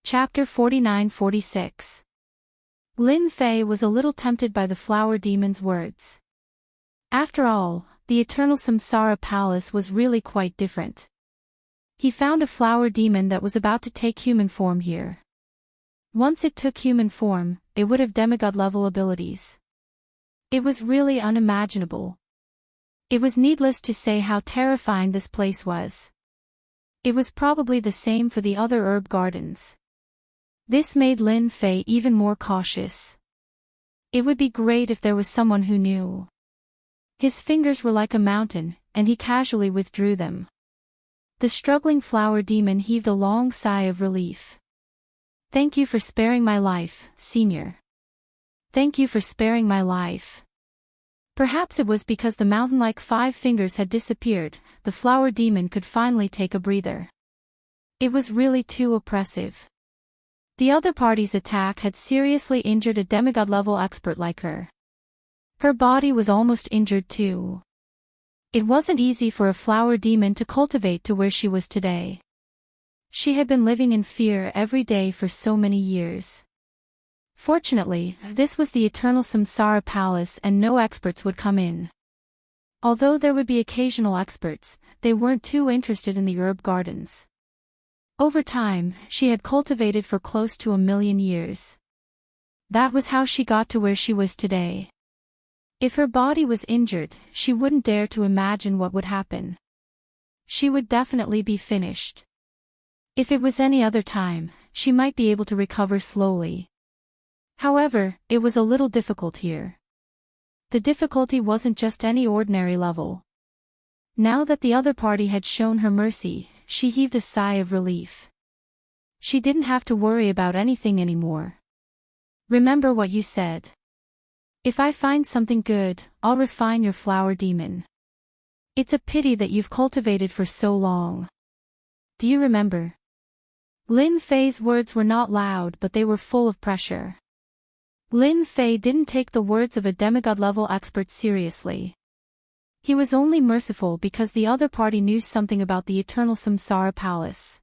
Chapter 49-46. Lin Fei was a little tempted by the flower demon's words. After all, the eternal Samsara palace was really quite different. He found a flower demon that was about to take human form here. Once it took human form, it would have demigod-level abilities. It was really unimaginable. It was needless to say how terrifying this place was. It was probably the same for the other herb gardens. This made Lin Fei even more cautious. It would be great if there was someone who knew. His fingers were like a mountain, and he casually withdrew them. The struggling flower demon heaved a long sigh of relief. "Thank you for sparing my life, Senior. Thank you for sparing my life." Perhaps it was because the mountain-like 5 fingers had disappeared, the flower demon could finally take a breather. It was really too oppressive. The other party's attack had seriously injured a demigod-level expert like her. Her body was almost injured too. It wasn't easy for a flower demon to cultivate to where she was today. She had been living in fear every day for so many years. Fortunately, this was the eternal Samsara palace and no experts would come in. Although there would be occasional experts, they weren't too interested in the herb gardens. Over time, she had cultivated for close to 1,000,000 years. That was how she got to where she was today. If her body was injured, she wouldn't dare to imagine what would happen. She would definitely be finished. If it was any other time, she might be able to recover slowly. However, it was a little difficult here. The difficulty wasn't just any ordinary level. Now that the other party had shown her mercy, she heaved a sigh of relief. She didn't have to worry about anything anymore. "Remember what you said. If I find something good, I'll refine your flower demon. It's a pity that you've cultivated for so long. Do you remember?" Lin Fei's words were not loud but they were full of pressure. Lin Fei didn't take the words of a demigod-level expert seriously. He was only merciful because the other party knew something about the eternal Samsara palace.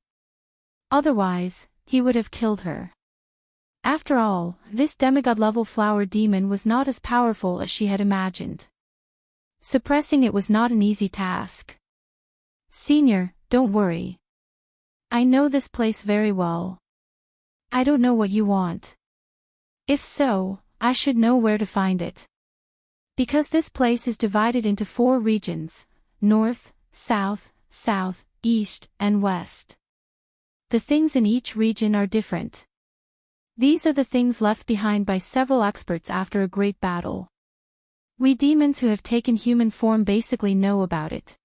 Otherwise, he would have killed her. After all, this demigod-level flower demon was not as powerful as she had imagined. Suppressing it was not an easy task. "Senior, don't worry. I know this place very well. I don't know what you want. If so, I should know where to find it. Because this place is divided into 4 regions, north, south, east, and west. The things in each region are different. These are the things left behind by several experts after a great battle. We demons who have taken human form basically know about it."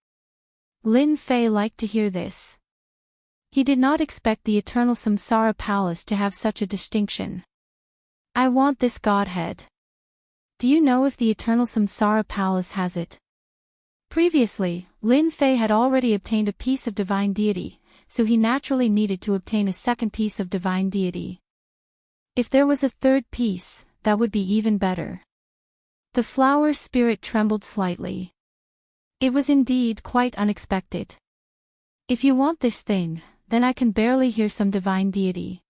Lin Fei liked to hear this. He did not expect the eternal Samsara palace to have such a distinction. "I want this godhead. Do you know if the eternal Samsara palace has it?" Previously, Lin Fei had already obtained a piece of divine deity, so he naturally needed to obtain a second piece of divine deity. If there was a third piece, that would be even better. The flower spirit trembled slightly. It was indeed quite unexpected. "If you want this thing, then I can barely hear some divine deity.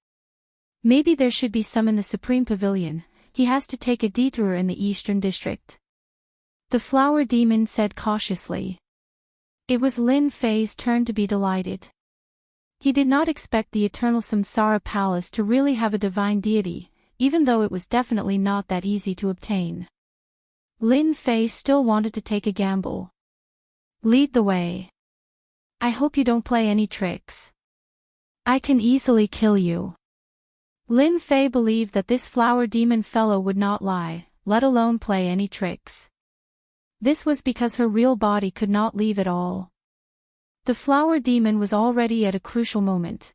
Maybe there should be some in the Supreme Pavilion. He has to take a detour in the Eastern District," the flower demon said cautiously. It was Lin Fei's turn to be delighted. He did not expect the eternal Samsara palace to really have a divine deity, even though it was definitely not that easy to obtain. Lin Fei still wanted to take a gamble. "Lead the way. I hope you don't play any tricks. I can easily kill you." Lin Fei believed that this flower demon fellow would not lie, let alone play any tricks. This was because her real body could not leave at all. The flower demon was already at a crucial moment.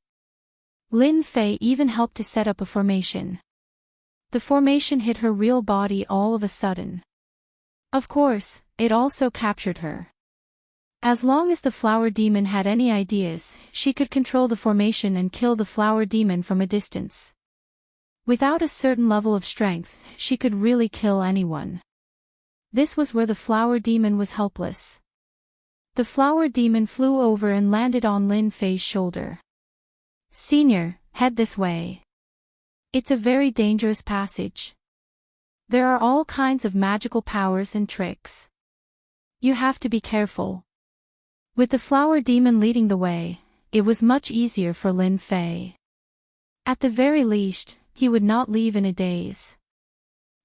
Lin Fei even helped to set up a formation. The formation hit her real body all of a sudden. Of course, it also captured her. As long as the flower demon had any ideas, she could control the formation and kill the flower demon from a distance. Without a certain level of strength, she could really kill anyone. This was where the flower demon was helpless. The flower demon flew over and landed on Lin Fei's shoulder. "Senior, head this way. It's a very dangerous passage. There are all kinds of magical powers and tricks. You have to be careful. With the flower demon leading the way, it was much easier for Lin Fei. At the very least, he would not leave in a daze.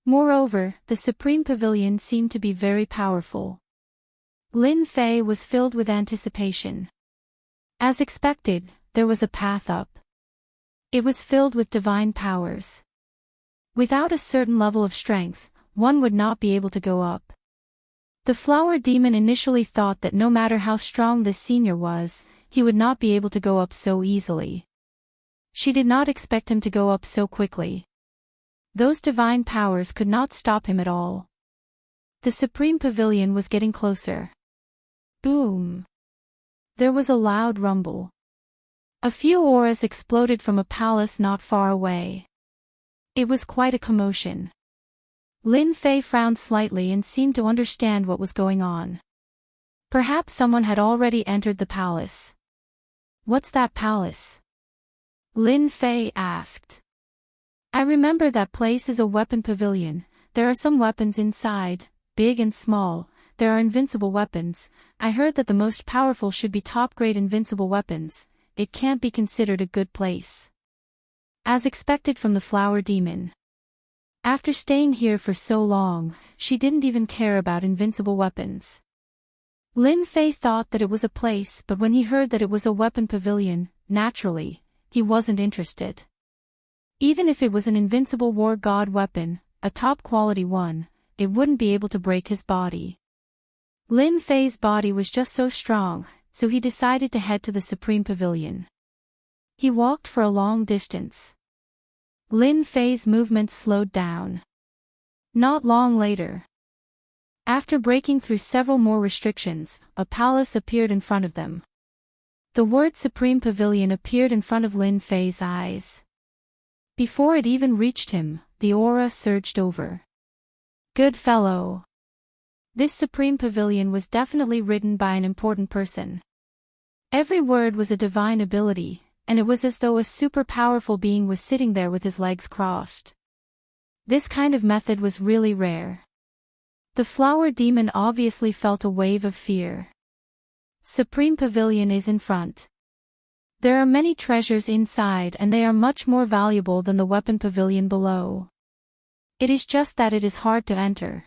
Moreover, the Supreme Pavilion seemed to be very powerful. Lin Fei was filled with anticipation. As expected, there was a path up. It was filled with divine powers. Without a certain level of strength, one would not be able to go up. The flower demon initially thought that no matter how strong this senior was, he would not be able to go up so easily. She did not expect him to go up so quickly. Those divine powers could not stop him at all. The Supreme Pavilion was getting closer. Boom! There was a loud rumble. A few auras exploded from a palace not far away. It was quite a commotion. Lin Fei frowned slightly and seemed to understand what was going on. Perhaps someone had already entered the palace. What's that palace? Lin Fei asked. I remember that place is a weapon pavilion. There are some weapons inside, big and small. There are invincible weapons. I heard that the most powerful should be top-grade invincible weapons. It can't be considered a good place. As expected from the flower demon. After staying here for so long, she didn't even care about invincible weapons. Lin Fei thought that it was a place, but when he heard that it was a weapon pavilion, naturally, he wasn't interested. Even if it was an invincible war god weapon, a top-quality one, it wouldn't be able to break his body. Lin Fei's body was just so strong, so he decided to head to the Supreme Pavilion. He walked for a long distance. Lin Fei's movements slowed down. Not long later, after breaking through several more restrictions, a palace appeared in front of them. The word Supreme Pavilion appeared in front of Lin Fei's eyes. Before it even reached him, the aura surged over. Good fellow. This Supreme Pavilion was definitely written by an important person. Every word was a divine ability, and it was as though a super powerful being was sitting there with his legs crossed. This kind of method was really rare. The flower demon obviously felt a wave of fear. Supreme Pavilion is in front. There are many treasures inside and they are much more valuable than the weapon pavilion below. It is just that it is hard to enter.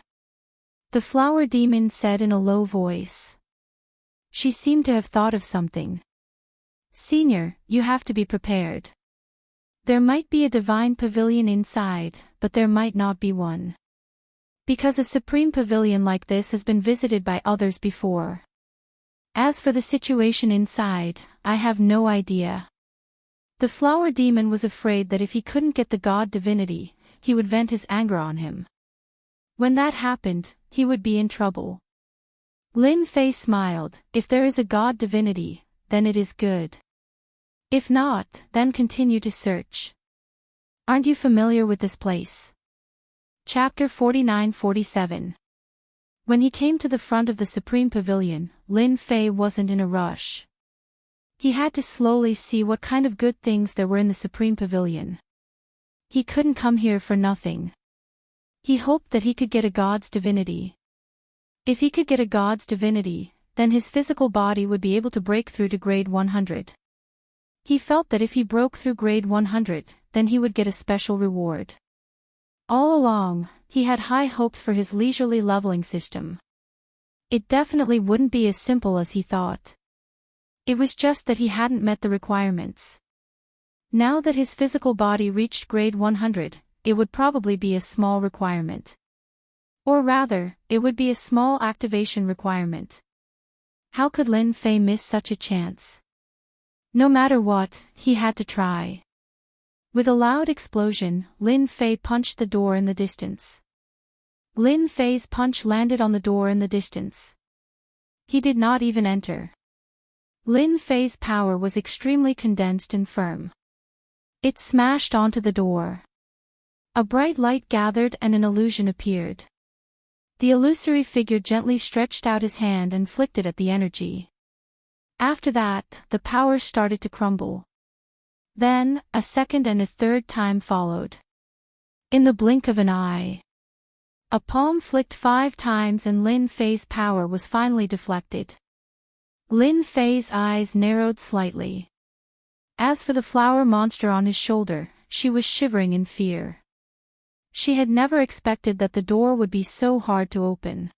The flower demon said in a low voice. She seemed to have thought of something. Senior, you have to be prepared. There might be a divine pavilion inside, but there might not be one. Because a supreme pavilion like this has been visited by others before. As for the situation inside, I have no idea. The flower demon was afraid that if he couldn't get the god divinity, he would vent his anger on him. When that happened, he would be in trouble. Lin Fei smiled. If there is a god divinity, then it is good. If not, then continue to search. Aren't you familiar with this place? Chapter 49-47. When he came to the front of the Supreme Pavilion, Lin Fei wasn't in a rush. He had to slowly see what kind of good things there were in the Supreme Pavilion. He couldn't come here for nothing. He hoped that he could get a god's divinity. If he could get a god's divinity, then his physical body would be able to break through to grade 100. He felt that if he broke through grade 100, then he would get a special reward. All along, he had high hopes for his leisurely leveling system. It definitely wouldn't be as simple as he thought. It was just that he hadn't met the requirements. Now that his physical body reached grade 100, it would probably be a small requirement. Or rather, it would be a small activation requirement. How could Lin Fei miss such a chance? No matter what, he had to try. With a loud explosion, Lin Fei punched the door in the distance. Lin Fei's punch landed on the door in the distance. He did not even enter. Lin Fei's power was extremely condensed and firm. It smashed onto the door. A bright light gathered and an illusion appeared. The illusory figure gently stretched out his hand and flicked it at the energy. After that, the power started to crumble. Then, a second and a third time followed. In the blink of an eye. A palm flicked 5 times and Lin Fei's power was finally deflected. Lin Fei's eyes narrowed slightly. As for the flower monster on his shoulder, she was shivering in fear. She had never expected that the door would be so hard to open.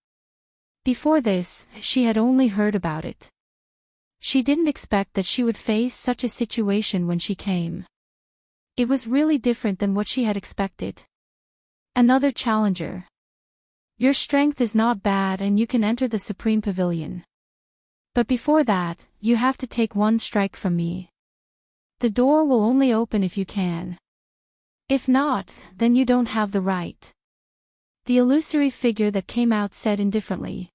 Before this, she had only heard about it. She didn't expect that she would face such a situation when she came. It was really different than what she had expected. Another challenger. Your strength is not bad and you can enter the Supreme Pavilion. But before that, you have to take 1 strike from me. The door will only open if you can. If not, then you don't have the right. The illusory figure that came out said indifferently.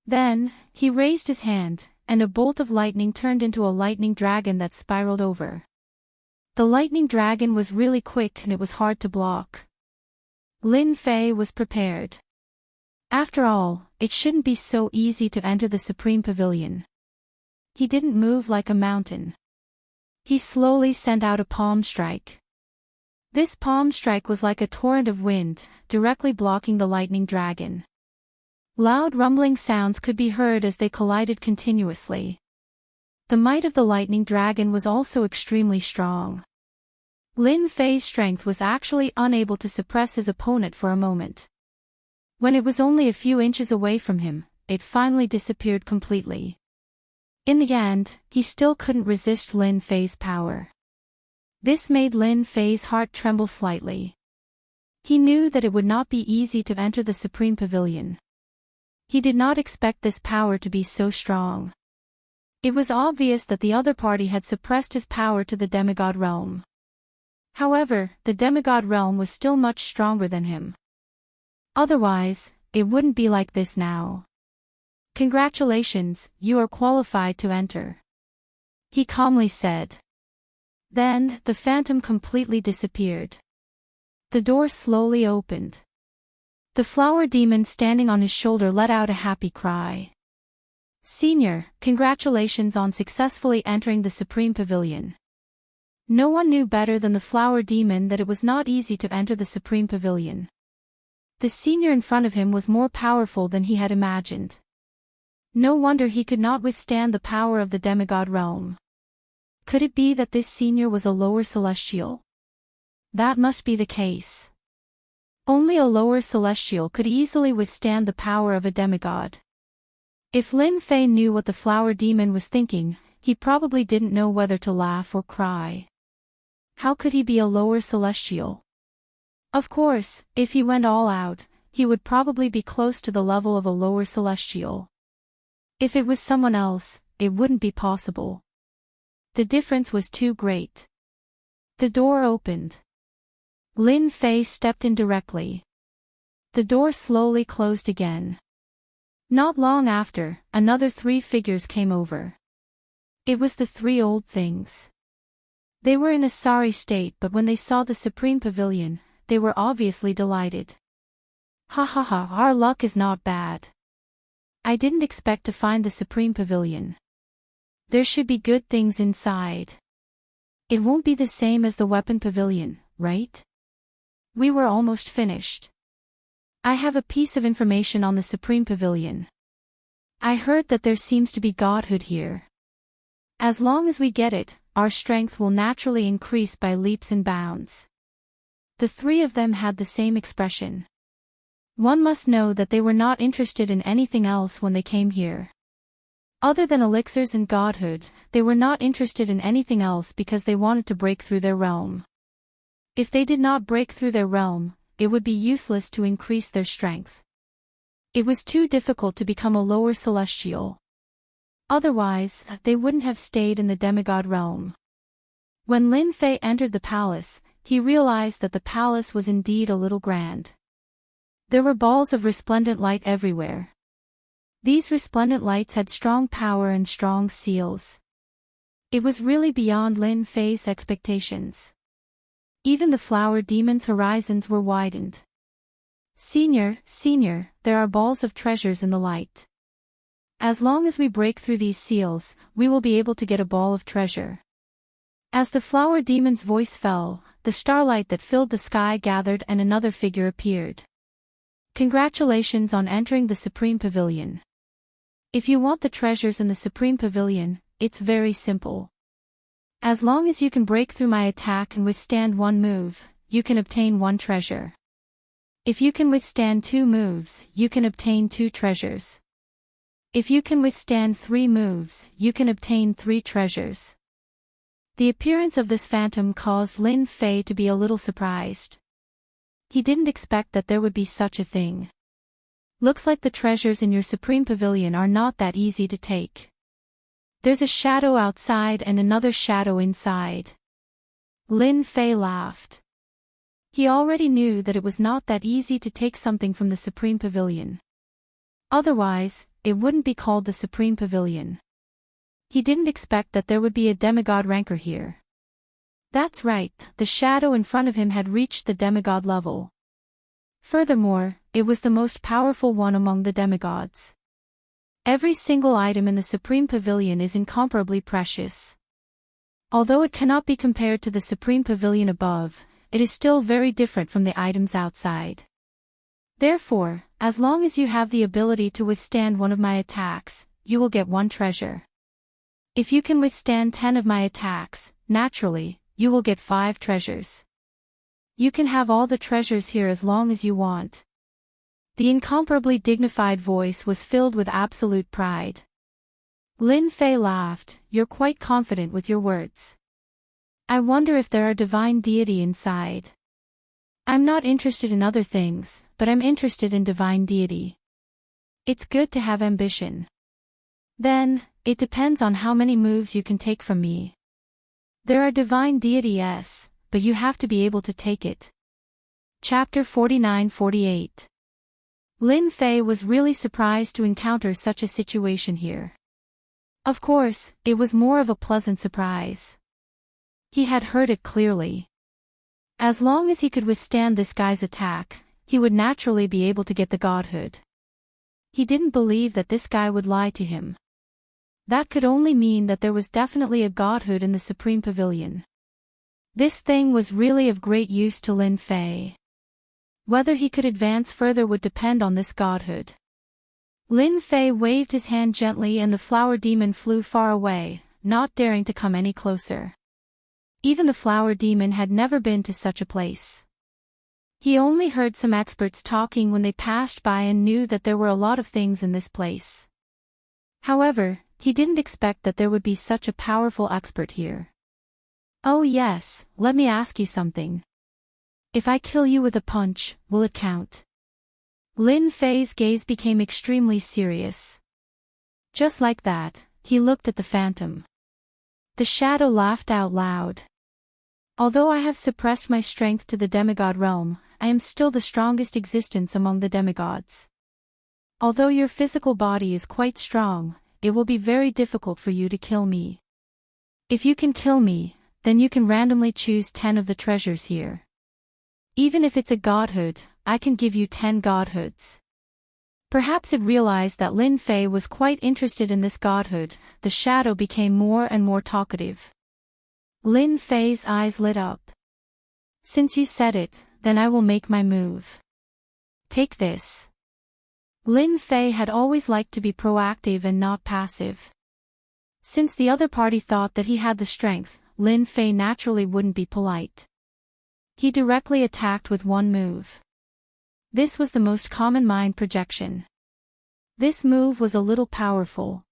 Then, he raised his hand, and a bolt of lightning turned into a lightning dragon that spiraled over. The lightning dragon was really quick and it was hard to block. Lin Fei was prepared. After all, it shouldn't be so easy to enter the Supreme Pavilion. He didn't move like a mountain. He slowly sent out a palm strike. This palm strike was like a torrent of wind, directly blocking the lightning dragon. Loud rumbling sounds could be heard as they collided continuously. The might of the lightning dragon was also extremely strong. Lin Fei's strength was actually unable to suppress his opponent for a moment. When it was only a few inches away from him, it finally disappeared completely. In the end, he still couldn't resist Lin Fei's power. This made Lin Fei's heart tremble slightly. He knew that it would not be easy to enter the Supreme Pavilion. He did not expect this power to be so strong. It was obvious that the other party had suppressed his power to the demigod realm. However, the demigod realm was still much stronger than him. Otherwise, it wouldn't be like this now. Congratulations, you are qualified to enter. He calmly said. Then, the phantom completely disappeared. The door slowly opened. The flower demon standing on his shoulder let out a happy cry. Senior, congratulations on successfully entering the Supreme Pavilion. No one knew better than the flower demon that it was not easy to enter the Supreme Pavilion. The senior in front of him was more powerful than he had imagined. No wonder he could not withstand the power of the demigod realm. Could it be that this senior was a lower celestial? That must be the case. Only a lower celestial could easily withstand the power of a demigod. If Lin Fei knew what the flower demon was thinking, he probably didn't know whether to laugh or cry. How could he be a lower celestial? Of course, if he went all out, he would probably be close to the level of a lower celestial. If it was someone else, it wouldn't be possible. The difference was too great. The door opened. Lin Fei stepped in directly. The door slowly closed again. Not long after, another 3 figures came over. It was the 3 old things. They were in a sorry state, but when they saw the Supreme Pavilion, they were obviously delighted. Ha ha ha, our luck is not bad. I didn't expect to find the Supreme Pavilion. There should be good things inside. It won't be the same as the Weapon Pavilion, right? We were almost finished. I have a piece of information on the Supreme Pavilion. I heard that there seems to be godhood here. As long as we get it, our strength will naturally increase by leaps and bounds. The 3 of them had the same expression. One must know that they were not interested in anything else when they came here. Other than elixirs and godhood, they were not interested in anything else because they wanted to break through their realm. If they did not break through their realm, it would be useless to increase their strength. It was too difficult to become a lower celestial. Otherwise, they wouldn't have stayed in the demigod realm. When Lin Fei entered the palace, he realized that the palace was indeed a little grand. There were balls of resplendent light everywhere. These resplendent lights had strong power and strong seals. It was really beyond Lin Fei's expectations. Even the flower demon's horizons were widened. Senior, there are balls of treasures in the light. As long as we break through these seals, we will be able to get a ball of treasure. As the flower demon's voice fell, the starlight that filled the sky gathered and another figure appeared. Congratulations on entering the Supreme Pavilion. If you want the treasures in the Supreme Pavilion, it's very simple. As long as you can break through my attack and withstand one move, you can obtain one treasure. If you can withstand 2 moves, you can obtain 2 treasures. If you can withstand 3 moves, you can obtain 3 treasures. The appearance of this phantom caused Lin Fei to be a little surprised. He didn't expect that there would be such a thing. Looks like the treasures in your Supreme Pavilion are not that easy to take. There's a shadow outside and another shadow inside. Lin Fei laughed. He already knew that it was not that easy to take something from the Supreme Pavilion. Otherwise, it wouldn't be called the Supreme Pavilion. He didn't expect that there would be a demigod ranker here. That's right, the shadow in front of him had reached the demigod level. Furthermore, it was the most powerful one among the demigods. Every single item in the Supreme Pavilion is incomparably precious. Although it cannot be compared to the Supreme Pavilion above, it is still very different from the items outside. Therefore, as long as you have the ability to withstand one of my attacks, you will get 1 treasure. If you can withstand 10 of my attacks, naturally, you will get 5 treasures. You can have all the treasures here as long as you want. The incomparably dignified voice was filled with absolute pride. Lin Fei laughed. You're quite confident with your words. I wonder if there are divine deity inside. I'm not interested in other things, but I'm interested in divine deity. It's good to have ambition. Then, it depends on how many moves you can take from me. There are divine deity, yes, but you have to be able to take it. Chapter 49-48. Lin Fei was really surprised to encounter such a situation here. Of course, it was more of a pleasant surprise. He had heard it clearly. As long as he could withstand this guy's attack, he would naturally be able to get the godhood. He didn't believe that this guy would lie to him. That could only mean that there was definitely a godhood in the Supreme Pavilion. This thing was really of great use to Lin Fei. Whether he could advance further would depend on this godhood. Lin Fei waved his hand gently and the flower demon flew far away, not daring to come any closer. Even the flower demon had never been to such a place. He only heard some experts talking when they passed by and knew that there were a lot of things in this place. However, he didn't expect that there would be such a powerful expert here. Oh yes, let me ask you something. If I kill you with a punch, will it count? Lin Fei's gaze became extremely serious. Just like that, he looked at the phantom. The shadow laughed out loud. Although I have suppressed my strength to the demigod realm, I am still the strongest existence among the demigods. Although your physical body is quite strong, it will be very difficult for you to kill me. If you can kill me, then you can randomly choose 10 of the treasures here. Even if it's a godhood, I can give you 10 godhoods. Perhaps it realized that Lin Fei was quite interested in this godhood. The shadow became more and more talkative. Lin Fei's eyes lit up. Since you said it, then I will make my move. Take this. Lin Fei had always liked to be proactive and not passive. Since the other party thought that he had the strength, Lin Fei naturally wouldn't be polite. He directly attacked with 1 move. This was the most common mind projection. This move was a little powerful.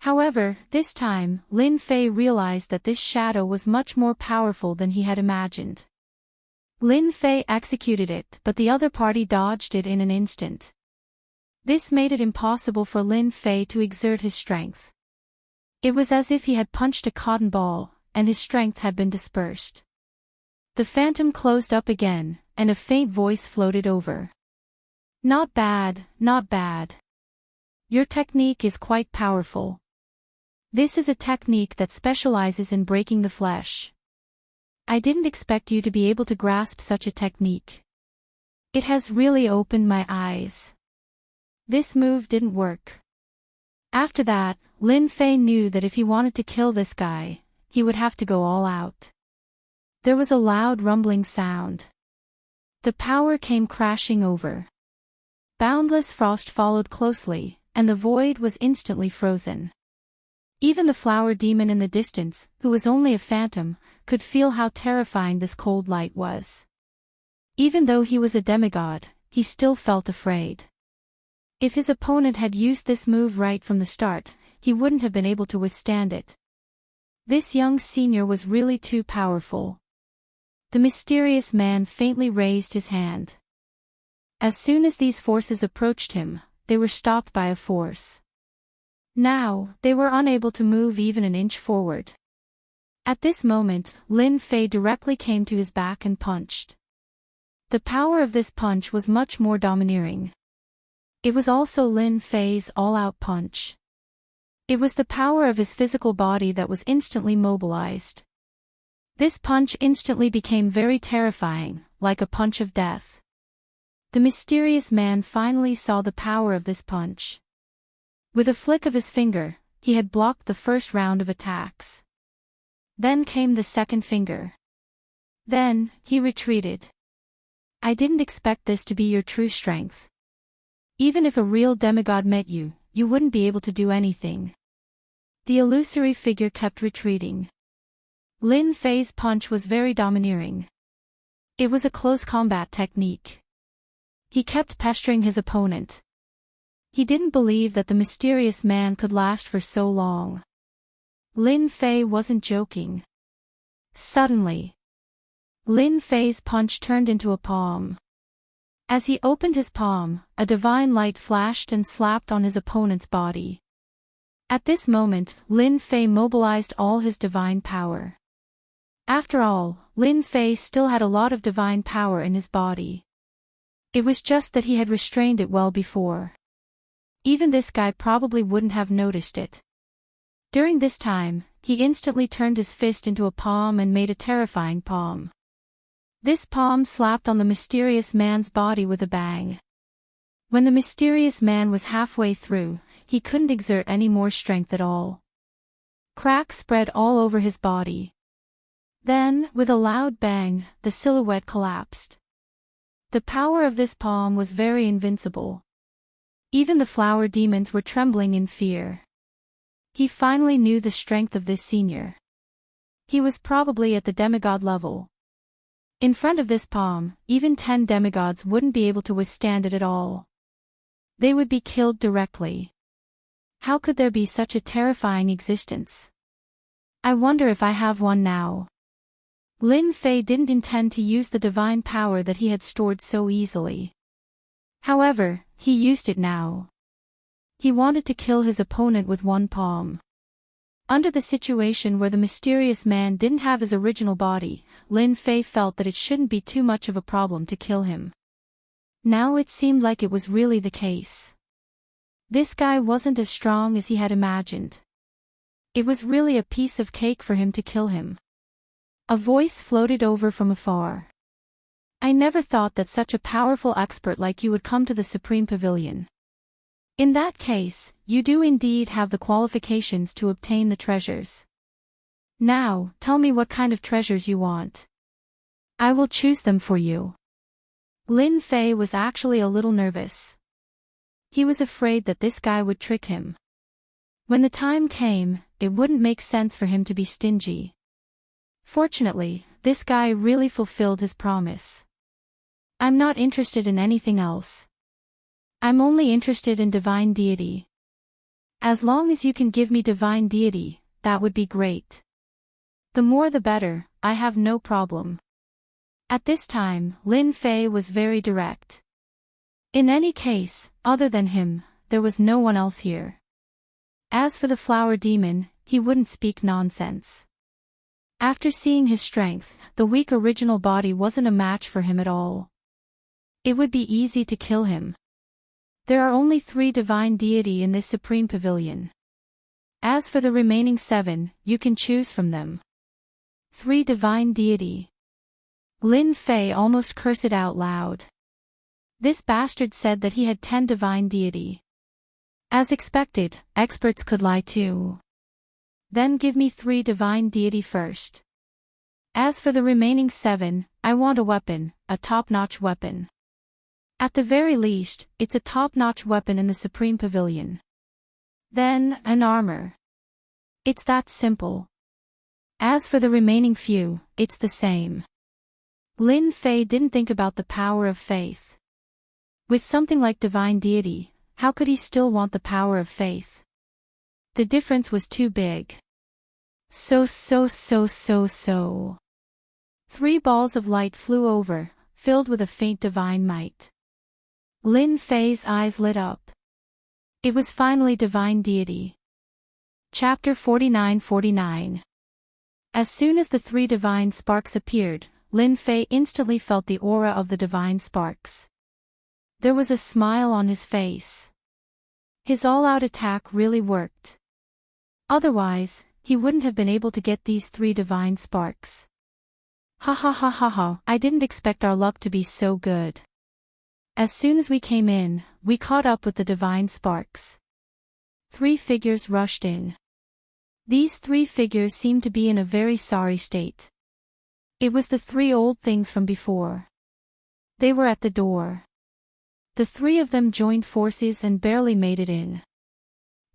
However, this time, Lin Fei realized that this shadow was much more powerful than he had imagined. Lin Fei executed it, but the other party dodged it in an instant. This made it impossible for Lin Fei to exert his strength. It was as if he had punched a cotton ball, and his strength had been dispersed. The phantom closed up again, and a faint voice floated over. Not bad, not bad. Your technique is quite powerful. This is a technique that specializes in breaking the flesh. I didn't expect you to be able to grasp such a technique. It has really opened my eyes. This move didn't work. After that, Lin Fei knew that if he wanted to kill this guy, he would have to go all out. There was a loud rumbling sound. The power came crashing over. Boundless frost followed closely, and the void was instantly frozen. Even the flower demon in the distance, who was only a phantom, could feel how terrifying this cold light was. Even though he was a demigod, he still felt afraid. If his opponent had used this move right from the start, he wouldn't have been able to withstand it. This young senior was really too powerful. The mysterious man faintly raised his hand. As soon as these forces approached him, they were stopped by a force. Now, they were unable to move even an inch forward. At this moment, Lin Fei directly came to his back and punched. The power of this punch was much more domineering. It was also Lin Fei's all-out punch. It was the power of his physical body that was instantly mobilized. This punch instantly became very terrifying, like a punch of death. The mysterious man finally saw the power of this punch. With a flick of his finger, he had blocked the first round of attacks. Then came the second finger. Then, he retreated. I didn't expect this to be your true strength. Even if a real demigod met you, you wouldn't be able to do anything. The illusory figure kept retreating. Lin Fei's punch was very domineering. It was a close combat technique. He kept pestering his opponent. He didn't believe that the mysterious man could last for so long. Lin Fei wasn't joking. Suddenly, Lin Fei's punch turned into a palm. As he opened his palm, a divine light flashed and slapped on his opponent's body. At this moment, Lin Fei mobilized all his divine power. After all, Lin Fei still had a lot of divine power in his body. It was just that he had restrained it well before. Even this guy probably wouldn't have noticed it. During this time, he instantly turned his fist into a palm and made a terrifying palm. This palm slapped on the mysterious man's body with a bang. When the mysterious man was halfway through, he couldn't exert any more strength at all. Cracks spread all over his body. Then, with a loud bang, the silhouette collapsed. The power of this palm was very invincible. Even the flower demons were trembling in fear. He finally knew the strength of this senior. He was probably at the demigod level. In front of this palm, even 10 demigods wouldn't be able to withstand it at all. They would be killed directly. How could there be such a terrifying existence? I wonder if I have one now. Lin Fei didn't intend to use the divine power that he had stored so easily. However, he used it now. He wanted to kill his opponent with one palm. Under the situation where the mysterious man didn't have his original body, Lin Fei felt that it shouldn't be too much of a problem to kill him. Now it seemed like it was really the case. This guy wasn't as strong as he had imagined. It was really a piece of cake for him to kill him. A voice floated over from afar. I never thought that such a powerful expert like you would come to the Supreme Pavilion. In that case, you do indeed have the qualifications to obtain the treasures. Now, tell me what kind of treasures you want. I will choose them for you. Lin Fei was actually a little nervous. He was afraid that this guy would trick him. When the time came, it wouldn't make sense for him to be stingy. Fortunately, this guy really fulfilled his promise. I'm not interested in anything else. I'm only interested in divine deity. As long as you can give me divine deity, that would be great. The more the better, I have no problem. At this time, Lin Fei was very direct. In any case, other than him, there was no one else here. As for the flower demon, he wouldn't speak nonsense. After seeing his strength, the weak original body wasn't a match for him at all. It would be easy to kill him. There are only 3 divine deity in this Supreme Pavilion. As for the remaining 7, you can choose from them. 3 divine deity. Lin Fei almost cursed it out loud. This bastard said that he had 10 divine deity. As expected, experts could lie too. Then give me 3 divine deity first. As for the remaining 7, I want a weapon, a top-notch weapon. At the very least, it's a top-notch weapon in the Supreme Pavilion. Then, an armor. It's that simple. As for the remaining few, it's the same. Lin Fei didn't think about the power of faith. With something like divine deity, how could he still want the power of faith? The difference was too big. So. 3 balls of light flew over, filled with a faint divine might. Lin Fei's eyes lit up. It was finally divine deity. Chapter 49-49. As soon as the 3 divine sparks appeared, Lin Fei instantly felt the aura of the divine sparks. There was a smile on his face. His all-out attack really worked. Otherwise, he wouldn't have been able to get these 3 divine sparks. Ha, I didn't expect our luck to be so good. As soon as we came in, we caught up with the divine sparks. 3 figures rushed in. These 3 figures seemed to be in a very sorry state. It was the 3 old things from before. They were at the door. The 3 of them joined forces and barely made it in.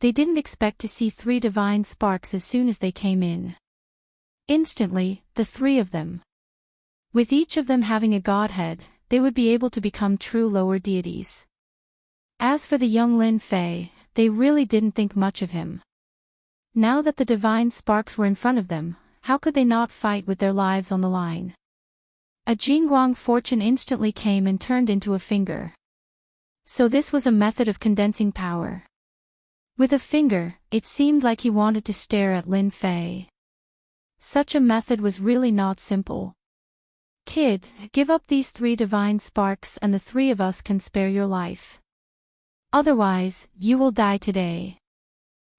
They didn't expect to see 3 divine sparks as soon as they came in. Instantly, the 3 of them. With each of them having a godhead, they would be able to become true lower deities. As for the young Lin Fei, they really didn't think much of him. Now that the divine sparks were in front of them, how could they not fight with their lives on the line? A Jingguang fortune instantly came and turned into a finger. So this was a method of condensing power. With a finger, it seemed like he wanted to stare at Lin Fei. Such a method was really not simple. Kid, give up these 3 divine sparks and the 3 of us can spare your life. Otherwise, you will die today.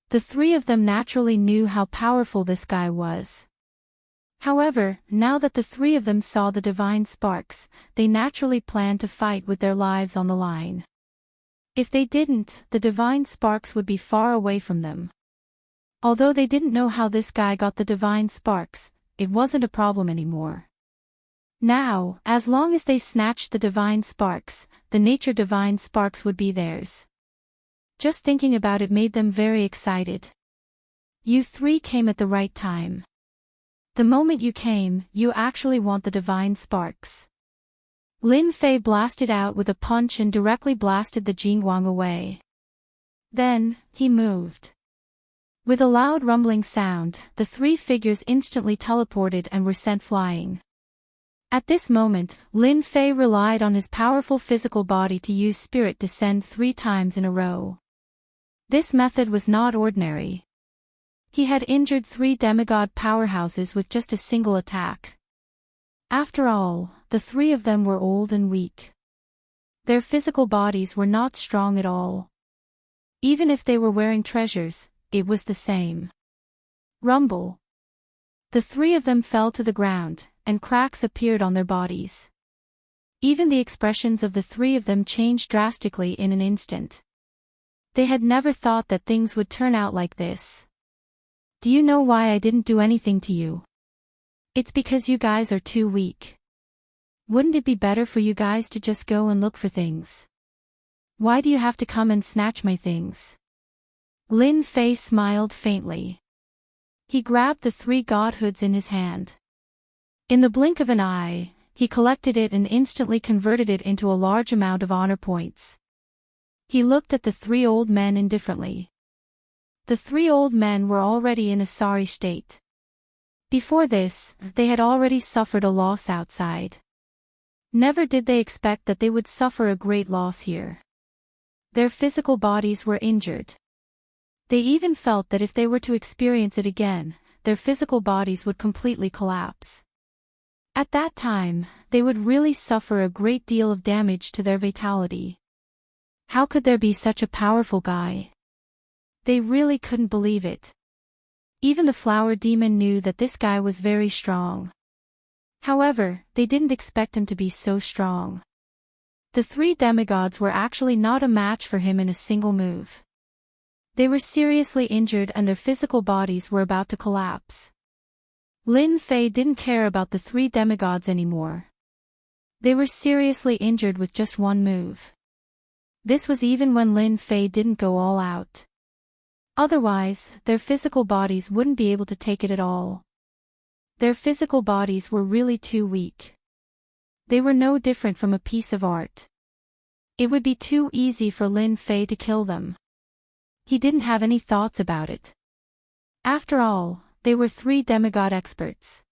The 3 of them naturally knew how powerful this guy was. However, now that the 3 of them saw the divine sparks, they naturally planned to fight with their lives on the line. If they didn't, the divine sparks would be far away from them. Although they didn't know how this guy got the divine sparks, it wasn't a problem anymore. Now, as long as they snatched the divine sparks, the nature divine sparks would be theirs. Just thinking about it made them very excited. You 3 came at the right time. The moment you came, you actually want the divine sparks. Lin Fei blasted out with a punch and directly blasted the Jingguang away. Then, he moved. With a loud rumbling sound, the 3 figures instantly teleported and were sent flying. At this moment, Lin Fei relied on his powerful physical body to use spirit descend 3 times in a row. This method was not ordinary. He had injured 3 demigod powerhouses with just a single attack. After all, the 3 of them were old and weak. Their physical bodies were not strong at all. Even if they were wearing treasures, it was the same. Rumble. The 3 of them fell to the ground, and cracks appeared on their bodies. Even the expressions of the 3 of them changed drastically in an instant. They had never thought that things would turn out like this. Do you know why I didn't do anything to you? It's because you guys are too weak. Wouldn't it be better for you guys to just go and look for things? Why do you have to come and snatch my things? Lin Fei smiled faintly. He grabbed the 3 godhoods in his hand. In the blink of an eye, he collected it and instantly converted it into a large amount of honor points. He looked at the 3 old men indifferently. The 3 old men were already in a sorry state. Before this, they had already suffered a loss outside. Never did they expect that they would suffer a great loss here. Their physical bodies were injured. They even felt that if they were to experience it again, their physical bodies would completely collapse. At that time, they would really suffer a great deal of damage to their vitality. How could there be such a powerful guy? They really couldn't believe it. Even the flower demon knew that this guy was very strong. However, they didn't expect him to be so strong. The 3 demigods were actually not a match for him in a single move. They were seriously injured and their physical bodies were about to collapse. Lin Fei didn't care about the three demigods anymore. They were seriously injured with just one move. This was even when Lin Fei didn't go all out. Otherwise, their physical bodies wouldn't be able to take it at all. Their physical bodies were really too weak. They were no different from a piece of art. It would be too easy for Lin Fei to kill them. He didn't have any thoughts about it. After all, they were three demigod experts.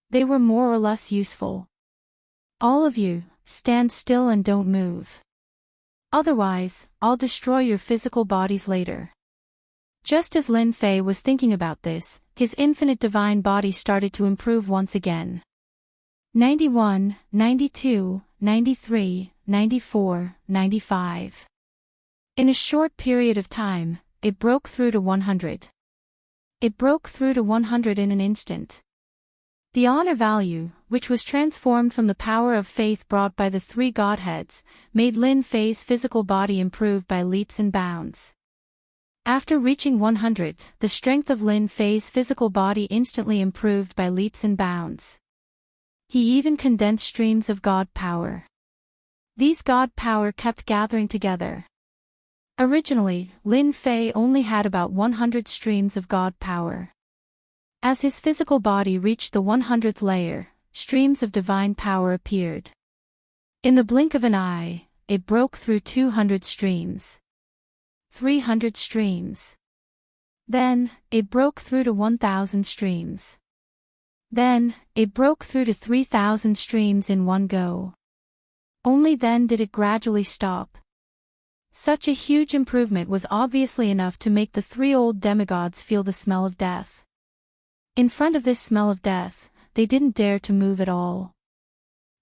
They were more or less useful. All of you, stand still and don't move. Otherwise, I'll destroy your physical bodies later. Just as Lin Fei was thinking about this, his infinite divine body started to improve once again. 91, 92, 93, 94, 95. In a short period of time, it broke through to 100. It broke through to 100 in an instant. The honor value, which was transformed from the power of faith brought by the three godheads, made Lin Fei's physical body improve by leaps and bounds. After reaching 100, the strength of Lin Fei's physical body instantly improved by leaps and bounds. He even condensed streams of God power. These God power kept gathering together. Originally, Lin Fei only had about 100 streams of God power. As his physical body reached the 100th layer, streams of divine power appeared. In the blink of an eye, it broke through 200 streams. 300 streams. Then, it broke through to 1,000 streams. Then, it broke through to 3,000 streams in one go. Only then did it gradually stop. Such a huge improvement was obviously enough to make the three old demigods feel the smell of death. In front of this smell of death, they didn't dare to move at all.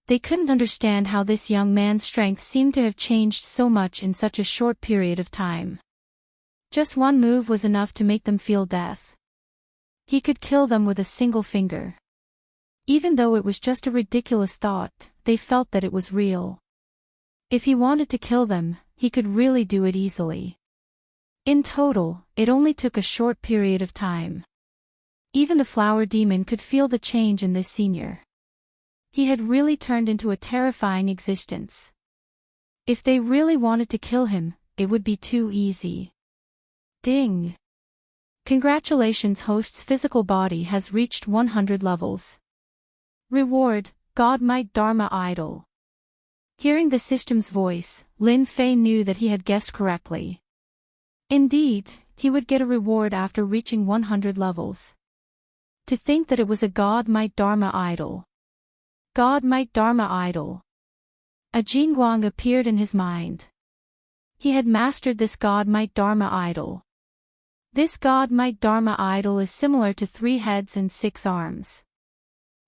They couldn't understand how this young man's strength seemed to have changed so much in such a short period of time. Just one move was enough to make them feel death. He could kill them with a single finger. Even though it was just a ridiculous thought, they felt that it was real. If he wanted to kill them, he could really do it easily. In total, it only took a short period of time. Even the flower demon could feel the change in this senior. He had really turned into a terrifying existence. If they really wanted to kill him, it would be too easy. Ding! Congratulations, host's physical body has reached 100 levels. Reward, God Might Dharma Idol. Hearing the system's voice, Lin Fei knew that he had guessed correctly. Indeed, he would get a reward after reaching 100 levels. To think that it was a God Might Dharma Idol. God Might Dharma Idol. A Jingguang appeared in his mind. He had mastered this God Might Dharma Idol. This God Might Dharma Idol is similar to 3 heads and 6 arms.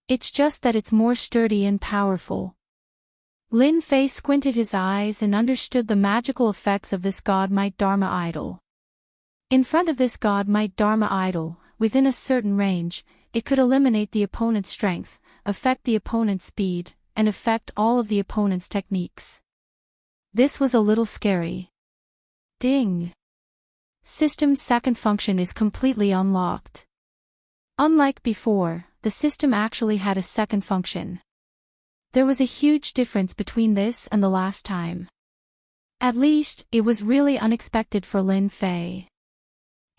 It's just that it's more sturdy and powerful. Lin Fei squinted his eyes and understood the magical effects of this God Might Dharma Idol. In front of this God Might Dharma Idol, within a certain range, it could eliminate the opponent's strength, affect the opponent's speed, and affect all of the opponent's techniques. This was a little scary. Ding! System's second function is completely unlocked. Unlike before, the system actually had a second function. There was a huge difference between this and the last time. At least, it was really unexpected for Lin Fei.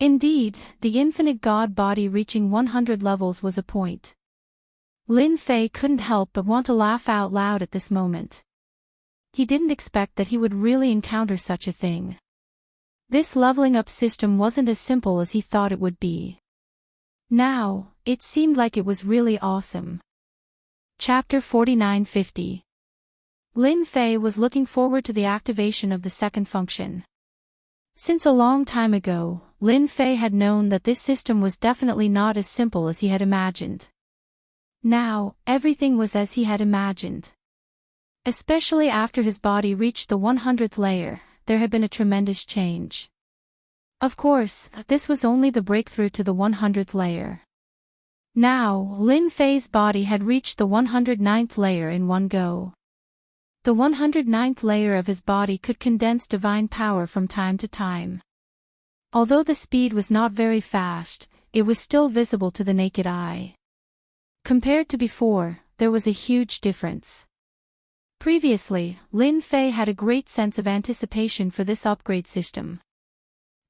Indeed, the infinite god body reaching 100 levels was a point. Lin Fei couldn't help but want to laugh out loud at this moment. He didn't expect that he would really encounter such a thing. This leveling up system wasn't as simple as he thought it would be. Now, it seemed like it was really awesome. Chapter 4950. Lin Fei was looking forward to the activation of the second function. Since a long time ago, Lin Fei had known that this system was definitely not as simple as he had imagined. Now, everything was as he had imagined. Especially after his body reached the 100th layer, there had been a tremendous change. Of course, this was only the breakthrough to the 100th layer. Now, Lin Fei's body had reached the 109th layer in one go. The 109th layer of his body could condense divine power from time to time. Although the speed was not very fast, it was still visible to the naked eye. Compared to before, there was a huge difference. Previously, Lin Fei had a great sense of anticipation for this upgrade system.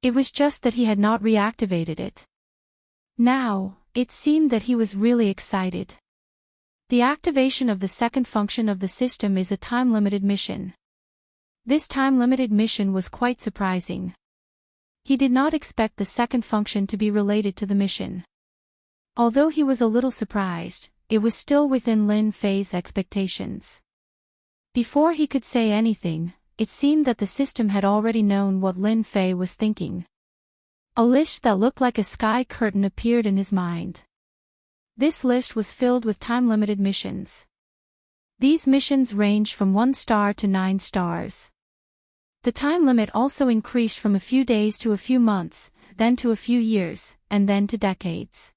It was just that he had not reactivated it. Now, it seemed that he was really excited. The activation of the second function of the system is a time-limited mission. This time-limited mission was quite surprising. He did not expect the second function to be related to the mission. Although he was a little surprised, it was still within Lin Fei's expectations. Before he could say anything, it seemed that the system had already known what Lin Fei was thinking. A list that looked like a sky curtain appeared in his mind. This list was filled with time-limited missions. These missions ranged from 1 star to 9 stars. The time limit also increased from a few days to a few months, then to a few years, and then to decades.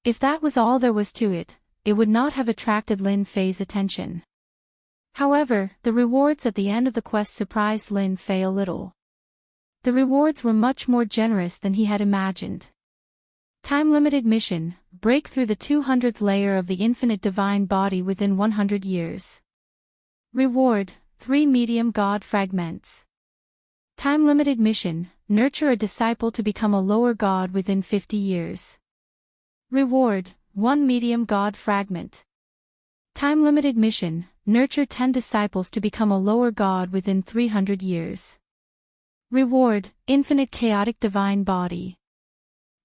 If that was all there was to it, it would not have attracted Lin Fei's attention. However, the rewards at the end of the quest surprised Lin Fei a little. The rewards were much more generous than he had imagined. Time-limited mission, break through the 200th layer of the infinite divine body within 100 years. Reward, 3 medium god fragments. Time-limited mission, nurture a disciple to become a lower god within 50 years. Reward, 1 medium god fragment. Time-limited mission, nurture 10 disciples to become a lower god within 300 years. Reward, infinite chaotic divine body.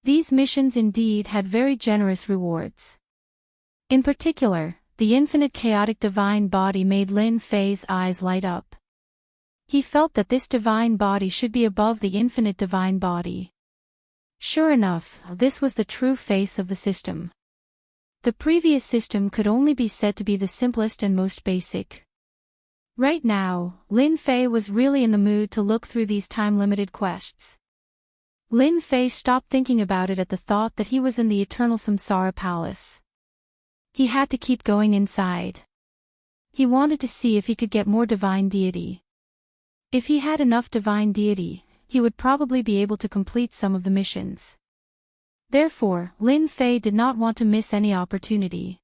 These missions indeed had very generous rewards. In particular, the infinite chaotic divine body made Lin Fei's eyes light up. He felt that this divine body should be above the infinite divine body. Sure enough, this was the true face of the system. The previous system could only be said to be the simplest and most basic. Right now, Lin Fei was really in the mood to look through these time-limited quests. Lin Fei stopped thinking about it at the thought that he was in the eternal Samsara Palace. He had to keep going inside. He wanted to see if he could get more divine deity. If he had enough divine deity, he would probably be able to complete some of the missions. Therefore, Lin Fei did not want to miss any opportunity.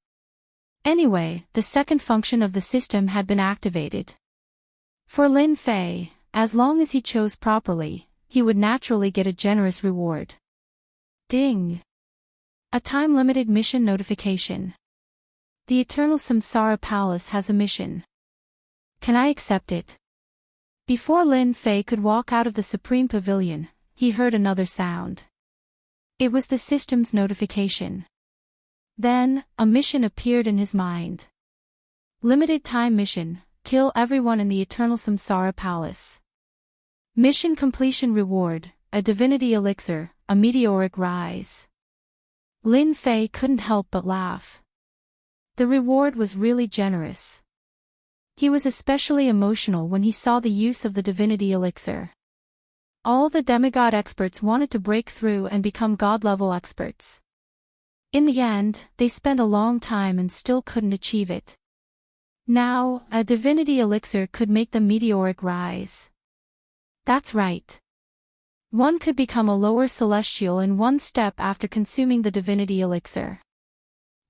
Anyway, the second function of the system had been activated. For Lin Fei, as long as he chose properly, he would naturally get a generous reward. Ding! A time-limited mission notification. The Eternal Samsara Palace has a mission. Can I accept it? Before Lin Fei could walk out of the Supreme Pavilion, he heard another sound. It was the system's notification. Then, a mission appeared in his mind. Limited time mission, kill everyone in the Eternal Samsara Palace. Mission completion reward, a divinity elixir, a meteoric rise. Lin Fei couldn't help but laugh. The reward was really generous. He was especially emotional when he saw the use of the divinity elixir. All the demigod experts wanted to break through and become god-level experts. In the end, they spent a long time and still couldn't achieve it. Now, a divinity elixir could make them meteoric rise. That's right. One could become a lower celestial in one step after consuming the divinity elixir.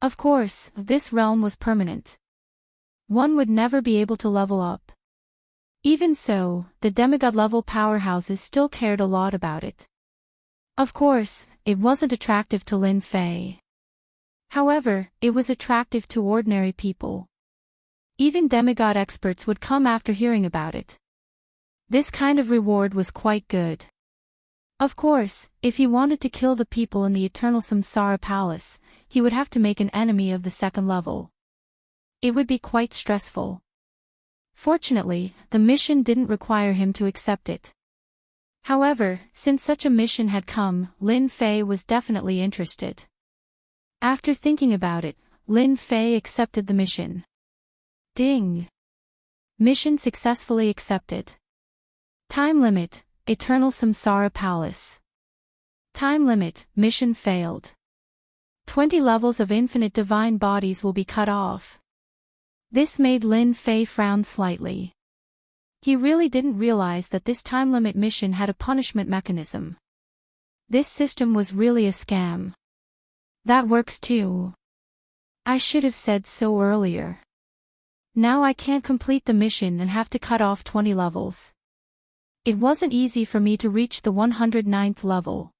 Of course, this realm was permanent. One would never be able to level up. Even so, the demigod-level powerhouses still cared a lot about it. Of course, it wasn't attractive to Lin Fei. However, it was attractive to ordinary people. Even demigod experts would come after hearing about it. This kind of reward was quite good. Of course, if he wanted to kill the people in the Eternal Samsara Palace, he would have to make an enemy of the second level. It would be quite stressful. Fortunately, the mission didn't require him to accept it. However, since such a mission had come, Lin Fei was definitely interested. After thinking about it, Lin Fei accepted the mission. Ding! Mission successfully accepted. Time limit, Eternal Samsara Palace. Time limit, mission failed. 20 levels of infinite divine bodies will be cut off. This made Lin Fei frown slightly. He really didn't realize that this time limit mission had a punishment mechanism. This system was really a scam. That works too. I should have said so earlier. Now I can't complete the mission and have to cut off 20 levels. It wasn't easy for me to reach the 109th level.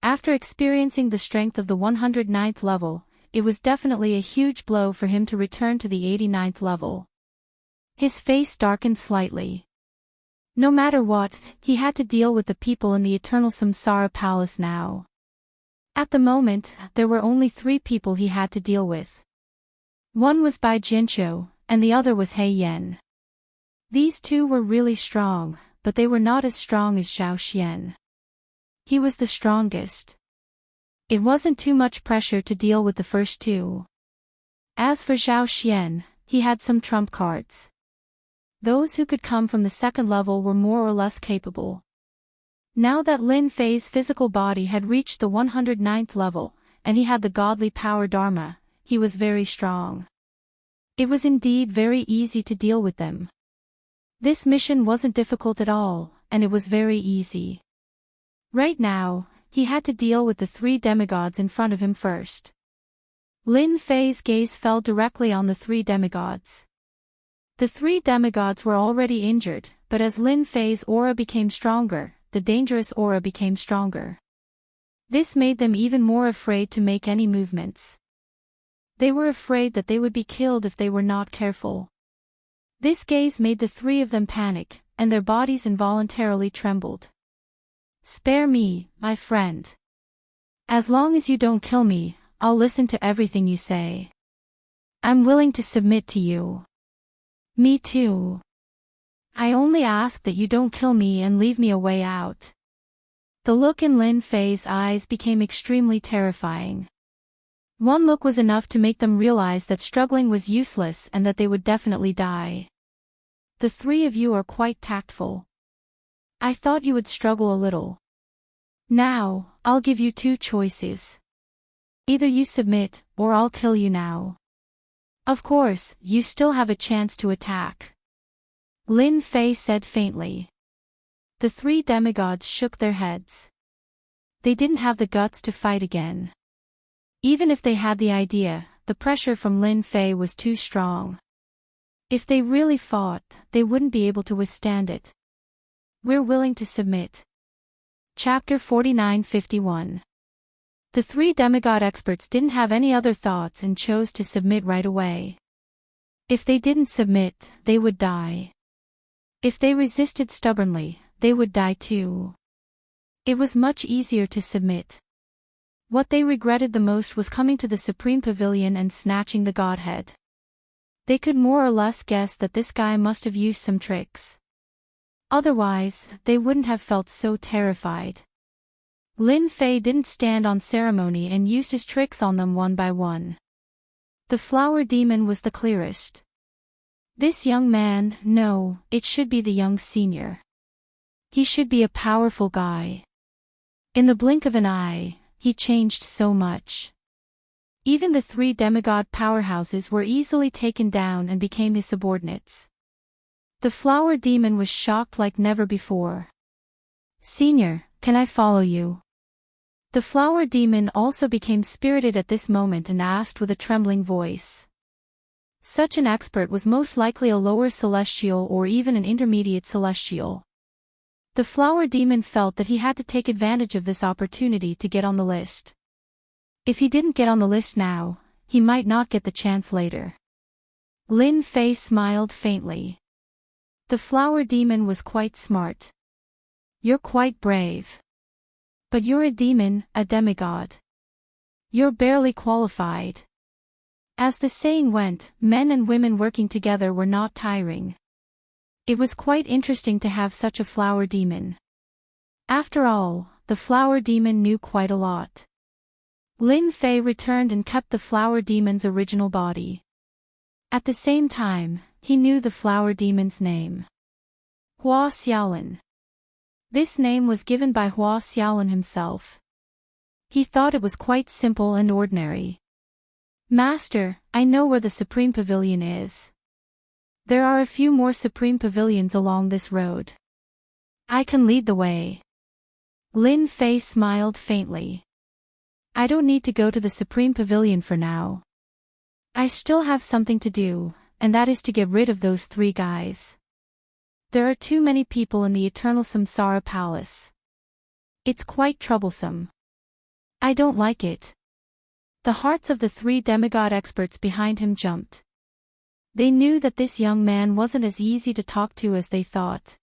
After experiencing the strength of the 109th level, it was definitely a huge blow for him to return to the 89th level. His face darkened slightly. No matter what, he had to deal with the people in the Eternal Samsara Palace now. At the moment, there were only 3 people he had to deal with. One was Bai Jincho, and the other was He Yen. These two were really strong, but they were not as strong as Zhao Xian. He was the strongest. It wasn't too much pressure to deal with the first two. As for Zhao Xian, he had some trump cards. Those who could come from the second level were more or less capable. Now that Lin Fei's physical body had reached the 109th level, and he had the godly power Dharma, he was very strong. It was indeed very easy to deal with them. This mission wasn't difficult at all, and it was very easy. Right now, he had to deal with the 3 demigods in front of him first. Lin Fei's gaze fell directly on the 3 demigods. The 3 demigods were already injured, but as Lin Fei's aura became stronger, the dangerous aura became stronger. This made them even more afraid to make any movements. They were afraid that they would be killed if they were not careful. This gaze made the 3 of them panic, and their bodies involuntarily trembled. Spare me, my friend. As long as you don't kill me, I'll listen to everything you say. I'm willing to submit to you. Me too. I only ask that you don't kill me and leave me a way out. The look in Lin Fei's eyes became extremely terrifying. One look was enough to make them realize that struggling was useless and that they would definitely die. The 3 of you are quite tactful. I thought you would struggle a little. Now, I'll give you 2 choices. Either you submit, or I'll kill you now. Of course, you still have a chance to attack. Lin Fei said faintly. The 3 demigods shook their heads. They didn't have the guts to fight again. Even if they had the idea, the pressure from Lin Fei was too strong. If they really fought, they wouldn't be able to withstand it. We're willing to submit. Chapter 49-51. The 3 demigod experts didn't have any other thoughts and chose to submit right away. If they didn't submit, they would die. If they resisted stubbornly, they would die too. It was much easier to submit. What they regretted the most was coming to the Supreme Pavilion and snatching the Godhead. They could more or less guess that this guy must have used some tricks. Otherwise, they wouldn't have felt so terrified. Lin Fei didn't stand on ceremony and used his tricks on them one by one. The flower demon was the clearest. This young man, no, it should be the young senior. He should be a powerful guy. In the blink of an eye, he changed so much. Even the 3 demigod powerhouses were easily taken down and became his subordinates. The flower demon was shocked like never before. Senior, can I follow you? The flower demon also became spirited at this moment and asked with a trembling voice. Such an expert was most likely a lower celestial or even an intermediate celestial. The flower demon felt that he had to take advantage of this opportunity to get on the list. If he didn't get on the list now, he might not get the chance later. Lin Fei smiled faintly. The flower demon was quite smart. You're quite brave. But you're a demon, a demigod. You're barely qualified. As the saying went, men and women working together were not tiring. It was quite interesting to have such a flower demon. After all, the flower demon knew quite a lot. Lin Fei returned and kept the flower demon's original body. At the same time, he knew the flower demon's name. Hua Xiaolin. This name was given by Hua Xiaolin himself. He thought it was quite simple and ordinary. Master, I know where the Supreme Pavilion is. There are a few more Supreme Pavilions along this road. I can lead the way. Lin Fei smiled faintly. I don't need to go to the Supreme Pavilion for now. I still have something to do, and that is to get rid of those 3 guys. There are too many people in the Eternal Samsara Palace. It's quite troublesome. I don't like it. The hearts of the 3 demigod experts behind him jumped. They knew that this young man wasn't as easy to talk to as they thought.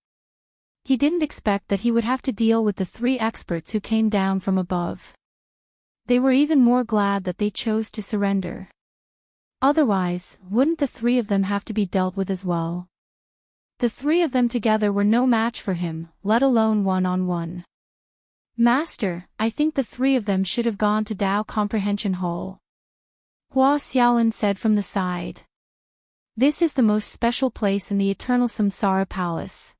He didn't expect that he would have to deal with the 3 experts who came down from above. They were even more glad that they chose to surrender. Otherwise, wouldn't the 3 of them have to be dealt with as well? The 3 of them together were no match for him, let alone one-on-one. Master, I think the 3 of them should have gone to Dao Comprehension Hall. Hua Xiaolin said from the side. This is the most special place in the Eternal Samsara Palace.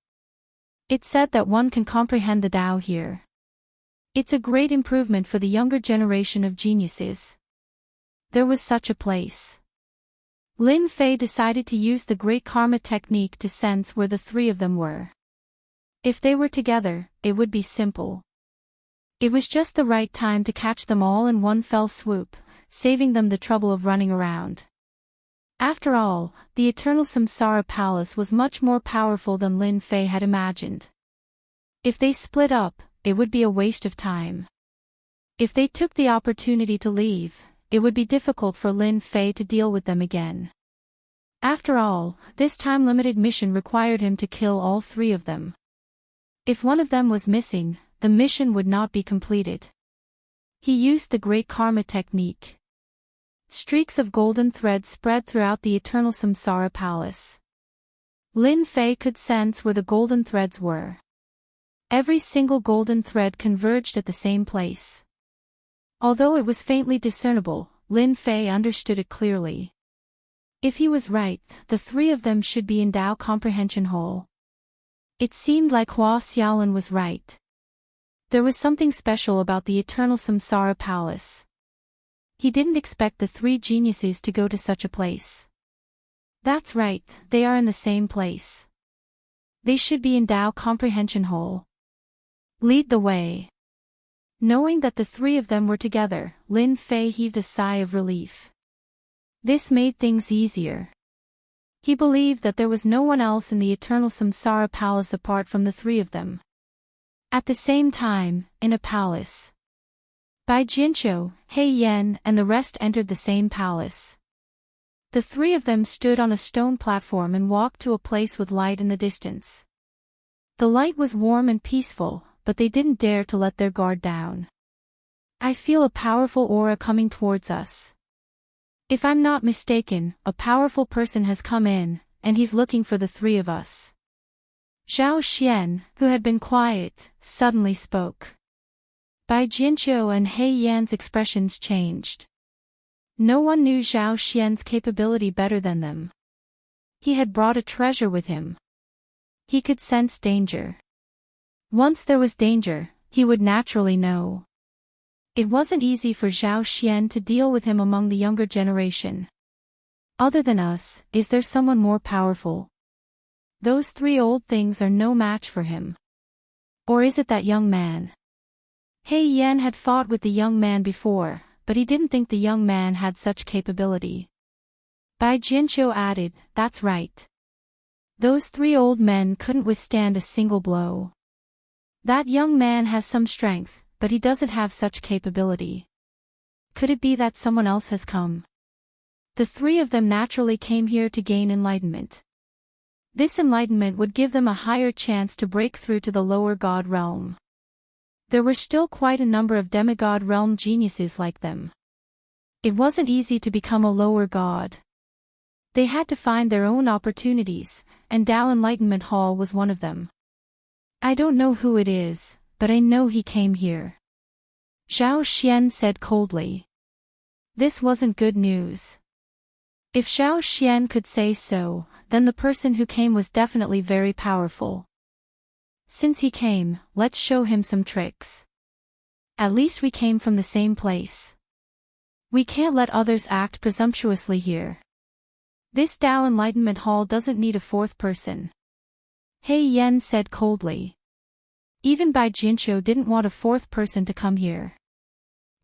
It's said that one can comprehend the Tao here. It's a great improvement for the younger generation of geniuses. There was such a place. Lin Fei decided to use the Great Karma technique to sense where the 3 of them were. If they were together, it would be simple. It was just the right time to catch them all in one fell swoop, saving them the trouble of running around. After all, the Eternal Samsara Palace was much more powerful than Lin Fei had imagined. If they split up, it would be a waste of time. If they took the opportunity to leave, it would be difficult for Lin Fei to deal with them again. After all, this time-limited mission required him to kill all 3 of them. If one of them was missing, the mission would not be completed. He used the Great Karma technique. Streaks of golden thread spread throughout the Eternal Samsara Palace. Lin Fei could sense where the golden threads were. Every single golden thread converged at the same place. Although it was faintly discernible, Lin Fei understood it clearly. If he was right, the 3 of them should be in Dao Comprehension Hall. It seemed like Hua Xiaolin was right. There was something special about the Eternal Samsara Palace. He didn't expect the 3 geniuses to go to such a place. That's right, they are in the same place. They should be in Dao Comprehension Hall. Lead the way. Knowing that the 3 of them were together, Lin Fei heaved a sigh of relief. This made things easier. He believed that there was no one else in the Eternal Samsara Palace apart from the 3 of them. At the same time, in a palace. Bai Jianqiu, He Yan and the rest entered the same palace. The 3 of them stood on a stone platform and walked to a place with light in the distance. The light was warm and peaceful, but they didn't dare to let their guard down. I feel a powerful aura coming towards us. If I'm not mistaken, a powerful person has come in, and he's looking for the 3 of us. Zhao Xian, who had been quiet, suddenly spoke. Bai Jianqiu and He Yan's expressions changed. No one knew Zhao Xian's capability better than them. He had brought a treasure with him. He could sense danger. Once there was danger, he would naturally know. It wasn't easy for Zhao Xian to deal with him among the younger generation. Other than us, is there someone more powerful? Those 3 old things are no match for him. Or is it that young man? He Yan had fought with the young man before, but he didn't think the young man had such capability. Bai Jianqiu added, that's right. Those 3 old men couldn't withstand a single blow. That young man has some strength, but he doesn't have such capability. Could it be that someone else has come? The 3 of them naturally came here to gain enlightenment. This enlightenment would give them a higher chance to break through to the lower god realm. There were still quite a number of demigod realm geniuses like them. It wasn't easy to become a lower god. They had to find their own opportunities, and Dao Enlightenment Hall was one of them. I don't know who it is, but I know he came here. Zhao Xian said coldly. This wasn't good news. If Zhao Xian could say so, then the person who came was definitely very powerful. Since he came, let's show him some tricks. At least we came from the same place. We can't let others act presumptuously here. This Dao Enlightenment Hall doesn't need a 4th person. He Yan said coldly. Even Bai Jianqiu didn't want a fourth person to come here.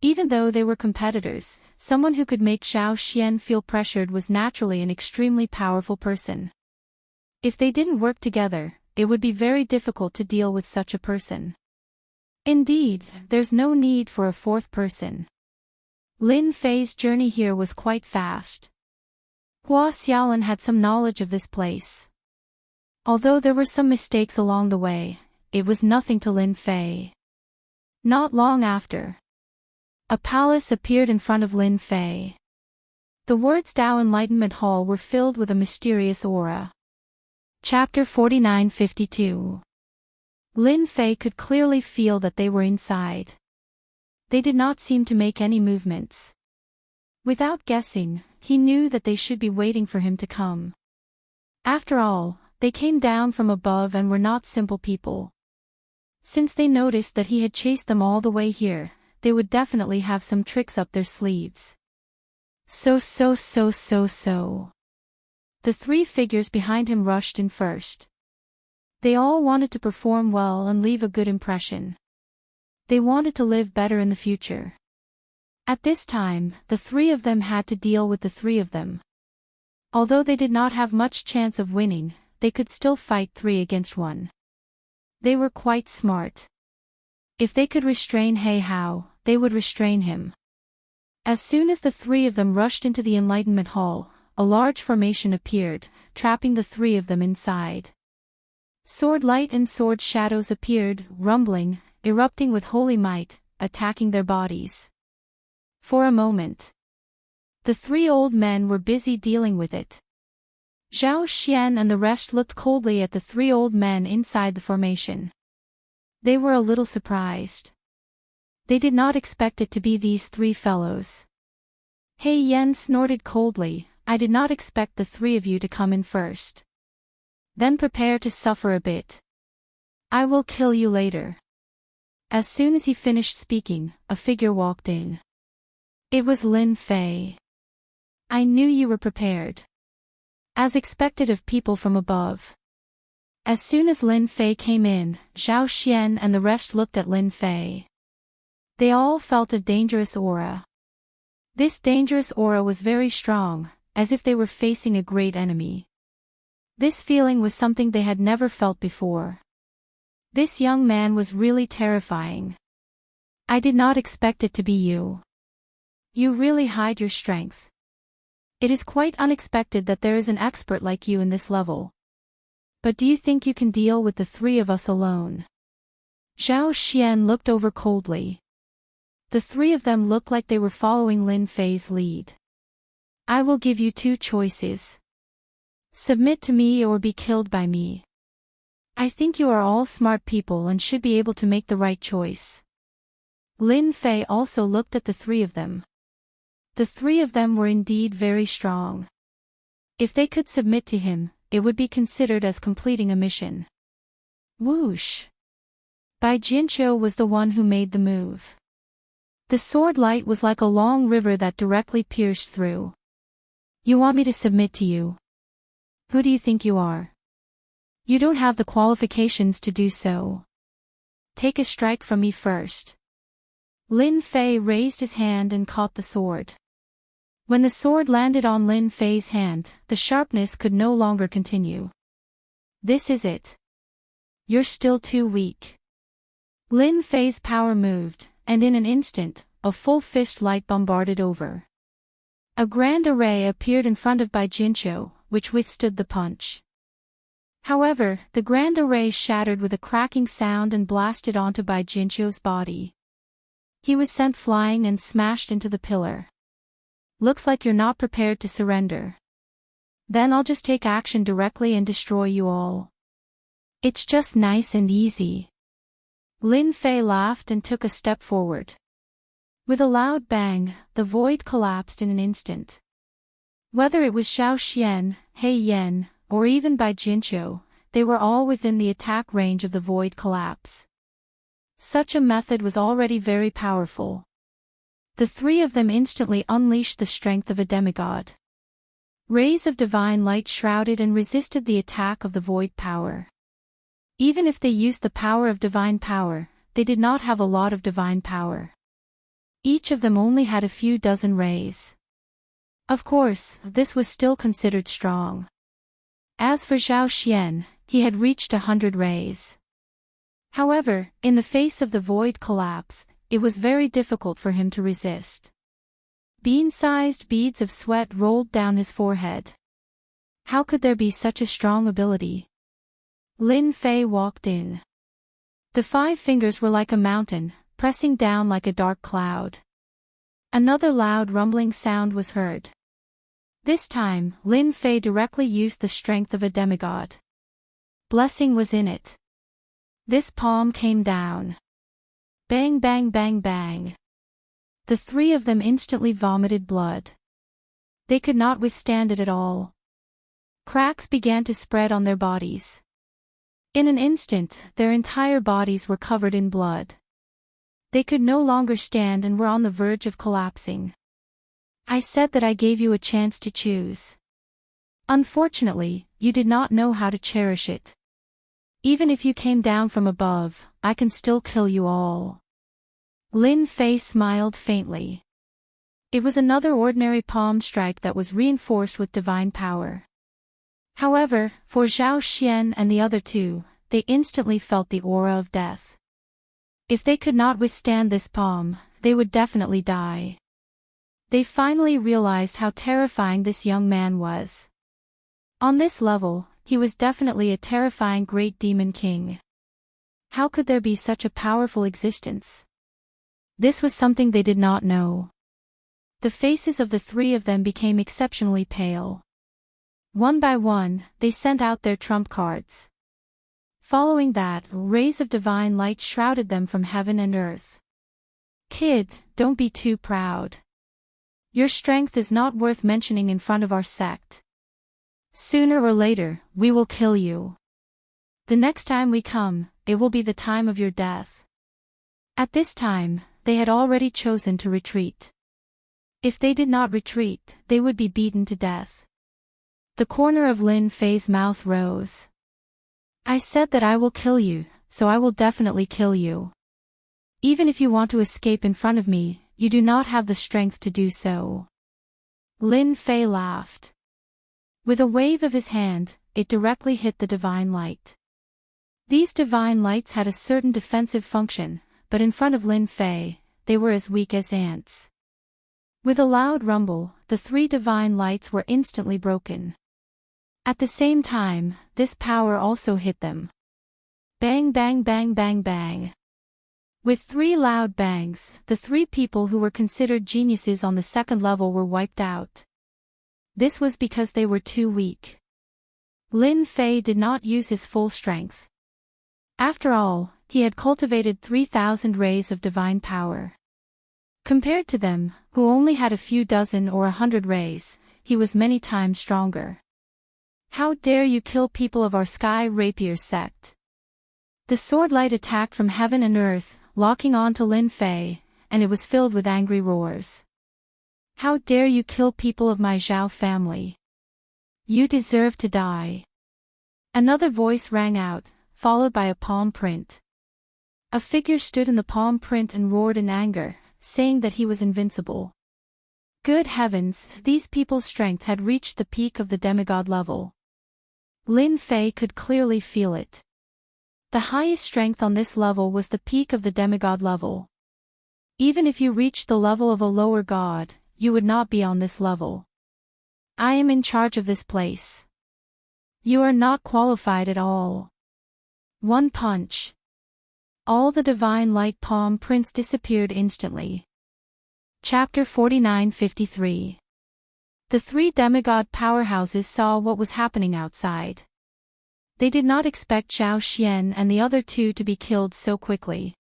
Even though they were competitors, someone who could make Zhao Xian feel pressured was naturally an extremely powerful person. If they didn't work together, it would be very difficult to deal with such a person. Indeed, there's no need for a fourth person. Lin Fei's journey here was quite fast. Hua Xiaolin had some knowledge of this place. Although there were some mistakes along the way, it was nothing to Lin Fei. Not long after, a palace appeared in front of Lin Fei. The words Dao Enlightenment Hall were filled with a mysterious aura. Chapter 49-52. Lin Fei could clearly feel that they were inside. They did not seem to make any movements. Without guessing, he knew that they should be waiting for him to come. After all, they came down from above and were not simple people. Since they noticed that he had chased them all the way here, they would definitely have some tricks up their sleeves. So. The three figures behind him rushed in first. They all wanted to perform well and leave a good impression. They wanted to live better in the future. At this time, the three of them had to deal with the three of them. Although they did not have much chance of winning, they could still fight 3 against 1. They were quite smart. If they could restrain He Hao, they would restrain him. As soon as the three of them rushed into the Enlightenment Hall, a large formation appeared, trapping the three of them inside. Sword light and sword shadows appeared, rumbling, erupting with holy might, attacking their bodies. For a moment, the 3 old men were busy dealing with it. Zhao Xian and the rest looked coldly at the 3 old men inside the formation. They were a little surprised. They did not expect it to be these 3 fellows. He Yen snorted coldly, "I did not expect the 3 of you to come in first. Then prepare to suffer a bit. I will kill you later." As soon as he finished speaking, a figure walked in. It was Lin Fei. "I knew you were prepared." As expected of people from above. As soon as Lin Fei came in, Zhao Xian and the rest looked at Lin Fei. They all felt a dangerous aura. This dangerous aura was very strong, as if they were facing a great enemy. This feeling was something they had never felt before. This young man was really terrifying. "I did not expect it to be you. You really hide your strength. It is quite unexpected that there is an expert like you in this level. But do you think you can deal with the 3 of us alone?" Zhao Xian looked over coldly. The 3 of them looked like they were following Lin Fei's lead. "I will give you 2 choices. Submit to me or be killed by me. I think you are all smart people and should be able to make the right choice." Lin Fei also looked at the 3 of them. The 3 of them were indeed very strong. If they could submit to him, it would be considered as completing a mission. Whoosh! Bai Jianqiu was the one who made the move. The sword light was like a long river that directly pierced through. "You want me to submit to you? Who do you think you are? You don't have the qualifications to do so. Take a strike from me first." Lin Fei raised his hand and caught the sword. When the sword landed on Lin Fei's hand, the sharpness could no longer continue. "This is it. You're still too weak." Lin Fei's power moved, and in an instant, a full fist light bombarded over. A grand array appeared in front of Bai Jianqiu, which withstood the punch. However, the grand array shattered with a cracking sound and blasted onto Bai Jianqiu's body. He was sent flying and smashed into the pillar. "Looks like you're not prepared to surrender. Then I'll just take action directly and destroy you all. It's just nice and easy." Lin Fei laughed and took a step forward. With a loud bang, the void collapsed in an instant. Whether it was Zhao Xian, He Yen, or even Bai Jianqiu, they were all within the attack range of the void collapse. Such a method was already very powerful. The 3 of them instantly unleashed the strength of a demigod. Rays of divine light shrouded and resisted the attack of the void power. Even if they used the power of divine power, they did not have a lot of divine power. Each of them only had a few dozen rays. Of course, this was still considered strong. As for Zhao Xian, he had reached 100 rays. However, in the face of the void collapse, it was very difficult for him to resist. Bean-sized beads of sweat rolled down his forehead. How could there be such a strong ability? Lin Fei walked in. The 5 fingers were like a mountain, pressing down like a dark cloud. Another loud rumbling sound was heard. This time, Lin Fei directly used the strength of a demigod. Blessing was in it. This palm came down. Bang bang bang bang. The 3 of them instantly vomited blood. They could not withstand it at all. Cracks began to spread on their bodies. In an instant, their entire bodies were covered in blood. They could no longer stand and were on the verge of collapsing. I said that I gave you a chance to choose. Unfortunately, you did not know how to cherish it. Even if you came down from above, I can still kill you all. Lin Fei smiled faintly. It was another ordinary palm strike that was reinforced with divine power. However, for Zhao Xian and the other 2, they instantly felt the aura of death. If they could not withstand this palm, they would definitely die. They finally realized how terrifying this young man was. On this level, he was definitely a terrifying great demon king. How could there be such a powerful existence? This was something they did not know. The faces of the 3 of them became exceptionally pale. One by one, they sent out their trump cards. Following that, rays of divine light shrouded them from heaven and earth. Kid, don't be too proud. Your strength is not worth mentioning in front of our sect. Sooner or later, we will kill you. The next time we come, it will be the time of your death. At this time, they had already chosen to retreat. If they did not retreat, they would be beaten to death. The corner of Lin Fei's mouth rose. I said that I will kill you, so I will definitely kill you. Even if you want to escape in front of me, you do not have the strength to do so. Lin Fei laughed. With a wave of his hand, it directly hit the divine light. These divine lights had a certain defensive function, but in front of Lin Fei, they were as weak as ants. With a loud rumble, the 3 divine lights were instantly broken. At the same time, this power also hit them. Bang bang bang bang bang. With 3 loud bangs, the 3 people who were considered geniuses on the 2nd level were wiped out. This was because they were too weak. Lin Fei did not use his full strength. After all, he had cultivated 3,000 rays of divine power. Compared to them, who only had a few dozen or 100 rays, he was many times stronger. How dare you kill people of our Sky Rapier sect? The sword light attacked from heaven and earth, locking on to Lin Fei, and it was filled with angry roars. How dare you kill people of my Zhao family? You deserve to die. Another voice rang out, followed by a palm print. A figure stood in the palm print and roared in anger, saying that he was invincible. Good heavens, these people's strength had reached the peak of the demigod level. Lin Fei could clearly feel it. The highest strength on this level was the peak of the demigod level. Even if you reached the level of a lower god, you would not be on this level. I am in charge of this place. You are not qualified at all. One punch. All the divine light palm prints disappeared instantly. Chapter 49-53. The 3 demigod powerhouses saw what was happening outside. They did not expect Zhao Xian and the other 2 to be killed so quickly.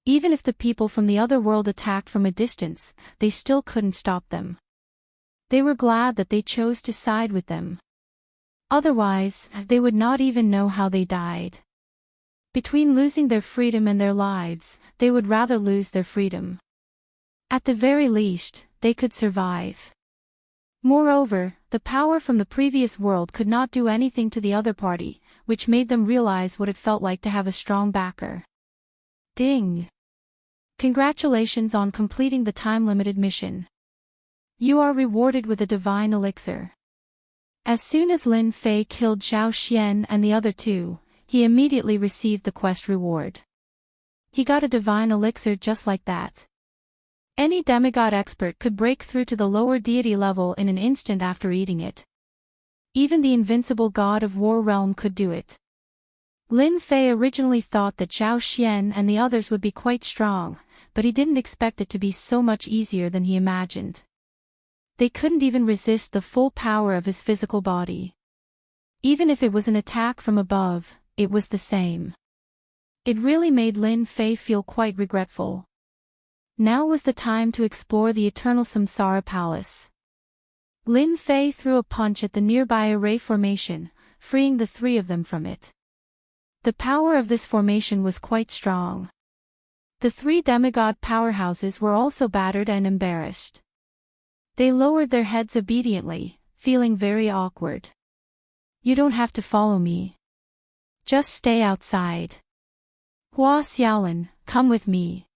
Even if the people from the other world attacked from a distance, they still couldn't stop them. They were glad that they chose to side with them. Otherwise, they would not even know how they died. Between losing their freedom and their lives, they would rather lose their freedom. At the very least, they could survive. Moreover, The power from the previous world could not do anything to the other party, which made them realize what it felt like to have a strong backer. Ding! Congratulations on completing the time-limited mission. You are rewarded with a divine elixir. As soon as Lin Fei killed Zhao Xian and the other two, he immediately received the quest reward. He got a divine elixir just like that. Any demigod expert could break through to the lower deity level in an instant after eating it. Even the invincible god of War Realm could do it. Lin Fei originally thought that Zhao Xian and the others would be quite strong, but he didn't expect it to be so much easier than he imagined. They couldn't even resist the full power of his physical body. Even if it was an attack from above, it was the same. It really made Lin Fei feel quite regretful. Now was the time to explore the eternal Samsara Palace. Lin Fei threw a punch at the nearby array formation, freeing the three of them from it. The power of this formation was quite strong. The three demigod powerhouses were also battered and embarrassed. They lowered their heads obediently, feeling very awkward. You don't have to follow me. Just stay outside. Hua Xiaolin, come with me.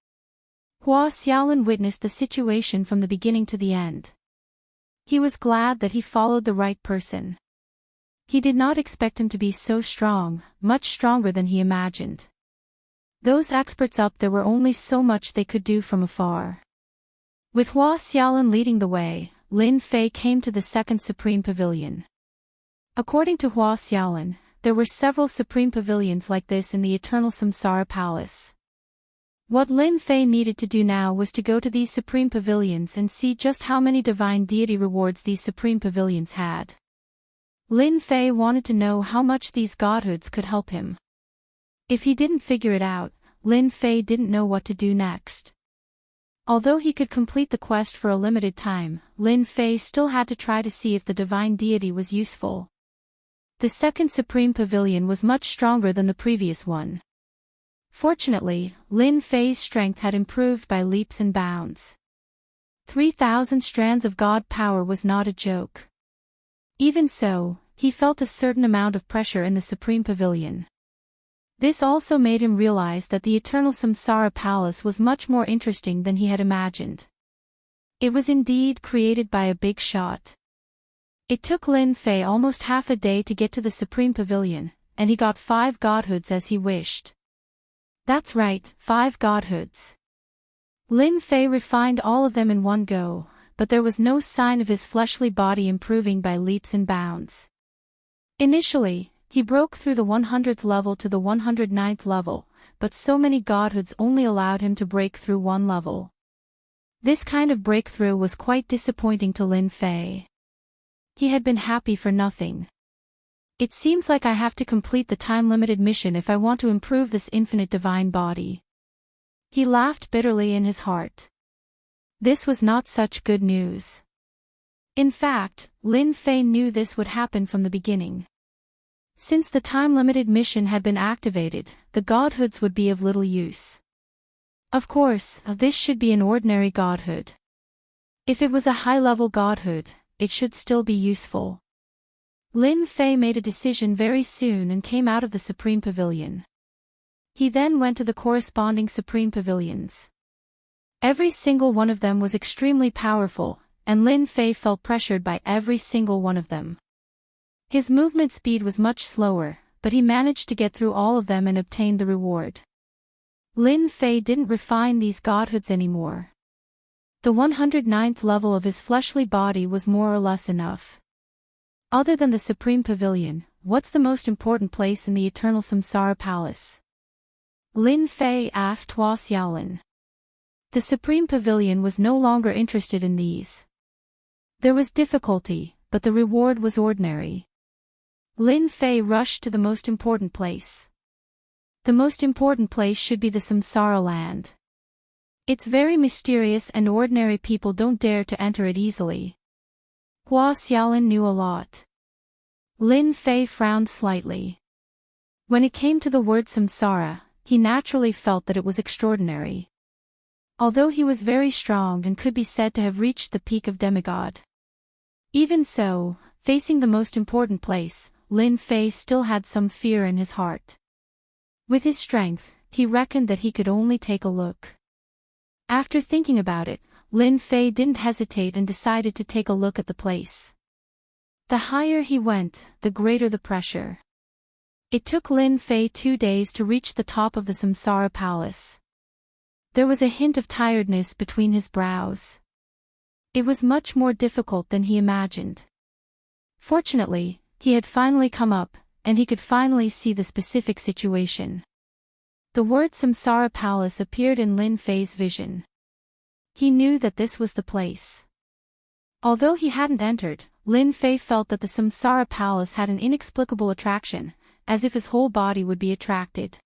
Hua Xiaolin witnessed the situation from the beginning to the end. He was glad that he followed the right person. He did not expect him to be so strong, much stronger than he imagined. Those experts up there were only so much they could do from afar. With Hua Xiaolin leading the way, Lin Fei came to the second Supreme Pavilion. According to Hua Xiaolin, there were several Supreme Pavilions like this in the Eternal Samsara Palace. What Lin Fei needed to do now was to go to these Supreme Pavilions and see just how many divine deity rewards these Supreme Pavilions had. Lin Fei wanted to know how much these godhoods could help him. If he didn't figure it out, Lin Fei didn't know what to do next. Although he could complete the quest for a limited time, Lin Fei still had to try to see if the divine deity was useful. The second Supreme Pavilion was much stronger than the previous one. Fortunately, Lin Fei's strength had improved by leaps and bounds. 3,000 strands of god power was not a joke. Even so, he felt a certain amount of pressure in the Supreme Pavilion. This also made him realize that the Eternal Samsara Palace was much more interesting than he had imagined. It was indeed created by a big shot. It took Lin Fei almost half a day to get to the Supreme Pavilion, and he got 5 godhoods as he wished. That's right, 5 godhoods. Lin Fei refined all of them in one go, but there was no sign of his fleshly body improving by leaps and bounds. Initially, he broke through the 100th level to the 109th level, but so many godhoods only allowed him to break through one level. This kind of breakthrough was quite disappointing to Lin Fei. He had been happy for nothing. It seems like I have to complete the time-limited mission if I want to improve this infinite divine body. He laughed bitterly in his heart. This was not such good news. In fact, Lin Fei knew this would happen from the beginning. Since the time-limited mission had been activated, the godhoods would be of little use. Of course, this should be an ordinary godhood. If it was a high-level godhood, it should still be useful. Lin Fei made a decision very soon and came out of the Supreme Pavilion. He then went to the corresponding Supreme Pavilions. Every single one of them was extremely powerful, and Lin Fei felt pressured by every single one of them. His movement speed was much slower, but he managed to get through all of them and obtained the reward. Lin Fei didn't refine these godhoods anymore. The 109th level of his fleshly body was more or less enough. Other than the Supreme Pavilion, what's the most important place in the Eternal Samsara Palace? Lin Fei asked Hua Xiaolin. The Supreme Pavilion was no longer interested in these. There was difficulty, but the reward was ordinary. Lin Fei rushed to the most important place. The most important place should be the Samsara land. It's very mysterious and ordinary people don't dare to enter it easily. Hua Xiaolin knew a lot. Lin Fei frowned slightly. When it came to the word samsara, he naturally felt that it was extraordinary. Although he was very strong and could be said to have reached the peak of demigod. Even so, facing the most important place, Lin Fei still had some fear in his heart. With his strength, he reckoned that he could only take a look. After thinking about it, Lin Fei didn't hesitate and decided to take a look at the place. The higher he went, the greater the pressure. It took Lin Fei 2 days to reach the top of the Samsara Palace. There was a hint of tiredness between his brows. It was much more difficult than he imagined. Fortunately, he had finally come up, and he could finally see the specific situation. The word Samsara Palace appeared in Lin Fei's vision. He knew that this was the place. Although he hadn't entered, Lin Fei felt that the Samsara Palace had an inexplicable attraction, as if his whole body would be attracted.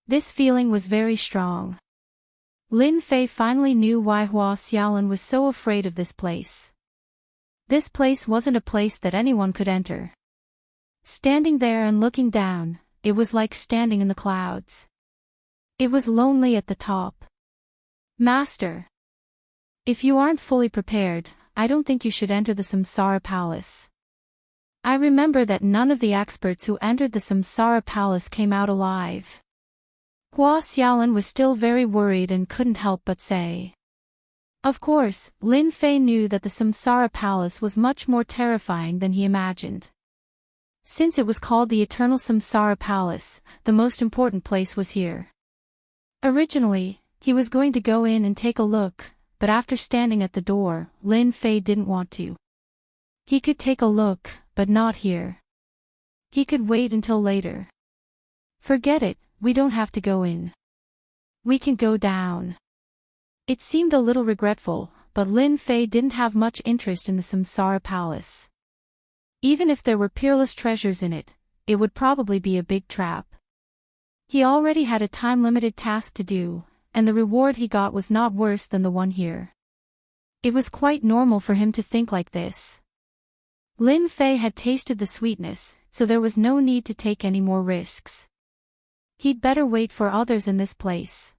This feeling was very strong. Lin Fei finally knew why Hua Xiaolin was so afraid of this place. This place wasn't a place that anyone could enter. Standing there and looking down, it was like standing in the clouds. It was lonely at the top. Master. If you aren't fully prepared, I don't think you should enter the Samsara Palace. I remember that none of the experts who entered the Samsara Palace came out alive. Hua Xiaolin was still very worried and couldn't help but say. Of course, Lin Fei knew that the Samsara Palace was much more terrifying than he imagined. Since it was called the Eternal Samsara Palace, the most important place was here. Originally, he was going to go in and take a look, but after standing at the door, Lin Fei didn't want to. He could take a look, but not here. He could wait until later. Forget it, we don't have to go in. We can go down. It seemed a little regretful, but Lin Fei didn't have much interest in the Samsara Palace. Even if there were peerless treasures in it, it would probably be a big trap. He already had a time-limited task to do, and the reward he got was not worse than the one here. It was quite normal for him to think like this. Lin Fei had tasted the sweetness, so there was no need to take any more risks. He'd better wait for others in this place.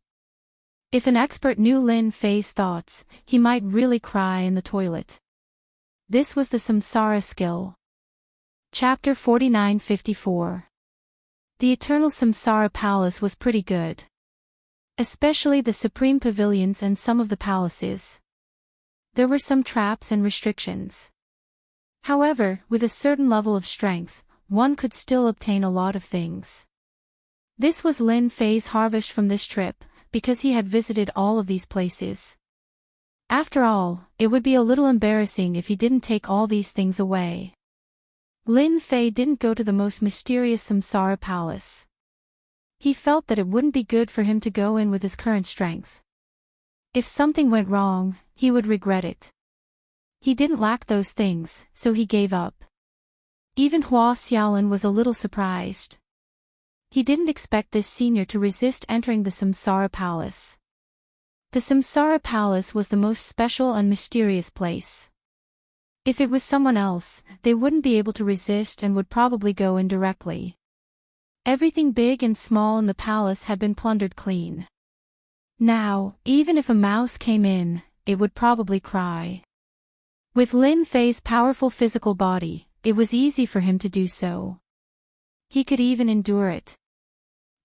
If an expert knew Lin Fei's thoughts, he might really cry in the toilet. This was the Samsara skill. Chapter 49-54. The Eternal Samsara Palace was pretty good. Especially the Supreme Pavilions and some of the palaces. There were some traps and restrictions. However, with a certain level of strength, one could still obtain a lot of things. This was Lin Fei's harvest from this trip, because he had visited all of these places. After all, it would be a little embarrassing if he didn't take all these things away. Lin Fei didn't go to the most mysterious Samsara Palace. He felt that it wouldn't be good for him to go in with his current strength. If something went wrong, he would regret it. He didn't lack those things, so he gave up. Even Hua Xiaolin was a little surprised. He didn't expect this senior to resist entering the Samsara Palace. The Samsara Palace was the most special and mysterious place. If it was someone else, they wouldn't be able to resist and would probably go in directly. Everything big and small in the palace had been plundered clean. Now, even if a mouse came in, it would probably cry. With Lin Fei's powerful physical body, it was easy for him to do so. He could even endure it.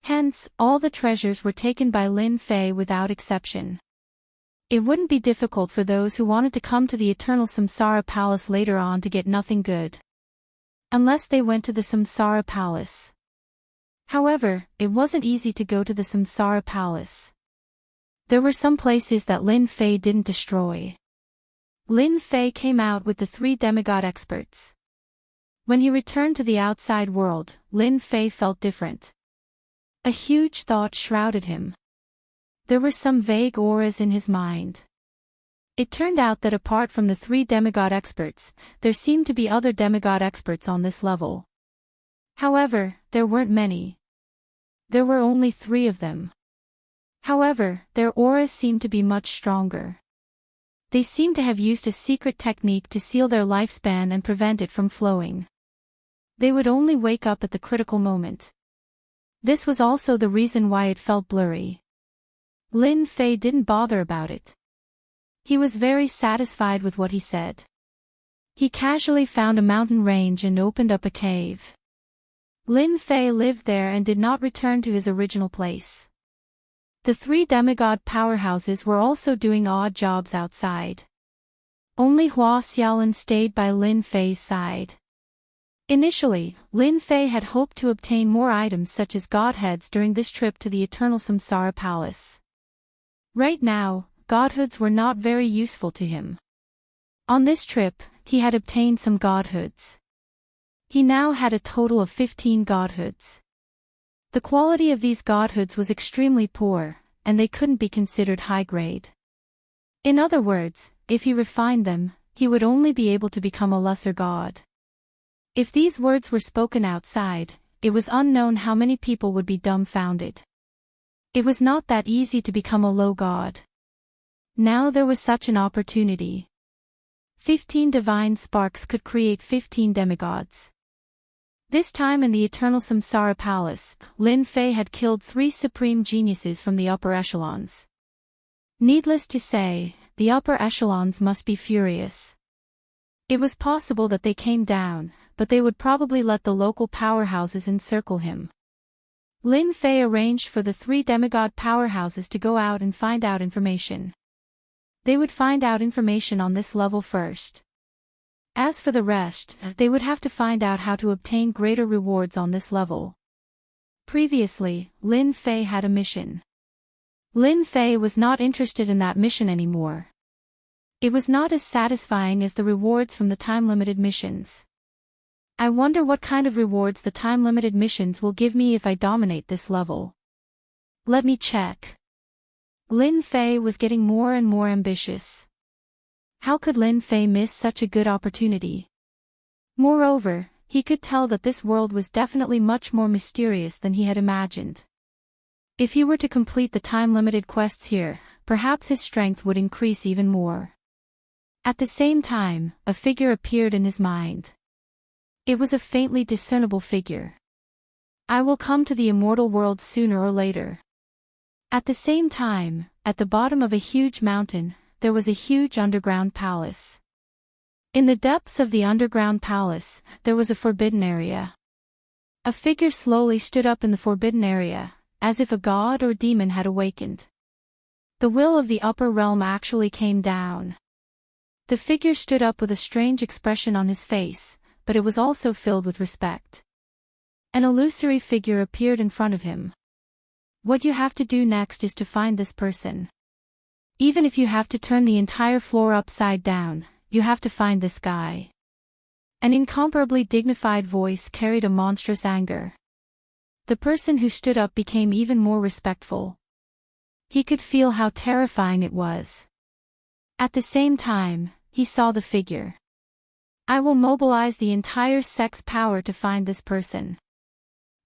Hence, all the treasures were taken by Lin Fei without exception. It wouldn't be difficult for those who wanted to come to the Eternal Samsara Palace later on to get nothing good. Unless they went to the Samsara Palace. However, it wasn't easy to go to the Samsara Palace. There were some places that Lin Fei didn't destroy. Lin Fei came out with the 3 demigod experts. When he returned to the outside world, Lin Fei felt different. A huge thought shrouded him. There were some vague auras in his mind. It turned out that apart from the 3 demigod experts, there seemed to be other demigod experts on this level. However, there weren't many. There were only 3 of them. However, their auras seemed to be much stronger. They seemed to have used a secret technique to seal their lifespan and prevent it from flowing. They would only wake up at the critical moment. This was also the reason why it felt blurry. Lin Fei didn't bother about it. He was very satisfied with what he said. He casually found a mountain range and opened up a cave. Lin Fei lived there and did not return to his original place. The three demigod powerhouses were also doing odd jobs outside. Only Hua Xiaolin stayed by Lin Fei's side. Initially, Lin Fei had hoped to obtain more items such as godheads during this trip to the Eternal Samsara Palace. Right now, godhoods were not very useful to him. On this trip, he had obtained some godhoods. He now had a total of 15 godhoods. The quality of these godhoods was extremely poor, and they couldn't be considered high grade. In other words, if he refined them, he would only be able to become a lesser god. If these words were spoken outside, it was unknown how many people would be dumbfounded. It was not that easy to become a low god. Now there was such an opportunity. 15 divine sparks could create 15 demigods. This time in the Eternal Samsara Palace, Lin Fei had killed 3 supreme geniuses from the upper echelons. Needless to say, the upper echelons must be furious. It was possible that they came down, but they would probably let the local powerhouses encircle him. Lin Fei arranged for the 3 demigod powerhouses to go out and find out information. They would find out information on this level first. As for the rest, they would have to find out how to obtain greater rewards on this level. Previously, Lin Fei had a mission. Lin Fei was not interested in that mission anymore. It was not as satisfying as the rewards from the time-limited missions. I wonder what kind of rewards the time-limited missions will give me if I dominate this level. Let me check. Lin Fei was getting more and more ambitious. How could Lin Fei miss such a good opportunity? Moreover, he could tell that this world was definitely much more mysterious than he had imagined. If he were to complete the time-limited quests here, perhaps his strength would increase even more. At the same time, a figure appeared in his mind. It was a faintly discernible figure. I will come to the immortal world sooner or later. At the same time, at the bottom of a huge mountain, there was a huge underground palace. In the depths of the underground palace, there was a forbidden area. A figure slowly stood up in the forbidden area, as if a god or demon had awakened. The will of the upper realm actually came down. The figure stood up with a strange expression on his face, but it was also filled with respect. An illusory figure appeared in front of him. What you have to do next is to find this person. Even if you have to turn the entire floor upside down, you have to find this guy. An incomparably dignified voice carried a monstrous anger. The person who stood up became even more respectful. He could feel how terrifying it was. At the same time, he saw the figure. I will mobilize the entire sex power to find this person.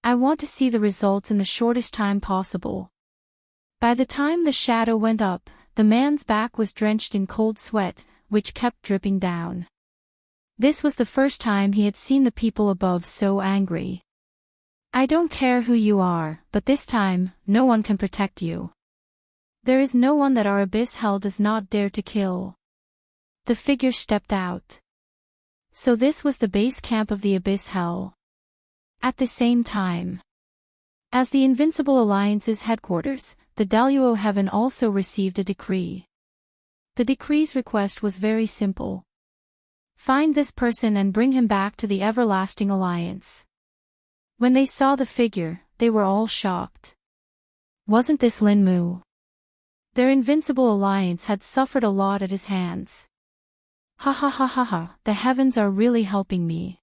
I want to see the results in the shortest time possible. By the time the shadow went up, the man's back was drenched in cold sweat, which kept dripping down. This was the first time he had seen the people above so angry. I don't care who you are, but this time, no one can protect you. There is no one that our abyss hell does not dare to kill. The figure stepped out. So this was the base camp of the abyss hell. At the same time, as the Invincible Alliance's headquarters, the Deluo Heaven also received a decree. The decree's request was very simple. Find this person and bring him back to the Everlasting Alliance. When they saw the figure, they were all shocked. Wasn't this Lin Mu? Their Invincible Alliance had suffered a lot at his hands. Ha ha ha ha ha, the heavens are really helping me.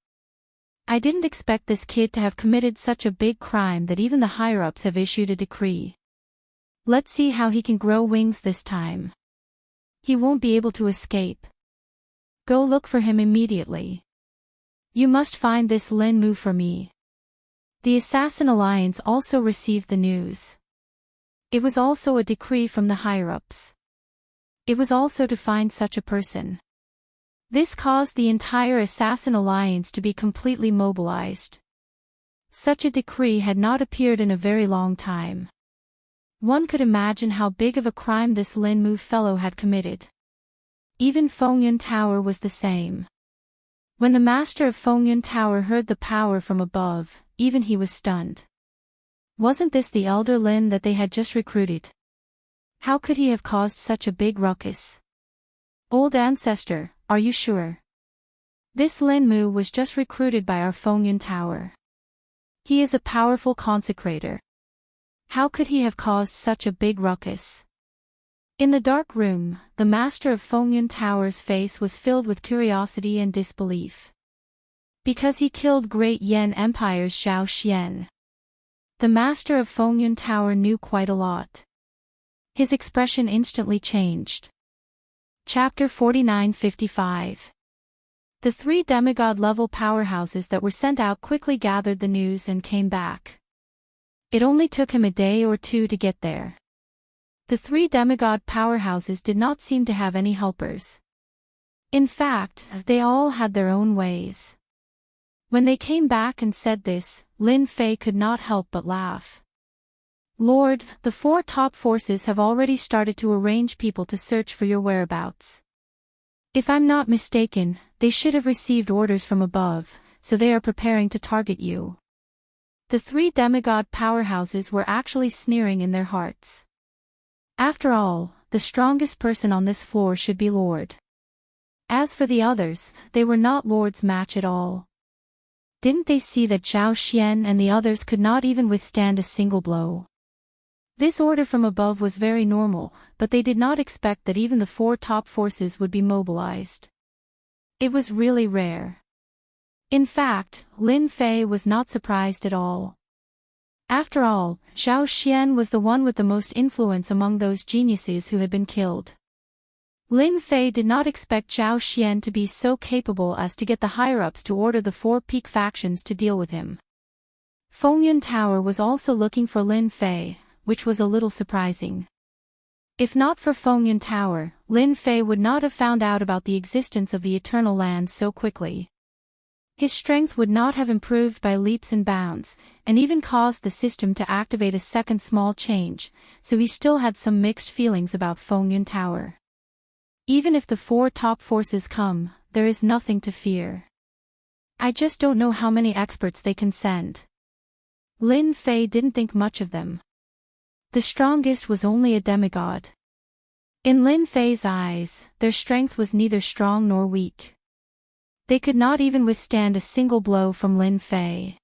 I didn't expect this kid to have committed such a big crime that even the higher-ups have issued a decree. Let's see how he can grow wings this time. He won't be able to escape. Go look for him immediately. You must find this Lin Mu for me. The Assassin Alliance also received the news. It was also a decree from the higher-ups. It was also to find such a person. This caused the entire Assassin Alliance to be completely mobilized. Such a decree had not appeared in a very long time. One could imagine how big of a crime this Lin Mu fellow had committed. Even Fengyun Tower was the same. When the master of Fengyun Tower heard the power from above, even he was stunned. Wasn't this the elder Lin that they had just recruited? How could he have caused such a big ruckus? Old ancestor, are you sure? This Lin Mu was just recruited by our Fengyun Tower. He is a powerful consecrator. How could he have caused such a big ruckus? In the dark room, the master of Fengyun Tower's face was filled with curiosity and disbelief. Because he killed Great Yan Empire's Zhao Xian. The master of Fengyun Tower knew quite a lot. His expression instantly changed. Chapter 49-55. The three demigod-level powerhouses that were sent out quickly gathered the news and came back. It only took him a day or two to get there. The three demigod powerhouses did not seem to have any helpers. In fact, they all had their own ways. When they came back and said this, Lin Fei could not help but laugh. Lord, the four top forces have already started to arrange people to search for your whereabouts. If I'm not mistaken, they should have received orders from above, so they are preparing to target you. The three demigod powerhouses were actually sneering in their hearts. After all, the strongest person on this floor should be Lord. As for the others, they were not Lord's match at all. Didn't they see that Zhao Xian and the others could not even withstand a single blow? This order from above was very normal, but they did not expect that even the four top forces would be mobilized. It was really rare. In fact, Lin Fei was not surprised at all. After all, Zhao Xian was the one with the most influence among those geniuses who had been killed. Lin Fei did not expect Zhao Xian to be so capable as to get the higher-ups to order the four peak factions to deal with him. Fengyun Tower was also looking for Lin Fei, which was a little surprising. If not for Fengyun Tower, Lin Fei would not have found out about the existence of the Eternal Land so quickly. His strength would not have improved by leaps and bounds, and even caused the system to activate a second small change, so he still had some mixed feelings about Fengyun Tower. Even if the four top forces come, there is nothing to fear. I just don't know how many experts they can send. Lin Fei didn't think much of them. The strongest was only a demigod. In Lin Fei's eyes, their strength was neither strong nor weak. They could not even withstand a single blow from Lin Fei.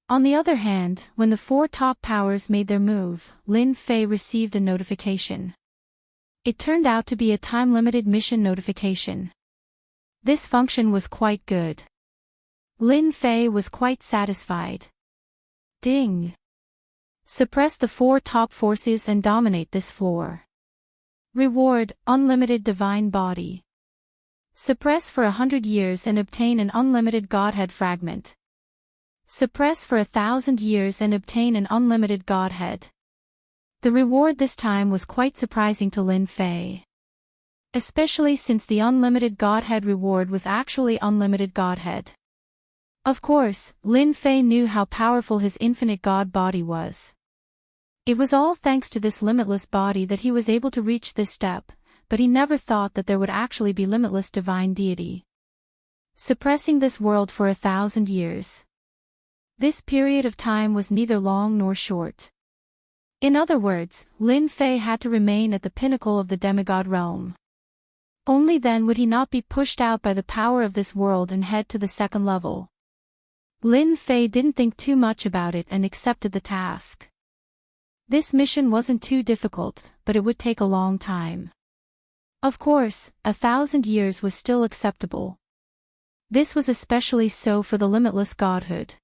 On the other hand, when the four top powers made their move, Lin Fei received a notification. It turned out to be a time-limited mission notification. This function was quite good. Lin Fei was quite satisfied. Ding! Suppress the four top forces and dominate this floor. Reward, unlimited divine body. Suppress for 100 years and obtain an unlimited Godhead fragment. Suppress for 1,000 years and obtain an unlimited Godhead. The reward this time was quite surprising to Lin Fei. Especially since the unlimited Godhead reward was actually unlimited Godhead. Of course, Lin Fei knew how powerful his infinite God body was. It was all thanks to this limitless body that he was able to reach this step, but he never thought that there would actually be limitless divine deity. Suppressing this world for 1,000 years. This period of time was neither long nor short. In other words, Lin Fei had to remain at the pinnacle of the demigod realm. Only then would he not be pushed out by the power of this world and head to the second level. Lin Fei didn't think too much about it and accepted the task. This mission wasn't too difficult, but it would take a long time. Of course, 1,000 years was still acceptable. This was especially so for the limitless godhood.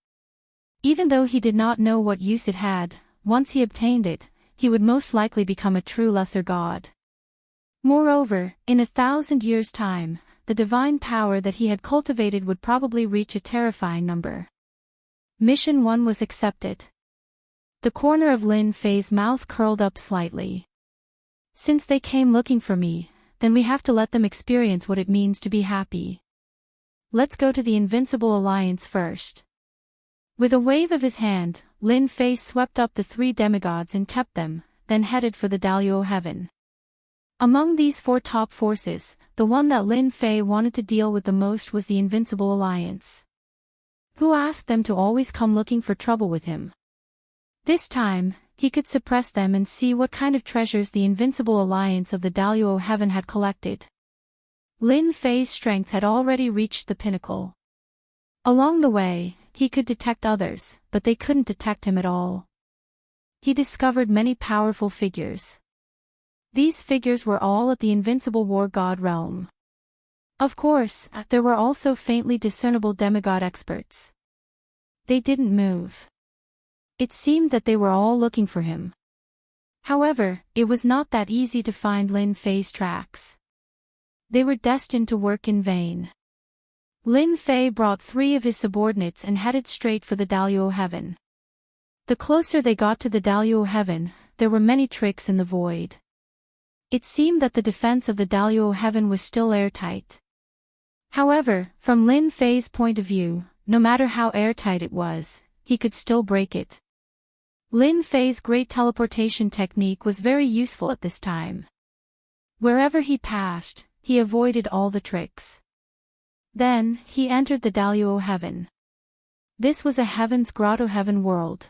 Even though he did not know what use it had, once he obtained it, he would most likely become a true lesser god. Moreover, in 1,000 years' time, the divine power that he had cultivated would probably reach a terrifying number. Mission 1 was accepted. The corner of Lin Fei's mouth curled up slightly. Since they came looking for me, then we have to let them experience what it means to be happy. Let's go to the Invincible Alliance first. With a wave of his hand, Lin Fei swept up the three demigods and kept them, then headed for the Daluo heaven. Among these four top forces, the one that Lin Fei wanted to deal with the most was the Invincible Alliance. Who asked them to always come looking for trouble with him? This time, he could suppress them and see what kind of treasures the Invincible Alliance of the Daluo Heaven had collected. Lin Fei's strength had already reached the pinnacle. Along the way, he could detect others, but they couldn't detect him at all. He discovered many powerful figures. These figures were all at the Invincible War God realm. Of course, there were also faintly discernible demigod experts. They didn't move. It seemed that they were all looking for him. However, it was not that easy to find Lin Fei's tracks. They were destined to work in vain. Lin Fei brought 3 of his subordinates and headed straight for the Daluo Heaven. The closer they got to the Daluo Heaven, there were many tricks in the void. It seemed that the defense of the Daluo Heaven was still airtight. However, from Lin Fei's point of view, no matter how airtight it was, he could still break it. Lin Fei's great teleportation technique was very useful at this time. Wherever he passed, he avoided all the tricks. Then, he entered the Daluo Heaven. This was a Heaven's Grotto Heaven world.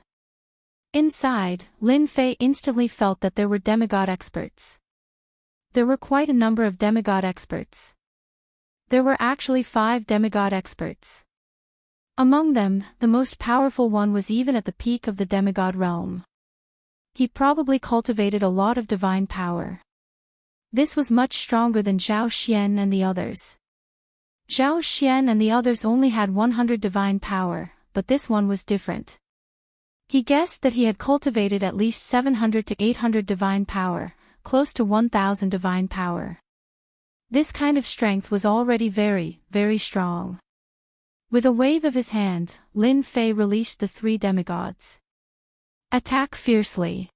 Inside, Lin Fei instantly felt that there were demigod experts. There were quite a number of demigod experts. There were actually 5 demigod experts. Among them, the most powerful one was even at the peak of the demigod realm. He probably cultivated a lot of divine power. This was much stronger than Zhao Xian and the others. Zhao Xian and the others only had 100 divine power, but this one was different. He guessed that he had cultivated at least 700 to 800 divine power, close to 1,000 divine power. This kind of strength was already very, very strong. With a wave of his hand, Lin Fei released the 3 demigods. Attack fiercely.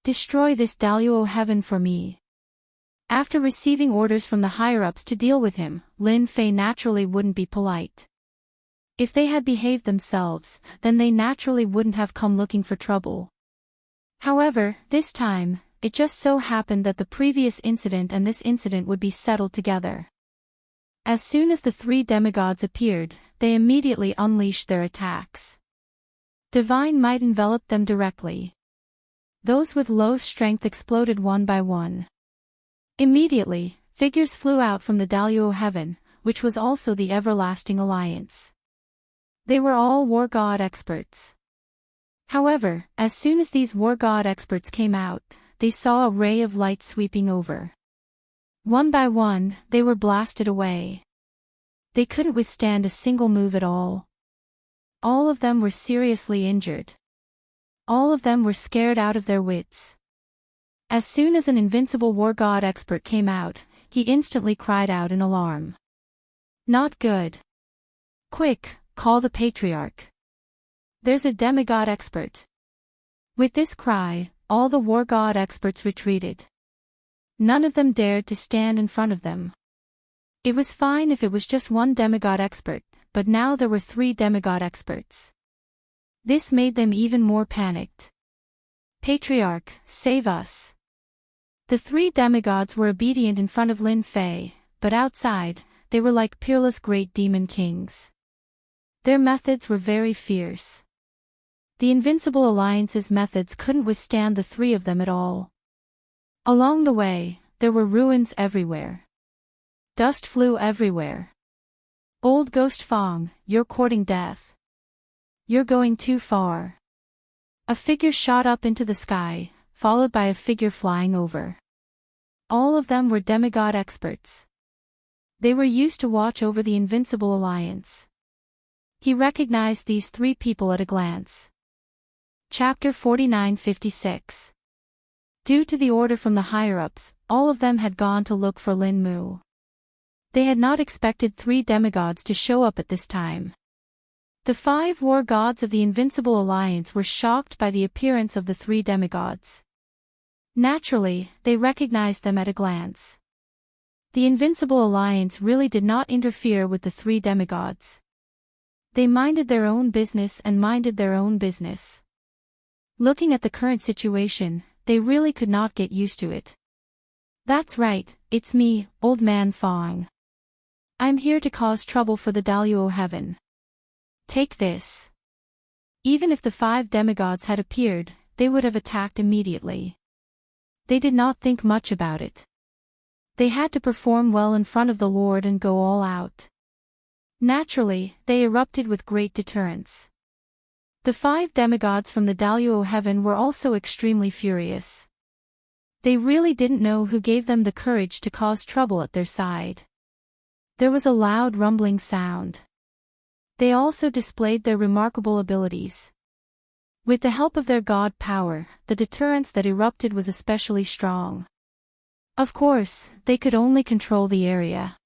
Destroy this Daluo Heaven for me. After receiving orders from the higher-ups to deal with him, Lin Fei naturally wouldn't be polite. If they had behaved themselves, then they naturally wouldn't have come looking for trouble. However, this time, it just so happened that the previous incident and this incident would be settled together. As soon as the 3 demigods appeared, they immediately unleashed their attacks. Divine might enveloped them directly. Those with low strength exploded one by one. Immediately, figures flew out from the Daluo Heaven, which was also the Everlasting Alliance. They were all war god experts. However, as soon as these war god experts came out, they saw a ray of light sweeping over. One by one, they were blasted away. They couldn't withstand a single move at all. All of them were seriously injured. All of them were scared out of their wits. As soon as an invincible war god expert came out, he instantly cried out in alarm. Not good. Quick, call the Patriarch. There's a demigod expert. With this cry, all the war god experts retreated. None of them dared to stand in front of them. It was fine if it was just one demigod expert, but now there were 3 demigod experts. This made them even more panicked. Patriarch, save us. The 3 demigods were obedient in front of Lin Fei, but outside, they were like peerless great demon kings. Their methods were very fierce. The Invincible Alliance's methods couldn't withstand the 3 of them at all. Along the way, there were ruins everywhere. Dust flew everywhere. Old Ghost Fong, you're courting death. You're going too far. A figure shot up into the sky, followed by a figure flying over. All of them were demigod experts. They were used to watch over the Invincible Alliance. He recognized these 3 people at a glance. Chapter 49-56. Due to the order from the higher-ups, all of them had gone to look for Lin Mu. They had not expected 3 demigods to show up at this time. The 5 war gods of the Invincible Alliance were shocked by the appearance of the 3 demigods. Naturally, they recognized them at a glance. The Invincible Alliance really did not interfere with the 3 demigods. They minded their own business and minded their own business. Looking at the current situation, they really could not get used to it. That's right, it's me, Old Man Fong. I'm here to cause trouble for the Daluo Heaven. Take this. Even if the 5 demigods had appeared, they would have attacked immediately. They did not think much about it. They had to perform well in front of the Lord and go all out. Naturally, they erupted with great deterrence. The 5 demigods from the Daluo Heaven were also extremely furious. They really didn't know who gave them the courage to cause trouble at their side. There was a loud rumbling sound. They also displayed their remarkable abilities. With the help of their god power, the deterrence that erupted was especially strong. Of course, they could only control the area.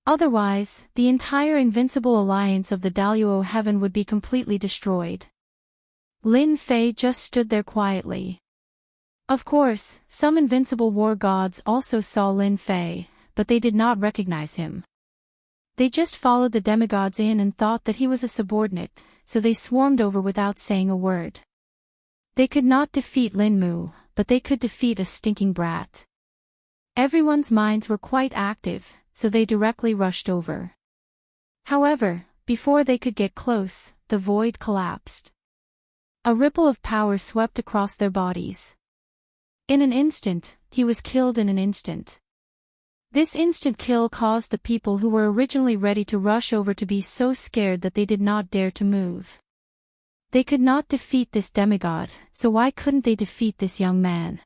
Otherwise, the entire invincible alliance of the Daluo Heaven would be completely destroyed. Lin Fei just stood there quietly. Of course, some invincible war gods also saw Lin Fei, but they did not recognize him. They just followed the demigods in and thought that he was a subordinate, so they swarmed over without saying a word. They could not defeat Lin Mu, but they could defeat a stinking brat. Everyone's minds were quite active, so they directly rushed over. However, before they could get close, the void collapsed. A ripple of power swept across their bodies. In an instant, he was killed in an instant. This instant kill caused the people who were originally ready to rush over to be so scared that they did not dare to move. They could not defeat this demigod, so why couldn't they defeat this young man?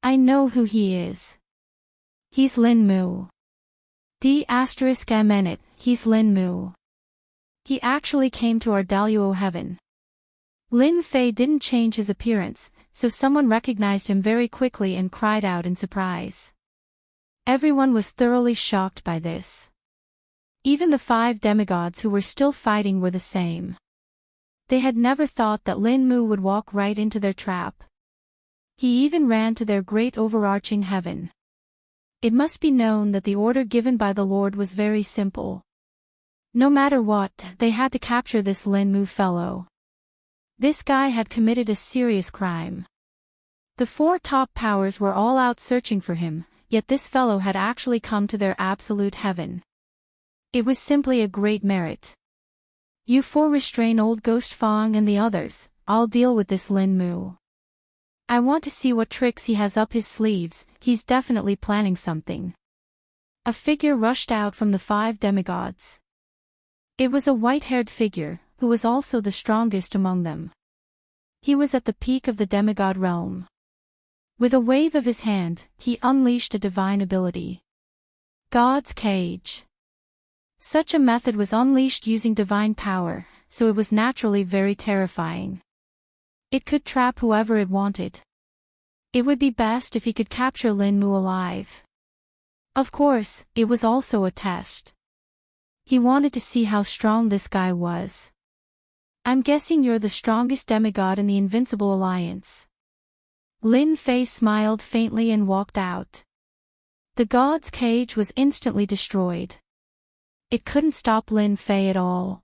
I know who he is. He's Lin Mu. He's Lin Mu. He actually came to our Daluo Heaven. Lin Fei didn't change his appearance, so someone recognized him very quickly and cried out in surprise. Everyone was thoroughly shocked by this. Even the 5 demigods who were still fighting were the same. They had never thought that Lin Mu would walk right into their trap. He even ran to their great overarching heaven. It must be known that the order given by the Lord was very simple. No matter what, they had to capture this Lin Mu fellow. This guy had committed a serious crime. The 4 top powers were all out searching for him, yet this fellow had actually come to their absolute heaven. It was simply a great merit. You 4 restrain old Ghost Fong and the others, I'll deal with this Lin Mu. I want to see what tricks he has up his sleeves, he's definitely planning something. A figure rushed out from the 5 demigods. It was a white-haired figure, who was also the strongest among them. He was at the peak of the demigod realm. With a wave of his hand, he unleashed a divine ability. God's Cage. Such a method was unleashed using divine power, so it was naturally very terrifying. It could trap whoever it wanted. It would be best if he could capture Lin Mu alive. Of course, it was also a test. He wanted to see how strong this guy was. I'm guessing you're the strongest demigod in the Invincible Alliance. Lin Fei smiled faintly and walked out. The god's cage was instantly destroyed. It couldn't stop Lin Fei at all.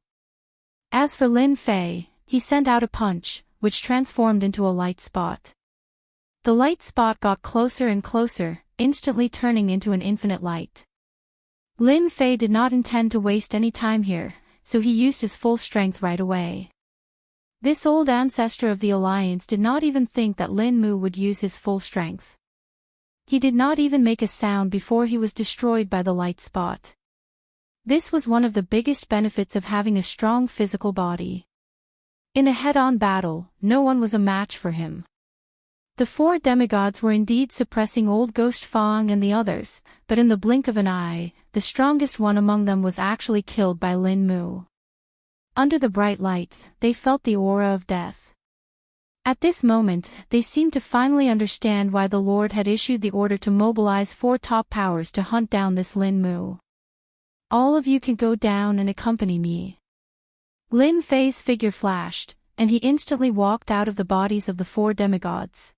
As for Lin Fei, he sent out a punch, which transformed into a light spot. The light spot got closer and closer, instantly turning into an infinite light. Lin Fei did not intend to waste any time here, so he used his full strength right away. This old ancestor of the Alliance did not even think that Lin Mu would use his full strength. He did not even make a sound before he was destroyed by the light spot. This was one of the biggest benefits of having a strong physical body. In a head-on battle, no one was a match for him. The 4 demigods were indeed suppressing old Ghost Fong and the others, but in the blink of an eye, the strongest one among them was actually killed by Lin Mu. Under the bright light, they felt the aura of death. At this moment, they seemed to finally understand why the Lord had issued the order to mobilize 4 top powers to hunt down this Lin Mu. All of you can go down and accompany me. Lin Fei's figure flashed, and he instantly walked out of the bodies of the 4 demigods.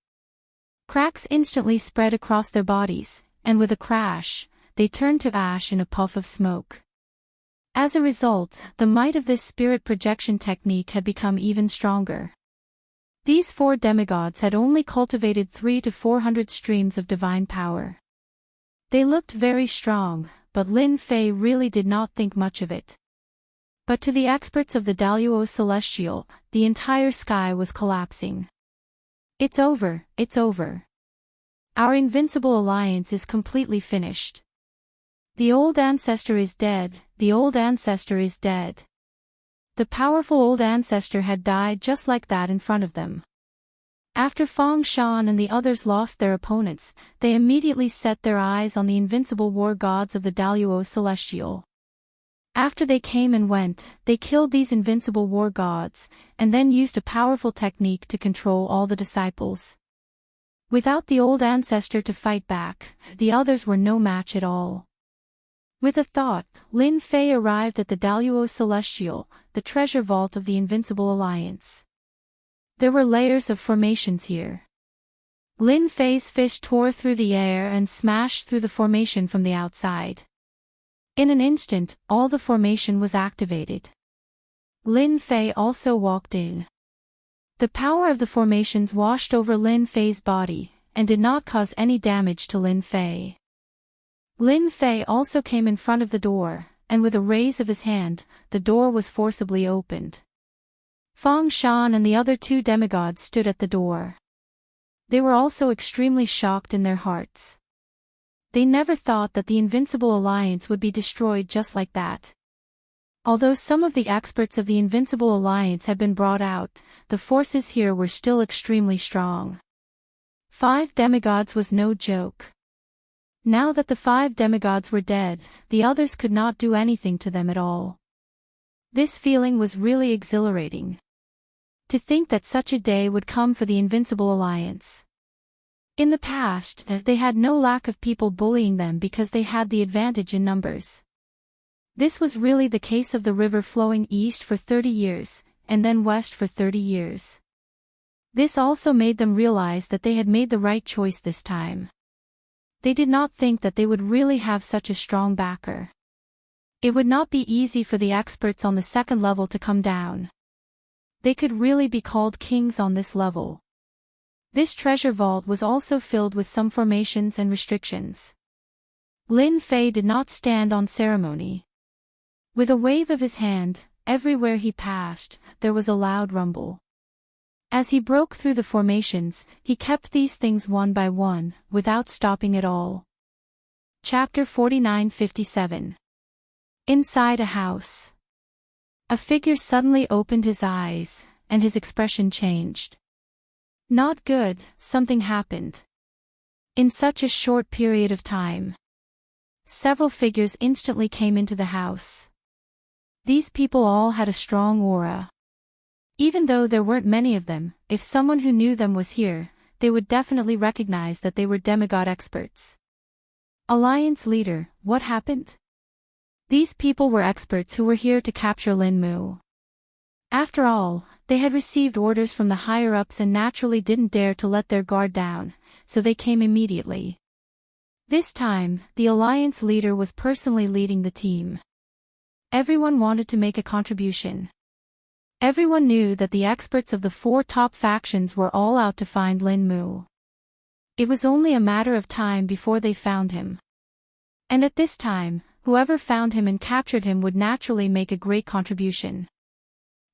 Cracks instantly spread across their bodies, and with a crash, they turned to ash in a puff of smoke. As a result, the might of this spirit projection technique had become even stronger. These 4 demigods had only cultivated 300 to 400 streams of divine power. They looked very strong, but Lin Fei really did not think much of it. But to the experts of the Daluo Celestial, the entire sky was collapsing. It's over, it's over. Our invincible alliance is completely finished. The old ancestor is dead, the old ancestor is dead. The powerful old ancestor had died just like that in front of them. After Fang Shan and the others lost their opponents, they immediately set their eyes on the invincible war gods of the Daluo Celestial. After they came and went, they killed these invincible war gods, and then used a powerful technique to control all the disciples. Without the old ancestor to fight back, the others were no match at all. With a thought, Lin Fei arrived at the Daluo Celestial, the treasure vault of the Invincible Alliance. There were layers of formations here. Lin Fei's fist tore through the air and smashed through the formation from the outside. In an instant, all the formation was activated. Lin Fei also walked in. The power of the formations washed over Lin Fei's body, and did not cause any damage to Lin Fei. Lin Fei also came in front of the door, and with a raise of his hand, the door was forcibly opened. Fang Shan and the other 2 demigods stood at the door. They were also extremely shocked in their hearts. They never thought that the Invincible Alliance would be destroyed just like that. Although some of the experts of the Invincible Alliance had been brought out, the forces here were still extremely strong. 5 demigods was no joke. Now that the 5 demigods were dead, the others could not do anything to them at all. This feeling was really exhilarating. To think that such a day would come for the Invincible Alliance. In the past, they had no lack of people bullying them because they had the advantage in numbers. This was really the case of the river flowing east for 30 years, and then west for 30 years. This also made them realize that they had made the right choice this time. They did not think that they would really have such a strong backer. It would not be easy for the experts on the 2nd level to come down. They could really be called kings on this level. This treasure vault was also filled with some formations and restrictions. Lin Fei did not stand on ceremony. With a wave of his hand, everywhere he passed, there was a loud rumble. As he broke through the formations, he kept these things one by one, without stopping at all. Chapter 49-57. Inside a house. A figure suddenly opened his eyes, and his expression changed. Not good, something happened. In such a short period of time. Several figures instantly came into the house. These people all had a strong aura. Even though there weren't many of them, if someone who knew them was here, they would definitely recognize that they were demigod experts. Alliance leader, what happened? These people were experts who were here to capture Lin Mu. After all, they had received orders from the higher-ups and naturally didn't dare to let their guard down, so they came immediately. This time, the alliance leader was personally leading the team. Everyone wanted to make a contribution. Everyone knew that the experts of the 4 top factions were all out to find Lin Mu. It was only a matter of time before they found him. And at this time, whoever found him and captured him would naturally make a great contribution.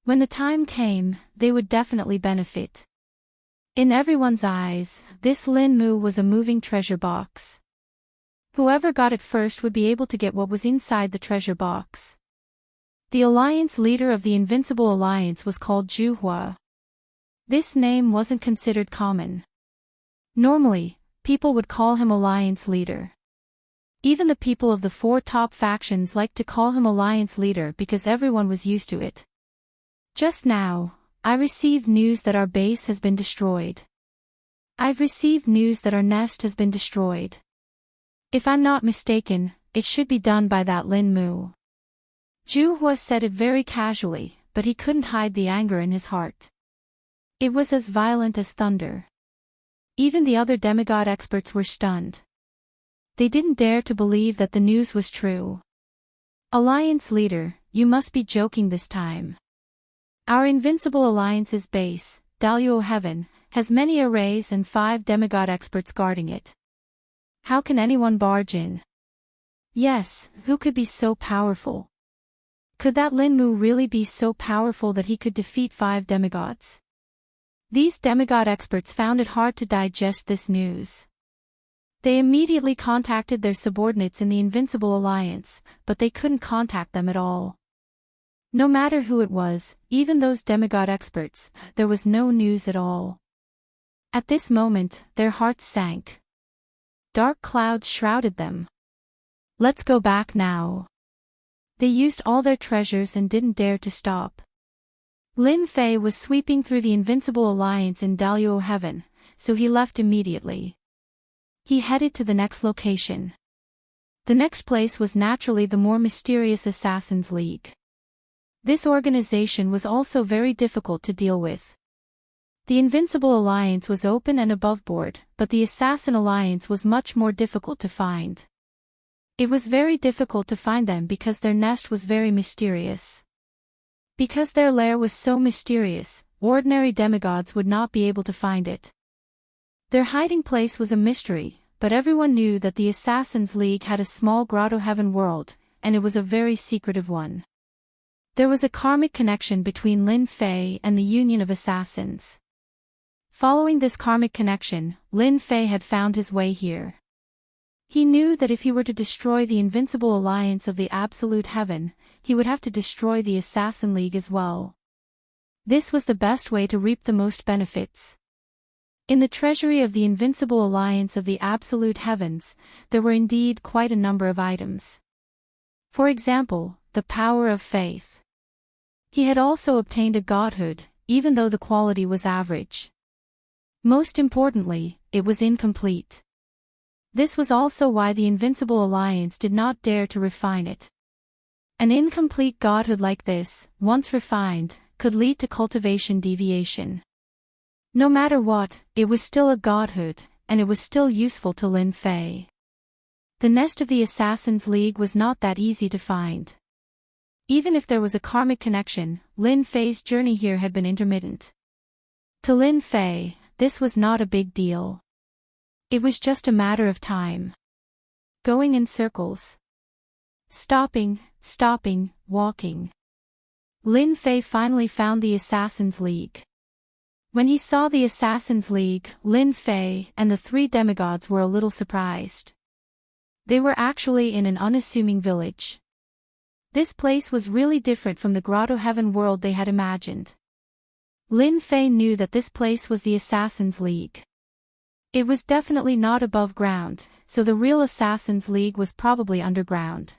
When the time came, they would definitely benefit. In everyone's eyes, this Lin Mu was a moving treasure box. Whoever got it first would be able to get what was inside the treasure box. The alliance leader of the Invincible Alliance was called Zhu Hua. This name wasn't considered common. Normally, people would call him alliance leader. Even the people of the 4 top factions liked to call him alliance leader because everyone was used to it. Just now, I received news that our base has been destroyed. I've received news that our nest has been destroyed. If I'm not mistaken, it should be done by that Lin Mu. Zhu Hua said it very casually, but he couldn't hide the anger in his heart. It was as violent as thunder. Even the other demigod experts were stunned. They didn't dare to believe that the news was true. Alliance leader, you must be joking this time. Our Invincible Alliance's base, Dalio Heaven, has many arrays and 5 demigod experts guarding it. How can anyone barge in? Yes, who could be so powerful? Could that Lin Mu really be so powerful that he could defeat 5 demigods? These demigod experts found it hard to digest this news. They immediately contacted their subordinates in the Invincible Alliance, but they couldn't contact them at all. No matter who it was, even those demigod experts, there was no news at all. At this moment, their hearts sank. Dark clouds shrouded them. Let's go back now. They used all their treasures and didn't dare to stop. Lin Fei was sweeping through the Invincible Alliance in Dalio Heaven, so he left immediately. He headed to the next location. The next place was naturally the more mysterious Assassins' League. This organization was also very difficult to deal with. The Invincible Alliance was open and aboveboard, but the Assassin Alliance was much more difficult to find. It was very difficult to find them because their nest was very mysterious. Because their lair was so mysterious, ordinary demigods would not be able to find it. Their hiding place was a mystery, but everyone knew that the Assassins' League had a small grotto heaven world, and it was a very secretive one. There was a karmic connection between Lin Fei and the Union of Assassins. Following this karmic connection, Lin Fei had found his way here. He knew that if he were to destroy the Invincible Alliance of the Absolute Heaven, he would have to destroy the Assassin League as well. This was the best way to reap the most benefits. In the treasury of the Invincible Alliance of the Absolute Heavens, there were indeed quite a number of items. For example, the power of faith. He had also obtained a godhood, even though the quality was average. Most importantly, it was incomplete. This was also why the Invincible Alliance did not dare to refine it. An incomplete godhood like this, once refined, could lead to cultivation deviation. No matter what, it was still a godhood, and it was still useful to Lin Fei. The nest of the Assassins' League was not that easy to find. Even if there was a karmic connection, Lin Fei's journey here had been intermittent. To Lin Fei, this was not a big deal. It was just a matter of time. Going in circles. Stopping, walking. Lin Fei finally found the Assassins' League. When he saw the Assassins' League, Lin Fei and the 3 demigods were a little surprised. They were actually in an unassuming village. This place was really different from the Grotto Heaven world they had imagined. Lin Fei knew that this place was the Assassins' League. It was definitely not above ground, so the real Assassins' League was probably underground.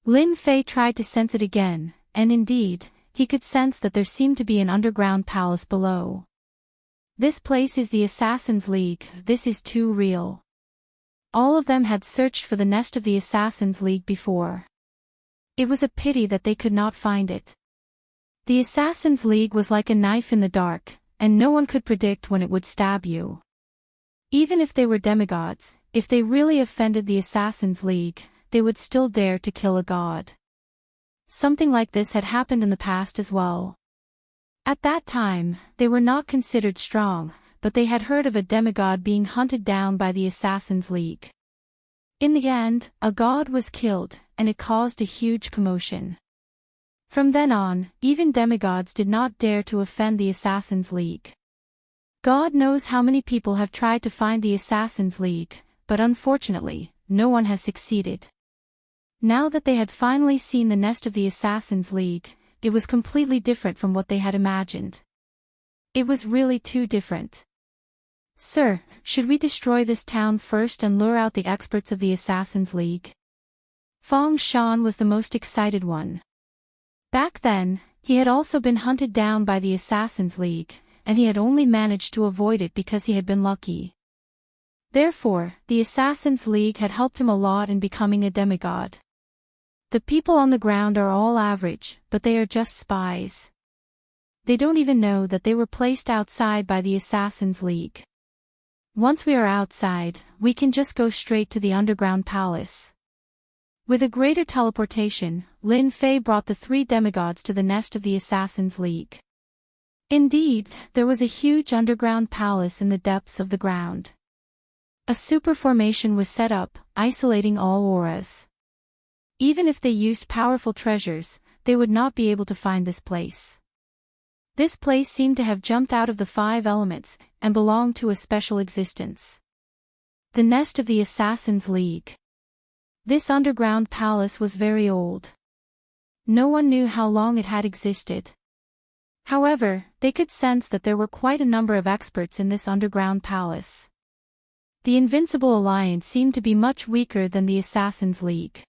Lin Fei tried to sense it again, and indeed, he could sense that there seemed to be an underground palace below. This place is the Assassins' League, this is too real. All of them had searched for the nest of the Assassins' League before. It was a pity that they could not find it. The Assassins' League was like a knife in the dark, and no one could predict when it would stab you. Even if they were demigods, if they really offended the Assassins' League, they would still dare to kill a god. Something like this had happened in the past as well. At that time, they were not considered strong, but they had heard of a demigod being hunted down by the Assassins' League. In the end, a god was killed, and it caused a huge commotion. From then on, even demigods did not dare to offend the Assassins' League. God knows how many people have tried to find the Assassins' League, but unfortunately, no one has succeeded. Now that they had finally seen the nest of the Assassins' League, it was completely different from what they had imagined. It was really too different. Sir, should we destroy this town first and lure out the experts of the Assassins' League? Fong Shan was the most excited one. Back then, he had also been hunted down by the Assassins' League, and he had only managed to avoid it because he had been lucky. Therefore, the Assassins' League had helped him a lot in becoming a demigod. The people on the ground are all average, but they are just spies. They don't even know that they were placed outside by the Assassins' League. Once we are outside, we can just go straight to the underground palace. With a greater teleportation, Lin Fei brought the 3 demigods to the nest of the Assassins' League. Indeed, there was a huge underground palace in the depths of the ground. A super formation was set up, isolating all auras. Even if they used powerful treasures, they would not be able to find this place. This place seemed to have jumped out of the 5 elements, and belonged to a special existence. The nest of the Assassin's League. This underground palace was very old. No one knew how long it had existed. However, they could sense that there were quite a number of experts in this underground palace. The Invincible Alliance seemed to be much weaker than the Assassin's League.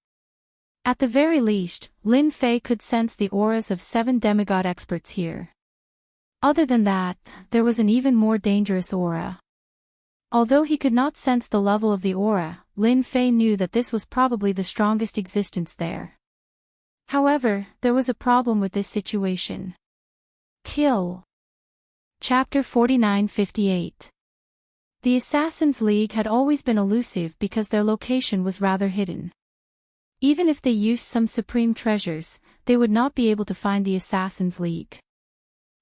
At the very least, Lin Fei could sense the auras of 7 demigod experts here. Other than that, there was an even more dangerous aura. Although he could not sense the level of the aura, Lin Fei knew that this was probably the strongest existence there. However, there was a problem with this situation. Kill. Chapter 49-58. The Assassin's League had always been elusive because their location was rather hidden. Even if they used some supreme treasures, they would not be able to find the Assassin's League.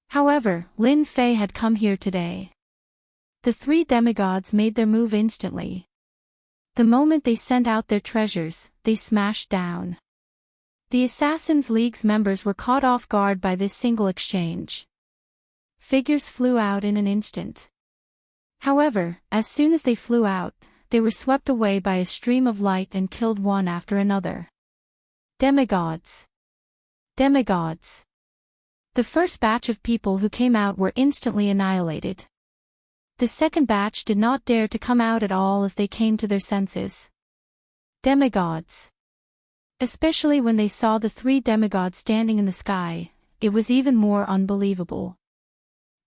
However, Lin Fei had come here today. The 3 demigods made their move instantly. The moment they sent out their treasures, they smashed down. The Assassin's League's members were caught off guard by this single exchange. Figures flew out in an instant. However, as soon as they flew out, they were swept away by a stream of light and killed one after another. Demigods. Demigods. The first batch of people who came out were instantly annihilated. The second batch did not dare to come out at all as they came to their senses. Demigods. Especially when they saw the 3 demigods standing in the sky, it was even more unbelievable.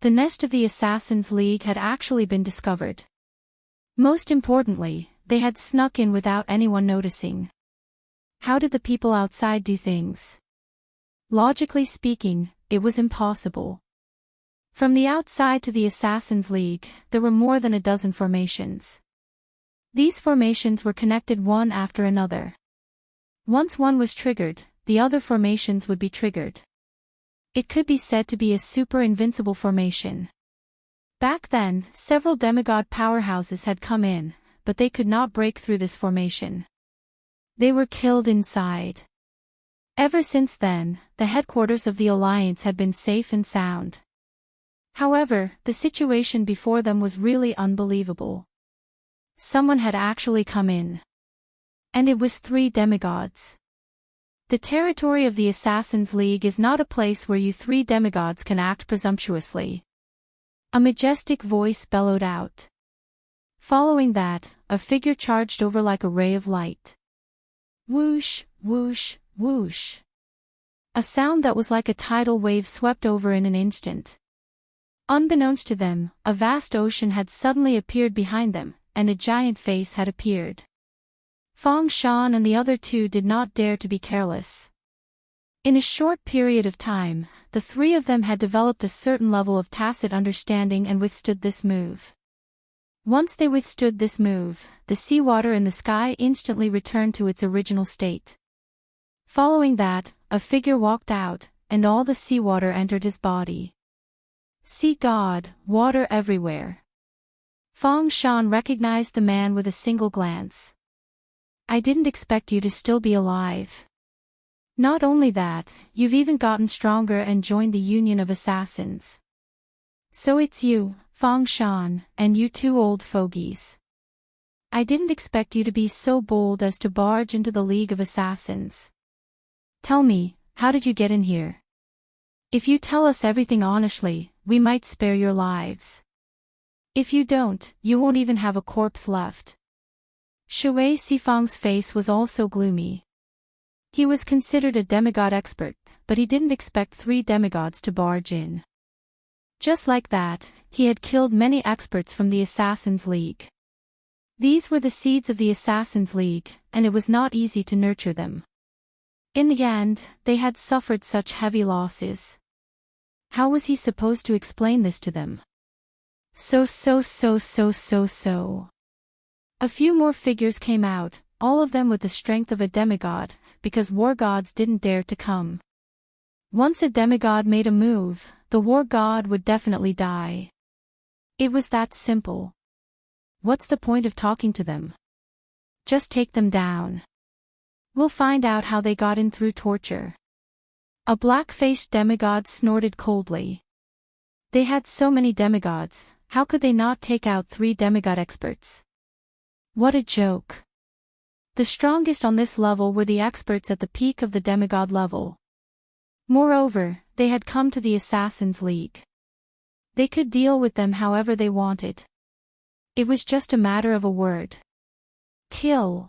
The nest of the Assassin's League had actually been discovered. Most importantly, they had snuck in without anyone noticing. How did the people outside do things? Logically speaking, it was impossible. From the outside to the Assassin's League, there were more than a dozen formations. These formations were connected one after another. Once one was triggered, the other formations would be triggered. It could be said to be a super invincible formation. Back then, several demigod powerhouses had come in, but they could not break through this formation. They were killed inside. Ever since then, the headquarters of the Alliance had been safe and sound. However, the situation before them was really unbelievable. Someone had actually come in. And it was 3 demigods. The territory of the Assassin's League is not a place where you 3 demigods can act presumptuously. A majestic voice bellowed out. Following that, a figure charged over like a ray of light. Whoosh, whoosh, whoosh. A sound that was like a tidal wave swept over in an instant. Unbeknownst to them, a vast ocean had suddenly appeared behind them, and a giant face had appeared. Fang Shan and the other 2 did not dare to be careless. In a short period of time, the 3 of them had developed a certain level of tacit understanding and withstood this move. Once they withstood this move, the seawater in the sky instantly returned to its original state. Following that, a figure walked out, and all the seawater entered his body. Sea God, water everywhere. Fang Shan recognized the man with a single glance. I didn't expect you to still be alive. Not only that, you've even gotten stronger and joined the Union of Assassins. So it's you, Fang Shan, and you 2 old fogies. I didn't expect you to be so bold as to barge into the League of Assassins. Tell me, how did you get in here? If you tell us everything honestly, we might spare your lives. If you don't, you won't even have a corpse left. Shui Sifang's face was also gloomy. He was considered a demigod expert, but he didn't expect 3 demigods to barge in. Just like that, he had killed many experts from the Assassin's League. These were the seeds of the Assassin's League, and it was not easy to nurture them. In the end, they had suffered such heavy losses. How was he supposed to explain this to them? So. A few more figures came out, all of them with the strength of a demigod, because war gods didn't dare to come. Once a demigod made a move, the war god would definitely die. It was that simple. What's the point of talking to them? Just take them down. We'll find out how they got in through torture. A black-faced demigod snorted coldly. They had so many demigods, how could they not take out 3 demigod experts? What a joke. The strongest on this level were the experts at the peak of the demigod level. Moreover, they had come to the Assassin's League. They could deal with them however they wanted. It was just a matter of a word. Kill.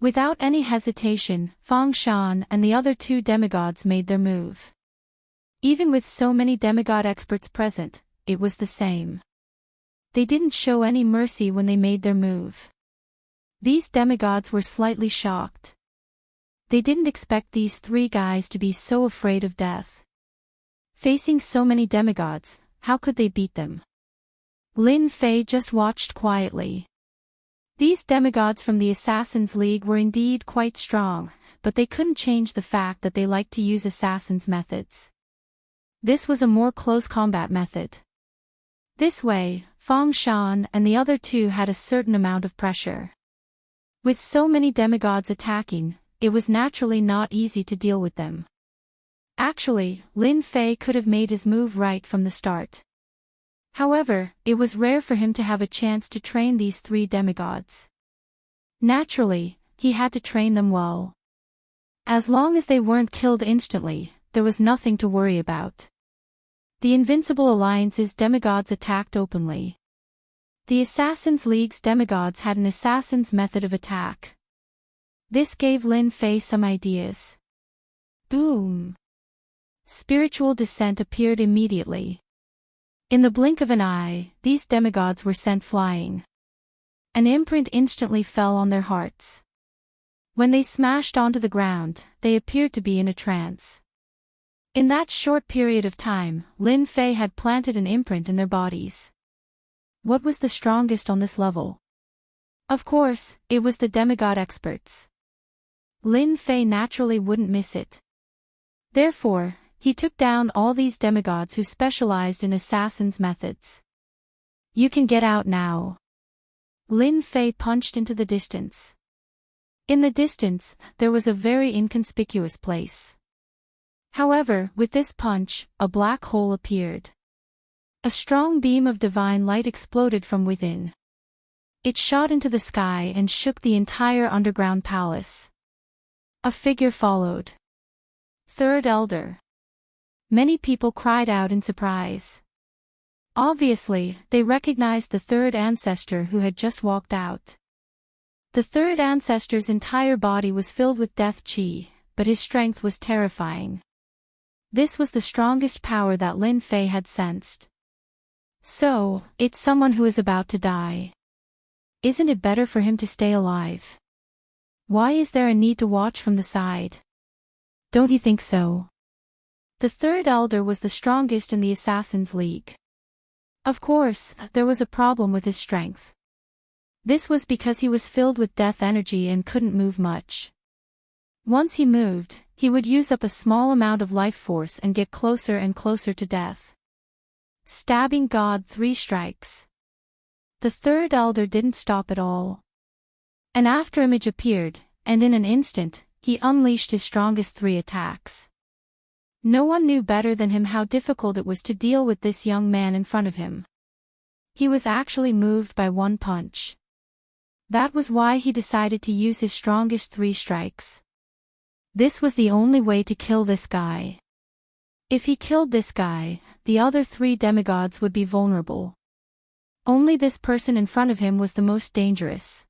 Without any hesitation, Fang Shan and the other 2 demigods made their move. Even with so many demigod experts present, it was the same. They didn't show any mercy when they made their move. These demigods were slightly shocked. They didn't expect these 3 guys to be so afraid of death. Facing so many demigods, how could they beat them? Lin Fei just watched quietly. These demigods from the Assassin's League were indeed quite strong, but they couldn't change the fact that they liked to use assassin's methods. This was a more close combat method. This way, Fang Shan and the other 2 had a certain amount of pressure. With so many demigods attacking, it was naturally not easy to deal with them. Actually, Lin Fei could have made his move right from the start. However, it was rare for him to have a chance to train these 3 demigods. Naturally, he had to train them well. As long as they weren't killed instantly, there was nothing to worry about. The Invincible Alliance's demigods attacked openly. The Assassin's League's demigods had an assassin's method of attack. This gave Lin Fei some ideas. Boom! Spiritual descent appeared immediately. In the blink of an eye, these demigods were sent flying. An imprint instantly fell on their hearts. When they smashed onto the ground, they appeared to be in a trance. In that short period of time, Lin Fei had planted an imprint in their bodies. What was the strongest on this level? Of course, it was the demigod experts. Lin Fei naturally wouldn't miss it. Therefore, he took down all these demigods who specialized in assassin's methods. You can get out now. Lin Fei punched into the distance. In the distance, there was a very inconspicuous place. However, with this punch, a black hole appeared. A strong beam of divine light exploded from within. It shot into the sky and shook the entire underground palace. A figure followed. Third Elder. Many people cried out in surprise. Obviously, they recognized the third ancestor who had just walked out. The third ancestor's entire body was filled with death chi, but his strength was terrifying. This was the strongest power that Lin Fei had sensed. So, it's someone who is about to die. Isn't it better for him to stay alive? Why is there a need to watch from the side? Don't you think so? The third elder was the strongest in the Assassin's League. Of course, there was a problem with his strength. This was because he was filled with death energy and couldn't move much. Once he moved, he would use up a small amount of life force and get closer and closer to death. Stabbing God 3 strikes. The third elder didn't stop at all. An afterimage appeared, and in an instant, he unleashed his strongest 3 attacks. No one knew better than him how difficult it was to deal with this young man in front of him. He was actually moved by one punch. That was why he decided to use his strongest 3 strikes. This was the only way to kill this guy. If he killed this guy, the other 3 demigods would be vulnerable. Only this person in front of him was the most dangerous.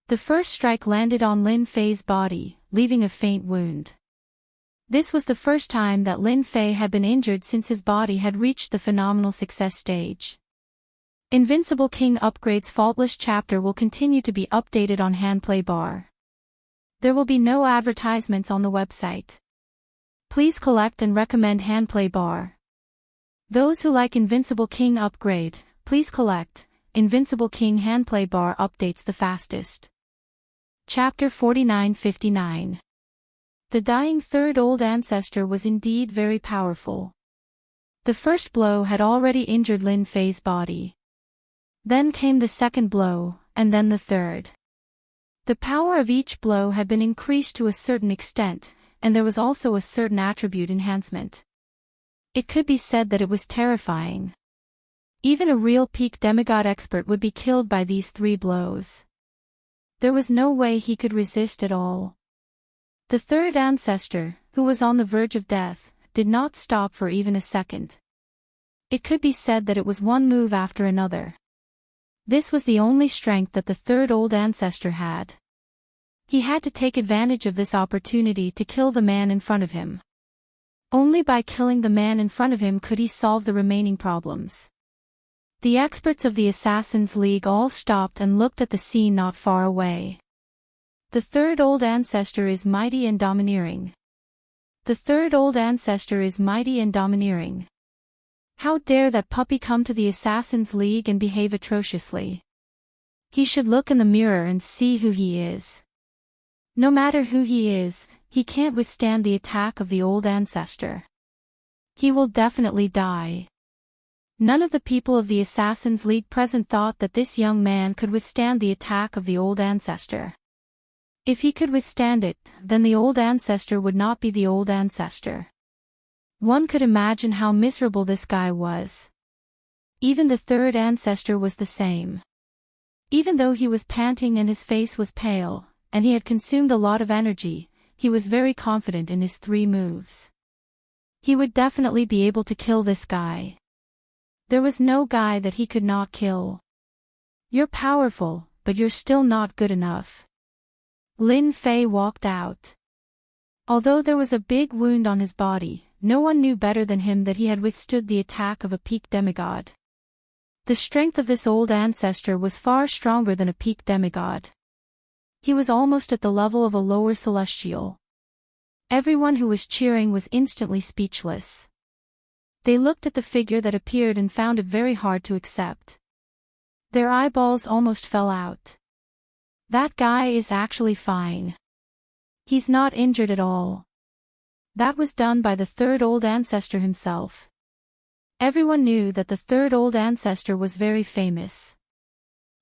The first strike landed on Lin Fei's body, leaving a faint wound. This was the first time that Lin Fei had been injured since his body had reached the phenomenal success stage. Invincible King Upgrade's Faultless chapter will continue to be updated on Handplay Bar. There will be no advertisements on the website. Please collect and recommend Handplay Bar. Those who like Invincible King Upgrade, please collect. Invincible King Handplay Bar updates the fastest. Chapter 49-59. The dying third old ancestor was indeed very powerful. The first blow had already injured Lin Fei's body. Then came the second blow, and then the third. The power of each blow had been increased to a certain extent, and there was also a certain attribute enhancement. It could be said that it was terrifying. Even a real peak demigod expert would be killed by these 3 blows. There was no way he could resist at all. The third ancestor, who was on the verge of death, did not stop for even a second. It could be said that it was one move after another. This was the only strength that the third old ancestor had. He had to take advantage of this opportunity to kill the man in front of him. Only by killing the man in front of him could he solve the remaining problems. The experts of the Assassins' League all stopped and looked at the scene not far away. The third old ancestor is mighty and domineering. The third old ancestor is mighty and domineering. How dare that puppy come to the Assassins' League and behave atrociously? He should look in the mirror and see who he is. No matter who he is, he can't withstand the attack of the old ancestor. He will definitely die. None of the people of the Assassins' League present thought that this young man could withstand the attack of the old ancestor. If he could withstand it, then the old ancestor would not be the old ancestor. One could imagine how miserable this guy was. Even the third ancestor was the same. Even though he was panting and his face was pale, and he had consumed a lot of energy, he was very confident in his 3 moves. He would definitely be able to kill this guy. There was no guy that he could not kill. You're powerful, but you're still not good enough. Lin Fei walked out. Although there was a big wound on his body, no one knew better than him that he had withstood the attack of a peak demigod. The strength of this old ancestor was far stronger than a peak demigod. He was almost at the level of a lower celestial. Everyone who was cheering was instantly speechless. They looked at the figure that appeared and found it very hard to accept. Their eyeballs almost fell out. That guy is actually fine. He's not injured at all. That was done by the third old ancestor himself. Everyone knew that the third old ancestor was very famous.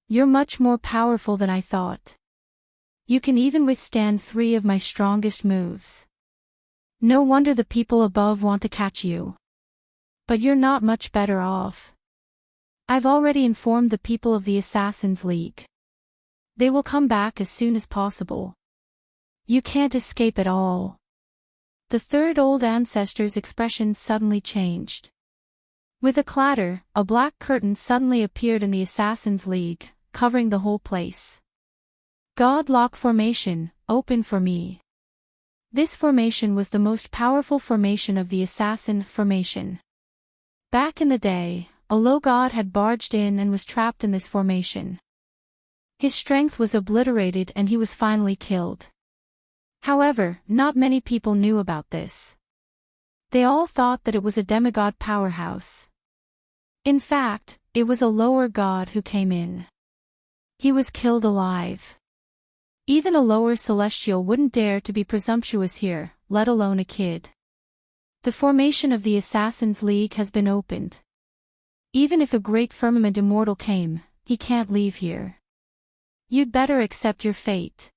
You're much more powerful than I thought. You can even withstand 3 of my strongest moves. No wonder the people above want to catch you. But you're not much better off. I've already informed the people of the Assassins' League. They will come back as soon as possible. You can't escape at all. The third old ancestor's expression suddenly changed. With a clatter, a black curtain suddenly appeared in the Assassins' League, covering the whole place. Godlock formation, open for me. This formation was the most powerful formation of the Assassin formation. Back in the day, a low god had barged in and was trapped in this formation. His strength was obliterated and he was finally killed. However, not many people knew about this. They all thought that it was a demigod powerhouse. In fact, it was a lower god who came in. He was killed alive. Even a lower celestial wouldn't dare to be presumptuous here, let alone a kid. The formation of the Assassins' League has been opened. Even if a great firmament immortal came, he can't leave here. You'd better accept your fate.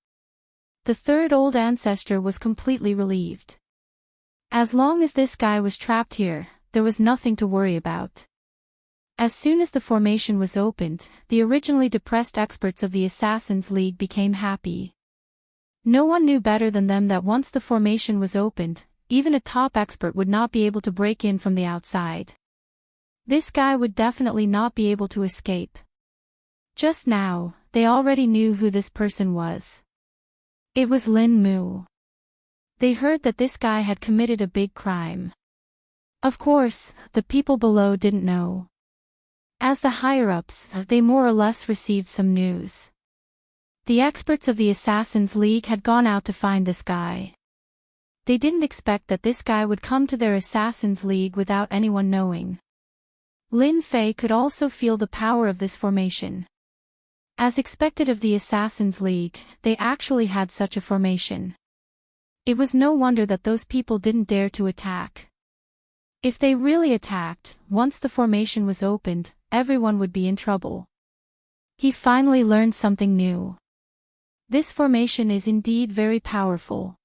The third old ancestor was completely relieved. As long as this guy was trapped here, there was nothing to worry about. As soon as the formation was opened, the originally depressed experts of the Assassins' League became happy. No one knew better than them that once the formation was opened, even a top expert would not be able to break in from the outside. This guy would definitely not be able to escape. Just now, they already knew who this person was. It was Lin Mu. They heard that this guy had committed a big crime. Of course, the people below didn't know. As the higher-ups, they more or less received some news. The experts of the Assassins' League had gone out to find this guy. They didn't expect that this guy would come to their Assassins' League without anyone knowing. Lin Fei could also feel the power of this formation. As expected of the Assassins' League, they actually had such a formation. It was no wonder that those people didn't dare to attack. If they really attacked, once the formation was opened, everyone would be in trouble. He finally learned something new. This formation is indeed very powerful.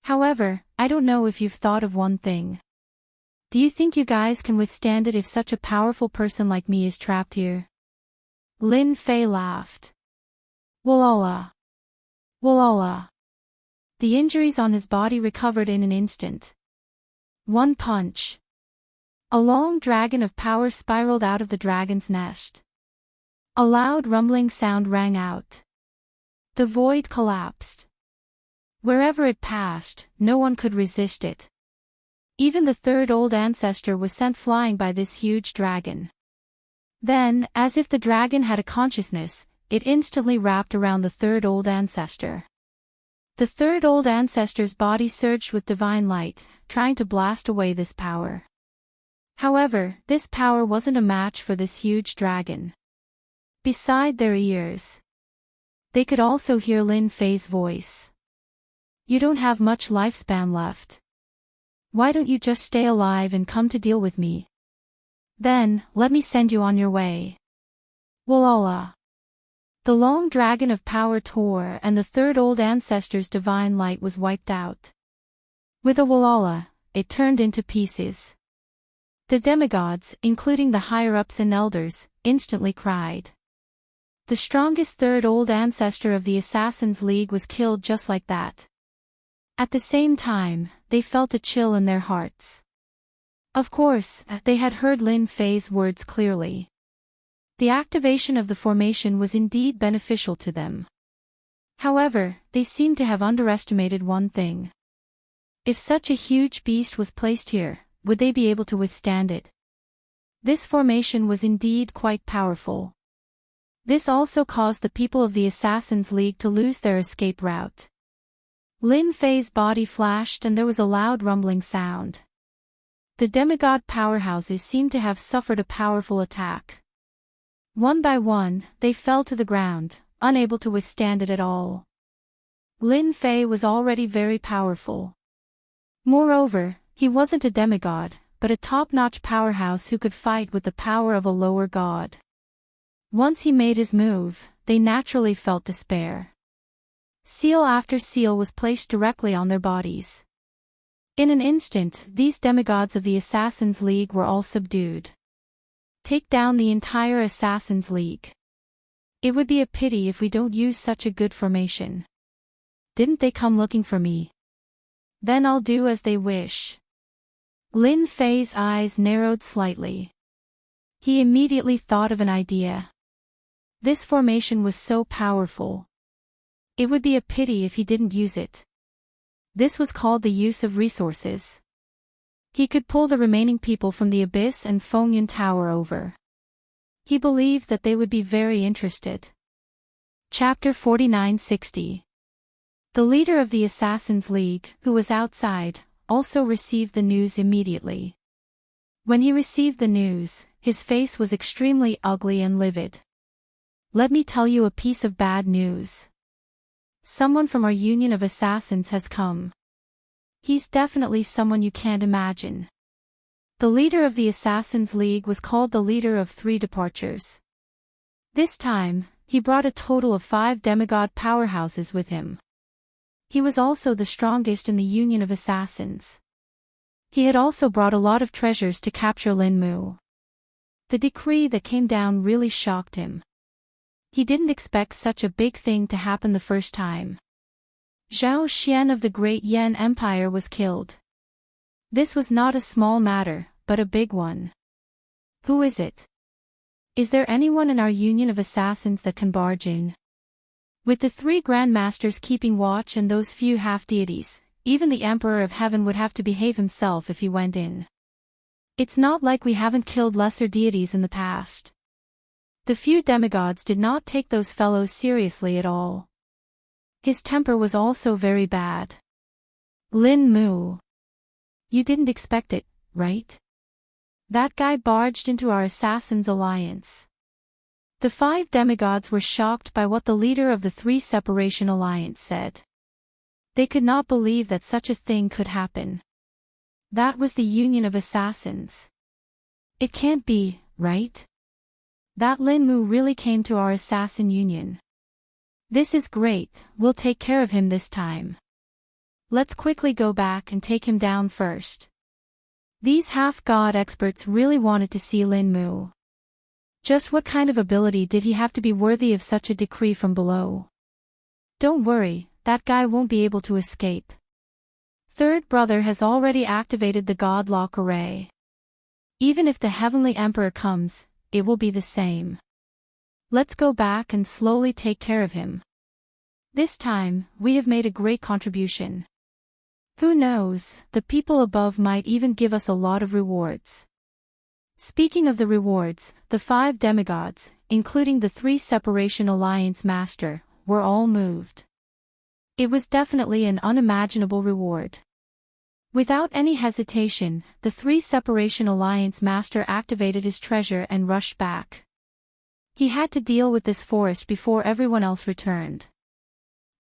However, I don't know if you've thought of one thing. Do you think you guys can withstand it if such a powerful person like me is trapped here? Lin Fei laughed. Walala. Walala. The injuries on his body recovered in an instant. One punch. A long dragon of power spiraled out of the dragon's nest. A loud rumbling sound rang out. The void collapsed. Wherever it passed, no one could resist it. Even the third old ancestor was sent flying by this huge dragon. Then, as if the dragon had a consciousness, it instantly wrapped around the third old ancestor. The third old ancestor's body surged with divine light, trying to blast away this power. However, this power wasn't a match for this huge dragon. Beside their ears, they could also hear Lin Fei's voice. You don't have much lifespan left. Why don't you just stay alive and come to deal with me? Then, let me send you on your way. Walala. The long dragon of power tore and the third old ancestor's divine light was wiped out. With a walala, it turned into pieces. The demigods, including the higher-ups and elders, instantly cried. The strongest third old ancestor of the Assassin's League was killed just like that. At the same time, they felt a chill in their hearts. Of course, they had heard Lin Fei's words clearly. The activation of the formation was indeed beneficial to them. However, they seemed to have underestimated one thing. If such a huge beast was placed here, would they be able to withstand it? This formation was indeed quite powerful. This also caused the people of the Assassin's League to lose their escape route. Lin Fei's body flashed and there was a loud rumbling sound. The demigod powerhouses seemed to have suffered a powerful attack. One by one, they fell to the ground, unable to withstand it at all. Lin Fei was already very powerful. Moreover, he wasn't a demigod, but a top-notch powerhouse who could fight with the power of a lower god. Once he made his move, they naturally felt despair. Seal after seal was placed directly on their bodies. In an instant, these demigods of the Assassin's League were all subdued. Take down the entire Assassin's League. It would be a pity if we don't use such a good formation. Didn't they come looking for me? Then I'll do as they wish. Lin Fei's eyes narrowed slightly. He immediately thought of an idea. This formation was so powerful. It would be a pity if he didn't use it. This was called the use of resources. He could pull the remaining people from the Abyss and Fengyun Tower over. He believed that they would be very interested. Chapter 4960. The leader of the Assassin's League, who was outside, also received the news immediately. When he received the news, his face was extremely ugly and livid. Let me tell you a piece of bad news. Someone from our Union of Assassins has come. He's definitely someone you can't imagine. The leader of the Assassin's League was called the leader of 3 departures. This time, he brought a total of 5 demigod powerhouses with him. He was also the strongest in the Union of Assassins. He had also brought a lot of treasures to capture Lin Mu. The decree that came down really shocked him. He didn't expect such a big thing to happen the first time. Zhao Xian of the Great Yan Empire was killed. This was not a small matter, but a big one. Who is it? Is there anyone in our Union of Assassins that can barge in? With the 3 Grandmasters keeping watch and those few half-deities, even the Emperor of Heaven would have to behave himself if he went in. It's not like we haven't killed lesser deities in the past. The few demigods did not take those fellows seriously at all. His temper was also very bad. Lin Mu. You didn't expect it, right? That guy barged into our Assassin's Alliance. The 5 demigods were shocked by what the leader of the 3 Separation Alliance said. They could not believe that such a thing could happen. That was the Union of Assassins. It can't be, right? That Lin Mu really came to our assassin union. This is great, we'll take care of him this time. Let's quickly go back and take him down first. These half-god experts really wanted to see Lin Mu. Just what kind of ability did he have to be worthy of such a decree from below? Don't worry, that guy won't be able to escape. Third brother has already activated the God-lock array. Even if the Heavenly Emperor comes, it will be the same. Let's go back and slowly take care of him. This time, we have made a great contribution. Who knows, the people above might even give us a lot of rewards. Speaking of the rewards, the 5 demigods, including the 3 Separation Alliance Master, were all moved. It was definitely an unimaginable reward. Without any hesitation, the 3 Separation Alliance Master activated his treasure and rushed back. He had to deal with this forest before everyone else returned.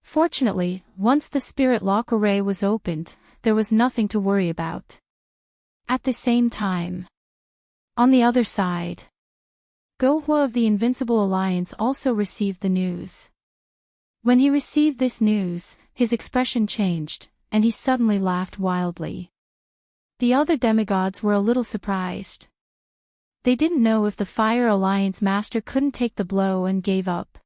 Fortunately, once the Spirit Lock Array was opened, there was nothing to worry about. At the same time, on the other side, Gohua of the Invincible Alliance also received the news. When he received this news, his expression changed, and he suddenly laughed wildly. The other demigods were a little surprised. They didn't know if the Fire Alliance Master couldn't take the blow and gave up.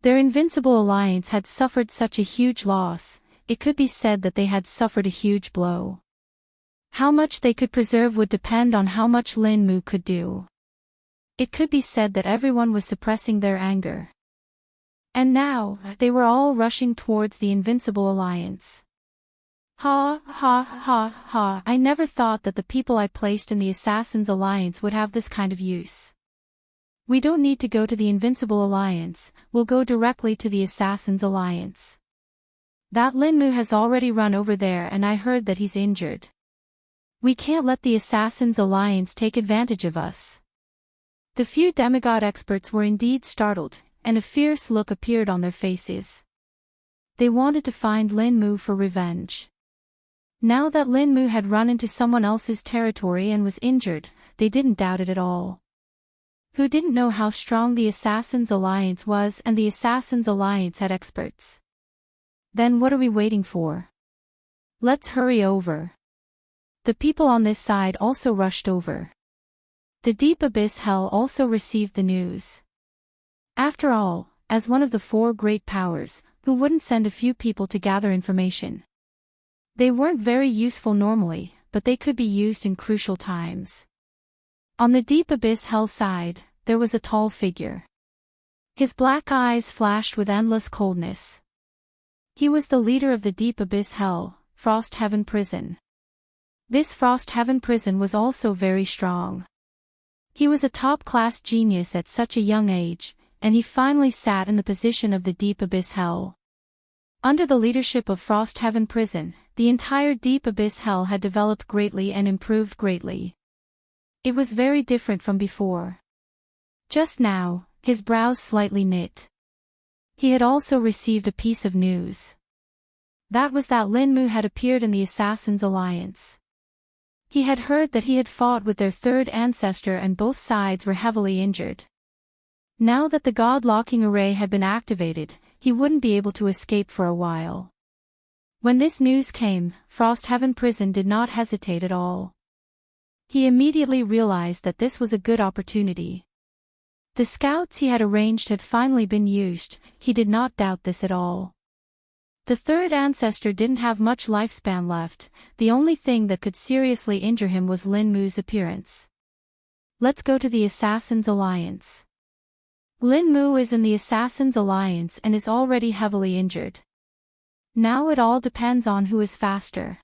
Their Invincible Alliance had suffered such a huge loss, it could be said that they had suffered a huge blow. How much they could preserve would depend on how much Lin Mu could do. It could be said that everyone was suppressing their anger. And now, they were all rushing towards the Invincible Alliance. Ha ha ha ha, I never thought that the people I placed in the Assassins Alliance would have this kind of use. We don't need to go to the Invincible Alliance, we'll go directly to the Assassins Alliance. That Lin Mu has already run over there and I heard that he's injured. We can't let the Assassins Alliance take advantage of us. The few demigod experts were indeed startled, and a fierce look appeared on their faces. They wanted to find Lin Mu for revenge. Now that Lin Mu had run into someone else's territory and was injured, they didn't doubt it at all. Who didn't know how strong the Assassins Alliance was, and the Assassins Alliance had experts? Then what are we waiting for? Let's hurry over. The people on this side also rushed over. The Deep Abyss Hell also received the news. After all, as one of the 4 great powers, who wouldn't send a few people to gather information? They weren't very useful normally, but they could be used in crucial times. On the Deep Abyss Hell side, there was a tall figure. His black eyes flashed with endless coldness. He was the leader of the Deep Abyss Hell, Frost Heaven Prison. This Frost Heaven Prison was also very strong. He was a top-class genius at such a young age, and he finally sat in the position of the Deep Abyss Hell. Under the leadership of Frost Heaven Prison, the entire Deep Abyss Hell had developed greatly and improved greatly. It was very different from before. Just now, his brows slightly knit. He had also received a piece of news. That was that Lin Mu had appeared in the Assassins Alliance. He had heard that he had fought with their 3rd ancestor and both sides were heavily injured. Now that the God-locking array had been activated, he wouldn't be able to escape for a while. When this news came, Frost Heaven Prison did not hesitate at all. He immediately realized that this was a good opportunity. The scouts he had arranged had finally been used, he did not doubt this at all. The 3rd ancestor didn't have much lifespan left, the only thing that could seriously injure him was Lin Mu's appearance. Let's go to the Assassins Alliance. Lin Mu is in the Assassins Alliance and is already heavily injured. Now it all depends on who is faster.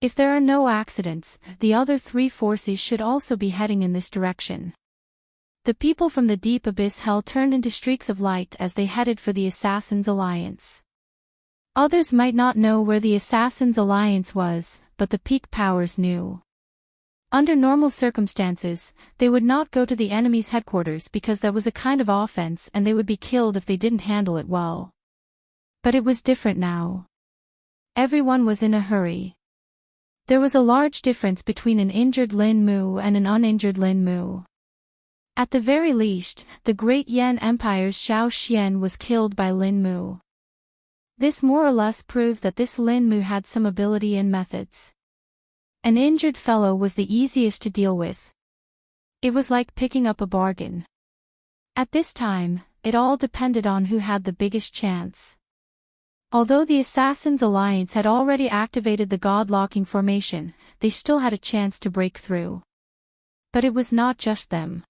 If there are no accidents, the other 3 forces should also be heading in this direction. The people from the Deep Abyss Hell turned into streaks of light as they headed for the Assassins Alliance. Others might not know where the Assassins Alliance was, but the peak powers knew. Under normal circumstances, they would not go to the enemy's headquarters because that was a kind of offense and they would be killed if they didn't handle it well. But it was different now. Everyone was in a hurry. There was a large difference between an injured Lin Mu and an uninjured Lin Mu. At the very least, the great Yan Empire's Xiao Xian was killed by Lin Mu. This more or less proved that this Lin Mu had some ability and methods. An injured fellow was the easiest to deal with. It was like picking up a bargain. At this time, it all depended on who had the biggest chance. Although the Assassins' Alliance had already activated the God-locking formation, they still had a chance to break through. But it was not just them.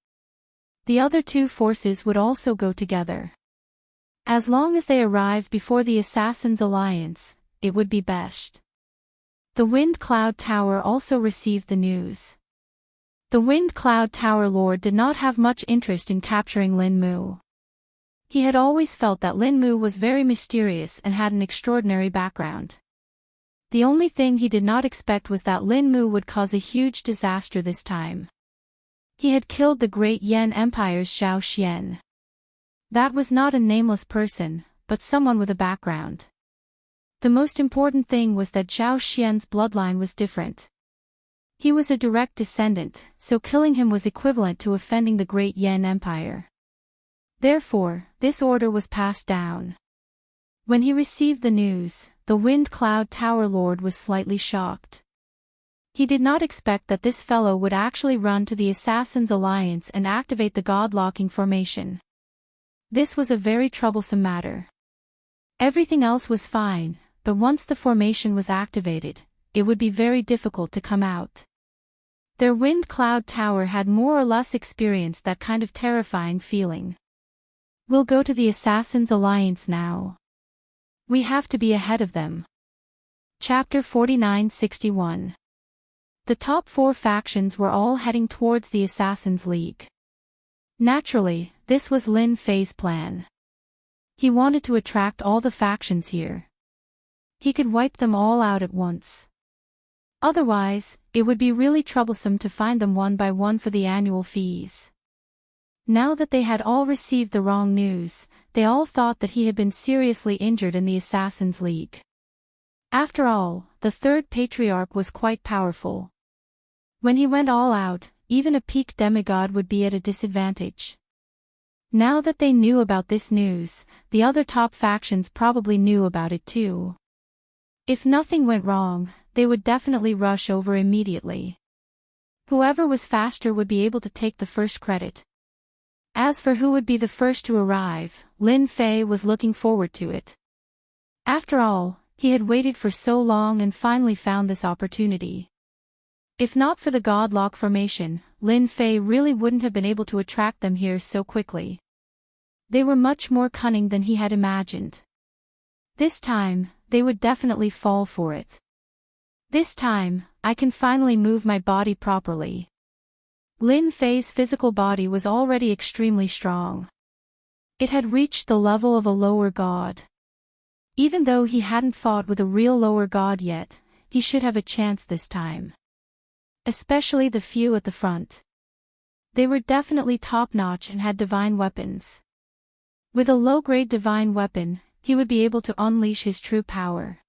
The other two forces would also go together. As long as they arrived before the Assassins' Alliance, it would be best. The Wind Cloud Tower also received the news. The Wind Cloud Tower Lord did not have much interest in capturing Lin Mu. He had always felt that Lin Mu was very mysterious and had an extraordinary background. The only thing he did not expect was that Lin Mu would cause a huge disaster this time. He had killed the great Yan Empire's Xiao Xian. That was not a nameless person, but someone with a background. The most important thing was that Xiao Xian's bloodline was different. He was a direct descendant, so killing him was equivalent to offending the great Yan Empire. Therefore, this order was passed down. When he received the news, the Wind Cloud Tower Lord was slightly shocked. He did not expect that this fellow would actually run to the Assassins' Alliance and activate the God-locking formation. This was a very troublesome matter. Everything else was fine, but once the formation was activated, it would be very difficult to come out. Their Wind Cloud Tower had more or less experienced that kind of terrifying feeling. We'll go to the Assassins' Alliance now. We have to be ahead of them. Chapter 4961. The top 4 factions were all heading towards the Assassins' League. Naturally, this was Lin Fei's plan. He wanted to attract all the factions here. He could wipe them all out at once. Otherwise, it would be really troublesome to find them one by one for the annual fees. Now that they had all received the wrong news, they all thought that he had been seriously injured in the Assassins' League. After all, the third patriarch was quite powerful. When he went all out, even a peak demigod would be at a disadvantage. Now that they knew about this news, the other top factions probably knew about it too. If nothing went wrong, they would definitely rush over immediately. Whoever was faster would be able to take the first credit. As for who would be the first to arrive, Lin Fei was looking forward to it. After all, he had waited for so long and finally found this opportunity. If not for the Godlock formation, Lin Fei really wouldn't have been able to attract them here so quickly. They were much more cunning than he had imagined. This time, they would definitely fall for it. This time, I can finally move my body properly. Lin Fei's physical body was already extremely strong. It had reached the level of a lower god. Even though he hadn't fought with a real lower god yet, he should have a chance this time. Especially the few at the front. They were definitely top-notch and had divine weapons. With a low-grade divine weapon, he would be able to unleash his true power.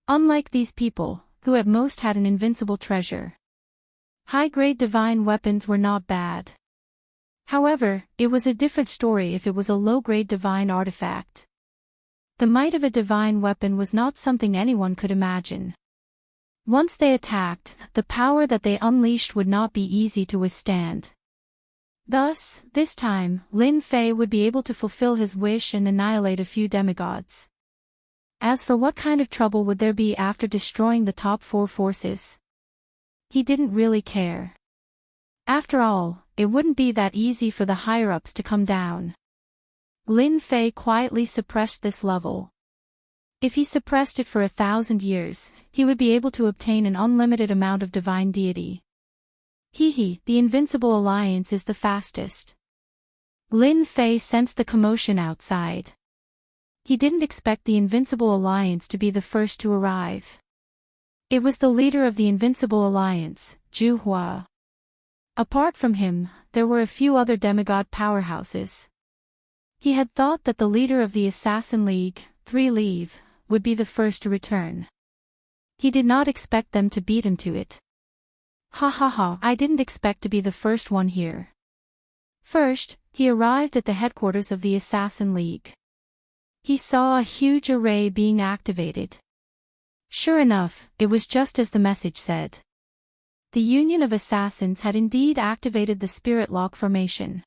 Unlike these people, who at most had an invincible treasure. High-grade divine weapons were not bad. However, it was a different story if it was a low-grade divine artifact. The might of a divine weapon was not something anyone could imagine. Once they attacked, the power that they unleashed would not be easy to withstand. Thus, this time, Lin Fei would be able to fulfill his wish and annihilate a few demigods. As for what kind of trouble would there be after destroying the top 4 forces? He didn't really care. After all, it wouldn't be that easy for the higher-ups to come down. Lin Fei quietly suppressed this level. If he suppressed it for 1,000 years, he would be able to obtain an unlimited amount of divine deity. The Invincible Alliance is the fastest. Lin Fei sensed the commotion outside. He didn't expect the Invincible Alliance to be the first to arrive. It was the leader of the Invincible Alliance, Zhu Hua. Apart from him, there were a few other demigod powerhouses. He had thought that the leader of the Assassin League, 3 Leave, would be the first to return. He did not expect them to beat him to it. Ha ha ha, I didn't expect to be the first one here. First, he arrived at the headquarters of the Assassin League. He saw a huge array being activated. Sure enough, it was just as the message said. The Union of Assassins had indeed activated the Spirit Lock formation.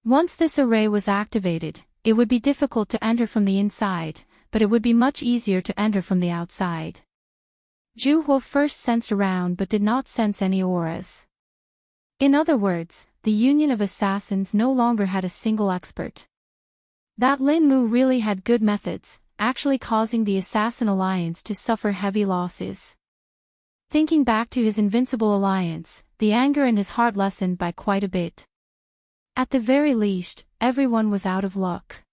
Once this array was activated, it would be difficult to enter from the inside, but it would be much easier to enter from the outside. Zhu first sensed around but did not sense any auras. In other words, the Union of Assassins no longer had a single expert. That Lin Mu really had good methods, actually causing the Assassin Alliance to suffer heavy losses. Thinking back to his invincible alliance, the anger in his heart lessened by quite a bit. At the very least, everyone was out of luck.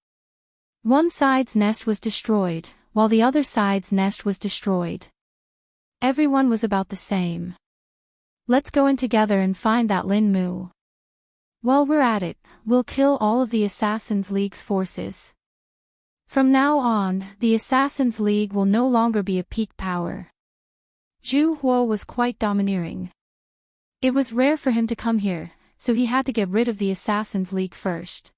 One side's nest was destroyed, while the other side's nest was destroyed. Everyone was about the same. Let's go in together and find that Lin Mu. While we're at it, we'll kill all of the Assassins League's forces. From now on, the Assassins League will no longer be a peak power. Zhu Huo was quite domineering. It was rare for him to come here, so he had to get rid of the Assassins League first.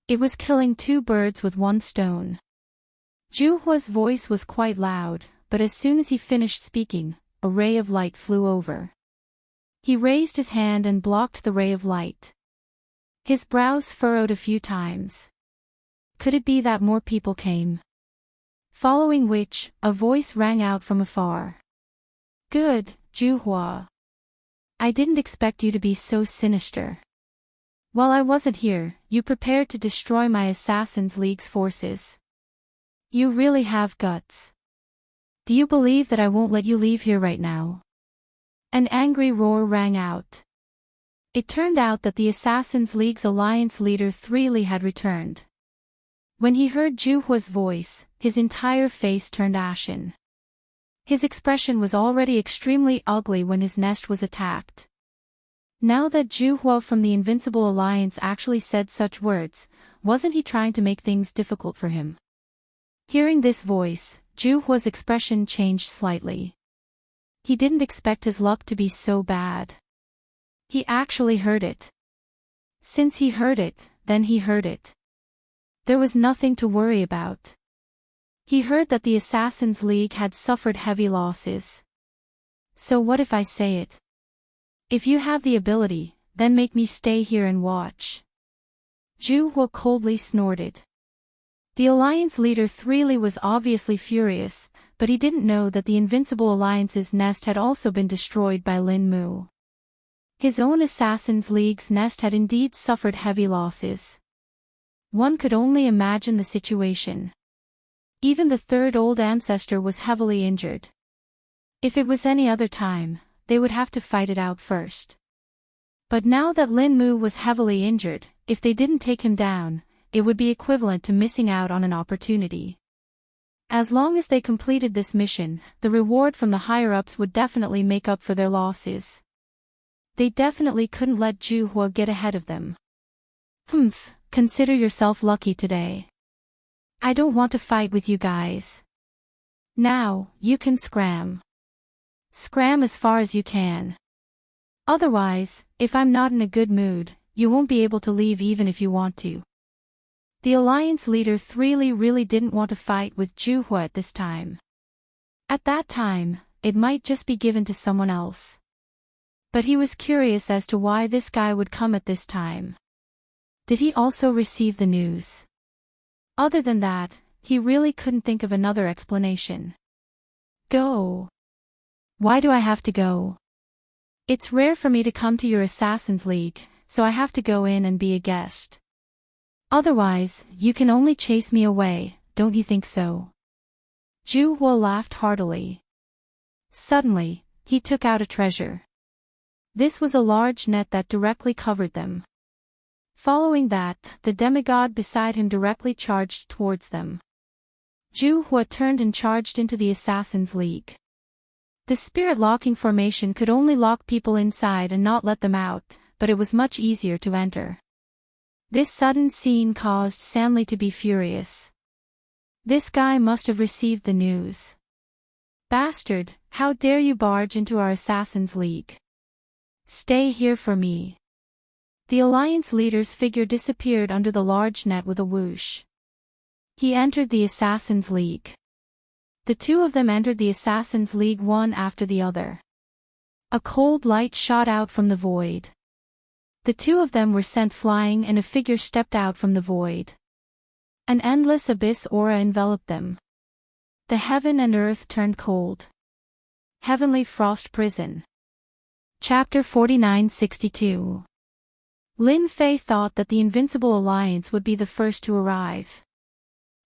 It was killing two birds with one stone. Zhu Huo's voice was quite loud, but as soon as he finished speaking, a ray of light flew over. He raised his hand and blocked the ray of light. His brows furrowed a few times. Could it be that more people came? Following which, a voice rang out from afar. Good, Zhu Huo. I didn't expect you to be so sinister. While I wasn't here, you prepared to destroy my Assassins League's forces. You really have guts. Do you believe that I won't let you leave here right now? An angry roar rang out. It turned out that the Assassins League's alliance leader Li had returned. When he heard Zhu Huo's voice, his entire face turned ashen. His expression was already extremely ugly when his nest was attacked. Now that Zhu Huo from the Invincible Alliance actually said such words, wasn't he trying to make things difficult for him? Hearing this voice, Zhu Huo's expression changed slightly. He didn't expect his luck to be so bad. He actually heard it. Since he heard it, then he heard it. There was nothing to worry about. He heard that the Assassins League had suffered heavy losses. So what if I say it? If you have the ability, then make me stay here and watch. Zhu Huo coldly snorted. The Alliance leader Li was obviously furious, but he didn't know that the Invincible Alliance's nest had also been destroyed by Lin Mu. His own Assassins League's nest had indeed suffered heavy losses. One could only imagine the situation. Even the third old ancestor was heavily injured. If it was any other time, they would have to fight it out first. But now that Lin Mu was heavily injured, if they didn't take him down, it would be equivalent to missing out on an opportunity. As long as they completed this mission, the reward from the higher-ups would definitely make up for their losses. They definitely couldn't let Zhu Huo get ahead of them. Consider yourself lucky today. I don't want to fight with you guys. Now, you can scram. Scram as far as you can. Otherwise, if I'm not in a good mood, you won't be able to leave even if you want to. The Alliance leader Li really didn't want to fight with Zhu Huo at this time. At that time, it might just be given to someone else. But he was curious as to why this guy would come at this time. Did he also receive the news? Other than that, he really couldn't think of another explanation. Go. Why do I have to go? It's rare for me to come to your Assassins League, so I have to go in and be a guest. Otherwise, you can only chase me away, don't you think so? Zhu Huo laughed heartily. Suddenly, he took out a treasure. This was a large net that directly covered them. Following that, the demigod beside him directly charged towards them. Zhu Huo turned and charged into the Assassins League. The spirit-locking formation could only lock people inside and not let them out, but it was much easier to enter. This sudden scene caused Sanli to be furious. This guy must have received the news. Bastard, how dare you barge into our Assassin's League? Stay here for me. The Alliance leader's figure disappeared under the large net with a whoosh. He entered the Assassin's League. The two of them entered the Assassin's League one after the other. A cold light shot out from the void. The two of them were sent flying and a figure stepped out from the void. An endless abyss aura enveloped them. The heaven and earth turned cold. Heavenly Frost Prison. Chapter 4962. Lin Fei thought that the Invincible Alliance would be the first to arrive.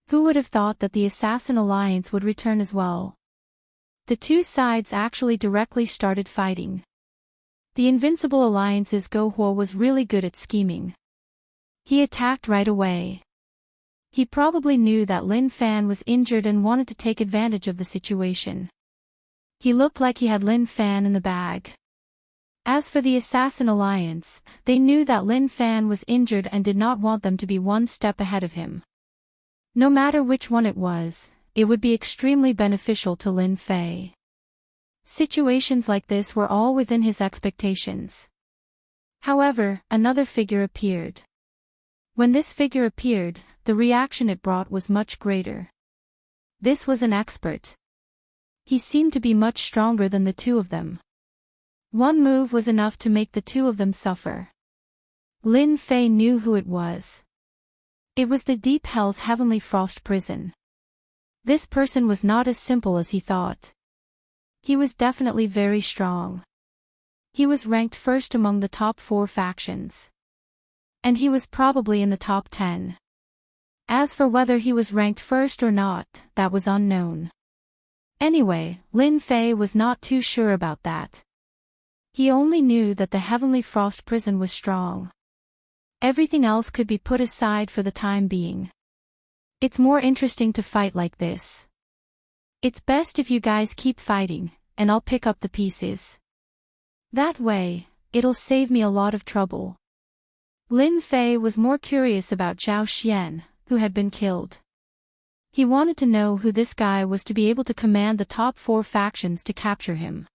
Who would have thought that the Assassin Alliance would return as well? The two sides actually directly started fighting. The Invincible Alliance's Gohuo was really good at scheming. He attacked right away. He probably knew that Lin Fan was injured and wanted to take advantage of the situation. He looked like he had Lin Fan in the bag. As for the Assassin Alliance, they knew that Lin Fan was injured and did not want them to be one step ahead of him. No matter which one it was, it would be extremely beneficial to Lin Fei. Situations like this were all within his expectations. However, another figure appeared. When this figure appeared, the reaction it brought was much greater. This was an expert. He seemed to be much stronger than the two of them. One move was enough to make the two of them suffer. Lin Fei knew who it was. It was the Deep Hell's Heavenly Frost Prison. This person was not as simple as he thought. He was definitely very strong. He was ranked first among the top 4 factions. And he was probably in the top 10. As for whether he was ranked first or not, that was unknown. Anyway, Lin Fei was not too sure about that. He only knew that the Heavenly Frost Prison was strong. Everything else could be put aside for the time being. It's more interesting to fight like this. It's best if you guys keep fighting, and I'll pick up the pieces. That way, it'll save me a lot of trouble. Lin Fei was more curious about Zhao Xian, who had been killed. He wanted to know who this guy was to be able to command the top 4 factions to capture him.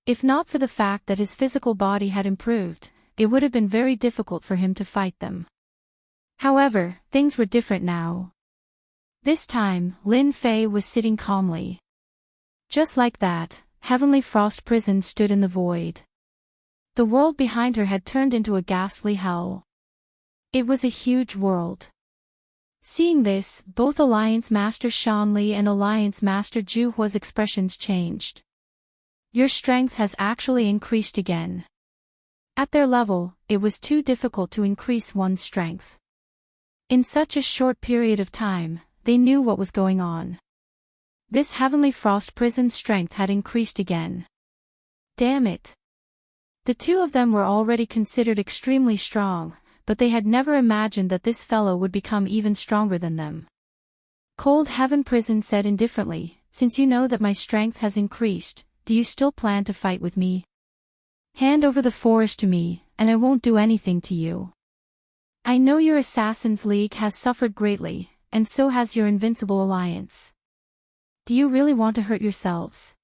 If not for the fact that his physical body had improved, it would have been very difficult for him to fight them. However, things were different now. This time, Lin Fei was sitting calmly. Just like that, Heavenly Frost Prison stood in the void. The world behind her had turned into a ghastly hell. It was a huge world. Seeing this, both Alliance Master Shan Li and Alliance Master Zhu Hua's expressions changed. Your strength has actually increased again. At their level, it was too difficult to increase one's strength. In such a short period of time, they knew what was going on. This Heavenly Frost Prison's strength had increased again. Damn it. The two of them were already considered extremely strong, but they had never imagined that this fellow would become even stronger than them. Cold Heaven Prison said indifferently, since you know that my strength has increased, do you still plan to fight with me? Hand over the forest to me, and I won't do anything to you. I know your Assassin's League has suffered greatly, and so has your Invincible Alliance. Do you really want to hurt yourselves?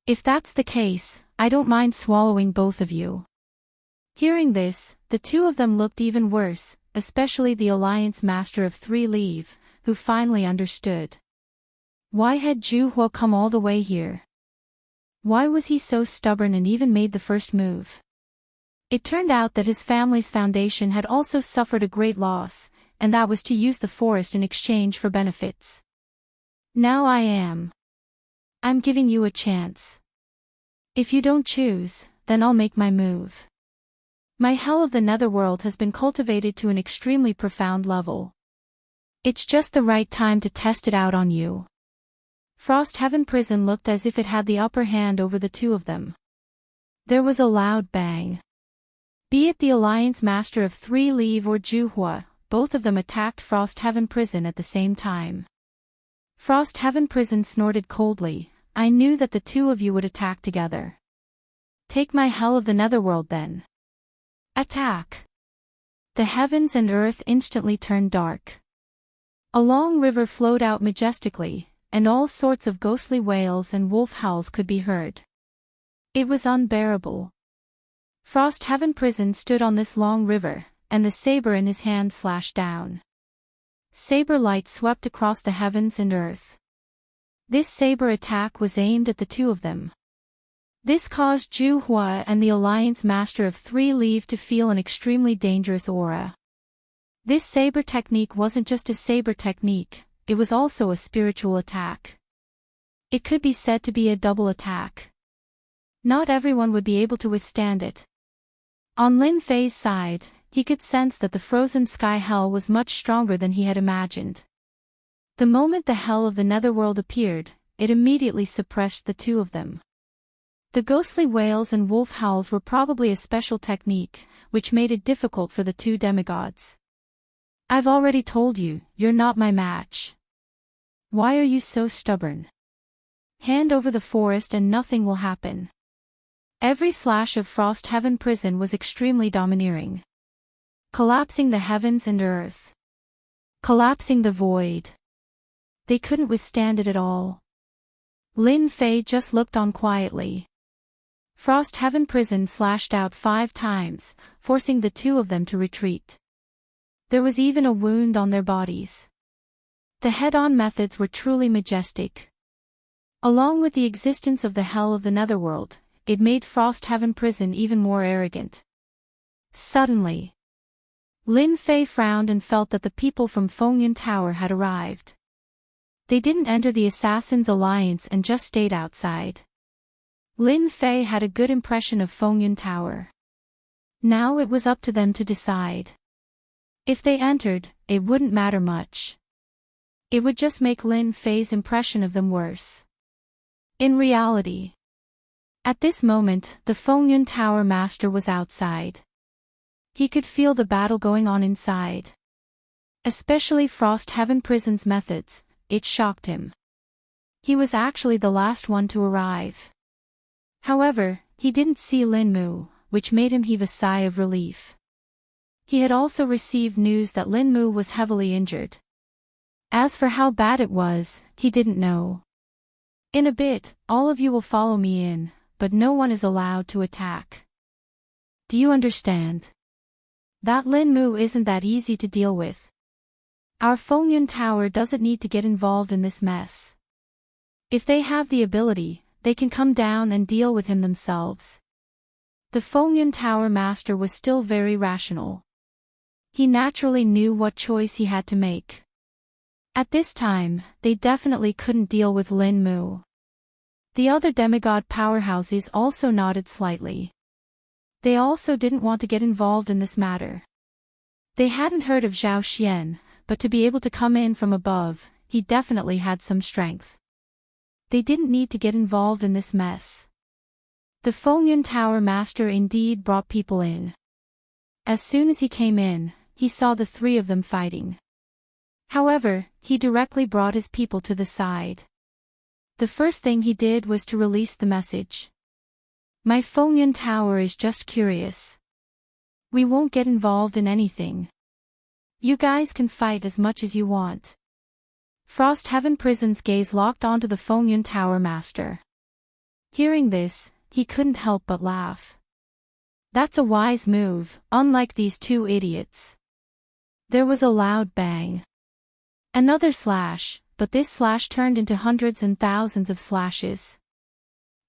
If that's the case, I don't mind swallowing both of you. Hearing this, the two of them looked even worse, especially the Alliance Master of 3 Leave, who finally understood. Why had Zhu Hua come all the way here? Why was he so stubborn and even made the first move? It turned out that his family's foundation had also suffered a great loss, and that was to use the forest in exchange for benefits. Now I'm giving you a chance. If you don't choose, then I'll make my move. My hell of the netherworld has been cultivated to an extremely profound level. It's just the right time to test it out on you. Frost Heaven Prison looked as if it had the upper hand over the two of them. There was a loud bang. Be it the Alliance Master of 3 Leave or Zhu Hua, both of them attacked Frost Heaven Prison at the same time. Frost Heaven Prison snorted coldly, I knew that the two of you would attack together. Take my hell of the netherworld then. Attack! The heavens and earth instantly turned dark. A long river flowed out majestically, and all sorts of ghostly wails and wolf howls could be heard. It was unbearable. Frost Heaven Prison stood on this long river, and the saber in his hand slashed down. Saber light swept across the heavens and earth. This saber attack was aimed at the two of them. This caused Zhu Hua and the Alliance Master of Three Leave to feel an extremely dangerous aura. This saber technique wasn't just a saber technique, it was also a spiritual attack. It could be said to be a double attack. Not everyone would be able to withstand it. On Lin Fei's side, he could sense that the frozen sky hell was much stronger than he had imagined. The moment the hell of the netherworld appeared, it immediately suppressed the two of them. The ghostly wails and wolf howls were probably a special technique, which made it difficult for the two demigods. I've already told you, you're not my match. Why are you so stubborn? Hand over the forest and nothing will happen. Every slash of Frost Heaven Prison was extremely domineering. Collapsing the heavens and earth. Collapsing the void. They couldn't withstand it at all. Lin Fei just looked on quietly. Frost Heaven Prison slashed out 5 times, forcing the two of them to retreat. There was even a wound on their bodies. The head-on methods were truly majestic. Along with the existence of the hell of the netherworld, it made Frost Heaven Prison even more arrogant. Suddenly, Lin Fei frowned and felt that the people from Fengyun Tower had arrived. They didn't enter the Assassin's Alliance and just stayed outside. Lin Fei had a good impression of Fengyun Tower. Now it was up to them to decide. If they entered, it wouldn't matter much. It would just make Lin Fei's impression of them worse. In reality, at this moment, the Fengyun Tower Master was outside. He could feel the battle going on inside. Especially Frost Heaven Prison's methods, it shocked him. He was actually the last one to arrive. However, he didn't see Lin Mu, which made him heave a sigh of relief. He had also received news that Lin Mu was heavily injured. As for how bad it was, he didn't know. In a bit, all of you will follow me in, but no one is allowed to attack. Do you understand? That Lin Mu isn't that easy to deal with. Our Fengyun Tower doesn't need to get involved in this mess. If they have the ability, they can come down and deal with him themselves. The Fengyun Tower Master was still very rational. He naturally knew what choice he had to make. At this time, they definitely couldn't deal with Lin Mu. The other demigod powerhouses also nodded slightly. They also didn't want to get involved in this matter. They hadn't heard of Zhao Xian, but to be able to come in from above, he definitely had some strength. They didn't need to get involved in this mess. The Fengyun Tower Master indeed brought people in. As soon as he came in, he saw the three of them fighting. However, he directly brought his people to the side. The first thing he did was to release the message. My Fengyun Tower is just curious. We won't get involved in anything. You guys can fight as much as you want. Frost Heaven Prison's gaze locked onto the Fengyun Tower Master. Hearing this, he couldn't help but laugh. That's a wise move, unlike these two idiots. There was a loud bang. Another slash, but this slash turned into hundreds and thousands of slashes.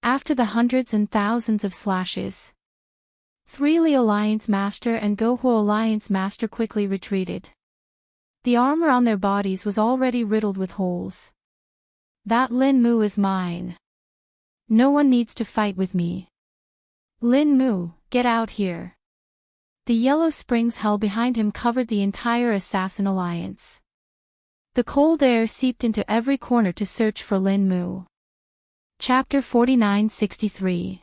After the hundreds and thousands of slashes, Three Li Alliance Master and Gohu Alliance Master quickly retreated. The armor on their bodies was already riddled with holes. That Lin Mu is mine. No one needs to fight with me. Lin Mu, get out here. The yellow springs hell behind him covered the entire Assassin Alliance. The cold air seeped into every corner to search for Lin Mu. Chapter 4963.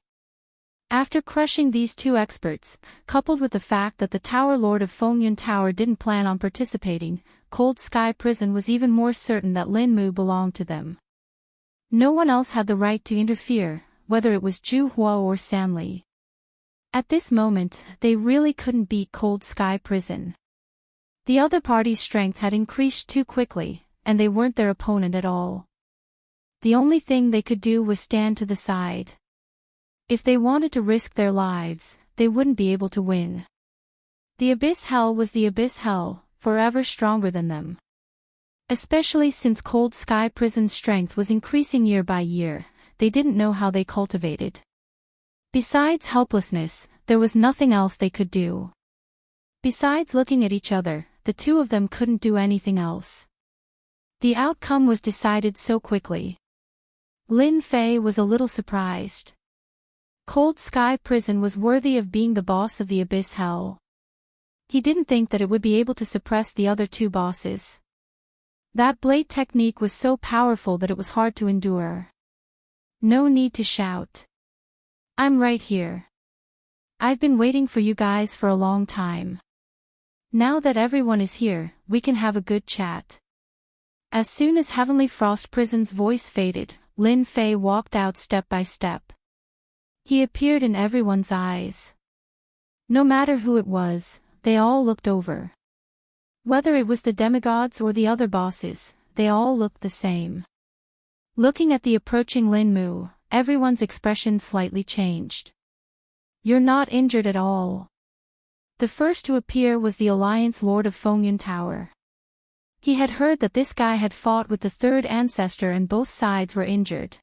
After crushing these two experts, coupled with the fact that the Tower Lord of Fengyun Tower didn't plan on participating, Cold Sky Prison was even more certain that Lin Mu belonged to them. No one else had the right to interfere, whether it was Zhu Hua or Sanli. At this moment, they really couldn't beat Cold Sky Prison. The other party's strength had increased too quickly, and they weren't their opponent at all. The only thing they could do was stand to the side. If they wanted to risk their lives, they wouldn't be able to win. The Abyss Hell was the Abyss Hell, forever stronger than them. Especially since Cold Sky Prison's strength was increasing year by year, they didn't know how they cultivated. Besides helplessness, there was nothing else they could do. Besides looking at each other, the two of them couldn't do anything else. The outcome was decided so quickly. Lin Fei was a little surprised. Cold Sky Prison was worthy of being the boss of the Abyss Hell. He didn't think that it would be able to suppress the other two bosses. That blade technique was so powerful that it was hard to endure. No need to shout. I'm right here. I've been waiting for you guys for a long time. Now that everyone is here, we can have a good chat. As soon as Heavenly Frost Prison's voice faded, Lin Fei walked out step by step. He appeared in everyone's eyes. No matter who it was, they all looked over. Whether it was the demigods or the other bosses, they all looked the same. Looking at the approaching Lin Mu, everyone's expression slightly changed. You're not injured at all. The first to appear was the Alliance Lord of Fengyun Tower. He had heard that this guy had fought with the third ancestor and both sides were injured.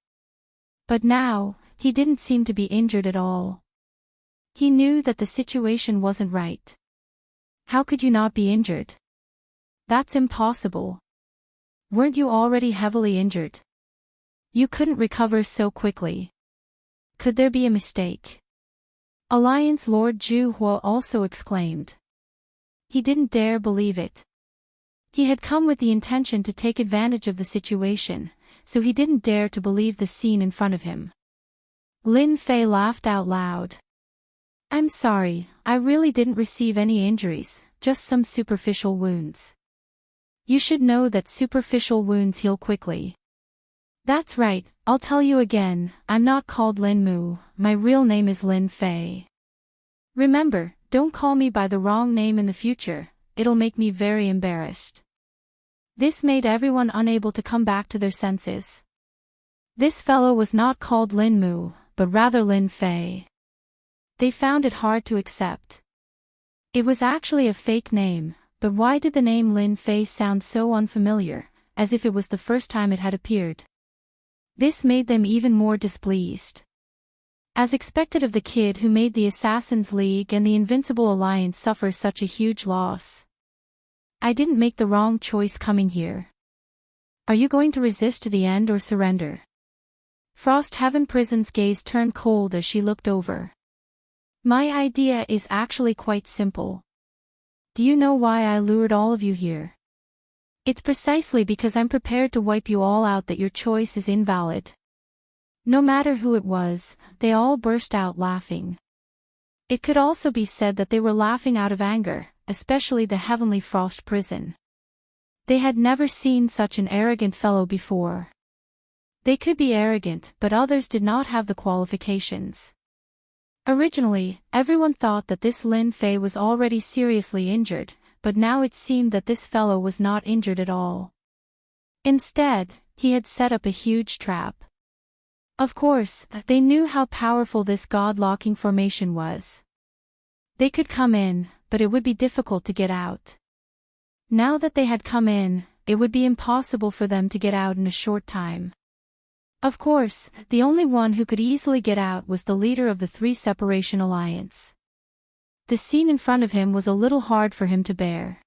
But now, he didn't seem to be injured at all. He knew that the situation wasn't right. How could you not be injured? That's impossible. Weren't you already heavily injured? You couldn't recover so quickly. Could there be a mistake? Alliance Lord Zhu Huo also exclaimed. He didn't dare believe it. He had come with the intention to take advantage of the situation, so he didn't dare to believe the scene in front of him. Lin Fei laughed out loud. I'm sorry, I really didn't receive any injuries, just some superficial wounds. You should know that superficial wounds heal quickly. That's right, I'll tell you again, I'm not called Lin Mu, my real name is Lin Fei. Remember, don't call me by the wrong name in the future, it'll make me very embarrassed. This made everyone unable to come back to their senses. This fellow was not called Lin Mu, but rather Lin Fei. They found it hard to accept. It was actually a fake name, but why did the name Lin Fei sound so unfamiliar, as if it was the first time it had appeared? This made them even more displeased. As expected of the kid who made the Assassin's League and the Invincible Alliance suffer such a huge loss. I didn't make the wrong choice coming here. Are you going to resist to the end or surrender? Frost Heaven Prison's gaze turned cold as she looked over. My idea is actually quite simple. Do you know why I lured all of you here? It's precisely because I'm prepared to wipe you all out that your choice is invalid. No matter who it was, they all burst out laughing. It could also be said that they were laughing out of anger, especially the Heavenly Frost Prison. They had never seen such an arrogant fellow before. They could be arrogant, but others did not have the qualifications. Originally, everyone thought that this Lin Fei was already seriously injured, but now it seemed that this fellow was not injured at all. Instead, he had set up a huge trap. Of course, they knew how powerful this god-locking formation was. They could come in, but it would be difficult to get out. Now that they had come in, it would be impossible for them to get out in a short time. Of course, the only one who could easily get out was the leader of the Three Separation Alliance. The scene in front of him was a little hard for him to bear.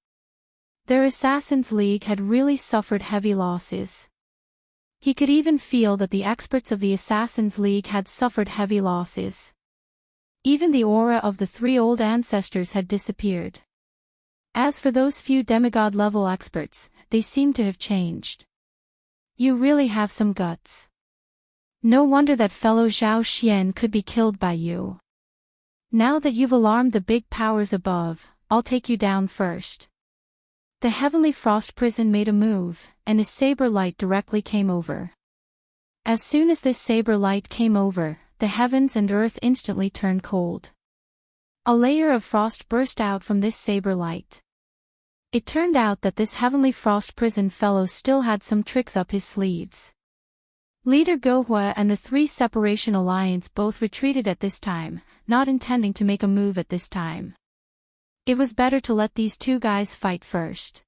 Their Assassin's League had really suffered heavy losses. He could even feel that the experts of the Assassin's League had suffered heavy losses. Even the aura of the three old ancestors had disappeared. As for those few demigod-level experts, they seemed to have changed. You really have some guts. No wonder that fellow Zhao Xian could be killed by you. Now that you've alarmed the big powers above, I'll take you down first. The Heavenly Frost Prison made a move, and a saber light directly came over. As soon as this saber light came over, the heavens and earth instantly turned cold. A layer of frost burst out from this saber light. It turned out that this Heavenly Frost prison fellow still had some tricks up his sleeves. Leader Gohua and the Three Separation Alliance both retreated at this time, not intending to make a move at this time. It was better to let these two guys fight first.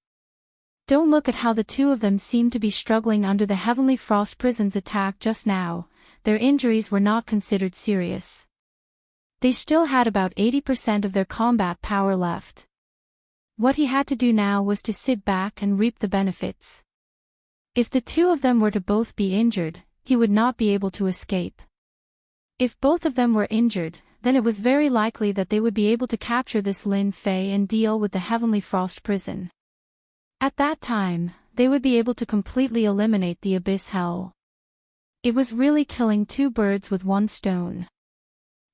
Don't look at how the two of them seemed to be struggling under the Heavenly Frost prison's attack just now. Their injuries were not considered serious. They still had about 80% of their combat power left. What he had to do now was to sit back and reap the benefits. If the two of them were to both be injured, he would not be able to escape. If both of them were injured, then it was very likely that they would be able to capture this Lin Fei and deal with the Heavenly Frost prison. At that time, they would be able to completely eliminate the Abyss Hell. It was really killing two birds with one stone.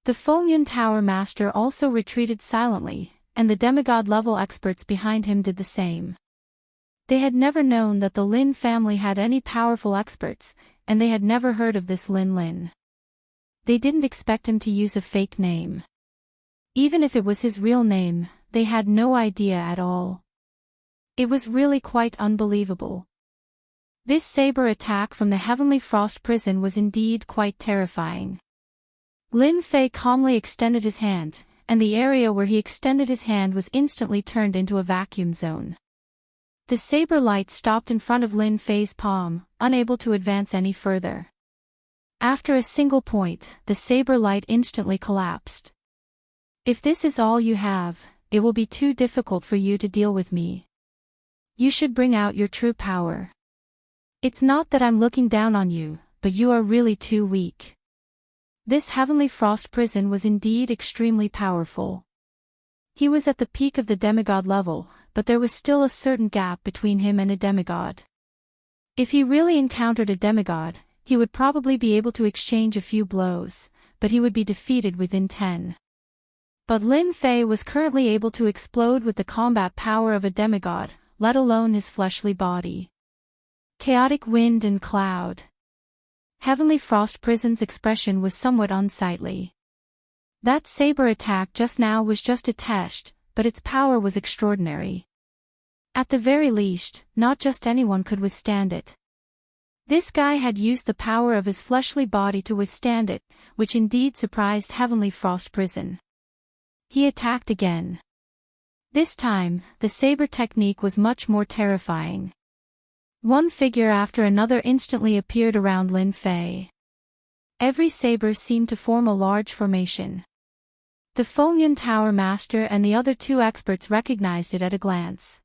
The Fengyun Tower Master also retreated silently, and the demigod-level experts behind him did the same. They had never known that the Lin family had any powerful experts, and they had never heard of this Lin. They didn't expect him to use a fake name. Even if it was his real name, they had no idea at all. It was really quite unbelievable. This saber attack from the Heavenly Frost prison was indeed quite terrifying. Lin Fei calmly extended his hand, and the area where he extended his hand was instantly turned into a vacuum zone. The saber light stopped in front of Lin Fei's palm, unable to advance any further. After a single point, the saber light instantly collapsed. If this is all you have, it will be too difficult for you to deal with me. You should bring out your true power. It's not that I'm looking down on you, but you are really too weak. This Heavenly Frost prison was indeed extremely powerful. He was at the peak of the demigod level, but there was still a certain gap between him and a demigod. If he really encountered a demigod, he would probably be able to exchange a few blows, but he would be defeated within 10. But Lin Fei was currently able to explode with the combat power of a demigod, let alone his fleshly body. Chaotic wind and cloud. Heavenly Frost prison's expression was somewhat unsightly. That saber attack just now was just a test, but its power was extraordinary. At the very least, not just anyone could withstand it. This guy had used the power of his fleshly body to withstand it, which indeed surprised Heavenly Frost prison. He attacked again. This time, the saber technique was much more terrifying. One figure after another instantly appeared around Lin Fei. Every saber seemed to form a large formation. The Fengyun Tower Master and the other two experts recognized it at a glance.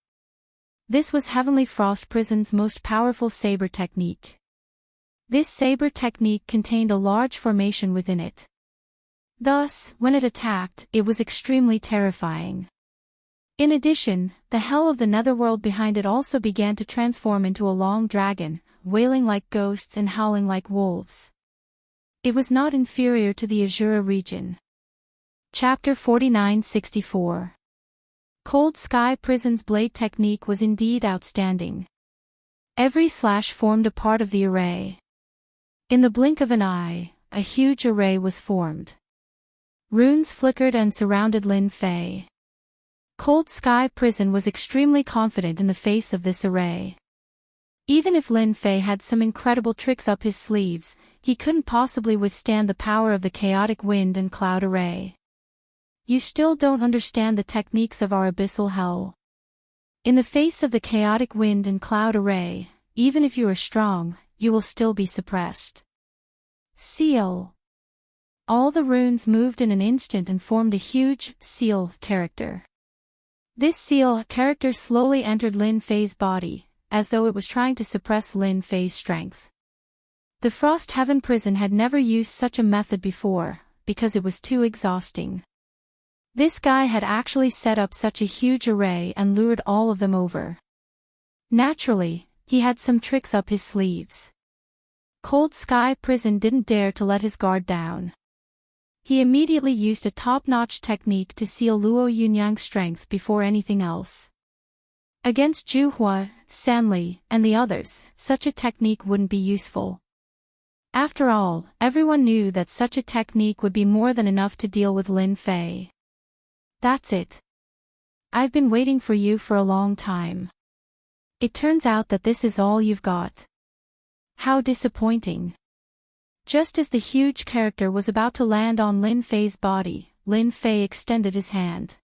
This was Heavenly Frost prison's most powerful saber technique. This saber technique contained a large formation within it. Thus, when it attacked, it was extremely terrifying. In addition, the hell of the netherworld behind it also began to transform into a long dragon, wailing like ghosts and howling like wolves. It was not inferior to the Azura region. Chapter 49-64. Cold Sky Prison's blade technique was indeed outstanding. Every slash formed a part of the array. In the blink of an eye, a huge array was formed. Runes flickered and surrounded Lin Fei. Cold Sky Prison was extremely confident in the face of this array. Even if Lin Fei had some incredible tricks up his sleeves, he couldn't possibly withstand the power of the chaotic wind and cloud array. You still don't understand the techniques of our abyssal hell. In the face of the chaotic wind and cloud array, even if you are strong, you will still be suppressed. Seal. All the runes moved in an instant and formed a huge seal character. This seal character slowly entered Lin Fei's body, as though it was trying to suppress Lin Fei's strength. The Frost Heaven prison had never used such a method before, because it was too exhausting. This guy had actually set up such a huge array and lured all of them over. Naturally, he had some tricks up his sleeves. Cold Sky Prison didn't dare to let his guard down. He immediately used a top-notch technique to seal Luo Yunyang's strength before anything else. Against Juhua, Sanli, and the others, such a technique wouldn't be useful. After all, everyone knew that such a technique would be more than enough to deal with Lin Fei. That's it. I've been waiting for you for a long time. It turns out that this is all you've got. How disappointing. Just as the huge character was about to land on Lin Fei's body, Lin Fei extended his hand.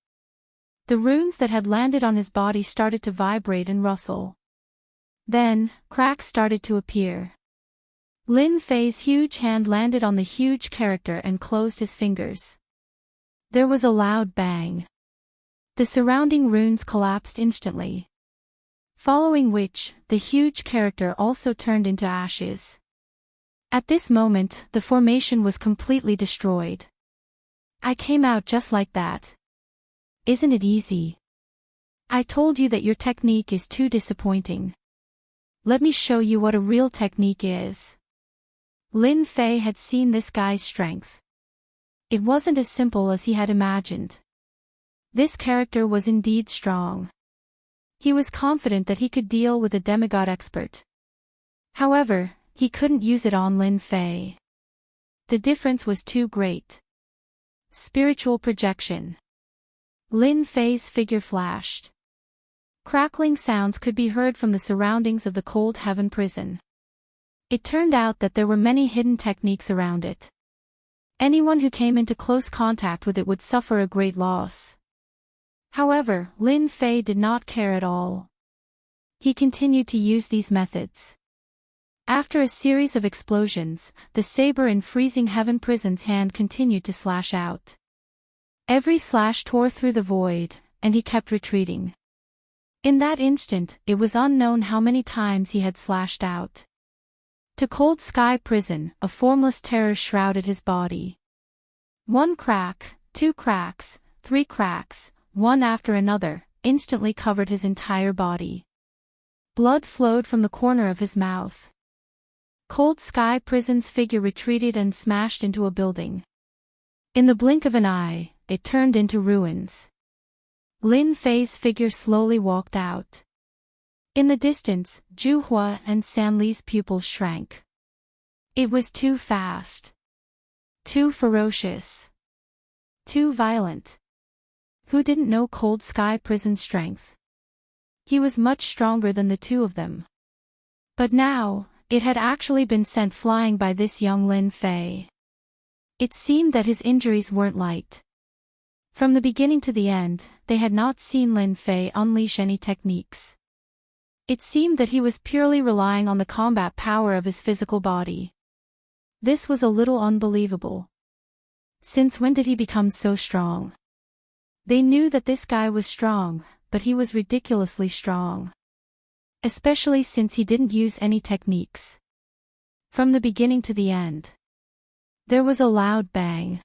The runes that had landed on his body started to vibrate and rustle. Then, cracks started to appear. Lin Fei's huge hand landed on the huge character and closed his fingers. There was a loud bang. The surrounding runes collapsed instantly. Following which, the huge character also turned into ashes. At this moment, the formation was completely destroyed. I came out just like that. Isn't it easy? I told you that your technique is too disappointing. Let me show you what a real technique is. Lin Fei had seen this guy's strength. It wasn't as simple as he had imagined. This character was indeed strong. He was confident that he could deal with a demigod expert. However, he couldn't use it on Lin Fei. The difference was too great. Spiritual projection. Lin Fei's figure flashed. Crackling sounds could be heard from the surroundings of the cold heaven prison. It turned out that there were many hidden techniques around it. Anyone who came into close contact with it would suffer a great loss. However, Lin Fei did not care at all. He continued to use these methods. After a series of explosions, the saber in freezing heaven prison's hand continued to slash out. Every slash tore through the void, and he kept retreating. In that instant, it was unknown how many times he had slashed out. To Cold Sky Prison, a formless terror shrouded his body. One crack, two cracks, three cracks, one after another, instantly covered his entire body. Blood flowed from the corner of his mouth. Cold Sky Prison's figure retreated and smashed into a building. In the blink of an eye, it turned into ruins. Lin Fei's figure slowly walked out. In the distance, Zhu Hua and San Li's pupils shrank. It was too fast. Too ferocious. Too violent. Who didn't know Cold Sky Prison's strength? He was much stronger than the two of them. But now, it had actually been sent flying by this young Lin Fei. It seemed that his injuries weren't light. From the beginning to the end, they had not seen Lin Fei unleash any techniques. It seemed that he was purely relying on the combat power of his physical body. This was a little unbelievable. Since when did he become so strong? They knew that this guy was strong, but he was ridiculously strong. Especially since he didn't use any techniques. From the beginning to the end. There was a loud bang.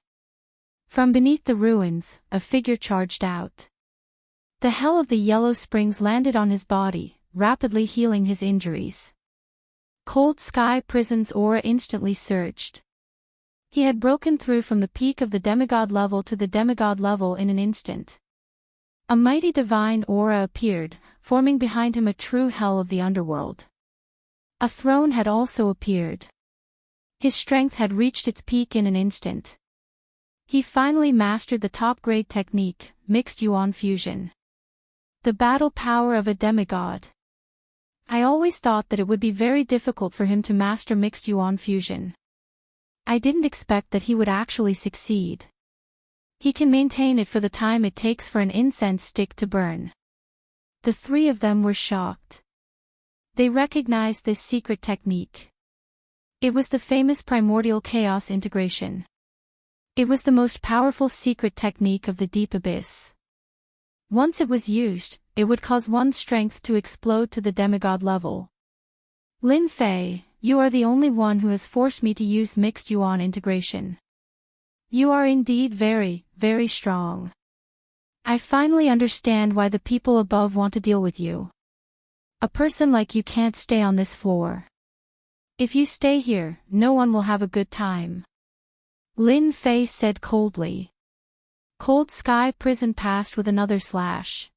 From beneath the ruins, a figure charged out. The hell of the Yellow Springs landed on his body, rapidly healing his injuries. Cold Sky Prison's aura instantly surged. He had broken through from the peak of the demigod level to the demigod level in an instant. A mighty divine aura appeared, forming behind him a true hell of the underworld. A throne had also appeared. His strength had reached its peak in an instant. He finally mastered the top-grade technique, Mixed Yuan Fusion. The battle power of a demigod. I always thought that it would be very difficult for him to master Mixed Yuan Fusion. I didn't expect that he would actually succeed. He can maintain it for the time it takes for an incense stick to burn. The three of them were shocked. They recognized this secret technique. It was the famous primordial chaos integration. It was the most powerful secret technique of the deep abyss. Once it was used, it would cause one's strength to explode to the demigod level. Lin Fei, you are the only one who has forced me to use Mixed Yuan integration. You are indeed very, very strong. I finally understand why the people above want to deal with you. A person like you can't stay on this floor. If you stay here, no one will have a good time. Lin Fei said coldly. Cold Sky Prison passed with another slash.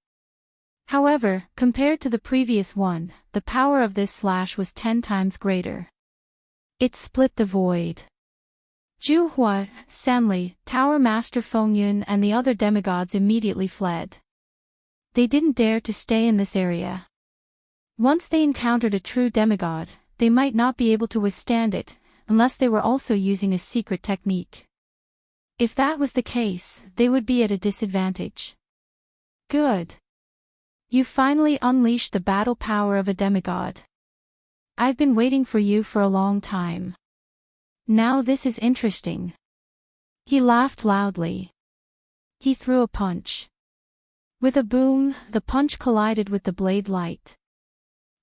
However, compared to the previous one, the power of this slash was 10 times greater. It split the void. Zhu Hua, San Li, Tower Master Feng Yun and the other demigods immediately fled. they didn't dare to stay in this area. Once they encountered a true demigod, they might not be able to withstand it, unless they were also using a secret technique. If that was the case, they would be at a disadvantage. Good. You finally unleashed the battle power of a demigod. I've been waiting for you for a long time. Now this is interesting. He laughed loudly. He threw a punch. With a boom, the punch collided with the blade light.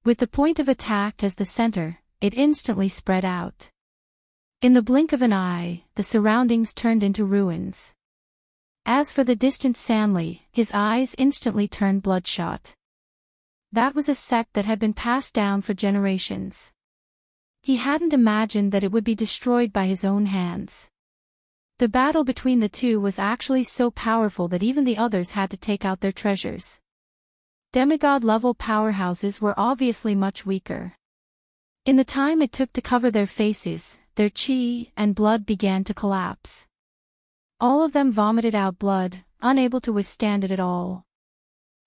With the point of attack as the center, it instantly spread out. In the blink of an eye, the surroundings turned into ruins. As for the distant Sanley, his eyes instantly turned bloodshot. That was a sect that had been passed down for generations. He hadn't imagined that it would be destroyed by his own hands. The battle between the two was actually so powerful that even the others had to take out their treasures. Demigod-level powerhouses were obviously much weaker. In the time it took to cover their faces, their chi and blood began to collapse. All of them vomited out blood, unable to withstand it at all.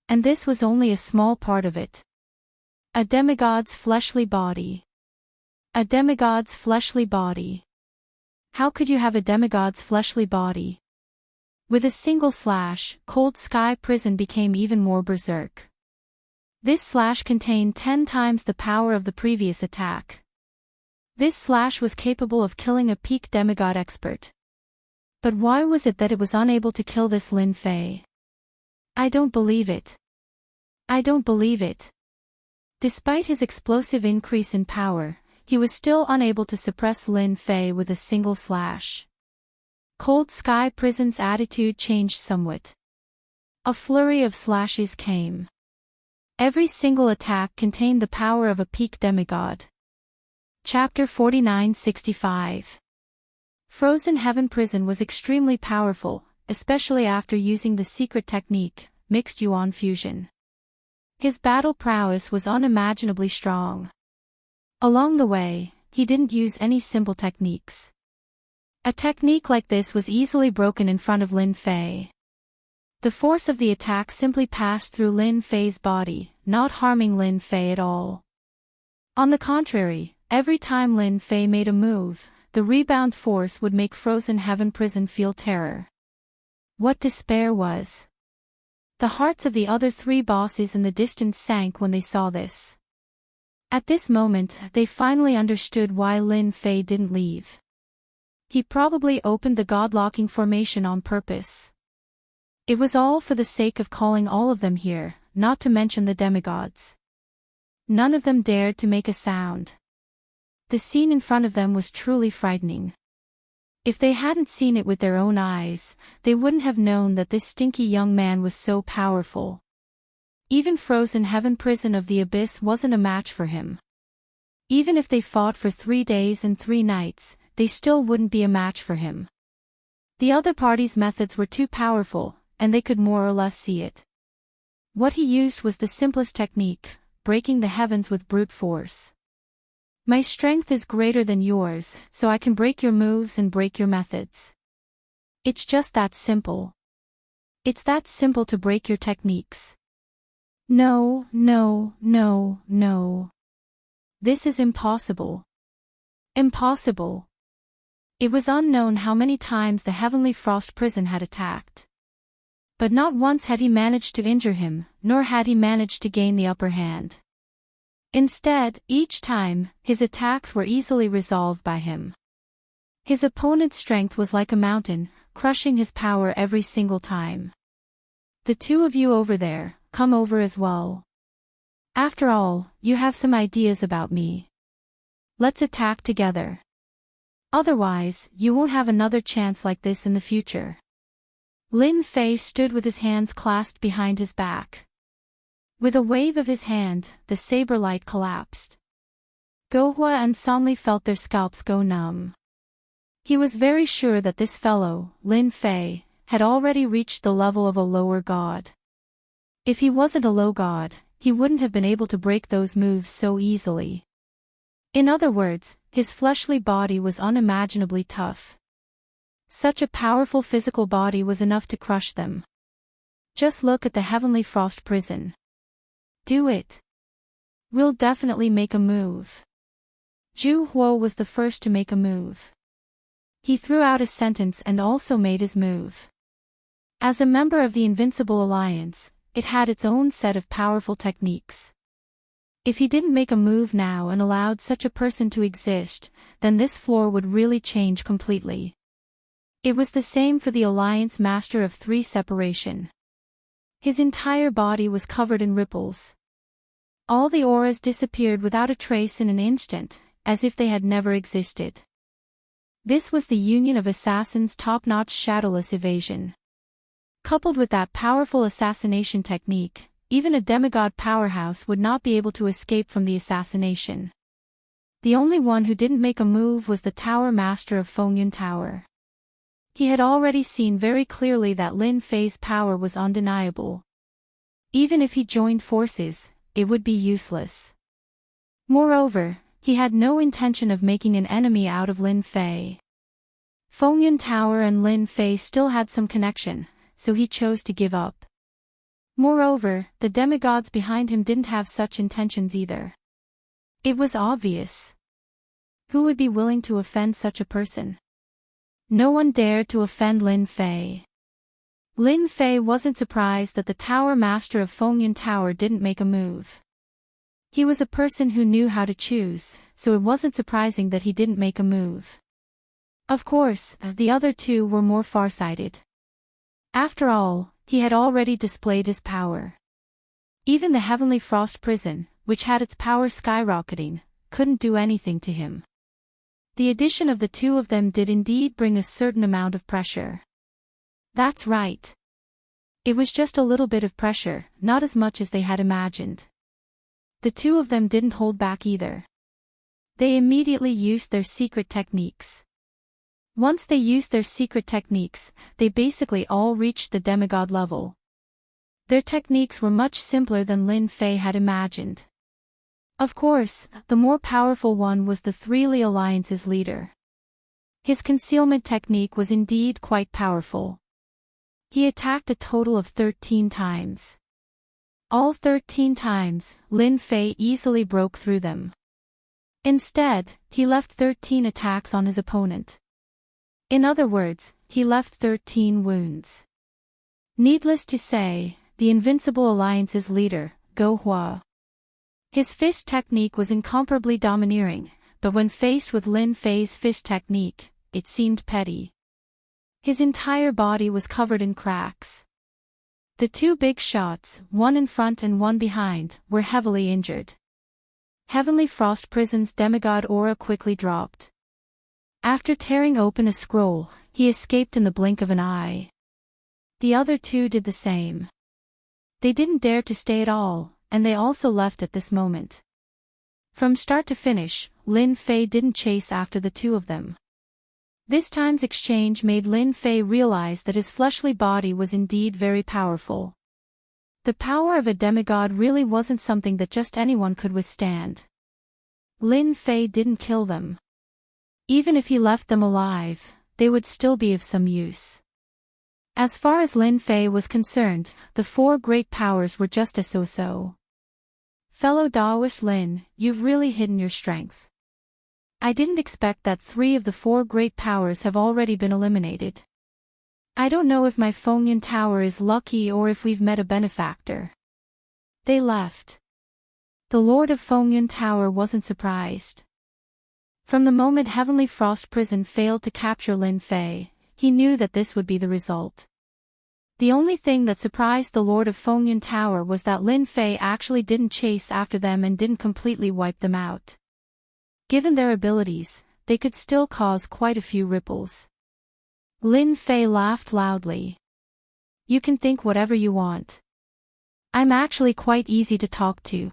And this was only a small part of it. A demigod's fleshly body. A demigod's fleshly body. How could you have a demigod's fleshly body? With a single slash, Cold Sky Prison became even more berserk. This slash contained 10 times the power of the previous attack. This slash was capable of killing a peak demigod expert. But why was it that it was unable to kill this Lin Fei? I don't believe it. I don't believe it. Despite his explosive increase in power, he was still unable to suppress Lin Fei with a single slash. Cold Sky Prison's attitude changed somewhat. A flurry of slashes came. Every single attack contained the power of a peak demigod. Chapter 4965. Frozen Heaven Prison was extremely powerful, especially after using the secret technique, Mixed Yuan Fusion. His battle prowess was unimaginably strong. Along the way, he didn't use any simple techniques. A technique like this was easily broken in front of Lin Fei. The force of the attack simply passed through Lin Fei's body, not harming Lin Fei at all. On the contrary, every time Lin Fei made a move, the rebound force would make Frozen Heaven Prison feel terror. What despair was! The hearts of the other 3 bosses in the distance sank when they saw this. At this moment, they finally understood why Lin Fei didn't leave. He probably opened the godlocking formation on purpose. It was all for the sake of calling all of them here, not to mention the demigods. None of them dared to make a sound. The scene in front of them was truly frightening. If they hadn't seen it with their own eyes, they wouldn't have known that this stinky young man was so powerful. Even Frozen Heaven Prison of the Abyss wasn't a match for him. Even if they fought for 3 days and 3 nights, they still wouldn't be a match for him. The other party's methods were too powerful, and they could more or less see it. What he used was the simplest technique, breaking the heavens with brute force. My strength is greater than yours, so I can break your moves and break your methods. It's just that simple. It's that simple to break your techniques. No, no, no, no. This is impossible. Impossible. It was unknown how many times the Heavenly Frost Prison had attacked. But not once had he managed to injure him, nor had he managed to gain the upper hand. Instead, each time, his attacks were easily resolved by him. His opponent's strength was like a mountain, crushing his power every single time. The 2 of you over there, come over as well. After all, you have some ideas about me. Let's attack together. Otherwise, you won't have another chance like this in the future. Lin Fei stood with his hands clasped behind his back. With a wave of his hand, the saber light collapsed. Gohua and Sanli felt their scalps go numb. He was very sure that this fellow, Lin Fei, had already reached the level of a lower god. If he wasn't a low god, he wouldn't have been able to break those moves so easily. In other words, his fleshly body was unimaginably tough. Such a powerful physical body was enough to crush them. Just look at the Heavenly Frost prison. Do it. We'll definitely make a move. Zhu Huo was the first to make a move. He threw out a sentence and also made his move. As a member of the Invincible Alliance, it had its own set of powerful techniques. If he didn't make a move now and allowed such a person to exist, then this floor would really change completely. It was the same for the Alliance Master of Three Separation. His entire body was covered in ripples. All the auras disappeared without a trace in an instant, as if they had never existed. This was the union of Assassin's top-notch shadowless evasion. Coupled with that powerful assassination technique, even a demigod powerhouse would not be able to escape from the assassination. The only one who didn't make a move was the Tower Master of Fengyun Tower. He had already seen very clearly that Lin Fei's power was undeniable. Even if he joined forces, it would be useless. Moreover, he had no intention of making an enemy out of Lin Fei. Fengyun Tower and Lin Fei still had some connection, so he chose to give up. Moreover, the demigods behind him didn't have such intentions either. It was obvious. Who would be willing to offend such a person? No one dared to offend Lin Fei. Lin Fei wasn't surprised that the Tower Master of Fengyun Tower didn't make a move. He was a person who knew how to choose, so it wasn't surprising that he didn't make a move. Of course, the other two were more farsighted. After all, he had already displayed his power. Even the Heavenly Frost prison, which had its power skyrocketing, couldn't do anything to him. The addition of the two of them did indeed bring a certain amount of pressure. That's right. It was just a little bit of pressure, not as much as they had imagined. The two of them didn't hold back either. They immediately used their secret techniques. Once they used their secret techniques, they basically all reached the demigod level. Their techniques were much simpler than Lin Fei had imagined. Of course, the more powerful one was the Three Alliance's leader. His concealment technique was indeed quite powerful. He attacked a total of 13 times. All 13 times, Lin Fei easily broke through them. Instead, he left 13 attacks on his opponent. In other words, he left 13 wounds. Needless to say, the Invincible Alliance's leader, Go Hua. His fist technique was incomparably domineering, but when faced with Lin Fei's fist technique, it seemed petty. His entire body was covered in cracks. The two big shots, one in front and one behind, were heavily injured. Heavenly Frost Prison's demigod aura quickly dropped. After tearing open a scroll, he escaped in the blink of an eye. The other two did the same. They didn't dare to stay at all, and they also left at this moment. From start to finish, Lin Fei didn't chase after the two of them. This time's exchange made Lin Fei realize that his fleshly body was indeed very powerful. The power of a demigod really wasn't something that just anyone could withstand. Lin Fei didn't kill them. Even if he left them alive, they would still be of some use. As far as Lin Fei was concerned, the four great powers were just a so-so. Fellow Daoist Lin, you've really hidden your strength. I didn't expect that 3 of the 4 great powers have already been eliminated. I don't know if my Fengyun Tower is lucky or if we've met a benefactor. They left. The Lord of Fengyun Tower wasn't surprised. From the moment Heavenly Frost Prison failed to capture Lin Fei, he knew that this would be the result. The only thing that surprised the Lord of Fengyun Tower was that Lin Fei actually didn't chase after them and didn't completely wipe them out. Given their abilities, they could still cause quite a few ripples. Lin Fei laughed loudly. You can think whatever you want. I'm actually quite easy to talk to.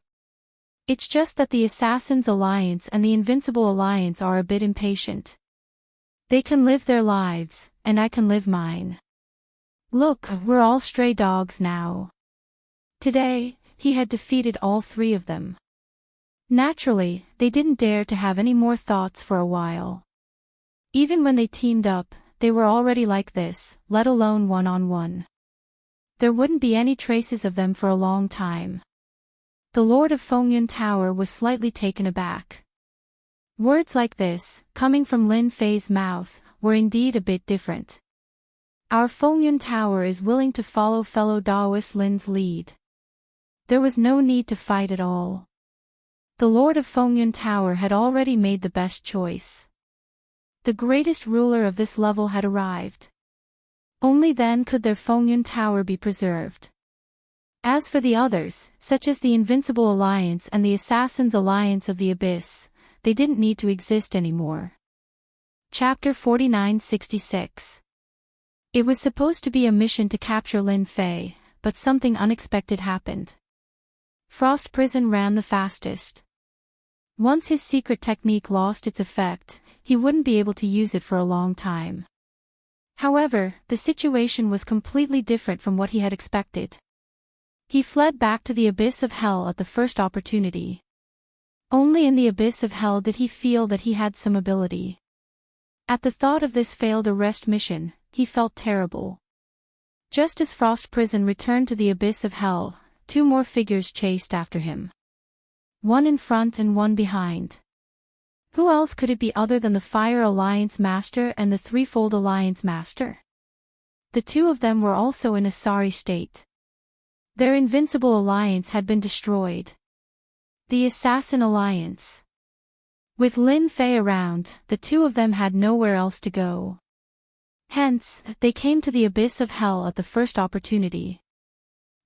It's just that the Assassin's Alliance and the Invincible Alliance are a bit impatient. They can live their lives, and I can live mine. Look, we're all stray dogs now. Today, he had defeated all 3 of them. Naturally, they didn't dare to have any more thoughts for a while. Even when they teamed up, they were already like this, let alone one-on-one. there wouldn't be any traces of them for a long time. The Lord of Fengyun Tower was slightly taken aback. Words like this, coming from Lin Fei's mouth, were indeed a bit different. Our Fengyun Tower is willing to follow fellow Daoist Lin's lead. There was no need to fight at all. The Lord of Fengyun Tower had already made the best choice. The greatest ruler of this level had arrived. Only then could their Fengyun Tower be preserved. As for the others, such as the Invincible Alliance and the Assassins Alliance of the Abyss, they didn't need to exist anymore. Chapter 4966. It was supposed to be a mission to capture Lin Fei, but something unexpected happened. Frost Prison ran the fastest. Once his secret technique lost its effect, he wouldn't be able to use it for a long time. However, the situation was completely different from what he had expected. He fled back to the abyss of hell at the first opportunity. Only in the abyss of hell did he feel that he had some ability. At the thought of this failed arrest mission, he felt terrible. Just as Frost Prison returned to the abyss of hell, two more figures chased after him. One in front and one behind. Who else could it be other than the Fire Alliance Master and the Threefold Alliance Master? The two of them were also in a sorry state. Their Invincible Alliance had been destroyed. The Assassin Alliance. With Lin Fei around, the two of them had nowhere else to go. Hence, they came to the abyss of hell at the first opportunity.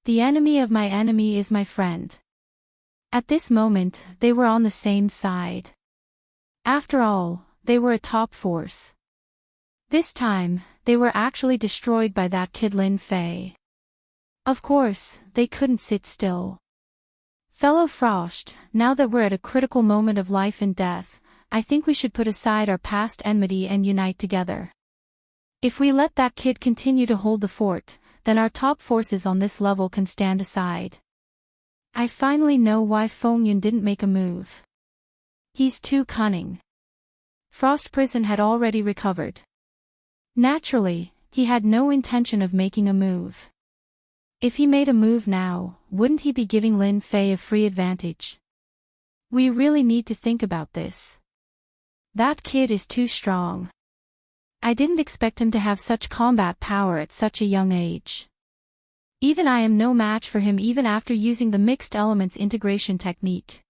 The enemy of my enemy is my friend. At this moment, they were on the same side. After all, they were a top force. This time, they were actually destroyed by that kid Lin Fei. Of course, they couldn't sit still. Fellow Frost, now that we're at a critical moment of life and death, I think we should put aside our past enmity and unite together. If we let that kid continue to hold the fort, then our top forces on this level can stand aside. I finally know why Fengyun didn't make a move. He's too cunning. Frost Prison had already recovered. Naturally, he had no intention of making a move. If he made a move now, wouldn't he be giving Lin Fei a free advantage? We really need to think about this. That kid is too strong. I didn't expect him to have such combat power at such a young age. Even I am no match for him even after using the mixed elements integration technique.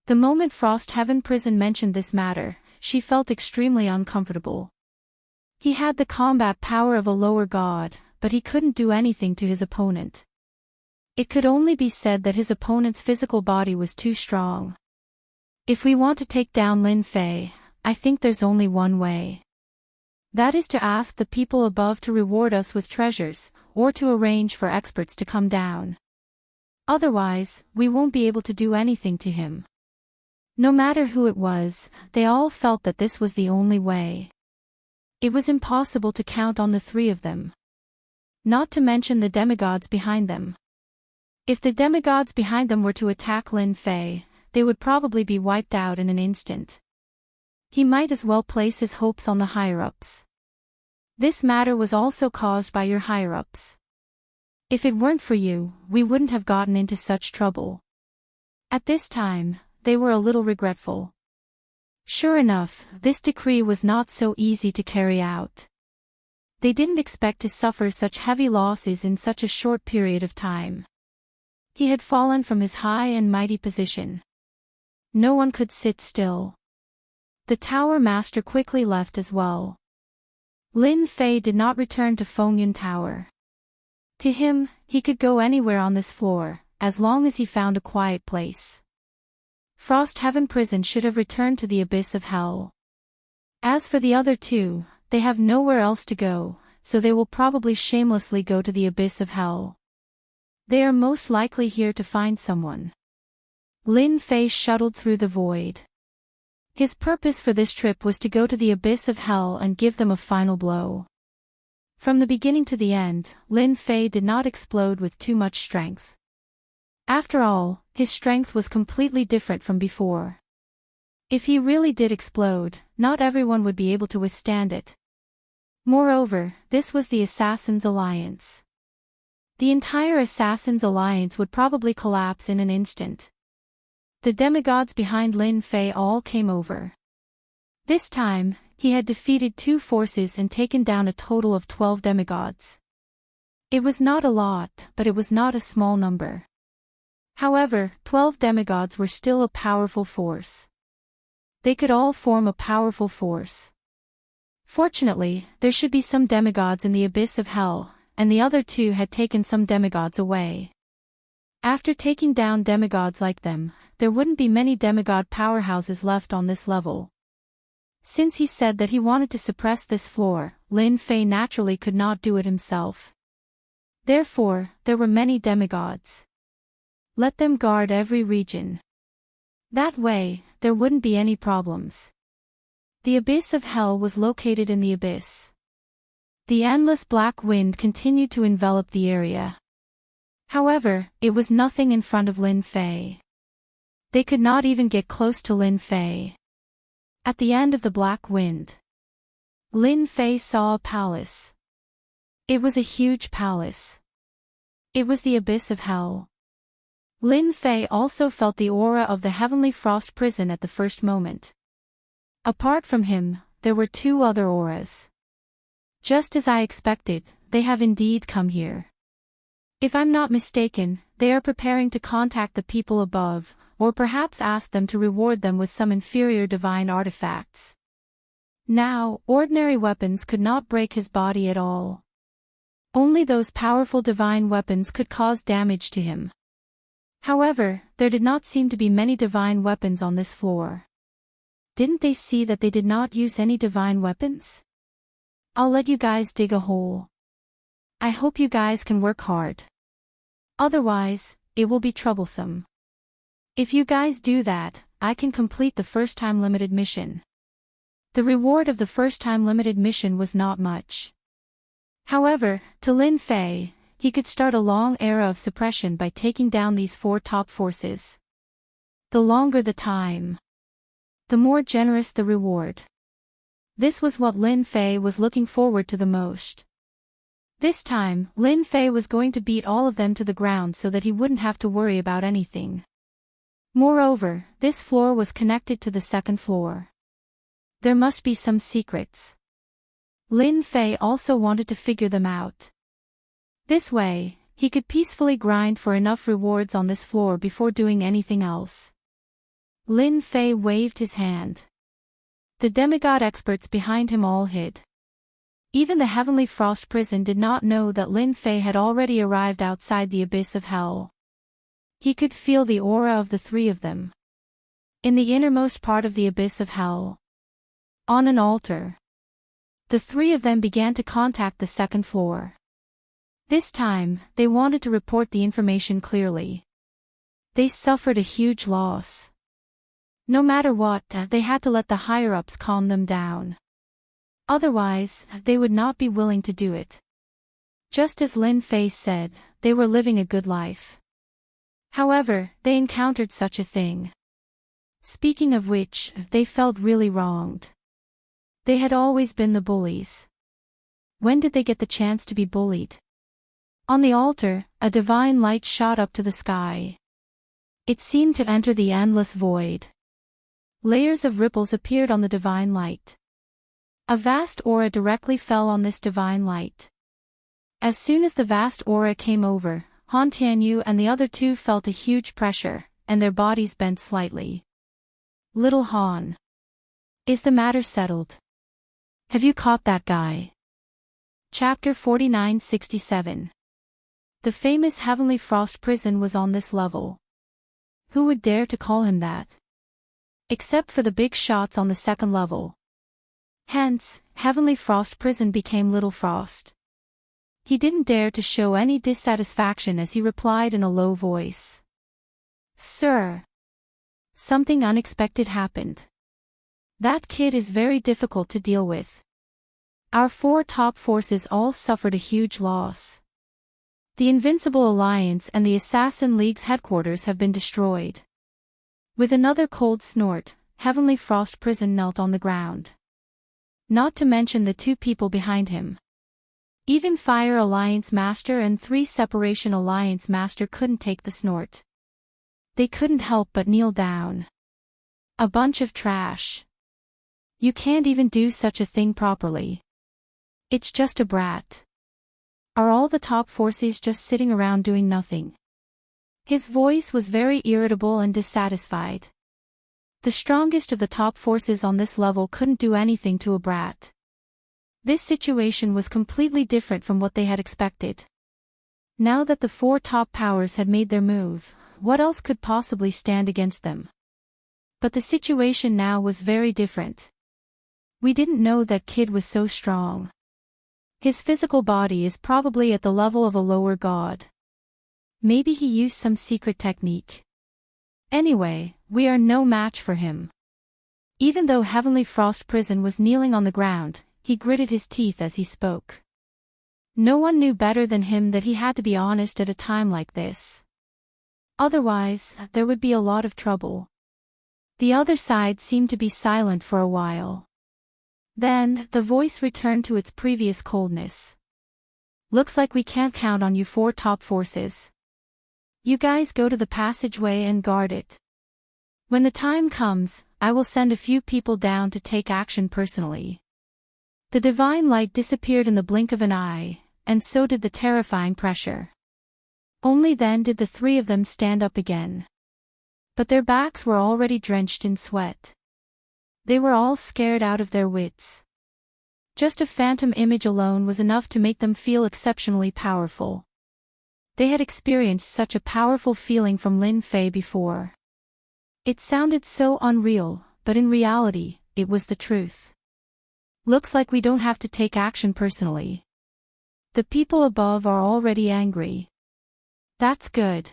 The moment Frost Heaven Prison mentioned this matter, she felt extremely uncomfortable. He had the combat power of a lower god, but he couldn't do anything to his opponent. It could only be said that his opponent's physical body was too strong. If we want to take down Lin Fei, I think there's only one way. That is to ask the people above to reward us with treasures, or to arrange for experts to come down. Otherwise, we won't be able to do anything to him. No matter who it was, they all felt that this was the only way. It was impossible to count on the three of them. Not to mention the demigods behind them. If the demigods behind them were to attack Lin Fei, they would probably be wiped out in an instant. He might as well place his hopes on the higher-ups. This matter was also caused by your higher-ups. If it weren't for you, we wouldn't have gotten into such trouble. At this time, they were a little regretful. Sure enough, this decree was not so easy to carry out. They didn't expect to suffer such heavy losses in such a short period of time. He had fallen from his high and mighty position. No one could sit still. The Tower Master quickly left as well. Lin Fei did not return to Fengyun Tower. To him, he could go anywhere on this floor, as long as he found a quiet place. Frost Heaven Prison should have returned to the abyss of hell. As for the other two, they have nowhere else to go, so they will probably shamelessly go to the abyss of hell. They are most likely here to find someone. Lin Fei shuttled through the void. His purpose for this trip was to go to the abyss of hell and give them a final blow. From the beginning to the end, Lin Fei did not explode with too much strength. After all, his strength was completely different from before. If he really did explode, not everyone would be able to withstand it. Moreover, this was the Assassins' Alliance. The entire Assassin's Alliance would probably collapse in an instant. The demigods behind Lin Fei all came over. This time, he had defeated 2 forces and taken down a total of 12 demigods. It was not a lot, but it was not a small number. However, 12 demigods were still a powerful force. They could all form a powerful force. Fortunately, there should be some demigods in the abyss of hell, and the other 2 had taken some demigods away. After taking down demigods like them, there wouldn't be many demigod powerhouses left on this level. Since he said that he wanted to suppress this floor, Lin Fei naturally could not do it himself. Therefore, there were many demigods. Let them guard every region. That way, there wouldn't be any problems. The abyss of hell was located in the abyss. The endless black wind continued to envelop the area. However, it was nothing in front of Lin Fei. They could not even get close to Lin Fei. At the end of the black wind, Lin Fei saw a palace. It was a huge palace. It was the abyss of hell. Lin Fei also felt the aura of the heavenly frost prison at the first moment. Apart from him, there were 2 other auras. Just as I expected, they have indeed come here. If I'm not mistaken, they are preparing to contact the people above, or perhaps ask them to reward them with some inferior divine artifacts. Now, ordinary weapons could not break his body at all. Only those powerful divine weapons could cause damage to him. However, there did not seem to be many divine weapons on this floor. Didn't they see that they did not use any divine weapons? I'll let you guys dig a hole. I hope you guys can work hard. Otherwise, it will be troublesome. If you guys do that, I can complete the first-time limited mission. The reward of the first-time limited mission was not much. However, to Lin Fei, he could start a long era of suppression by taking down these 4 top forces. The longer the time, the more generous the reward. This was what Lin Fei was looking forward to the most. This time, Lin Fei was going to beat all of them to the ground so that he wouldn't have to worry about anything. Moreover, this floor was connected to the second floor. There must be some secrets. Lin Fei also wanted to figure them out. This way, he could peacefully grind for enough rewards on this floor before doing anything else. Lin Fei waved his hand. The demigod experts behind him all hid. Even the heavenly frost prison did not know that Lin Fei had already arrived outside the abyss of hell. He could feel the aura of the 3 of them. In the innermost part of the abyss of hell, on an altar, the 3 of them began to contact the second floor. This time, they wanted to report the information clearly. They suffered a huge loss. No matter what, they had to let the higher-ups calm them down. Otherwise, they would not be willing to do it. Just as Lin Fei said, they were living a good life. However, they encountered such a thing. Speaking of which, they felt really wronged. They had always been the bullies. When did they get the chance to be bullied? On the altar, a divine light shot up to the sky. It seemed to enter the endless void. Layers of ripples appeared on the divine light. A vast aura directly fell on this divine light. As soon as the vast aura came over, Han Tianyu and the other 2 felt a huge pressure, and their bodies bent slightly. Little Han. Is the matter settled? Have you caught that guy? Chapter 4967. The famous Heavenly Frost prison was on this level. Who would dare to call him that? Except for the big shots on the second level. Hence, Heavenly Frost prison became Little Frost. He didn't dare to show any dissatisfaction as he replied in a low voice. Sir. Something unexpected happened. That kid is very difficult to deal with. Our 4 top forces all suffered a huge loss. The Invincible Alliance and the Assassin League's headquarters have been destroyed. With another cold snort, Heavenly Frost prison knelt on the ground. Not to mention the 2 people behind him. Even Fire Alliance Master and 3 Separation Alliance Master couldn't take the snort. They couldn't help but kneel down. A bunch of trash. You can't even do such a thing properly. It's just a brat. Are all the top forces just sitting around doing nothing? His voice was very irritable and dissatisfied. The strongest of the top forces on this level couldn't do anything to a brat. This situation was completely different from what they had expected. Now that the 4 top powers had made their move, what else could possibly stand against them? But the situation now was very different. We didn't know that kid was so strong. His physical body is probably at the level of a lower god. Maybe he used some secret technique. Anyway, we are no match for him. Even though Heavenly Frost Prison was kneeling on the ground, he gritted his teeth as he spoke. No one knew better than him that he had to be honest at a time like this. Otherwise, there would be a lot of trouble. The other side seemed to be silent for a while. Then, the voice returned to its previous coldness. Looks like we can't count on you 4 top forces. You guys go to the passageway and guard it. When the time comes, I will send a few people down to take action personally. The divine light disappeared in the blink of an eye, and so did the terrifying pressure. Only then did the 3 of them stand up again. But their backs were already drenched in sweat. They were all scared out of their wits. Just a phantom image alone was enough to make them feel exceptionally powerful. They had experienced such a powerful feeling from Lin Fei before. It sounded so unreal, but in reality, it was the truth. Looks like we don't have to take action personally. The people above are already angry. That's good.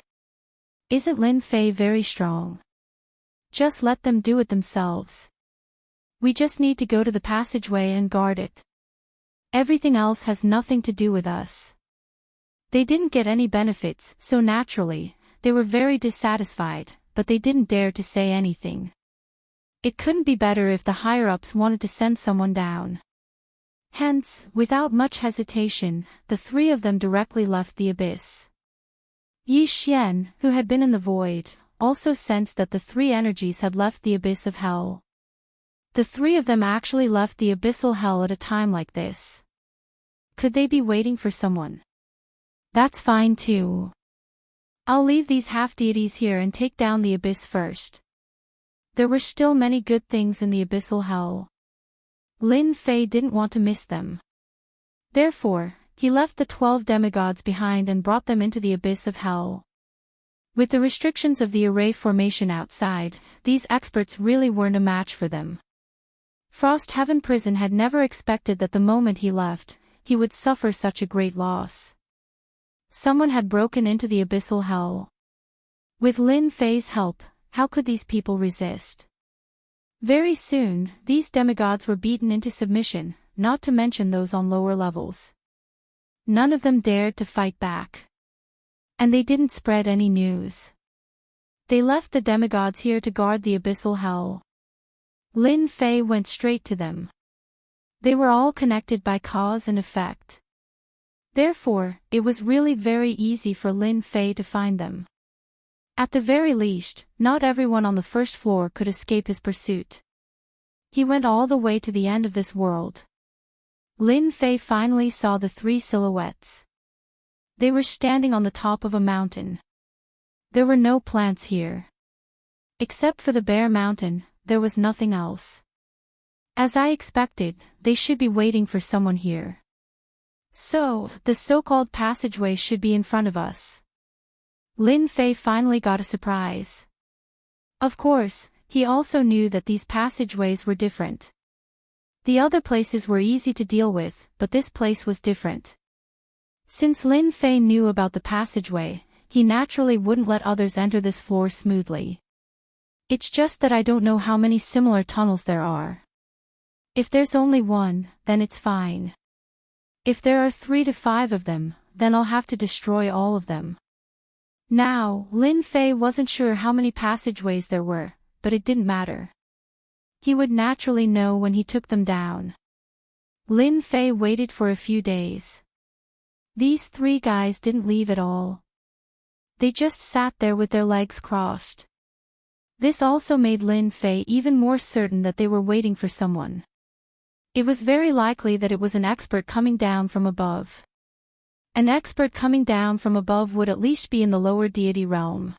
Isn't Lin Fei very strong? Just let them do it themselves. We just need to go to the passageway and guard it. Everything else has nothing to do with us. They didn't get any benefits, so naturally, they were very dissatisfied, but they didn't dare to say anything. It couldn't be better if the higher-ups wanted to send someone down. Hence, without much hesitation, the 3 of them directly left the abyss. Yi Xian, who had been in the void, also sensed that the 3 energies had left the abyss of hell. The 3 of them actually left the abyssal hell at a time like this. Could they be waiting for someone? That's fine too. I'll leave these half-deities here and take down the abyss first. There were still many good things in the abyssal hell. Lin Fei didn't want to miss them. Therefore, he left the 12 demigods behind and brought them into the abyss of hell. With the restrictions of the array formation outside, these experts really weren't a match for them. Frost Heaven Prison had never expected that the moment he left, he would suffer such a great loss. Someone had broken into the abyssal hell. With Lin Fei's help, how could these people resist? Very soon, these demigods were beaten into submission, not to mention those on lower levels. None of them dared to fight back. And they didn't spread any news. They left the demigods here to guard the abyssal hell. Lin Fei went straight to them. They were all connected by cause and effect. Therefore, it was really very easy for Lin Fei to find them. At the very least, not everyone on the first floor could escape his pursuit. He went all the way to the end of this world. Lin Fei finally saw the 3 silhouettes. They were standing on the top of a mountain. There were no plants here. Except for the bare mountain, there was nothing else. As I expected, they should be waiting for someone here. So, the so-called passageway should be in front of us. Lin Fei finally got a surprise. Of course, he also knew that these passageways were different. The other places were easy to deal with, but this place was different. Since Lin Fei knew about the passageway, he naturally wouldn't let others enter this floor smoothly. It's just that I don't know how many similar tunnels there are. If there's only one, then it's fine. If there are 3 to 5 of them, then I'll have to destroy all of them. Now, Lin Fei wasn't sure how many passageways there were, but it didn't matter. He would naturally know when he took them down. Lin Fei waited for a few days. These three guys didn't leave at all. They just sat there with their legs crossed. This also made Lin Fei even more certain that they were waiting for someone. It was very likely that it was an expert coming down from above. An expert coming down from above would at least be in the lower deity realm.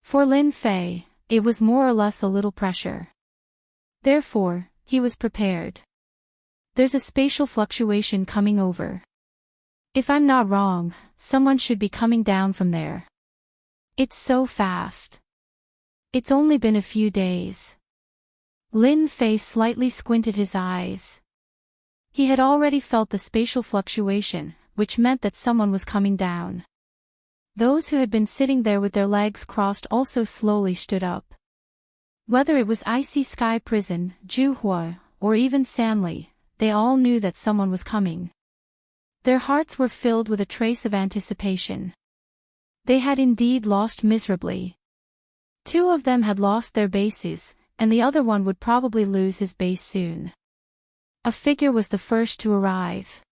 For Lin Fei, it was more or less a little pressure. Therefore, he was prepared. There's a spatial fluctuation coming over. If I'm not wrong, someone should be coming down from there. It's so fast. It's only been a few days. Lin Fei slightly squinted his eyes. He had already felt the spatial fluctuation, which meant that someone was coming down. Those who had been sitting there with their legs crossed also slowly stood up. Whether it was Icy Sky Prison, Juhua, or even Sanli, they all knew that someone was coming. Their hearts were filled with a trace of anticipation. They had indeed lost miserably. Two of them had lost their bases, and the other one would probably lose his base soon. A figure was the first to arrive.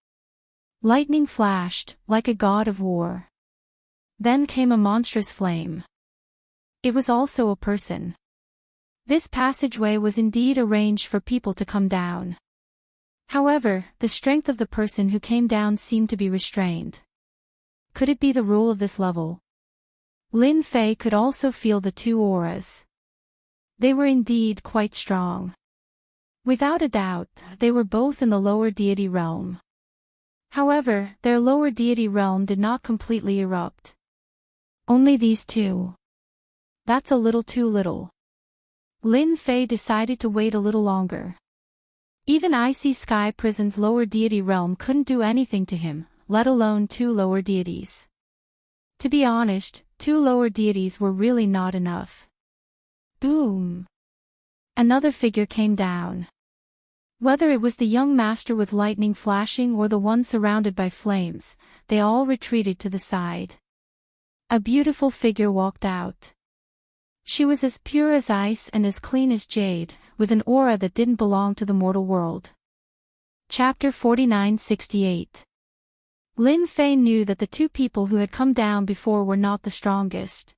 Lightning flashed, like a god of war. Then came a monstrous flame. It was also a person. This passageway was indeed arranged for people to come down. However, the strength of the person who came down seemed to be restrained. Could it be the rule of this level? Lin Fei could also feel the two auras. They were indeed quite strong. Without a doubt, they were both in the lower deity realm. However, their lower deity realm did not completely erupt. Only these two. That's a little too little. Lin Fei decided to wait a little longer. Even Icy Sky Prison's lower deity realm couldn't do anything to him, let alone two lower deities. To be honest, two lower deities were really not enough. Boom! Another figure came down. Whether it was the young master with lightning flashing or the one surrounded by flames, they all retreated to the side. A beautiful figure walked out. She was as pure as ice and as clean as jade, with an aura that didn't belong to the mortal world. Chapter 4968. Lin Fei knew that the two people who had come down before were not the strongest.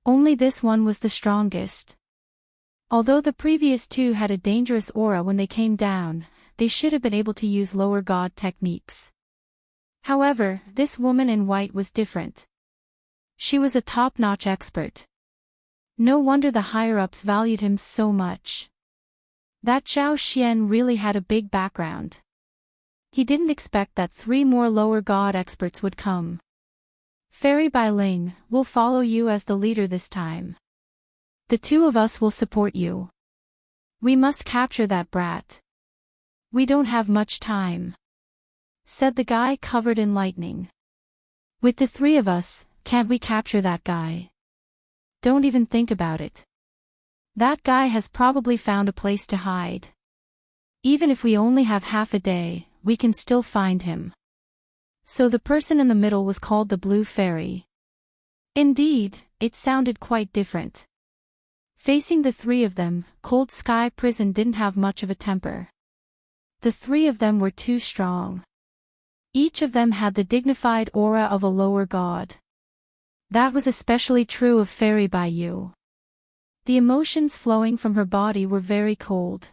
Only this one was the strongest. Although the previous two had a dangerous aura when they came down, they should have been able to use lower god techniques. However, this woman in white was different. She was a top-notch expert. No wonder the higher-ups valued him so much. That Zhao Xian really had a big background. He didn't expect that 3 more lower god experts would come. Fairy Bailing, we'll follow you as the leader this time. The two of us will support you. We must capture that brat. We don't have much time, said the guy covered in lightning. With the 3 of us, can't we capture that guy? Don't even think about it. That guy has probably found a place to hide. Even if we only have half a day, we can still find him. So the person in the middle was called the Blue Fairy. Indeed, it sounded quite different. Facing the 3 of them, Cold Sky Prison didn't have much of a temper. The 3 of them were too strong. Each of them had the dignified aura of a lower god. That was especially true of Fairy Baiyu. The emotions flowing from her body were very cold.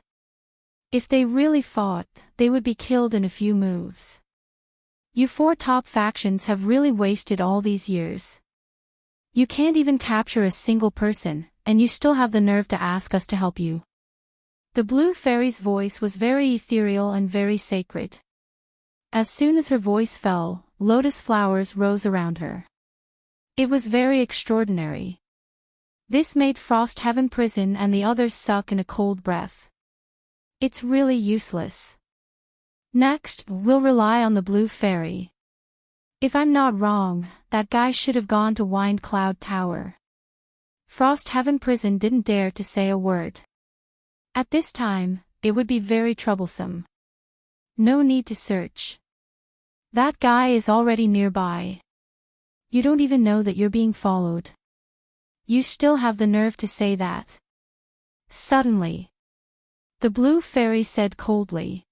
If they really fought, they would be killed in a few moves. You 4 top factions have really wasted all these years. You can't even capture a single person, and you still have the nerve to ask us to help you. The Blue Fairy's voice was very ethereal and very sacred. As soon as her voice fell, lotus flowers rose around her. It was very extraordinary. This made Frost Heaven Prison and the others suck in a cold breath. It's really useless. Next, we'll rely on the Blue Fairy. If I'm not wrong, that guy should have gone to Wind Cloud Tower. Frost Heaven Prison didn't dare to say a word. At this time, it would be very troublesome. No need to search. That guy is already nearby. You don't even know that you're being followed. You still have the nerve to say that. Suddenly, the Blue Fairy said coldly.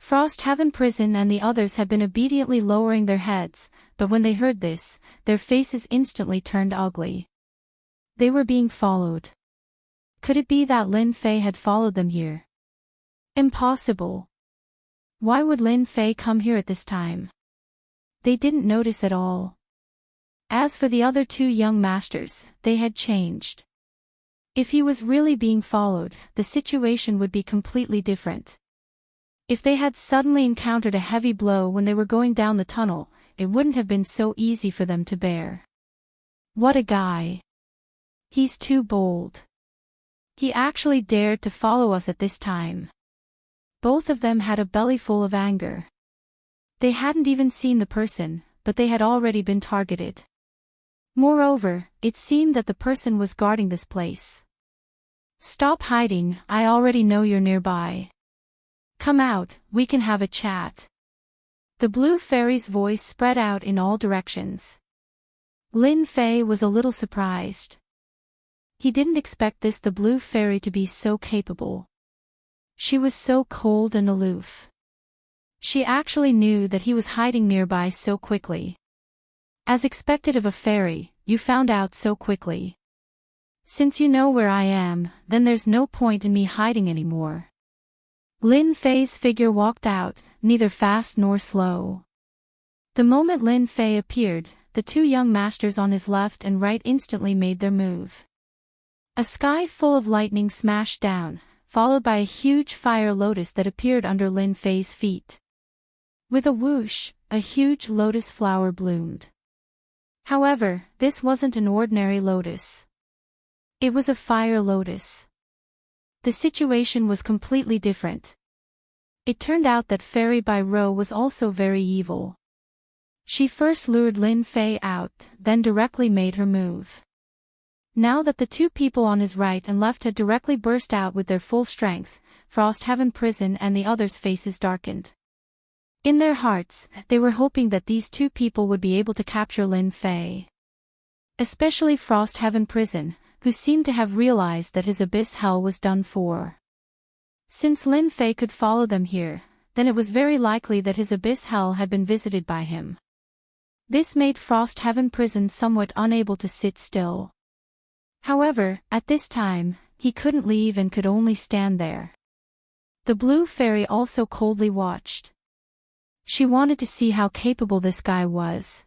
Frosthaven Prison and the others had been obediently lowering their heads, but when they heard this, their faces instantly turned ugly. They were being followed. Could it be that Lin Fei had followed them here? Impossible. Why would Lin Fei come here at this time? They didn't notice at all. As for the other two young masters, they had changed. If he was really being followed, the situation would be completely different. If they had suddenly encountered a heavy blow when they were going down the tunnel, it wouldn't have been so easy for them to bear. What a guy. He's too bold. He actually dared to follow us at this time. Both of them had a bellyful of anger. They hadn't even seen the person, but they had already been targeted. Moreover, it seemed that the person was guarding this place. Stop hiding, I already know you're nearby. Come out, we can have a chat. The blue fairy's voice spread out in all directions. Lin Fei was a little surprised. He didn't expect the blue fairy to be so capable. She was so cold and aloof. She actually knew that he was hiding nearby so quickly. As expected of a fairy, you found out so quickly. Since you know where I am, then there's no point in me hiding anymore. Lin Fei's figure walked out, neither fast nor slow. The moment Lin Fei appeared, the two young masters on his left and right instantly made their move. A sky full of lightning smashed down, followed by a huge fire lotus that appeared under Lin Fei's feet. With a whoosh, a huge lotus flower bloomed. However, this wasn't an ordinary lotus. It was a fire lotus. The situation was completely different. It turned out that Fairy Bai Rou was also very evil. She first lured Lin Fei out, then directly made her move. Now that the two people on his right and left had directly burst out with their full strength, Frosthaven Prison and the others' faces darkened. In their hearts, they were hoping that these two people would be able to capture Lin Fei. Especially Frosthaven Prison, who seemed to have realized that his abyss hell was done for. Since Lin Fei could follow them here, then it was very likely that his abyss hell had been visited by him. This made Frosthaven Prison somewhat unable to sit still. However, at this time, he couldn't leave and could only stand there. The blue fairy also coldly watched. She wanted to see how capable this guy was.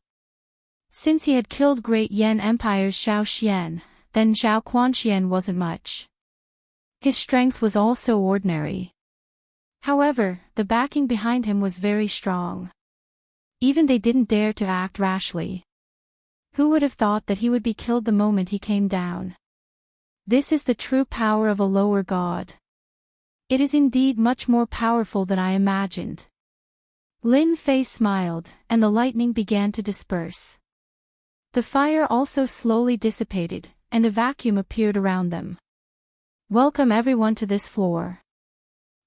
Since he had killed Great Yan Empire's Xiao Xian, then Zhao Quanxian wasn't much. His strength was also ordinary. However, the backing behind him was very strong. Even they didn't dare to act rashly. Who would have thought that he would be killed the moment he came down? This is the true power of a lower god. It is indeed much more powerful than I imagined. Lin Fei smiled, and the lightning began to disperse. The fire also slowly dissipated, and a vacuum appeared around them. Welcome everyone to this floor.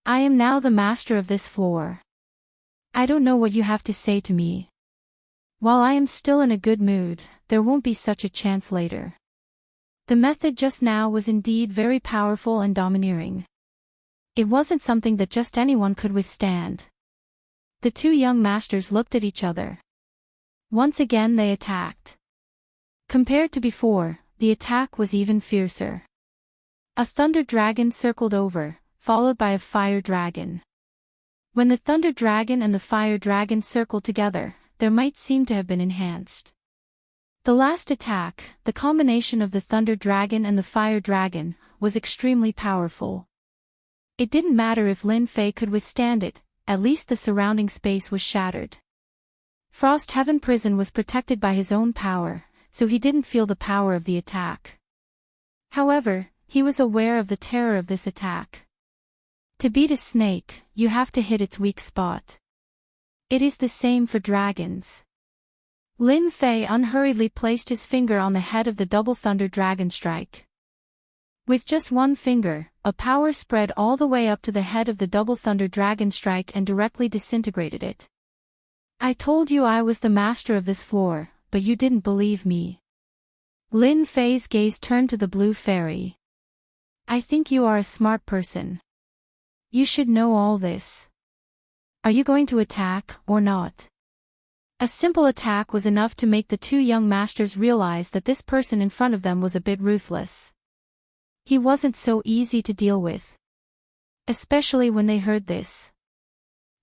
I am now the master of this floor. I don't know what you have to say to me. While I am still in a good mood, there won't be such a chance later. The method just now was indeed very powerful and domineering. It wasn't something that just anyone could withstand. The two young masters looked at each other. Once again they attacked. Compared to before, the attack was even fiercer. A thunder dragon circled over, followed by a fire dragon. When the thunder dragon and the fire dragon circled together, their might seemed to have been enhanced. The last attack, the combination of the thunder dragon and the fire dragon, was extremely powerful. It didn't matter if Lin Fei could withstand it, at least the surrounding space was shattered. Frosthaven Prison was protected by his own power, so he didn't feel the power of the attack. However, he was aware of the terror of this attack. To beat a snake, you have to hit its weak spot. It is the same for dragons. Lin Fei unhurriedly placed his finger on the head of the double thunder dragon strike. With just one finger, a power spread all the way up to the head of the double thunder dragon strike and directly disintegrated it. I told you I was the master of this floor, but you didn't believe me. Lin Fei's gaze turned to the blue fairy. I think you are a smart person. You should know all this. Are you going to attack, or not? A simple attack was enough to make the two young masters realize that this person in front of them was a bit ruthless. He wasn't so easy to deal with. Especially when they heard this.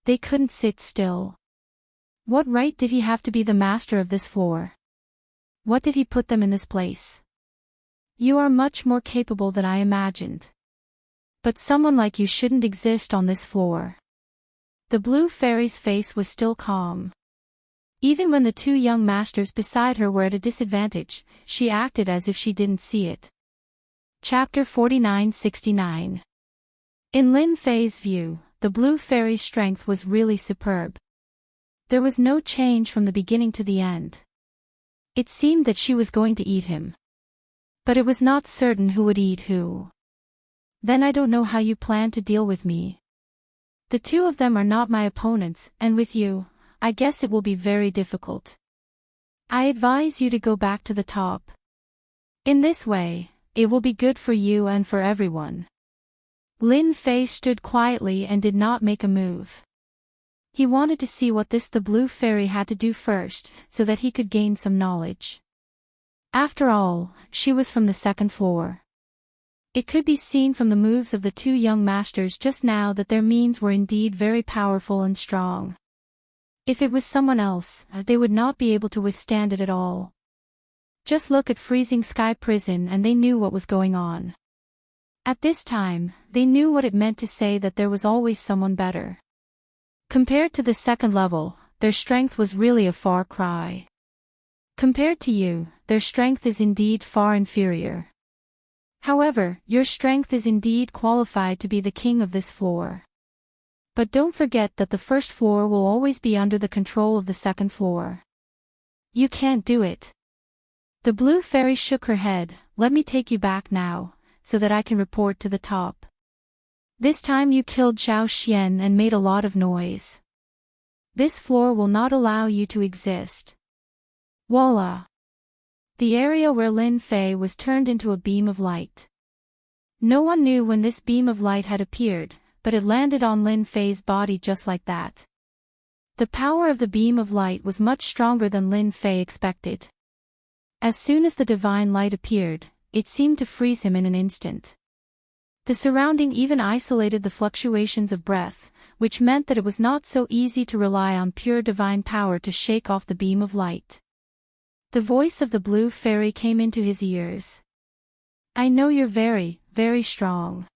They couldn't sit still. What right did he have to be the master of this floor? What did he put them in this place? You are much more capable than I imagined. But someone like you shouldn't exist on this floor. The blue fairy's face was still calm. Even when the two young masters beside her were at a disadvantage, she acted as if she didn't see it. Chapter 49-69. In Lin Fei's view, the blue fairy's strength was really superb. There was no change from the beginning to the end. It seemed that she was going to eat him. But it was not certain who would eat who. Then I don't know how you plan to deal with me. The two of them are not my opponents, and with you, I guess it will be very difficult. I advise you to go back to the top. In this way, it will be good for you and for everyone. Lin Fei stood quietly and did not make a move. He wanted to see what the blue fairy had to do first, so that he could gain some knowledge. After all, she was from the second floor. It could be seen from the moves of the two young masters just now that their means were indeed very powerful and strong. If it was someone else, they would not be able to withstand it at all. Just look at Freezing Sky Prison and they knew what was going on. At this time, they knew what it meant to say that there was always someone better. Compared to the second level, their strength was really a far cry. Compared to you, their strength is indeed far inferior. However, your strength is indeed qualified to be the king of this floor. But don't forget that the first floor will always be under the control of the second floor. You can't do it. The blue fairy shook her head. Let me take you back now, so that I can report to the top. This time you killed Zhao Xian and made a lot of noise. This floor will not allow you to exist. Voila! The area where Lin Fei was turned into a beam of light. No one knew when this beam of light had appeared, but it landed on Lin Fei's body just like that. The power of the beam of light was much stronger than Lin Fei expected. As soon as the divine light appeared, it seemed to freeze him in an instant. The surrounding even isolated the fluctuations of breath, which meant that it was not so easy to rely on pure divine power to shake off the beam of light. The voice of the blue fairy came into his ears. I know you're very, very strong.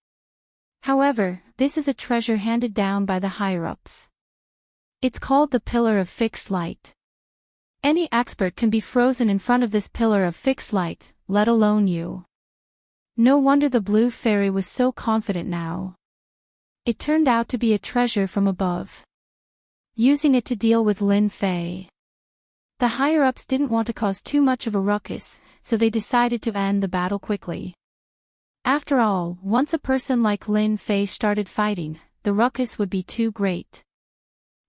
However, this is a treasure handed down by the higher-ups. It's called the Pillar of Fixed Light. Any expert can be frozen in front of this pillar of fixed light, let alone you. No wonder the blue fairy was so confident now. It turned out to be a treasure from above. Using it to deal with Lin Fei. The higher-ups didn't want to cause too much of a ruckus, so they decided to end the battle quickly. After all, once a person like Lin Fei started fighting, the ruckus would be too great.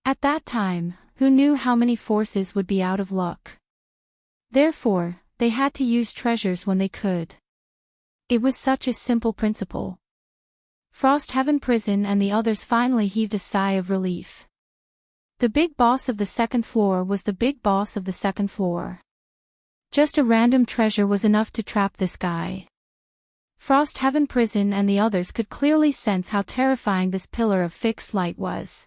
At that time, who knew how many forces would be out of luck? Therefore, they had to use treasures when they could. It was such a simple principle. Frosthaven Prison and the others finally heaved a sigh of relief. The big boss of the second floor was the big boss of the second floor. Just a random treasure was enough to trap this guy. Frosthaven Prison and the others could clearly sense how terrifying this pillar of fixed light was.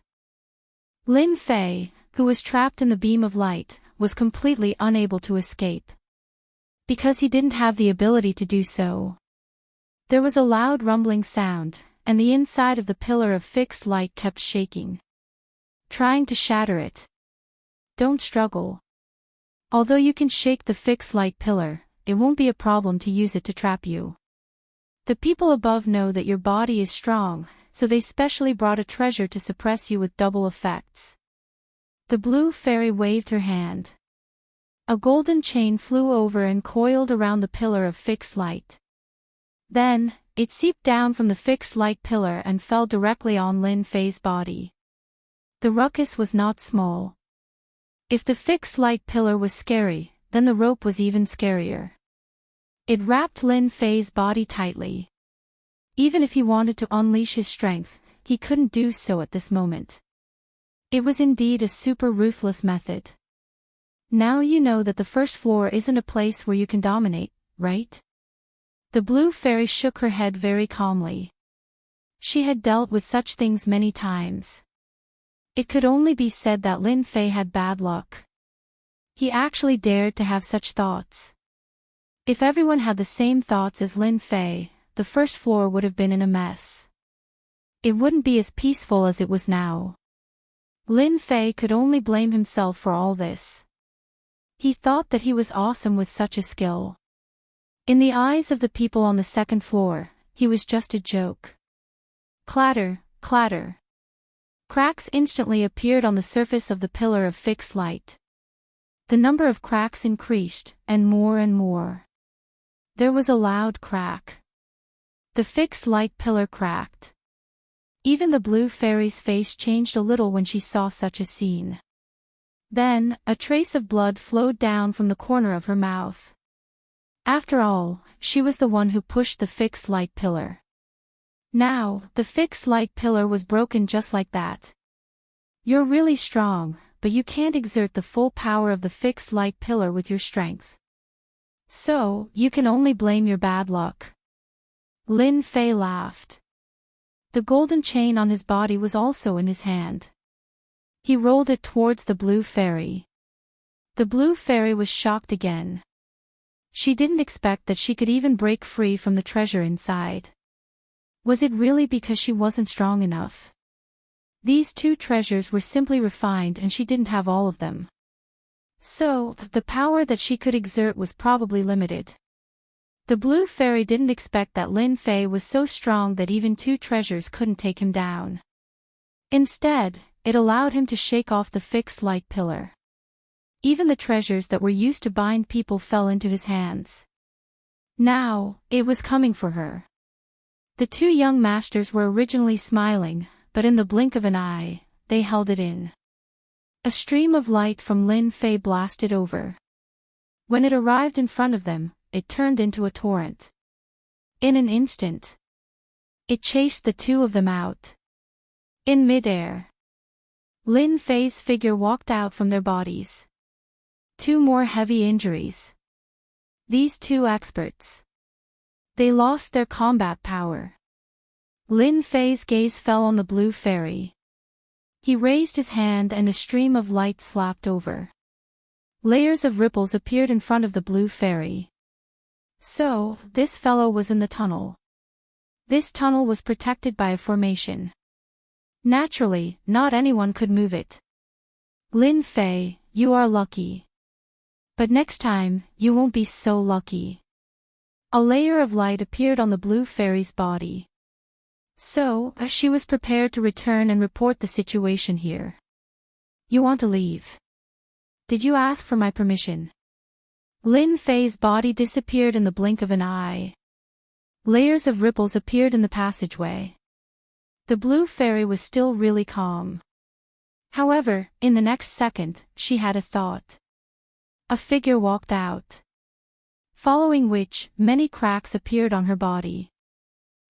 Lin Fei, who was trapped in the beam of light, was completely unable to escape. Because he didn't have the ability to do so. There was a loud rumbling sound, and the inside of the pillar of fixed light kept shaking. Trying to shatter it. Don't struggle. Although you can shake the fixed light pillar, it won't be a problem to use it to trap you. The people above know that your body is strong, so they specially brought a treasure to suppress you with double effects. The blue fairy waved her hand. A golden chain flew over and coiled around the pillar of fixed light. Then, it seeped down from the fixed light pillar and fell directly on Lin Fei's body. The ruckus was not small. If the fixed light pillar was scary, then the rope was even scarier. It wrapped Lin Fei's body tightly. Even if he wanted to unleash his strength, he couldn't do so at this moment. It was indeed a super ruthless method. Now you know that the first floor isn't a place where you can dominate, right? The blue fairy shook her head very calmly. She had dealt with such things many times. It could only be said that Lin Fei had bad luck. He actually dared to have such thoughts. If everyone had the same thoughts as Lin Fei, the first floor would have been in a mess. It wouldn't be as peaceful as it was now. Lin Fei could only blame himself for all this. He thought that he was awesome with such a skill. In the eyes of the people on the second floor, he was just a joke. Clatter, clatter. Cracks instantly appeared on the surface of the pillar of fixed light. The number of cracks increased, and more and more. There was a loud crack. The fixed light pillar cracked. Even the blue fairy's face changed a little when she saw such a scene. Then, a trace of blood flowed down from the corner of her mouth. After all, she was the one who pushed the fixed light pillar. Now, the fixed light pillar was broken just like that. You're really strong, but you can't exert the full power of the fixed light pillar with your strength. So, you can only blame your bad luck. Lin Fei laughed. The golden chain on his body was also in his hand. He rolled it towards the blue fairy. The blue fairy was shocked again. She didn't expect that she could even break free from the treasure inside. Was it really because she wasn't strong enough? These two treasures were simply refined and she didn't have all of them. So, the power that she could exert was probably limited. The blue fairy didn't expect that Lin Fei was so strong that even two treasures couldn't take him down. Instead, it allowed him to shake off the fixed light pillar. Even the treasures that were used to bind people fell into his hands. Now, it was coming for her. The two young masters were originally smiling, but in the blink of an eye, they held it in. A stream of light from Lin Fei blasted over. When it arrived in front of them, it turned into a torrent. In an instant, it chased the two of them out. In midair, Lin Fei's figure walked out from their bodies. Two more heavy injuries. These two experts. They lost their combat power. Lin Fei's gaze fell on the blue fairy. He raised his hand and a stream of light slapped over. Layers of ripples appeared in front of the blue fairy. So, this fellow was in the tunnel. This tunnel was protected by a formation. Naturally, not anyone could move it. Lin Fei, you are lucky. But next time, you won't be so lucky. A layer of light appeared on the blue fairy's body. So, she was prepared to return and report the situation here. You want to leave? Did you ask for my permission? Lin Fei's body disappeared in the blink of an eye. Layers of ripples appeared in the passageway. The blue fairy was still really calm. However, in the next second, she had a thought. A figure walked out. Following which, many cracks appeared on her body.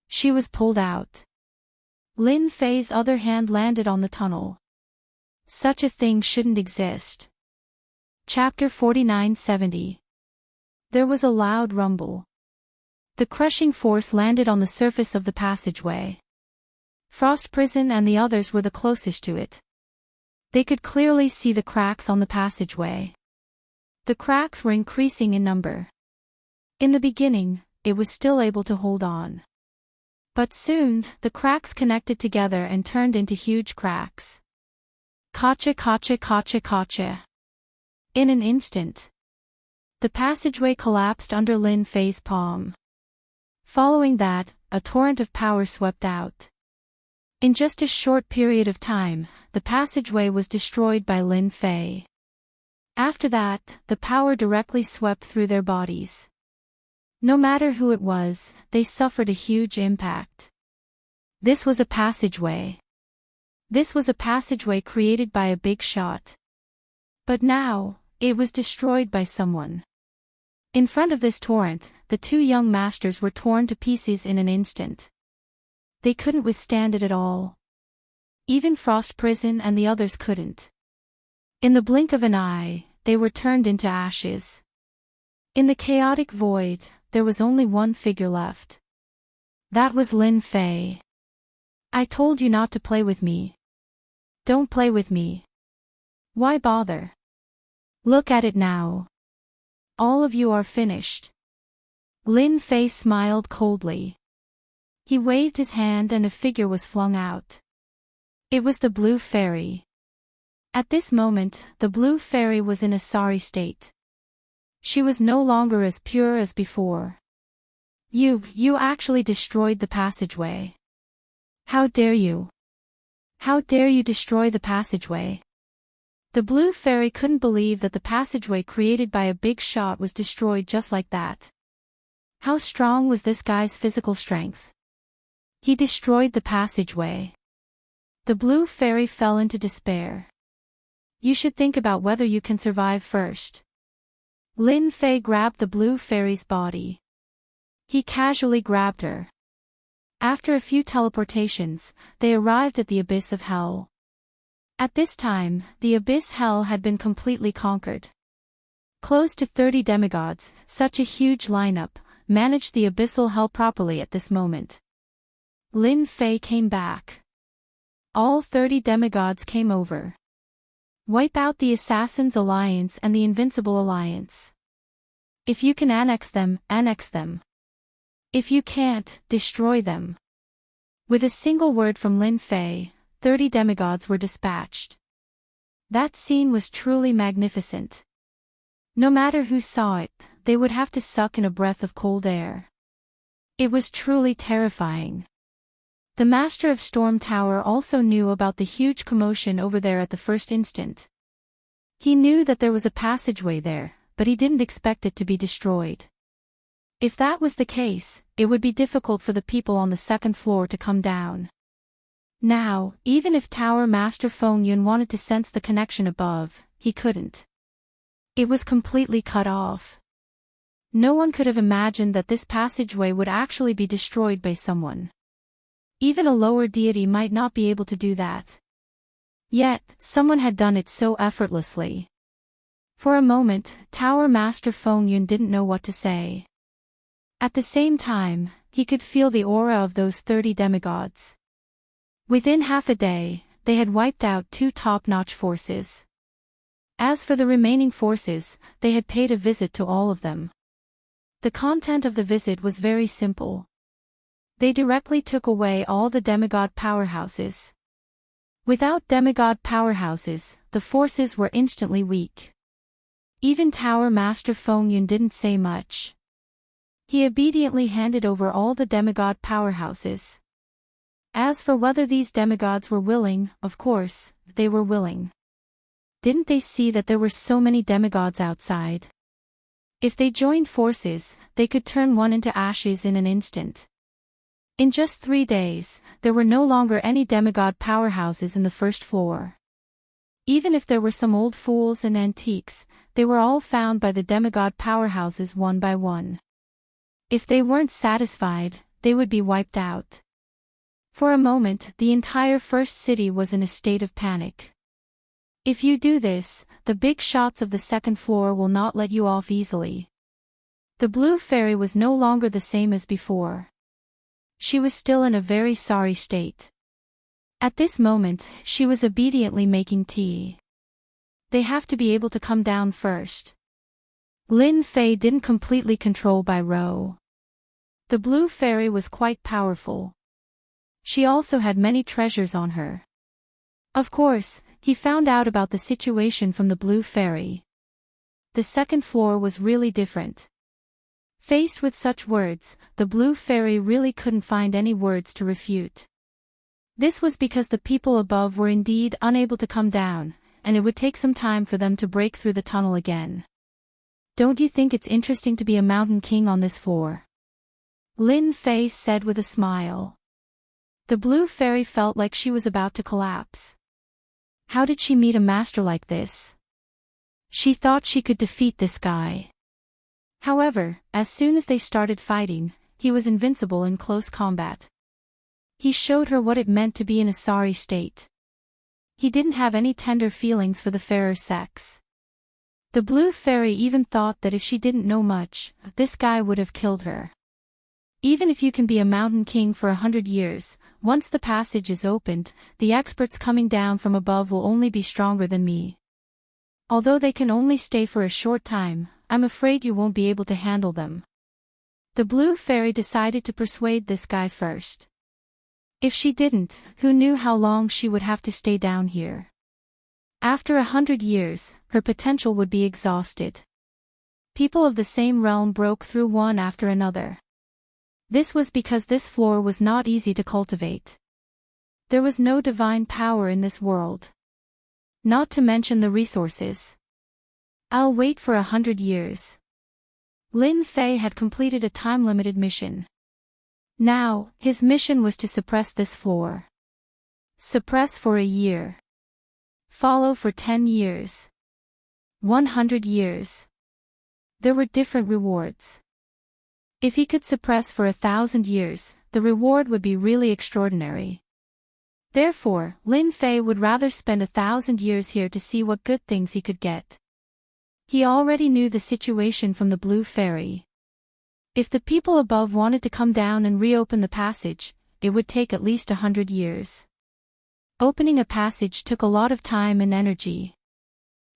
She was pulled out. Lin Fei's other hand landed on the tunnel. Such a thing shouldn't exist. Chapter 4970. There was a loud rumble. The crushing force landed on the surface of the passageway. Frost Prison and the others were the closest to it. They could clearly see the cracks on the passageway. The cracks were increasing in number. In the beginning, it was still able to hold on. But soon, the cracks connected together and turned into huge cracks. Kacha kacha kacha kacha. In an instant, the passageway collapsed under Lin Fei's palm. Following that, a torrent of power swept out. In just a short period of time, the passageway was destroyed by Lin Fei. After that, the power directly swept through their bodies. No matter who it was, they suffered a huge impact. This was a passageway. This was a passageway created by a big shot. But now, it was destroyed by someone. In front of this torrent, the two young masters were torn to pieces in an instant. They couldn't withstand it at all. Even Frost Prison and the others couldn't. In the blink of an eye, they were turned into ashes. In the chaotic void, there was only one figure left. That was Lin Fei. I told you not to play with me. Don't play with me. Why bother? Look at it now. All of you are finished. Lin Fei smiled coldly. He waved his hand and a figure was flung out. It was the Blue Fairy. At this moment, the Blue Fairy was in a sorry state. She was no longer as pure as before. You actually destroyed the passageway. How dare you? How dare you destroy the passageway? The Blue Fairy couldn't believe that the passageway created by a big shot was destroyed just like that. How strong was this guy's physical strength? He destroyed the passageway. The Blue Fairy fell into despair. You should think about whether you can survive first. Lin Fei grabbed the Blue Fairy's body. He casually grabbed her. After a few teleportations, they arrived at the Abyss of Hell. At this time, the Abyss Hell had been completely conquered. Close to 30 demigods, such a huge lineup, managed the Abyssal Hell properly at this moment. Lin Fei came back. All 30 demigods came over. Wipe out the Assassin's Alliance and the Invincible Alliance. If you can annex them, annex them. If you can't, destroy them. With a single word from Lin Fei, 30 demigods were dispatched. That scene was truly magnificent. No matter who saw it, they would have to suck in a breath of cold air. It was truly terrifying. The Master of Storm Tower also knew about the huge commotion over there at the first instant. He knew that there was a passageway there, but he didn't expect it to be destroyed. If that was the case, it would be difficult for the people on the second floor to come down. Now, even if Tower Master Feng Yun wanted to sense the connection above, he couldn't. It was completely cut off. No one could have imagined that this passageway would actually be destroyed by someone. Even a lower deity might not be able to do that. Yet, someone had done it so effortlessly. For a moment, Tower Master Feng Yun didn't know what to say. At the same time, he could feel the aura of those 30 demigods. Within half a day, they had wiped out 2 top-notch forces. As for the remaining forces, they had paid a visit to all of them. The content of the visit was very simple. They directly took away all the demigod powerhouses. Without demigod powerhouses, the forces were instantly weak. Even Tower Master Feng Yun didn't say much. He obediently handed over all the demigod powerhouses. As for whether these demigods were willing, of course, they were willing. Didn't they see that there were so many demigods outside? If they joined forces, they could turn one into ashes in an instant. In just 3 days, there were no longer any demigod powerhouses in the first floor. Even if there were some old fools and antiques, they were all found by the demigod powerhouses one by one. If they weren't satisfied, they would be wiped out. For a moment, the entire first city was in a state of panic. If you do this, the big shots of the second floor will not let you off easily. The Blue Fairy was no longer the same as before. She was still in a very sorry state. At this moment, she was obediently making tea. They have to be able to come down first. Lin Fei didn't completely control Bai Rou. The Blue Fairy was quite powerful. She also had many treasures on her. Of course, he found out about the situation from the Blue Fairy. The second floor was really different. Faced with such words, the Blue Fairy really couldn't find any words to refute. This was because the people above were indeed unable to come down, and it would take some time for them to break through the tunnel again. Don't you think it's interesting to be a mountain king on this floor? Lin Fei said with a smile. The Blue Fairy felt like she was about to collapse. How did she meet a master like this? She thought she could defeat this guy. However, as soon as they started fighting, he was invincible in close combat. He showed her what it meant to be in a sorry state. he didn't have any tender feelings for the fairer sex. The blue fairy even thought that if she didn't know much, this guy would have killed her. Even if you can be a mountain king for 100 years, once the passage is opened, the experts coming down from above will only be stronger than me. Although they can only stay for a short time, I'm afraid you won't be able to handle them. The blue fairy decided to persuade this guy first. If she didn't, who knew how long she would have to stay down here? After 100 years, her potential would be exhausted. People of the same realm broke through one after another. This was because this floor was not easy to cultivate. There was no divine power in this world. Not to mention the resources. I'll wait for 100 years. Lin Fei had completed a time-limited mission. Now, his mission was to suppress this floor. Suppress for a year. Follow for 10 years. 100 years. There were different rewards. If he could suppress for 1,000 years, the reward would be really extraordinary. Therefore, Lin Fei would rather spend 1,000 years here to see what good things he could get. He already knew the situation from the blue fairy. If the people above wanted to come down and reopen the passage, it would take at least 100 years. Opening a passage took a lot of time and energy.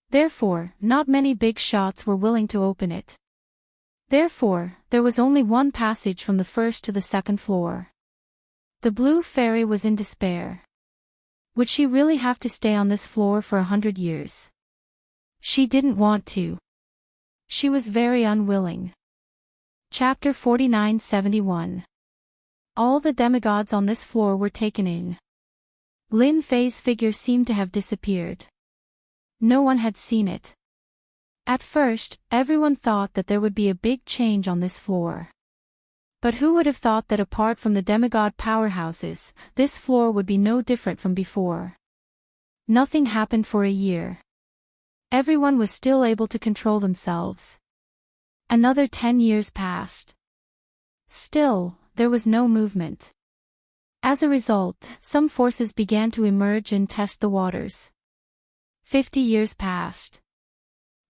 Therefore, not many big shots were willing to open it. Therefore, there was only one passage from the first to the second floor. The blue fairy was in despair. Would she really have to stay on this floor for 100 years? She didn't want to. She was very unwilling. Chapter 49-71. All the demigods on this floor were taken in. Lin Fei's figure seemed to have disappeared. No one had seen it. At first, everyone thought that there would be a big change on this floor. But who would have thought that apart from the demigod powerhouses, this floor would be no different from before? Nothing happened for a year. Everyone was still able to control themselves. Another 10 years passed. Still, there was no movement. As a result, some forces began to emerge and test the waters. 50 years passed.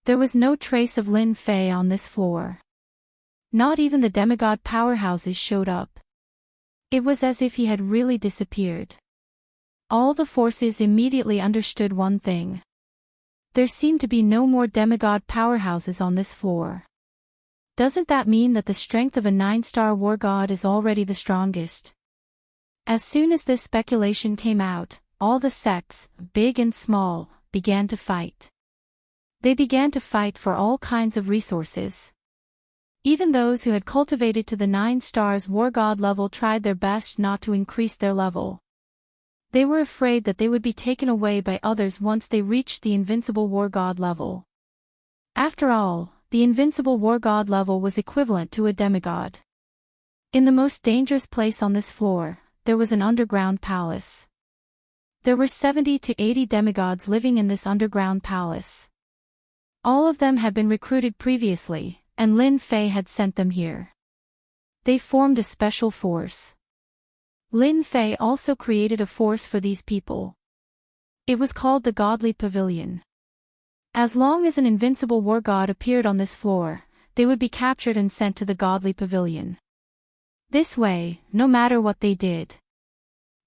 There was no trace of Lin Fei on this floor. Not even the demigod powerhouses showed up. It was as if he had really disappeared. All the forces immediately understood one thing. There seemed to be no more demigod powerhouses on this floor. Doesn't that mean that the strength of a 9-star war god is already the strongest? As soon as this speculation came out, all the sects, big and small, began to fight. They began to fight for all kinds of resources. Even those who had cultivated to the 9 stars war god level tried their best not to increase their level. They were afraid that they would be taken away by others once they reached the invincible war god level. After all, the invincible war god level was equivalent to a demigod. In the most dangerous place on this floor, there was an underground palace. There were 70 to 80 demigods living in this underground palace. All of them had been recruited previously, and Lin Fei had sent them here. They formed a special force. Lin Fei also created a force for these people. It was called the Godly Pavilion. As long as an invincible war god appeared on this floor, they would be captured and sent to the Godly Pavilion. This way, no matter what they did,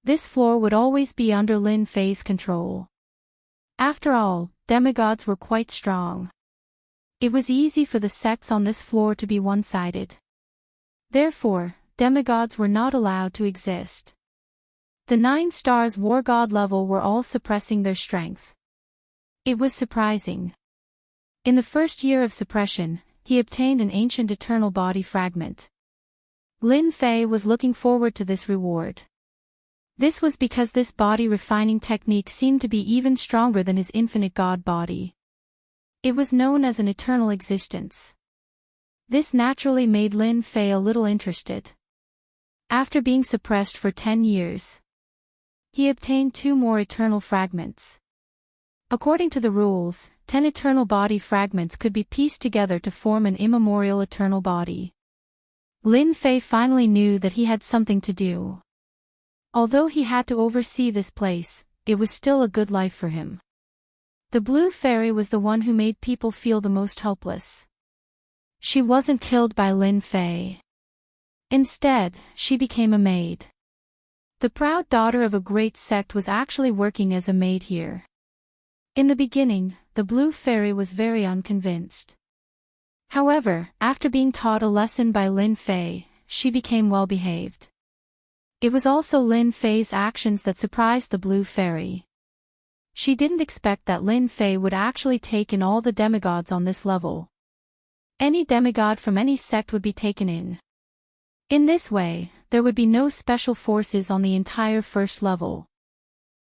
this floor would always be under Lin Fei's control. After all, demigods were quite strong. It was easy for the sects on this floor to be one-sided. Therefore, demigods were not allowed to exist. The 9 stars war god level were all suppressing their strength. It was surprising. In the first year of suppression, he obtained an ancient eternal body fragment. Lin Fei was looking forward to this reward. This was because this body refining technique seemed to be even stronger than his infinite god body. It was known as an eternal existence. This naturally made Lin Fei a little interested. After being suppressed for 10 years, he obtained 2 more eternal fragments. According to the rules, 10 eternal body fragments could be pieced together to form an immemorial eternal body. Lin Fei finally knew that he had something to do. Although he had to oversee this place, it was still a good life for him. The blue fairy was the one who made people feel the most helpless. She wasn't killed by Lin Fei. Instead, she became a maid. The proud daughter of a great sect was actually working as a maid here. In the beginning, the blue fairy was very unconvinced. However, after being taught a lesson by Lin Fei, she became well-behaved. It was also Lin Fei's actions that surprised the blue fairy. She didn't expect that Lin Fei would actually take in all the demigods on this level. Any demigod from any sect would be taken in. In this way, there would be no special forces on the entire first level.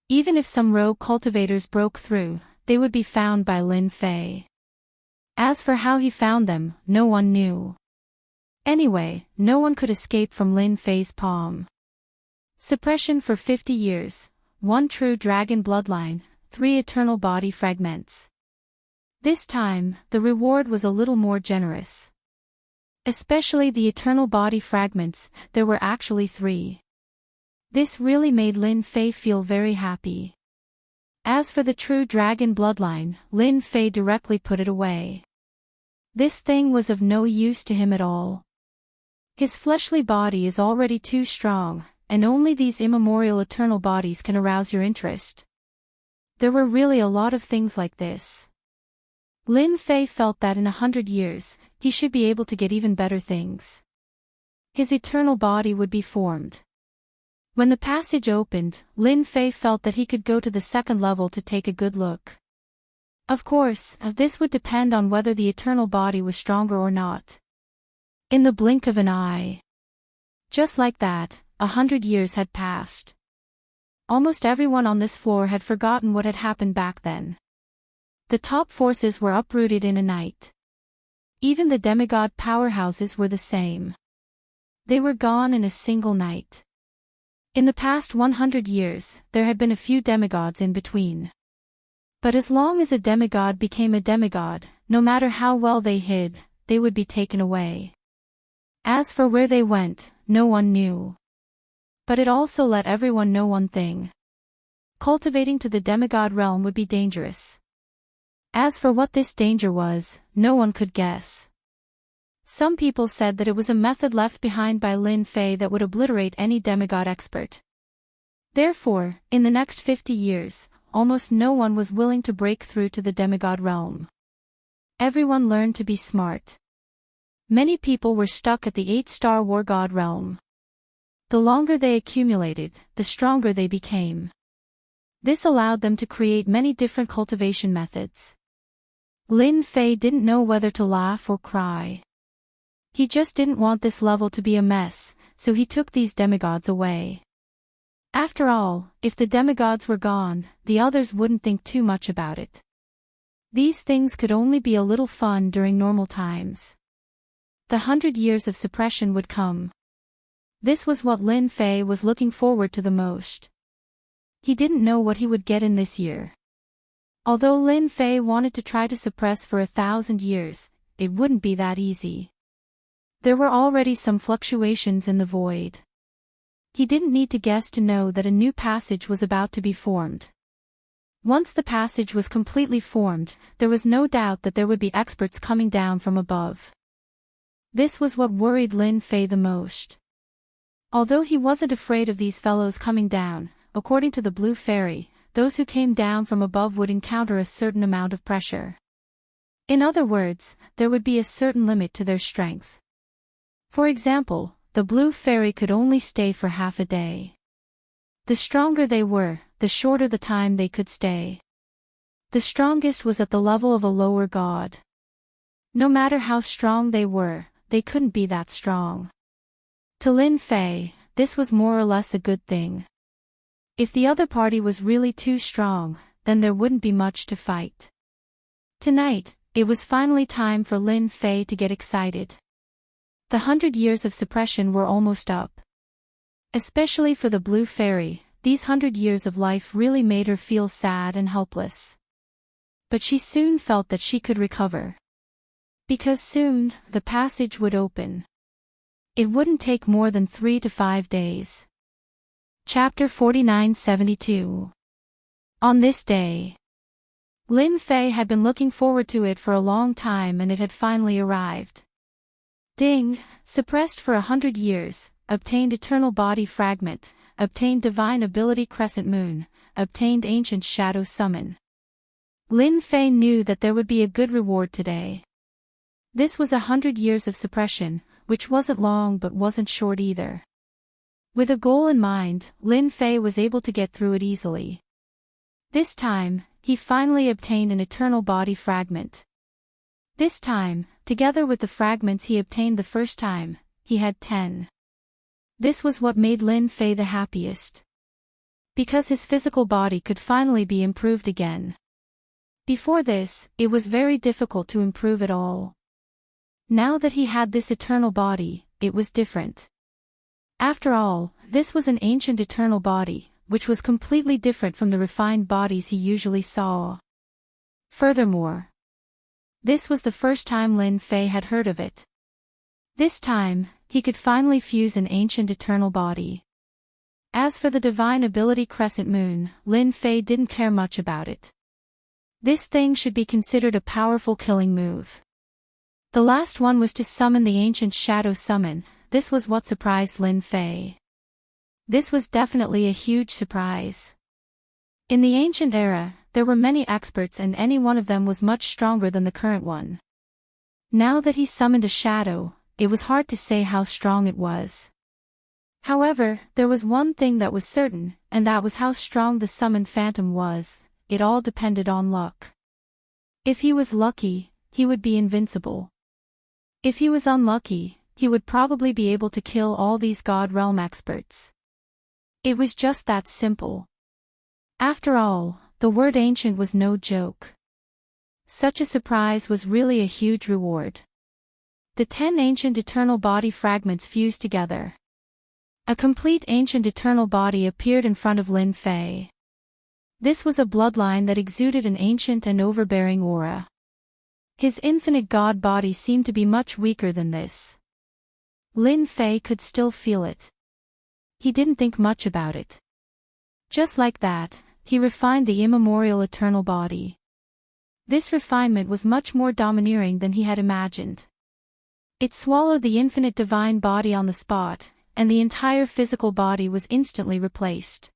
Even if some rogue cultivators broke through, they would be found by Lin Fei. As for how he found them, no one knew. Anyway, no one could escape from Lin Fei's palm. Suppression for 50 years, 1 true dragon bloodline, 3 eternal body fragments. This time, the reward was a little more generous. Especially the eternal body fragments, there were actually 3. This really made Lin Fei feel very happy. As for the true dragon bloodline, Lin Fei directly put it away. This thing was of no use to him at all. His fleshly body is already too strong, and only these immemorial eternal bodies can arouse your interest. There were really a lot of things like this. Lin Fei felt that in 100 years, he should be able to get even better things. His eternal body would be formed. When the passage opened, Lin Fei felt that he could go to the second level to take a good look. Of course, this would depend on whether the eternal body was stronger or not. In the blink of an eye. Just like that, 100 years had passed. Almost everyone on this floor had forgotten what had happened back then. The top forces were uprooted in a night. Even the demigod powerhouses were the same. They were gone in a single night. In the past 100 years, there had been a few demigods in between. But as long as a demigod became a demigod, no matter how well they hid, they would be taken away. As for where they went, no one knew. But it also let everyone know one thing. Cultivating to the demigod realm would be dangerous. As for what this danger was, no one could guess. Some people said that it was a method left behind by Lin Fei that would obliterate any demigod expert. Therefore, in the next 50 years, almost no one was willing to break through to the demigod realm. Everyone learned to be smart. Many people were stuck at the 8-star war god realm. The longer they accumulated, the stronger they became. This allowed them to create many different cultivation methods. Lin Fei didn't know whether to laugh or cry. He just didn't want this level to be a mess, so he took these demigods away. After all, if the demigods were gone, the others wouldn't think too much about it. These things could only be a little fun during normal times. The 100 years of suppression would come. This was what Lin Fei was looking forward to the most. He didn't know what he would get in this year. Although Lin Fei wanted to try to suppress for 1,000 years, it wouldn't be that easy. There were already some fluctuations in the void. He didn't need to guess to know that a new passage was about to be formed. Once the passage was completely formed, there was no doubt that there would be experts coming down from above. This was what worried Lin Fei the most. Although he wasn't afraid of these fellows coming down, according to the Blue Fairy, those who came down from above would encounter a certain amount of pressure. In other words, there would be a certain limit to their strength. For example, the Blue Fairy could only stay for half a day. The stronger they were, the shorter the time they could stay. The strongest was at the level of a lower god. No matter how strong they were, they couldn't be that strong. To Lin Fei, this was more or less a good thing. If the other party was really too strong, then there wouldn't be much to fight. Tonight, it was finally time for Lin Fei to get excited. The 100 years of suppression were almost up. Especially for the Blue Fairy, these 100 years of life really made her feel sad and helpless. But she soon felt that she could recover. Because soon, the passage would open. It wouldn't take more than 3 to 5 days. Chapter 4972. On this day, Lin Fei had been looking forward to it for a long time, and it had finally arrived. Ding, suppressed for 100 years, obtained Eternal Body Fragment, obtained Divine Ability Crescent Moon, obtained Ancient Shadow Summon. Lin Fei knew that there would be a good reward today. This was 100 years of suppression, which wasn't long but wasn't short either. With a goal in mind, Lin Fei was able to get through it easily. This time, he finally obtained an Eternal Body Fragment. This time, together with the fragments he obtained the first time, he had 10. This was what made Lin Fei the happiest. Because his physical body could finally be improved again. Before this, it was very difficult to improve at all. Now that he had this eternal body, it was different. After all, this was an ancient eternal body, which was completely different from the refined bodies he usually saw. Furthermore, this was the first time Lin Fei had heard of it. This time, he could finally fuse an ancient eternal body. As for the Divine Ability Crescent Moon, Lin Fei didn't care much about it. This thing should be considered a powerful killing move. The last one was to summon the Ancient Shadow Summon. This was what surprised Lin Fei. This was definitely a huge surprise. In the ancient era, there were many experts and any one of them was much stronger than the current one. Now that he summoned a shadow, it was hard to say how strong it was. However, there was one thing that was certain, and that was how strong the summoned phantom was. It all depended on luck. If he was lucky, he would be invincible. If he was unlucky, he would probably be able to kill all these God Realm experts. It was just that simple. After all, the word ancient was no joke. Such a surprise was really a huge reward. The 10 ancient eternal body fragments fused together. A complete ancient eternal body appeared in front of Lin Fei. This was a bloodline that exuded an ancient and overbearing aura. His infinite god body seemed to be much weaker than this. Lin Fei could still feel it. He didn't think much about it. Just like that, he refined the immemorial eternal body. This refinement was much more domineering than he had imagined. It swallowed the infinite divine body on the spot, and the entire physical body was instantly replaced.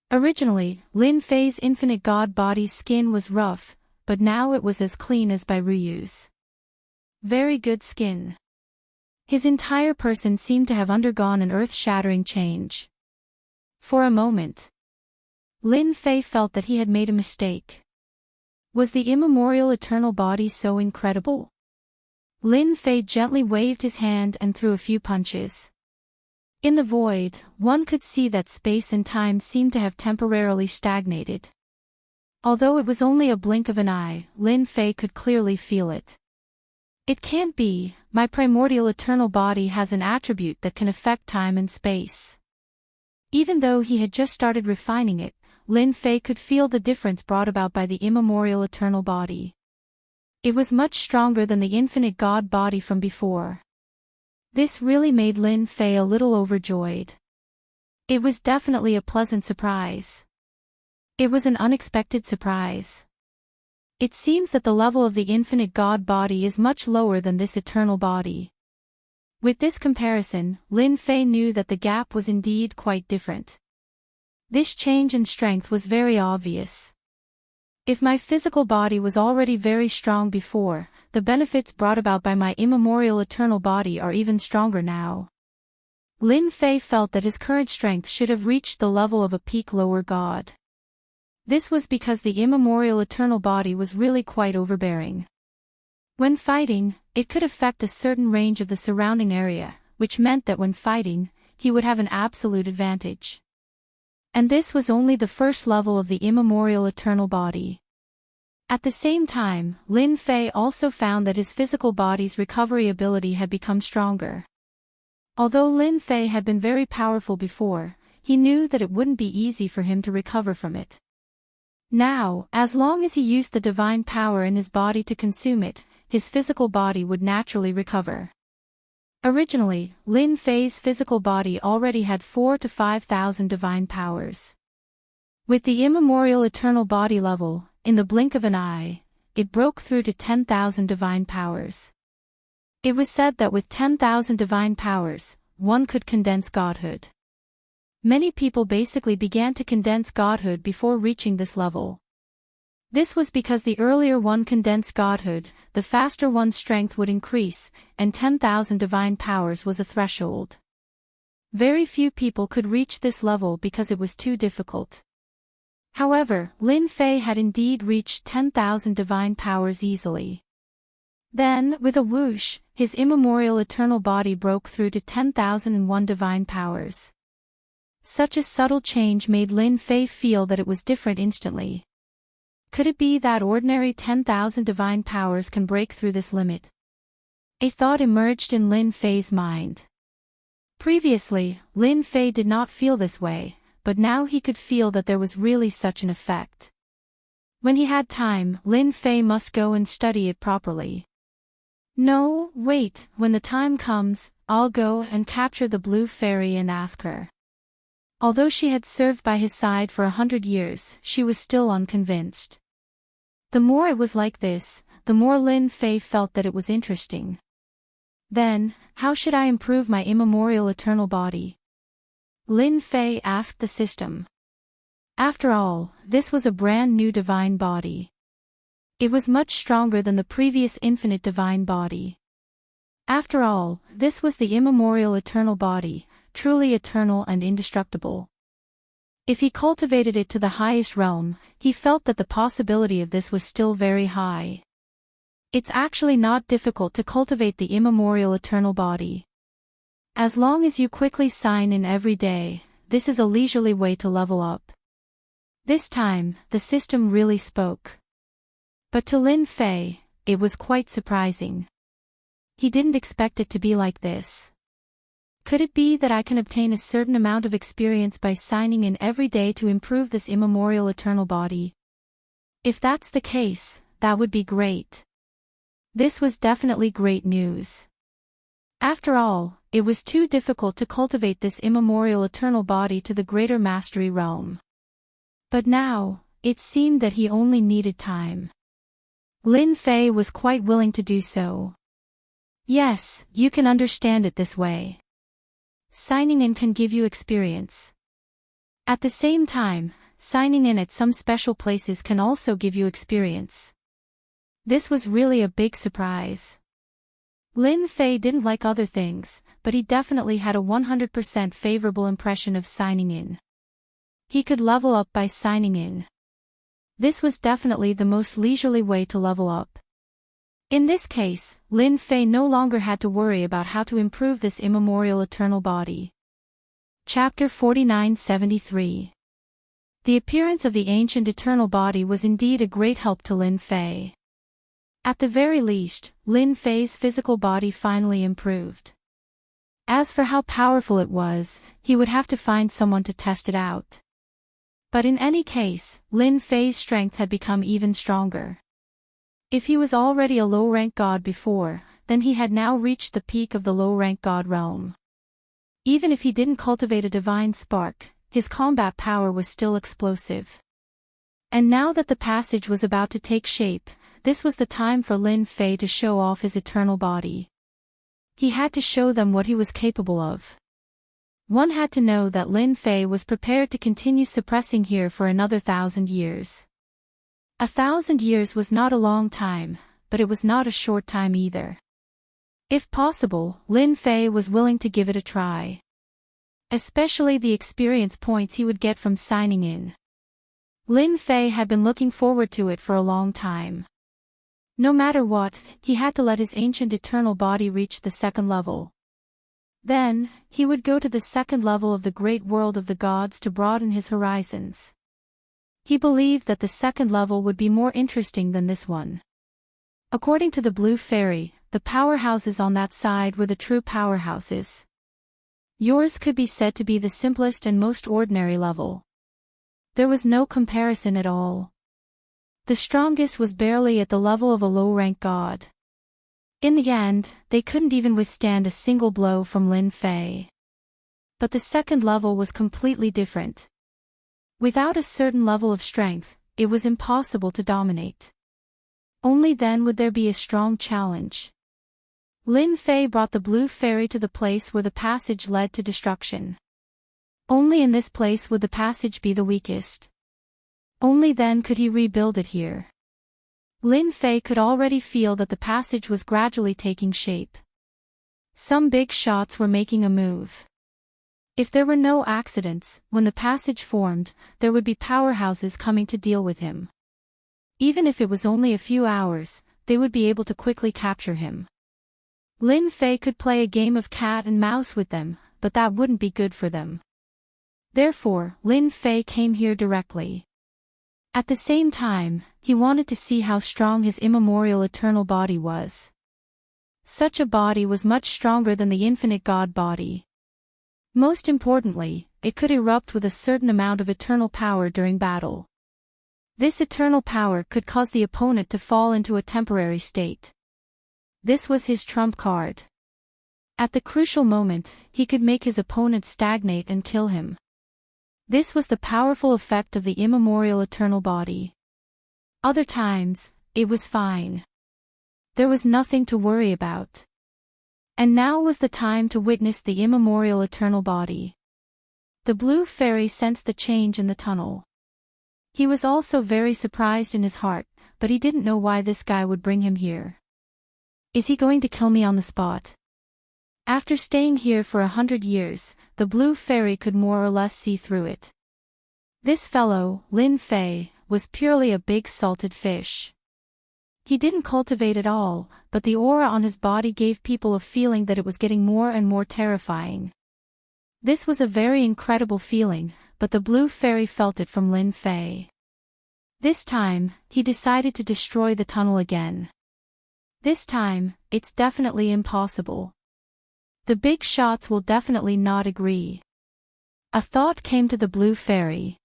Originally, Lin Fei's infinite god body's skin was rough, but now it was as clean as by Ryu's. Very good skin. His entire person seemed to have undergone an earth-shattering change. For a moment, Lin Fei felt that he had made a mistake. Was the immemorial eternal body so incredible? Lin Fei gently waved his hand and threw a few punches. In the void, one could see that space and time seemed to have temporarily stagnated. Although it was only a blink of an eye, Lin Fei could clearly feel it. It can't be, my primordial eternal body has an attribute that can affect time and space. Even though he had just started refining it, Lin Fei could feel the difference brought about by the immemorial eternal body. It was much stronger than the infinite god body from before. This really made Lin Fei a little overjoyed. It was definitely a pleasant surprise. It was an unexpected surprise. It seems that the level of the infinite god body is much lower than this eternal body. With this comparison, Lin Fei knew that the gap was indeed quite different. This change in strength was very obvious. If my physical body was already very strong before, the benefits brought about by my immemorial eternal body are even stronger now. Lin Fei felt that his current strength should have reached the level of a peak lower god. This was because the immemorial eternal body was really quite overbearing. When fighting, it could affect a certain range of the surrounding area, which meant that when fighting, he would have an absolute advantage. And this was only the first level of the immemorial eternal body. At the same time, Lin Fei also found that his physical body's recovery ability had become stronger. Although Lin Fei had been very powerful before, he knew that it wouldn't be easy for him to recover from it. Now, as long as he used the divine power in his body to consume it, his physical body would naturally recover. Originally, Lin Fei's physical body already had 4,000 to 5,000 divine powers. With the immemorial eternal body level, in the blink of an eye, it broke through to 10,000 divine powers. It was said that with 10,000 divine powers, one could condense godhood. Many people basically began to condense godhood before reaching this level. This was because the earlier one condensed godhood, the faster one's strength would increase, and 10,000 divine powers was a threshold. Very few people could reach this level because it was too difficult. However, Lin Fei had indeed reached 10,000 divine powers easily. Then, with a whoosh, his immemorial eternal body broke through to 10,001 divine powers. Such a subtle change made Lin Fei feel that it was different instantly. Could it be that ordinary 10,000 divine powers can break through this limit? A thought emerged in Lin Fei's mind. Previously, Lin Fei did not feel this way, but now he could feel that there was really such an effect. When he had time, Lin Fei must go and study it properly. No, wait, when the time comes, I'll go and capture the blue fairy and ask her. Although she had served by his side for 100 years, she was still unconvinced. The more it was like this, the more Lin Fei felt that it was interesting. Then, how should I improve my immemorial eternal body? Lin Fei asked the system. After all, this was a brand new divine body. It was much stronger than the previous infinite divine body. After all, this was the immemorial eternal body, truly eternal and indestructible. If he cultivated it to the highest realm, he felt that the possibility of this was still very high. It's actually not difficult to cultivate the immemorial eternal body. As long as you quickly sign in every day, this is a leisurely way to level up. This time, the system really spoke. But to Lin Fei, it was quite surprising. He didn't expect it to be like this. Could it be that I can obtain a certain amount of experience by signing in every day to improve this immemorial eternal body? If that's the case, that would be great. This was definitely great news. After all, it was too difficult to cultivate this immemorial eternal body to the greater mastery realm. But now, it seemed that he only needed time. Lin Fei was quite willing to do so. Yes, you can understand it this way. Signing in can give you experience. At the same time, signing in at some special places can also give you experience. This was really a big surprise. Lin Fei didn't like other things, but he definitely had a 100% favorable impression of signing in. He could level up by signing in. This was definitely the most leisurely way to level up. In this case, Lin Fei no longer had to worry about how to improve this immemorial eternal body. Chapter 4973. The appearance of the ancient eternal body was indeed a great help to Lin Fei. At the very least, Lin Fei's physical body finally improved. As for how powerful it was, he would have to find someone to test it out. But in any case, Lin Fei's strength had become even stronger. If he was already a low-rank god before, then he had now reached the peak of the low-rank god realm. Even if he didn't cultivate a divine spark, his combat power was still explosive. And now that the passage was about to take shape, this was the time for Lin Fei to show off his eternal body. He had to show them what he was capable of. One had to know that Lin Fei was prepared to continue suppressing here for another 1,000 years. 1,000 years was not a long time, but it was not a short time either. If possible, Lin Fei was willing to give it a try. Especially the experience points he would get from signing in. Lin Fei had been looking forward to it for a long time. No matter what, he had to let his ancient eternal body reach the second level. Then, he would go to the second level of the great world of the gods to broaden his horizons. He believed that the second level would be more interesting than this one. According to the Blue Fairy, the powerhouses on that side were the true powerhouses. Yours could be said to be the simplest and most ordinary level. There was no comparison at all. The strongest was barely at the level of a low-rank god. In the end, they couldn't even withstand a single blow from Lin Fei. But the second level was completely different. Without a certain level of strength, it was impossible to dominate. Only then would there be a strong challenge. Lin Fei brought the blue fairy to the place where the passage led to destruction. Only in this place would the passage be the weakest. Only then could he rebuild it here. Lin Fei could already feel that the passage was gradually taking shape. Some big shots were making a move. If there were no accidents, when the passage formed, there would be powerhouses coming to deal with him. Even if it was only a few hours, they would be able to quickly capture him. Lin Fei could play a game of cat and mouse with them, but that wouldn't be good for them. Therefore, Lin Fei came here directly. At the same time, he wanted to see how strong his immemorial eternal body was. Such a body was much stronger than the infinite God body. Most importantly, it could erupt with a certain amount of eternal power during battle. This eternal power could cause the opponent to fall into a temporary state. This was his trump card. At the crucial moment, he could make his opponent stagnate and kill him. This was the powerful effect of the immemorial eternal body. Other times, it was fine. There was nothing to worry about. And now was the time to witness the immemorial eternal body. The blue fairy sensed the change in the tunnel. He was also very surprised in his heart, but he didn't know why this guy would bring him here. Is he going to kill me on the spot? After staying here for 100 years, the blue fairy could more or less see through it. This fellow, Lin Fei, was purely a big salted fish. He didn't cultivate at all, but the aura on his body gave people a feeling that it was getting more and more terrifying. This was a very incredible feeling, but the blue fairy felt it from Lin Fei. This time, he decided to destroy the tunnel again. This time, it's definitely impossible. The big shots will definitely not agree. A thought came to the blue fairy.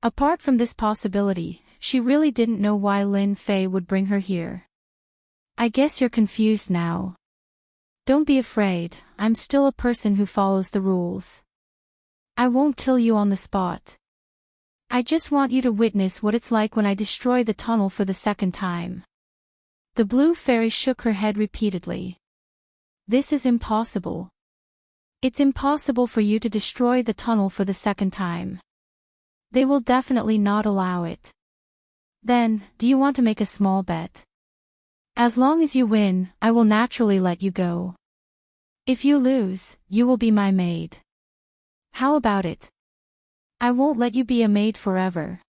Apart from this possibility, she really didn't know why Lin Fei would bring her here. I guess you're confused now. Don't be afraid, I'm still a person who follows the rules. I won't kill you on the spot. I just want you to witness what it's like when I destroy the tunnel for the second time. The blue fairy shook her head repeatedly. This is impossible. It's impossible for you to destroy the tunnel for the second time. They will definitely not allow it. Then, do you want to make a small bet? As long as you win, I will naturally let you go. If you lose, you will be my maid. How about it? I won't let you be a maid forever.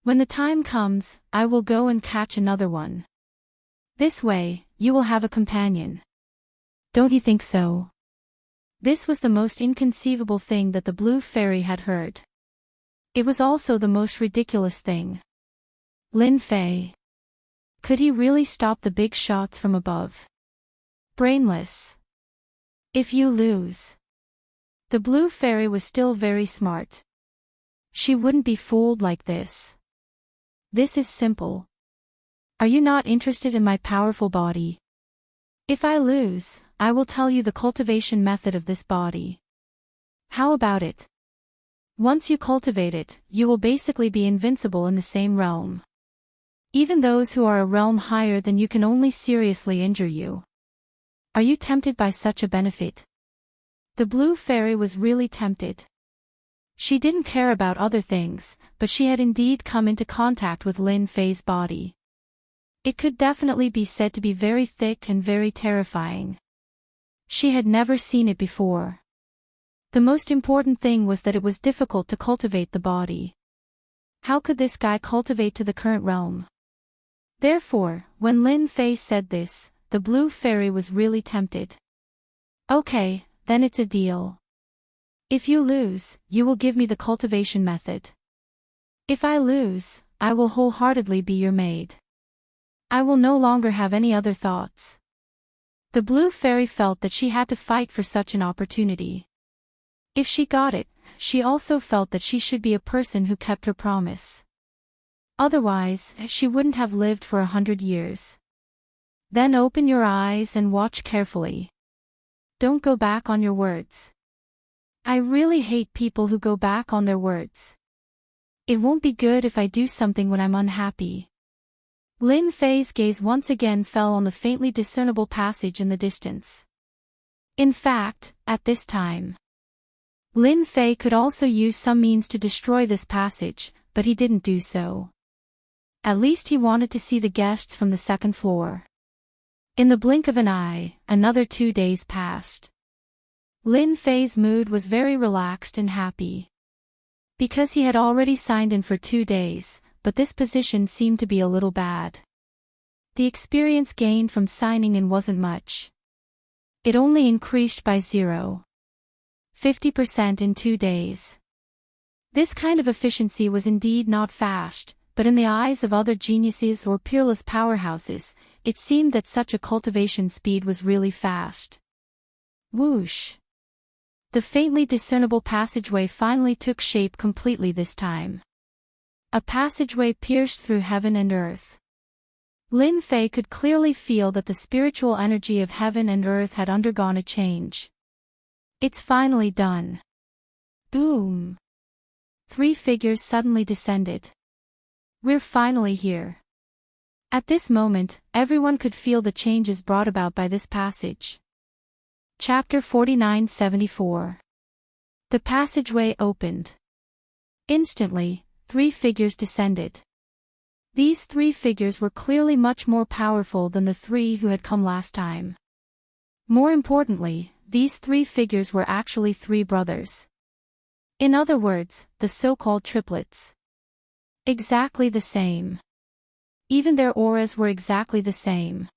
When the time comes, I will go and catch another one. This way, you will have a companion. Don't you think so? This was the most inconceivable thing that the blue fairy had heard. It was also the most ridiculous thing. Lin Fei. Could he really stop the big shots from above? Brainless. If you lose. The blue fairy was still very smart. She wouldn't be fooled like this. This is simple. Are you not interested in my powerful body? If I lose, I will tell you the cultivation method of this body. How about it? Once you cultivate it, you will basically be invincible in the same realm. Even those who are a realm higher than you can only seriously injure you. Are you tempted by such a benefit? The blue fairy was really tempted. She didn't care about other things, but she had indeed come into contact with Lin Fei's body. It could definitely be said to be very thick and very terrifying. She had never seen it before. The most important thing was that it was difficult to cultivate the body. How could this guy cultivate to the current realm? Therefore, when Lin Fei said this, the blue fairy was really tempted. Okay, then it's a deal. If you lose, you will give me the cultivation method. If I lose, I will wholeheartedly be your maid. I will no longer have any other thoughts. The blue fairy felt that she had to fight for such an opportunity. If she got it, she also felt that she should be a person who kept her promise. Otherwise, she wouldn't have lived for 100 years. Then open your eyes and watch carefully. Don't go back on your words. I really hate people who go back on their words. It won't be good if I do something when I'm unhappy. Lin Fei's gaze once again fell on the faintly discernible passage in the distance. In fact, at this time, Lin Fei could also use some means to destroy this passage, but he didn't do so. At least he wanted to see the guests from the second floor. In the blink of an eye, another 2 days passed. Lin Fei's mood was very relaxed and happy. Because he had already signed in for 2 days, but this position seemed to be a little bad. The experience gained from signing in wasn't much. It only increased by 0.50% in 2 days. This kind of efficiency was indeed not fast, but in the eyes of other geniuses or peerless powerhouses, it seemed that such a cultivation speed was really fast. Whoosh! The faintly discernible passageway finally took shape completely this time. A passageway pierced through heaven and earth. Lin Fei could clearly feel that the spiritual energy of heaven and earth had undergone a change. It's finally done. Boom! 3 figures suddenly descended. We're finally here. At this moment, everyone could feel the changes brought about by this passage. Chapter 49-74. The passageway opened. Instantly, 3 figures descended. These 3 figures were clearly much more powerful than the 3 who had come last time. More importantly, these 3 figures were actually 3 brothers. In other words, the so-called triplets. Exactly the same. Even their auras were exactly the same.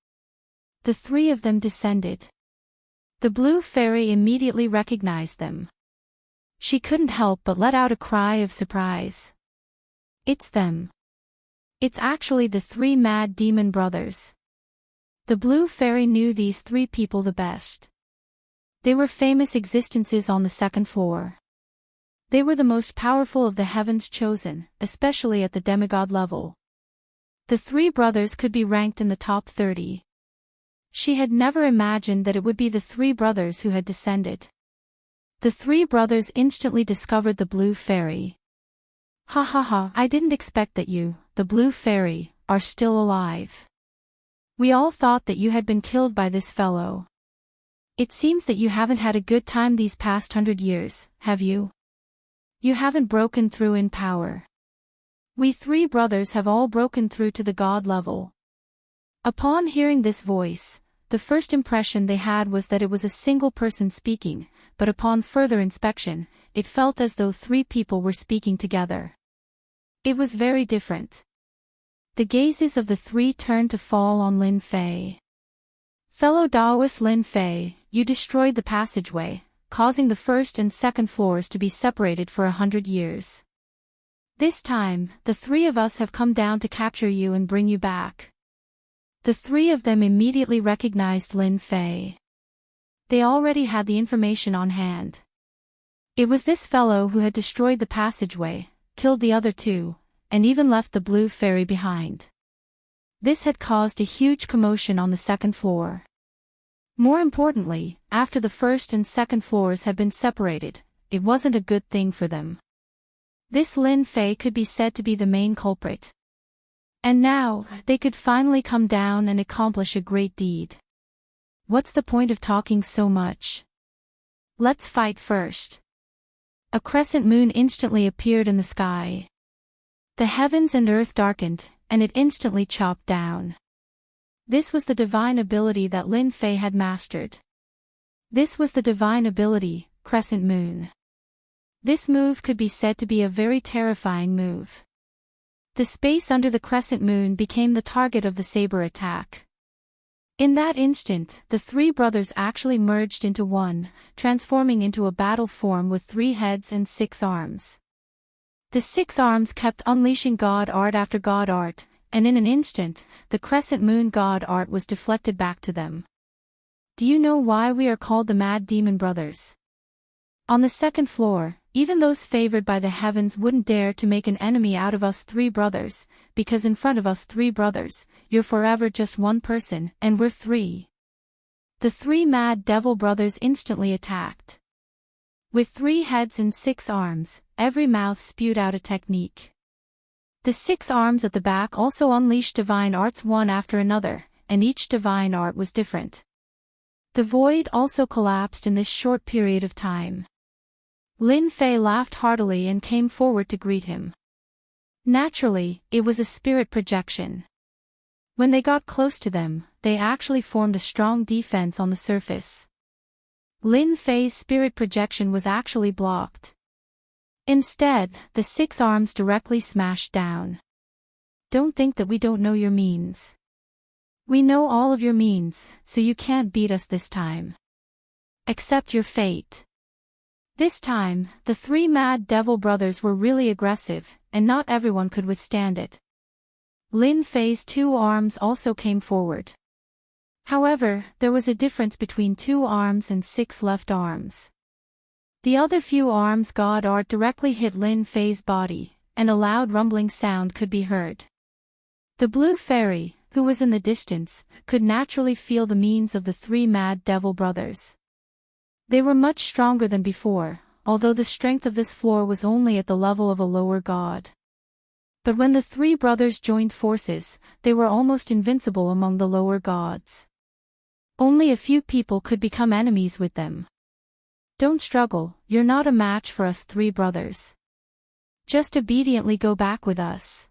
The 3 of them descended. The blue fairy immediately recognized them. She couldn't help but let out a cry of surprise. It's them. It's actually the 3 mad demon brothers. The blue fairy knew these 3 people the best. They were famous existences on the second floor. They were the most powerful of the heavens chosen, especially at the demigod level. The 3 brothers could be ranked in the top 30. She had never imagined that it would be the 3 brothers who had descended. The 3 brothers instantly discovered the blue fairy. Ha ha ha, I didn't expect that you, the blue fairy, are still alive. We all thought that you had been killed by this fellow. It seems that you haven't had a good time these past 100 years, have you? You haven't broken through in power. We 3 brothers have all broken through to the god level. Upon hearing this voice, the first impression they had was that it was a single person speaking, but upon further inspection, it felt as though 3 people were speaking together. It was very different. The gazes of the 3 turned to fall on Lin Fei. Fellow Taoist Lin Fei, you destroyed the passageway, causing the first and second floors to be separated for 100 years. This time, the 3 of us have come down to capture you and bring you back. The 3 of them immediately recognized Lin Fei. They already had the information on hand. It was this fellow who had destroyed the passageway, killed the other 2, and even left the blue fairy behind. This had caused a huge commotion on the second floor. More importantly, after the first and second floors had been separated, it wasn't a good thing for them. This Lin Fei could be said to be the main culprit. And now, they could finally come down and accomplish a great deed. What's the point of talking so much? Let's fight first. A crescent moon instantly appeared in the sky. The heavens and earth darkened, and it instantly chopped down. This was the divine ability that Lin Fei had mastered. This was the divine ability, Crescent Moon. This move could be said to be a very terrifying move. The space under the crescent moon became the target of the saber attack. In that instant, the 3 brothers actually merged into one, transforming into a battle form with 3 heads and 6 arms. The 6 arms kept unleashing god art after god art, and in an instant, the crescent moon god art was deflected back to them. Do you know why we are called the Mad Demon Brothers? On the second floor, even those favored by the heavens wouldn't dare to make an enemy out of us 3 brothers, because in front of us 3 brothers, you're forever just one person, and we're 3. The 3 mad devil brothers instantly attacked. With 3 heads and 6 arms, every mouth spewed out a technique. The 6 arms at the back also unleashed divine arts one after another, and each divine art was different. The void also collapsed in this short period of time. Lin Fei laughed heartily and came forward to greet him. Naturally, it was a spirit projection. When they got close to them, they actually formed a strong defense on the surface. Lin Fei's spirit projection was actually blocked. Instead, the 6 arms directly smashed down. Don't think that we don't know your means. We know all of your means, so you can't beat us this time. Accept your fate. This time, the 3 mad devil brothers were really aggressive, and not everyone could withstand it. Lin Fei's 2 arms also came forward. However, there was a difference between 2 arms and 6 left arms. The other few arms god art directly hit Lin Fei's body, and a loud rumbling sound could be heard. The blue fairy, who was in the distance, could naturally feel the means of the 3 mad devil brothers. They were much stronger than before, although the strength of this floor was only at the level of a lower god. But when the 3 brothers joined forces, they were almost invincible among the lower gods. Only a few people could become enemies with them. Don't struggle, you're not a match for us 3 brothers. Just obediently go back with us.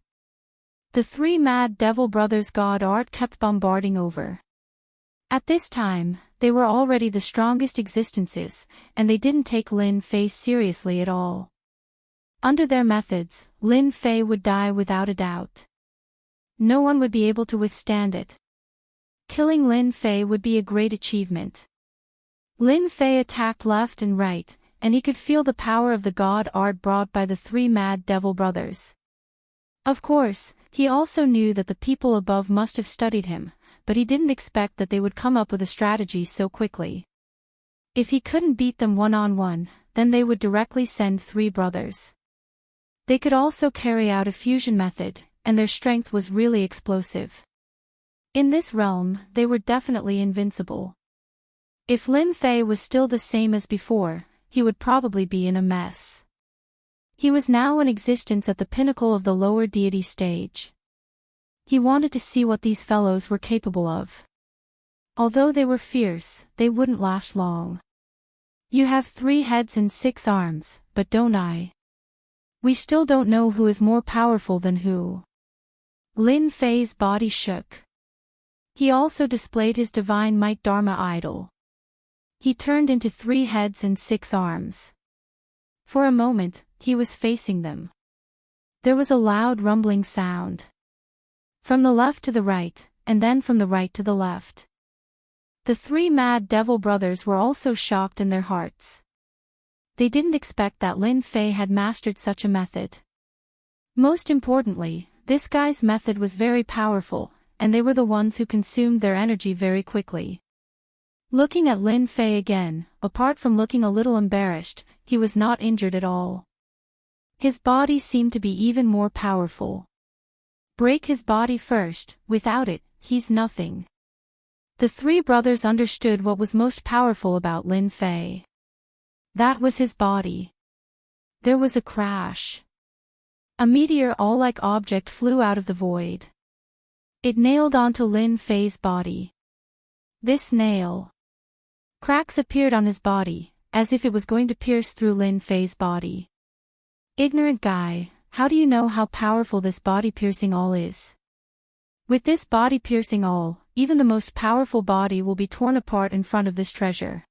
The 3 mad devil brothers god art kept bombarding over. At this time, they were already the strongest existences, and they didn't take Lin Fei seriously at all. Under their methods, Lin Fei would die without a doubt. No one would be able to withstand it. Killing Lin Fei would be a great achievement. Lin Fei attacked left and right, and he could feel the power of the god art brought by the 3 mad devil brothers. Of course, he also knew that the people above must have studied him, but he didn't expect that they would come up with a strategy so quickly. If he couldn't beat them one-on-one, then they would directly send 3 brothers. They could also carry out a fusion method, and their strength was really explosive. In this realm, they were definitely invincible. If Lin Fei was still the same as before, he would probably be in a mess. He was now in existence at the pinnacle of the lower deity stage. He wanted to see what these fellows were capable of. Although they were fierce, they wouldn't last long. You have 3 heads and 6 arms, but don't I? We still don't know who is more powerful than who. Lin Fei's body shook. He also displayed his divine might Dharma idol. He turned into 3 heads and 6 arms. For a moment, he was facing them. There was a loud rumbling sound. From the left to the right, and then from the right to the left. The 3 mad devil brothers were also shocked in their hearts. They didn't expect that Lin Fei had mastered such a method. Most importantly, this guy's method was very powerful, and they were the ones who consumed their energy very quickly. Looking at Lin Fei again, apart from looking a little embarrassed, he was not injured at all. His body seemed to be even more powerful. Break his body first, without it, he's nothing. The 3 brothers understood what was most powerful about Lin Fei. That was his body. There was a crash. A meteor-all-like object flew out of the void. It nailed onto Lin Fei's body. This nail. Cracks appeared on his body, as if it was going to pierce through Lin Fei's body. Ignorant guy, how do you know how powerful this body-piercing all is? With this body-piercing all, even the most powerful body will be torn apart in front of this treasure.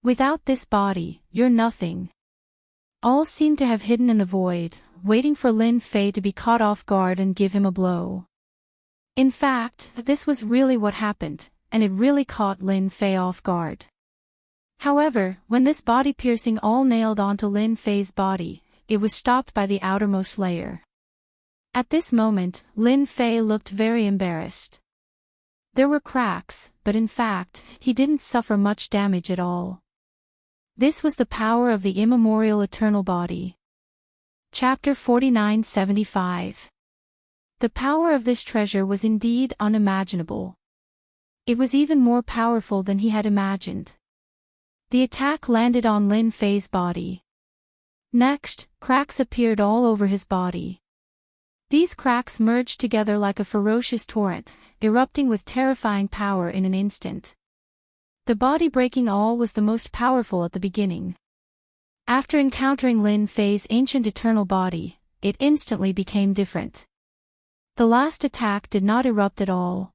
Without this body, you're nothing. All seemed to have hidden in the void, waiting for Lin Fei to be caught off guard and give him a blow. In fact, this was really what happened, and it really caught Lin Fei off guard. However, when this body-piercing all nailed onto Lin Fei's body, it was stopped by the outermost layer. At this moment, Lin Fei looked very embarrassed. There were cracks, but in fact, he didn't suffer much damage at all. This was the power of the immemorial eternal body. Chapter 4975. The power of this treasure was indeed unimaginable. It was even more powerful than he had imagined. The attack landed on Lin Fei's body. Next, cracks appeared all over his body. These cracks merged together like a ferocious torrent, erupting with terrifying power in an instant. The body-breaking all was the most powerful at the beginning. After encountering Lin Fei's ancient eternal body, it instantly became different. The last attack did not erupt at all.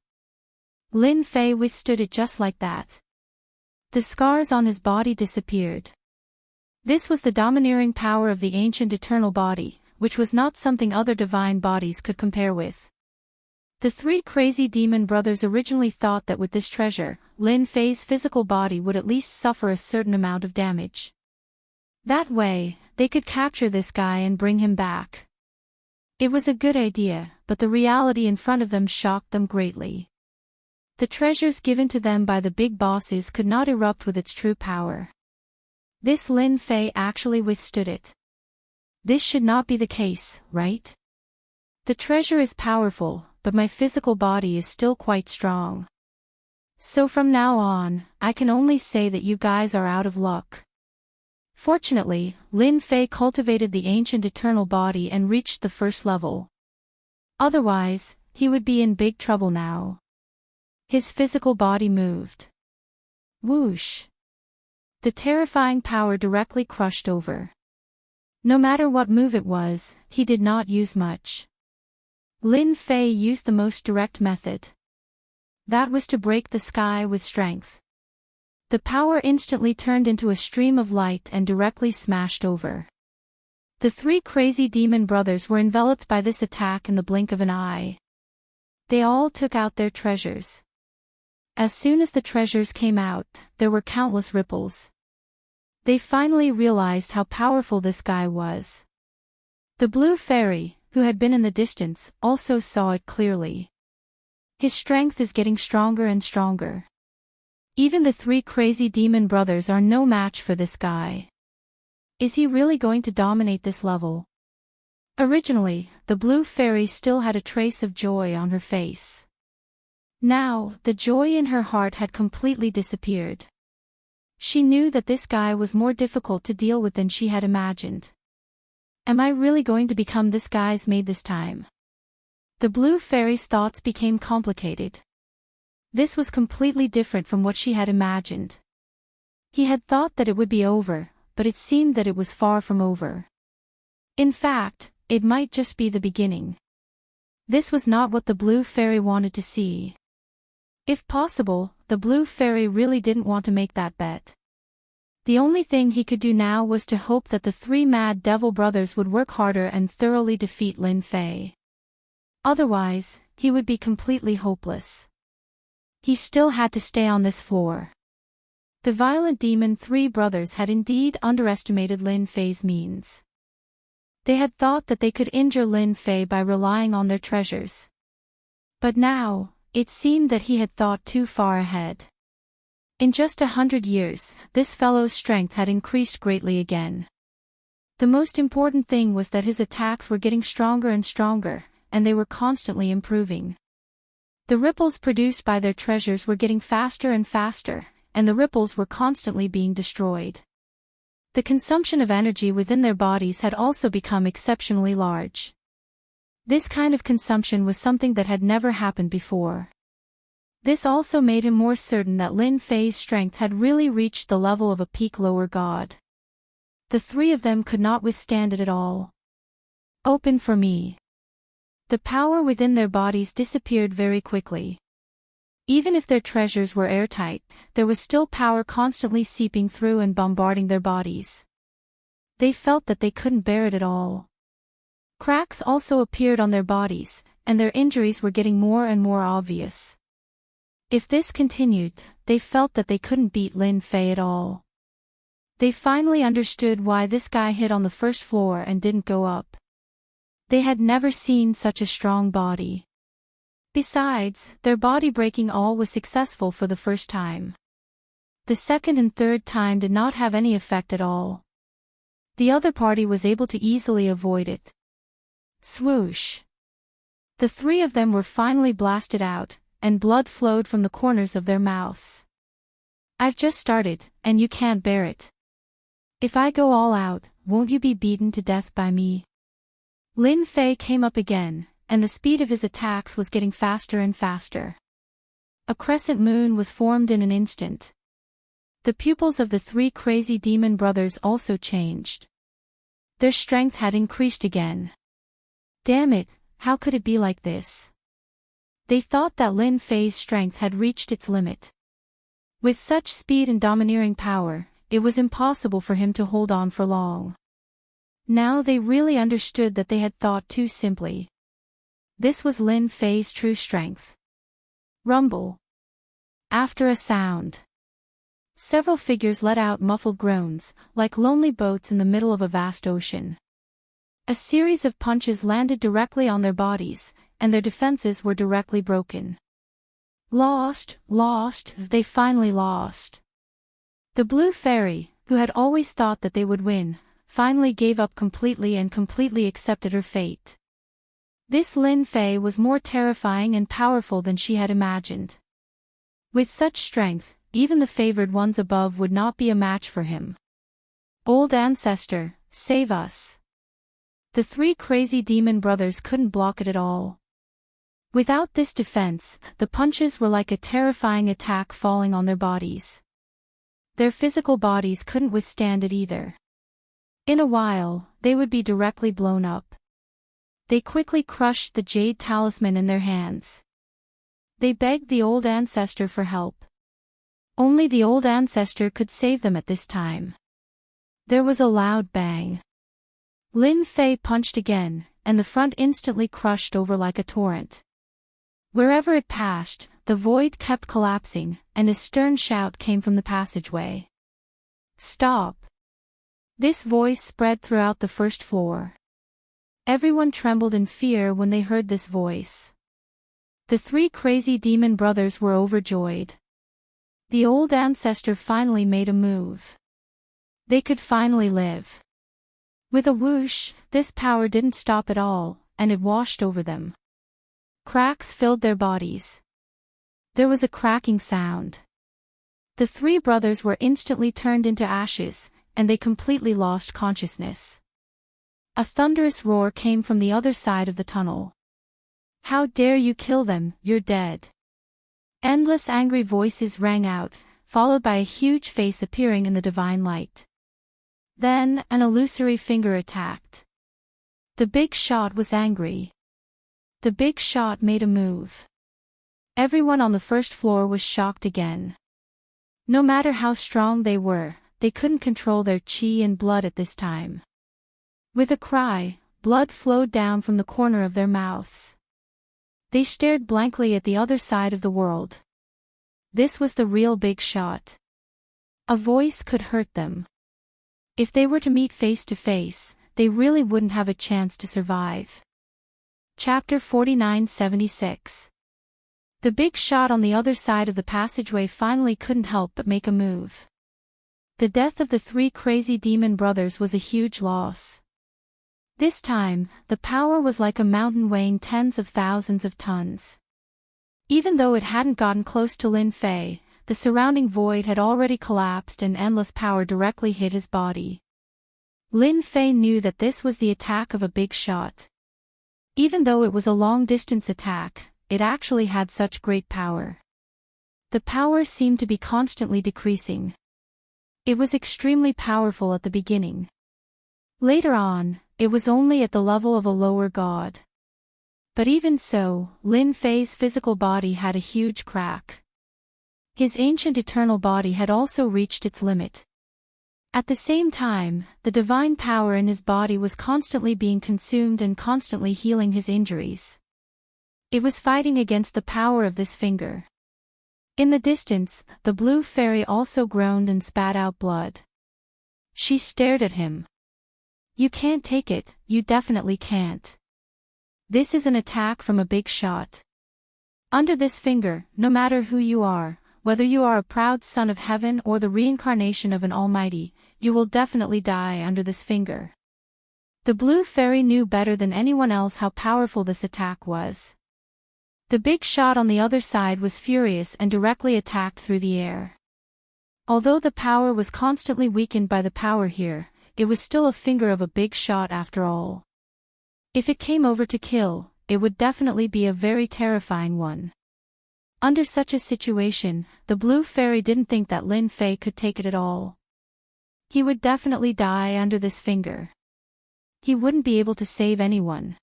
Lin Fei withstood it just like that. The scars on his body disappeared. This was the domineering power of the ancient eternal body, which was not something other divine bodies could compare with. The three crazy demon brothers originally thought that with this treasure, Lin Fei's physical body would at least suffer a certain amount of damage. That way, they could capture this guy and bring him back. It was a good idea, but the reality in front of them shocked them greatly. The treasures given to them by the big bosses could not erupt with its true power. This Lin Fei actually withstood it. This should not be the case, right? The treasure is powerful, but my physical body is still quite strong. So from now on, I can only say that you guys are out of luck. Fortunately, Lin Fei cultivated the ancient eternal body and reached the first level. Otherwise, he would be in big trouble now. His physical body moved. Whoosh! The terrifying power directly crushed over. No matter what move it was, he did not use much. Lin Fei used the most direct method. That was to break the sky with strength. The power instantly turned into a stream of light and directly smashed over. The three crazy demon brothers were enveloped by this attack in the blink of an eye. They all took out their treasures. As soon as the treasures came out, there were countless ripples. They finally realized how powerful this guy was. The blue fairy, who had been in the distance, also saw it clearly. His strength is getting stronger and stronger. Even the three crazy demon brothers are no match for this guy. Is he really going to dominate this level? Originally, the blue fairy still had a trace of joy on her face. Now, the joy in her heart had completely disappeared. She knew that this guy was more difficult to deal with than she had imagined. Am I really going to become this guy's maid this time? The blue fairy's thoughts became complicated. This was completely different from what she had imagined. He had thought that it would be over, but it seemed that it was far from over. In fact, it might just be the beginning. This was not what the blue fairy wanted to see. If possible, the blue fairy really didn't want to make that bet. The only thing he could do now was to hope that the three mad devil brothers would work harder and thoroughly defeat Lin Fei. Otherwise, he would be completely hopeless. He still had to stay on this floor. The violent demon three brothers had indeed underestimated Lin Fei's means. They had thought that they could injure Lin Fei by relying on their treasures. But now, it seemed that he had thought too far ahead. In just 100 years, this fellow's strength had increased greatly again. The most important thing was that his attacks were getting stronger and stronger, and they were constantly improving. The ripples produced by their treasures were getting faster and faster, and the ripples were constantly being destroyed. The consumption of energy within their bodies had also become exceptionally large. This kind of consumption was something that had never happened before. This also made him more certain that Lin Fei's strength had really reached the level of a peak lower god. The three of them could not withstand it at all. Open for me. The power within their bodies disappeared very quickly. Even if their treasures were airtight, there was still power constantly seeping through and bombarding their bodies. They felt that they couldn't bear it at all. Cracks also appeared on their bodies, and their injuries were getting more and more obvious. If this continued, they felt that they couldn't beat Lin Fei at all. They finally understood why this guy hid on the first floor and didn't go up. They had never seen such a strong body. Besides, their body-breaking all was successful for the first time. The second and third time did not have any effect at all. The other party was able to easily avoid it. Swoosh! The three of them were finally blasted out, and blood flowed from the corners of their mouths. I've just started, and you can't bear it. If I go all out, won't you be beaten to death by me? Lin Fei came up again, and the speed of his attacks was getting faster and faster. A crescent moon was formed in an instant. The pupils of the three crazy demon brothers also changed. Their strength had increased again. Damn it, how could it be like this? They thought that Lin Fei's strength had reached its limit. With such speed and domineering power, it was impossible for him to hold on for long. Now they really understood that they had thought too simply. This was Lin Fei's true strength. Rumble. After a sound. Several figures let out muffled groans, like lonely boats in the middle of a vast ocean. A series of punches landed directly on their bodies, and their defenses were directly broken. Lost, they finally lost. The Blue Fairy, who had always thought that they would win, finally gave up completely and completely accepted her fate. This Lin Fei was more terrifying and powerful than she had imagined. With such strength, even the favored ones above would not be a match for him. Old Ancestor, save us. The three crazy demon brothers couldn't block it at all. Without this defense, the punches were like a terrifying attack falling on their bodies. Their physical bodies couldn't withstand it either. In a while, they would be directly blown up. They quickly crushed the jade talisman in their hands. They begged the old ancestor for help. Only the old ancestor could save them at this time. There was a loud bang. Lin Fei punched again, and the front instantly crushed over like a torrent. Wherever it passed, the void kept collapsing, and a stern shout came from the passageway. Stop! This voice spread throughout the first floor. Everyone trembled in fear when they heard this voice. The three crazy demon brothers were overjoyed. The old ancestor finally made a move. They could finally live. With a whoosh, this power didn't stop at all, and it washed over them. Cracks filled their bodies. There was a cracking sound. The three brothers were instantly turned into ashes, and they completely lost consciousness. A thunderous roar came from the other side of the tunnel. How dare you kill them, you're dead. Endless angry voices rang out, followed by a huge face appearing in the divine light. Then, an illusory finger attacked. The big shot was angry. The big shot made a move. Everyone on the first floor was shocked again. No matter how strong they were, they couldn't control their chi and blood at this time. With a cry, blood flowed down from the corner of their mouths. They stared blankly at the other side of the world. This was the real big shot. A voice could hurt them. If they were to meet face to face, they really wouldn't have a chance to survive. Chapter 4976. The big shot on the other side of the passageway finally couldn't help but make a move. The death of the three crazy demon brothers was a huge loss. This time, the power was like a mountain weighing tens of thousands of tons. Even though it hadn't gotten close to Lin Fei, the surrounding void had already collapsed and endless power directly hit his body. Lin Fei knew that this was the attack of a big shot. Even though it was a long-distance attack, it actually had such great power. The power seemed to be constantly decreasing. It was extremely powerful at the beginning. Later on, it was only at the level of a lower god. But even so, Lin Fei's physical body had a huge crack. His ancient eternal body had also reached its limit. At the same time, the divine power in his body was constantly being consumed and constantly healing his injuries. It was fighting against the power of this finger. In the distance, the blue fairy also groaned and spat out blood. She stared at him. You can't take it, you definitely can't. This is an attack from a big shot. Under this finger, no matter who you are, whether you are a proud son of heaven or the reincarnation of an almighty, you will definitely die under this finger. The blue fairy knew better than anyone else how powerful this attack was. The big shot on the other side was furious and directly attacked through the air. Although the power was constantly weakened by the power here, it was still a finger of a big shot after all. If it came over to kill, it would definitely be a very terrifying one. Under such a situation, the blue fairy didn't think that Lin Fei could take it at all. He would definitely die under this finger. He wouldn't be able to save anyone.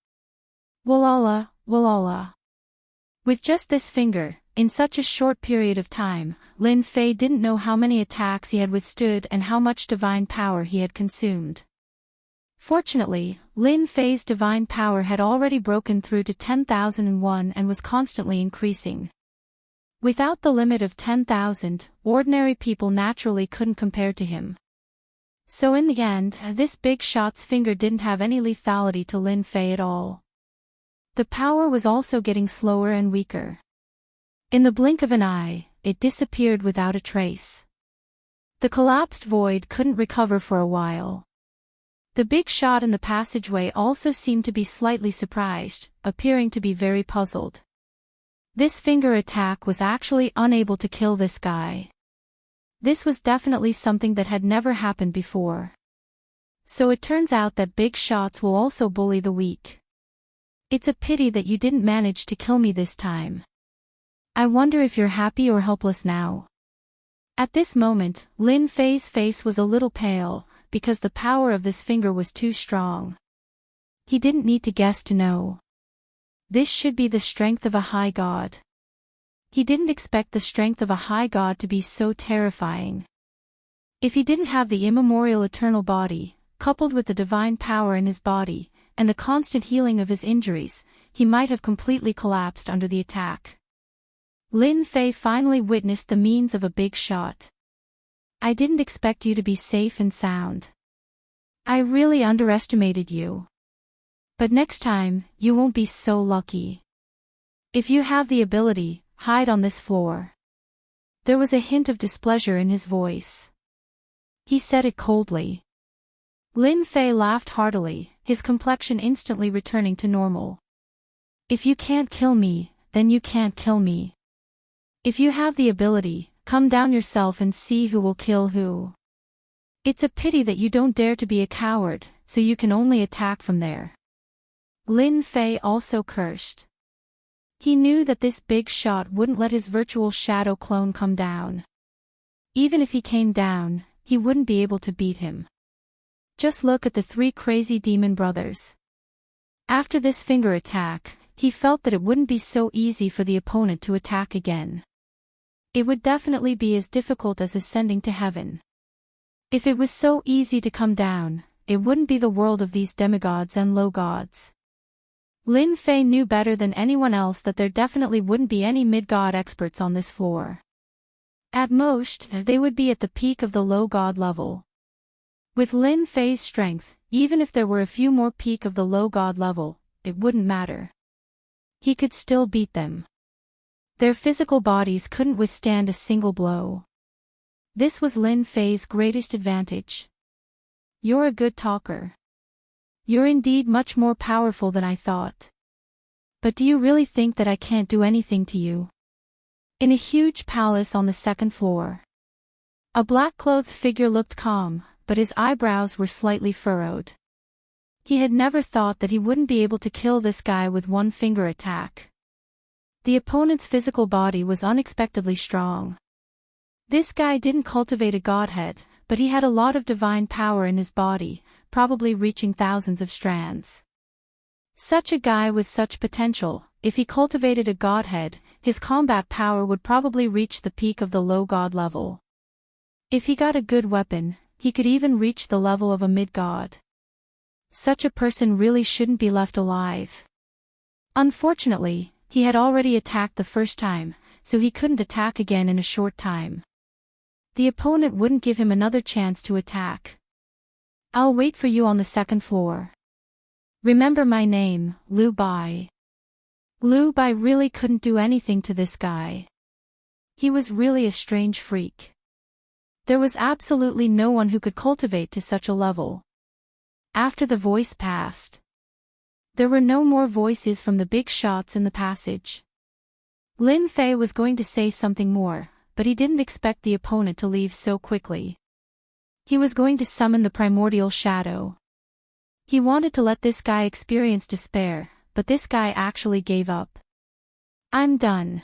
Walala, walala. With just this finger, in such a short period of time, Lin Fei didn't know how many attacks he had withstood and how much divine power he had consumed. Fortunately, Lin Fei's divine power had already broken through to 10,001 and was constantly increasing. Without the limit of 10,000, ordinary people naturally couldn't compare to him. So in the end, this big shot's finger didn't have any lethality to Lin Fei at all. The power was also getting slower and weaker. In the blink of an eye, it disappeared without a trace. The collapsed void couldn't recover for a while. The big shot in the passageway also seemed to be slightly surprised, appearing to be very puzzled. This finger attack was actually unable to kill this guy. This was definitely something that had never happened before. So it turns out that big shots will also bully the weak. It's a pity that you didn't manage to kill me this time. I wonder if you're happy or helpless now. At this moment, Lin Fei's face was a little pale, because the power of this finger was too strong. He didn't need to guess to know. This should be the strength of a high god. He didn't expect the strength of a high god to be so terrifying. If he didn't have the immemorial eternal body, coupled with the divine power in his body, and the constant healing of his injuries, he might have completely collapsed under the attack. Lin Fei finally witnessed the means of a big shot. I didn't expect you to be safe and sound. I really underestimated you. But next time, you won't be so lucky. If you have the ability, hide on this floor. There was a hint of displeasure in his voice. He said it coldly. Lin Fei laughed heartily, his complexion instantly returning to normal. If you can't kill me, then you can't kill me. If you have the ability, come down yourself and see who will kill who. It's a pity that you don't dare to be a coward, so you can only attack from there. Lin Fei also cursed. He knew that this big shot wouldn't let his virtual shadow clone come down. Even if he came down, he wouldn't be able to beat him. Just look at the three crazy demon brothers. After this finger attack, he felt that it wouldn't be so easy for the opponent to attack again. It would definitely be as difficult as ascending to heaven. If it was so easy to come down, it wouldn't be the world of these demigods and low gods. Lin Fei knew better than anyone else that there definitely wouldn't be any mid-god experts on this floor. At most, they would be at the peak of the low god level. With Lin Fei's strength, even if there were a few more peak of the low god level, it wouldn't matter. He could still beat them. Their physical bodies couldn't withstand a single blow. This was Lin Fei's greatest advantage. You're a good talker. You're indeed much more powerful than I thought. But do you really think that I can't do anything to you? In a huge palace on the second floor. A black-clothed figure looked calm, but his eyebrows were slightly furrowed. He had never thought that he wouldn't be able to kill this guy with one finger attack. The opponent's physical body was unexpectedly strong. This guy didn't cultivate a godhead, but he had a lot of divine power in his body, probably reaching thousands of strands. Such a guy with such potential, if he cultivated a godhead, his combat power would probably reach the peak of the low god level. If he got a good weapon, he could even reach the level of a mid-god. Such a person really shouldn't be left alive. Unfortunately, he had already attacked the first time, so he couldn't attack again in a short time. The opponent wouldn't give him another chance to attack. I'll wait for you on the second floor. Remember my name, Liu Bai. Liu Bai really couldn't do anything to this guy. He was really a strange freak. There was absolutely no one who could cultivate to such a level. After the voice passed, there were no more voices from the big shots in the passage. Lin Fei was going to say something more, but he didn't expect the opponent to leave so quickly. He was going to summon the primordial shadow. He wanted to let this guy experience despair, but this guy actually gave up. I'm done.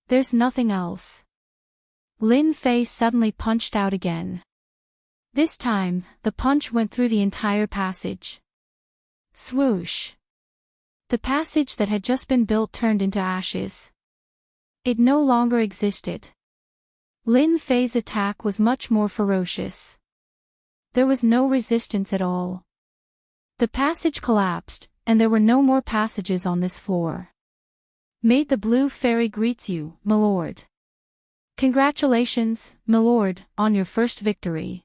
There's nothing else. Lin Fei suddenly punched out again. This time, the punch went through the entire passage. Swoosh. The passage that had just been built turned into ashes. It no longer existed. Lin Fei's attack was much more ferocious. There was no resistance at all. The passage collapsed, and there were no more passages on this floor. May the blue fairy greets you, milord. Congratulations, milord, on your first victory.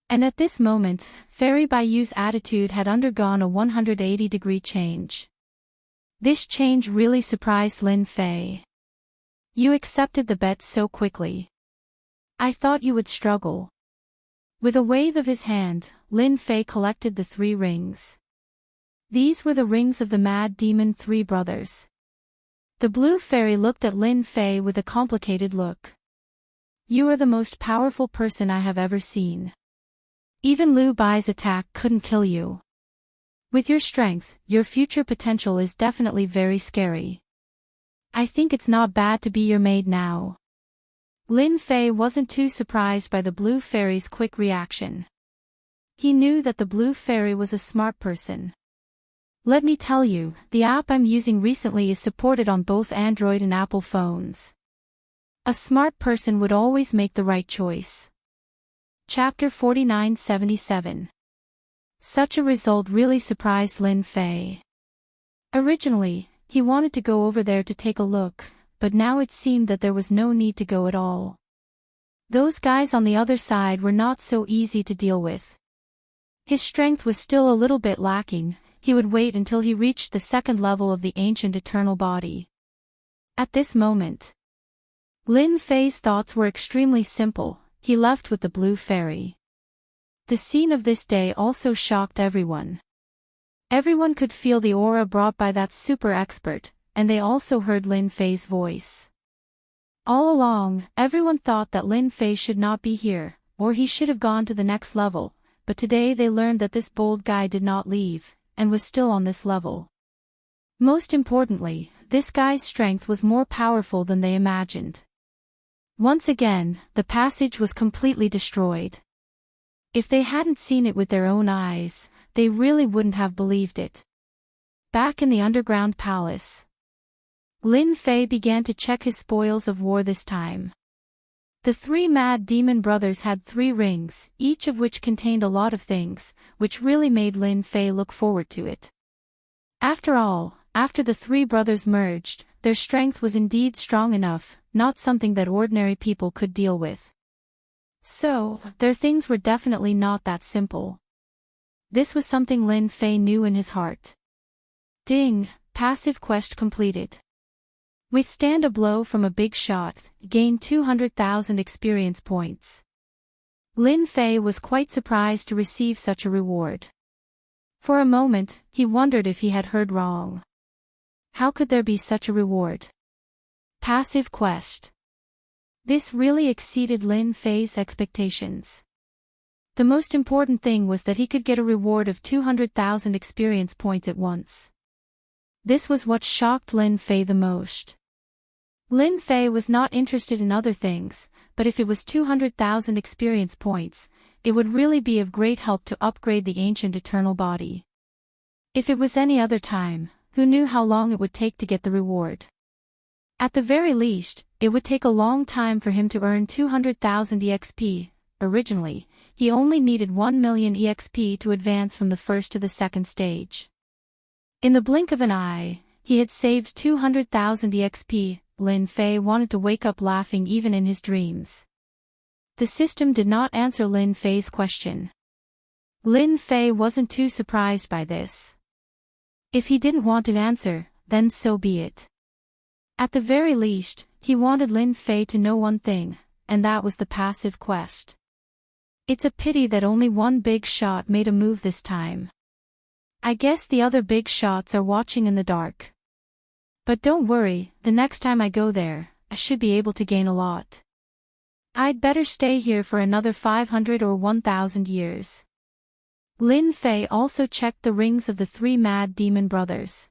And at this moment, Fairy Bayou's attitude had undergone a 180-degree change. This change really surprised Lin Fei. You accepted the bet so quickly. I thought you would struggle. With a wave of his hand, Lin Fei collected the 3 rings. These were the rings of the Mad Demon 3 brothers. The blue fairy looked at Lin Fei with a complicated look. You are the most powerful person I have ever seen. Even Lu Bai's attack couldn't kill you. With your strength, your future potential is definitely very scary. I think it's not bad to be your maid now. Lin Fei wasn't too surprised by the blue fairy's quick reaction. He knew that the blue fairy was a smart person. Let me tell you, the app I'm using recently is supported on both Android and Apple phones. A smart person would always make the right choice. Chapter 4977. Such a result really surprised Lin Fei. Originally, he wanted to go over there to take a look, but now it seemed that there was no need to go at all. Those guys on the other side were not so easy to deal with. His strength was still a little bit lacking. He would wait until he reached the 2nd level of the ancient eternal body. At this moment, Lin Fei's thoughts were extremely simple. He left with the blue fairy. The scene of this day also shocked everyone. Everyone could feel the aura brought by that super expert, and they also heard Lin Fei's voice. All along, everyone thought that Lin Fei should not be here, or he should have gone to the next level, but today they learned that this bold guy did not leave, and was still on this level. Most importantly, this guy's strength was more powerful than they imagined. Once again, the passage was completely destroyed. If they hadn't seen it with their own eyes, they really wouldn't have believed it. Back in the underground palace, Lin Fei began to check his spoils of war this time. The 3 Mad Demon brothers had 3 rings, each of which contained a lot of things, which really made Lin Fei look forward to it. After all, after the 3 brothers merged, their strength was indeed strong enough, not something that ordinary people could deal with. So, their things were definitely not that simple. This was something Lin Fei knew in his heart. Ding, passive quest completed. Withstand a blow from a big shot, gain 200,000 experience points. Lin Fei was quite surprised to receive such a reward. For a moment, he wondered if he had heard wrong. How could there be such a reward? Passive quest. This really exceeded Lin Fei's expectations. The most important thing was that he could get a reward of 200,000 experience points at once. This was what shocked Lin Fei the most. Lin Fei was not interested in other things, but if it was 200,000 experience points, it would really be of great help to upgrade the ancient eternal body. If it was any other time, who knew how long it would take to get the reward? At the very least, it would take a long time for him to earn 200,000 EXP. Originally, he only needed 1 million EXP to advance from the 1st to the 2nd stage. In the blink of an eye, he had saved 200,000 EXP. Lin Fei wanted to wake up laughing even in his dreams. The system did not answer Lin Fei's question. Lin Fei wasn't too surprised by this. If he didn't want to answer, then so be it. At the very least, he wanted Lin Fei to know one thing, and that was the passive quest. It's a pity that only one big shot made a move this time. I guess the other big shots are watching in the dark. But don't worry, the next time I go there, I should be able to gain a lot. I'd better stay here for another 500 or 1,000 years. Lin Fei also checked the rings of the three mad demon brothers.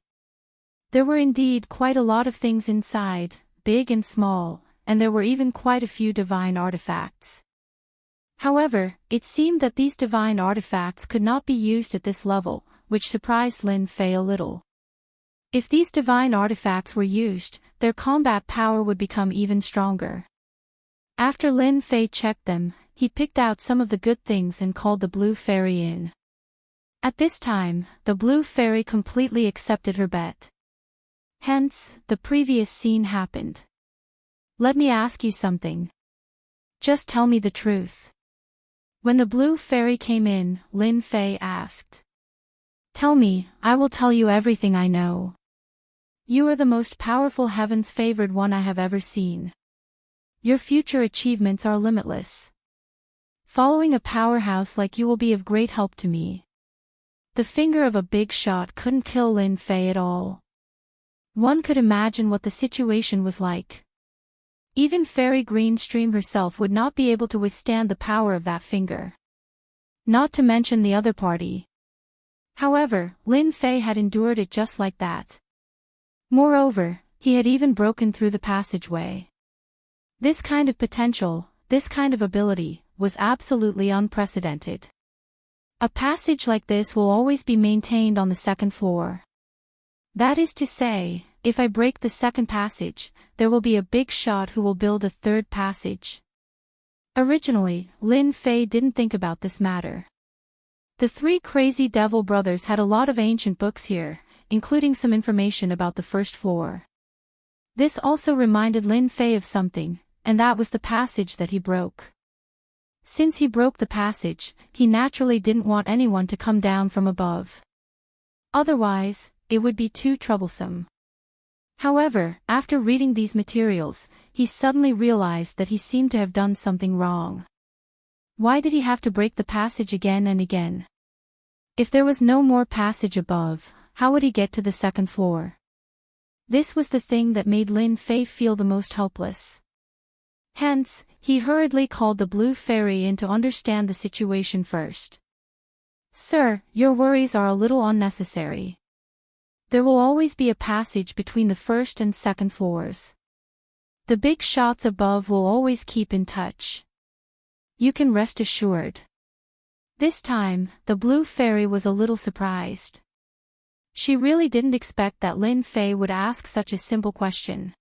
There were indeed quite a lot of things inside, big and small, and there were even quite a few divine artifacts. However, it seemed that these divine artifacts could not be used at this level, which surprised Lin Fei a little. If these divine artifacts were used, their combat power would become even stronger. After Lin Fei checked them, he picked out some of the good things and called the Blue Fairy in. At this time, the Blue Fairy completely accepted her bet. Hence, the previous scene happened. Let me ask you something. Just tell me the truth. When the Blue Fairy came in, Lin Fei asked. Tell me, I will tell you everything I know. You are the most powerful Heaven's favored one I have ever seen. Your future achievements are limitless. Following a powerhouse like you will be of great help to me. The finger of a big shot couldn't kill Lin Fei at all. One could imagine what the situation was like. Even Fairy Greenstream herself would not be able to withstand the power of that finger. Not to mention the other party. However, Lin Fei had endured it just like that. Moreover, he had even broken through the passageway. This kind of potential, this kind of ability, was absolutely unprecedented. A passage like this will always be maintained on the second floor. That is to say, if I break the second passage, there will be a big shot who will build a third passage. Originally, Lin Fei didn't think about this matter. The three crazy devil brothers had a lot of ancient books here, including some information about the first floor. This also reminded Lin Fei of something, and that was the passage that he broke. Since he broke the passage, he naturally didn't want anyone to come down from above. Otherwise, it would be too troublesome. However, after reading these materials, he suddenly realized that he seemed to have done something wrong. Why did he have to break the passage again and again? If there was no more passage above, how would he get to the second floor? This was the thing that made Lin Fei feel the most helpless. Hence, he hurriedly called the Blue Fairy in to understand the situation first. Sir, your worries are a little unnecessary. There will always be a passage between the first and second floors. The big shots above will always keep in touch. You can rest assured. This time, the Blue Fairy was a little surprised. She really didn't expect that Lin Fei would ask such a simple question.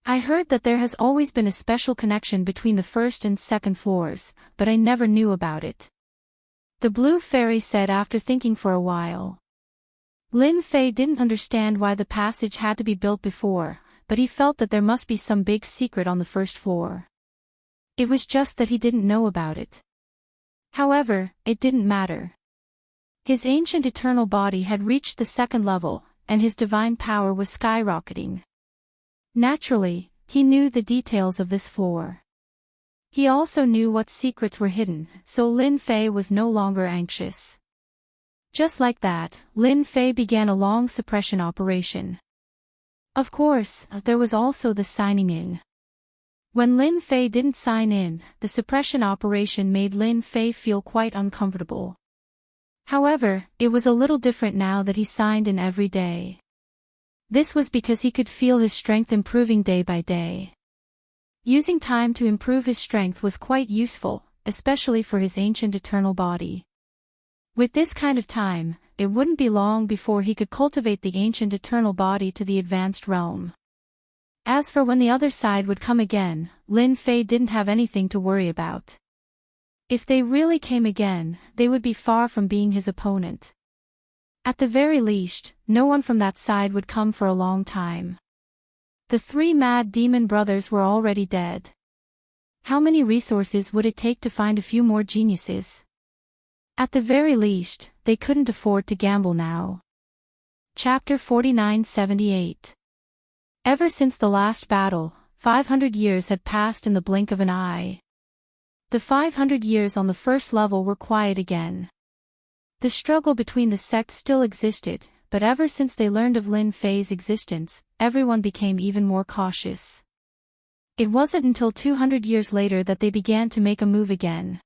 I heard that there has always been a special connection between the first and second floors, but I never knew about it. The Blue Fairy said after thinking for a while. Lin Fei didn't understand why the passage had to be built before, but he felt that there must be some big secret on the first floor. It was just that he didn't know about it. However, it didn't matter. His ancient eternal body had reached the second level, and his divine power was skyrocketing. Naturally, he knew the details of this floor. He also knew what secrets were hidden, so Lin Fei was no longer anxious. Just like that, Lin Fei began a long suppression operation. Of course, there was also the signing in. When Lin Fei didn't sign in, the suppression operation made Lin Fei feel quite uncomfortable. However, it was a little different now that he signed in every day. This was because he could feel his strength improving day by day. Using time to improve his strength was quite useful, especially for his ancient eternal body. With this kind of time, it wouldn't be long before he could cultivate the ancient eternal body to the advanced realm. As for when the other side would come again, Lin Fei didn't have anything to worry about. If they really came again, they would be far from being his opponent. At the very least, no one from that side would come for a long time. The three mad demon brothers were already dead. How many resources would it take to find a few more geniuses? At the very least, they couldn't afford to gamble now. Chapter 4978. Ever since the last battle, 500 years had passed in the blink of an eye. The 500 years on the first level were quiet again. The struggle between the sects still existed, but ever since they learned of Lin Fei's existence, everyone became even more cautious. It wasn't until 200 years later that they began to make a move again.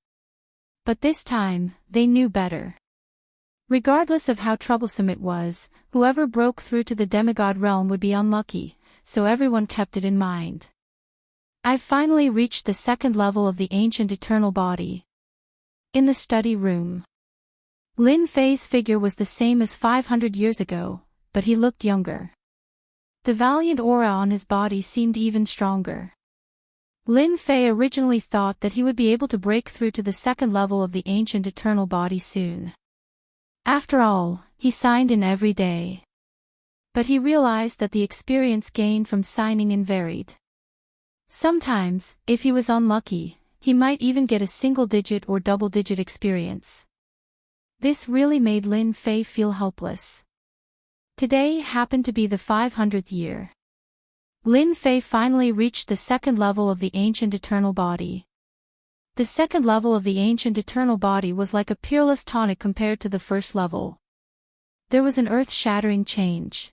But this time, they knew better. Regardless of how troublesome it was, whoever broke through to the demigod realm would be unlucky, so everyone kept it in mind. I've finally reached the second level of the ancient eternal body. In the study room. Lin Fei's figure was the same as 500 years ago, but he looked younger. The valiant aura on his body seemed even stronger. Lin Fei originally thought that he would be able to break through to the second level of the ancient eternal body soon. After all, he signed in every day. But he realized that the experience gained from signing in varied. Sometimes, if he was unlucky, he might even get a single-digit or double-digit experience. This really made Lin Fei feel helpless. Today happened to be the 500th year. Lin Fei finally reached the second level of the ancient eternal body. The second level of the ancient eternal body was like a peerless tonic compared to the first level. There was an earth-shattering change.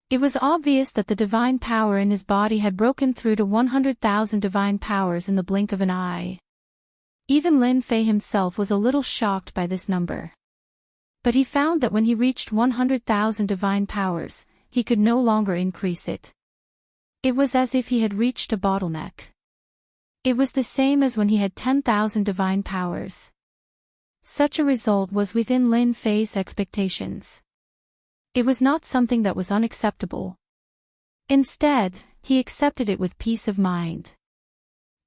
It was obvious that the divine power in his body had broken through to 100,000 divine powers in the blink of an eye. Even Lin Fei himself was a little shocked by this number. But he found that when he reached 100,000 divine powers, he could no longer increase it. It was as if he had reached a bottleneck. It was the same as when he had 10,000 divine powers. Such a result was within Lin Fei's expectations. It was not something that was unacceptable. Instead, he accepted it with peace of mind.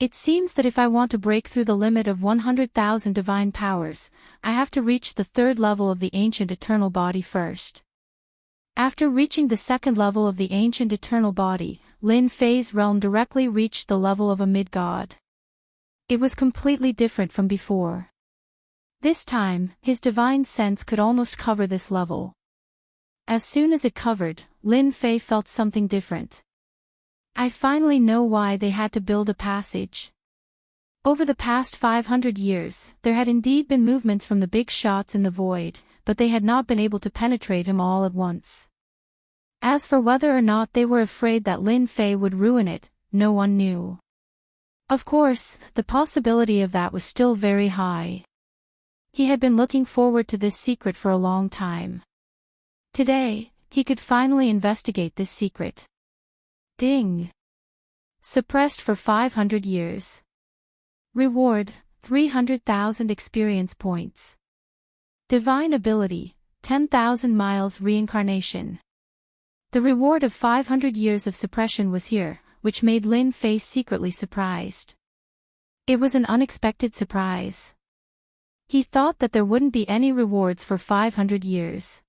It seems that if I want to break through the limit of 100,000 divine powers, I have to reach the third level of the ancient eternal body first. After reaching the second level of the ancient eternal body, Lin Fei's realm directly reached the level of a mid-god. It was completely different from before. This time, his divine sense could almost cover this level. As soon as it covered, Lin Fei felt something different. I finally know why they had to build a passage. Over the past 500 years, there had indeed been movements from the big shots in the void, but they had not been able to penetrate him all at once. As for whether or not they were afraid that Lin Fei would ruin it, no one knew. Of course, the possibility of that was still very high. He had been looking forward to this secret for a long time. Today, he could finally investigate this secret. Ding! Suppressed for 500 years. Reward, 300,000 experience points. Divine ability, 10,000 miles reincarnation. The reward of 500 years of suppression was here, which made Lin Fei secretly surprised. It was an unexpected surprise. He thought that there wouldn't be any rewards for 500 years.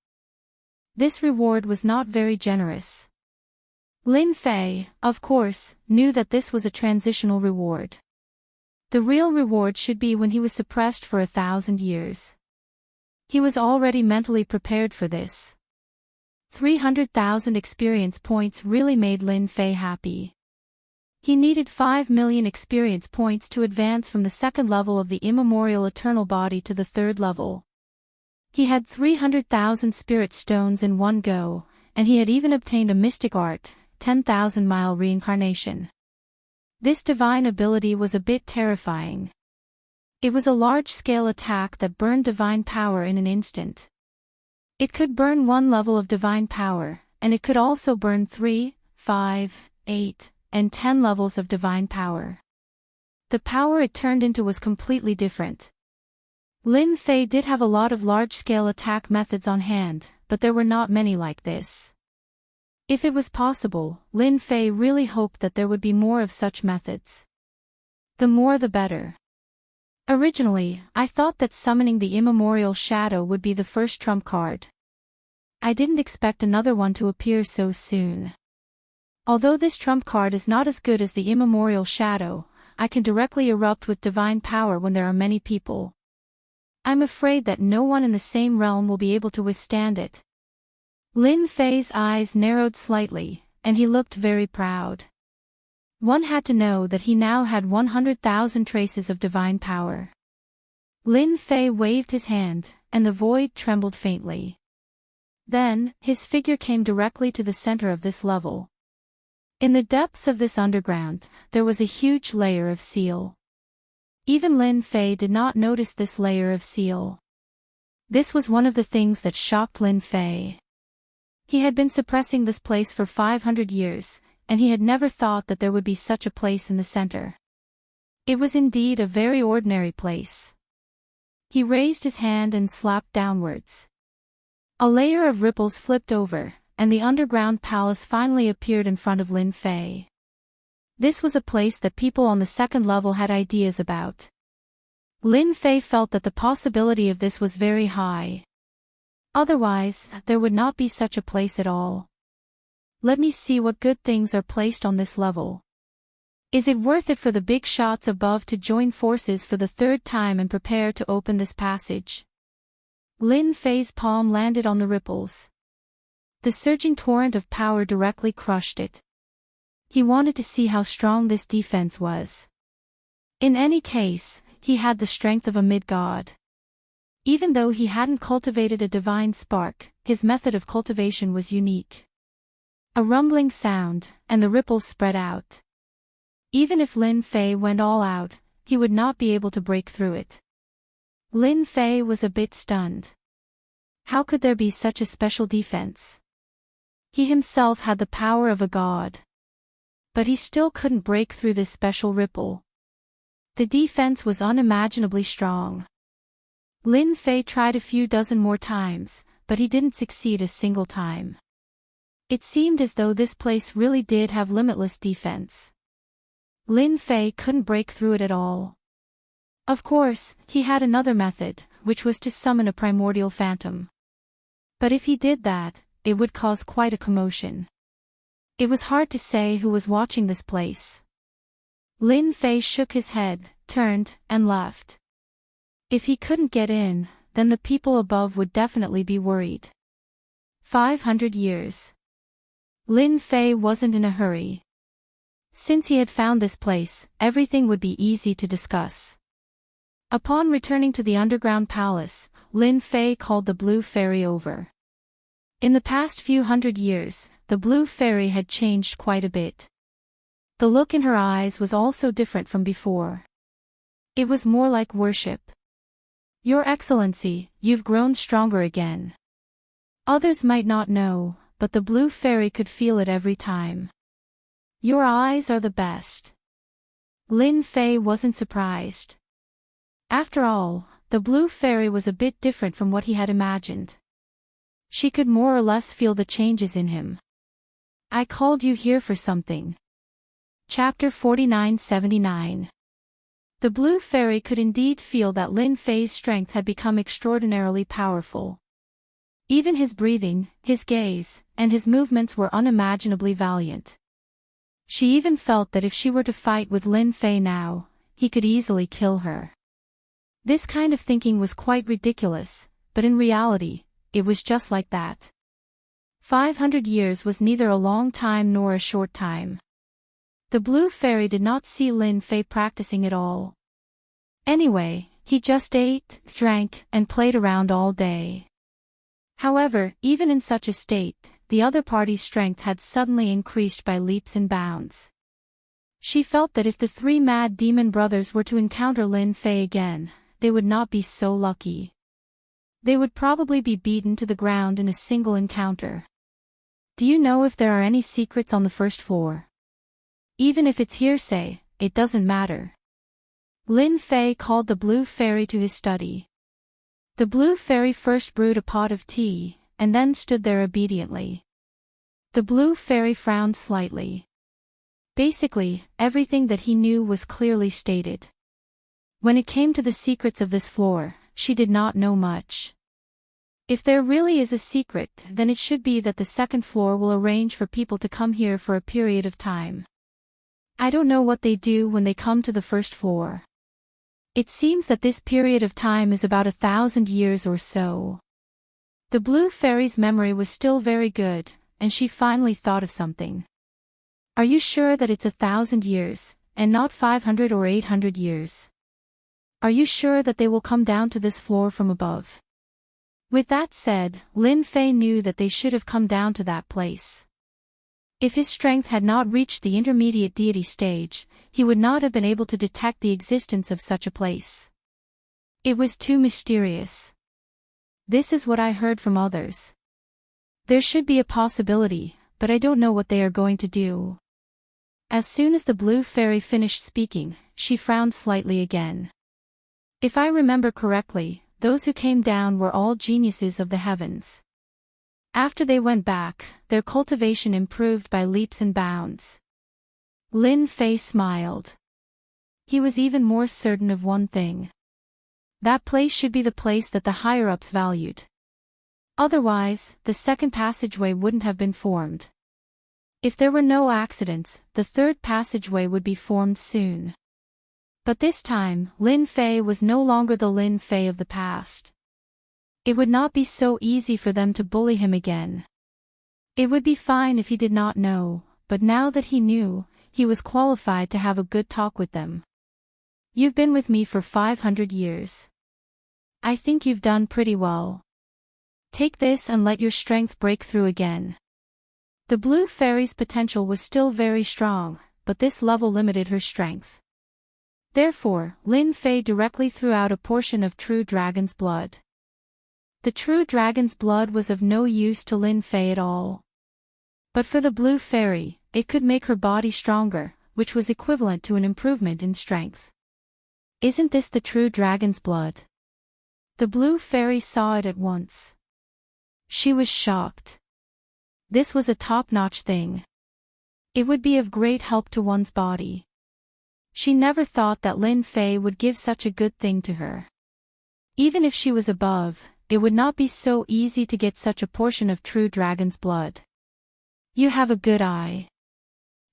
This reward was not very generous. Lin Fei, of course, knew that this was a transitional reward. The real reward should be when he was suppressed for 1,000 years. He was already mentally prepared for this. 300,000 experience points really made Lin Fei happy. He needed 5 million experience points to advance from the second level of the immemorial eternal body to the third level. He had 300,000 spirit stones in one go, and he had even obtained a mystic art, 10,000 mile reincarnation. This divine ability was a bit terrifying. It was a large-scale attack that burned divine power in an instant. It could burn one level of divine power, and it could also burn 3, 5, 8, and 10 levels of divine power. The power it turned into was completely different. Lin Fei did have a lot of large-scale attack methods on hand, but there were not many like this. If it was possible, Lin Fei really hoped that there would be more of such methods. The more the better. Originally, I thought that summoning the immemorial shadow would be the first trump card. I didn't expect another one to appear so soon. Although this trump card is not as good as the immemorial shadow, I can directly erupt with divine power when there are many people. I'm afraid that no one in the same realm will be able to withstand it. Lin Fei's eyes narrowed slightly, and he looked very proud. One had to know that he now had 100,000 traces of divine power. Lin Fei waved his hand, and the void trembled faintly. Then, his figure came directly to the center of this level. In the depths of this underground, there was a huge layer of seal. Even Lin Fei did not notice this layer of seal. This was one of the things that shocked Lin Fei. He had been suppressing this place for 500 years, and he had never thought that there would be such a place in the center. It was indeed a very ordinary place. He raised his hand and slapped downwards. A layer of ripples flipped over, and the underground palace finally appeared in front of Lin Fei. This was a place that people on the second level had ideas about. Lin Fei felt that the possibility of this was very high. Otherwise, there would not be such a place at all. Let me see what good things are placed on this level. Is it worth it for the big shots above to join forces for the third time and prepare to open this passage? Lin Fei's palm landed on the ripples. The surging torrent of power directly crushed it. He wanted to see how strong this defense was. In any case, he had the strength of a mid-god. Even though he hadn't cultivated a divine spark, his method of cultivation was unique. A rumbling sound, and the ripples spread out. Even if Lin Fei went all out, he would not be able to break through it. Lin Fei was a bit stunned. How could there be such a special defense? He himself had the power of a god. But he still couldn't break through this special ripple. The defense was unimaginably strong. Lin Fei tried a few dozen more times, but he didn't succeed a single time. It seemed as though this place really did have limitless defense. Lin Fei couldn't break through it at all. Of course, he had another method, which was to summon a primordial phantom. But if he did that, it would cause quite a commotion. It was hard to say who was watching this place. Lin Fei shook his head, turned, and left. If he couldn't get in, then the people above would definitely be worried. 500 years. Lin Fei wasn't in a hurry. Since he had found this place, everything would be easy to discuss. Upon returning to the underground palace, Lin Fei called the Blue Fairy over. In the past few hundred years, the Blue Fairy had changed quite a bit. The look in her eyes was also different from before. It was more like worship. Your Excellency, you've grown stronger again. Others might not know, but the Blue Fairy could feel it every time. Your eyes are the best. Lin Fei wasn't surprised. After all, the Blue Fairy was a bit different from what he had imagined. She could more or less feel the changes in him. I called you here for something. Chapter 49-79. The Blue Fairy could indeed feel that Lin Fei's strength had become extraordinarily powerful. Even his breathing, his gaze, and his movements were unimaginably valiant. She even felt that if she were to fight with Lin Fei now, he could easily kill her. This kind of thinking was quite ridiculous, but in reality, it was just like that. 500 years was neither a long time nor a short time. The Blue Fairy did not see Lin Fei practicing at all. Anyway, he just ate, drank, and played around all day. However, even in such a state, the other party's strength had suddenly increased by leaps and bounds. She felt that if the three mad demon brothers were to encounter Lin Fei again, they would not be so lucky. They would probably be beaten to the ground in a single encounter. Do you know if there are any secrets on the first floor? Even if it's hearsay, it doesn't matter. Lin Fei called the Blue Fairy to his study. The Blue Fairy first brewed a pot of tea, and then stood there obediently. The Blue Fairy frowned slightly. Basically, everything that he knew was clearly stated. When it came to the secrets of this floor, she did not know much. If there really is a secret, then it should be that the second floor will arrange for people to come here for a period of time. I don't know what they do when they come to the first floor. It seems that this period of time is about 1,000 years or so. The Blue Fairy's memory was still very good, and she finally thought of something. Are you sure that it's 1,000 years, and not 500 or 800 years? Are you sure that they will come down to this floor from above? With that said, Lin Fei knew that they should have come down to that place. If his strength had not reached the intermediate deity stage, he would not have been able to detect the existence of such a place. It was too mysterious. This is what I heard from others. There should be a possibility, but I don't know what they are going to do. As soon as the blue fairy finished speaking, she frowned slightly again. If I remember correctly, those who came down were all geniuses of the heavens. After they went back, their cultivation improved by leaps and bounds. Lin Fei smiled. He was even more certain of one thing. That place should be the place that the higher-ups valued. Otherwise, the second passageway wouldn't have been formed. If there were no accidents, the third passageway would be formed soon. But this time, Lin Fei was no longer the Lin Fei of the past. It would not be so easy for them to bully him again. It would be fine if he did not know, but now that he knew, he was qualified to have a good talk with them. You've been with me for 500 years. I think you've done pretty well. Take this and let your strength break through again. The blue fairy's potential was still very strong, but this level limited her strength. Therefore, Lin Fei directly threw out a portion of true dragon's blood. The true dragon's blood was of no use to Lin Fei at all. But for the blue fairy, it could make her body stronger, which was equivalent to an improvement in strength. Isn't this the true dragon's blood? The blue fairy saw it at once. She was shocked. This was a top-notch thing. It would be of great help to one's body. She never thought that Lin Fei would give such a good thing to her. Even if she was above, it would not be so easy to get such a portion of true dragon's blood. You have a good eye.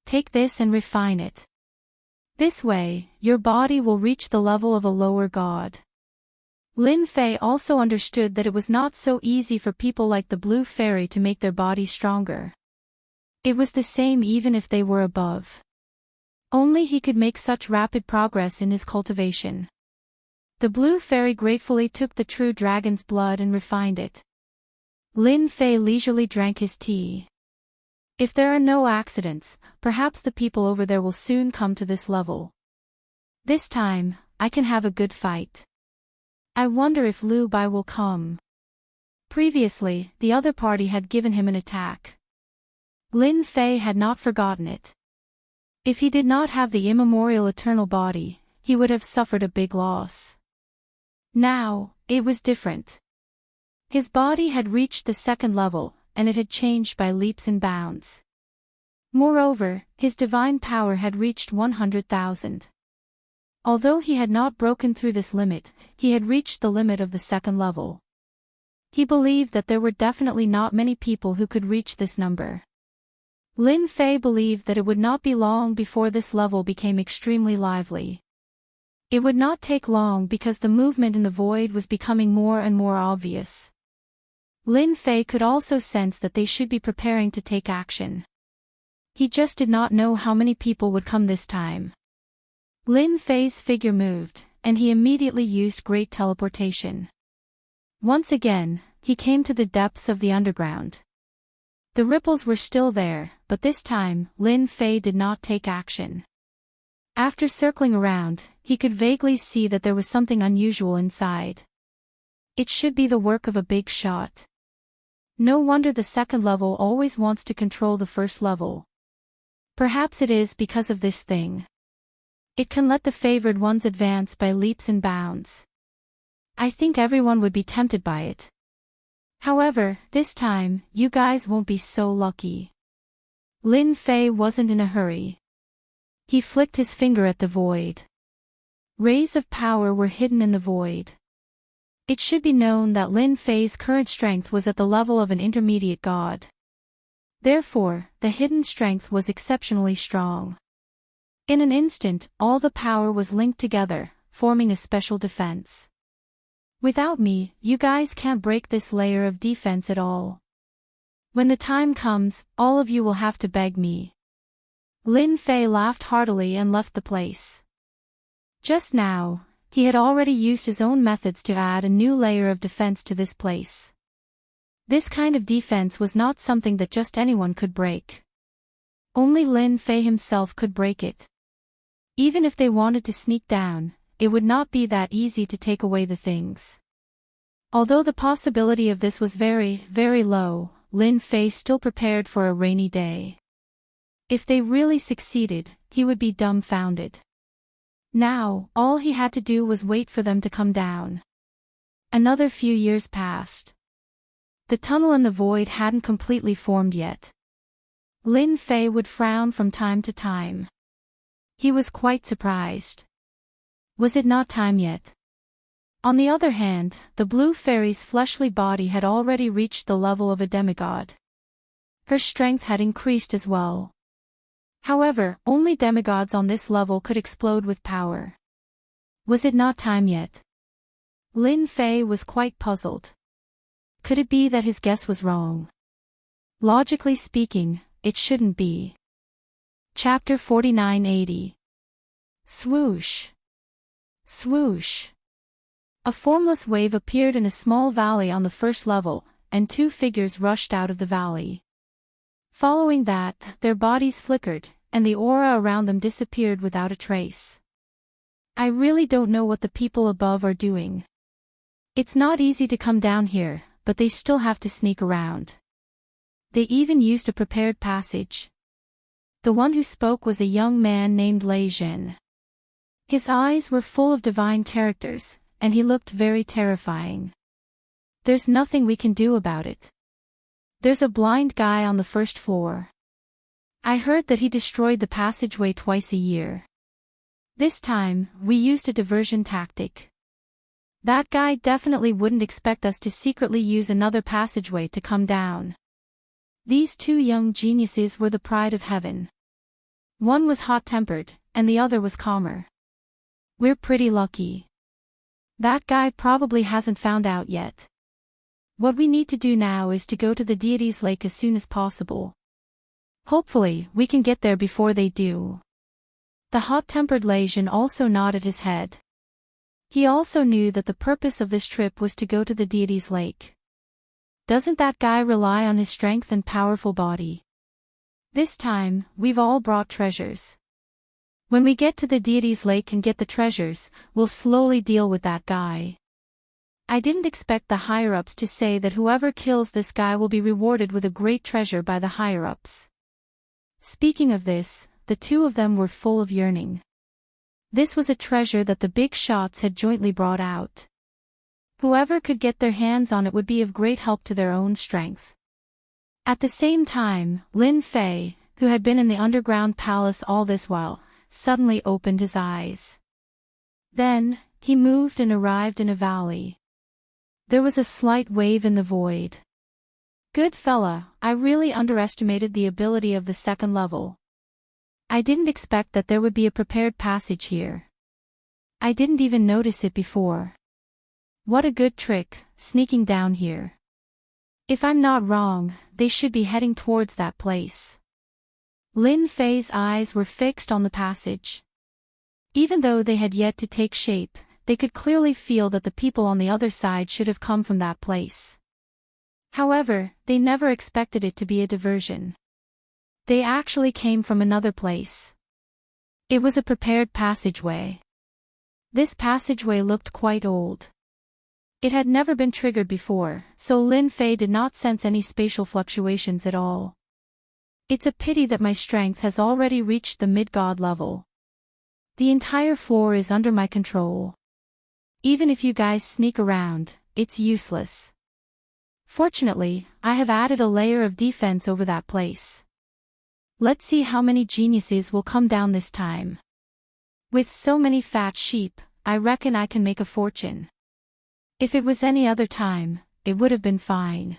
Take this and refine it. This way, your body will reach the level of a lower god. Lin Fei also understood that it was not so easy for people like the blue fairy to make their bodies stronger. It was the same even if they were above. Only he could make such rapid progress in his cultivation. The blue fairy gratefully took the true dragon's blood and refined it. Lin Fei leisurely drank his tea. If there are no accidents, perhaps the people over there will soon come to this level. This time, I can have a good fight. I wonder if Lu Bai will come. Previously, the other party had given him an attack. Lin Fei had not forgotten it. If he did not have the immemorial eternal body, he would have suffered a big loss. Now, it was different. His body had reached the second level, and it had changed by leaps and bounds. Moreover, his divine power had reached 100,000. Although he had not broken through this limit, he had reached the limit of the second level. He believed that there were definitely not many people who could reach this number. Lin Fei believed that it would not be long before this level became extremely lively. It would not take long because the movement in the void was becoming more and more obvious. Lin Fei could also sense that they should be preparing to take action. He just did not know how many people would come this time. Lin Fei's figure moved, and he immediately used great teleportation. Once again, he came to the depths of the underground. The ripples were still there, but this time, Lin Fei did not take action. After circling around, he could vaguely see that there was something unusual inside. It should be the work of a big shot. No wonder the second level always wants to control the first level. Perhaps it is because of this thing. It can let the favored ones advance by leaps and bounds. I think everyone would be tempted by it. However, this time, you guys won't be so lucky. Lin Fei wasn't in a hurry. He flicked his finger at the void. Rays of power were hidden in the void. It should be known that Lin Fei's current strength was at the level of an intermediate god. Therefore, the hidden strength was exceptionally strong. In an instant, all the power was linked together, forming a special defense. Without me, you guys can't break this layer of defense at all. When the time comes, all of you will have to beg me. Lin Fei laughed heartily and left the place. Just now, he had already used his own methods to add a new layer of defense to this place. This kind of defense was not something that just anyone could break. Only Lin Fei himself could break it. Even if they wanted to sneak down, it would not be that easy to take away the things. Although the possibility of this was very, very low, Lin Fei still prepared for a rainy day. If they really succeeded, he would be dumbfounded. Now, all he had to do was wait for them to come down. Another few years passed. The tunnel in the void hadn't completely formed yet. Lin Fei would frown from time to time. He was quite surprised. Was it not time yet? On the other hand, the blue fairy's fleshly body had already reached the level of a demigod. Her strength had increased as well. However, only demigods on this level could explode with power. Was it not time yet? Lin Fei was quite puzzled. Could it be that his guess was wrong? Logically speaking, it shouldn't be. Chapter 4980. Swoosh. Swoosh. A formless wave appeared in a small valley on the first level, and two figures rushed out of the valley. Following that, their bodies flickered, and the aura around them disappeared without a trace. I really don't know what the people above are doing. It's not easy to come down here, but they still have to sneak around. They even used a prepared passage. The one who spoke was a young man named Lei Zhen. His eyes were full of divine characters, and he looked very terrifying. There's nothing we can do about it. There's a blind guy on the first floor. I heard that he destroyed the passageway twice a year. This time, we used a diversion tactic. That guy definitely wouldn't expect us to secretly use another passageway to come down. These two young geniuses were the pride of heaven. One was hot-tempered, and the other was calmer. We're pretty lucky. That guy probably hasn't found out yet. What we need to do now is to go to the deity's lake as soon as possible. Hopefully, we can get there before they do. The hot-tempered Lei Zhen also nodded his head. He also knew that the purpose of this trip was to go to the deity's lake. Doesn't that guy rely on his strength and powerful body? This time, we've all brought treasures. When we get to the deity's lake and get the treasures, we'll slowly deal with that guy. I didn't expect the higher-ups to say that whoever kills this guy will be rewarded with a great treasure by the higher-ups. Speaking of this, the two of them were full of yearning. This was a treasure that the big shots had jointly brought out. Whoever could get their hands on it would be of great help to their own strength. At the same time, Lin Fei, who had been in the underground palace all this while, suddenly opened his eyes. Then, he moved and arrived in a valley. There was a slight wave in the void. Good fella, I really underestimated the ability of the second level. I didn't expect that there would be a prepared passage here. I didn't even notice it before. What a good trick, sneaking down here. If I'm not wrong, they should be heading towards that place. Lin Fei's eyes were fixed on the passage. Even though they had yet to take shape, they could clearly feel that the people on the other side should have come from that place. However, they never expected it to be a diversion. They actually came from another place. It was a prepared passageway. This passageway looked quite old. It had never been triggered before, so Lin Fei did not sense any spatial fluctuations at all. It's a pity that my strength has already reached the mid-god level. The entire floor is under my control. Even if you guys sneak around, it's useless. Fortunately, I have added a layer of defense over that place. Let's see how many geniuses will come down this time. With so many fat sheep, I reckon I can make a fortune. If it was any other time, it would have been fine.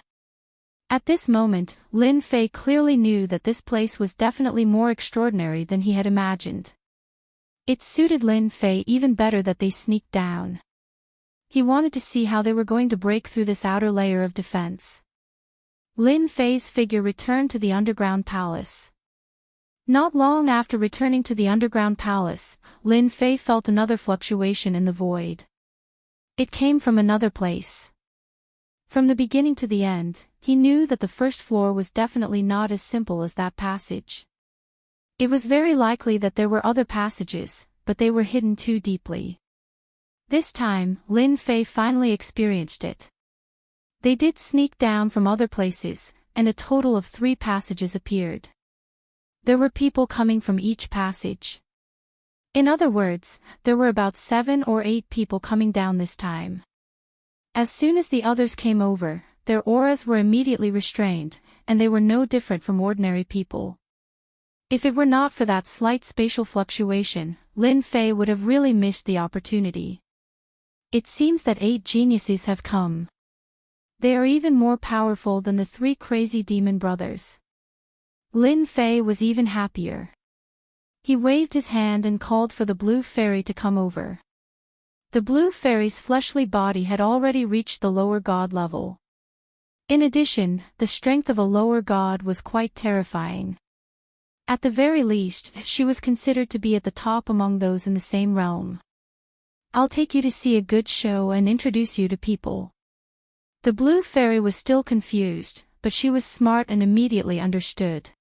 At this moment, Lin Fei clearly knew that this place was definitely more extraordinary than he had imagined. It suited Lin Fei even better that they sneaked down. He wanted to see how they were going to break through this outer layer of defense. Lin Fei's figure returned to the underground palace. Not long after returning to the underground palace, Lin Fei felt another fluctuation in the void. It came from another place. From the beginning to the end, he knew that the first floor was definitely not as simple as that passage. It was very likely that there were other passages, but they were hidden too deeply. This time, Lin Fei finally experienced it. They did sneak down from other places, and a total of 3 passages appeared. There were people coming from each passage. In other words, there were about 7 or 8 people coming down this time. As soon as the others came over, their auras were immediately restrained, and they were no different from ordinary people. If it were not for that slight spatial fluctuation, Lin Fei would have really missed the opportunity. It seems that 8 geniuses have come. They are even more powerful than the 3 crazy demon brothers. Lin Fei was even happier. He waved his hand and called for the blue fairy to come over. The blue fairy's fleshly body had already reached the lower god level. In addition, the strength of a lower god was quite terrifying. At the very least, she was considered to be at the top among those in the same realm. I'll take you to see a good show and introduce you to people. The blue fairy was still confused, but she was smart and immediately understood.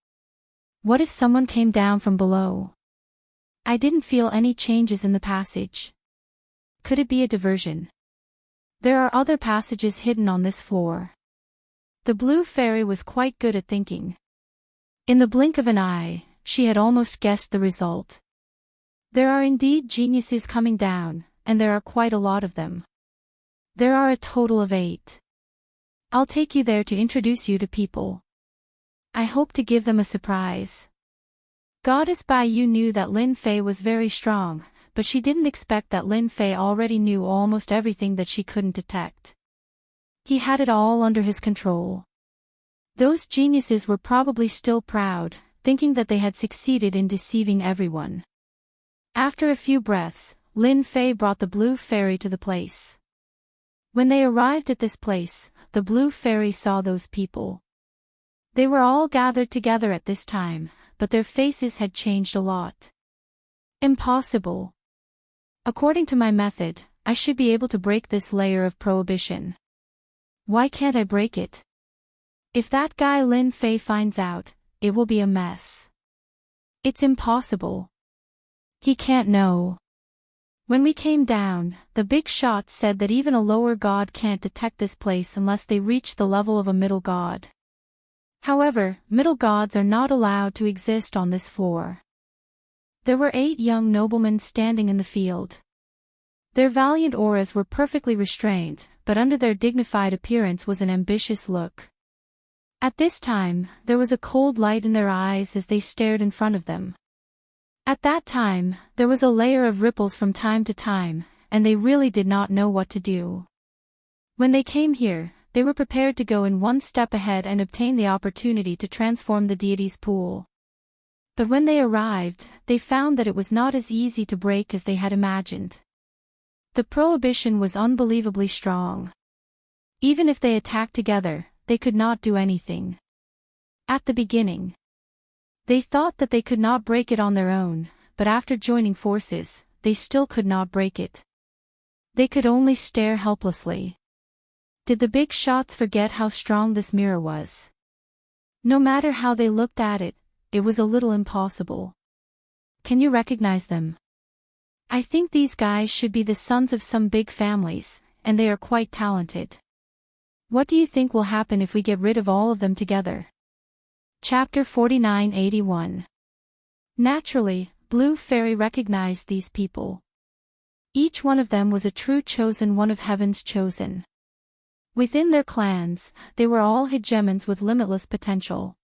What if someone came down from below? I didn't feel any changes in the passage. Could it be a diversion? There are other passages hidden on this floor. The blue fairy was quite good at thinking. In the blink of an eye, she had almost guessed the result. There are indeed geniuses coming down, and there are quite a lot of them. There are a total of 8. I'll take you there to introduce you to people. I hope to give them a surprise. Goddess Bai Yu knew that Lin Fei was very strong, but she didn't expect that Lin Fei already knew almost everything that she couldn't detect. He had it all under his control. Those geniuses were probably still proud, thinking that they had succeeded in deceiving everyone. After a few breaths, Lin Fei brought the blue fairy to the place. When they arrived at this place, the blue fairy saw those people. They were all gathered together at this time, but their faces had changed a lot. Impossible. According to my method, I should be able to break this layer of prohibition. Why can't I break it? If that guy Lin Fei finds out, it will be a mess. It's impossible. He can't know. When we came down, the big shot said that even a lower god can't detect this place unless they reach the level of a middle god. However, middle gods are not allowed to exist on this floor. There were 8 young noblemen standing in the field. Their valiant auras were perfectly restrained, but under their dignified appearance was an ambitious look. At this time, there was a cold light in their eyes as they stared in front of them. At that time, there was a layer of ripples from time to time, and they really did not know what to do. When they came here, they were prepared to go in one step ahead and obtain the opportunity to transform the deity's pool. But when they arrived, they found that it was not as easy to break as they had imagined. The prohibition was unbelievably strong. Even if they attacked together, they could not do anything. At the beginning, they thought that they could not break it on their own, but after joining forces, they still could not break it. They could only stare helplessly. Did the big shots forget how strong this mirror was? No matter how they looked at it, it was a little impossible. Can you recognize them? I think these guys should be the sons of some big families, and they are quite talented. What do you think will happen if we get rid of all of them together? Chapter 4981. Naturally, Blue Fairy recognized these people. Each one of them was a true chosen one of heaven's chosen. Within their clans, they were all hegemons with limitless potential.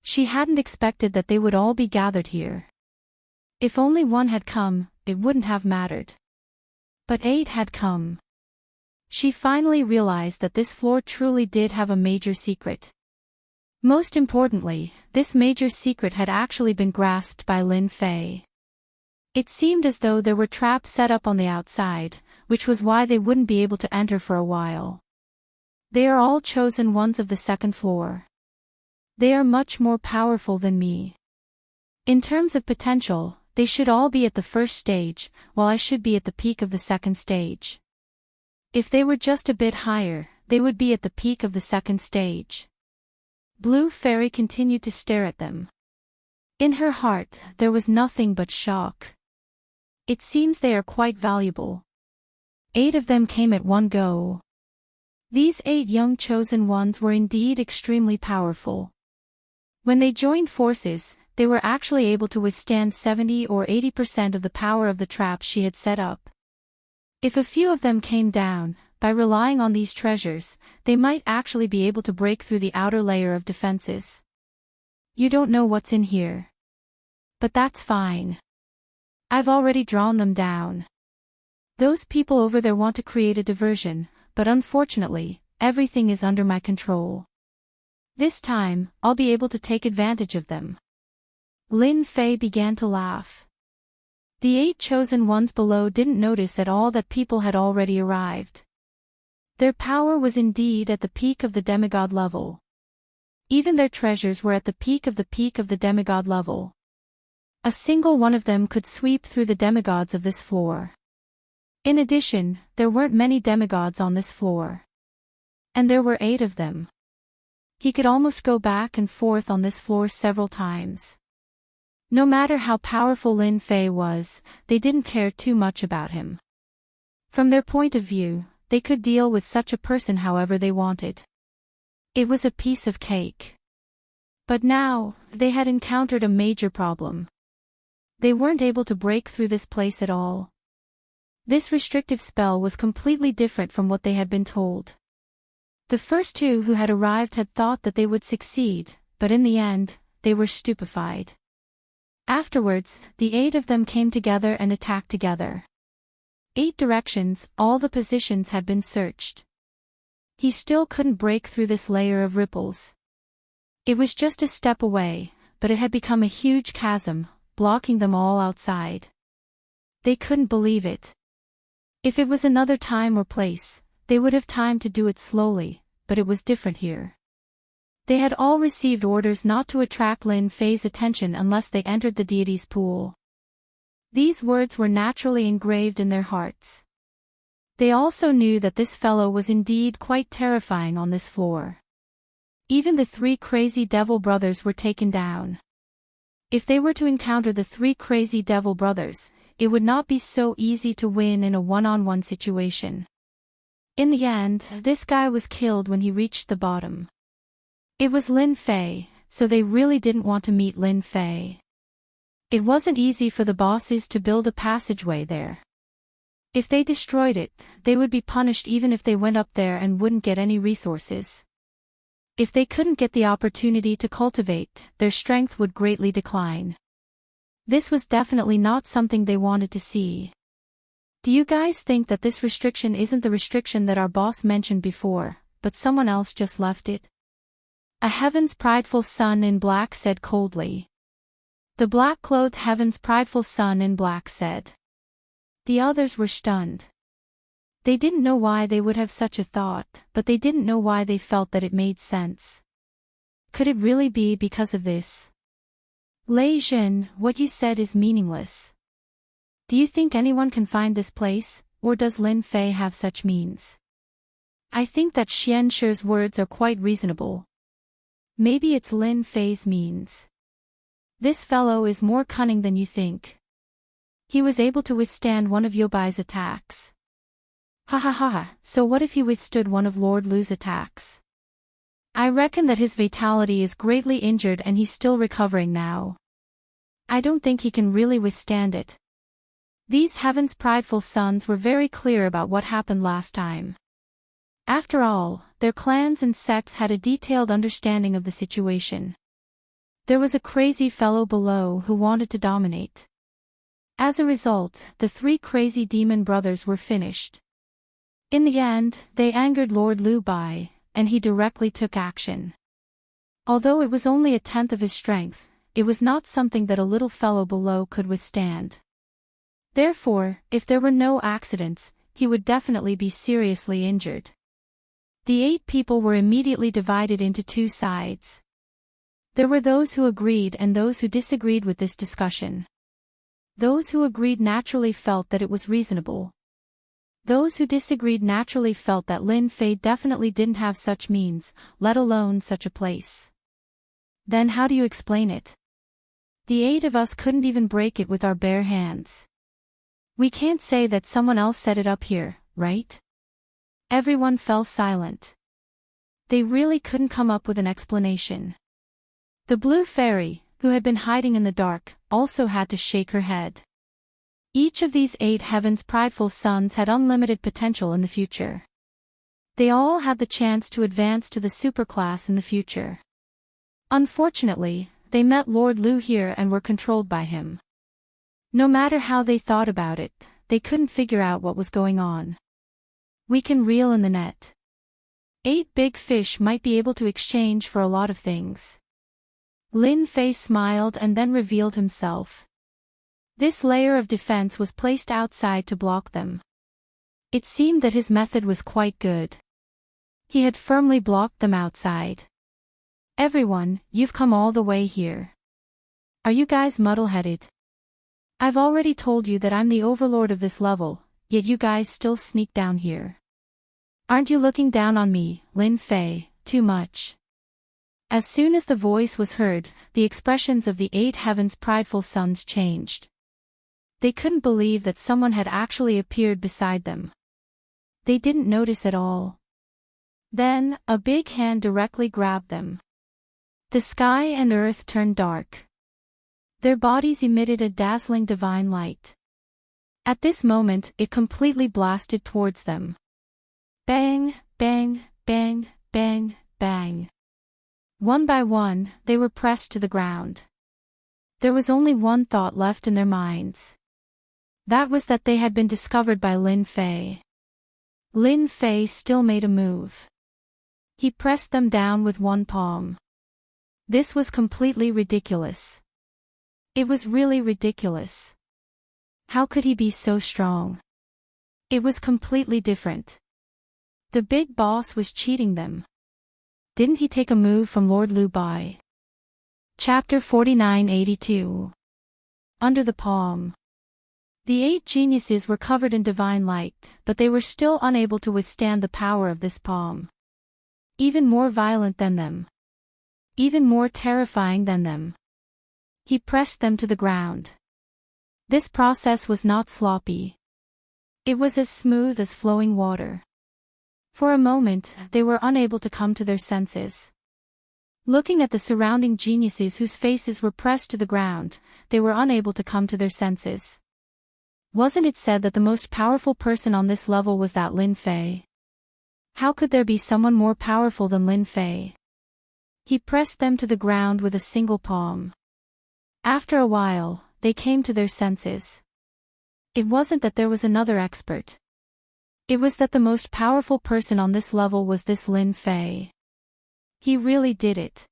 She hadn't expected that they would all be gathered here. If only one had come, it wouldn't have mattered. But 8 had come. She finally realized that this floor truly did have a major secret. Most importantly, this major secret had actually been grasped by Lin Fei. It seemed as though there were traps set up on the outside, which was why they wouldn't be able to enter for a while. They are all chosen ones of the second floor. They are much more powerful than me. In terms of potential, they should all be at the first stage, while I should be at the peak of the second stage. If they were just a bit higher, they would be at the peak of the second stage. Blue Fairy continued to stare at them. In her heart, there was nothing but shock. It seems they are quite valuable. 8 of them came at one go. These 8 young chosen ones were indeed extremely powerful. When they joined forces, they were actually able to withstand 70 or 80% of the power of the traps she had set up. If a few of them came down, by relying on these treasures, they might actually be able to break through the outer layer of defenses. You don't know what's in here. But that's fine. I've already drawn them down. Those people over there want to create a diversion, but unfortunately, everything is under my control. This time, I'll be able to take advantage of them. Lin Fei began to laugh. The 8 chosen ones below didn't notice at all that people had already arrived. Their power was indeed at the peak of the demigod level. Even their treasures were at the peak of the demigod level. A single one of them could sweep through the demigods of this floor. In addition, there weren't many demigods on this floor. And there were 8 of them. He could almost go back and forth on this floor several times. No matter how powerful Lin Fei was, they didn't care too much about him. From their point of view, they could deal with such a person however they wanted. It was a piece of cake. But now, they had encountered a major problem. They weren't able to break through this place at all. This restrictive spell was completely different from what they had been told. The first 2 who had arrived had thought that they would succeed, but in the end, they were stupefied. Afterwards, the 8 of them came together and attacked together. 8 directions, all the positions had been searched. He still couldn't break through this layer of ripples. It was just a step away, but it had become a huge chasm, blocking them all outside. They couldn't believe it. If it was another time or place, they would have time to do it slowly, but it was different here. They had all received orders not to attract Lin Fei's attention unless they entered the deity's pool. These words were naturally engraved in their hearts. They also knew that this fellow was indeed quite terrifying on this floor. Even the 3 crazy devil brothers were taken down. If they were to encounter the 3 crazy devil brothers, it would not be so easy to win in a one-on-one situation. In the end, this guy was killed when he reached the bottom. It was Lin Fei, so they really didn't want to meet Lin Fei. It wasn't easy for the bosses to build a passageway there. If they destroyed it, they would be punished even if they went up there and wouldn't get any resources. If they couldn't get the opportunity to cultivate, their strength would greatly decline. This was definitely not something they wanted to see. Do you guys think that this restriction isn't the restriction that our boss mentioned before, but someone else just left it? A Heaven's prideful son in black said coldly. The black-clothed Heaven's prideful son in black said. The others were stunned. They didn't know why they would have such a thought, but they didn't know why they felt that it made sense. Could it really be because of this? Lei Jin, what you said is meaningless. Do you think anyone can find this place, or does Lin Fei have such means? I think that Xian Shi's words are quite reasonable. Maybe it's Lin Fei's means. This fellow is more cunning than you think. He was able to withstand one of Yobai's attacks. Ha ha ha, so what if he withstood one of Lord Lu's attacks? I reckon that his vitality is greatly injured and he's still recovering now. I don't think he can really withstand it. These Heaven's prideful sons were very clear about what happened last time. After all, their clans and sects had a detailed understanding of the situation. There was a crazy fellow below who wanted to dominate. As a result, the 3 crazy demon brothers were finished. In the end, they angered Lord Lu Bai, and he directly took action. Although it was only a tenth of his strength, it was not something that a little fellow below could withstand. Therefore, if there were no accidents, he would definitely be seriously injured. The 8 people were immediately divided into 2 sides. There were those who agreed and those who disagreed with this discussion. Those who agreed naturally felt that it was reasonable. Those who disagreed naturally felt that Lin Fei definitely didn't have such means, let alone such a place. Then how do you explain it? The 8 of us couldn't even break it with our bare hands. We can't say that someone else set it up here, right? Everyone fell silent. They really couldn't come up with an explanation. The blue fairy, who had been hiding in the dark, also had to shake her head. Each of these 8 heaven's prideful sons had unlimited potential in the future. They all had the chance to advance to the superclass in the future. Unfortunately, they met Lord Lu here and were controlled by him. No matter how they thought about it, they couldn't figure out what was going on. We can reel in the net. 8 big fish might be able to exchange for a lot of things. Lin Fei smiled and then revealed himself. This layer of defense was placed outside to block them. It seemed that his method was quite good. He had firmly blocked them outside. Everyone, you've come all the way here. Are you guys muddle-headed? I've already told you that I'm the overlord of this level, yet you guys still sneak down here. Aren't you looking down on me, Lin Fei, too much? As soon as the voice was heard, the expressions of the 8 heaven's prideful sons changed. They couldn't believe that someone had actually appeared beside them. They didn't notice at all. Then, a big hand directly grabbed them. The sky and earth turned dark. Their bodies emitted a dazzling divine light. At this moment, it completely blasted towards them. Bang, bang, bang, bang, bang. One by one, they were pressed to the ground. There was only one thought left in their minds. That was that they had been discovered by Lin Fei. Lin Fei still made a move. He pressed them down with one palm. This was completely ridiculous. It was really ridiculous. How could he be so strong? It was completely different. The big boss was cheating them. Didn't he take a move from Lord Lu Bai? Chapter 4982. Under the palm. The 8 geniuses were covered in divine light, but they were still unable to withstand the power of this palm. Even more violent than them. Even more terrifying than them. He pressed them to the ground. This process was not sloppy. It was as smooth as flowing water. For a moment, they were unable to come to their senses. Looking at the surrounding geniuses whose faces were pressed to the ground, they were unable to come to their senses. Wasn't it said that the most powerful person on this level was that Lin Fei? How could there be someone more powerful than Lin Fei? He pressed them to the ground with a single palm. After a while, they came to their senses. It wasn't that there was another expert. It was that the most powerful person on this level was this Lin Fei. He really did it.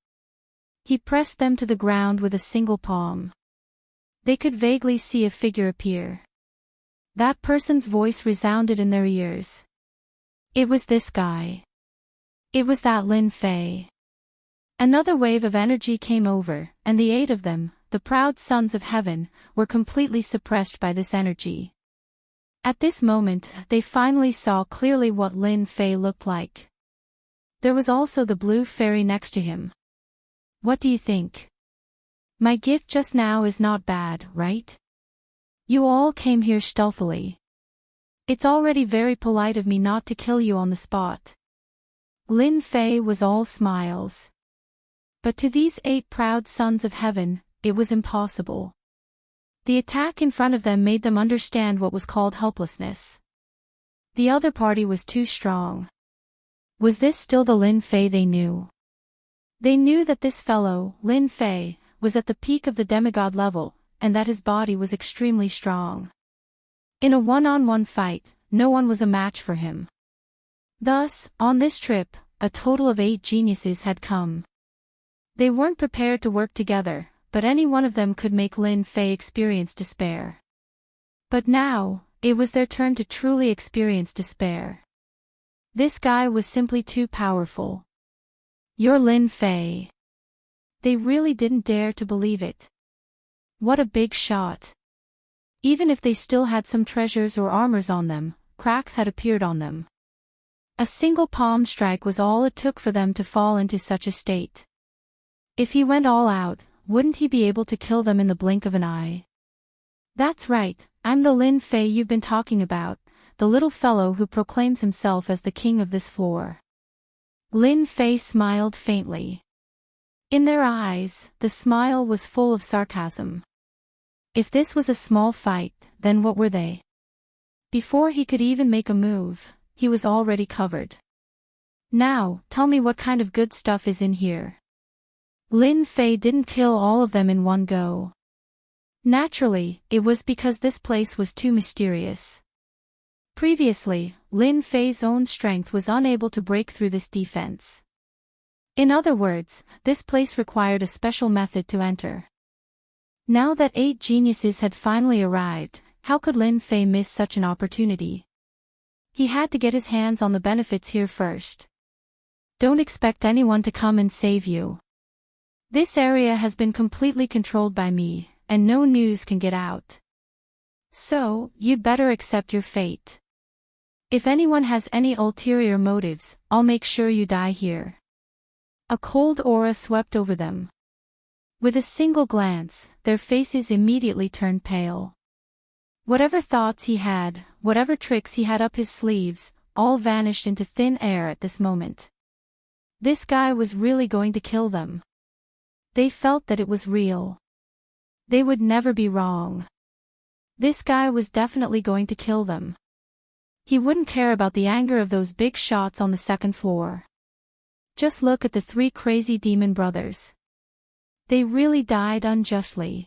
He pressed them to the ground with a single palm. They could vaguely see a figure appear. That person's voice resounded in their ears. It was this guy. It was that Lin Fei. Another wave of energy came over, and the 8 of them, the proud sons of heaven, were completely suppressed by this energy. At this moment, they finally saw clearly what Lin Fei looked like. There was also the blue fairy next to him. What do you think? My gift just now is not bad, right? You all came here stealthily. It's already very polite of me not to kill you on the spot. Lin Fei was all smiles. But to these 8 proud sons of heaven, it was impossible. The attack in front of them made them understand what was called helplessness. The other party was too strong. Was this still the Lin Fei they knew? They knew that this fellow, Lin Fei, was at the peak of the demigod level, and that his body was extremely strong. In a one-on-one fight, no one was a match for him. Thus, on this trip, a total of 8 geniuses had come. They weren't prepared to work together, but any one of them could make Lin Fei experience despair. But now, it was their turn to truly experience despair. This guy was simply too powerful. You're Lin Fei. They really didn't dare to believe it. What a big shot. Even if they still had some treasures or armors on them, cracks had appeared on them. A single palm strike was all it took for them to fall into such a state. If he went all out, wouldn't he be able to kill them in the blink of an eye? That's right, I'm the Lin Fei you've been talking about, the little fellow who proclaims himself as the king of this floor. Lin Fei smiled faintly. In their eyes, the smile was full of sarcasm. If this was a small fight, then what were they? Before he could even make a move, he was already covered. Now, tell me what kind of good stuff is in here. Lin Fei didn't kill all of them in one go. Naturally, it was because this place was too mysterious. Previously, Lin Fei's own strength was unable to break through this defense. In other words, this place required a special method to enter. Now that 8 geniuses had finally arrived, how could Lin Fei miss such an opportunity? He had to get his hands on the benefits here first. Don't expect anyone to come and save you. This area has been completely controlled by me, and no news can get out. So, you'd better accept your fate. If anyone has any ulterior motives, I'll make sure you die here. A cold aura swept over them. With a single glance, their faces immediately turned pale. Whatever thoughts he had, whatever tricks he had up his sleeves, all vanished into thin air at this moment. This guy was really going to kill them. They felt that it was real. They would never be wrong. This guy was definitely going to kill them. He wouldn't care about the anger of those big shots on the second floor. Just look at the 3 crazy demon brothers. They really died unjustly.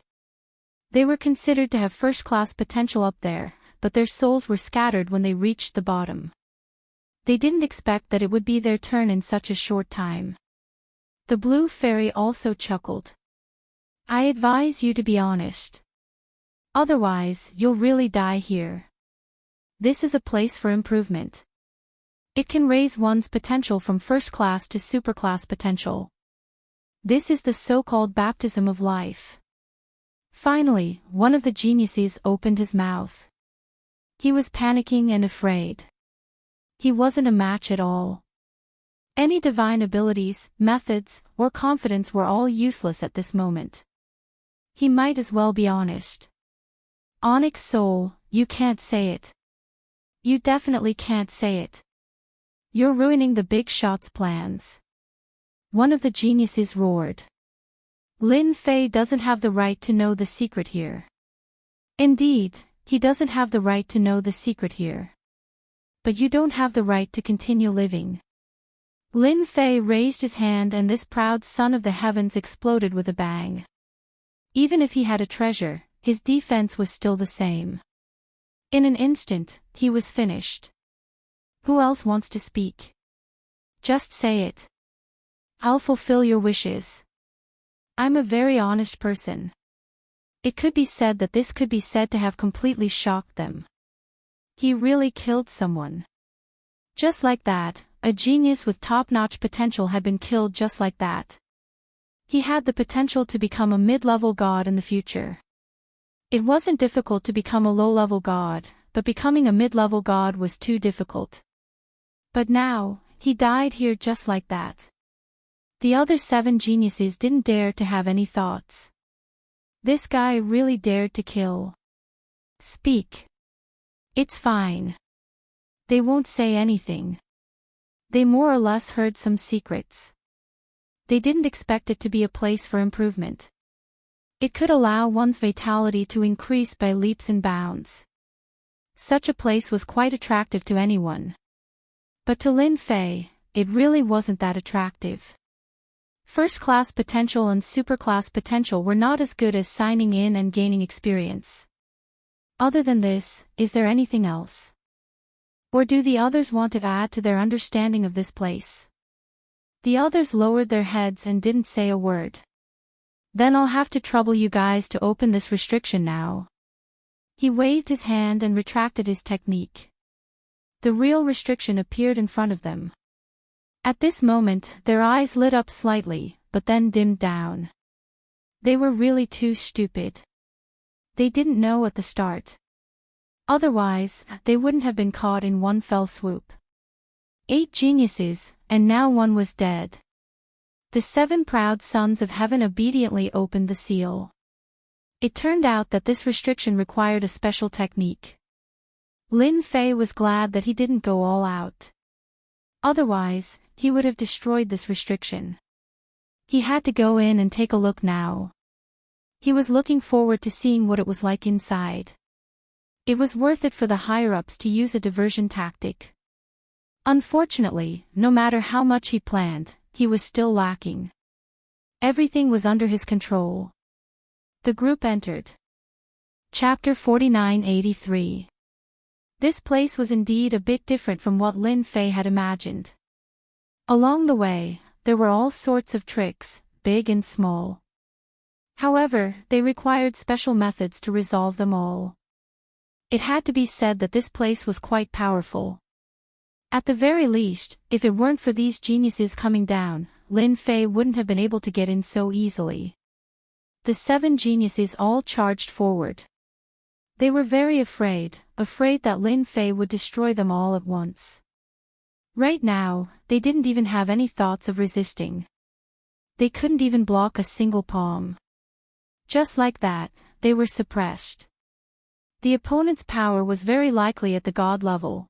They were considered to have first-class potential up there, but their souls were scattered when they reached the bottom. They didn't expect that it would be their turn in such a short time. The blue fairy also chuckled. I advise you to be honest. Otherwise, you'll really die here. This is a place for improvement. It can raise one's potential from first class to superclass potential. This is the so-called baptism of life. Finally, one of the geniuses opened his mouth. He was panicking and afraid. He wasn't a match at all. Any divine abilities, methods, or confidence were all useless at this moment. He might as well be honest. Onyx Soul, you can't say it. You definitely can't say it. You're ruining the big shot's plans. One of the geniuses roared. Lin Fei doesn't have the right to know the secret here. Indeed, he doesn't have the right to know the secret here. But you don't have the right to continue living. Lin Fei raised his hand and this proud son of the heavens exploded with a bang. Even if he had a treasure, his defense was still the same. In an instant, he was finished. Who else wants to speak? Just say it. I'll fulfill your wishes. I'm a very honest person. It could be said that this could be said to have completely shocked them. He really killed someone. Just like that, a genius with top-notch potential had been killed just like that. He had the potential to become a mid-level god in the future. It wasn't difficult to become a low-level god, but becoming a mid-level god was too difficult. But now, he died here just like that. The other 7 geniuses didn't dare to have any thoughts. This guy really dared to kill. Speak. It's fine. They won't say anything. They more or less heard some secrets. They didn't expect it to be a place for improvement. It could allow one's vitality to increase by leaps and bounds. Such a place was quite attractive to anyone. But to Lin Fei, it really wasn't that attractive. First-class potential and superclass potential were not as good as signing in and gaining experience. Other than this, is there anything else? Or do the others want to add to their understanding of this place? The others lowered their heads and didn't say a word. Then I'll have to trouble you guys to open this restriction now. He waved his hand and retracted his technique. The real restriction appeared in front of them. At this moment, their eyes lit up slightly, but then dimmed down. They were really too stupid. They didn't know at the start. Otherwise, they wouldn't have been caught in one fell swoop. 8 geniuses, and now one was dead. The 7 proud sons of heaven obediently opened the seal. It turned out that this restriction required a special technique. Lin Fei was glad that he didn't go all out. Otherwise, he would have destroyed this restriction. He had to go in and take a look now. He was looking forward to seeing what it was like inside. It was worth it for the higher-ups to use a diversion tactic. Unfortunately, no matter how much he planned, he was still lacking. Everything was under his control. The group entered. Chapter 4983. This place was indeed a bit different from what Lin Fei had imagined. Along the way, there were all sorts of tricks, big and small. However, they required special methods to resolve them all. It had to be said that this place was quite powerful. At the very least, if it weren't for these geniuses coming down, Lin Fei wouldn't have been able to get in so easily. The 7 geniuses all charged forward. They were very afraid that Lin Fei would destroy them all at once. Right now, they didn't even have any thoughts of resisting. They couldn't even block a single palm. Just like that, they were suppressed. The opponent's power was very likely at the god level.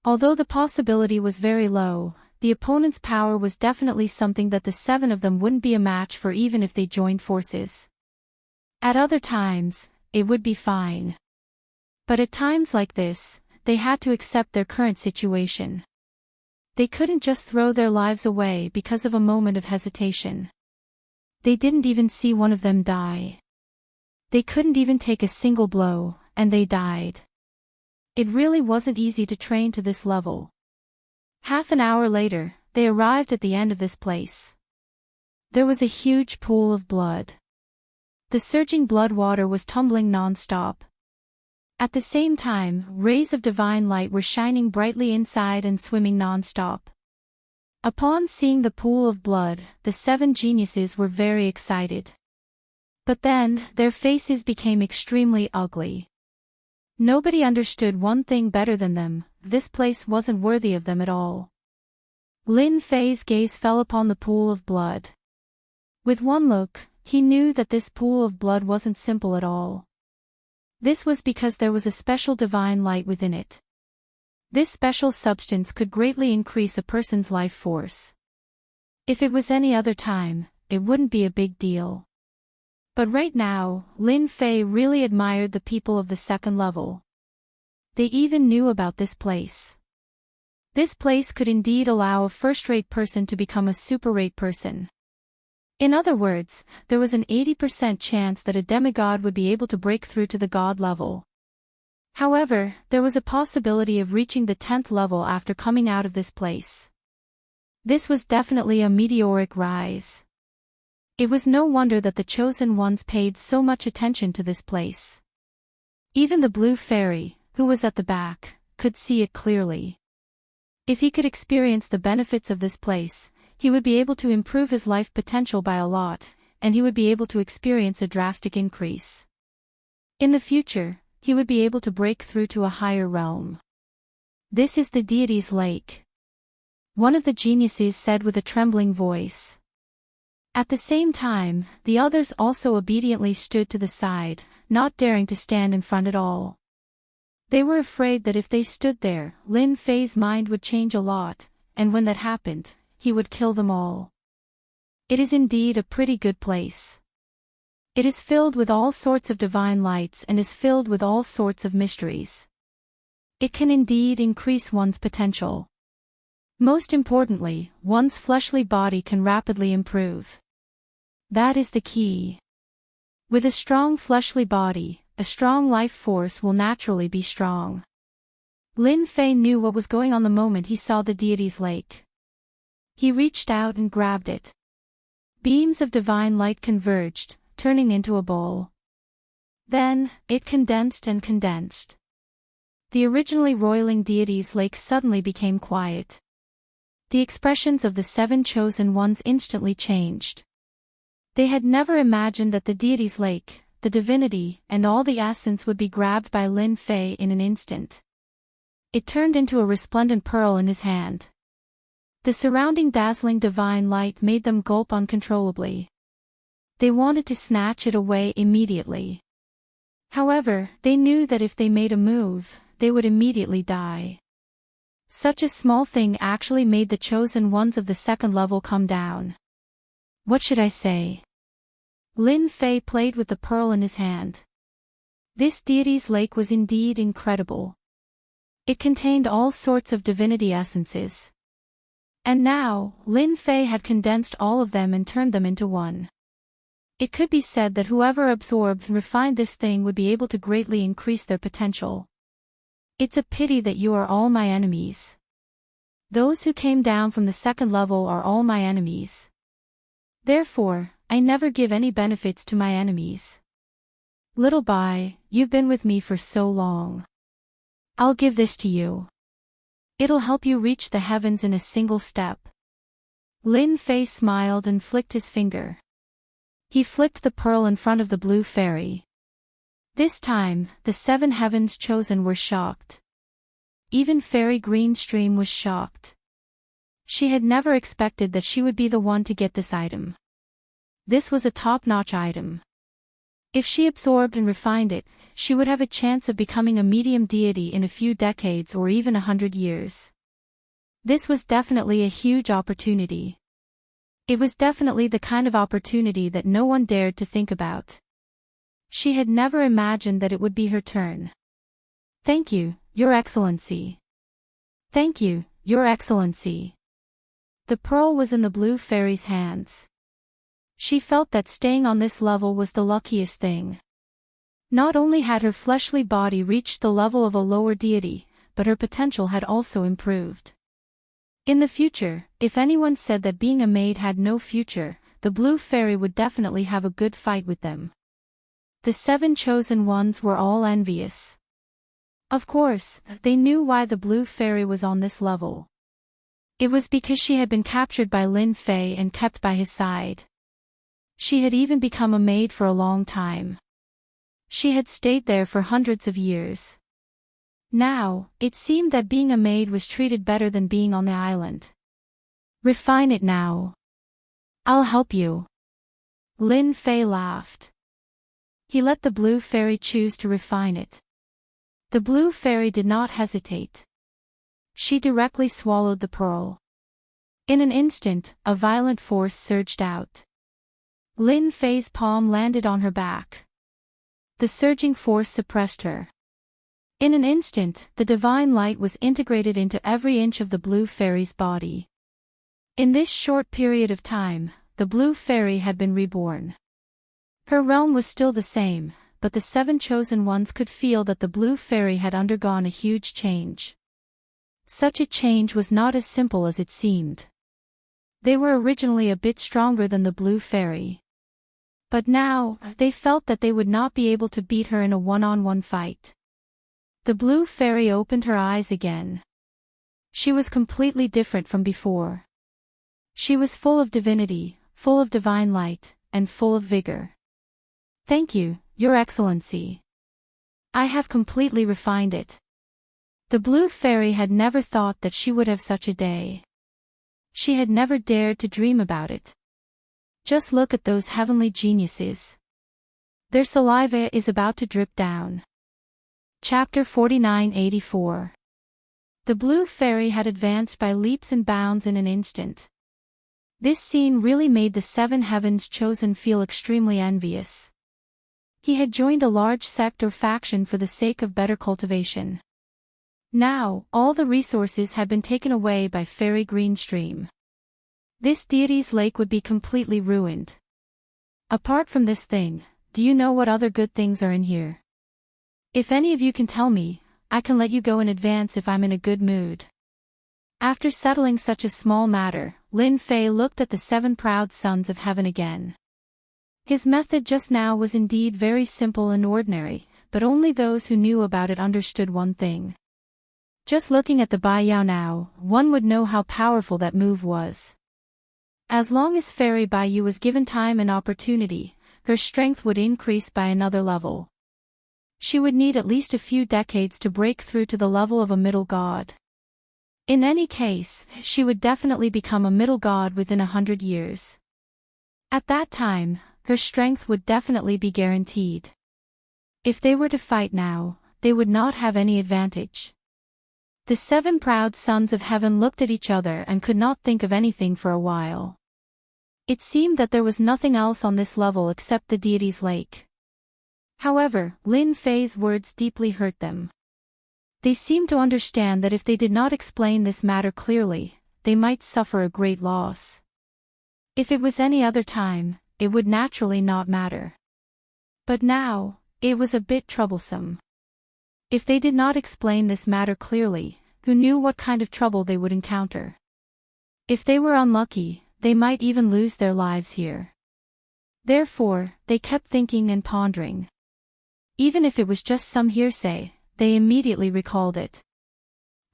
Although the possibility was very low, the opponent's power was definitely something that the 7 of them wouldn't be a match for even if they joined forces. At other times, it would be fine. But at times like this, they had to accept their current situation. They couldn't just throw their lives away because of a moment of hesitation. They didn't even see one of them die. They couldn't even take a single blow, and they died. It really wasn't easy to train to this level. Half an hour later, they arrived at the end of this place. There was a huge pool of blood. The surging blood water was tumbling non-stop. At the same time, rays of divine light were shining brightly inside and swimming non-stop. Upon seeing the pool of blood, the 7 geniuses were very excited. But then, their faces became extremely ugly. Nobody understood one thing better than them: this place wasn't worthy of them at all. Lin Fei's gaze fell upon the pool of blood. With one look, he knew that this pool of blood wasn't simple at all. This was because there was a special divine light within it. This special substance could greatly increase a person's life force. If it was any other time, it wouldn't be a big deal. But right now, Lin Fei really admired the people of the 2nd level. They even knew about this place. This place could indeed allow a first-rate person to become a super-rate person. In other words, there was an 80% chance that a demigod would be able to break through to the god level. However, there was a possibility of reaching the 10th level after coming out of this place. This was definitely a meteoric rise. It was no wonder that the chosen ones paid so much attention to this place. Even the blue fairy, who was at the back, could see it clearly. If he could experience the benefits of this place, he would be able to improve his life potential by a lot, and he would be able to experience a drastic increase. In the future, he would be able to break through to a higher realm. This is the deity's lake. One of the geniuses said with a trembling voice. At the same time, the others also obediently stood to the side, not daring to stand in front at all. They were afraid that if they stood there, Lin Fei's mind would change a lot, and when that happened, he would kill them all. It is indeed a pretty good place. It is filled with all sorts of divine lights and is filled with all sorts of mysteries. It can indeed increase one's potential. Most importantly, one's fleshly body can rapidly improve. That is the key. With a strong fleshly body, a strong life force will naturally be strong. Lin Fei knew what was going on the moment he saw the deity's lake. He reached out and grabbed it. Beams of divine light converged, turning into a bowl. Then, it condensed and condensed. The originally roiling deity's lake suddenly became quiet. The expressions of the 7 chosen ones instantly changed. They had never imagined that the deity's lake, the divinity, and all the essence would be grabbed by Lin Fei in an instant. It turned into a resplendent pearl in his hand. The surrounding dazzling divine light made them gulp uncontrollably. They wanted to snatch it away immediately. However, they knew that if they made a move, they would immediately die. Such a small thing actually made the chosen ones of the second level come down. What should I say? Lin Fei played with the pearl in his hand. This deity's lake was indeed incredible. It contained all sorts of divinity essences. And now, Lin Fei had condensed all of them and turned them into one. It could be said that whoever absorbed and refined this thing would be able to greatly increase their potential. It's a pity that you are all my enemies. Those who came down from the second level are all my enemies. Therefore, I never give any benefits to my enemies. Little Bai, you've been with me for so long. I'll give this to you. It'll help you reach the heavens in a single step. Lin Fei smiled and flicked his finger. He flicked the pearl in front of the blue fairy. This time, the 7 heavens chosen were shocked. Even Fairy Greenstream was shocked. She had never expected that she would be the one to get this item. This was a top-notch item. If she absorbed and refined it, she would have a chance of becoming a medium deity in a few decades or even 100 years. This was definitely a huge opportunity. It was definitely the kind of opportunity that no one dared to think about. She had never imagined that it would be her turn. Thank you, Your Excellency. Thank you, Your Excellency. The pearl was in the blue fairy's hands. She felt that staying on this level was the luckiest thing. Not only had her fleshly body reached the level of a lower deity, but her potential had also improved. In the future, if anyone said that being a maid had no future, the blue fairy would definitely have a good fight with them. The 7 chosen ones were all envious. Of course, they knew why the blue fairy was on this level. It was because she had been captured by Lin Fei and kept by his side. She had even become a maid for a long time. She had stayed there for hundreds of years. Now, it seemed that being a maid was treated better than being on the island. Refine it now. I'll help you. Lin Fei laughed. He let the blue fairy choose to refine it. The blue fairy did not hesitate. She directly swallowed the pearl. In an instant, a violent force surged out. Lin Fei's palm landed on her back. The surging force suppressed her. In an instant, the divine light was integrated into every inch of the blue fairy's body. In this short period of time, the blue fairy had been reborn. Her realm was still the same, but the 7 chosen ones could feel that the blue fairy had undergone a huge change. Such a change was not as simple as it seemed. They were originally a bit stronger than the blue fairy. But now, they felt that they would not be able to beat her in a one-on-one fight. The blue fairy opened her eyes again. She was completely different from before. She was full of divinity, full of divine light, and full of vigor. Thank you, Your Excellency. I have completely refined it. The blue fairy had never thought that she would have such a day. She had never dared to dream about it. Just look at those heavenly geniuses. Their saliva is about to drip down. Chapter 4984. The blue fairy had advanced by leaps and bounds in an instant. This scene really made the 7 heavens chosen feel extremely envious. He had joined a large sect or faction for the sake of better cultivation. Now, all the resources had been taken away by Fairy Greenstream. This deity's lake would be completely ruined. Apart from this thing, do you know what other good things are in here? If any of you can tell me, I can let you go in advance if I'm in a good mood. After settling such a small matter, Lin Fei looked at the 7 proud sons of heaven again. His method just now was indeed very simple and ordinary, but only those who knew about it understood one thing. Just looking at the Bai Yao now, one would know how powerful that move was. As long as Fairy Bai Yu was given time and opportunity, her strength would increase by another level. She would need at least a few decades to break through to the level of a middle god. In any case, she would definitely become a middle god within 100 years. At that time, her strength would definitely be guaranteed. If they were to fight now, they would not have any advantage. The 7 proud sons of heaven looked at each other and could not think of anything for a while. It seemed that there was nothing else on this level except the deity's lake. However, Lin Fei's words deeply hurt them. They seemed to understand that if they did not explain this matter clearly, they might suffer a great loss. If it was any other time, it would naturally not matter. But now, it was a bit troublesome. If they did not explain this matter clearly, who knew what kind of trouble they would encounter? If they were unlucky, they might even lose their lives here. Therefore, they kept thinking and pondering. Even if it was just some hearsay, they immediately recalled it.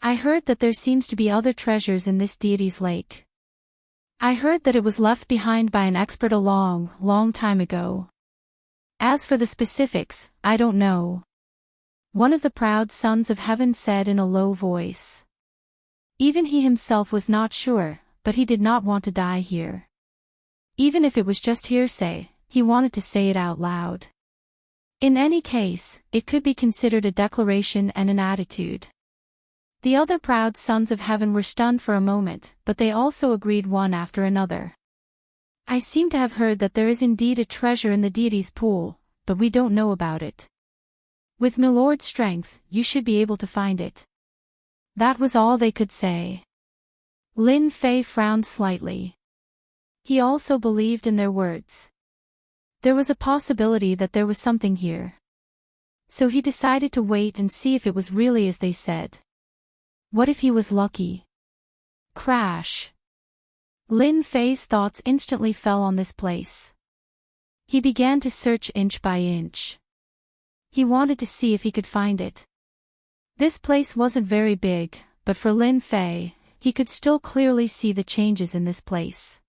I heard that there seems to be other treasures in this deity's lake. I heard that it was left behind by an expert a long, long time ago. As for the specifics, I don't know. One of the proud sons of heaven said in a low voice. Even he himself was not sure, but he did not want to die here. Even if it was just hearsay, he wanted to say it out loud. In any case, it could be considered a declaration and an attitude. The other proud sons of heaven were stunned for a moment, but they also agreed one after another. I seem to have heard that there is indeed a treasure in the deity's pool, but we don't know about it. With Milord's strength, you should be able to find it. That was all they could say. Lin Fei frowned slightly. He also believed in their words. There was a possibility that there was something here. So he decided to wait and see if it was really as they said. What if he was lucky? Crash. Lin Fei's thoughts instantly fell on this place. He began to search inch by inch. He wanted to see if he could find it. This place wasn't very big, but for Lin Fei, he could still clearly see the changes in this place.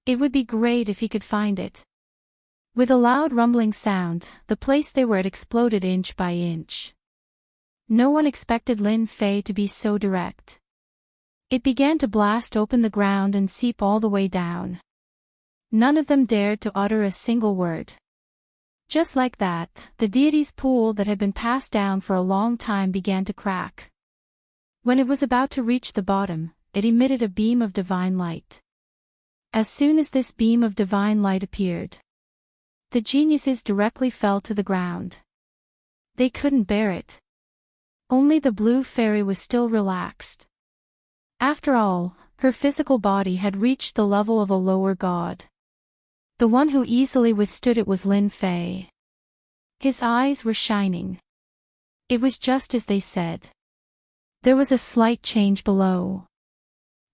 It would be great if he could find it. With a loud rumbling sound, the place they were at exploded inch by inch. No one expected Lin Fei to be so direct. It began to blast open the ground and seep all the way down. None of them dared to utter a single word. Just like that, the deity's pool that had been passed down for a long time began to crack. When it was about to reach the bottom, it emitted a beam of divine light. As soon as this beam of divine light appeared, the geniuses directly fell to the ground. They couldn't bear it. Only the blue fairy was still relaxed. After all, her physical body had reached the level of a lower god. The one who easily withstood it was Lin Fei. His eyes were shining. It was just as they said. There was a slight change below.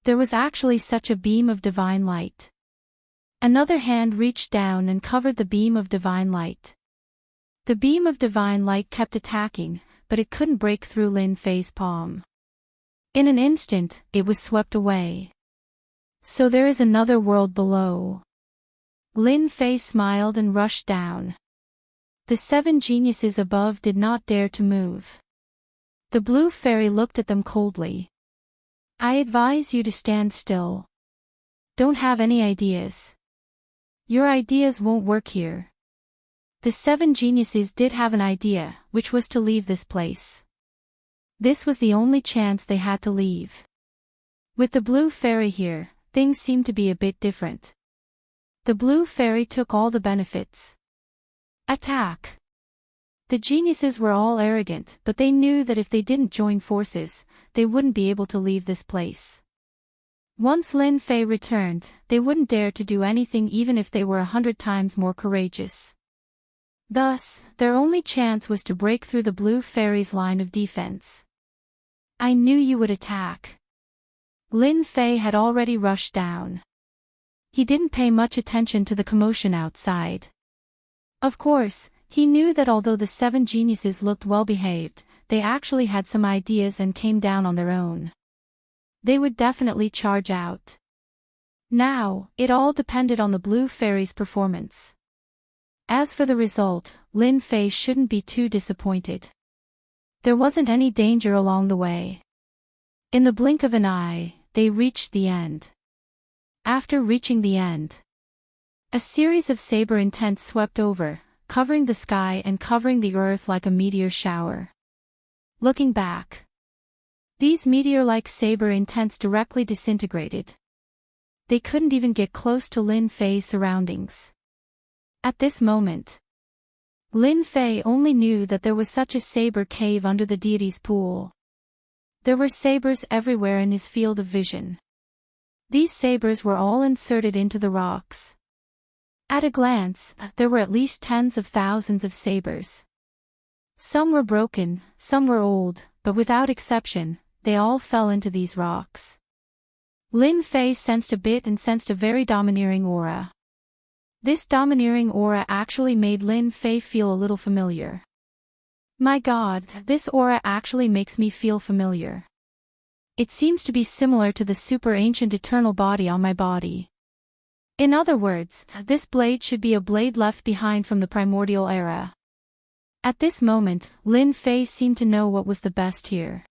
There was actually such a beam of divine light. Another hand reached down and covered the beam of divine light. The beam of divine light kept attacking, but it couldn't break through Lin Fei's palm. In an instant, it was swept away. So there is another world below. Lin Fei smiled and rushed down. The 7 geniuses above did not dare to move. The blue fairy looked at them coldly. I advise you to stand still. Don't have any ideas. Your ideas won't work here. The 7 geniuses did have an idea, which was to leave this place. This was the only chance they had to leave. With the blue fairy here, things seemed to be a bit different. The blue fairy took all the benefits. Attack! The geniuses were all arrogant, but they knew that if they didn't join forces, they wouldn't be able to leave this place. Once Lin Fei returned, they wouldn't dare to do anything even if they were 100 times more courageous. Thus, their only chance was to break through the blue fairy's line of defense. I knew you would attack. Lin Fei had already rushed down. He didn't pay much attention to the commotion outside. Of course, he knew that although the 7 geniuses looked well behaved, they actually had some ideas and came down on their own. They would definitely charge out. Now, it all depended on the blue fairy's performance. As for the result, Lin Fei shouldn't be too disappointed. There wasn't any danger along the way. In the blink of an eye, they reached the end. After reaching the end, a series of saber intents swept over, covering the sky and covering the earth like a meteor shower. Looking back, these meteor-like saber intents directly disintegrated. They couldn't even get close to Lin Fei's surroundings. At this moment, Lin Fei only knew that there was such a saber cave under the deity's pool. There were sabers everywhere in his field of vision. These sabers were all inserted into the rocks. At a glance, there were at least tens of thousands of sabers. Some were broken, some were old, but without exception, they all fell into these rocks. Lin Fei sensed a bit and sensed a very domineering aura. This domineering aura actually made Lin Fei feel a little familiar. My God, this aura actually makes me feel familiar. It seems to be similar to the super ancient eternal body on my body. In other words, this blade should be a blade left behind from the primordial era. At this moment, Lin Fei seemed to know what was the best here.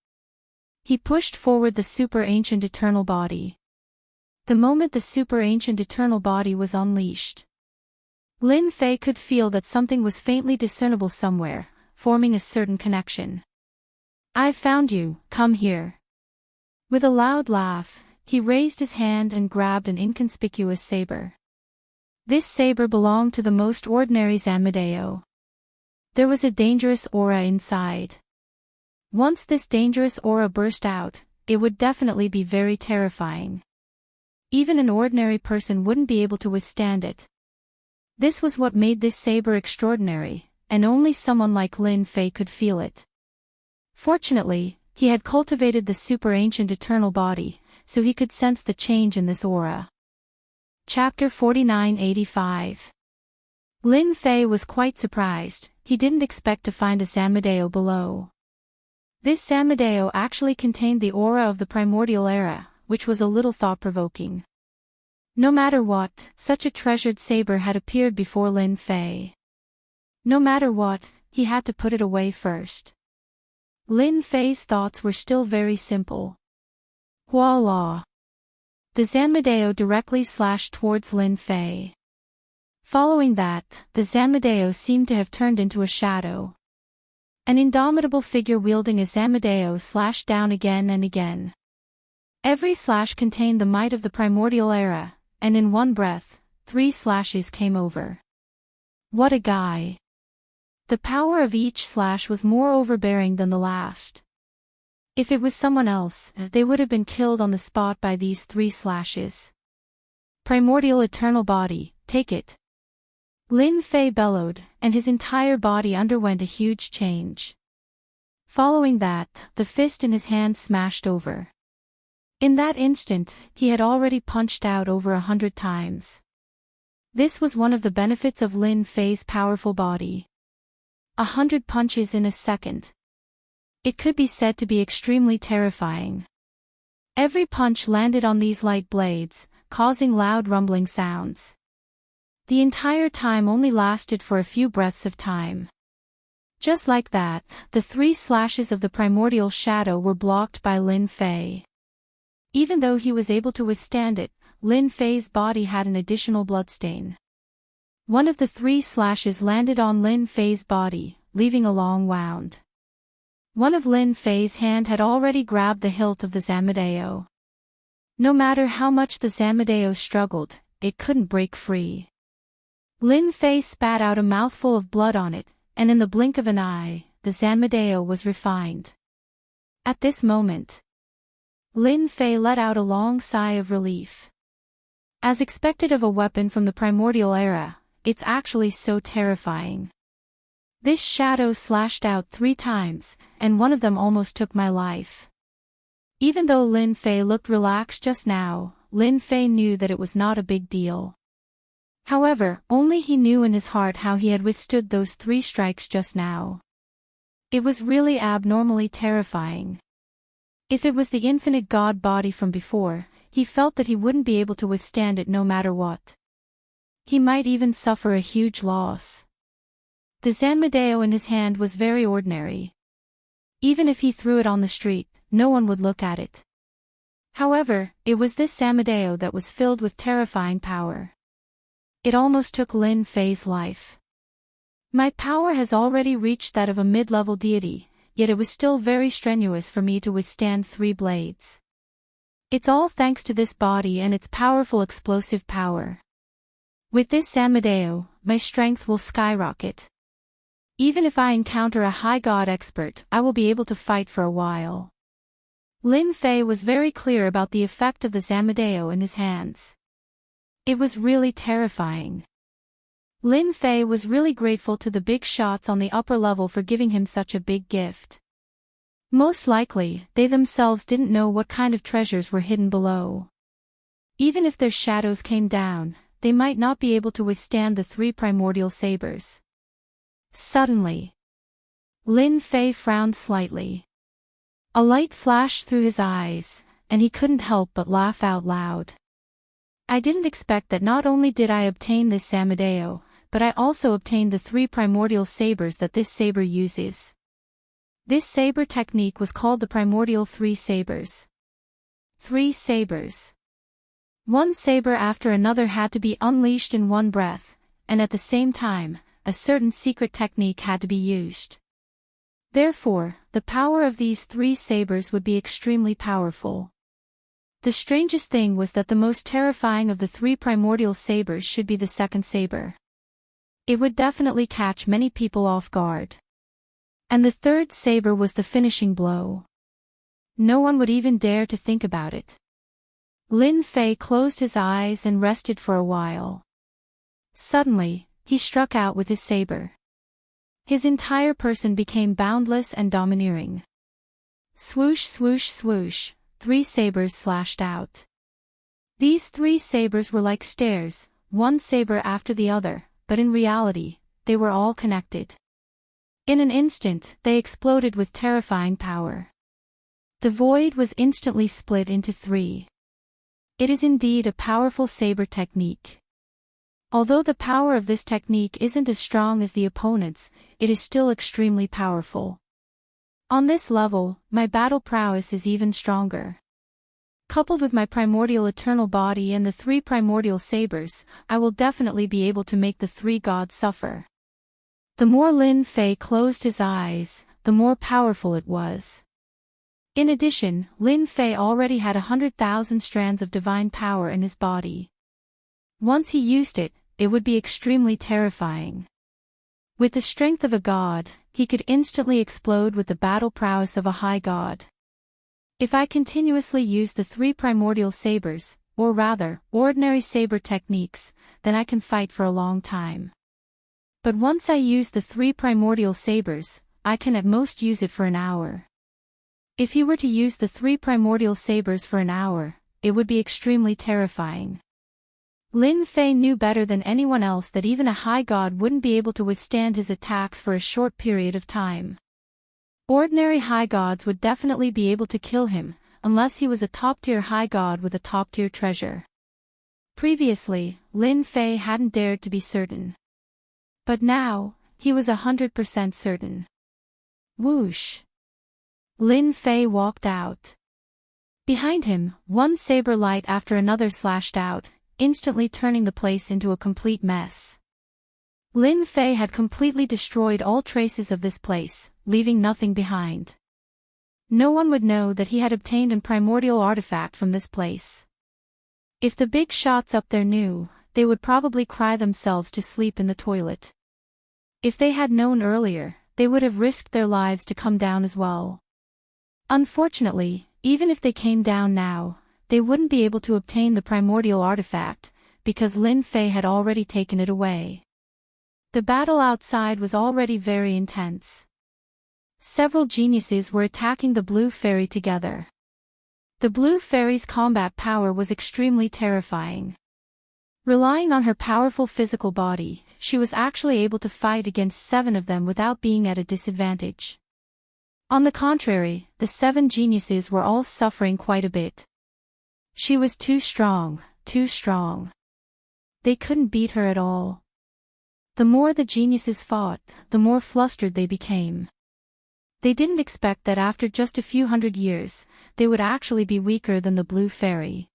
He pushed forward the super ancient eternal body. The moment the super ancient eternal body was unleashed, Lin Fei could feel that something was faintly discernible somewhere, forming a certain connection. I've found you, come here. With a loud laugh, he raised his hand and grabbed an inconspicuous saber. This saber belonged to the most ordinary Zanmadeo. There was a dangerous aura inside. Once this dangerous aura burst out, it would definitely be very terrifying. Even an ordinary person wouldn't be able to withstand it. This was what made this saber extraordinary, and only someone like Lin Fei could feel it. Fortunately, he had cultivated the super ancient eternal body, so he could sense the change in this aura. Chapter 4985. Lin Fei was quite surprised. He didn't expect to find a Zanmadeo below. This Zanmadeo actually contained the aura of the primordial era, which was a little thought-provoking. No matter what, such a treasured saber had appeared before Lin Fei. No matter what, he had to put it away first. Lin Fei's thoughts were still very simple. Voila! The Zanmadeo directly slashed towards Lin Fei. Following that, the Zanmadeo seemed to have turned into a shadow. An indomitable figure wielding a Zanmadeo slashed down again and again. Every slash contained the might of the primordial era, and in one breath, 3 slashes came over. What a guy! The power of each slash was more overbearing than the last. If it was someone else, they would have been killed on the spot by these 3 slashes. Primordial eternal body, take it! Lin Fei bellowed, and his entire body underwent a huge change. Following that, the fist in his hand smashed over. In that instant, he had already punched out over 100 times. This was one of the benefits of Lin Fei's powerful body. 100 punches in a second. It could be said to be extremely terrifying. Every punch landed on these light blades, causing loud rumbling sounds. The entire time only lasted for a few breaths of time. Just like that, the 3 slashes of the primordial shadow were blocked by Lin Fei. Even though he was able to withstand it, Lin Fei's body had an additional bloodstain. One of the 3 slashes landed on Lin Fei's body, leaving a long wound. One of Lin Fei's hand had already grabbed the hilt of the Zanmadeo. No matter how much the Zanmadeo struggled, it couldn't break free. Lin Fei spat out a mouthful of blood on it, and in the blink of an eye, the Zanmadeo was refined. At this moment, Lin Fei let out a long sigh of relief. As expected of a weapon from the primordial era, it's actually so terrifying. This shadow slashed out 3 times, and one of them almost took my life. Even though Lin Fei looked relaxed just now, Lin Fei knew that it was not a big deal. However, only he knew in his heart how he had withstood those 3 strikes just now. It was really abnormally terrifying. If it was the infinite god body from before, he felt that he wouldn't be able to withstand it no matter what. He might even suffer a huge loss. The Zanmadeo in his hand was very ordinary. Even if he threw it on the street, no one would look at it. However, it was this Zanmadeo that was filled with terrifying power. It almost took Lin Fei's life. My power has already reached that of a mid-level deity, yet it was still very strenuous for me to withstand 3 blades. It's all thanks to this body and its powerful explosive power. With this Amadeo, my strength will skyrocket. Even if I encounter a high god expert, I will be able to fight for a while. Lin Fei was very clear about the effect of the Amadeo in his hands. It was really terrifying. Lin Fei was really grateful to the big shots on the upper level for giving him such a big gift. Most likely, they themselves didn't know what kind of treasures were hidden below. Even if their shadows came down, they might not be able to withstand the 3 primordial sabers. Suddenly, Lin Fei frowned slightly. A light flashed through his eyes, and he couldn't help but laugh out loud. I didn't expect that not only did I obtain this Amadeo, but I also obtained the 3 primordial sabers that this saber uses. This saber technique was called the primordial 3 sabers. 3 sabers. One saber after another had to be unleashed in one breath, and at the same time, a certain secret technique had to be used. Therefore, the power of these 3 sabers would be extremely powerful. The strangest thing was that the most terrifying of the 3 primordial sabers should be the second saber. It would definitely catch many people off guard. And the third saber was the finishing blow. No one would even dare to think about it. Lin Fei closed his eyes and rested for a while. Suddenly, he struck out with his saber. His entire person became boundless and domineering. Swoosh swoosh swoosh, 3 sabers slashed out. These 3 sabers were like stairs, one saber after the other, but in reality, they were all connected. In an instant, they exploded with terrifying power. The void was instantly split into 3. It is indeed a powerful saber technique. Although the power of this technique isn't as strong as the opponent's, it is still extremely powerful. On this level, my battle prowess is even stronger. Coupled with my primordial eternal body and the 3 primordial sabers, I will definitely be able to make the 3 gods suffer. The more Lin Fei closed his eyes, the more powerful it was. In addition, Lin Fei already had 100,000 strands of divine power in his body. Once he used it, it would be extremely terrifying. With the strength of a god, he could instantly explode with the battle prowess of a high god. If I continuously use the 3 primordial sabers, or rather, ordinary saber techniques, then I can fight for a long time. But once I use the 3 primordial sabers, I can at most use it for an hour. If he were to use the 3 primordial sabers for an hour, it would be extremely terrifying. Lin Fei knew better than anyone else that even a high god wouldn't be able to withstand his attacks for a short period of time. Ordinary high gods would definitely be able to kill him, unless he was a top-tier high god with a top-tier treasure. Previously, Lin Fei hadn't dared to be certain. But now, he was 100% certain. Whoosh! Lin Fei walked out. Behind him, one saber light after another slashed out, instantly turning the place into a complete mess. Lin Fei had completely destroyed all traces of this place, leaving nothing behind. No one would know that he had obtained a primordial artifact from this place. If the big shots up there knew, they would probably cry themselves to sleep in the toilet. If they had known earlier, they would have risked their lives to come down as well. Unfortunately, even if they came down now, they wouldn't be able to obtain the primordial artifact, because Lin Fei had already taken it away. The battle outside was already very intense. Several geniuses were attacking the blue fairy together. The blue fairy's combat power was extremely terrifying. Relying on her powerful physical body, she was actually able to fight against 7 of them without being at a disadvantage. On the contrary, the 7 geniuses were all suffering quite a bit. She was too strong, too strong. They couldn't beat her at all. The more the geniuses fought, the more flustered they became. They didn't expect that after just a few hundred years, they would actually be weaker than the blue fairy.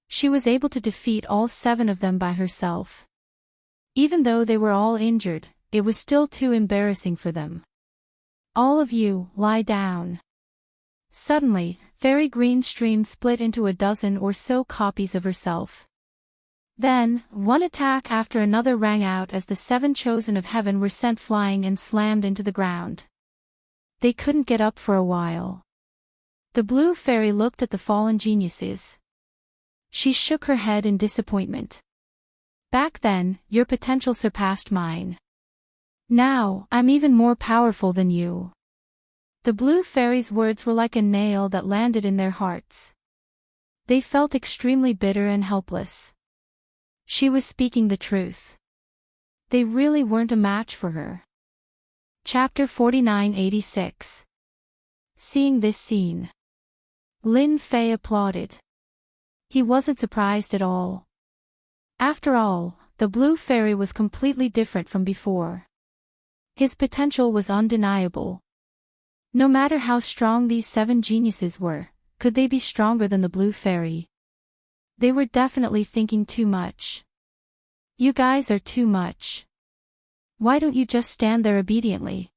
She was able to defeat all 7 of them by herself. Even though they were all injured, it was still too embarrassing for them. All of you, lie down. Suddenly, Fairy Green Stream split into a dozen or so copies of herself. Then, one attack after another rang out as the 7 chosen of heaven were sent flying and slammed into the ground. They couldn't get up for a while. The blue fairy looked at the fallen geniuses. She shook her head in disappointment. Back then, your potential surpassed mine. Now, I'm even more powerful than you. The blue fairy's words were like a nail that landed in their hearts. They felt extremely bitter and helpless. She was speaking the truth. They really weren't a match for her. Chapter 4986. Seeing this scene, Lin Fei applauded. He wasn't surprised at all. After all, the blue fairy was completely different from before. His potential was undeniable. No matter how strong these 7 geniuses were, could they be stronger than the blue fairy? They were definitely thinking too much. You guys are too much. Why don't you just stand there obediently?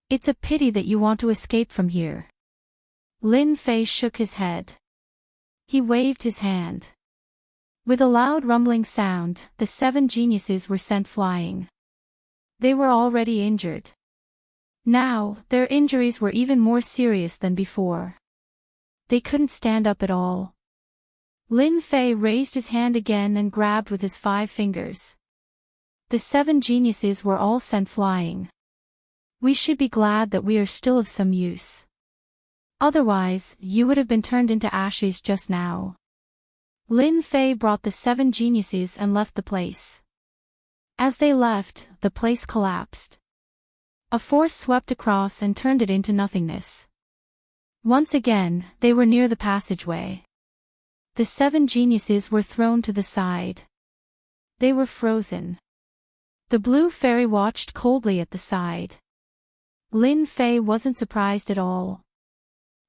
It's a pity that you want to escape from here. Lin Fei shook his head. He waved his hand. With a loud rumbling sound, the 7 geniuses were sent flying. They were already injured. Now, their injuries were even more serious than before. They couldn't stand up at all. Lin Fei raised his hand again and grabbed with his 5 fingers. The 7 geniuses were all sent flying. We should be glad that we are still of some use. Otherwise, you would have been turned into ashes just now. Lin Fei brought the 7 geniuses and left the place. As they left, the place collapsed. A force swept across and turned it into nothingness. Once again, they were near the passageway. The 7 geniuses were thrown to the side. They were frozen. The blue fairy watched coldly at the side. Lin Fei wasn't surprised at all.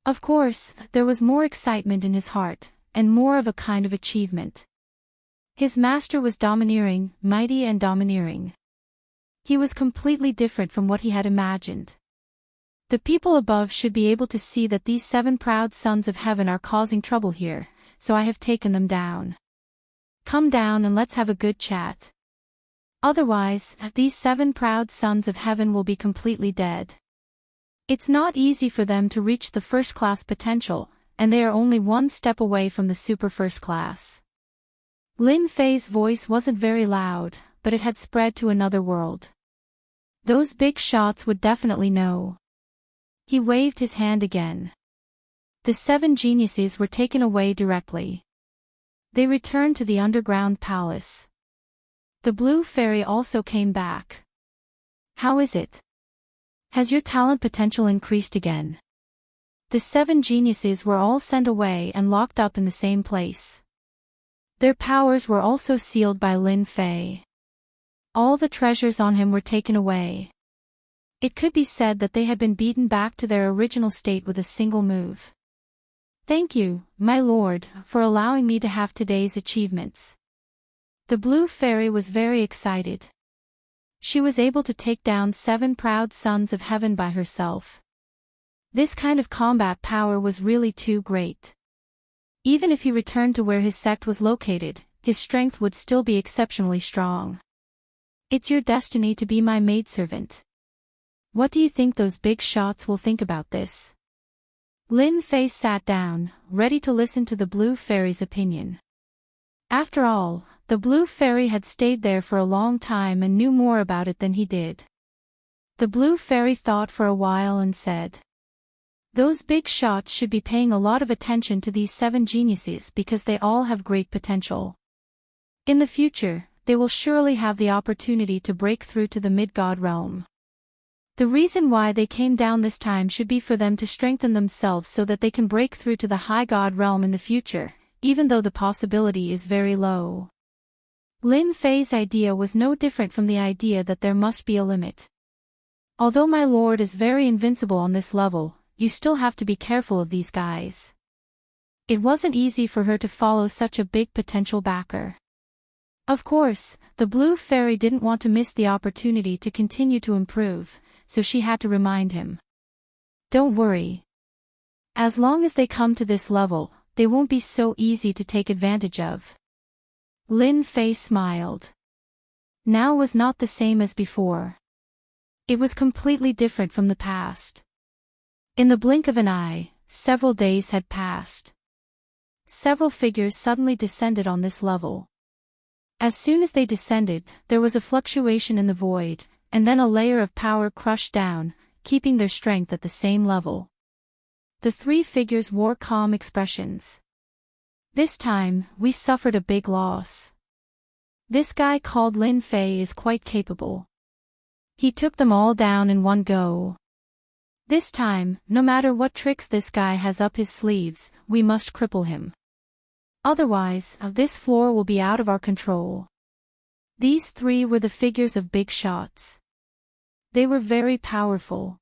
Of course, there was more excitement in his heart, and more of a kind of achievement. His master was domineering, mighty and domineering. He was completely different from what he had imagined. The people above should be able to see that these 7 proud sons of heaven are causing trouble here, so I have taken them down. Come down and let's have a good chat. Otherwise, these 7 proud sons of heaven will be completely dead. It's not easy for them to reach the first-class potential, and they are only 1 step away from the super first class. Lin Fei's voice wasn't very loud, but it had spread to another world. Those big shots would definitely know. He waved his hand again. The 7 geniuses were taken away directly. They returned to the underground palace. The blue fairy also came back. How is it? Has your talent potential increased again? The 7 geniuses were all sent away and locked up in the same place. Their powers were also sealed by Lin Fei. All the treasures on him were taken away. It could be said that they had been beaten back to their original state with a single move. Thank you, my lord, for allowing me to have today's achievements. The blue fairy was very excited. She was able to take down 7 proud sons of heaven by herself. This kind of combat power was really too great. Even if he returned to where his sect was located, his strength would still be exceptionally strong. It's your destiny to be my maidservant. What do you think those big shots will think about this? Lin Fei sat down, ready to listen to the blue fairy's opinion. After all, the blue fairy had stayed there for a long time and knew more about it than he did. The blue fairy thought for a while and said, "Those big shots should be paying a lot of attention to these 7 geniuses because they all have great potential. In the future, they will surely have the opportunity to break through to the mid-god realm. The reason why they came down this time should be for them to strengthen themselves so that they can break through to the high god realm in the future, even though the possibility is very low." Lin Fei's idea was no different from the idea that there must be a limit. Although my lord is very invincible on this level, you still have to be careful of these guys. It wasn't easy for her to follow such a big potential backer. Of course, the blue fairy didn't want to miss the opportunity to continue to improve, so she had to remind him. Don't worry. As long as they come to this level, they won't be so easy to take advantage of. Lin Fei smiled. Now was not the same as before. It was completely different from the past. In the blink of an eye, several days had passed. Several figures suddenly descended on this level. As soon as they descended, there was a fluctuation in the void, and then a layer of power crushed down, keeping their strength at the same level. The three figures wore calm expressions. This time, we suffered a big loss. This guy called Lin Fei is quite capable. He took them all down in one go. This time, no matter what tricks this guy has up his sleeves, we must cripple him. Otherwise, this floor will be out of our control. These three were the figures of big shots. They were very powerful.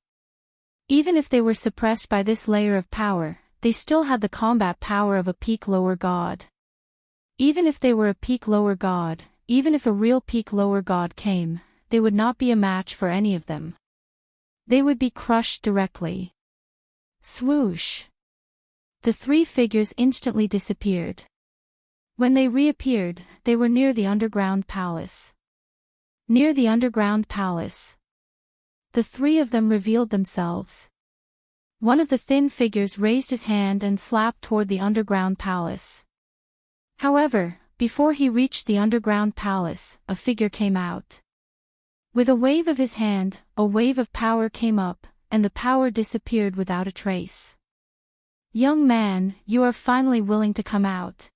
Even if they were suppressed by this layer of power, they still had the combat power of a peak lower god. Even if they were a peak lower god, even if a real peak lower god came, they would not be a match for any of them. They would be crushed directly. Swoosh! The three figures instantly disappeared. When they reappeared, they were near the underground palace. Near the underground palace. The three of them revealed themselves. One of the thin figures raised his hand and slapped toward the underground palace. However, before he reached the underground palace, a figure came out. With a wave of his hand, a wave of power came up, and the power disappeared without a trace. Young man, you are finally willing to come out.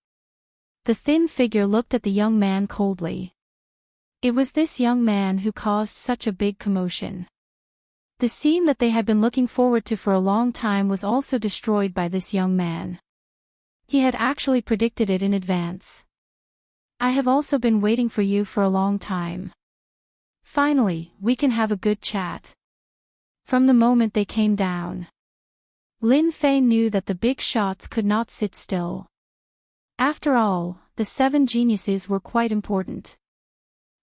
The thin figure looked at the young man coldly. It was this young man who caused such a big commotion. The scene that they had been looking forward to for a long time was also destroyed by this young man. He had actually predicted it in advance. I have also been waiting for you for a long time. Finally, we can have a good chat. From the moment they came down, Lin Fei knew that the big shots could not sit still. After all, the 7 geniuses were quite important.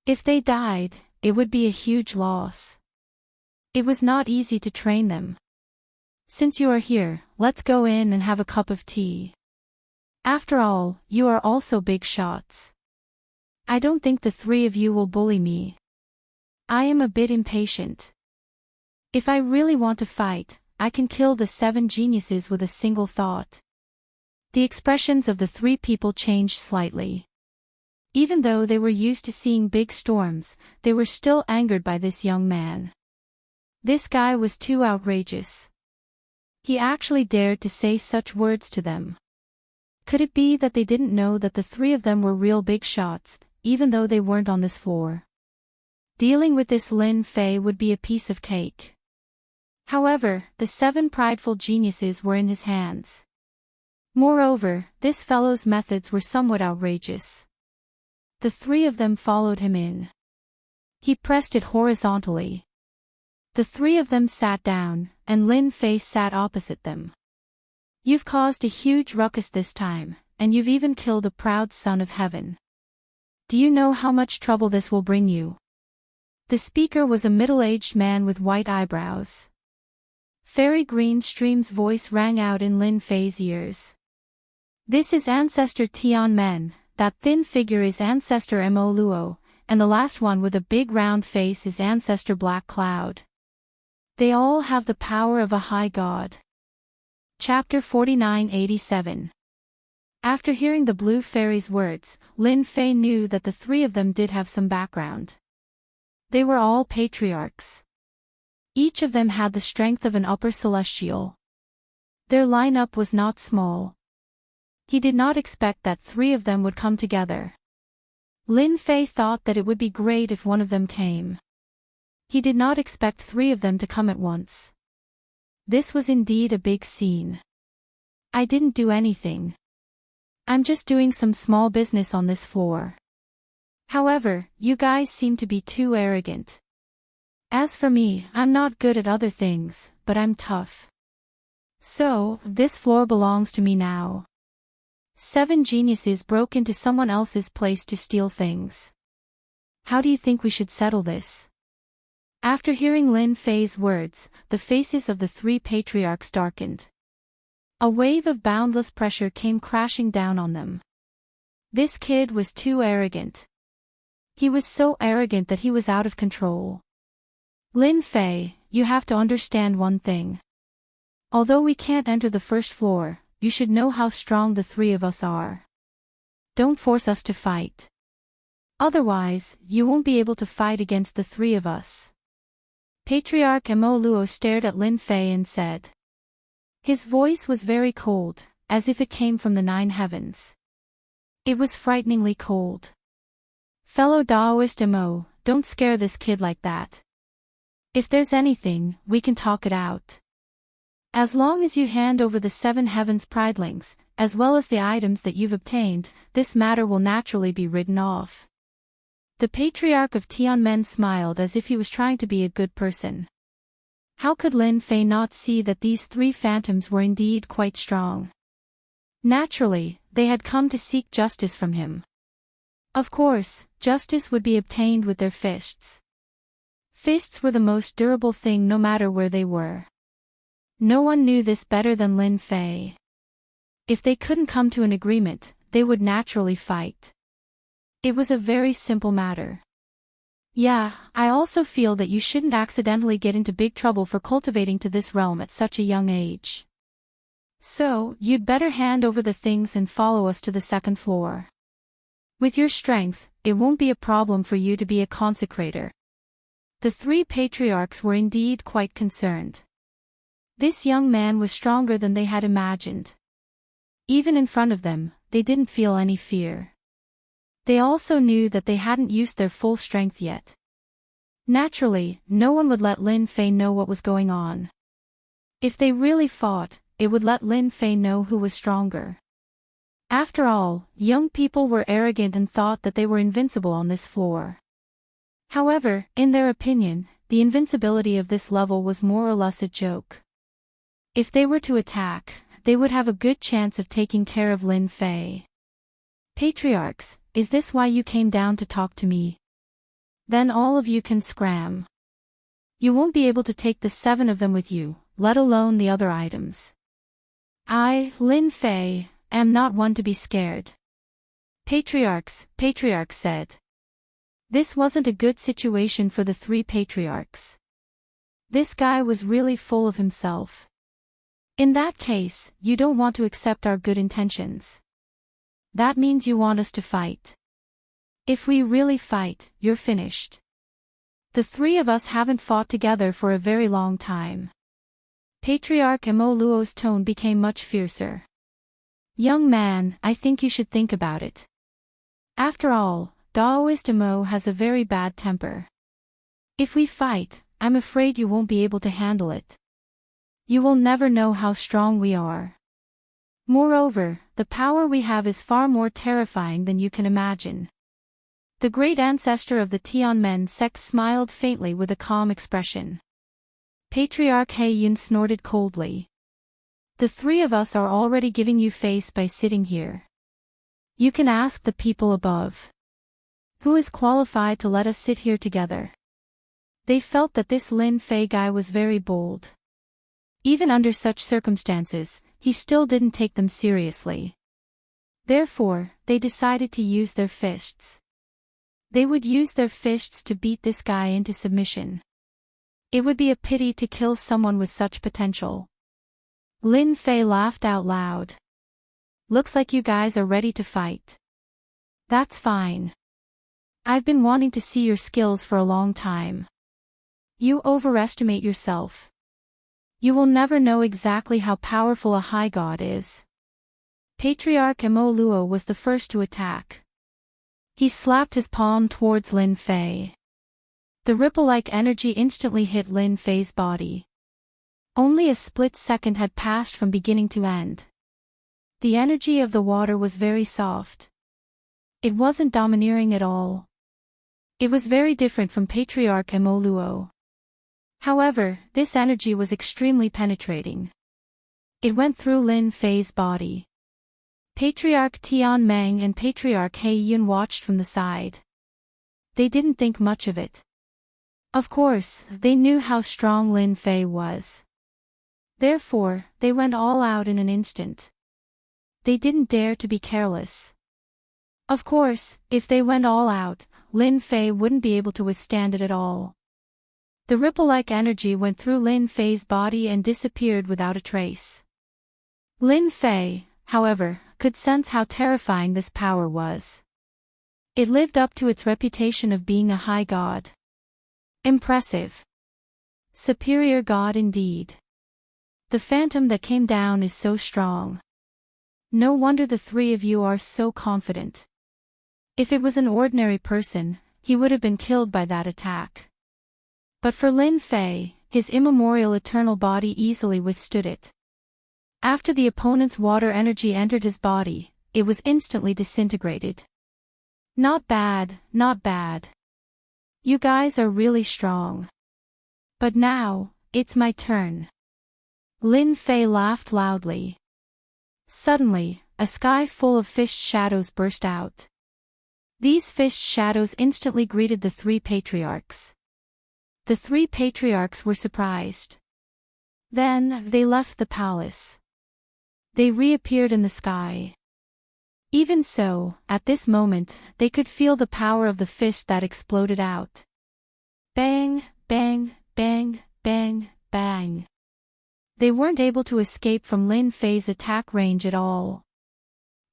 If they died, it would be a huge loss. It was not easy to train them. Since you are here, let's go in and have a cup of tea. After all, you are also big shots. I don't think the three of you will bully me. I am a bit impatient. If I really want to fight, I can kill the 7 geniuses with a single thought. The expressions of the three people changed slightly. Even though they were used to seeing big storms, they were still angered by this young man. This guy was too outrageous. He actually dared to say such words to them. Could it be that they didn't know that the three of them were real big shots, even though they weren't on this floor? Dealing with this Lin Fei would be a piece of cake. However, the 7 prideful geniuses were in his hands. Moreover, this fellow's methods were somewhat outrageous. The three of them followed him in. He pressed it horizontally. The three of them sat down, and Lin Fei sat opposite them. You've caused a huge ruckus this time, and you've even killed a proud son of heaven. Do you know how much trouble this will bring you? The speaker was a middle-aged man with white eyebrows. Fairy Green Stream's voice rang out in Lin Fei's ears. This is Ancestor Tian Men, that thin figure is Ancestor Mo Luo, and the last one with a big round face is Ancestor Black Cloud. They all have the power of a high god. Chapter 4987. After hearing the Blue Fairy's words, Lin Fei knew that the three of them did have some background. They were all patriarchs. Each of them had the strength of an upper celestial. Their lineup was not small. He did not expect that 3 of them would come together. Lin Fei thought that it would be great if one of them came. He did not expect 3 of them to come at once. This was indeed a big scene. I didn't do anything. I'm just doing some small business on this floor. However, you guys seem to be too arrogant. As for me, I'm not good at other things, but I'm tough. So, this floor belongs to me now. 7 geniuses broke into someone else's place to steal things. How do you think we should settle this? After hearing Lin Fei's words, the faces of the 3 patriarchs darkened. A wave of boundless pressure came crashing down on them. This kid was too arrogant. He was so arrogant that he was out of control. Lin Fei, you have to understand one thing. Although we can't enter the first floor, you should know how strong the 3 of us are. Don't force us to fight. Otherwise, you won't be able to fight against the 3 of us. Patriarch Mo Luo stared at Lin Fei and said. His voice was very cold, as if it came from the 9 heavens. It was frighteningly cold. Fellow Daoist Mo, don't scare this kid like that. If there's anything, we can talk it out. As long as you hand over the 7 heavens pridelings, as well as the items that you've obtained, this matter will naturally be written off. The Patriarch of Tianmen smiled as if he was trying to be a good person. How could Lin Fei not see that these 3 phantoms were indeed quite strong? Naturally, they had come to seek justice from him. Of course, justice would be obtained with their fists. Fists were the most durable thing no matter where they were. No one knew this better than Lin Fei. If they couldn't come to an agreement, they would naturally fight. It was a very simple matter. Yeah, I also feel that you shouldn't accidentally get into big trouble for cultivating to this realm at such a young age. So, you'd better hand over the things and follow us to the 2nd floor. With your strength, it won't be a problem for you to be a consecrator. The 3 patriarchs were indeed quite concerned. This young man was stronger than they had imagined. Even in front of them, they didn't feel any fear. They also knew that they hadn't used their full strength yet. Naturally, no one would let Lin Fei know what was going on. If they really fought, it would let Lin Fei know who was stronger. After all, young people were arrogant and thought that they were invincible on this floor. However, in their opinion, the invincibility of this level was more or less a joke. If they were to attack, they would have a good chance of taking care of Lin Fei. Patriarchs, is this why you came down to talk to me? Then all of you can scram. You won't be able to take the 7 of them with you, let alone the other items. I, Lin Fei, am not one to be scared. Patriarchs said. This wasn't a good situation for the 3 patriarchs. This guy was really full of himself. In that case, you don't want to accept our good intentions. That means you want us to fight. If we really fight, you're finished. The 3 of us haven't fought together for a very long time. Patriarch Mo Luo's tone became much fiercer. Young man, I think you should think about it. After all, Daoist Mo has a very bad temper. If we fight, I'm afraid you won't be able to handle it. You will never know how strong we are. Moreover, the power we have is far more terrifying than you can imagine. The great ancestor of the Tianmen sect smiled faintly with a calm expression. Patriarch He Yun snorted coldly. The 3 of us are already giving you face by sitting here. You can ask the people above. Who is qualified to let us sit here together? They felt that this Lin Fei guy was very bold. Even under such circumstances, he still didn't take them seriously. Therefore, they decided to use their fists. They would use their fists to beat this guy into submission. It would be a pity to kill someone with such potential. Lin Fei laughed out loud. Looks like you guys are ready to fight. That's fine. I've been wanting to see your skills for a long time. You overestimate yourself. You will never know exactly how powerful a high god is. Patriarch Mo Luo was the first to attack. He slapped his palm towards Lin Fei. The ripple-like energy instantly hit Lin Fei's body. Only a split second had passed from beginning to end. The energy of the water was very soft. It wasn't domineering at all. It was very different from Patriarch Mo Luo. However, this energy was extremely penetrating. It went through Lin Fei's body. Patriarch Tian Meng and Patriarch He Yun watched from the side. They didn't think much of it. Of course, they knew how strong Lin Fei was. Therefore, they went all out in an instant. They didn't dare to be careless. Of course, if they went all out, Lin Fei wouldn't be able to withstand it at all. The ripple-like energy went through Lin Fei's body and disappeared without a trace. Lin Fei, however, could sense how terrifying this power was. It lived up to its reputation of being a high god. Impressive. Superior god indeed. The phantom that came down is so strong. No wonder the three of you are so confident. If it was an ordinary person, he would have been killed by that attack. But for Lin Fei, his immemorial eternal body easily withstood it. After the opponent's water energy entered his body, it was instantly disintegrated. Not bad, not bad. You guys are really strong. But now, it's my turn. Lin Fei laughed loudly. Suddenly, a sky full of fish shadows burst out. These fish shadows instantly greeted the three patriarchs. The three patriarchs were surprised. Then, they left the palace. They reappeared in the sky. Even so, at this moment, they could feel the power of the fist that exploded out. Bang, bang, bang, bang, bang. They weren't able to escape from Lin Fei's attack range at all.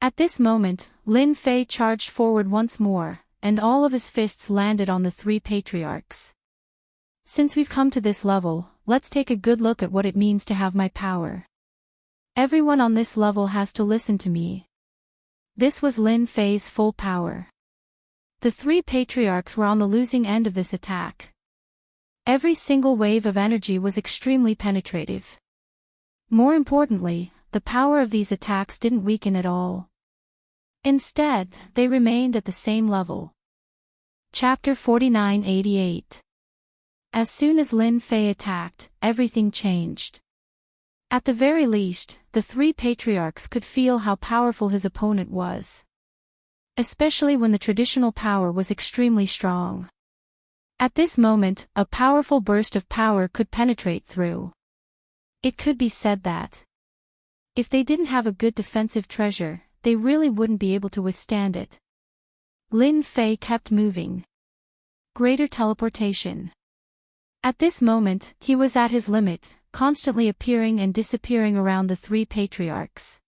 At this moment, Lin Fei charged forward once more, and all of his fists landed on the three patriarchs. Since we've come to this level, let's take a good look at what it means to have my power. Everyone on this level has to listen to me. This was Lin Fei's full power. The three patriarchs were on the losing end of this attack. Every single wave of energy was extremely penetrative. More importantly, the power of these attacks didn't weaken at all. Instead, they remained at the same level. Chapter 4988. As soon as Lin Fei attacked, everything changed. At the very least, the three patriarchs could feel how powerful his opponent was. Especially when the traditional power was extremely strong. At this moment, a powerful burst of power could penetrate through. It could be said that if they didn't have a good defensive treasure, they really wouldn't be able to withstand it. Lin Fei kept moving. Greater teleportation. At this moment, he was at his limit, constantly appearing and disappearing around the three patriarchs.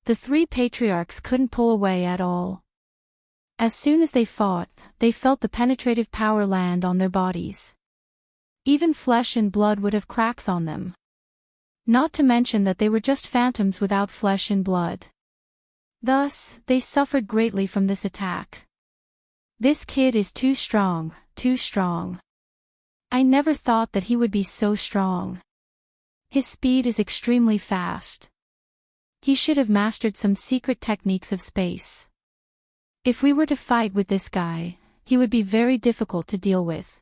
The three patriarchs couldn't pull away at all. As soon as they fought, they felt the penetrative power land on their bodies. Even flesh and blood would have cracks on them. Not to mention that they were just phantoms without flesh and blood. Thus, they suffered greatly from this attack. This kid is too strong, too strong. I never thought that he would be so strong. His speed is extremely fast. He should have mastered some secret techniques of space. If we were to fight with this guy, he would be very difficult to deal with.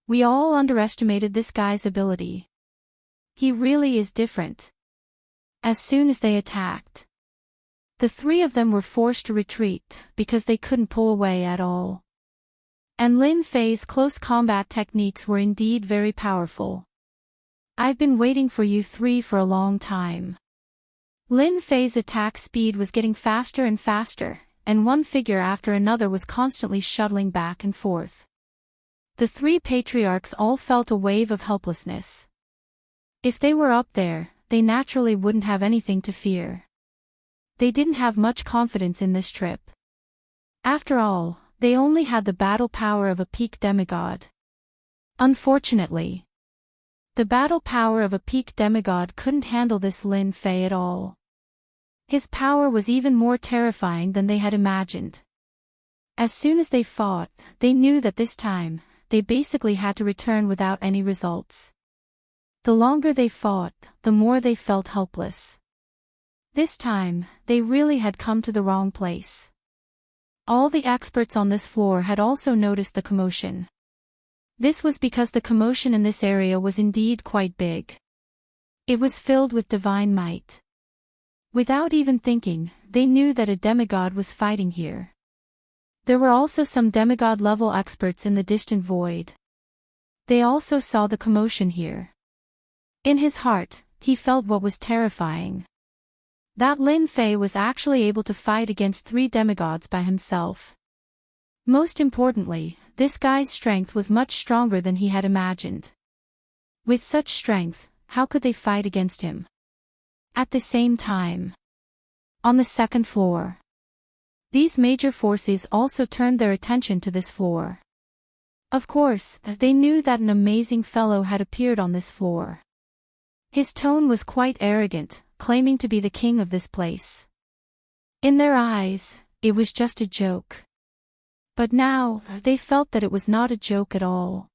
We all underestimated this guy's ability. He really is different. As soon as they attacked, the three of them were forced to retreat because they couldn't pull away at all. And Lin Fei's close combat techniques were indeed very powerful. I've been waiting for you three for a long time. Lin Fei's attack speed was getting faster and faster, and one figure after another was constantly shuttling back and forth. The three patriarchs all felt a wave of helplessness. If they were up there, they naturally wouldn't have anything to fear. They didn't have much confidence in this trip. After all, they only had the battle power of a peak demigod. Unfortunately, the battle power of a peak demigod couldn't handle this Lin Fei at all. His power was even more terrifying than they had imagined. As soon as they fought, they knew that this time, they basically had to return without any results. The longer they fought, the more they felt helpless. This time, they really had come to the wrong place. All the experts on this floor had also noticed the commotion. This was because the commotion in this area was indeed quite big. It was filled with divine might. Without even thinking, they knew that a demigod was fighting here. There were also some demigod-level experts in the distant void. They also saw the commotion here. In his heart, he felt what was terrifying. That Lin Fei was actually able to fight against 3 demigods by himself. Most importantly, this guy's strength was much stronger than he had imagined. With such strength, how could they fight against him? At the same time, on the second floor, these major forces also turned their attention to this floor. Of course, they knew that an amazing fellow had appeared on this floor. His tone was quite arrogant, claiming to be the king of this place. In their eyes, it was just a joke. But now, they felt that it was not a joke at all.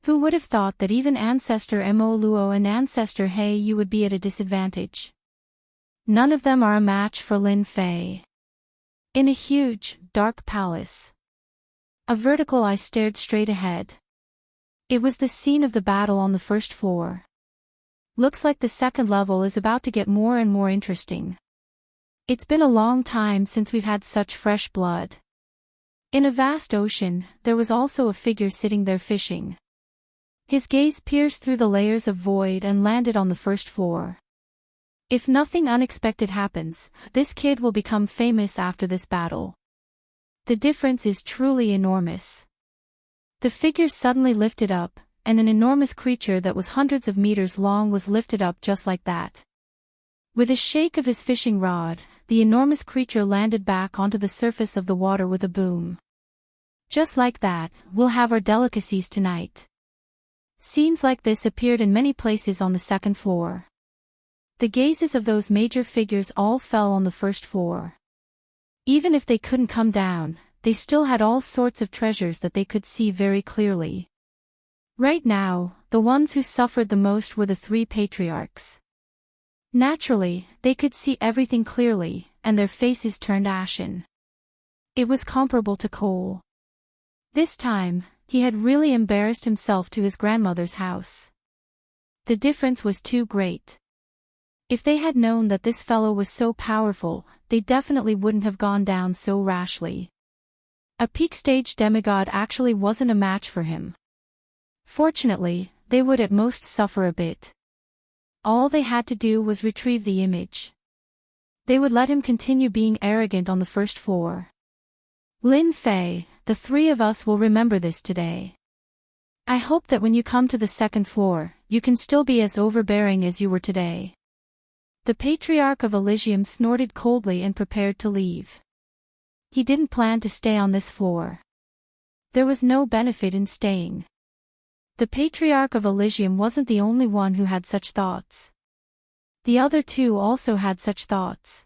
Who would have thought that even Ancestor Mo Luo and Ancestor He Yu would be at a disadvantage? None of them are a match for Lin Fei. In a huge, dark palace, a vertical eye stared straight ahead. It was the scene of the battle on the first floor. Looks like the second level is about to get more and more interesting. It's been a long time since we've had such fresh blood. In a vast ocean, there was also a figure sitting there fishing. His gaze pierced through the layers of void and landed on the first floor. If nothing unexpected happens, this kid will become famous after this battle. The difference is truly enormous. The figure suddenly lifted up, and an enormous creature that was hundreds of meters long was lifted up just like that. With a shake of his fishing rod, the enormous creature landed back onto the surface of the water with a boom. Just like that, we'll have our delicacies tonight. Scenes like this appeared in many places on the second floor. The gazes of those major figures all fell on the first floor. Even if they couldn't come down, they still had all sorts of treasures that they could see very clearly. Right now, the ones who suffered the most were the 3 patriarchs. Naturally, they could see everything clearly, and their faces turned ashen. It was comparable to Cole. This time, he had really embarrassed himself to his grandmother's house. The difference was too great. If they had known that this fellow was so powerful, they definitely wouldn't have gone down so rashly. A peak stage demigod actually wasn't a match for him. Fortunately, they would at most suffer a bit. All they had to do was retrieve the image. They would let him continue being arrogant on the first floor. Lin Fei, the 3 of us will remember this today. I hope that when you come to the second floor, you can still be as overbearing as you were today. The Patriarch of Elysium snorted coldly and prepared to leave. He didn't plan to stay on this floor. There was no benefit in staying. The Patriarch of Elysium wasn't the only one who had such thoughts. The other 2 also had such thoughts.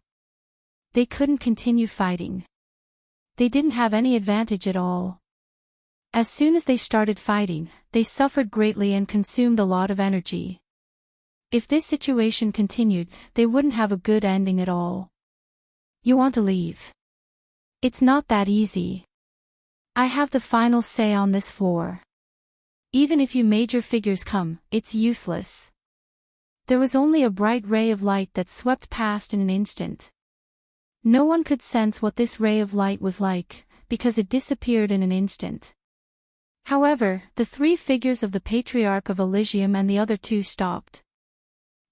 They couldn't continue fighting. They didn't have any advantage at all. As soon as they started fighting, they suffered greatly and consumed a lot of energy. If this situation continued, they wouldn't have a good ending at all. You want to leave? It's not that easy. I have the final say on this floor. Even if you major figures come, it's useless. There was only a bright ray of light that swept past in an instant. No one could sense what this ray of light was like, because it disappeared in an instant. However, the 3 figures of the Patriarch of Elysium and the other 2 stopped.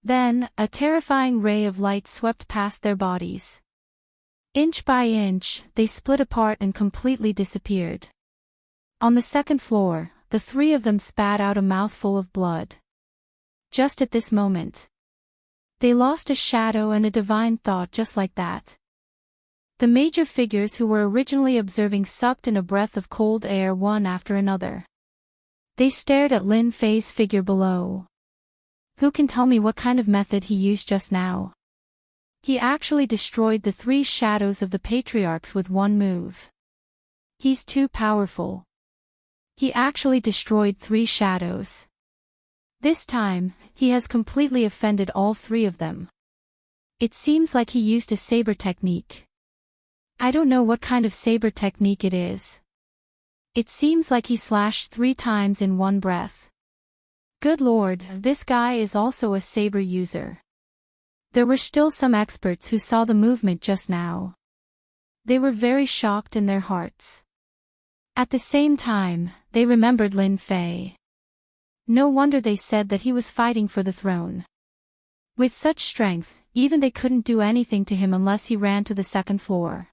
Then, a terrifying ray of light swept past their bodies. Inch by inch, they split apart and completely disappeared. On the second floor, the 3 of them spat out a mouthful of blood. Just at this moment, they lost a shadow and a divine thought just like that. The major figures who were originally observing sucked in a breath of cold air one after another. They stared at Lin Fei's figure below. Who can tell me what kind of method he used just now? He actually destroyed the 3 shadows of the patriarchs with one move. He's too powerful. He actually destroyed 3 shadows. This time, he has completely offended all 3 of them. It seems like he used a saber technique. I don't know what kind of saber technique it is. It seems like he slashed 3 times in one breath. Good lord, this guy is also a saber user. There were still some experts who saw the movement just now. They were very shocked in their hearts. At the same time, they remembered Lin Fei. No wonder they said that he was fighting for the throne. With such strength, even they couldn't do anything to him unless he ran to the second floor.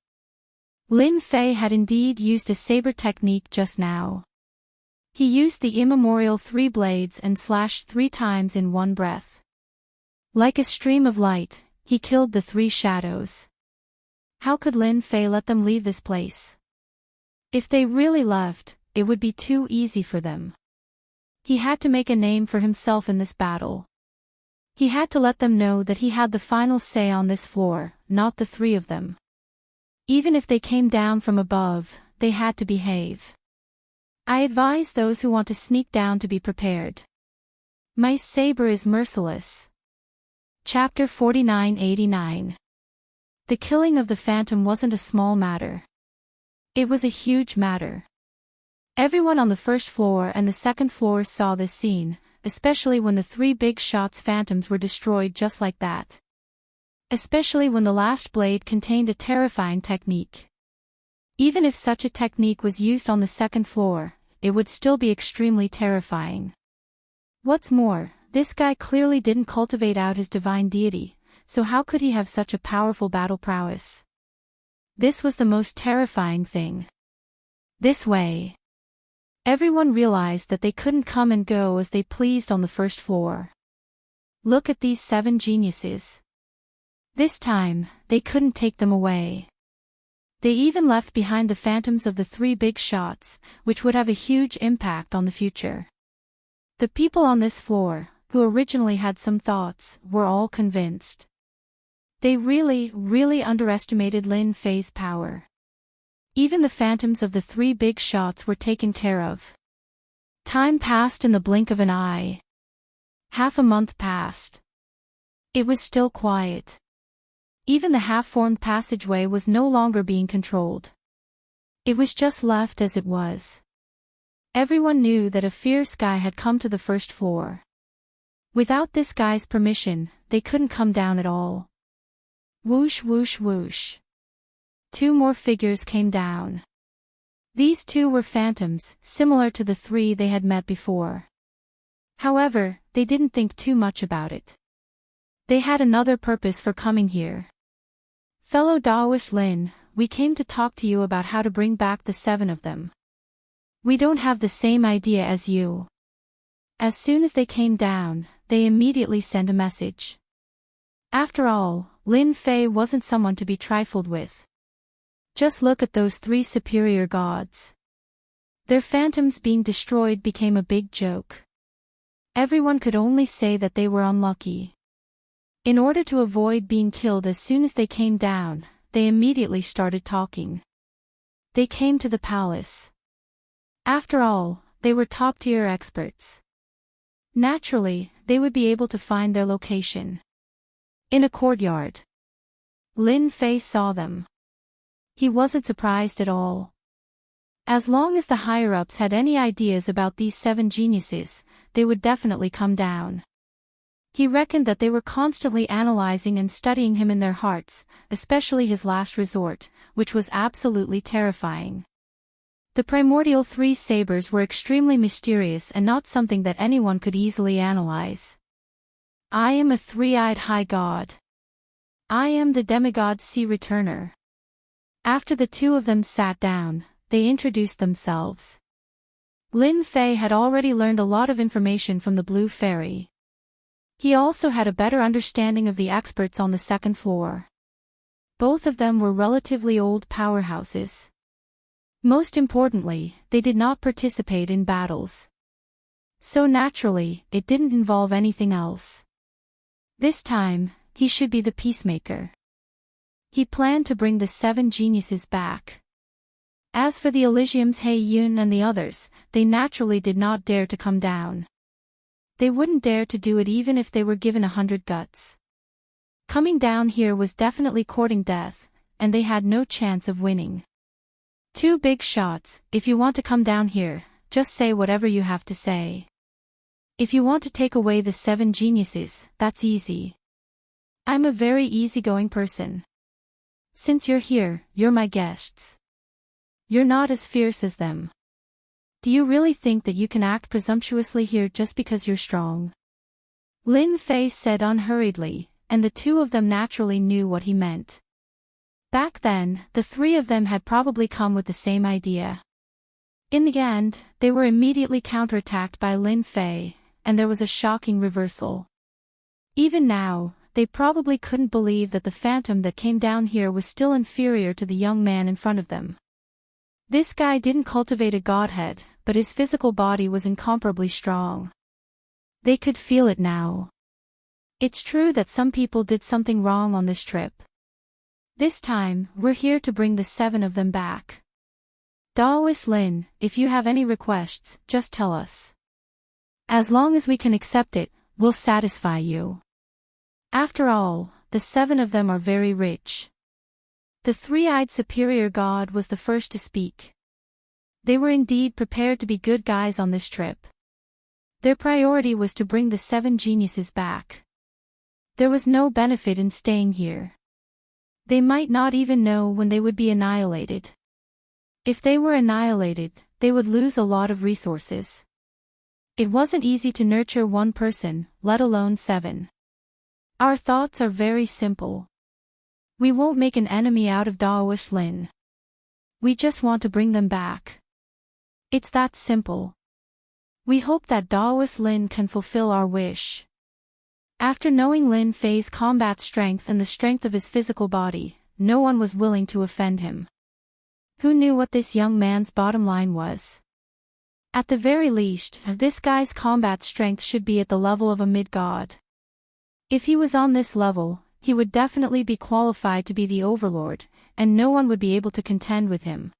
Lin Fei had indeed used a saber technique just now. He used the immemorial 3 blades and slashed 3 times in one breath. Like a stream of light, he killed the 3 shadows. How could Lin Fei let them leave this place? If they really left, it would be too easy for them. He had to make a name for himself in this battle. He had to let them know that he had the final say on this floor, not the 3 of them. Even if they came down from above, they had to behave. I advise those who want to sneak down to be prepared. My saber is merciless. Chapter 4989. The killing of the Phantom wasn't a small matter. It was a huge matter. Everyone on the first floor and the second floor saw this scene, especially when the 3 big shots phantoms were destroyed just like that. Especially when the last blade contained a terrifying technique. Even if such a technique was used on the second floor, it would still be extremely terrifying. What's more, this guy clearly didn't cultivate out his divine deity, so how could he have such a powerful battle prowess? This was the most terrifying thing. This way. Everyone realized that they couldn't come and go as they pleased on the first floor. Look at these 7 geniuses. This time, they couldn't take them away. They even left behind the phantoms of the 3 big shots, which would have a huge impact on the future. The people on this floor, who originally had some thoughts, were all convinced. They really underestimated Lin Fei's power. Even the phantoms of the 3 big shots were taken care of. Time passed in the blink of an eye. Half a month passed. It was still quiet. Even the half-formed passageway was no longer being controlled. It was just left as it was. Everyone knew that a fierce guy had come to the first floor. Without this guy's permission, they couldn't come down at all. Whoosh whoosh whoosh. 2 more figures came down. These 2 were phantoms, similar to the 3 they had met before. However, they didn't think too much about it. They had another purpose for coming here. Fellow Daoist Lin, we came to talk to you about how to bring back the 7 of them. We don't have the same idea as you. As soon as they came down, they immediately sent a message. After all, Lin Fei wasn't someone to be trifled with. Just look at those 3 superior gods. Their phantoms being destroyed became a big joke. Everyone could only say that they were unlucky. In order to avoid being killed as soon as they came down, they immediately started talking. They came to the palace. After all, they were top-tier experts. Naturally, they would be able to find their location. In a courtyard. Lin Fei saw them. He wasn't surprised at all. As long as the higher-ups had any ideas about these 7 geniuses, they would definitely come down. He reckoned that they were constantly analyzing and studying him in their hearts, especially his last resort, which was absolutely terrifying. The primordial 3 sabers were extremely mysterious and not something that anyone could easily analyze. I am a 3-eyed high god. I am the demigod sea returner. After the 2 of them sat down, they introduced themselves. Lin Fei had already learned a lot of information from the Blue Fairy. He also had a better understanding of the experts on the second floor. Both of them were relatively old powerhouses. Most importantly, they did not participate in battles. So naturally, it didn't involve anything else. This time, he should be the peacemaker. He planned to bring the 7 geniuses back. As for the Elysium's He Yun and the others, they naturally did not dare to come down. They wouldn't dare to do it even if they were given 100 guts. Coming down here was definitely courting death, and they had no chance of winning. 2 big shots, if you want to come down here, just say whatever you have to say. If you want to take away the 7 geniuses, that's easy. I'm a very easygoing person. Since you're here, you're my guests. You're not as fierce as them. Do you really think that you can act presumptuously here just because you're strong? Lin Fei said unhurriedly, and the two of them naturally knew what he meant. Back then, the three of them had probably come with the same idea. In the end, they were immediately counterattacked by Lin Fei, and there was a shocking reversal. Even now, they probably couldn't believe that the phantom that came down here was still inferior to the young man in front of them. This guy didn't cultivate a godhead, but his physical body was incomparably strong. They could feel it now. It's true that some people did something wrong on this trip. This time, we're here to bring the 7 of them back. Daoist Lin, if you have any requests, just tell us. As long as we can accept it, we'll satisfy you. After all, the 7 of them are very rich. The three-eyed superior god was the first to speak. They were indeed prepared to be good guys on this trip. Their priority was to bring the 7 geniuses back. There was no benefit in staying here. They might not even know when they would be annihilated. If they were annihilated, they would lose a lot of resources. It wasn't easy to nurture one person, let alone 7. Our thoughts are very simple. We won't make an enemy out of Daoist Lin. We just want to bring them back. It's that simple. We hope that Daoist Lin can fulfill our wish. After knowing Lin Fei's combat strength and the strength of his physical body, no one was willing to offend him. Who knew what this young man's bottom line was? At the very least, this guy's combat strength should be at the level of a mid-god. If he was on this level, he would definitely be qualified to be the overlord, and no one would be able to contend with him.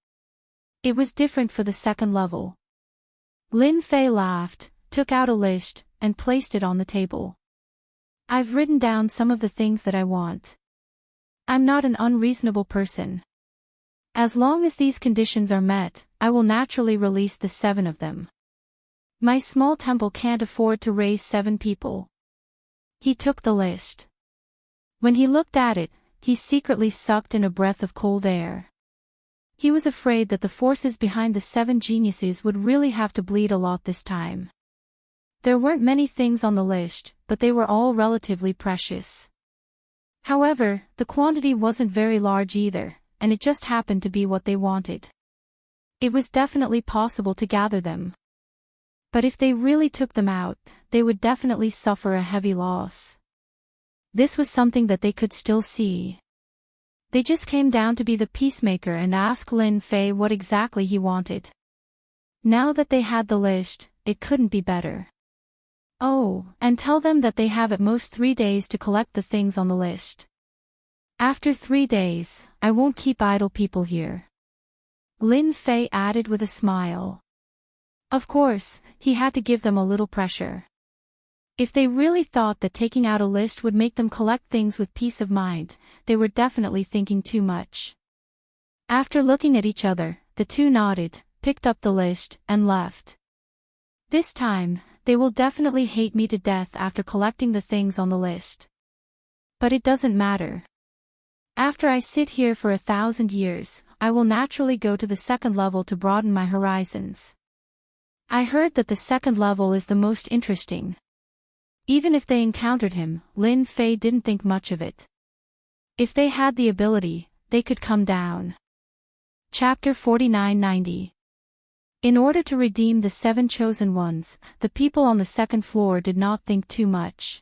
It was different for the second level. Lin Fei laughed, took out a list, and placed it on the table. I've written down some of the things that I want. I'm not an unreasonable person. As long as these conditions are met, I will naturally release the 7 of them. My small temple can't afford to raise 7 people. He took the list. When he looked at it, he secretly sucked in a breath of cold air. He was afraid that the forces behind the 7 geniuses would really have to bleed a lot this time. There weren't many things on the list, but they were all relatively precious. However, the quantity wasn't very large either, and it just happened to be what they wanted. It was definitely possible to gather them. But if they really took them out, they would definitely suffer a heavy loss. This was something that they could still see. They just came down to be the peacemaker and ask Lin Fei what exactly he wanted. Now that they had the list, it couldn't be better. Oh, and tell them that they have at most 3 days to collect the things on the list. After 3 days, I won't keep idle people here. Lin Fei added with a smile. Of course, he had to give them a little pressure. If they really thought that taking out a list would make them collect things with peace of mind, they were definitely thinking too much. After looking at each other, the two nodded, picked up the list, and left. This time, they will definitely hate me to death after collecting the things on the list. But it doesn't matter. After I sit here for 1,000 years, I will naturally go to the second level to broaden my horizons. I heard that the second level is the most interesting. Even if they encountered him, Lin Fei didn't think much of it. If they had the ability, they could come down. Chapter 4990. In order to redeem the 7 chosen ones, the people on the second floor did not think too much.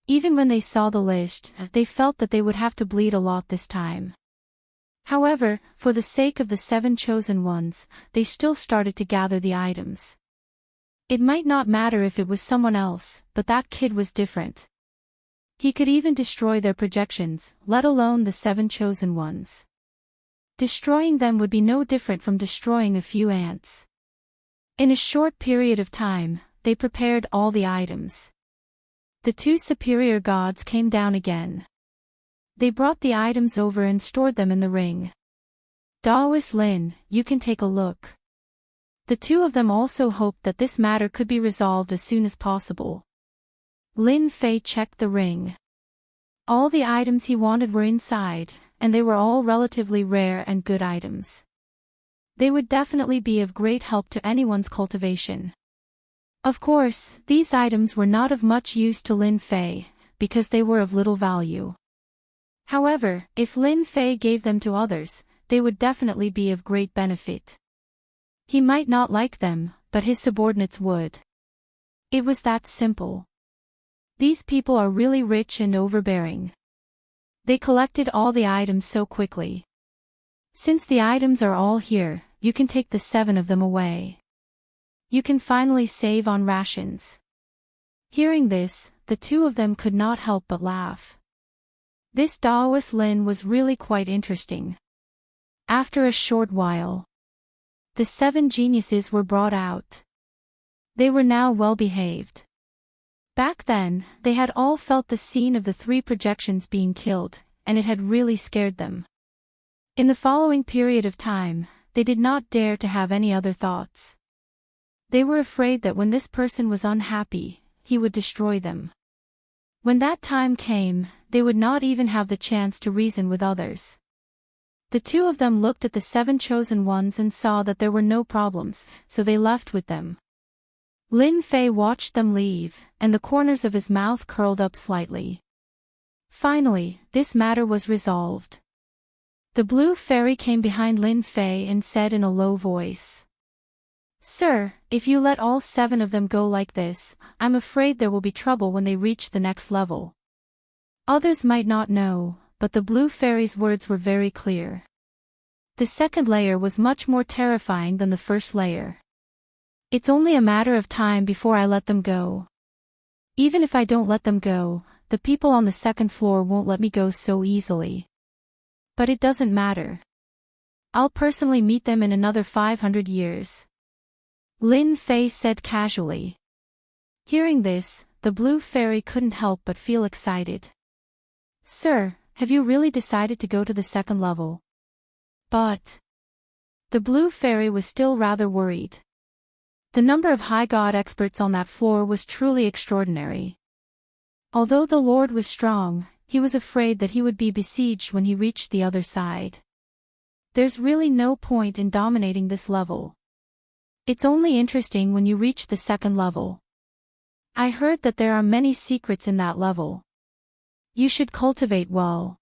Even when they saw the list, they felt that they would have to bleed a lot this time. However, for the sake of the 7 chosen ones, they still started to gather the items. It might not matter if it was someone else, but that kid was different. He could even destroy their projections, let alone the 7 chosen ones. Destroying them would be no different from destroying a few ants. In a short period of time, they prepared all the items. The 2 superior gods came down again. They brought the items over and stored them in the ring. Daoist Lin, you can take a look. The 2 of them also hoped that this matter could be resolved as soon as possible. Lin Fei checked the ring. All the items he wanted were inside, and they were all relatively rare and good items. They would definitely be of great help to anyone's cultivation. Of course, these items were not of much use to Lin Fei, because they were of little value. However, if Lin Fei gave them to others, they would definitely be of great benefit. He might not like them, but his subordinates would. It was that simple. These people are really rich and overbearing. They collected all the items so quickly. Since the items are all here, you can take the 7 of them away. You can finally save on rations. Hearing this, the 2 of them could not help but laugh. This Daoist Lin was really quite interesting. After a short while, the 7 geniuses were brought out. They were now well behaved. Back then, they had all felt the scene of the 3 projections being killed, and it had really scared them. In the following period of time, they did not dare to have any other thoughts. They were afraid that when this person was unhappy, he would destroy them. When that time came, they would not even have the chance to reason with others. The 2 of them looked at the 7 chosen ones and saw that there were no problems, so they left with them. Lin Fei watched them leave, and the corners of his mouth curled up slightly. Finally, this matter was resolved. The blue fairy came behind Lin Fei and said in a low voice, "Sir, if you let all 7 of them go like this, I'm afraid there will be trouble when they reach the next level." Others might not know, but the blue fairy's words were very clear. The second layer was much more terrifying than the first layer. It's only a matter of time before I let them go. Even if I don't let them go, the people on the second floor won't let me go so easily. But it doesn't matter. I'll personally meet them in another 500 years. Lin Fei said casually. Hearing this, the blue fairy couldn't help but feel excited. "Sir, have you really decided to go to the second level?" But the blue fairy was still rather worried. The number of high god experts on that floor was truly extraordinary. Although the Lord was strong, he was afraid that he would be besieged when he reached the other side. There's really no point in dominating this level. It's only interesting when you reach the second level. I heard that there are many secrets in that level. You should cultivate well.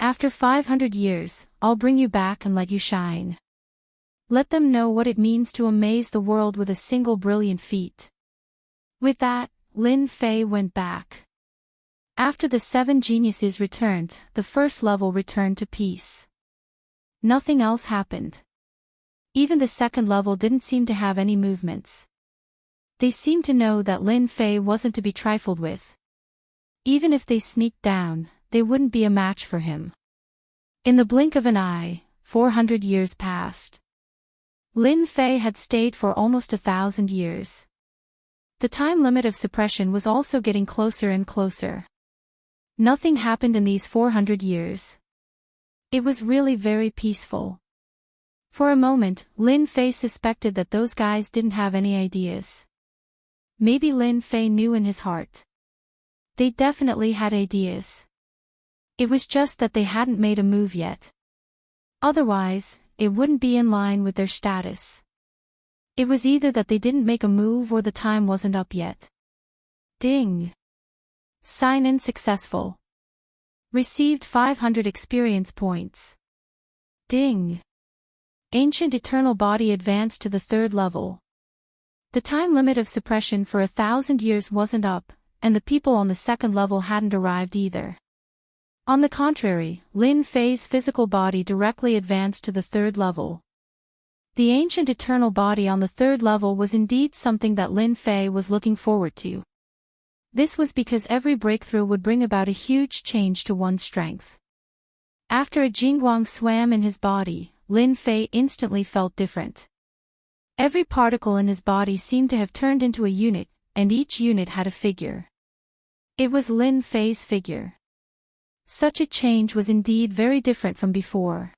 After 500 years, I'll bring you back and let you shine. Let them know what it means to amaze the world with a single brilliant feat. With that, Lin Fei went back. After the 7 geniuses returned, the first level returned to peace. Nothing else happened. Even the second level didn't seem to have any movements. They seemed to know that Lin Fei wasn't to be trifled with. Even if they sneaked down, they wouldn't be a match for him. In the blink of an eye, 400 years passed. Lin Fei had stayed for almost 1,000 years. The time limit of suppression was also getting closer and closer. Nothing happened in these 400 years. It was really very peaceful. For a moment, Lin Fei suspected that those guys didn't have any ideas. Maybe Lin Fei knew in his heart. They definitely had ideas. It was just that they hadn't made a move yet. Otherwise, it wouldn't be in line with their status. It was either that they didn't make a move or the time wasn't up yet. Ding! Sign-in successful. Received 500 experience points. Ding! Ancient Eternal Body advanced to the 3rd level. The time limit of suppression for 1,000 years wasn't up, and the people on the 2nd level hadn't arrived either. On the contrary, Lin Fei's physical body directly advanced to the 3rd level. The ancient eternal body on the 3rd level was indeed something that Lin Fei was looking forward to. This was because every breakthrough would bring about a huge change to one's strength. After a jingguang swam in his body, Lin Fei instantly felt different. Every particle in his body seemed to have turned into a unit, and each unit had a figure. It was Lin Fei's figure. Such a change was indeed very different from before.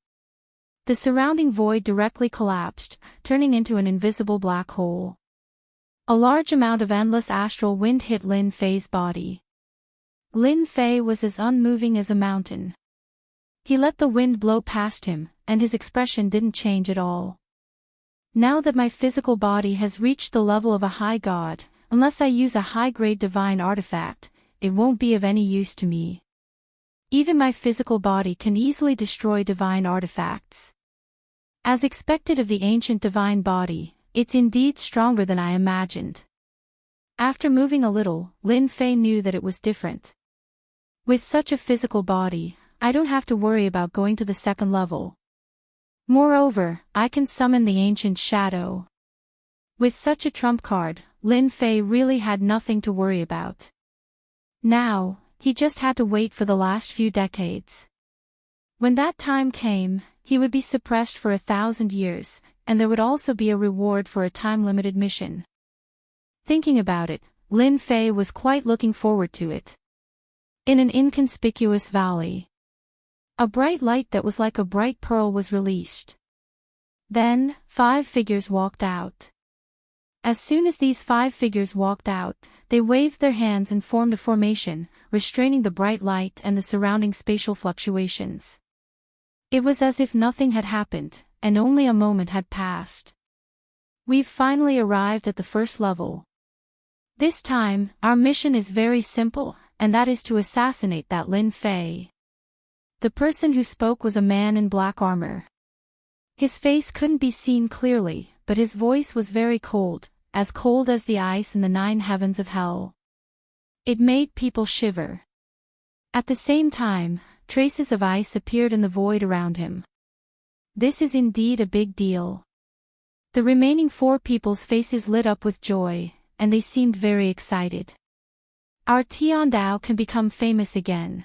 The surrounding void directly collapsed, turning into an invisible black hole. A large amount of endless astral wind hit Lin Fei's body. Lin Fei was as unmoving as a mountain. He let the wind blow past him, and his expression didn't change at all. Now that my physical body has reached the level of a high god, unless I use a high-grade divine artifact, it won't be of any use to me. Even my physical body can easily destroy divine artifacts. As expected of the ancient divine body, it's indeed stronger than I imagined. After moving a little, Lin Fei knew that it was different. With such a physical body, I don't have to worry about going to the second level. Moreover, I can summon the ancient shadow. With such a trump card, Lin Fei really had nothing to worry about. Now, he just had to wait for the last few decades. When that time came, he would be suppressed for 1,000 years, and there would also be a reward for a time-limited mission. Thinking about it, Lin Fei was quite looking forward to it. In an inconspicuous valley, a bright light that was like a bright pearl was released. Then, 5 figures walked out. As soon as these 5 figures walked out, they waved their hands and formed a formation, restraining the bright light and the surrounding spatial fluctuations. It was as if nothing had happened, and only a moment had passed. We've finally arrived at the first level. This time, our mission is very simple, and that is to assassinate that Lin Fei. The person who spoke was a man in black armor. His face couldn't be seen clearly, but his voice was very cold as the ice in the 9 heavens of hell. It made people shiver. At the same time, traces of ice appeared in the void around him. This is indeed a big deal. The remaining 4 people's faces lit up with joy, and they seemed very excited. Our Tiandao can become famous again.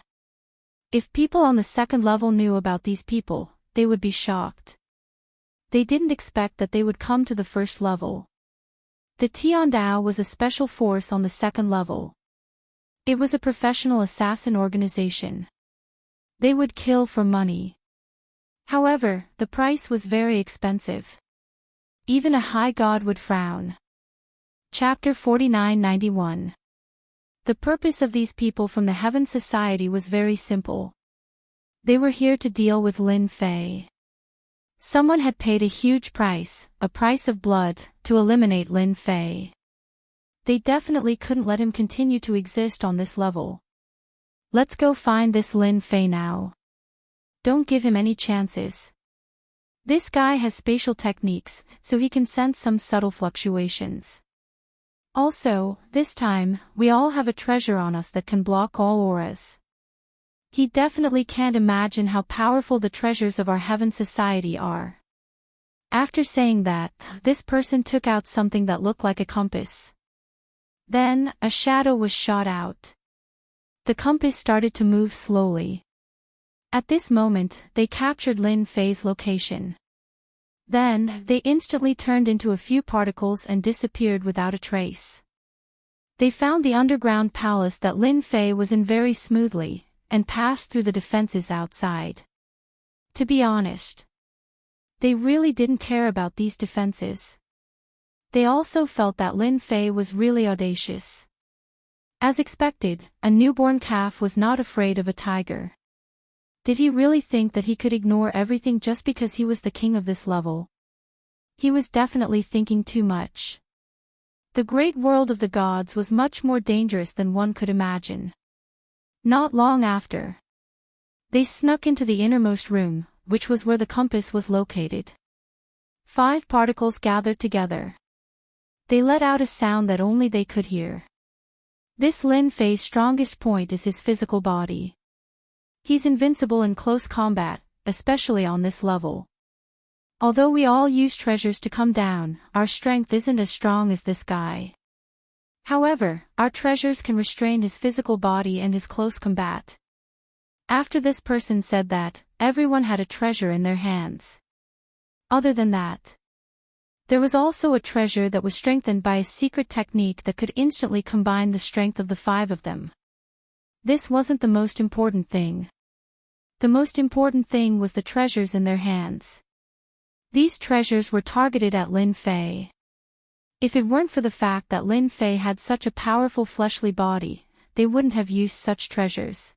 If people on the second level knew about these people, they would be shocked. They didn't expect that they would come to the first level. The Tiandao was a special force on the second level. It was a professional assassin organization. They would kill for money. However, the price was very expensive. Even a high god would frown. Chapter 4991. The purpose of these people from the Heaven Society was very simple. They were here to deal with Lin Fei. Someone had paid a huge price, a price of blood, to eliminate Lin Fei. They definitely couldn't let him continue to exist on this level. Let's go find this Lin Fei now. Don't give him any chances. This guy has spatial techniques, so he can sense some subtle fluctuations. Also, this time, we all have a treasure on us that can block all auras. He definitely can't imagine how powerful the treasures of our Heaven Society are. After saying that, this person took out something that looked like a compass. Then, a shadow was shot out. The compass started to move slowly. At this moment, they captured Lin Fei's location. Then, they instantly turned into a few particles and disappeared without a trace. They found the underground palace that Lin Fei was in very smoothly, and passed through the defenses outside. To be honest, they really didn't care about these defenses. They also felt that Lin Fei was really audacious. As expected, a newborn calf was not afraid of a tiger. Did he really think that he could ignore everything just because he was the king of this level? He was definitely thinking too much. The great world of the gods was much more dangerous than one could imagine. Not long after, they snuck into the innermost room, which was where the compass was located. 5 particles gathered together. They let out a sound that only they could hear. This Lin Fei's strongest point is his physical body. He's invincible in close combat, especially on this level. Although we all use treasures to come down, our strength isn't as strong as this guy. However, our treasures can restrain his physical body and his close combat. After this person said that, everyone had a treasure in their hands. Other than that, there was also a treasure that was strengthened by a secret technique that could instantly combine the strength of the 5 of them. This wasn't the most important thing. The most important thing was the treasures in their hands. These treasures were targeted at Lin Fei. If it weren't for the fact that Lin Fei had such a powerful fleshly body, they wouldn't have used such treasures.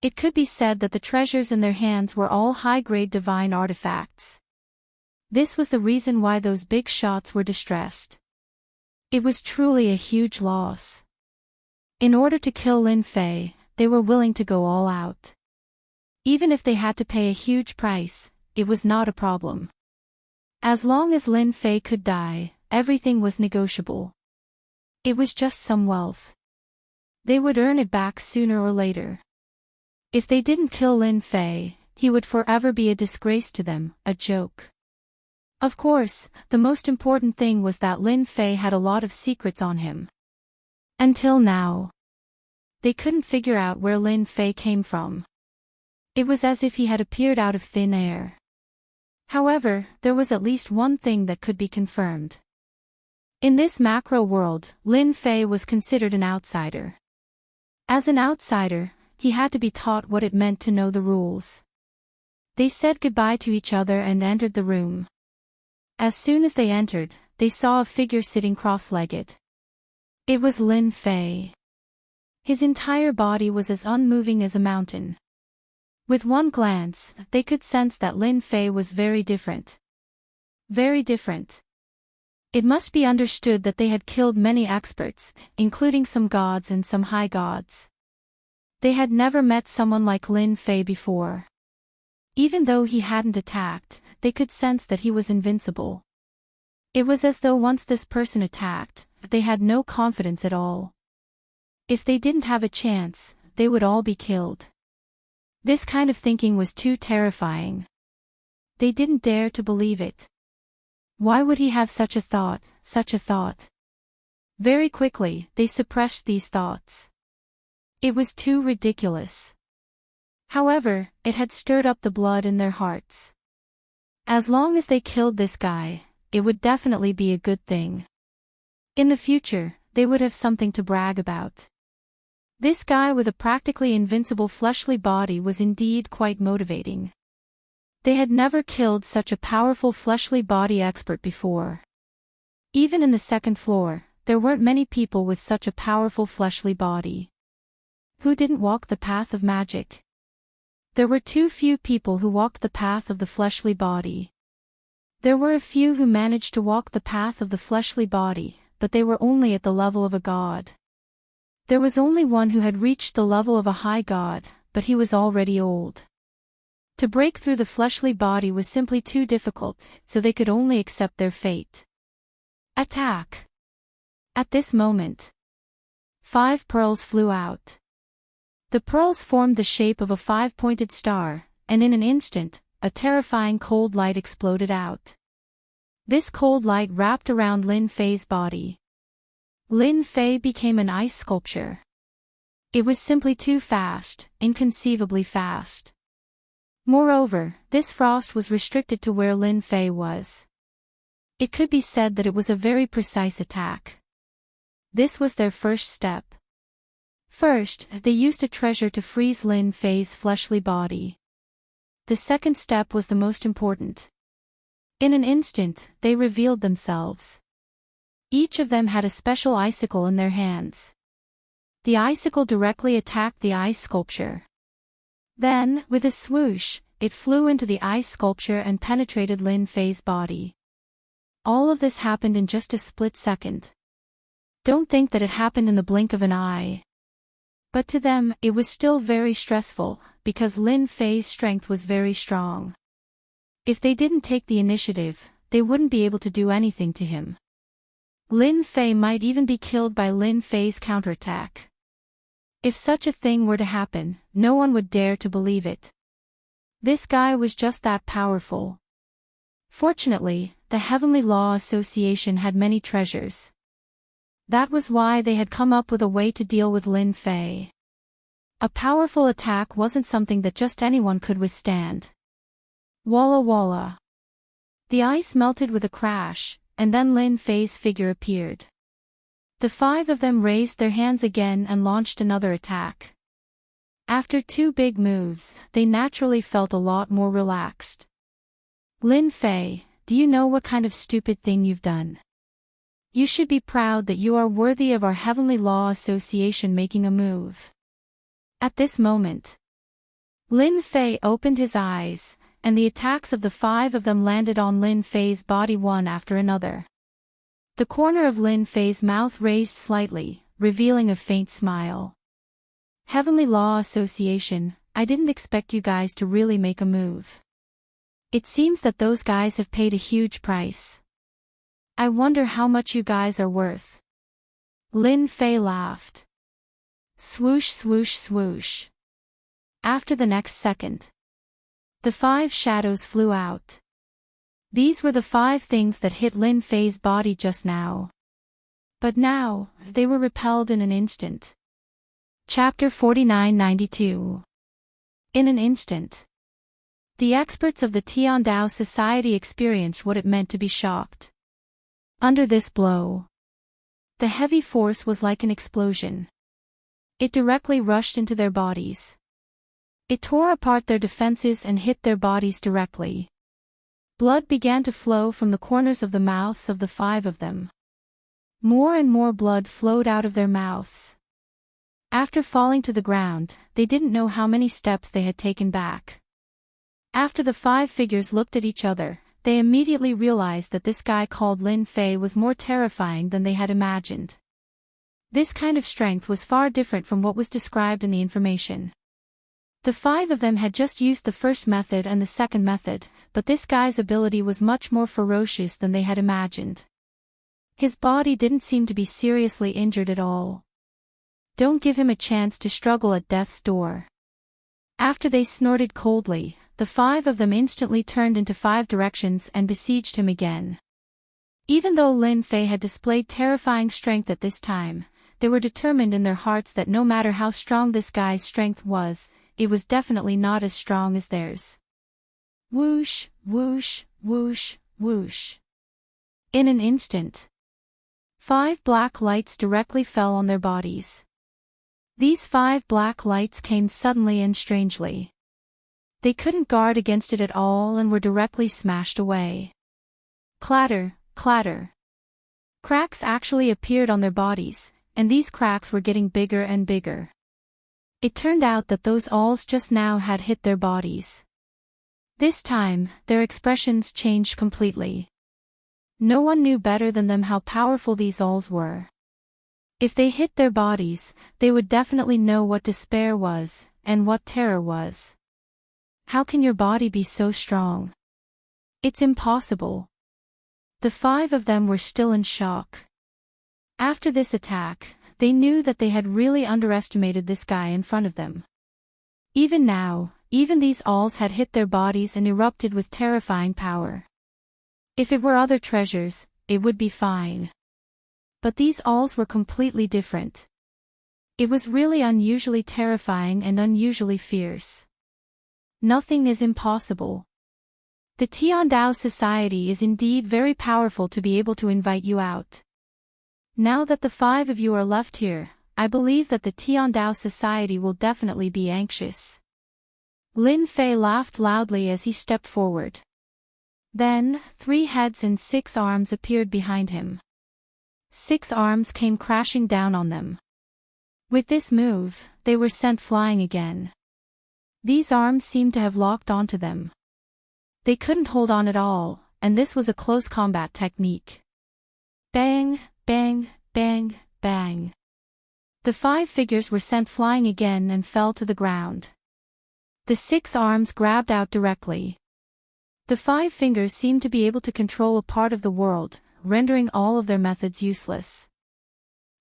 It could be said that the treasures in their hands were all high-grade divine artifacts. This was the reason why those big shots were distressed. It was truly a huge loss. In order to kill Lin Fei, they were willing to go all out. Even if they had to pay a huge price, it was not a problem. As long as Lin Fei could die, everything was negotiable. It was just some wealth. They would earn it back sooner or later. If they didn't kill Lin Fei, he would forever be a disgrace to them, a joke. Of course, the most important thing was that Lin Fei had a lot of secrets on him. Until now, they couldn't figure out where Lin Fei came from. It was as if he had appeared out of thin air. However, there was at least one thing that could be confirmed. In this macro world, Lin Fei was considered an outsider. As an outsider, he had to be taught what it meant to know the rules. They said goodbye to each other and entered the room. As soon as they entered, they saw a figure sitting cross-legged. It was Lin Fei. His entire body was as unmoving as a mountain. With one glance, they could sense that Lin Fei was very different. Very different. It must be understood that they had killed many experts, including some gods and some high gods. They had never met someone like Lin Fei before. Even though he hadn't attacked, they could sense that he was invincible. It was as though once this person attacked, they had no confidence at all. If they didn't have a chance, they would all be killed. This kind of thinking was too terrifying. They didn't dare to believe it. Why would he have such a thought, such a thought? Very quickly, they suppressed these thoughts. It was too ridiculous. However, it had stirred up the blood in their hearts. As long as they killed this guy, it would definitely be a good thing. In the future, they would have something to brag about. This guy with a practically invincible fleshly body was indeed quite motivating. They had never killed such a powerful fleshly body expert before. Even in the second floor, there weren't many people with such a powerful fleshly body. Who didn't walk the path of magic? There were too few people who walked the path of the fleshly body. There were a few who managed to walk the path of the fleshly body, but they were only at the level of a god. There was only one who had reached the level of a high god, but he was already old. To break through the fleshly body was simply too difficult, so they could only accept their fate. Attack! At this moment, 5 pearls flew out. The pearls formed the shape of a 5-pointed star, and in an instant, a terrifying cold light exploded out. This cold light wrapped around Lin Fei's body. Lin Fei became an ice sculpture. It was simply too fast, inconceivably fast. Moreover, this frost was restricted to where Lin Fei was. It could be said that it was a very precise attack. This was their first step. First, they used a treasure to freeze Lin Fei's fleshly body. The second step was the most important. In an instant, they revealed themselves. Each of them had a special icicle in their hands. The icicle directly attacked the ice sculpture. Then, with a swoosh, it flew into the ice sculpture and penetrated Lin Fei's body. All of this happened in just a split second. Don't think that it happened in the blink of an eye. But to them, it was still very stressful, because Lin Fei's strength was very strong. If they didn't take the initiative, they wouldn't be able to do anything to him. Lin Fei might even be killed by Lin Fei's counterattack. If such a thing were to happen, no one would dare to believe it. This guy was just that powerful. Fortunately, the Heavenly Law Association had many treasures. That was why they had come up with a way to deal with Lin Fei. A powerful attack wasn't something that just anyone could withstand. Walla walla. The ice melted with a crash, and then Lin Fei's figure appeared. The 5 of them raised their hands again and launched another attack. After 2 big moves, they naturally felt a lot more relaxed. Lin Fei, do you know what kind of stupid thing you've done? You should be proud that you are worthy of our Heavenly Law Association making a move. At this moment, Lin Fei opened his eyes, and the attacks of the 5 of them landed on Lin Fei's body one after another. The corner of Lin Fei's mouth raised slightly, revealing a faint smile. Heavenly Law Association, I didn't expect you guys to really make a move. It seems that those guys have paid a huge price. I wonder how much you guys are worth. Lin Fei laughed. Swoosh swoosh swoosh. After the next second, the 5 shadows flew out. These were the 5 things that hit Lin Fei's body just now. But now, they were repelled in an instant. Chapter 4992. In an instant. The experts of the Tiandao Society experienced what it meant to be shocked. Under this blow, the heavy force was like an explosion. It directly rushed into their bodies. It tore apart their defenses and hit their bodies directly. Blood began to flow from the corners of the mouths of the 5 of them. More and more blood flowed out of their mouths. After falling to the ground, they didn't know how many steps they had taken back. After the 5 figures looked at each other, they immediately realized that this guy called Lin Fei was more terrifying than they had imagined. This kind of strength was far different from what was described in the information. The 5 of them had just used the first method and the second method, but this guy's ability was much more ferocious than they had imagined. His body didn't seem to be seriously injured at all. Don't give him a chance to struggle at death's door. After they snorted coldly, the 5 of them instantly turned into 5 directions and besieged him again. Even though Lin Fei had displayed terrifying strength at this time, they were determined in their hearts that no matter how strong this guy's strength was, it was definitely not as strong as theirs. Whoosh, whoosh, whoosh, whoosh. In an instant, 5 black lights directly fell on their bodies. These 5 black lights came suddenly and strangely. They couldn't guard against it at all and were directly smashed away. Clatter, clatter. Cracks actually appeared on their bodies, and these cracks were getting bigger and bigger. It turned out that those alls just now had hit their bodies. This time, their expressions changed completely. No one knew better than them how powerful these alls were. If they hit their bodies, they would definitely know what despair was, and what terror was. How can your body be so strong? It's impossible. The 5 of them were still in shock. After this attack, they knew that they had really underestimated this guy in front of them. Even now, even these alls had hit their bodies and erupted with terrifying power. If it were other treasures, it would be fine. But these alls were completely different. It was really unusually terrifying and unusually fierce. Nothing is impossible. The Tiandao Society is indeed very powerful to be able to invite you out. Now that the 5 of you are left here, I believe that the Tiandao Society will definitely be anxious. Lin Fei laughed loudly as he stepped forward. Then, 3 heads and 6 arms appeared behind him. 6 arms came crashing down on them. With this move, they were sent flying again. These arms seemed to have locked onto them. They couldn't hold on at all, and this was a close combat technique. Bang, bang, bang, bang. The 5 figures were sent flying again and fell to the ground. The 6 arms grabbed out directly. The 5 fingers seemed to be able to control a part of the world, rendering all of their methods useless.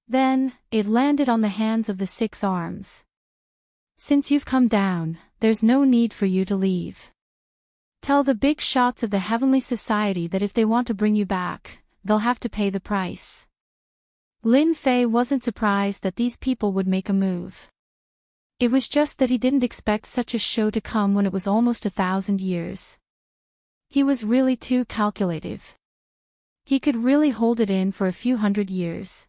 Then, it landed on the hands of the 6 arms. Since you've come down, there's no need for you to leave. Tell the big shots of the Heavenly Society that if they want to bring you back, they'll have to pay the price. Lin Fei wasn't surprised that these people would make a move. It was just that he didn't expect such a show to come when it was almost 1,000 years. He was really too calculative. He could really hold it in for a few hundred years.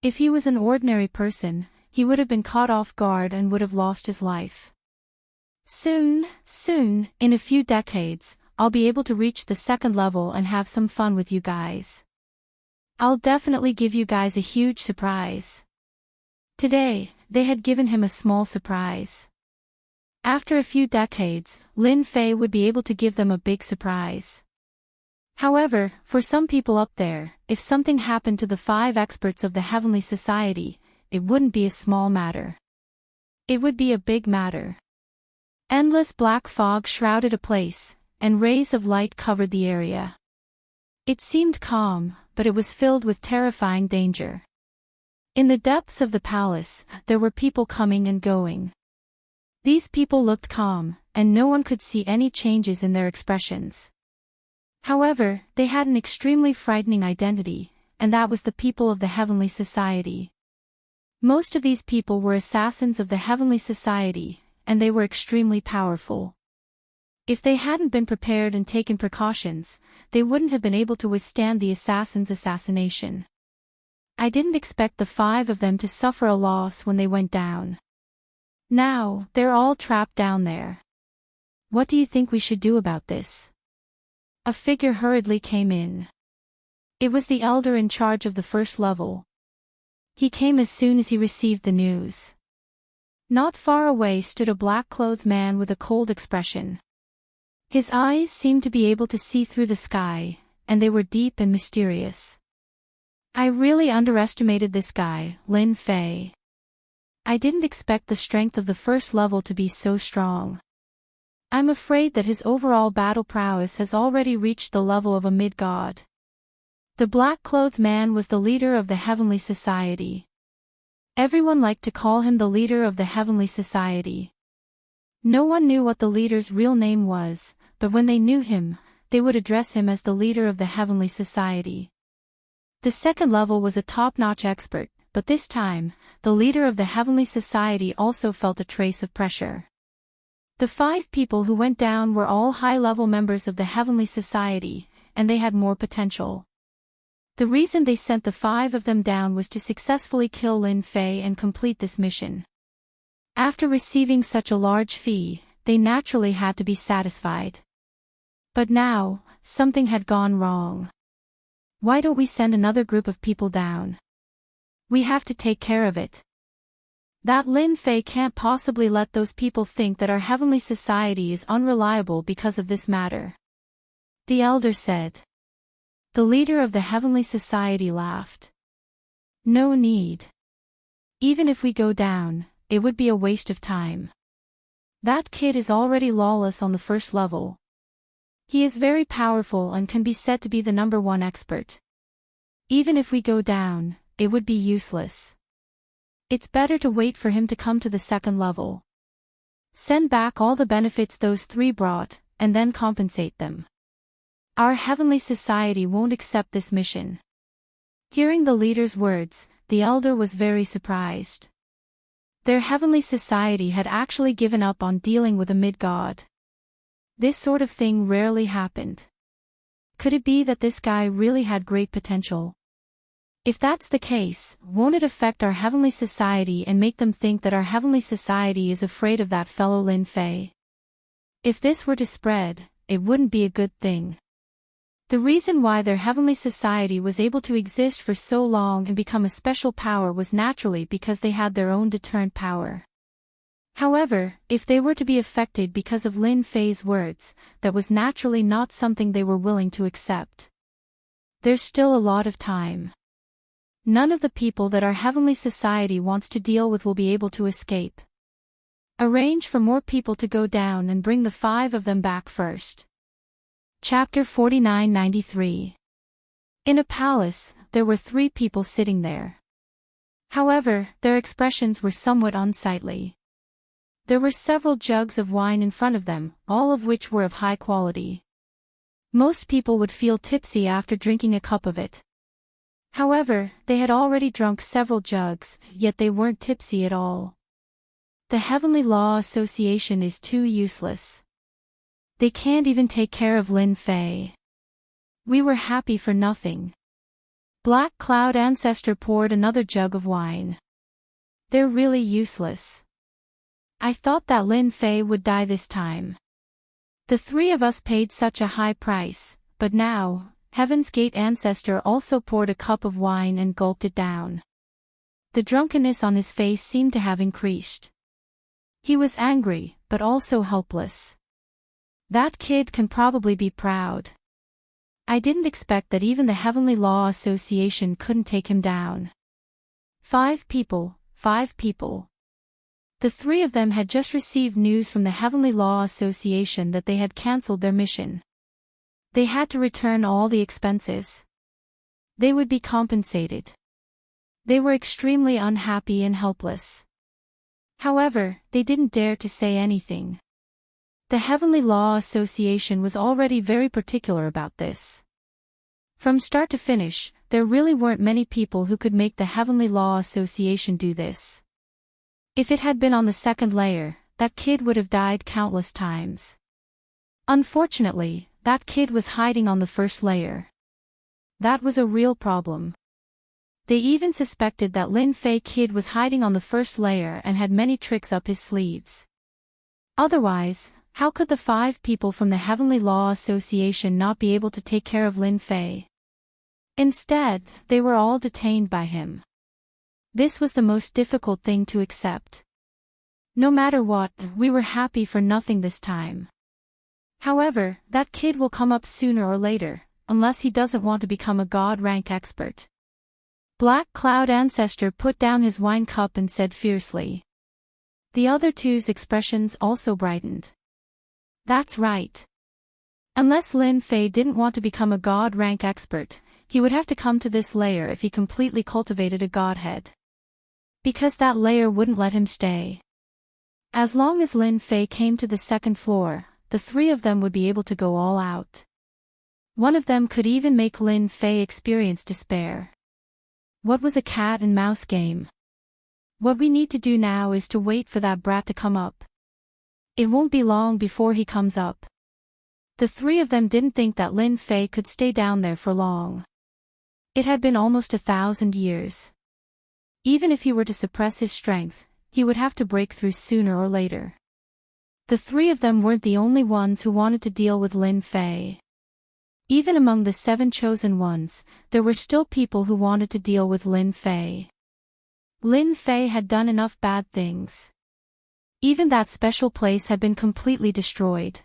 If he was an ordinary person, he would have been caught off guard and would have lost his life. Soon, in a few decades, I'll be able to reach the 2nd level and have some fun with you guys. I'll definitely give you guys a huge surprise. Today, they had given him a small surprise. After a few decades, Lin Fei would be able to give them a big surprise. However, for some people up there, if something happened to the 5 experts of the Heavenly Society, it wouldn't be a small matter. It would be a big matter. Endless black fog shrouded a place, and rays of light covered the area. It seemed calm, but it was filled with terrifying danger. In the depths of the palace, there were people coming and going. These people looked calm, and no one could see any changes in their expressions. However, they had an extremely frightening identity, and that was the people of the Heavenly Society. Most of these people were assassins of the Heavenly Society, and they were extremely powerful. If they hadn't been prepared and taken precautions, they wouldn't have been able to withstand the assassin's assassination. I didn't expect the 5 of them to suffer a loss when they went down. Now, they're all trapped down there. What do you think we should do about this? A figure hurriedly came in. It was the elder in charge of the first level. He came as soon as he received the news. Not far away stood a black-clothed man with a cold expression. His eyes seemed to be able to see through the sky, and they were deep and mysterious. I really underestimated this guy, Lin Fei. I didn't expect the strength of the first level to be so strong. I'm afraid that his overall battle prowess has already reached the level of a mid-god. The black-clothed man was the leader of the Heavenly Society. Everyone liked to call him the leader of the Heavenly Society. No one knew what the leader's real name was, but when they knew him, they would address him as the leader of the Heavenly Society. The second level was a top-notch expert, but this time, the leader of the Heavenly Society also felt a trace of pressure. The 5 people who went down were all high-level members of the Heavenly Society, and they had more potential. The reason they sent the 5 of them down was to successfully kill Lin Fei and complete this mission. After receiving such a large fee, they naturally had to be satisfied. But now, something had gone wrong. Why don't we send another group of people down? We have to take care of it. That Lin Fei can't possibly let those people think that our Heavenly Society is unreliable because of this matter. The elder said. The leader of the Heavenly Society laughed. No need. Even if we go down, it would be a waste of time. That kid is already lawless on the first level. He is very powerful and can be said to be the #1 expert. Even if we go down, it would be useless. It's better to wait for him to come to the second level. Send back all the benefits those 3 brought, and then compensate them. Our Heavenly Society won't accept this mission. Hearing the leader's words, the elder was very surprised. Their Heavenly Society had actually given up on dealing with a mid-god. This sort of thing rarely happened. Could it be that this guy really had great potential? If that's the case, won't it affect our Heavenly Society and make them think that our Heavenly Society is afraid of that fellow Lin Fei? If this were to spread, it wouldn't be a good thing. The reason why their Heavenly Society was able to exist for so long and become a special power was naturally because they had their own deterrent power. However, if they were to be affected because of Lin Fei's words, that was naturally not something they were willing to accept. There's still a lot of time. None of the people that our Heavenly Society wants to deal with will be able to escape. Arrange for more people to go down and bring the 5 of them back first. Chapter 4993. In a palace, there were 3 people sitting there. However, their expressions were somewhat unsightly. There were several jugs of wine in front of them, all of which were of high quality. Most people would feel tipsy after drinking a cup of it. However, they had already drunk several jugs, yet they weren't tipsy at all. The Heavenly Law Association is too useless. They can't even take care of Lin Fei. We were happy for nothing. Black Cloud Ancestor poured another jug of wine. They're really useless. I thought that Lin Fei would die this time. The 3 of us paid such a high price, but now, Heaven's Gate ancestor also poured a cup of wine and gulped it down. The drunkenness on his face seemed to have increased. He was angry, but also helpless. That kid can probably be proud. I didn't expect that even the Heavenly Law Association couldn't take him down. 5 people. The 3 of them had just received news from the Heavenly Law Association that they had cancelled their mission. They had to return all the expenses. They would be compensated. They were extremely unhappy and helpless. However, they didn't dare to say anything. The Heavenly Law Association was already very particular about this. From start to finish, there really weren't many people who could make the Heavenly Law Association do this. If it had been on the second layer, that kid would have died countless times. Unfortunately, that kid was hiding on the first layer. That was a real problem. They even suspected that Lin Fei kid was hiding on the first layer and had many tricks up his sleeves. Otherwise, how could the 5 people from the Heavenly Law Association not be able to take care of Lin Fei? Instead, they were all detained by him. This was the most difficult thing to accept. No matter what, we were happy for nothing this time. However, that kid will come up sooner or later, unless he doesn't want to become a god rank expert. Black Cloud Ancestor put down his wine cup and said fiercely. The other 2's expressions also brightened. That's right. Unless Lin Fei didn't want to become a god rank expert, he would have to come to this layer if he completely cultivated a godhead. Because that layer wouldn't let him stay. As long as Lin Fei came to the second floor, the 3 of them would be able to go all out. One of them could even make Lin Fei experience despair. What was a cat and mouse game? What we need to do now is to wait for that brat to come up. It won't be long before he comes up. The 3 of them didn't think that Lin Fei could stay down there for long. It had been almost 1,000 years. Even if he were to suppress his strength, he would have to break through sooner or later. The 3 of them weren't the only ones who wanted to deal with Lin Fei. Even among the 7 chosen ones, there were still people who wanted to deal with Lin Fei. Lin Fei had done enough bad things. Even that special place had been completely destroyed.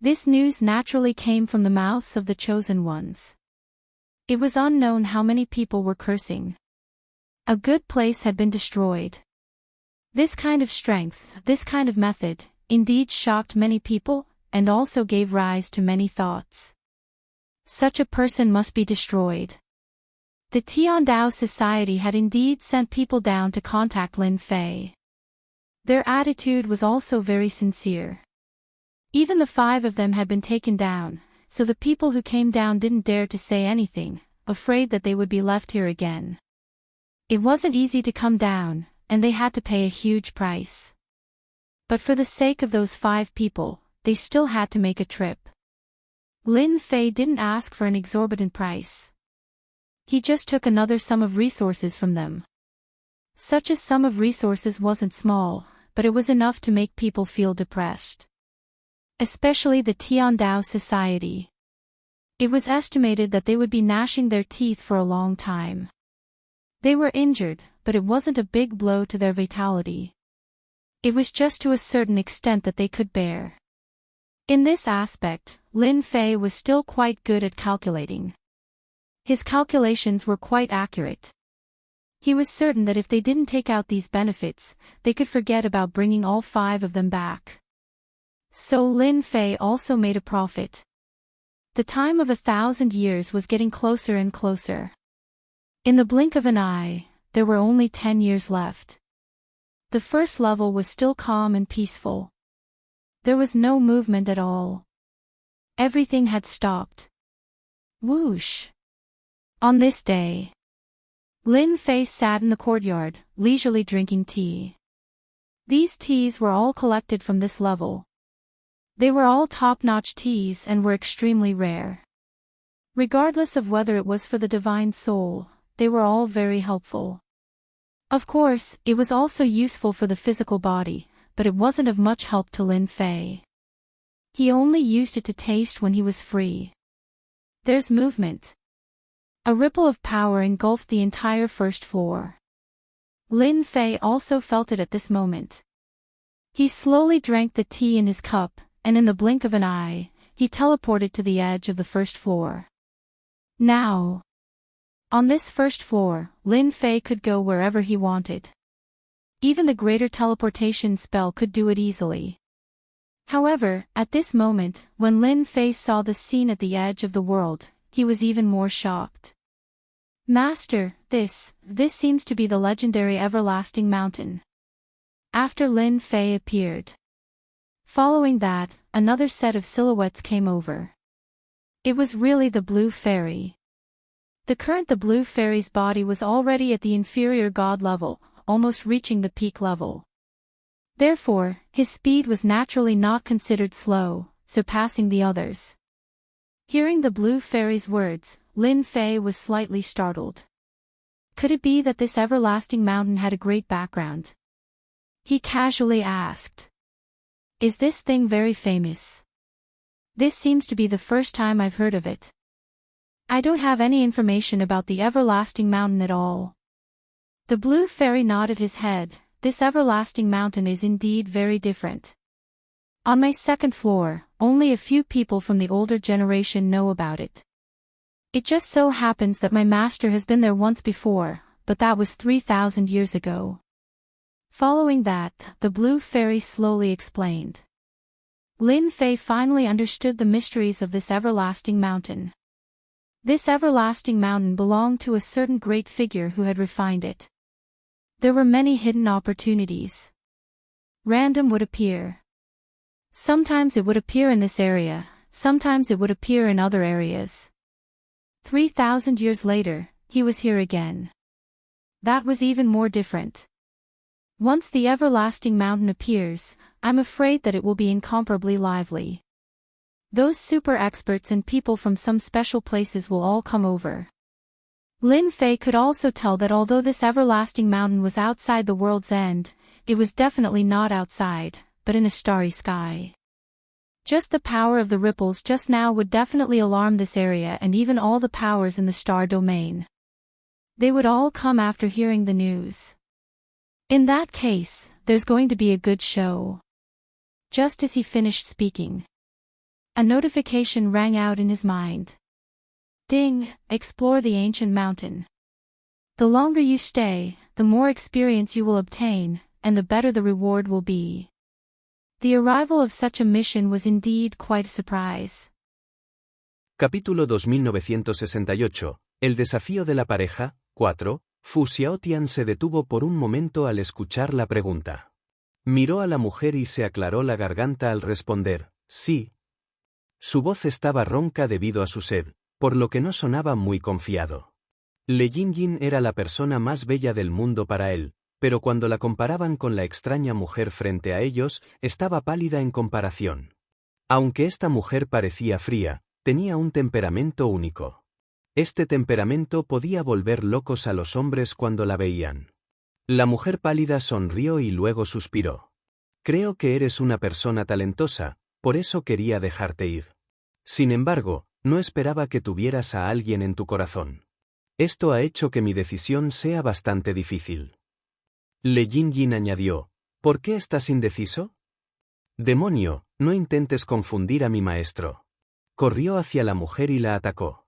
This news naturally came from the mouths of the chosen ones. It was unknown how many people were cursing. A good place had been destroyed. This kind of strength, this kind of method, indeed shocked many people, and also gave rise to many thoughts. Such a person must be destroyed. The Tiandao Society had indeed sent people down to contact Lin Fei. Their attitude was also very sincere. Even the 5 of them had been taken down, so the people who came down didn't dare to say anything, afraid that they would be left here again. It wasn't easy to come down, and they had to pay a huge price. But for the sake of those 5 people, they still had to make a trip. Lin Fei didn't ask for an exorbitant price. He just took another sum of resources from them. Such a sum of resources wasn't small, but it was enough to make people feel depressed. Especially the Tiandao Society. It was estimated that they would be gnashing their teeth for a long time. They were injured, but it wasn't a big blow to their vitality. It was just to a certain extent that they could bear. In this aspect, Lin Fei was still quite good at calculating. His calculations were quite accurate. He was certain that if they didn't take out these benefits, they could forget about bringing all 5 of them back. So Lin Fei also made a profit. The time of 1,000 years was getting closer and closer. In the blink of an eye, there were only 10 years left. The first level was still calm and peaceful. There was no movement at all. Everything had stopped. Whoosh! On this day, Lin Fei sat in the courtyard, leisurely drinking tea. These teas were all collected from this level. They were all top-notch teas and were extremely rare. Regardless of whether it was for the divine soul, they were all very helpful. Of course, it was also useful for the physical body, but it wasn't of much help to Lin Fei. He only used it to taste when he was free. There's movement. A ripple of power engulfed the entire first floor. Lin Fei also felt it at this moment. He slowly drank the tea in his cup, and in the blink of an eye, he teleported to the edge of the first floor. Now, on this first floor, Lin Fei could go wherever he wanted. Even the greater teleportation spell could do it easily. However, at this moment, when Lin Fei saw the scene at the edge of the world, he was even more shocked. Master, this seems to be the legendary Everlasting Mountain. After Lin Fei appeared. Following that, another set of silhouettes came over. It was really the Blue Fairy. The Blue Fairy's body was already at the inferior god level, almost reaching the peak level. Therefore, his speed was naturally not considered slow, surpassing the others. Hearing the Blue Fairy's words, Lin Fei was slightly startled. Could it be that this everlasting mountain had a great background? He casually asked. Is this thing very famous? This seems to be the first time I've heard of it. I don't have any information about the everlasting mountain at all. The Blue Fairy nodded his head. This everlasting mountain is indeed very different. On my second floor, only a few people from the older generation know about it. It just so happens that my master has been there once before, but that was 3,000 years ago. Following that, the Blue Fairy slowly explained. Lin Fei finally understood the mysteries of this everlasting mountain. This everlasting mountain belonged to a certain great figure who had refined it. There were many hidden opportunities. Random would appear. Sometimes it would appear in this area, sometimes it would appear in other areas. 3,000 years later, he was here again. That was even more different. Once the everlasting mountain appears, I'm afraid that it will be incomparably lively. Those super experts and people from some special places will all come over. Lin Fei could also tell that although this everlasting mountain was outside the world's end, it was definitely not outside, but in a starry sky. Just the power of the ripples just now would definitely alarm this area and even all the powers in the star domain. They would all come after hearing the news. In that case, there's going to be a good show. Just as he finished speaking, a notification rang out in his mind. Ding, explore the ancient mountain. The longer you stay, the more experience you will obtain, and the better the reward will be. The arrival of such a mission was indeed quite a surprise. Capítulo 2968. El desafío de la pareja, 4. Fu Xiaotian se detuvo por un momento al escuchar la pregunta. Miró a la mujer y se aclaró la garganta al responder, sí. Su voz estaba ronca debido a su sed, por lo que no sonaba muy confiado. Le Yinyin era la persona más bella del mundo para él, pero cuando la comparaban con la extraña mujer frente a ellos, estaba pálida en comparación. Aunque esta mujer parecía fría, tenía un temperamento único. Este temperamento podía volver locos a los hombres cuando la veían. La mujer pálida sonrió y luego suspiró. Creo que eres una persona talentosa, por eso quería dejarte ir. Sin embargo, no esperaba que tuvieras a alguien en tu corazón. Esto ha hecho que mi decisión sea bastante difícil. Le Yinyin añadió, ¿por qué estás indeciso? Demonio, no intentes confundir a mi maestro. Corrió hacia la mujer y la atacó.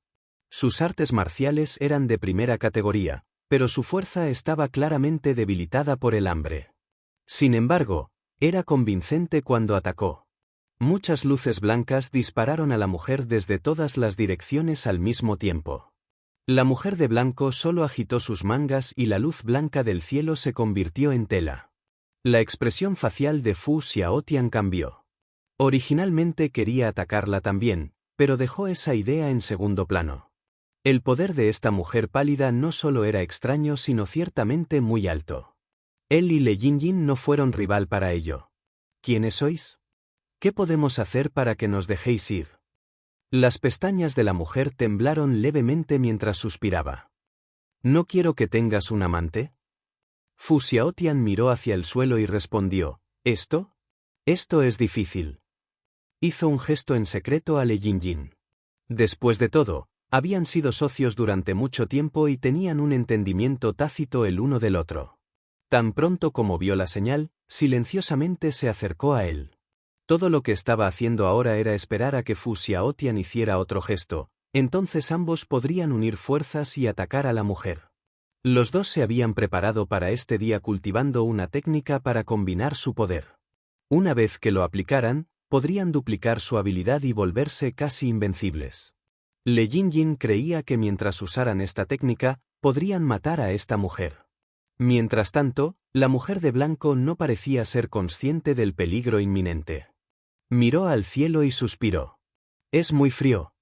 Sus artes marciales eran de primera categoría, pero su fuerza estaba claramente debilitada por el hambre. Sin embargo, era convincente cuando atacó. Muchas luces blancas dispararon a la mujer desde todas las direcciones al mismo tiempo. La mujer de blanco solo agitó sus mangas y la luz blanca del cielo se convirtió en tela. La expresión facial de Fu Xiaotian cambió. Originalmente quería atacarla también, pero dejó esa idea en segundo plano. El poder de esta mujer pálida no solo era extraño sino ciertamente muy alto. Él y Le Yinyin no fueron rival para ello. ¿Quiénes sois? ¿Qué podemos hacer para que nos dejéis ir? Las pestañas de la mujer temblaron levemente mientras suspiraba. ¿No quiero que tengas un amante? Fu Xiaotian miró hacia el suelo y respondió, ¿esto? Esto es difícil. Hizo un gesto en secreto a Le Yinyin. Después de todo, habían sido socios durante mucho tiempo y tenían un entendimiento tácito el uno del otro. Tan pronto como vio la señal, silenciosamente se acercó a él. Todo lo que estaba haciendo ahora era esperar a que Fu Xiaotian hiciera otro gesto, entonces ambos podrían unir fuerzas y atacar a la mujer. Los dos se habían preparado para este día cultivando una técnica para combinar su poder. Una vez que lo aplicaran, podrían duplicar su habilidad y volverse casi invencibles. Le Jinjin creía que mientras usaran esta técnica, podrían matar a esta mujer. Mientras tanto, la mujer de blanco no parecía ser consciente del peligro inminente. Miró al cielo y suspiró. Es muy frío.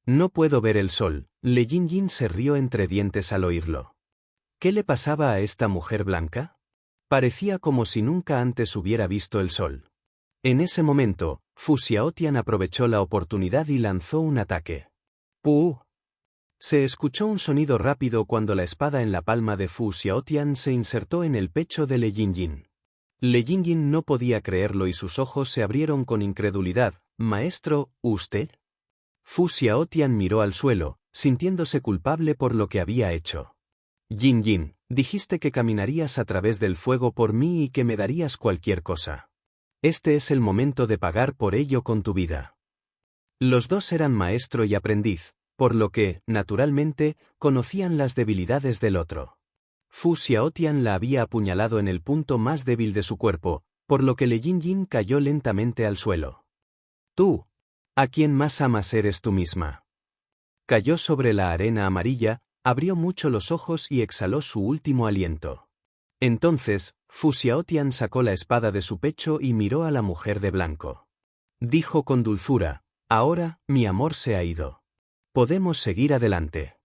No puedo ver el sol. Le Jinjin se rió entre dientes al oírlo. ¿Qué le pasaba a esta mujer blanca? Parecía como si nunca antes hubiera visto el sol. En ese momento, Fu Xiaotian aprovechó la oportunidad y lanzó un ataque. ¡Puh! Se escuchó un sonido rápido cuando la espada en la palma de Fu Xiaotian se insertó en el pecho de Le Jinjin. Le Jinjin no podía creerlo y sus ojos se abrieron con incredulidad. «Maestro, ¿usted?» Fu Xiaotian miró al suelo, sintiéndose culpable por lo que había hecho. «Jinjin, dijiste que caminarías a través del fuego por mí y que me darías cualquier cosa. Este es el momento de pagar por ello con tu vida». Los dos eran maestro y aprendiz, por lo que, naturalmente, conocían las debilidades del otro. Fu Xiaotian la había apuñalado en el punto más débil de su cuerpo, por lo que Le Jinjin cayó lentamente al suelo. «Tú, a quien más amas eres tú misma». Cayó sobre la arena amarilla, abrió mucho los ojos y exhaló su último aliento. Entonces, Fu Xiaotian sacó la espada de su pecho y miró a la mujer de blanco. Dijo con dulzura: «Ahora, mi amor se ha ido. Podemos seguir adelante.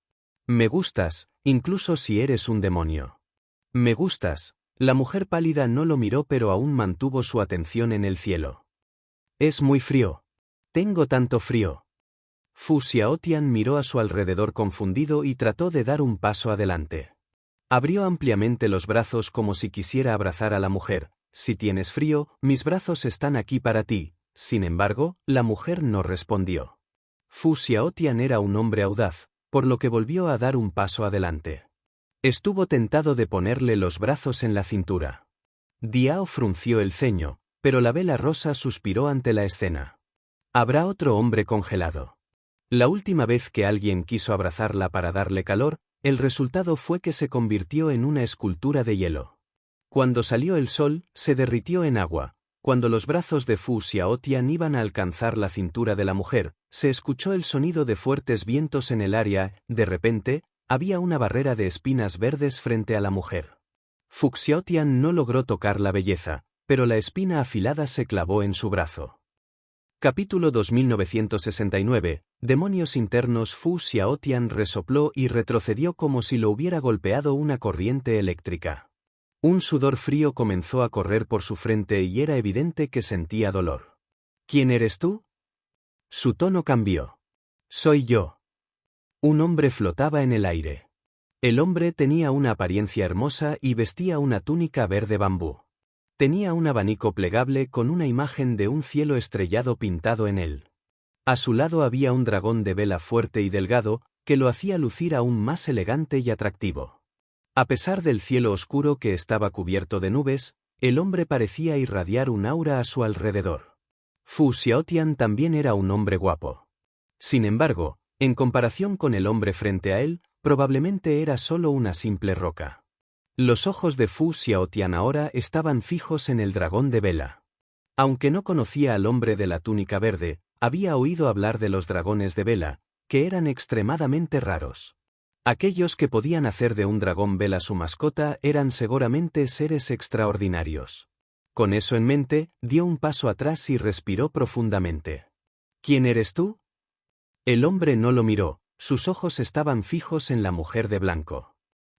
Me gustas, incluso si eres un demonio. Me gustas». La mujer pálida no lo miró pero aún mantuvo su atención en el cielo. «Es muy frío. Tengo tanto frío». Fu Xiaotian miró a su alrededor confundido y trató de dar un paso adelante. Abrió ampliamente los brazos como si quisiera abrazar a la mujer. «Si tienes frío, mis brazos están aquí para ti». Sin embargo, la mujer no respondió. Fu Xiaotian era un hombre audaz, por lo que volvió a dar un paso adelante. Estuvo tentado de ponerle los brazos en la cintura. Diao frunció el ceño, pero la vela rosa suspiró ante la escena. ¿Habrá otro hombre congelado? La última vez que alguien quiso abrazarla para darle calor, el resultado fue que se convirtió en una escultura de hielo. Cuando salió el sol, se derritió en agua. Cuando los brazos de Fu Xiaotian iban a alcanzar la cintura de la mujer, se escuchó el sonido de fuertes vientos en el área. De repente, había una barrera de espinas verdes frente a la mujer. Fu Xiaotian no logró tocar la belleza, pero la espina afilada se clavó en su brazo. Capítulo 2969. Demonios internos. Fu Xiaotian resopló y retrocedió como si lo hubiera golpeado una corriente eléctrica. Un sudor frío comenzó a correr por su frente y era evidente que sentía dolor. ¿Quién eres tú? Su tono cambió. Soy yo. Un hombre flotaba en el aire. El hombre tenía una apariencia hermosa y vestía una túnica verde bambú. Tenía un abanico plegable con una imagen de un cielo estrellado pintado en él. A su lado había un dragón de vela fuerte y delgado, que lo hacía lucir aún más elegante y atractivo. A pesar del cielo oscuro que estaba cubierto de nubes, el hombre parecía irradiar un aura a su alrededor. Fu Xiaotian también era un hombre guapo. Sin embargo, en comparación con el hombre frente a él, probablemente era solo una simple roca. Los ojos de Fu Xiaotian ahora estaban fijos en el dragón de vela. Aunque no conocía al hombre de la túnica verde, había oído hablar de los dragones de vela, que eran extremadamente raros. Aquellos que podían hacer de un dragón vela su mascota eran seguramente seres extraordinarios. Con eso en mente, dio un paso atrás y respiró profundamente. ¿Quién eres tú? El hombre no lo miró, sus ojos estaban fijos en la mujer de blanco.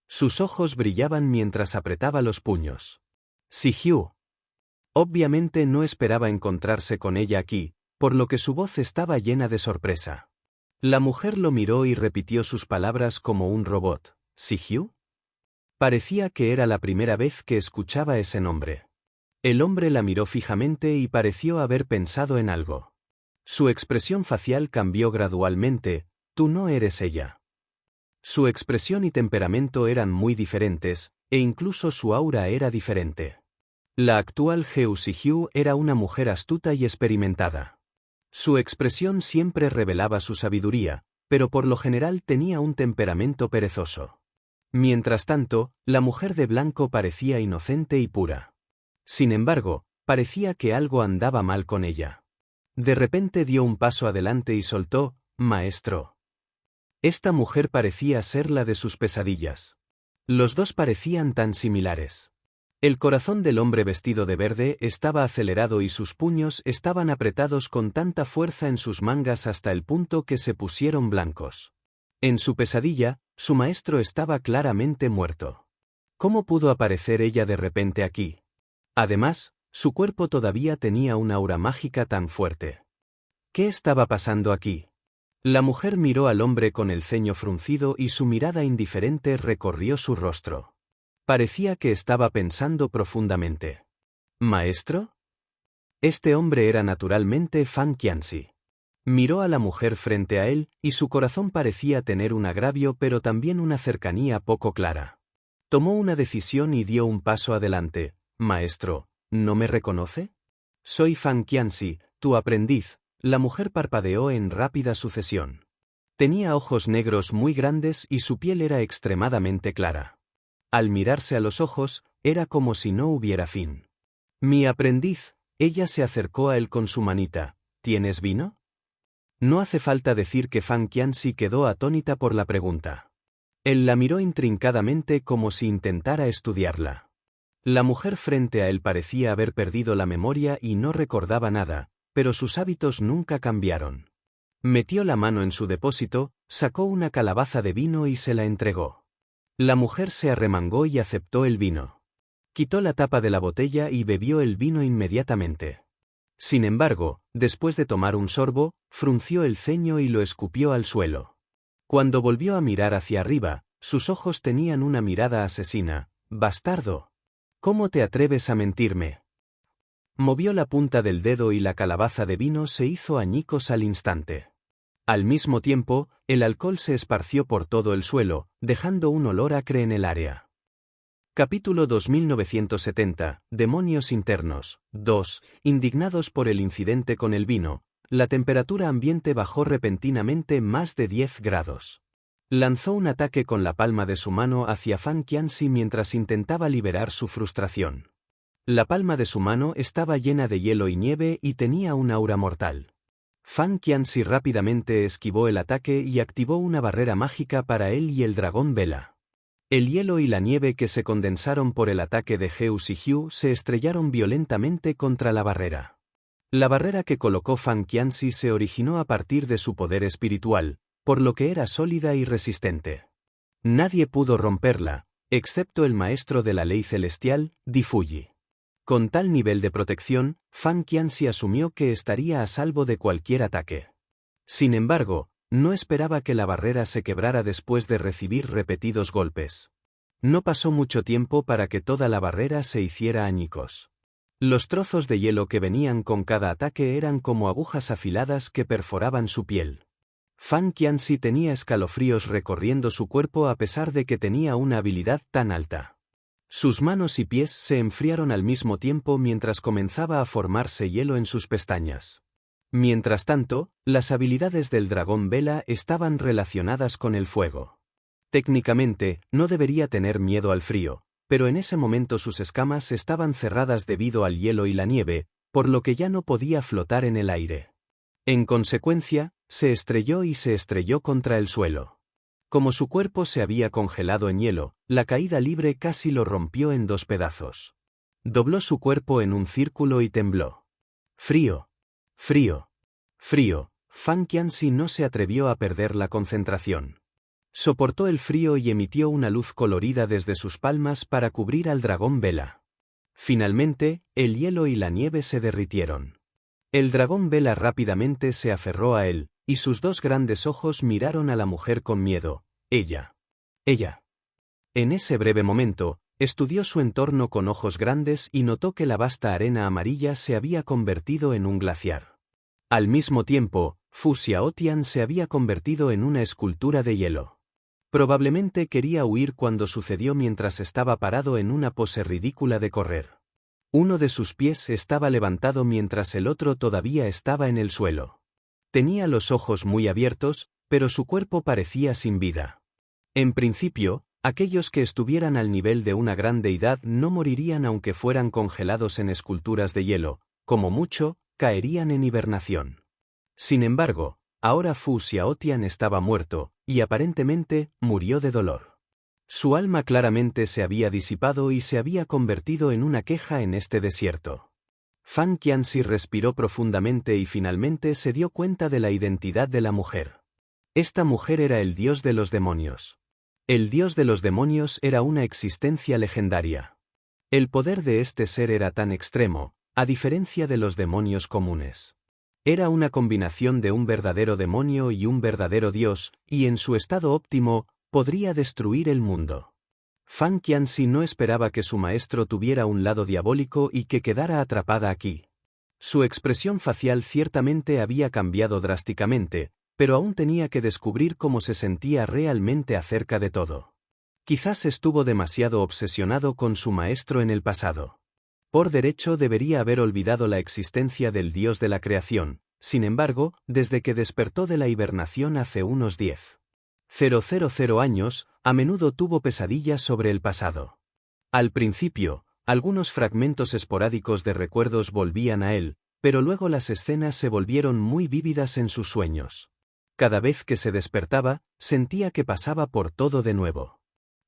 Sus ojos brillaban mientras apretaba los puños. Sijiu. Obviamente no esperaba encontrarse con ella aquí, por lo que su voz estaba llena de sorpresa. La mujer lo miró y repitió sus palabras como un robot. ¿Sijiu? Parecía que era la primera vez que escuchaba ese nombre. El hombre la miró fijamente y pareció haber pensado en algo. Su expresión facial cambió gradualmente, tú no eres ella. Su expresión y temperamento eran muy diferentes, e incluso su aura era diferente. La actual Heo Si-hyu era una mujer astuta y experimentada. Su expresión siempre revelaba su sabiduría, pero por lo general tenía un temperamento perezoso. Mientras tanto, la mujer de blanco parecía inocente y pura. Sin embargo, parecía que algo andaba mal con ella. De repente dio un paso adelante y soltó, «Maestro». Esta mujer parecía ser la de sus pesadillas. Los dos parecían tan similares. El corazón del hombre vestido de verde estaba acelerado y sus puños estaban apretados con tanta fuerza en sus mangas hasta el punto que se pusieron blancos. En su pesadilla, su maestro estaba claramente muerto. ¿Cómo pudo aparecer ella de repente aquí? Además, su cuerpo todavía tenía una aura mágica tan fuerte. ¿Qué estaba pasando aquí? La mujer miró al hombre con el ceño fruncido y su mirada indiferente recorrió su rostro. Parecía que estaba pensando profundamente. ¿Maestro? Este hombre era naturalmente Fan Qianxi. Miró a la mujer frente a él, y su corazón parecía tener un agravio pero también una cercanía poco clara. Tomó una decisión y dio un paso adelante. «Maestro, ¿no me reconoce?» «Soy Fan Qianxi, tu aprendiz», la mujer parpadeó en rápida sucesión. Tenía ojos negros muy grandes y su piel era extremadamente clara. Al mirarse a los ojos, era como si no hubiera fin. «Mi aprendiz», ella se acercó a él con su manita. «¿Tienes vino?» No hace falta decir que Fan Qianxi quedó atónita por la pregunta. Él la miró intrincadamente como si intentara estudiarla. La mujer frente a él parecía haber perdido la memoria y no recordaba nada, pero sus hábitos nunca cambiaron. Metió la mano en su depósito, sacó una calabaza de vino y se la entregó. La mujer se arremangó y aceptó el vino. Quitó la tapa de la botella y bebió el vino inmediatamente. Sin embargo, después de tomar un sorbo, frunció el ceño y lo escupió al suelo. Cuando volvió a mirar hacia arriba, sus ojos tenían una mirada asesina. «Bastardo. ¿Cómo te atreves a mentirme?» Movió la punta del dedo y la calabaza de vino se hizo añicos al instante. Al mismo tiempo, el alcohol se esparció por todo el suelo, dejando un olor acre en el área. Capítulo 2970, Demonios internos. 2. Indignados por el incidente con el vino, la temperatura ambiente bajó repentinamente más de 10 grados. Lanzó un ataque con la palma de su mano hacia Fan Qianxi mientras intentaba liberar su frustración. La palma de su mano estaba llena de hielo y nieve y tenía un aura mortal. Fan Qianxi rápidamente esquivó el ataque y activó una barrera mágica para él y el dragón Vela. El hielo y la nieve que se condensaron por el ataque de Heo Si-hyu se estrellaron violentamente contra la barrera. La barrera que colocó Fan Qianxi se originó a partir de su poder espiritual, por lo que era sólida y resistente. Nadie pudo romperla, excepto el maestro de la ley celestial, Di Fuyi. Con tal nivel de protección, Fan Qianxi asumió que estaría a salvo de cualquier ataque. Sin embargo, no esperaba que la barrera se quebrara después de recibir repetidos golpes. No pasó mucho tiempo para que toda la barrera se hiciera añicos. Los trozos de hielo que venían con cada ataque eran como agujas afiladas que perforaban su piel. Fan Qianxi tenía escalofríos recorriendo su cuerpo a pesar de que tenía una habilidad tan alta. Sus manos y pies se enfriaron al mismo tiempo mientras comenzaba a formarse hielo en sus pestañas. Mientras tanto, las habilidades del dragón Vela estaban relacionadas con el fuego. Técnicamente, no debería tener miedo al frío, pero en ese momento sus escamas estaban cerradas debido al hielo y la nieve, por lo que ya no podía flotar en el aire. En consecuencia, se estrelló contra el suelo. Como su cuerpo se había congelado en hielo, la caída libre casi lo rompió en 2 pedazos. Dobló su cuerpo en un círculo y tembló. Frío. Frío. Frío. Fan Qianxi no se atrevió a perder la concentración. Soportó el frío y emitió una luz colorida desde sus palmas para cubrir al dragón Vela. Finalmente, el hielo y la nieve se derritieron. El dragón Vela rápidamente se aferró a él, y sus 2 grandes ojos miraron a la mujer con miedo. Ella. En ese breve momento, estudió su entorno con ojos grandes y notó que la vasta arena amarilla se había convertido en un glaciar. Al mismo tiempo, Fu Xiaotian se había convertido en una escultura de hielo. Probablemente quería huir cuando sucedió mientras estaba parado en una pose ridícula de correr. Uno de sus pies estaba levantado mientras el otro todavía estaba en el suelo. Tenía los ojos muy abiertos, pero su cuerpo parecía sin vida. En principio, aquellos que estuvieran al nivel de una gran deidad no morirían aunque fueran congelados en esculturas de hielo, como mucho, caerían en hibernación. Sin embargo, ahora Fu Xiaotian estaba muerto, y aparentemente, murió de dolor. Su alma claramente se había disipado y se había convertido en una queja en este desierto. Fan Qianxi respiró profundamente y finalmente se dio cuenta de la identidad de la mujer. Esta mujer era el dios de los demonios. El dios de los demonios era una existencia legendaria. El poder de este ser era tan extremo, a diferencia de los demonios comunes. Era una combinación de un verdadero demonio y un verdadero dios, y en su estado óptimo, podría destruir el mundo. Fan Qianxi no esperaba que su maestro tuviera un lado diabólico y que quedara atrapada aquí. Su expresión facial ciertamente había cambiado drásticamente, pero aún tenía que descubrir cómo se sentía realmente acerca de todo. Quizás estuvo demasiado obsesionado con su maestro en el pasado. Por derecho debería haber olvidado la existencia del dios de la creación, sin embargo, desde que despertó de la hibernación hace unos 10,000 años, a menudo tuvo pesadillas sobre el pasado. Al principio, algunos fragmentos esporádicos de recuerdos volvían a él, pero luego las escenas se volvieron muy vívidas en sus sueños. Cada vez que se despertaba, sentía que pasaba por todo de nuevo.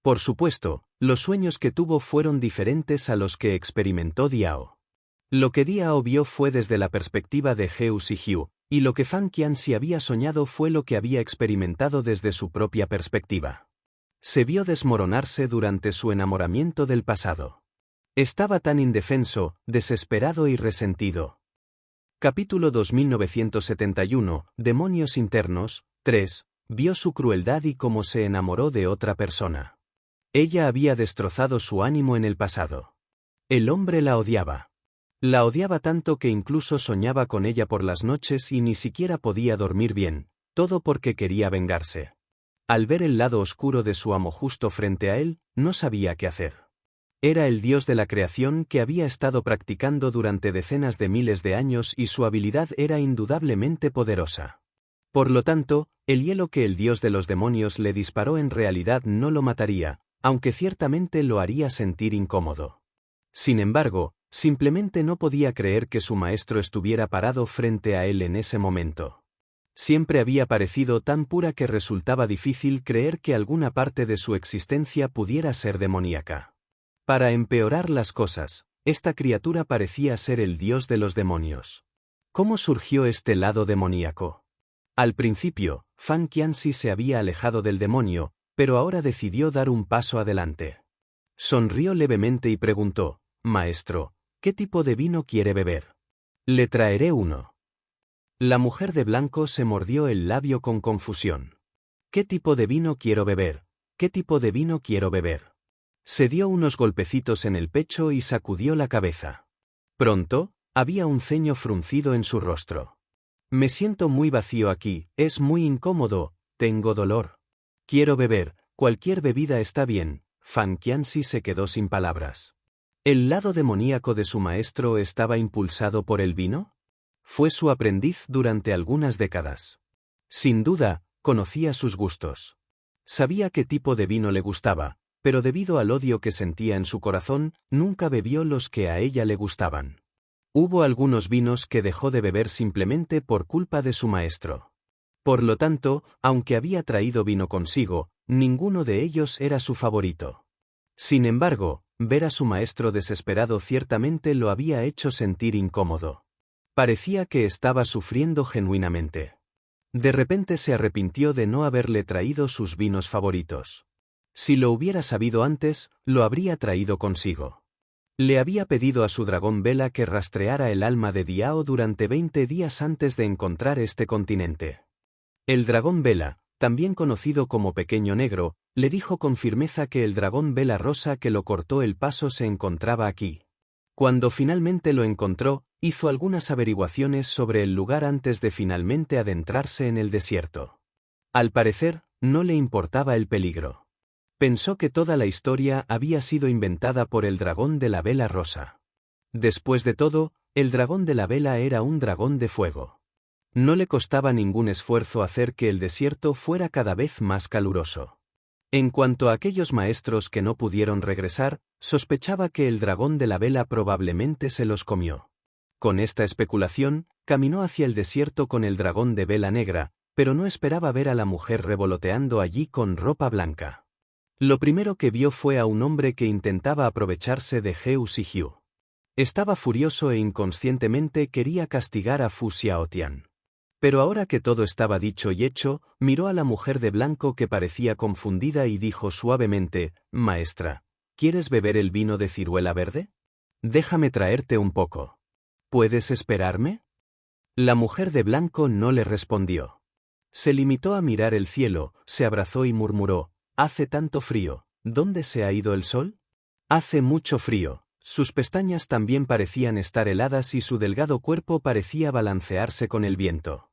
Por supuesto, los sueños que tuvo fueron diferentes a los que experimentó Diao. Lo que Diao vio fue desde la perspectiva de Heu Sijiu, y lo que Fan Qianxi había soñado fue lo que había experimentado desde su propia perspectiva. Se vio desmoronarse durante su enamoramiento del pasado. Estaba tan indefenso, desesperado y resentido. Capítulo 2971, Demonios internos, 3, vio su crueldad y cómo se enamoró de otra persona. Ella había destrozado su ánimo en el pasado. El hombre la odiaba. La odiaba tanto que incluso soñaba con ella por las noches y ni siquiera podía dormir bien, todo porque quería vengarse. Al ver el lado oscuro de su amo justo frente a él, no sabía qué hacer. Era el dios de la creación que había estado practicando durante decenas de miles de años y su habilidad era indudablemente poderosa. Por lo tanto, el hielo que el dios de los demonios le disparó en realidad no lo mataría, aunque ciertamente lo haría sentir incómodo. Sin embargo, simplemente no podía creer que su maestro estuviera parado frente a él en ese momento. Siempre había parecido tan pura que resultaba difícil creer que alguna parte de su existencia pudiera ser demoníaca. Para empeorar las cosas, esta criatura parecía ser el dios de los demonios. ¿Cómo surgió este lado demoníaco? Al principio, Fan Qianxi se había alejado del demonio, pero ahora decidió dar un paso adelante. Sonrió levemente y preguntó, «Maestro, ¿qué tipo de vino quiere beber? Le traeré uno». La mujer de blanco se mordió el labio con confusión. «¿Qué tipo de vino quiero beber? ¿Qué tipo de vino quiero beber?». Se dio unos golpecitos en el pecho y sacudió la cabeza. Pronto, había un ceño fruncido en su rostro. «Me siento muy vacío aquí, es muy incómodo, tengo dolor. Quiero beber, cualquier bebida está bien». Fan Qianxi se quedó sin palabras. ¿El lado demoníaco de su maestro estaba impulsado por el vino? Fue su aprendiz durante algunas décadas. Sin duda, conocía sus gustos. Sabía qué tipo de vino le gustaba, pero debido al odio que sentía en su corazón, nunca bebió los que a ella le gustaban. Hubo algunos vinos que dejó de beber simplemente por culpa de su maestro. Por lo tanto, aunque había traído vino consigo, ninguno de ellos era su favorito. Sin embargo, ver a su maestro desesperado ciertamente lo había hecho sentir incómodo. Parecía que estaba sufriendo genuinamente. De repente se arrepintió de no haberle traído sus vinos favoritos. Si lo hubiera sabido antes, lo habría traído consigo. Le había pedido a su dragón Vela que rastreara el alma de Diao durante 20 días antes de encontrar este continente. El dragón Vela, también conocido como Pequeño Negro, le dijo con firmeza que el dragón Vela Rosa que lo cortó el paso se encontraba aquí. Cuando finalmente lo encontró, hizo algunas averiguaciones sobre el lugar antes de finalmente adentrarse en el desierto. Al parecer, no le importaba el peligro. Pensó que toda la historia había sido inventada por el dragón de la vela rosa. Después de todo, el dragón de la vela era un dragón de fuego. No le costaba ningún esfuerzo hacer que el desierto fuera cada vez más caluroso. En cuanto a aquellos maestros que no pudieron regresar, sospechaba que el dragón de la vela probablemente se los comió. Con esta especulación, caminó hacia el desierto con el dragón de vela negra, pero no esperaba ver a la mujer revoloteando allí con ropa blanca. Lo primero que vio fue a un hombre que intentaba aprovecharse de Heus y Hugh. Estaba furioso e inconscientemente quería castigar a Fu Xiaotian. Pero ahora que todo estaba dicho y hecho, miró a la mujer de blanco que parecía confundida y dijo suavemente: «Maestra, ¿quieres beber el vino de ciruela verde? Déjame traerte un poco. ¿Puedes esperarme?» La mujer de blanco no le respondió. Se limitó a mirar el cielo, se abrazó y murmuró: «Hace tanto frío, ¿dónde se ha ido el sol?» «Hace mucho frío». Sus pestañas también parecían estar heladas y su delgado cuerpo parecía balancearse con el viento.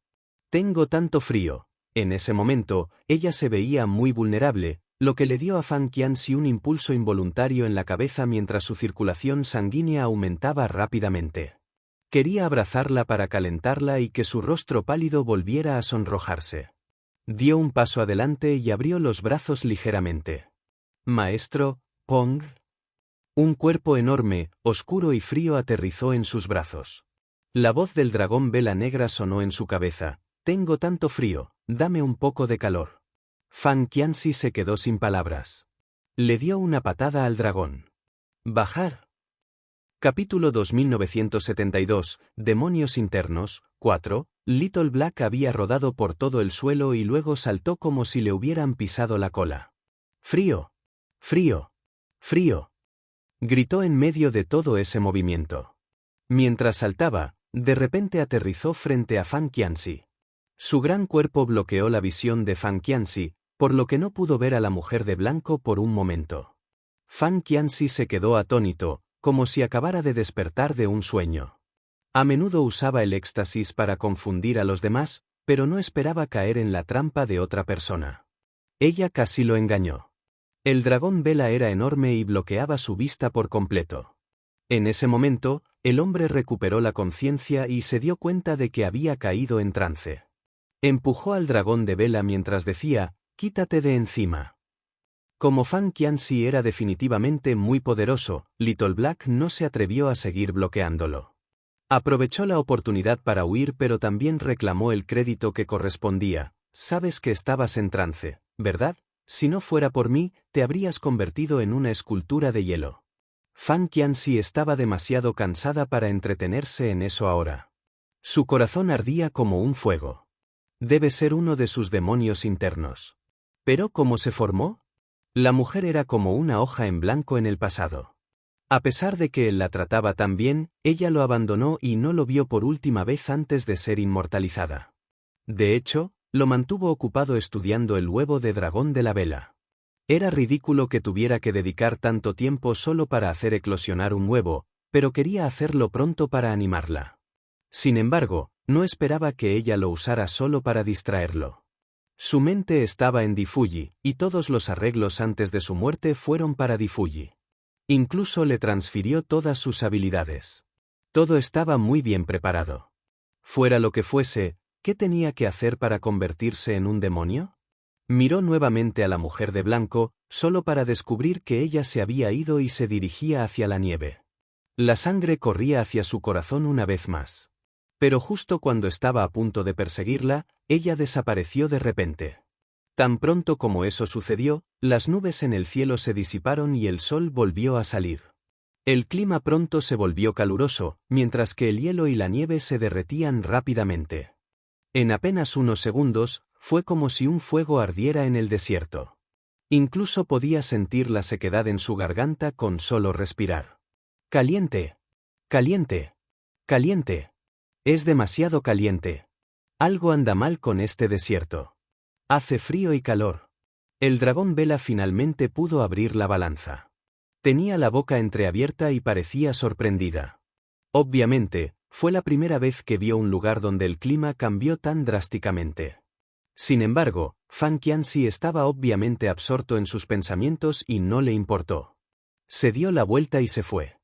«Tengo tanto frío». En ese momento, ella se veía muy vulnerable, lo que le dio a Fan Qianxi un impulso involuntario en la cabeza mientras su circulación sanguínea aumentaba rápidamente. Quería abrazarla para calentarla y que su rostro pálido volviera a sonrojarse. Dio un paso adelante y abrió los brazos ligeramente. «Maestro, Pong». Un cuerpo enorme, oscuro y frío aterrizó en sus brazos. La voz del dragón vela negra sonó en su cabeza: «Tengo tanto frío, dame un poco de calor». Fan Qianxi se quedó sin palabras. Le dio una patada al dragón. «Bajar». Capítulo 2972, Demonios internos, 4. Little Black había rodado por todo el suelo y luego saltó como si le hubieran pisado la cola. «¡Frío! ¡Frío! ¡Frío!», gritó en medio de todo ese movimiento. Mientras saltaba, de repente aterrizó frente a Fan Qianxi. Su gran cuerpo bloqueó la visión de Fan Qianxi, por lo que no pudo ver a la mujer de blanco por un momento. Fan Qianxi se quedó atónito, como si acabara de despertar de un sueño. A menudo usaba el éxtasis para confundir a los demás, pero no esperaba caer en la trampa de otra persona. Ella casi lo engañó. El dragón vela era enorme y bloqueaba su vista por completo. En ese momento, el hombre recuperó la conciencia y se dio cuenta de que había caído en trance. Empujó al dragón de vela mientras decía: «Quítate de encima». Como Fan Qianxi era definitivamente muy poderoso, Little Black no se atrevió a seguir bloqueándolo. Aprovechó la oportunidad para huir, pero también reclamó el crédito que correspondía. «Sabes que estabas en trance, ¿verdad? Si no fuera por mí, te habrías convertido en una escultura de hielo». Fan Qianxi estaba demasiado cansada para entretenerse en eso ahora. Su corazón ardía como un fuego. Debe ser uno de sus demonios internos. ¿Pero cómo se formó? La mujer era como una hoja en blanco en el pasado. A pesar de que él la trataba tan bien, ella lo abandonó y no lo vio por última vez antes de ser inmortalizada. De hecho, lo mantuvo ocupado estudiando el huevo de dragón de la vela. Era ridículo que tuviera que dedicar tanto tiempo solo para hacer eclosionar un huevo, pero quería hacerlo pronto para animarla. Sin embargo, no esperaba que ella lo usara solo para distraerlo. Su mente estaba en Difuyi, y todos los arreglos antes de su muerte fueron para Difuyi. Incluso le transfirió todas sus habilidades. Todo estaba muy bien preparado. Fuera lo que fuese, ¿qué tenía que hacer para convertirse en un demonio? Miró nuevamente a la mujer de blanco, solo para descubrir que ella se había ido y se dirigía hacia la nieve. La sangre corría hacia su corazón una vez más. Pero justo cuando estaba a punto de perseguirla, ella desapareció de repente. Tan pronto como eso sucedió, las nubes en el cielo se disiparon y el sol volvió a salir. El clima pronto se volvió caluroso, mientras que el hielo y la nieve se derretían rápidamente. En apenas unos segundos, fue como si un fuego ardiera en el desierto. Incluso podía sentir la sequedad en su garganta con solo respirar. «Caliente. Caliente. Caliente. Es demasiado caliente. Algo anda mal con este desierto. Hace frío y calor». El dragón vela finalmente pudo abrir la balanza. Tenía la boca entreabierta y parecía sorprendida. Obviamente, fue la primera vez que vio un lugar donde el clima cambió tan drásticamente. Sin embargo, Fan Qianxi estaba obviamente absorto en sus pensamientos y no le importó. Se dio la vuelta y se fue.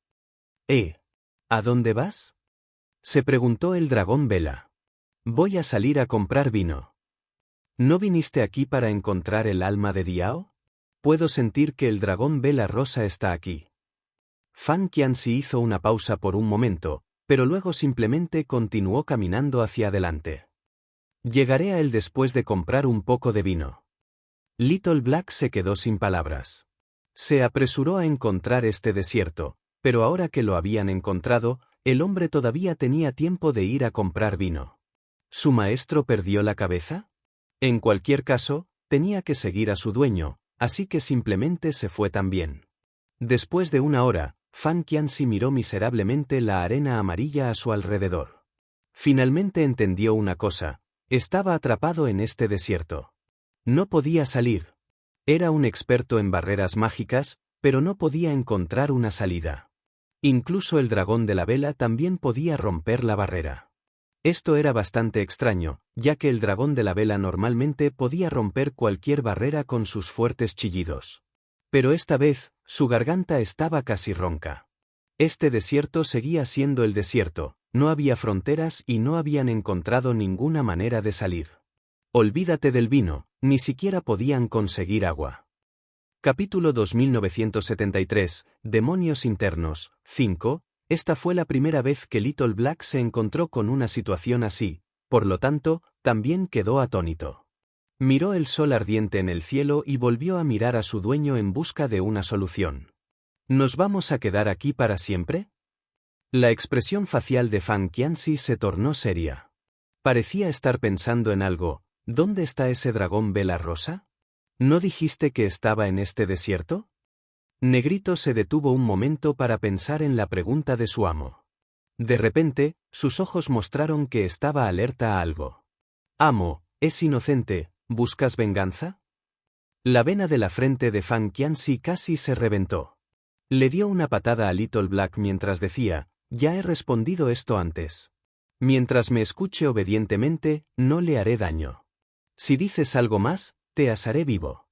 ¿A dónde vas? Se preguntó el dragón Vela. Voy a salir a comprar vino. ¿No viniste aquí para encontrar el alma de Diao? Puedo sentir que el dragón Vela Rosa está aquí. Fan Qianxi hizo una pausa por un momento, pero luego simplemente continuó caminando hacia adelante. Llegaré a él después de comprar un poco de vino. Little Black se quedó sin palabras. Se apresuró a encontrar este desierto, pero ahora que lo habían encontrado, el hombre todavía tenía tiempo de ir a comprar vino. ¿Su maestro perdió la cabeza? En cualquier caso, tenía que seguir a su dueño, así que simplemente se fue también. Después de una hora, Fan Qianxi miró miserablemente la arena amarilla a su alrededor. Finalmente entendió una cosa: estaba atrapado en este desierto. No podía salir. Era un experto en barreras mágicas, pero no podía encontrar una salida. Incluso el dragón de la vela también podía romper la barrera. Esto era bastante extraño, ya que el dragón de la vela normalmente podía romper cualquier barrera con sus fuertes chillidos. Pero esta vez, su garganta estaba casi ronca. Este desierto seguía siendo el desierto, no había fronteras y no habían encontrado ninguna manera de salir. Olvídate del vino, ni siquiera podían conseguir agua. Capítulo 2973, Demonios internos, 5. Esta fue la primera vez que Little Black se encontró con una situación así, por lo tanto, también quedó atónito. Miró el sol ardiente en el cielo y volvió a mirar a su dueño en busca de una solución. ¿Nos vamos a quedar aquí para siempre? La expresión facial de Fan Qianxi se tornó seria. Parecía estar pensando en algo. ¿Dónde está ese dragón vela rosa? ¿No dijiste que estaba en este desierto? Negrito se detuvo un momento para pensar en la pregunta de su amo. De repente, sus ojos mostraron que estaba alerta a algo. Amo, es inocente, ¿buscas venganza? La vena de la frente de Fan Qianxi casi se reventó. Le dio una patada a Little Black mientras decía: ya he respondido esto antes. Mientras me escuche obedientemente, no le haré daño. Si dices algo más, te asaré vivo.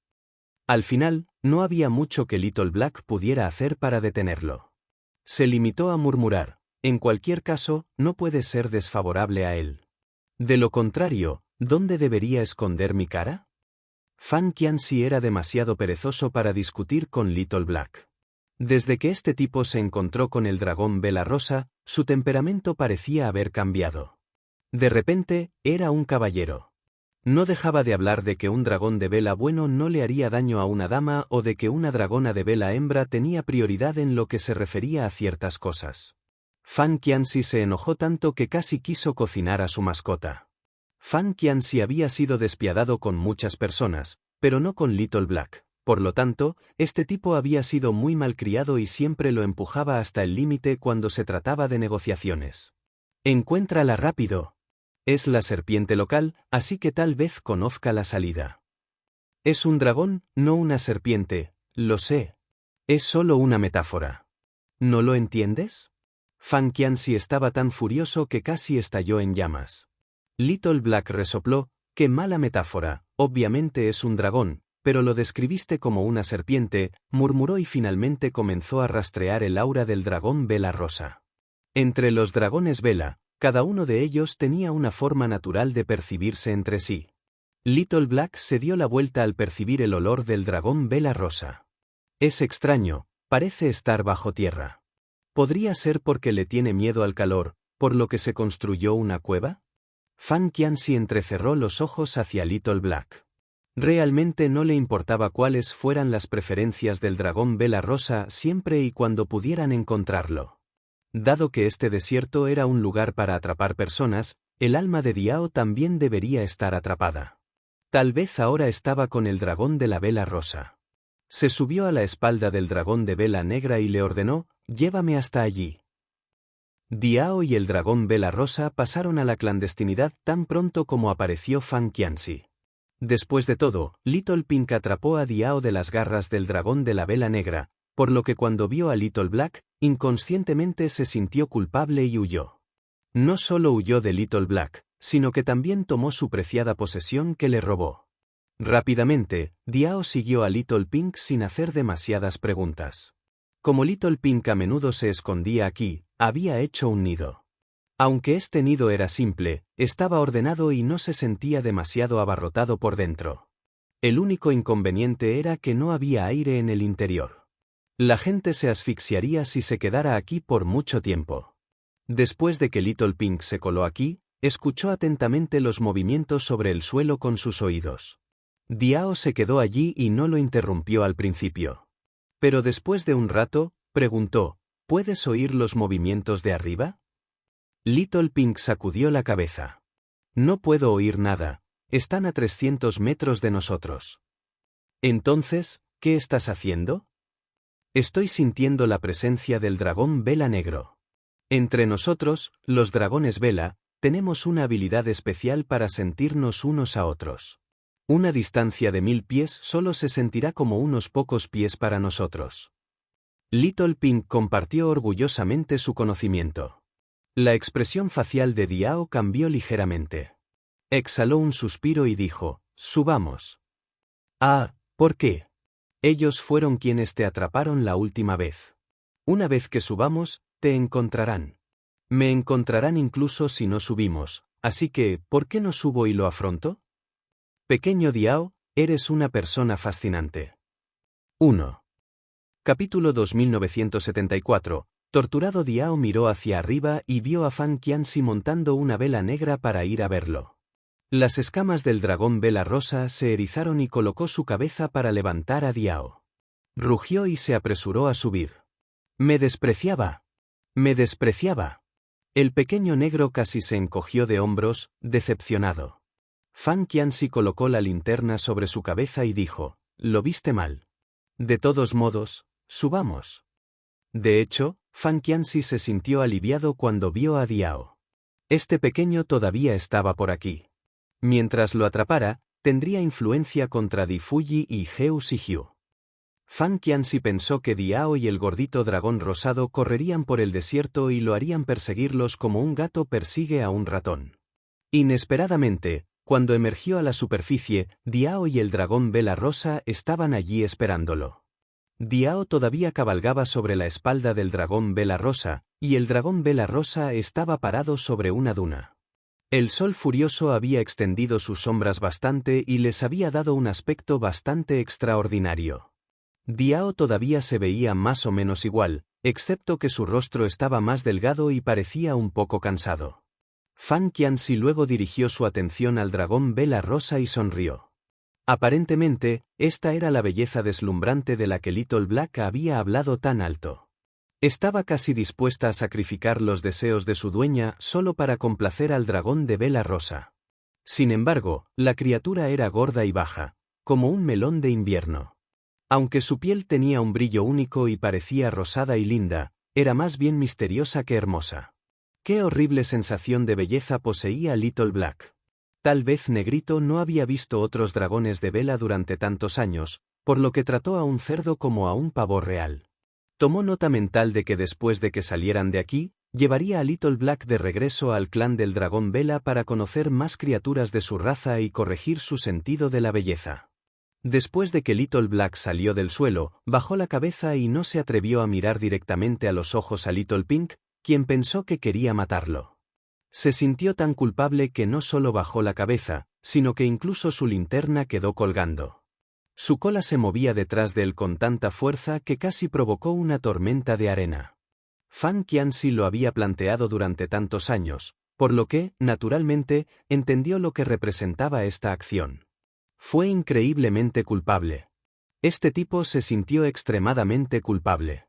Al final, no había mucho que Little Black pudiera hacer para detenerlo. Se limitó a murmurar: en cualquier caso, no puede ser desfavorable a él. De lo contrario, ¿dónde debería esconder mi cara? Fan Qianxi era demasiado perezoso para discutir con Little Black. Desde que este tipo se encontró con el dragón vela rosa, su temperamento parecía haber cambiado. De repente, era un caballero. No dejaba de hablar de que un dragón de vela bueno no le haría daño a una dama o de que una dragona de vela hembra tenía prioridad en lo que se refería a ciertas cosas. Fan Qianxi se enojó tanto que casi quiso cocinar a su mascota. Fan Qianxi había sido despiadado con muchas personas, pero no con Little Black. Por lo tanto, este tipo había sido muy malcriado y siempre lo empujaba hasta el límite cuando se trataba de negociaciones. Encuéntrala rápido. Es la serpiente local, así que tal vez conozca la salida. Es un dragón, no una serpiente, lo sé. Es solo una metáfora. ¿No lo entiendes? Fan Qianxi estaba tan furioso que casi estalló en llamas. Little Black resopló: qué mala metáfora, obviamente es un dragón, pero lo describiste como una serpiente, murmuró y finalmente comenzó a rastrear el aura del dragón vela rosa. Entre los dragones vela, cada uno de ellos tenía una forma natural de percibirse entre sí. Little Black se dio la vuelta al percibir el olor del dragón vela rosa. Es extraño, parece estar bajo tierra. ¿Podría ser porque le tiene miedo al calor, por lo que se construyó una cueva? Fan Qianxi entrecerró los ojos hacia Little Black. Realmente no le importaba cuáles fueran las preferencias del dragón vela rosa siempre y cuando pudieran encontrarlo. Dado que este desierto era un lugar para atrapar personas, el alma de Diao también debería estar atrapada. Tal vez ahora estaba con el dragón de la vela rosa. Se subió a la espalda del dragón de vela negra y le ordenó: llévame hasta allí. Diao y el dragón vela rosa pasaron a la clandestinidad tan pronto como apareció Fan Qianxi. Después de todo, Little Pink atrapó a Diao de las garras del dragón de la vela negra, por lo que cuando vio a Little Black, inconscientemente se sintió culpable y huyó. No solo huyó de Little Black, sino que también tomó su preciada posesión que le robó. Rápidamente, Diao siguió a Little Pink sin hacer demasiadas preguntas. Como Little Pink a menudo se escondía aquí, había hecho un nido. Aunque este nido era simple, estaba ordenado y no se sentía demasiado abarrotado por dentro. El único inconveniente era que no había aire en el interior. La gente se asfixiaría si se quedara aquí por mucho tiempo. Después de que Little Pink se coló aquí, escuchó atentamente los movimientos sobre el suelo con sus oídos. Diao se quedó allí y no lo interrumpió al principio. Pero después de un rato, preguntó, ¿puedes oír los movimientos de arriba? Little Pink sacudió la cabeza. No puedo oír nada, están a 300 metros de nosotros. Entonces, ¿qué estás haciendo? Estoy sintiendo la presencia del dragón vela negro. Entre nosotros, los dragones vela, tenemos una habilidad especial para sentirnos unos a otros. Una distancia de 1000 pies solo se sentirá como unos pocos pies para nosotros. Little Pink compartió orgullosamente su conocimiento. La expresión facial de Diao cambió ligeramente. Exhaló un suspiro y dijo, subamos. Ah, ¿por qué? Ellos fueron quienes te atraparon la última vez. Una vez que subamos, te encontrarán. Me encontrarán incluso si no subimos, así que, ¿por qué no subo y lo afronto? Pequeño Diao, eres una persona fascinante. 1. Capítulo 2974. Torturado Diao miró hacia arriba y vio a Fan Qianxi montando una vela negra para ir a verlo. Las escamas del dragón vela rosa se erizaron y colocó su cabeza para levantar a Diao. Rugió y se apresuró a subir. Me despreciaba. Me despreciaba. El pequeño negro casi se encogió de hombros, decepcionado. Fan Qianxi colocó la linterna sobre su cabeza y dijo, lo viste mal. De todos modos, subamos. De hecho, Fan Qianxi se sintió aliviado cuando vio a Diao. Este pequeño todavía estaba por aquí. Mientras lo atrapara, tendría influencia contra Di Fuji y Heu Shijiu. Fan Qianxi pensó que Diao y el gordito dragón rosado correrían por el desierto y lo harían perseguirlos como un gato persigue a un ratón. Inesperadamente, cuando emergió a la superficie, Diao y el dragón vela rosa estaban allí esperándolo. Diao todavía cabalgaba sobre la espalda del dragón vela rosa, y el dragón vela rosa estaba parado sobre una duna. El sol furioso había extendido sus sombras bastante y les había dado un aspecto bastante extraordinario. Diao todavía se veía más o menos igual, excepto que su rostro estaba más delgado y parecía un poco cansado. Fan Qianxi luego dirigió su atención al dragón vela rosa y sonrió. Aparentemente, esta era la belleza deslumbrante de la que Little Black había hablado tan alto. Estaba casi dispuesta a sacrificar los deseos de su dueña solo para complacer al dragón de vela rosa. Sin embargo, la criatura era gorda y baja, como un melón de invierno. Aunque su piel tenía un brillo único y parecía rosada y linda, era más bien misteriosa que hermosa. Qué horrible sensación de belleza poseía Little Black. Tal vez Negrito no había visto otros dragones de vela durante tantos años, por lo que trató a un cerdo como a un pavo real. Tomó nota mental de que después de que salieran de aquí, llevaría a Little Black de regreso al clan del dragón vela para conocer más criaturas de su raza y corregir su sentido de la belleza. Después de que Little Black salió del suelo, bajó la cabeza y no se atrevió a mirar directamente a los ojos a Little Pink, quien pensó que quería matarlo. Se sintió tan culpable que no solo bajó la cabeza, sino que incluso su linterna quedó colgando. Su cola se movía detrás de él con tanta fuerza que casi provocó una tormenta de arena. Fan Qianxi lo había planteado durante tantos años, por lo que, naturalmente, entendió lo que representaba esta acción. Fue increíblemente culpable. Este tipo se sintió extremadamente culpable.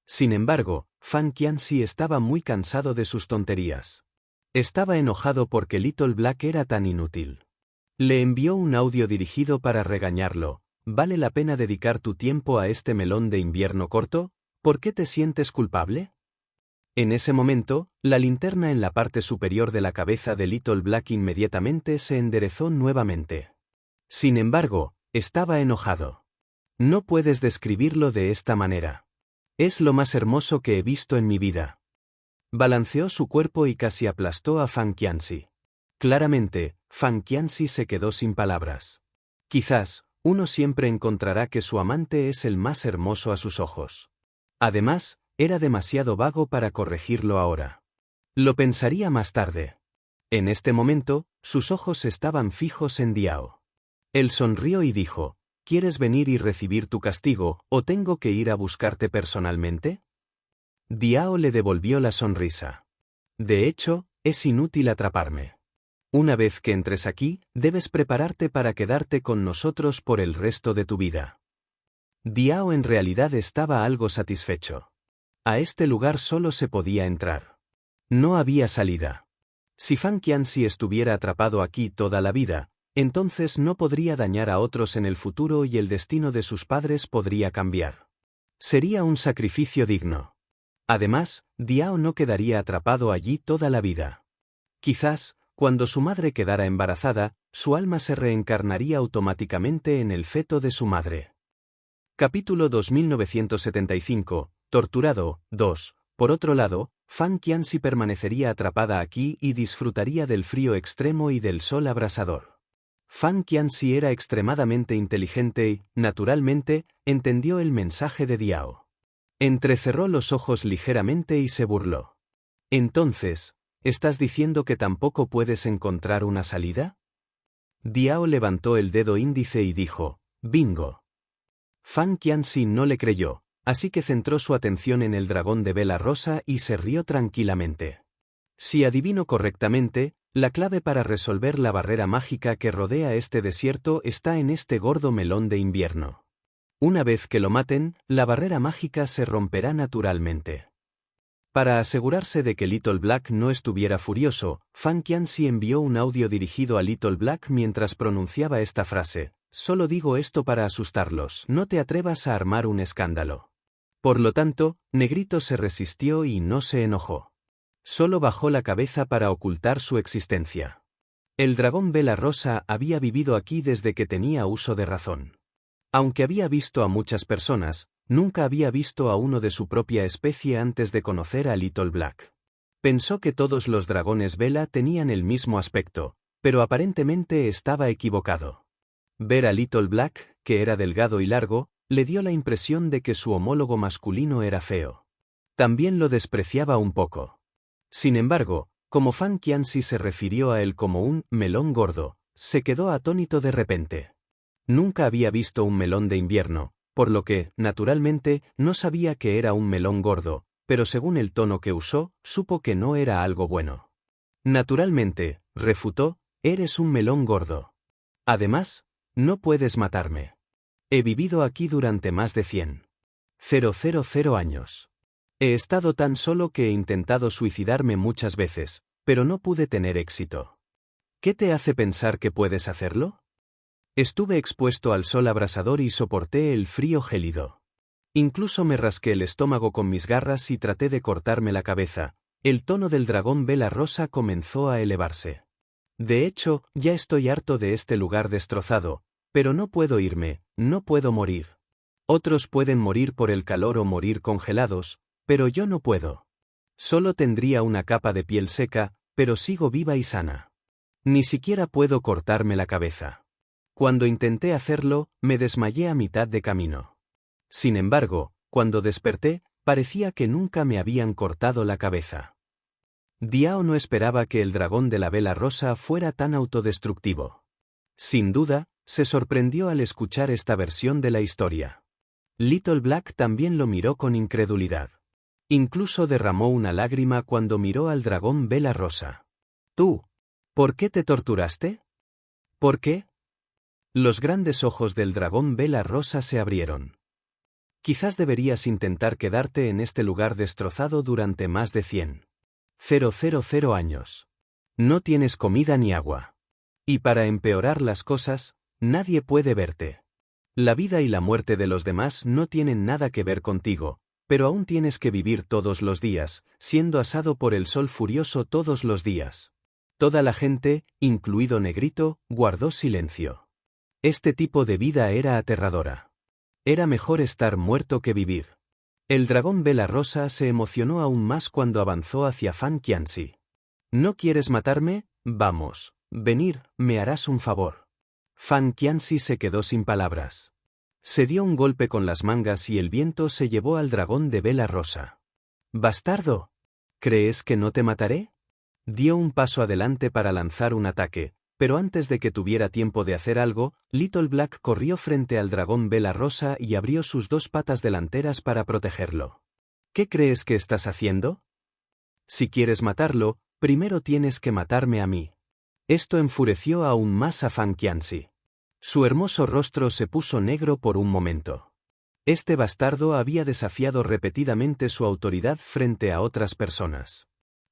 Sin embargo, Fan Qianxi estaba muy cansado de sus tonterías. Estaba enojado porque Little Black era tan inútil. Le envió un audio dirigido para regañarlo. ¿Vale la pena dedicar tu tiempo a este melón de invierno corto? ¿Por qué te sientes culpable? En ese momento, la linterna en la parte superior de la cabeza de Little Black inmediatamente se enderezó nuevamente. Sin embargo, estaba enojado. No puedes describirlo de esta manera. Es lo más hermoso que he visto en mi vida. Balanceó su cuerpo y casi aplastó a Fan Qianxi. Claramente, Fan Qianxi se quedó sin palabras. Quizás, uno siempre encontrará que su amante es el más hermoso a sus ojos. Además, era demasiado vago para corregirlo ahora. Lo pensaría más tarde. En este momento, sus ojos estaban fijos en Diao. Él sonrió y dijo, ¿quieres venir y recibir tu castigo, o tengo que ir a buscarte personalmente? Diao le devolvió la sonrisa. De hecho, es inútil atraparme. Una vez que entres aquí, debes prepararte para quedarte con nosotros por el resto de tu vida. Diao en realidad estaba algo satisfecho. A este lugar solo se podía entrar. No había salida. Si Fan Qianxi estuviera atrapado aquí toda la vida, entonces no podría dañar a otros en el futuro y el destino de sus padres podría cambiar. Sería un sacrificio digno. Además, Diao no quedaría atrapado allí toda la vida. Quizás, cuando su madre quedara embarazada, su alma se reencarnaría automáticamente en el feto de su madre. Capítulo 2975, Torturado, 2. Por otro lado, Fan Qianxi permanecería atrapada aquí y disfrutaría del frío extremo y del sol abrasador. Fan Qianxi era extremadamente inteligente y, naturalmente, entendió el mensaje de Diao. Entrecerró los ojos ligeramente y se burló. Entonces, ¿estás diciendo que tampoco puedes encontrar una salida? Diao levantó el dedo índice y dijo, «Bingo». Fan Qianxi no le creyó, así que centró su atención en el dragón de vela rosa y se rió tranquilamente. Si adivino correctamente, la clave para resolver la barrera mágica que rodea este desierto está en este gordo melón de invierno. Una vez que lo maten, la barrera mágica se romperá naturalmente. Para asegurarse de que Little Black no estuviera furioso, Fan Qianxi envió un audio dirigido a Little Black mientras pronunciaba esta frase: «Solo digo esto para asustarlos, no te atrevas a armar un escándalo». Por lo tanto, Negrito se resistió y no se enojó. Solo bajó la cabeza para ocultar su existencia. El dragón vela rosa había vivido aquí desde que tenía uso de razón. Aunque había visto a muchas personas, nunca había visto a uno de su propia especie antes de conocer a Little Black. Pensó que todos los dragones vela tenían el mismo aspecto, pero aparentemente estaba equivocado. Ver a Little Black, que era delgado y largo, le dio la impresión de que su homólogo masculino era feo. También lo despreciaba un poco. Sin embargo, como Fan Qianxi se refirió a él como un melón gordo, se quedó atónito de repente. Nunca había visto un melón de invierno, por lo que, naturalmente, no sabía que era un melón gordo, pero según el tono que usó, supo que no era algo bueno. Naturalmente, refutó, eres un melón gordo. Además, no puedes matarme. He vivido aquí durante más de 100,000 años. He estado tan solo que he intentado suicidarme muchas veces, pero no pude tener éxito. ¿Qué te hace pensar que puedes hacerlo? Estuve expuesto al sol abrasador y soporté el frío gélido. Incluso me rasqué el estómago con mis garras y traté de cortarme la cabeza. El tono del dragón vela rosa comenzó a elevarse. De hecho, ya estoy harto de este lugar destrozado, pero no puedo irme, no puedo morir. Otros pueden morir por el calor o morir congelados, pero yo no puedo. Solo tendría una capa de piel seca, pero sigo viva y sana. Ni siquiera puedo cortarme la cabeza. Cuando intenté hacerlo, me desmayé a mitad de camino. Sin embargo, cuando desperté, parecía que nunca me habían cortado la cabeza. Diao no esperaba que el dragón de la vela rosa fuera tan autodestructivo. Sin duda, se sorprendió al escuchar esta versión de la historia. Little Black también lo miró con incredulidad. Incluso derramó una lágrima cuando miró al dragón vela rosa. «¿Tú? ¿Por qué te torturaste? ¿Por qué?» Los grandes ojos del dragón vela rosa se abrieron. Quizás deberías intentar quedarte en este lugar destrozado durante más de 100,000 años. No tienes comida ni agua. Y para empeorar las cosas, nadie puede verte. La vida y la muerte de los demás no tienen nada que ver contigo, pero aún tienes que vivir todos los días, siendo asado por el sol furioso todos los días. Toda la gente, incluido Negrito, guardó silencio. Este tipo de vida era aterradora. Era mejor estar muerto que vivir. El dragón vela rosa se emocionó aún más cuando avanzó hacia Fan Qianxi. ¿No quieres matarme? Vamos, venir, me harás un favor. Fan Qianxi se quedó sin palabras. Se dio un golpe con las mangas y el viento se llevó al dragón de vela rosa. ¡Bastardo! ¿Crees que no te mataré? Dio un paso adelante para lanzar un ataque, pero antes de que tuviera tiempo de hacer algo, Little Black corrió frente al dragón vela rosa y abrió sus dos patas delanteras para protegerlo. ¿Qué crees que estás haciendo? Si quieres matarlo, primero tienes que matarme a mí. Esto enfureció aún más a Fan Qianxi. Su hermoso rostro se puso negro por un momento. Este bastardo había desafiado repetidamente su autoridad frente a otras personas.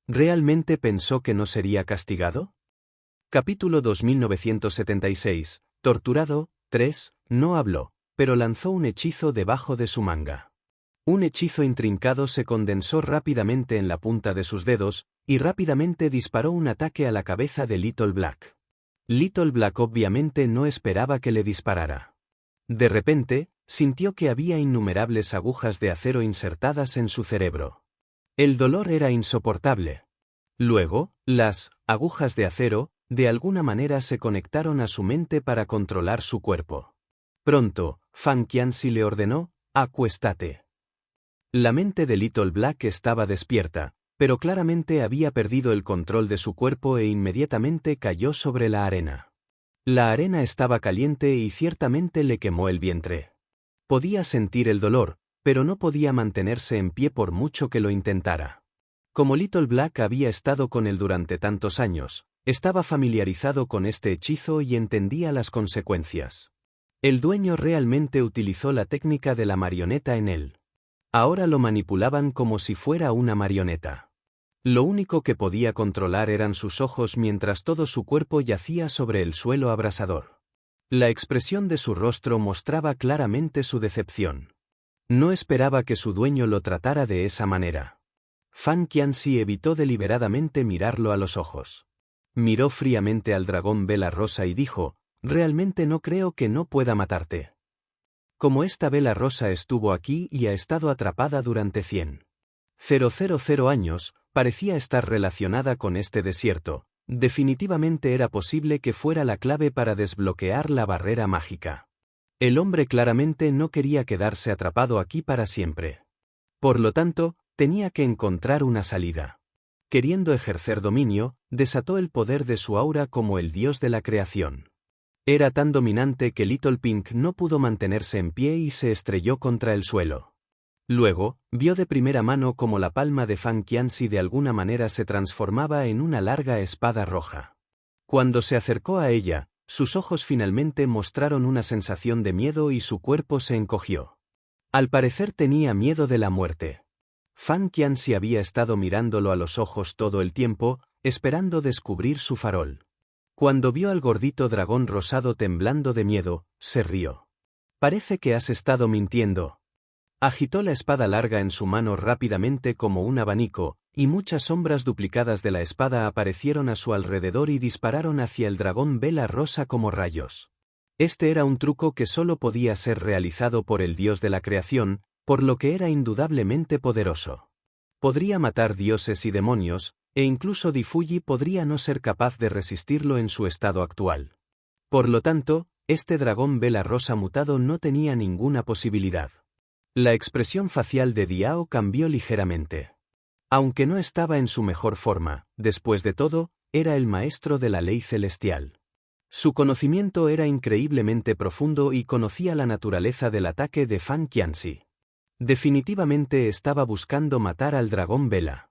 ¿Realmente pensó que no sería castigado? Capítulo 2976, Torturado, 3, no habló, pero lanzó un hechizo debajo de su manga. Un hechizo intrincado se condensó rápidamente en la punta de sus dedos, y rápidamente disparó un ataque a la cabeza de Little Black. Little Black obviamente no esperaba que le disparara. De repente, sintió que había innumerables agujas de acero insertadas en su cerebro. El dolor era insoportable. Luego, las agujas de acero, de alguna manera se conectaron a su mente para controlar su cuerpo. Pronto, Fan Qianxi le ordenó, acuéstate. La mente de Little Black estaba despierta, pero claramente había perdido el control de su cuerpo e inmediatamente cayó sobre la arena. La arena estaba caliente y ciertamente le quemó el vientre. Podía sentir el dolor, pero no podía mantenerse en pie por mucho que lo intentara. Como Little Black había estado con él durante tantos años, estaba familiarizado con este hechizo y entendía las consecuencias. El dueño realmente utilizó la técnica de la marioneta en él. Ahora lo manipulaban como si fuera una marioneta. Lo único que podía controlar eran sus ojos mientras todo su cuerpo yacía sobre el suelo abrasador. La expresión de su rostro mostraba claramente su decepción. No esperaba que su dueño lo tratara de esa manera. Fan Qianxi evitó deliberadamente mirarlo a los ojos. Miró fríamente al dragón vela rosa y dijo, «Realmente no creo que no pueda matarte. Como esta vela rosa estuvo aquí y ha estado atrapada durante 100,000 años, parecía estar relacionada con este desierto, definitivamente era posible que fuera la clave para desbloquear la barrera mágica. El hombre claramente no quería quedarse atrapado aquí para siempre. Por lo tanto, tenía que encontrar una salida. Queriendo ejercer dominio, desató el poder de su aura como el dios de la creación. Era tan dominante que Little Pink no pudo mantenerse en pie y se estrelló contra el suelo. Luego, vio de primera mano cómo la palma de Fan Qianxi de alguna manera se transformaba en una larga espada roja. Cuando se acercó a ella, sus ojos finalmente mostraron una sensación de miedo y su cuerpo se encogió. Al parecer tenía miedo de la muerte. Fan Qianxi había estado mirándolo a los ojos todo el tiempo, esperando descubrir su farol. Cuando vio al gordito dragón rosado temblando de miedo, se rió. «Parece que has estado mintiendo». Agitó la espada larga en su mano rápidamente como un abanico, y muchas sombras duplicadas de la espada aparecieron a su alrededor y dispararon hacia el dragón vela rosa como rayos. Este era un truco que solo podía ser realizado por el dios de la creación, por lo que era indudablemente poderoso. Podría matar dioses y demonios, e incluso Di Fuji podría no ser capaz de resistirlo en su estado actual. Por lo tanto, este dragón vela rosa mutado no tenía ninguna posibilidad. La expresión facial de Diao cambió ligeramente. Aunque no estaba en su mejor forma, después de todo, era el maestro de la ley celestial. Su conocimiento era increíblemente profundo y conocía la naturaleza del ataque de Fan Qianxi. Definitivamente estaba buscando matar al dragón vela.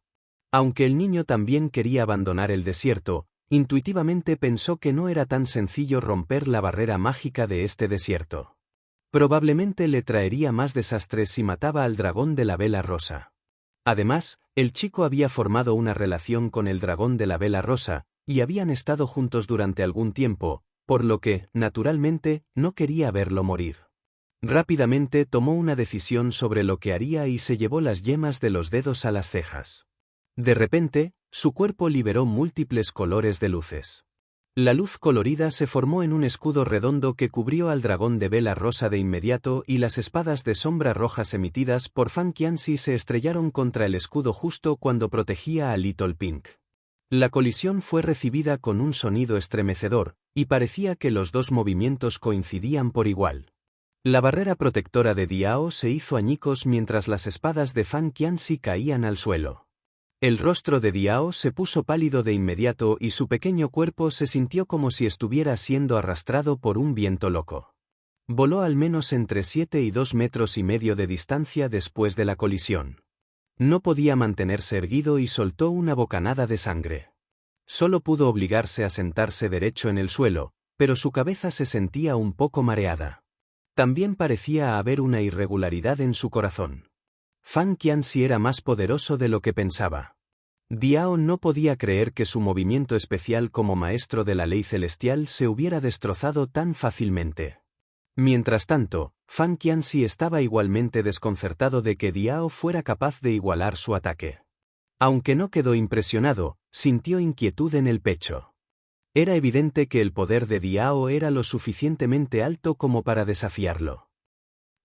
Aunque el niño también quería abandonar el desierto, intuitivamente pensó que no era tan sencillo romper la barrera mágica de este desierto. Probablemente le traería más desastres si mataba al dragón de la vela rosa. Además, el chico había formado una relación con el dragón de la vela rosa, y habían estado juntos durante algún tiempo, por lo que, naturalmente, no quería verlo morir. Rápidamente tomó una decisión sobre lo que haría y se llevó las yemas de los dedos a las cejas. De repente, su cuerpo liberó múltiples colores de luces. La luz colorida se formó en un escudo redondo que cubrió al dragón de vela rosa de inmediato y las espadas de sombra rojas emitidas por Fan Qianxi se estrellaron contra el escudo justo cuando protegía a Little Pink. La colisión fue recibida con un sonido estremecedor, y parecía que los dos movimientos coincidían por igual. La barrera protectora de Diao se hizo añicos mientras las espadas de Fan Qianxi caían al suelo. El rostro de Diao se puso pálido de inmediato y su pequeño cuerpo se sintió como si estuviera siendo arrastrado por un viento loco. Voló al menos entre 7 y 2,5 metros de distancia después de la colisión. No podía mantenerse erguido y soltó una bocanada de sangre. Solo pudo obligarse a sentarse derecho en el suelo, pero su cabeza se sentía un poco mareada. También parecía haber una irregularidad en su corazón. Fan Qianxi era más poderoso de lo que pensaba. Diao no podía creer que su movimiento especial como maestro de la ley celestial se hubiera destrozado tan fácilmente. Mientras tanto, Fan Qianxi estaba igualmente desconcertado de que Diao fuera capaz de igualar su ataque. Aunque no quedó impresionado, sintió inquietud en el pecho. Era evidente que el poder de Diao era lo suficientemente alto como para desafiarlo.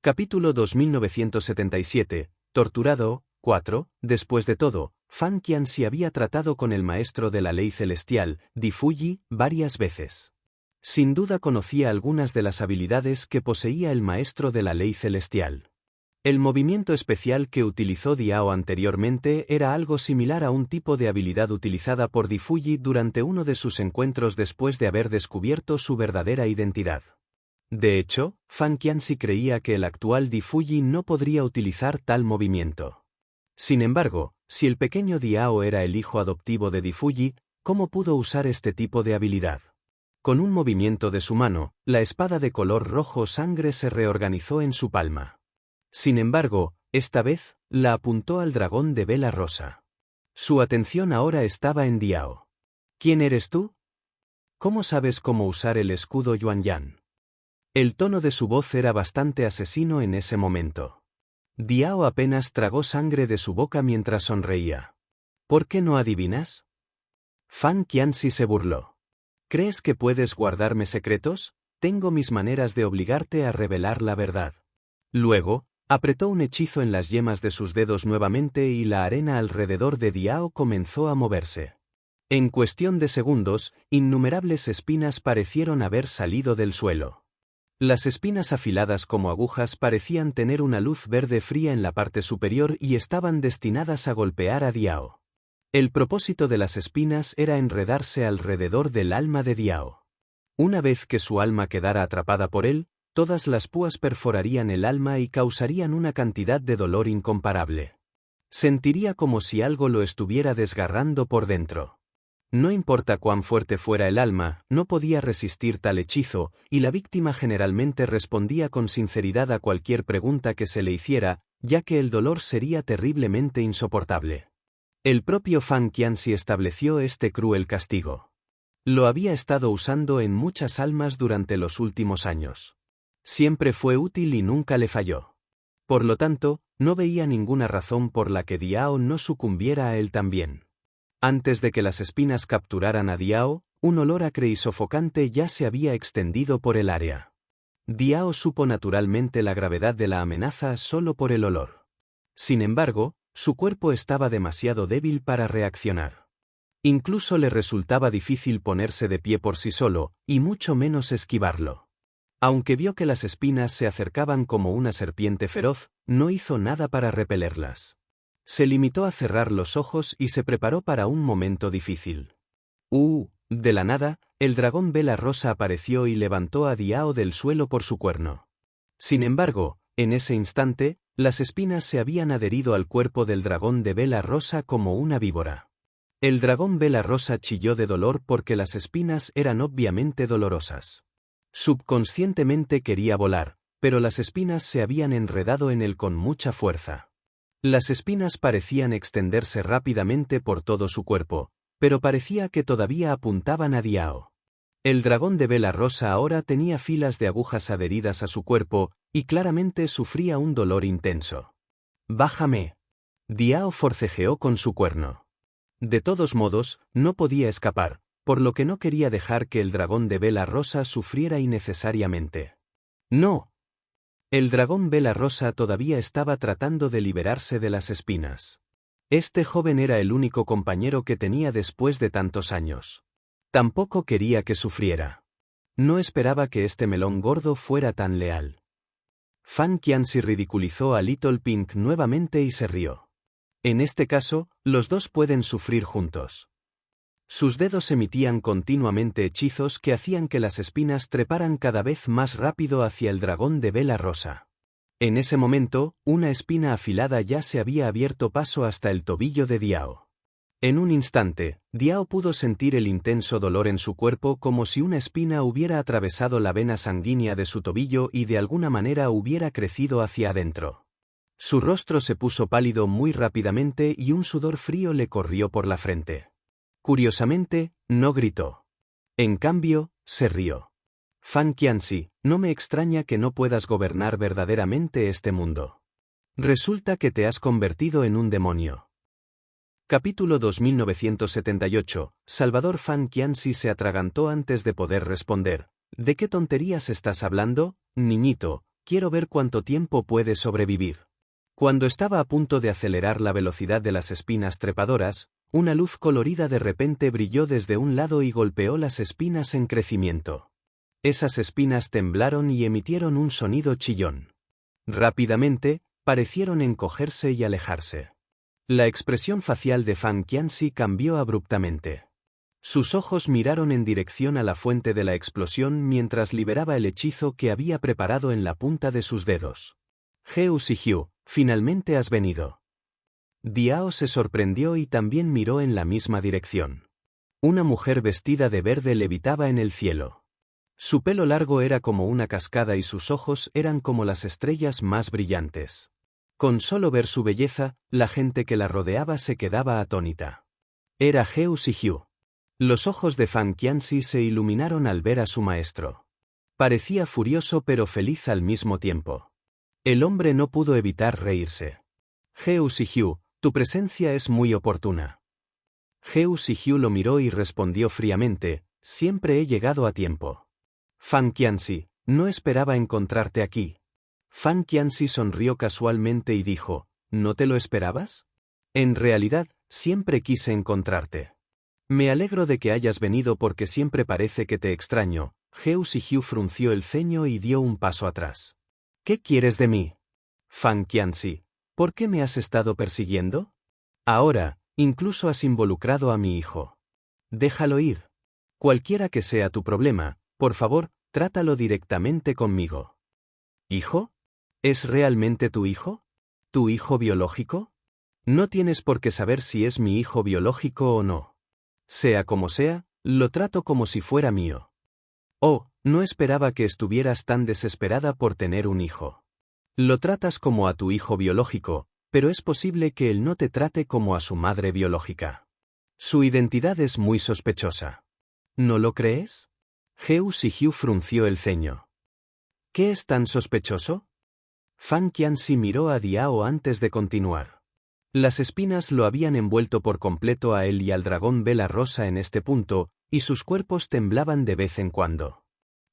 Capítulo 2977, Torturado, 4. Después de todo, Fan Qianxi había tratado con el maestro de la ley celestial, Di Fuyi, varias veces. Sin duda conocía algunas de las habilidades que poseía el maestro de la ley celestial. El movimiento especial que utilizó Diao anteriormente era algo similar a un tipo de habilidad utilizada por Di Fuyi durante uno de sus encuentros después de haber descubierto su verdadera identidad. De hecho, Fan Qianxi creía que el actual Di Fuyi no podría utilizar tal movimiento. Sin embargo, si el pequeño Diao era el hijo adoptivo de Di Fuyi, ¿cómo pudo usar este tipo de habilidad? Con un movimiento de su mano, la espada de color rojo sangre se reorganizó en su palma. Sin embargo, esta vez, la apuntó al dragón de vela rosa. Su atención ahora estaba en Diao. ¿Quién eres tú? ¿Cómo sabes cómo usar el escudo Yuanyan? El tono de su voz era bastante asesino en ese momento. Diao apenas tragó sangre de su boca mientras sonreía. ¿Por qué no adivinas? Fan Qianxi se burló. ¿Crees que puedes guardarme secretos? Tengo mis maneras de obligarte a revelar la verdad. Luego, apretó un hechizo en las yemas de sus dedos nuevamente y la arena alrededor de Diao comenzó a moverse. En cuestión de segundos, innumerables espinas parecieron haber salido del suelo. Las espinas afiladas como agujas parecían tener una luz verde fría en la parte superior y estaban destinadas a golpear a Diao. El propósito de las espinas era enredarse alrededor del alma de Diao. Una vez que su alma quedara atrapada por él, todas las púas perforarían el alma y causarían una cantidad de dolor incomparable. Sentiría como si algo lo estuviera desgarrando por dentro. No importa cuán fuerte fuera el alma, no podía resistir tal hechizo, y la víctima generalmente respondía con sinceridad a cualquier pregunta que se le hiciera, ya que el dolor sería terriblemente insoportable. El propio Fan Qianxi estableció este cruel castigo. Lo había estado usando en muchas almas durante los últimos años. Siempre fue útil y nunca le falló. Por lo tanto, no veía ninguna razón por la que Diao no sucumbiera a él también. Antes de que las espinas capturaran a Diao, un olor acre y sofocante ya se había extendido por el área. Diao supo naturalmente la gravedad de la amenaza solo por el olor. Sin embargo, su cuerpo estaba demasiado débil para reaccionar. Incluso le resultaba difícil ponerse de pie por sí solo, y mucho menos esquivarlo. Aunque vio que las espinas se acercaban como una serpiente feroz, no hizo nada para repelerlas. Se limitó a cerrar los ojos y se preparó para un momento difícil. De la nada, el dragón vela rosa apareció y levantó a Diao del suelo por su cuerno. Sin embargo, en ese instante, las espinas se habían adherido al cuerpo del dragón de vela rosa como una víbora. El dragón vela rosa chilló de dolor porque las espinas eran obviamente dolorosas. Subconscientemente quería volar, pero las espinas se habían enredado en él con mucha fuerza. Las espinas parecían extenderse rápidamente por todo su cuerpo, pero parecía que todavía apuntaban a Diao. El dragón de vela rosa ahora tenía filas de agujas adheridas a su cuerpo, y claramente sufría un dolor intenso. «Bájame». Diao forcejeó con su cuerno. De todos modos, no podía escapar, por lo que no quería dejar que el dragón de vela rosa sufriera innecesariamente. No. El dragón vela rosa todavía estaba tratando de liberarse de las espinas. Este joven era el único compañero que tenía después de tantos años. Tampoco quería que sufriera. No esperaba que este melón gordo fuera tan leal. Fan Qianxi ridiculizó a Little Pink nuevamente y se rió. En este caso, los dos pueden sufrir juntos. Sus dedos emitían continuamente hechizos que hacían que las espinas treparan cada vez más rápido hacia el dragón de vela rosa. En ese momento, una espina afilada ya se había abierto paso hasta el tobillo de Diao. En un instante, Diao pudo sentir el intenso dolor en su cuerpo como si una espina hubiera atravesado la vena sanguínea de su tobillo y de alguna manera hubiera crecido hacia adentro. Su rostro se puso pálido muy rápidamente y un sudor frío le corrió por la frente. Curiosamente, no gritó. En cambio, se rió. Fan Qianxi, no me extraña que no puedas gobernar verdaderamente este mundo. Resulta que te has convertido en un demonio. Capítulo 2978. Salvador. Fan Qianxi se atragantó antes de poder responder. ¿De qué tonterías estás hablando, niñito? Quiero ver cuánto tiempo puedes sobrevivir. Cuando estaba a punto de acelerar la velocidad de las espinas trepadoras, una luz colorida de repente brilló desde un lado y golpeó las espinas en crecimiento. Esas espinas temblaron y emitieron un sonido chillón. Rápidamente, parecieron encogerse y alejarse. La expresión facial de Fan Qianxi cambió abruptamente. Sus ojos miraron en dirección a la fuente de la explosión mientras liberaba el hechizo que había preparado en la punta de sus dedos. Heu Sihiu, finalmente has venido. Diao se sorprendió y también miró en la misma dirección. Una mujer vestida de verde levitaba en el cielo. Su pelo largo era como una cascada y sus ojos eran como las estrellas más brillantes. Con solo ver su belleza, la gente que la rodeaba se quedaba atónita. Era Heu Sihiu. Los ojos de Fan Qianxi se iluminaron al ver a su maestro. Parecía furioso pero feliz al mismo tiempo. El hombre no pudo evitar reírse. Heu Sihiu, tu presencia es muy oportuna. Heu Sihiu lo miró y respondió fríamente, siempre he llegado a tiempo. Fan Qianxi, no esperaba encontrarte aquí. Fan Qianxi sonrió casualmente y dijo, ¿no te lo esperabas? En realidad, siempre quise encontrarte. Me alegro de que hayas venido porque siempre parece que te extraño. Heu Sihiu frunció el ceño y dio un paso atrás. ¿Qué quieres de mí? Fan Qianxi, ¿por qué me has estado persiguiendo? Ahora, incluso has involucrado a mi hijo. Déjalo ir. Cualquiera que sea tu problema, por favor, trátalo directamente conmigo. ¿Hijo? ¿Es realmente tu hijo? ¿Tu hijo biológico? No tienes por qué saber si es mi hijo biológico o no. Sea como sea, lo trato como si fuera mío. Oh, no esperaba que estuvieras tan desesperada por tener un hijo. Lo tratas como a tu hijo biológico, pero es posible que él no te trate como a su madre biológica. Su identidad es muy sospechosa. ¿No lo crees? Heu Sihiu frunció el ceño. ¿Qué es tan sospechoso? Fan Qianxi miró a Diao antes de continuar. Las espinas lo habían envuelto por completo a él y al dragón vela rosa en este punto, y sus cuerpos temblaban de vez en cuando.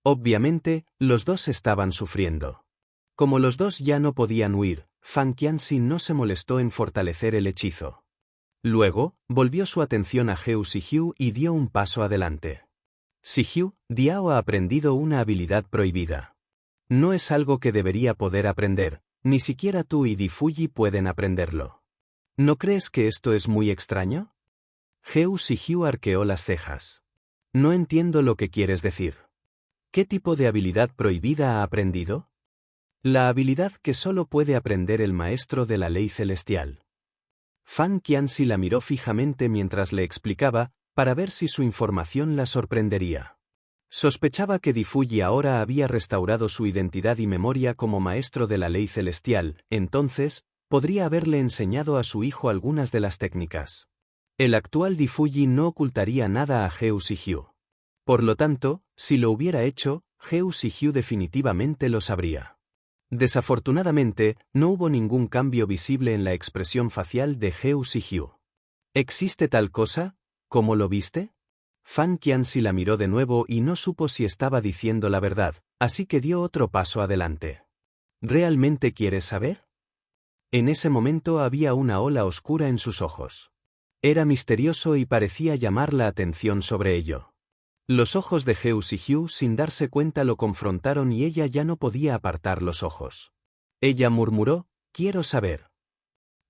Obviamente, los dos estaban sufriendo. Como los dos ya no podían huir, Fan Qianxi no se molestó en fortalecer el hechizo. Luego, volvió su atención a Heu Sihiu y dio un paso adelante. Sihiu, Diao ha aprendido una habilidad prohibida. No es algo que debería poder aprender, ni siquiera tú y Di Fuji pueden aprenderlo. ¿No crees que esto es muy extraño? Heu Sihiu arqueó las cejas. No entiendo lo que quieres decir. ¿Qué tipo de habilidad prohibida ha aprendido? La habilidad que solo puede aprender el maestro de la ley celestial. Fan Qianxi la miró fijamente mientras le explicaba, para ver si su información la sorprendería. Sospechaba que Di Fuji ahora había restaurado su identidad y memoria como maestro de la ley celestial, entonces, podría haberle enseñado a su hijo algunas de las técnicas. El actual Di Fuji no ocultaría nada a Heu Sihiu. Por lo tanto, si lo hubiera hecho, Heu Sihiu definitivamente lo sabría. Desafortunadamente, no hubo ningún cambio visible en la expresión facial de Heu Sihiu. ¿Existe tal cosa? ¿Cómo lo viste? Fan Qianxi la miró de nuevo y no supo si estaba diciendo la verdad, así que dio otro paso adelante. ¿Realmente quieres saber? En ese momento había una ola oscura en sus ojos. Era misterioso y parecía llamar la atención sobre ello. Los ojos de Heo Sihyu sin darse cuenta lo confrontaron y ella ya no podía apartar los ojos. Ella murmuró, «Quiero saber».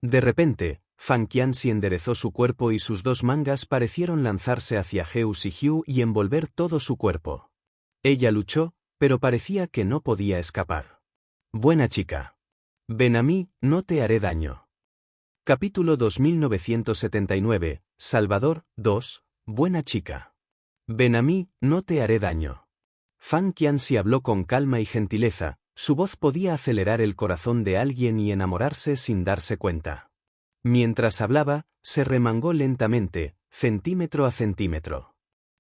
De repente, Fan Qianxi enderezó su cuerpo y sus dos mangas parecieron lanzarse hacia Heo Sihyu y envolver todo su cuerpo. Ella luchó, pero parecía que no podía escapar. Buena chica. Ven a mí, no te haré daño. Capítulo 2979, Salvador, 2, Buena chica. Ven a mí, no te haré daño. Fan Qianxi habló con calma y gentileza, su voz podía acelerar el corazón de alguien y enamorarse sin darse cuenta. Mientras hablaba, se remangó lentamente, centímetro a centímetro.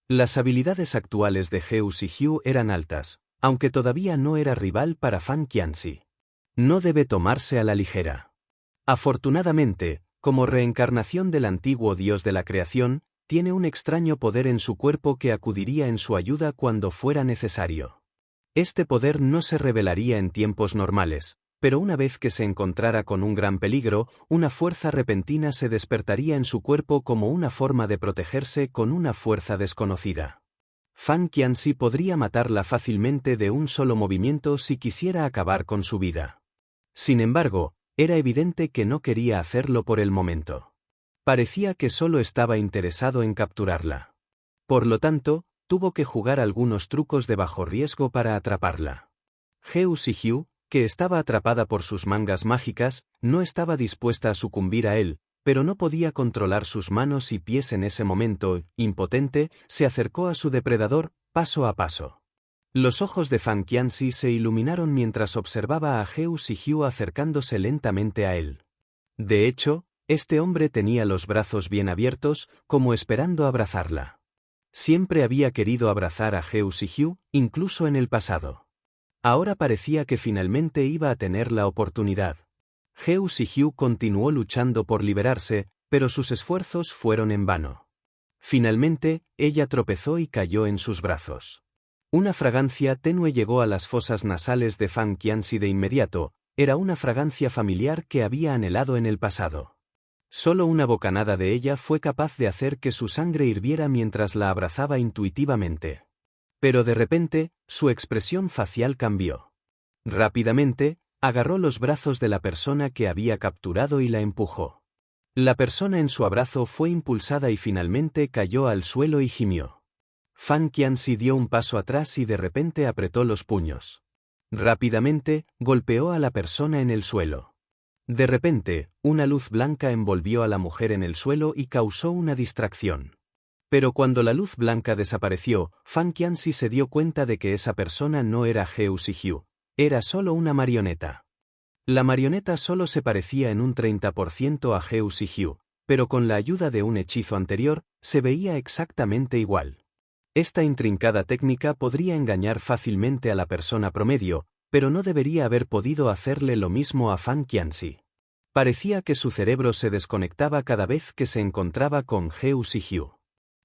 Las habilidades actuales de Heo Sihyu eran altas, aunque todavía no era rival para Fan Qianxi. No debe tomarse a la ligera. Afortunadamente, como reencarnación del antiguo dios de la creación, tiene un extraño poder en su cuerpo que acudiría en su ayuda cuando fuera necesario. Este poder no se revelaría en tiempos normales, pero una vez que se encontrara con un gran peligro, una fuerza repentina se despertaría en su cuerpo como una forma de protegerse con una fuerza desconocida. Fan Qianxi podría matarla fácilmente de un solo movimiento si quisiera acabar con su vida. Sin embargo, era evidente que no quería hacerlo por el momento. Parecía que solo estaba interesado en capturarla. Por lo tanto, tuvo que jugar algunos trucos de bajo riesgo para atraparla. Heo Sihyu, que estaba atrapada por sus mangas mágicas, no estaba dispuesta a sucumbir a él, pero no podía controlar sus manos y pies en ese momento. Impotente, se acercó a su depredador, paso a paso. Los ojos de Fan Qianxi se iluminaron mientras observaba a Heo Sihyu acercándose lentamente a él. De hecho, este hombre tenía los brazos bien abiertos, como esperando abrazarla. Siempre había querido abrazar a Heo Sihyu, incluso en el pasado. Ahora parecía que finalmente iba a tener la oportunidad. Heo Sihyu continuó luchando por liberarse, pero sus esfuerzos fueron en vano. Finalmente, ella tropezó y cayó en sus brazos. Una fragancia tenue llegó a las fosas nasales de Fan Qianxi de inmediato, era una fragancia familiar que había anhelado en el pasado. Solo una bocanada de ella fue capaz de hacer que su sangre hirviera mientras la abrazaba intuitivamente. Pero de repente, su expresión facial cambió. Rápidamente, agarró los brazos de la persona que había capturado y la empujó. La persona en su abrazo fue impulsada y finalmente cayó al suelo y gimió. Fan Qianxi dio un paso atrás y de repente apretó los puños. Rápidamente, golpeó a la persona en el suelo. De repente, una luz blanca envolvió a la mujer en el suelo y causó una distracción. Pero cuando la luz blanca desapareció, Fan Qianxi se dio cuenta de que esa persona no era Heo Sihyu, era solo una marioneta. La marioneta solo se parecía en un 30% a Heo Sihyu, pero con la ayuda de un hechizo anterior, se veía exactamente igual. Esta intrincada técnica podría engañar fácilmente a la persona promedio, pero no debería haber podido hacerle lo mismo a Fan Qianxi. Parecía que su cerebro se desconectaba cada vez que se encontraba con Heo Sihyu.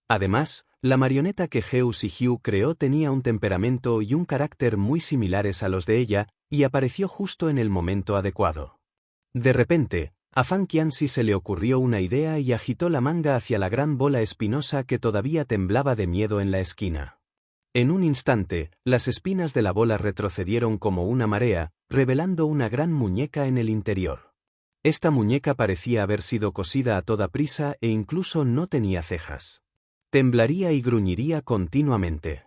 Además, la marioneta que Heo Sihyu creó tenía un temperamento y un carácter muy similares a los de ella, y apareció justo en el momento adecuado. De repente, a Fan Qianxi se le ocurrió una idea y agitó la manga hacia la gran bola espinosa que todavía temblaba de miedo en la esquina. En un instante, las espinas de la bola retrocedieron como una marea, revelando una gran muñeca en el interior. Esta muñeca parecía haber sido cosida a toda prisa e incluso no tenía cejas. Temblaría y gruñiría continuamente.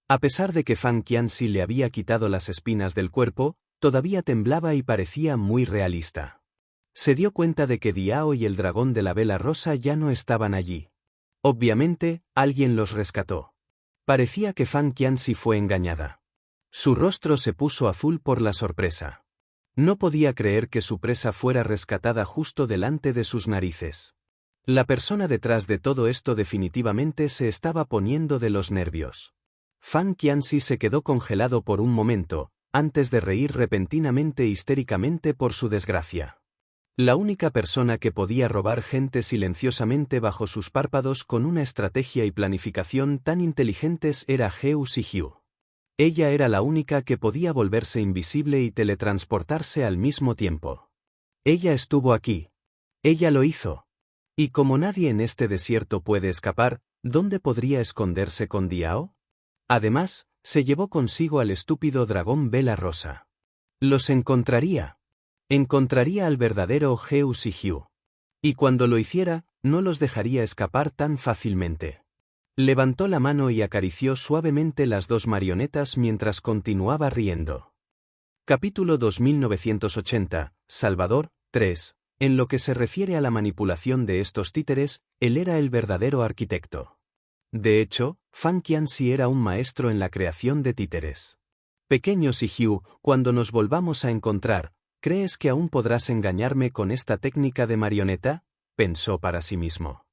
A pesar de que Fan Qianxi le había quitado las espinas del cuerpo, todavía temblaba y parecía muy realista. Se dio cuenta de que Diao y el dragón de la vela rosa ya no estaban allí. Obviamente, alguien los rescató. Parecía que Fan Qianxi fue engañada. Su rostro se puso azul por la sorpresa. No podía creer que su presa fuera rescatada justo delante de sus narices. La persona detrás de todo esto definitivamente se estaba poniendo de los nervios. Fan Qianxi se quedó congelado por un momento, antes de reír repentinamente histéricamente por su desgracia. La única persona que podía robar gente silenciosamente bajo sus párpados con una estrategia y planificación tan inteligentes era Heu Si-hyu. Ella era la única que podía volverse invisible y teletransportarse al mismo tiempo. Ella estuvo aquí. Ella lo hizo. Y como nadie en este desierto puede escapar, ¿dónde podría esconderse con Diao? Además, se llevó consigo al estúpido dragón vela rosa. Los encontraría. Encontraría al verdadero Heu Si-hyu. Y cuando lo hiciera, no los dejaría escapar tan fácilmente. Levantó la mano y acarició suavemente las dos marionetas mientras continuaba riendo. Capítulo 2980, Salvador, 3. En lo que se refiere a la manipulación de estos títeres, él era el verdadero arquitecto. De hecho, Fan Qianxi era un maestro en la creación de títeres. Pequeño Si-hyu, cuando nos volvamos a encontrar, ¿crees que aún podrás engañarme con esta técnica de marioneta?, pensó para sí mismo.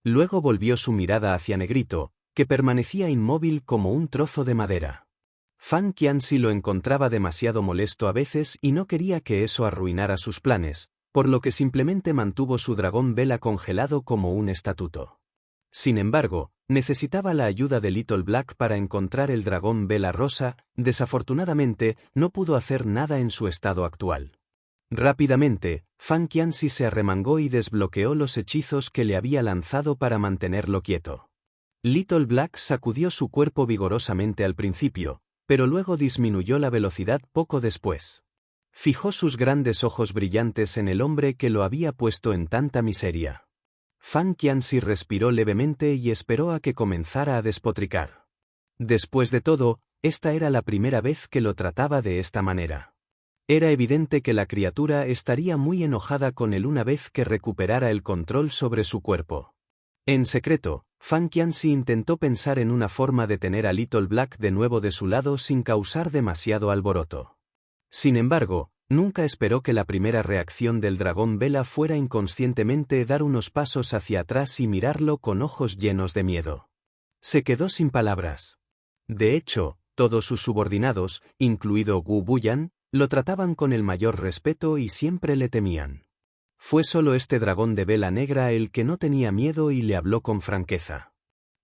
Luego volvió su mirada hacia Negrito, que permanecía inmóvil como un trozo de madera. Fan Qianxi lo encontraba demasiado molesto a veces y no quería que eso arruinara sus planes, por lo que simplemente mantuvo su dragón vela congelado como un estatuto. Sin embargo, necesitaba la ayuda de Little Black para encontrar el dragón vela rosa. Desafortunadamente, no pudo hacer nada en su estado actual. Rápidamente, Fan Qianxi se arremangó y desbloqueó los hechizos que le había lanzado para mantenerlo quieto. Little Black sacudió su cuerpo vigorosamente al principio, pero luego disminuyó la velocidad poco después. Fijó sus grandes ojos brillantes en el hombre que lo había puesto en tanta miseria. Fan Qianxi respiró levemente y esperó a que comenzara a despotricar. Después de todo, esta era la primera vez que lo trataba de esta manera. Era evidente que la criatura estaría muy enojada con él una vez que recuperara el control sobre su cuerpo. En secreto, Fan Qianxi intentó pensar en una forma de tener a Little Black de nuevo de su lado sin causar demasiado alboroto. Sin embargo, nunca esperó que la primera reacción del dragón vela fuera inconscientemente dar unos pasos hacia atrás y mirarlo con ojos llenos de miedo. Se quedó sin palabras. De hecho, todos sus subordinados, incluido Wu Buyan, lo trataban con el mayor respeto y siempre le temían. Fue solo este dragón de vela negra el que no tenía miedo y le habló con franqueza.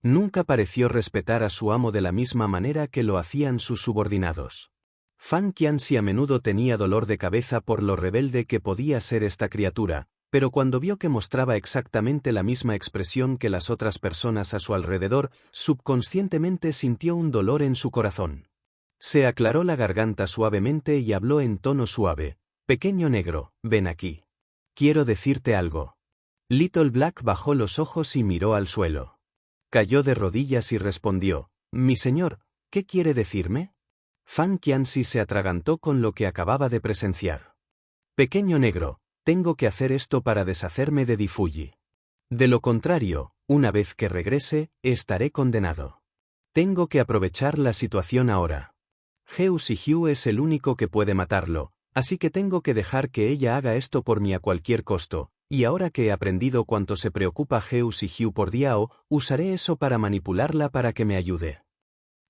Nunca pareció respetar a su amo de la misma manera que lo hacían sus subordinados. Fan Qianxi a menudo tenía dolor de cabeza por lo rebelde que podía ser esta criatura, pero cuando vio que mostraba exactamente la misma expresión que las otras personas a su alrededor, subconscientemente sintió un dolor en su corazón. Se aclaró la garganta suavemente y habló en tono suave. «Pequeño negro, ven aquí. Quiero decirte algo». Little Black bajó los ojos y miró al suelo. Cayó de rodillas y respondió, «Mi señor, ¿qué quiere decirme?» Fan Qianxi se atragantó con lo que acababa de presenciar. «Pequeño negro, tengo que hacer esto para deshacerme de Di Fuji. De lo contrario, una vez que regrese, estaré condenado. Tengo que aprovechar la situación ahora. Heu Si-hyu es el único que puede matarlo, así que tengo que dejar que ella haga esto por mí a cualquier costo, y ahora que he aprendido cuánto se preocupa Heu Si-hyu por Diao, usaré eso para manipularla para que me ayude.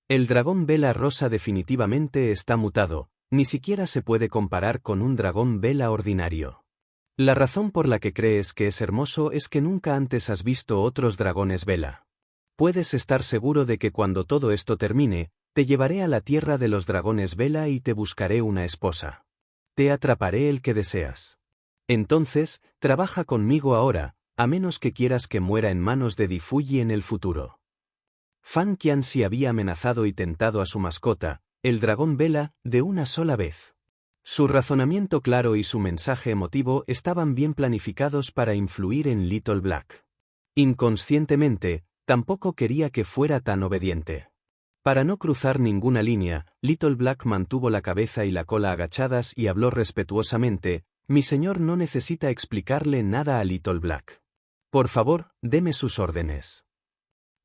El dragón vela rosa definitivamente está mutado, ni siquiera se puede comparar con un dragón vela ordinario. La razón por la que crees que es hermoso es que nunca antes has visto otros dragones vela. Puedes estar seguro de que cuando todo esto termine, te llevaré a la tierra de los dragones vela y te buscaré una esposa. Te atraparé el que deseas. Entonces, trabaja conmigo ahora, a menos que quieras que muera en manos de Di Fuji en el futuro. Fan Qianxi había amenazado y tentado a su mascota, el dragón vela, de una sola vez. Su razonamiento claro y su mensaje emotivo estaban bien planificados para influir en Little Black. Inconscientemente, tampoco quería que fuera tan obediente. Para no cruzar ninguna línea, Little Black mantuvo la cabeza y la cola agachadas y habló respetuosamente, «Mi señor no necesita explicarle nada a Little Black. Por favor, deme sus órdenes».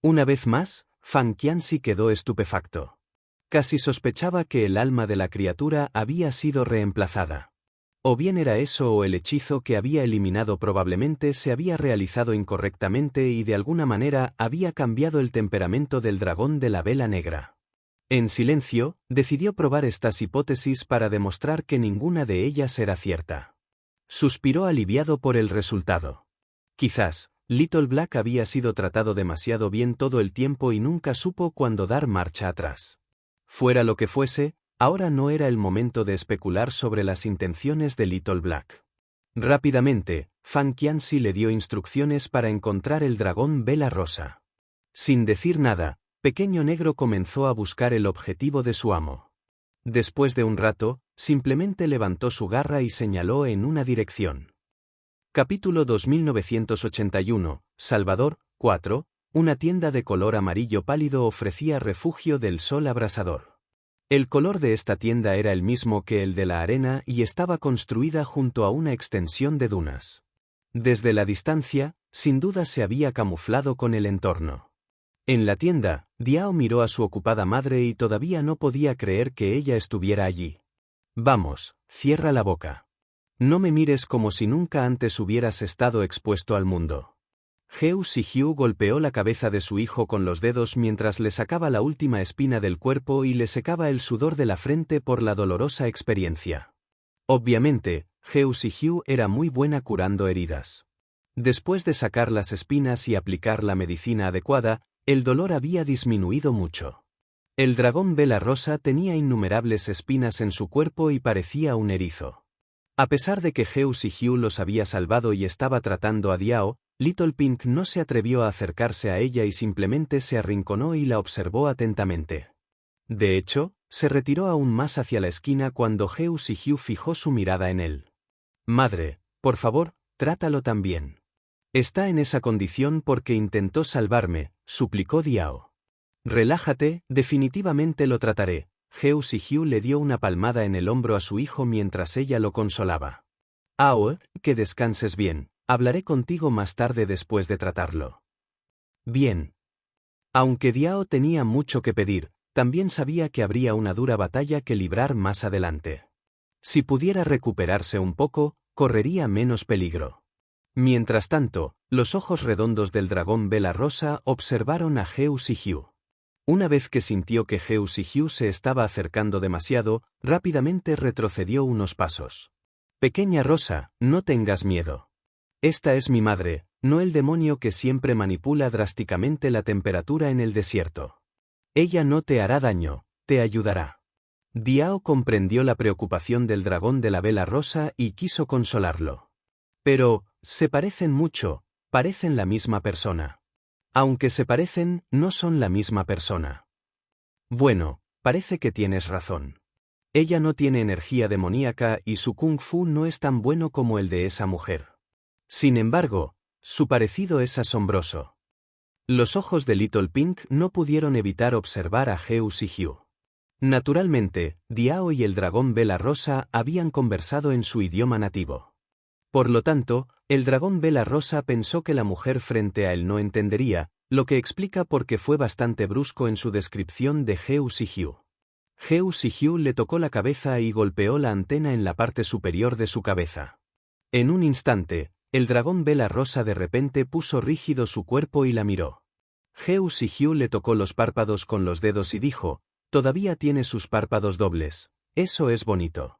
Una vez más, Fan Qianxi quedó estupefacto. Casi sospechaba que el alma de la criatura había sido reemplazada. O bien era eso o el hechizo que había eliminado probablemente se había realizado incorrectamente y de alguna manera había cambiado el temperamento del dragón de la vela negra. En silencio, decidió probar estas hipótesis para demostrar que ninguna de ellas era cierta. Suspiró aliviado por el resultado. Quizás, Little Black había sido tratado demasiado bien todo el tiempo y nunca supo cuándo dar marcha atrás. Fuera lo que fuese, ahora no era el momento de especular sobre las intenciones de Little Black. Rápidamente, Fan Qianxi le dio instrucciones para encontrar el dragón vela rosa. Sin decir nada, Pequeño Negro comenzó a buscar el objetivo de su amo. Después de un rato, simplemente levantó su garra y señaló en una dirección. Capítulo 2981, Salvador, 4, una tienda de color amarillo pálido ofrecía refugio del sol abrasador. El color de esta tienda era el mismo que el de la arena y estaba construida junto a una extensión de dunas. Desde la distancia, sin duda se había camuflado con el entorno. En la tienda, Diao miró a su ocupada madre y todavía no podía creer que ella estuviera allí. Vamos, cierra la boca. No me mires como si nunca antes hubieras estado expuesto al mundo. Heu Sihiu golpeó la cabeza de su hijo con los dedos mientras le sacaba la última espina del cuerpo y le secaba el sudor de la frente por la dolorosa experiencia. Obviamente, Heu Sihiu era muy buena curando heridas. Después de sacar las espinas y aplicar la medicina adecuada, el dolor había disminuido mucho. El dragón vela rosa tenía innumerables espinas en su cuerpo y parecía un erizo. A pesar de que Heu Sihiu los había salvado y estaba tratando a Diao, Little Pink no se atrevió a acercarse a ella y simplemente se arrinconó y la observó atentamente. De hecho, se retiró aún más hacia la esquina cuando Heu Sihiu fijó su mirada en él. Madre, por favor, trátalo también. Está en esa condición porque intentó salvarme, suplicó Diao. Relájate, definitivamente lo trataré. Heu Sihiu le dio una palmada en el hombro a su hijo mientras ella lo consolaba. Que descanses bien. Hablaré contigo más tarde después de tratarlo. Bien. Aunque Diao tenía mucho que pedir, también sabía que habría una dura batalla que librar más adelante. Si pudiera recuperarse un poco, correría menos peligro. Mientras tanto, los ojos redondos del dragón vela rosa observaron a Heu Sihiu. Una vez que sintió que Heu Sihiu se estaba acercando demasiado, rápidamente retrocedió unos pasos. Pequeña Rosa, no tengas miedo. Esta es mi madre, no el demonio que siempre manipula drásticamente la temperatura en el desierto. Ella no te hará daño, te ayudará. Diao comprendió la preocupación del dragón de la vela rosa y quiso consolarlo. Pero, se parecen mucho, parecen la misma persona. Aunque se parecen, no son la misma persona. Bueno, parece que tienes razón. Ella no tiene energía demoníaca y su kung fu no es tan bueno como el de esa mujer. Sin embargo, su parecido es asombroso. Los ojos de Little Pink no pudieron evitar observar a Heu Sihiu. Naturalmente, Diao y el dragón vela rosa habían conversado en su idioma nativo. Por lo tanto, el dragón vela rosa pensó que la mujer frente a él no entendería, lo que explica por qué fue bastante brusco en su descripción de Heu Sihiu. Heu Sihiu le tocó la cabeza y golpeó la antena en la parte superior de su cabeza. En un instante, el dragón vela rosa de repente puso rígido su cuerpo y la miró. Heu Sihiu le tocó los párpados con los dedos y dijo, todavía tiene sus párpados dobles, eso es bonito.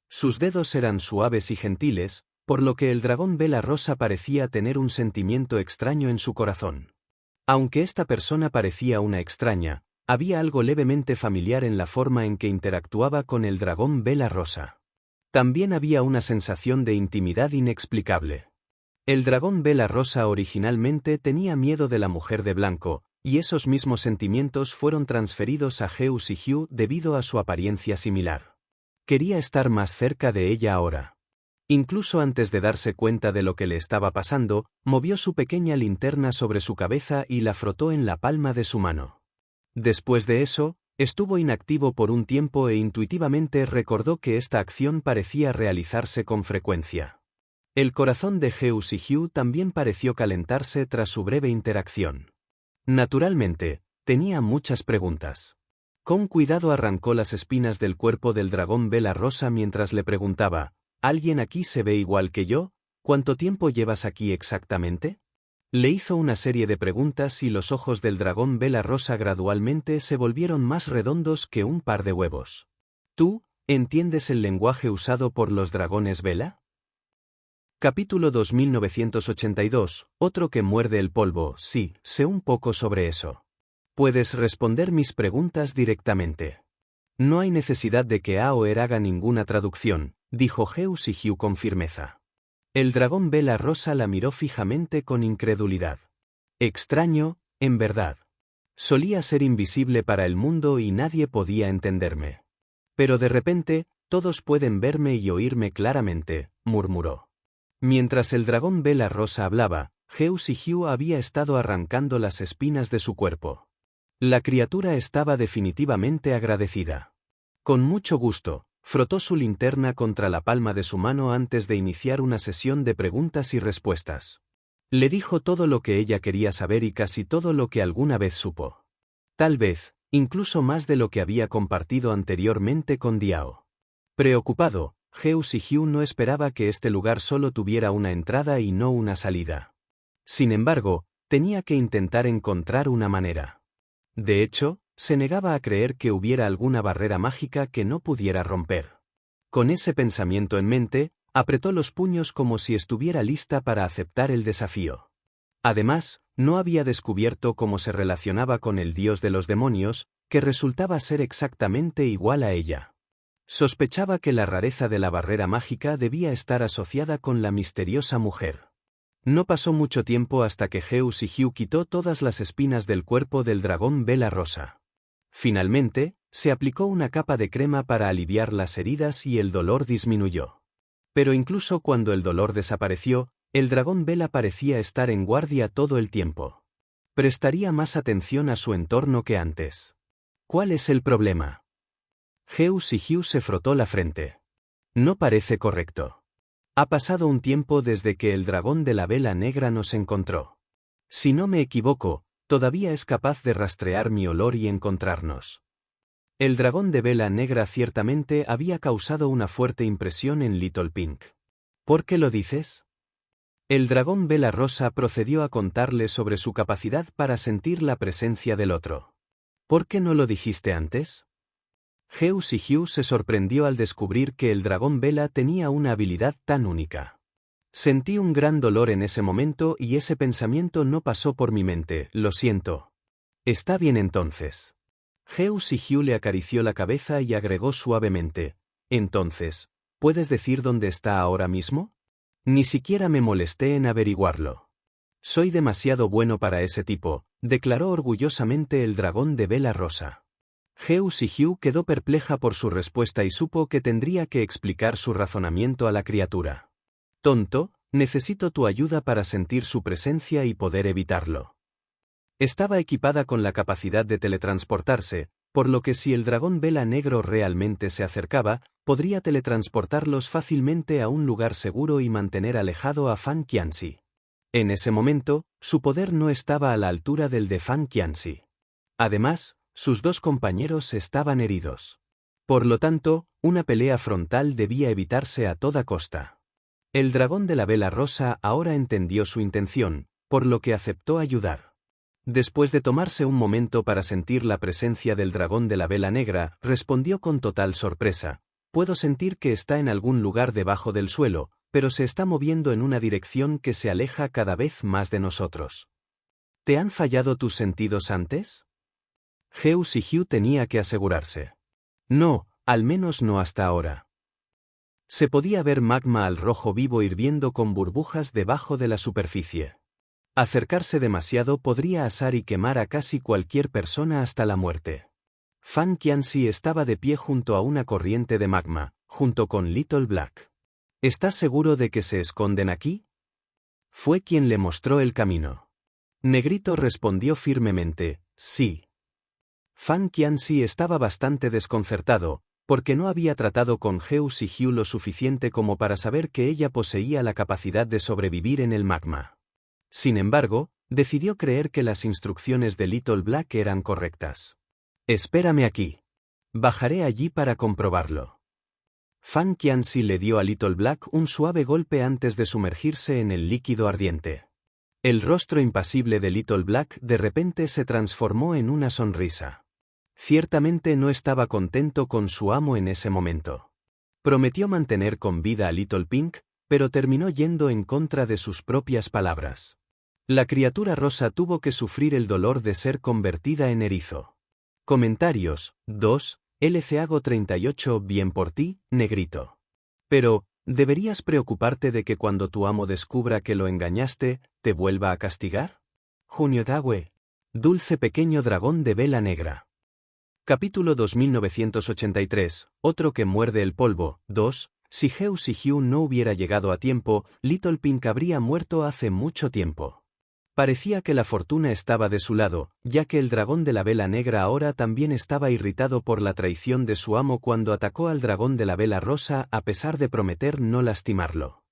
Sus dedos eran suaves y gentiles, por lo que el dragón vela rosa parecía tener un sentimiento extraño en su corazón. Aunque esta persona parecía una extraña, había algo levemente familiar en la forma en que interactuaba con el dragón vela rosa. También había una sensación de intimidad inexplicable. El dragón vela rosa originalmente tenía miedo de la mujer de blanco, y esos mismos sentimientos fueron transferidos a Heu Sihiu debido a su apariencia similar. Quería estar más cerca de ella ahora. Incluso antes de darse cuenta de lo que le estaba pasando, movió su pequeña linterna sobre su cabeza y la frotó en la palma de su mano. Después de eso, estuvo inactivo por un tiempo e intuitivamente recordó que esta acción parecía realizarse con frecuencia. El corazón de Heu Sihiu también pareció calentarse tras su breve interacción. Naturalmente, tenía muchas preguntas. Con cuidado arrancó las espinas del cuerpo del dragón vela rosa mientras le preguntaba, ¿alguien aquí se ve igual que yo? ¿Cuánto tiempo llevas aquí exactamente? Le hizo una serie de preguntas y los ojos del dragón vela rosa gradualmente se volvieron más redondos que un par de huevos. ¿Tú, entiendes el lenguaje usado por los dragones vela? Capítulo 2982, otro que muerde el polvo. Sí, sé un poco sobre eso. Puedes responder mis preguntas directamente. No hay necesidad de que Aoer haga ninguna traducción, dijo Heu Sihiu con firmeza. El dragón vela rosa la miró fijamente con incredulidad. Extraño, en verdad. Solía ser invisible para el mundo y nadie podía entenderme. Pero de repente, todos pueden verme y oírme claramente, murmuró. Mientras el dragón vela rosa hablaba, Heu Sihiu había estado arrancando las espinas de su cuerpo. La criatura estaba definitivamente agradecida. Con mucho gusto, frotó su linterna contra la palma de su mano antes de iniciar una sesión de preguntas y respuestas. Le dijo todo lo que ella quería saber y casi todo lo que alguna vez supo. Tal vez, incluso más de lo que había compartido anteriormente con Diao. Preocupado, Heu Sihiu no esperaba que este lugar solo tuviera una entrada y no una salida. Sin embargo, tenía que intentar encontrar una manera. De hecho, se negaba a creer que hubiera alguna barrera mágica que no pudiera romper. Con ese pensamiento en mente, apretó los puños como si estuviera lista para aceptar el desafío. Además, no había descubierto cómo se relacionaba con el dios de los demonios, que resultaba ser exactamente igual a ella. Sospechaba que la rareza de la barrera mágica debía estar asociada con la misteriosa mujer. No pasó mucho tiempo hasta que Heu Sihiu quitó todas las espinas del cuerpo del dragón vela rosa. Finalmente, se aplicó una capa de crema para aliviar las heridas y el dolor disminuyó. Pero incluso cuando el dolor desapareció, el dragón vela parecía estar en guardia todo el tiempo. Prestaría más atención a su entorno que antes. ¿Cuál es el problema? Heu Sihiu se frotó la frente. No parece correcto. Ha pasado un tiempo desde que el dragón de la vela negra nos encontró. Si no me equivoco, todavía es capaz de rastrear mi olor y encontrarnos. El dragón de vela negra ciertamente había causado una fuerte impresión en Little Pink. ¿Por qué lo dices? El dragón vela rosa procedió a contarle sobre su capacidad para sentir la presencia del otro. ¿Por qué no lo dijiste antes? Heu Sihiu se sorprendió al descubrir que el dragón vela tenía una habilidad tan única. Sentí un gran dolor en ese momento y ese pensamiento no pasó por mi mente, lo siento. Está bien entonces. Heu Sihiu le acarició la cabeza y agregó suavemente, entonces, ¿puedes decir dónde está ahora mismo? Ni siquiera me molesté en averiguarlo. Soy demasiado bueno para ese tipo, declaró orgullosamente el dragón de vela rosa. Heu Sihiu quedó perpleja por su respuesta y supo que tendría que explicar su razonamiento a la criatura. Tonto, necesito tu ayuda para sentir su presencia y poder evitarlo. Estaba equipada con la capacidad de teletransportarse, por lo que si el dragón vela negro realmente se acercaba, podría teletransportarlos fácilmente a un lugar seguro y mantener alejado a Fan Qianxi. En ese momento, su poder no estaba a la altura del de Fan Qianxi. Además, sus dos compañeros estaban heridos. Por lo tanto, una pelea frontal debía evitarse a toda costa. El dragón de la vela rosa ahora entendió su intención, por lo que aceptó ayudar. Después de tomarse un momento para sentir la presencia del dragón de la vela negra, respondió con total sorpresa. Puedo sentir que está en algún lugar debajo del suelo, pero se está moviendo en una dirección que se aleja cada vez más de nosotros. ¿Te han fallado tus sentidos antes? Heu Sihiu tenía que asegurarse. No, al menos no hasta ahora. Se podía ver magma al rojo vivo hirviendo con burbujas debajo de la superficie. Acercarse demasiado podría asar y quemar a casi cualquier persona hasta la muerte. Fan Qianxi estaba de pie junto a una corriente de magma, junto con Little Black. ¿Estás seguro de que se esconden aquí? Fue quien le mostró el camino. Negrito respondió firmemente, sí. Fan Qianxi estaba bastante desconcertado, porque no había tratado con Heu Sihiu lo suficiente como para saber que ella poseía la capacidad de sobrevivir en el magma. Sin embargo, decidió creer que las instrucciones de Little Black eran correctas. Espérame aquí. Bajaré allí para comprobarlo. Fan Qianxi le dio a Little Black un suave golpe antes de sumergirse en el líquido ardiente. El rostro impasible de Little Black de repente se transformó en una sonrisa. Ciertamente no estaba contento con su amo en ese momento. Prometió mantener con vida a Little Pink, pero terminó yendo en contra de sus propias palabras. La criatura rosa tuvo que sufrir el dolor de ser convertida en erizo. Comentarios. 2. LCago 38. Bien por ti, negrito. Pero, ¿deberías preocuparte de que cuando tu amo descubra que lo engañaste, te vuelva a castigar? Junio Dawe. Dulce pequeño dragón de vela negra. Capítulo 2983. Otro que muerde el polvo. 2. Si Hugh no hubiera llegado a tiempo, Little Pink habría muerto hace mucho tiempo. Parecía que la fortuna estaba de su lado, ya que el dragón de la vela negra ahora también estaba irritado por la traición de su amo cuando atacó al dragón de la vela rosa a pesar de prometer no lastimarlo.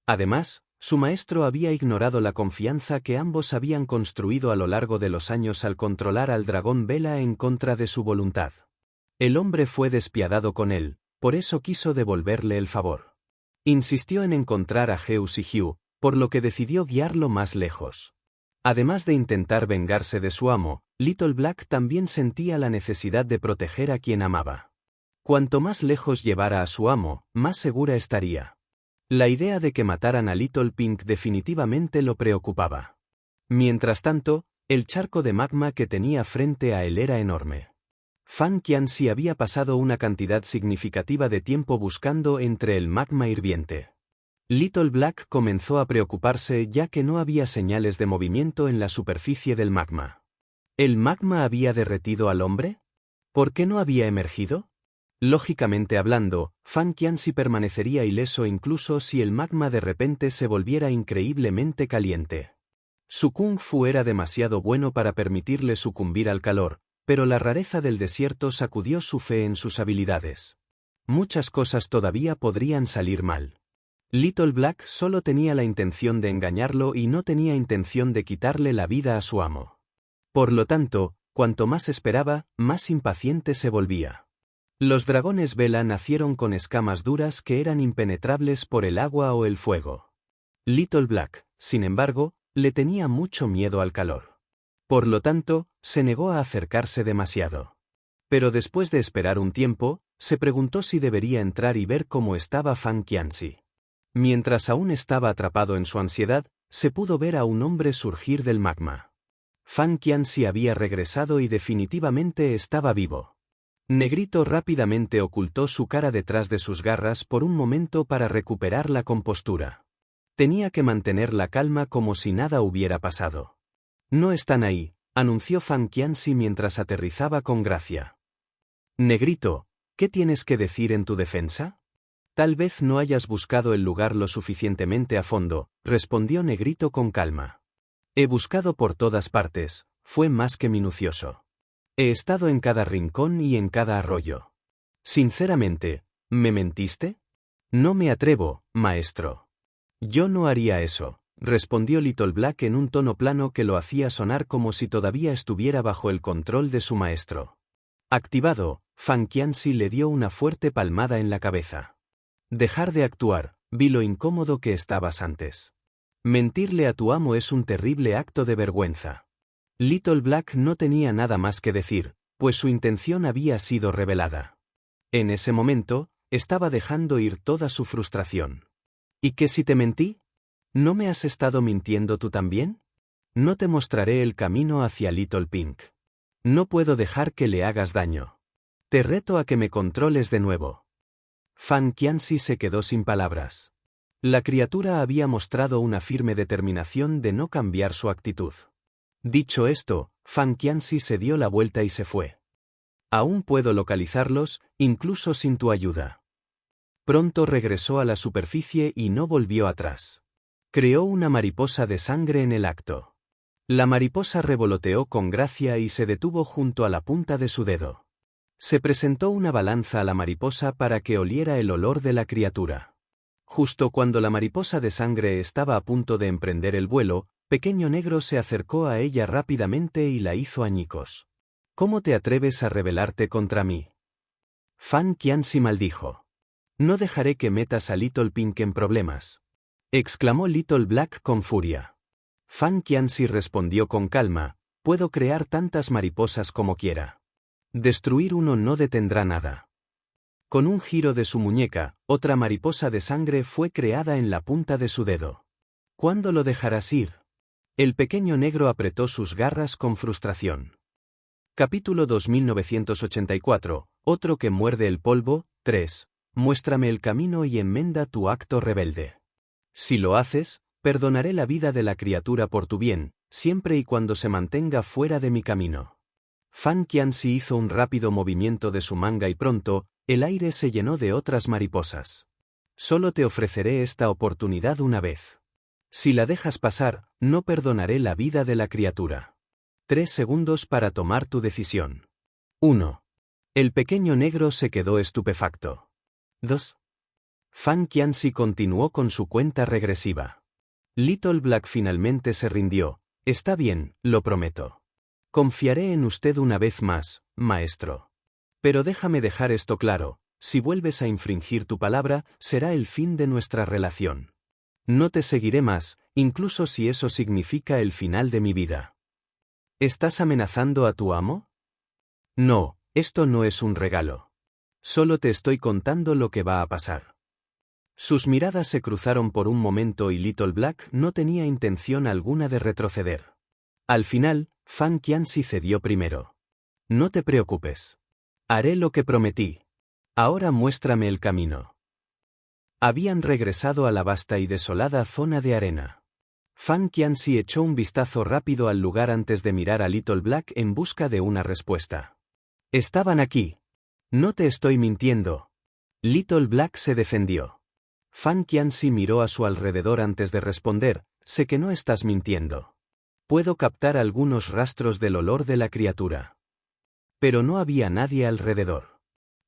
Además, su maestro había ignorado la confianza que ambos habían construido a lo largo de los años al controlar al dragón vela en contra de su voluntad. El hombre fue despiadado con él, por eso quiso devolverle el favor. Insistió en encontrar a Hugh, por lo que decidió guiarlo más lejos. Además de intentar vengarse de su amo, Little Black también sentía la necesidad de proteger a quien amaba. Cuanto más lejos llevara a su amo, más segura estaría. La idea de que mataran a Little Pink definitivamente lo preocupaba. Mientras tanto, el charco de magma que tenía frente a él era enorme. Fan Qianxi había pasado una cantidad significativa de tiempo buscando entre el magma hirviente. Little Black comenzó a preocuparse ya que no había señales de movimiento en la superficie del magma. ¿El magma había derretido al hombre? ¿Por qué no había emergido? Lógicamente hablando, Fan Qianxi permanecería ileso incluso si el magma de repente se volviera increíblemente caliente. Su kung fu era demasiado bueno para permitirle sucumbir al calor, pero la rareza del desierto sacudió su fe en sus habilidades. Muchas cosas todavía podrían salir mal. Little Black solo tenía la intención de engañarlo y no tenía intención de quitarle la vida a su amo. Por lo tanto, cuanto más esperaba, más impaciente se volvía. Los dragones vela nacieron con escamas duras que eran impenetrables por el agua o el fuego. Little Black, sin embargo, le tenía mucho miedo al calor. Por lo tanto, se negó a acercarse demasiado. Pero después de esperar un tiempo, se preguntó si debería entrar y ver cómo estaba Fan Qianxi. Mientras aún estaba atrapado en su ansiedad, se pudo ver a un hombre surgir del magma. Fan Qianxi había regresado y definitivamente estaba vivo. Negrito rápidamente ocultó su cara detrás de sus garras por un momento para recuperar la compostura. Tenía que mantener la calma como si nada hubiera pasado. No están ahí, anunció Fan Qianxi mientras aterrizaba con gracia. Negrito, ¿qué tienes que decir en tu defensa? Tal vez no hayas buscado el lugar lo suficientemente a fondo, respondió Negrito con calma. He buscado por todas partes, fue más que minucioso. He estado en cada rincón y en cada arroyo. Sinceramente, ¿me mentiste? No me atrevo, maestro. Yo no haría eso, respondió Little Black en un tono plano que lo hacía sonar como si todavía estuviera bajo el control de su maestro. Activado, Fan Qianxi le dio una fuerte palmada en la cabeza. Dejar de actuar, vi lo incómodo que estabas antes. Mentirle a tu amo es un terrible acto de vergüenza. Little Black no tenía nada más que decir, pues su intención había sido revelada. En ese momento, estaba dejando ir toda su frustración. ¿Y qué si te mentí? ¿No me has estado mintiendo tú también? No te mostraré el camino hacia Little Pink. No puedo dejar que le hagas daño. Te reto a que me controles de nuevo. Fan Qianxi se quedó sin palabras. La criatura había mostrado una firme determinación de no cambiar su actitud. Dicho esto, Fan Qianxi se dio la vuelta y se fue. Aún puedo localizarlos, incluso sin tu ayuda. Pronto regresó a la superficie y no volvió atrás. Creó una mariposa de sangre en el acto. La mariposa revoloteó con gracia y se detuvo junto a la punta de su dedo. Se presentó una balanza a la mariposa para que oliera el olor de la criatura. Justo cuando la mariposa de sangre estaba a punto de emprender el vuelo, Pequeño Negro se acercó a ella rápidamente y la hizo añicos. ¿Cómo te atreves a rebelarte contra mí? Fan Qianxi maldijo. No dejaré que metas a Little Pink en problemas, exclamó Little Black con furia. Fan Qianxi respondió con calma, puedo crear tantas mariposas como quiera. Destruir uno no detendrá nada. Con un giro de su muñeca, otra mariposa de sangre fue creada en la punta de su dedo. ¿Cuándo lo dejarás ir? El pequeño negro apretó sus garras con frustración. Capítulo 2984, otro que muerde el polvo, 3. Muéstrame el camino y enmenda tu acto rebelde. Si lo haces, perdonaré la vida de la criatura por tu bien, siempre y cuando se mantenga fuera de mi camino. Fan Qianxi hizo un rápido movimiento de su manga y pronto, el aire se llenó de otras mariposas. Solo te ofreceré esta oportunidad una vez. Si la dejas pasar, no perdonaré la vida de la criatura. 3 segundos para tomar tu decisión. 1. El pequeño negro se quedó estupefacto. 2. Fan Qianxi continuó con su cuenta regresiva. Little Black finalmente se rindió. Está bien, lo prometo. Confiaré en usted una vez más, maestro. Pero déjame dejar esto claro, si vuelves a infringir tu palabra, será el fin de nuestra relación. No te seguiré más, incluso si eso significa el final de mi vida. ¿Estás amenazando a tu amo? No, esto no es un regalo. Solo te estoy contando lo que va a pasar. Sus miradas se cruzaron por un momento y Little Black no tenía intención alguna de retroceder. Al final, Fan Qianxi cedió primero. No te preocupes. Haré lo que prometí. Ahora muéstrame el camino. Habían regresado a la vasta y desolada zona de arena. Fan Qianxi echó un vistazo rápido al lugar antes de mirar a Little Black en busca de una respuesta. Estaban aquí. No te estoy mintiendo. Little Black se defendió. Fan Qianxi miró a su alrededor antes de responder, sé que no estás mintiendo. Puedo captar algunos rastros del olor de la criatura. Pero no había nadie alrededor.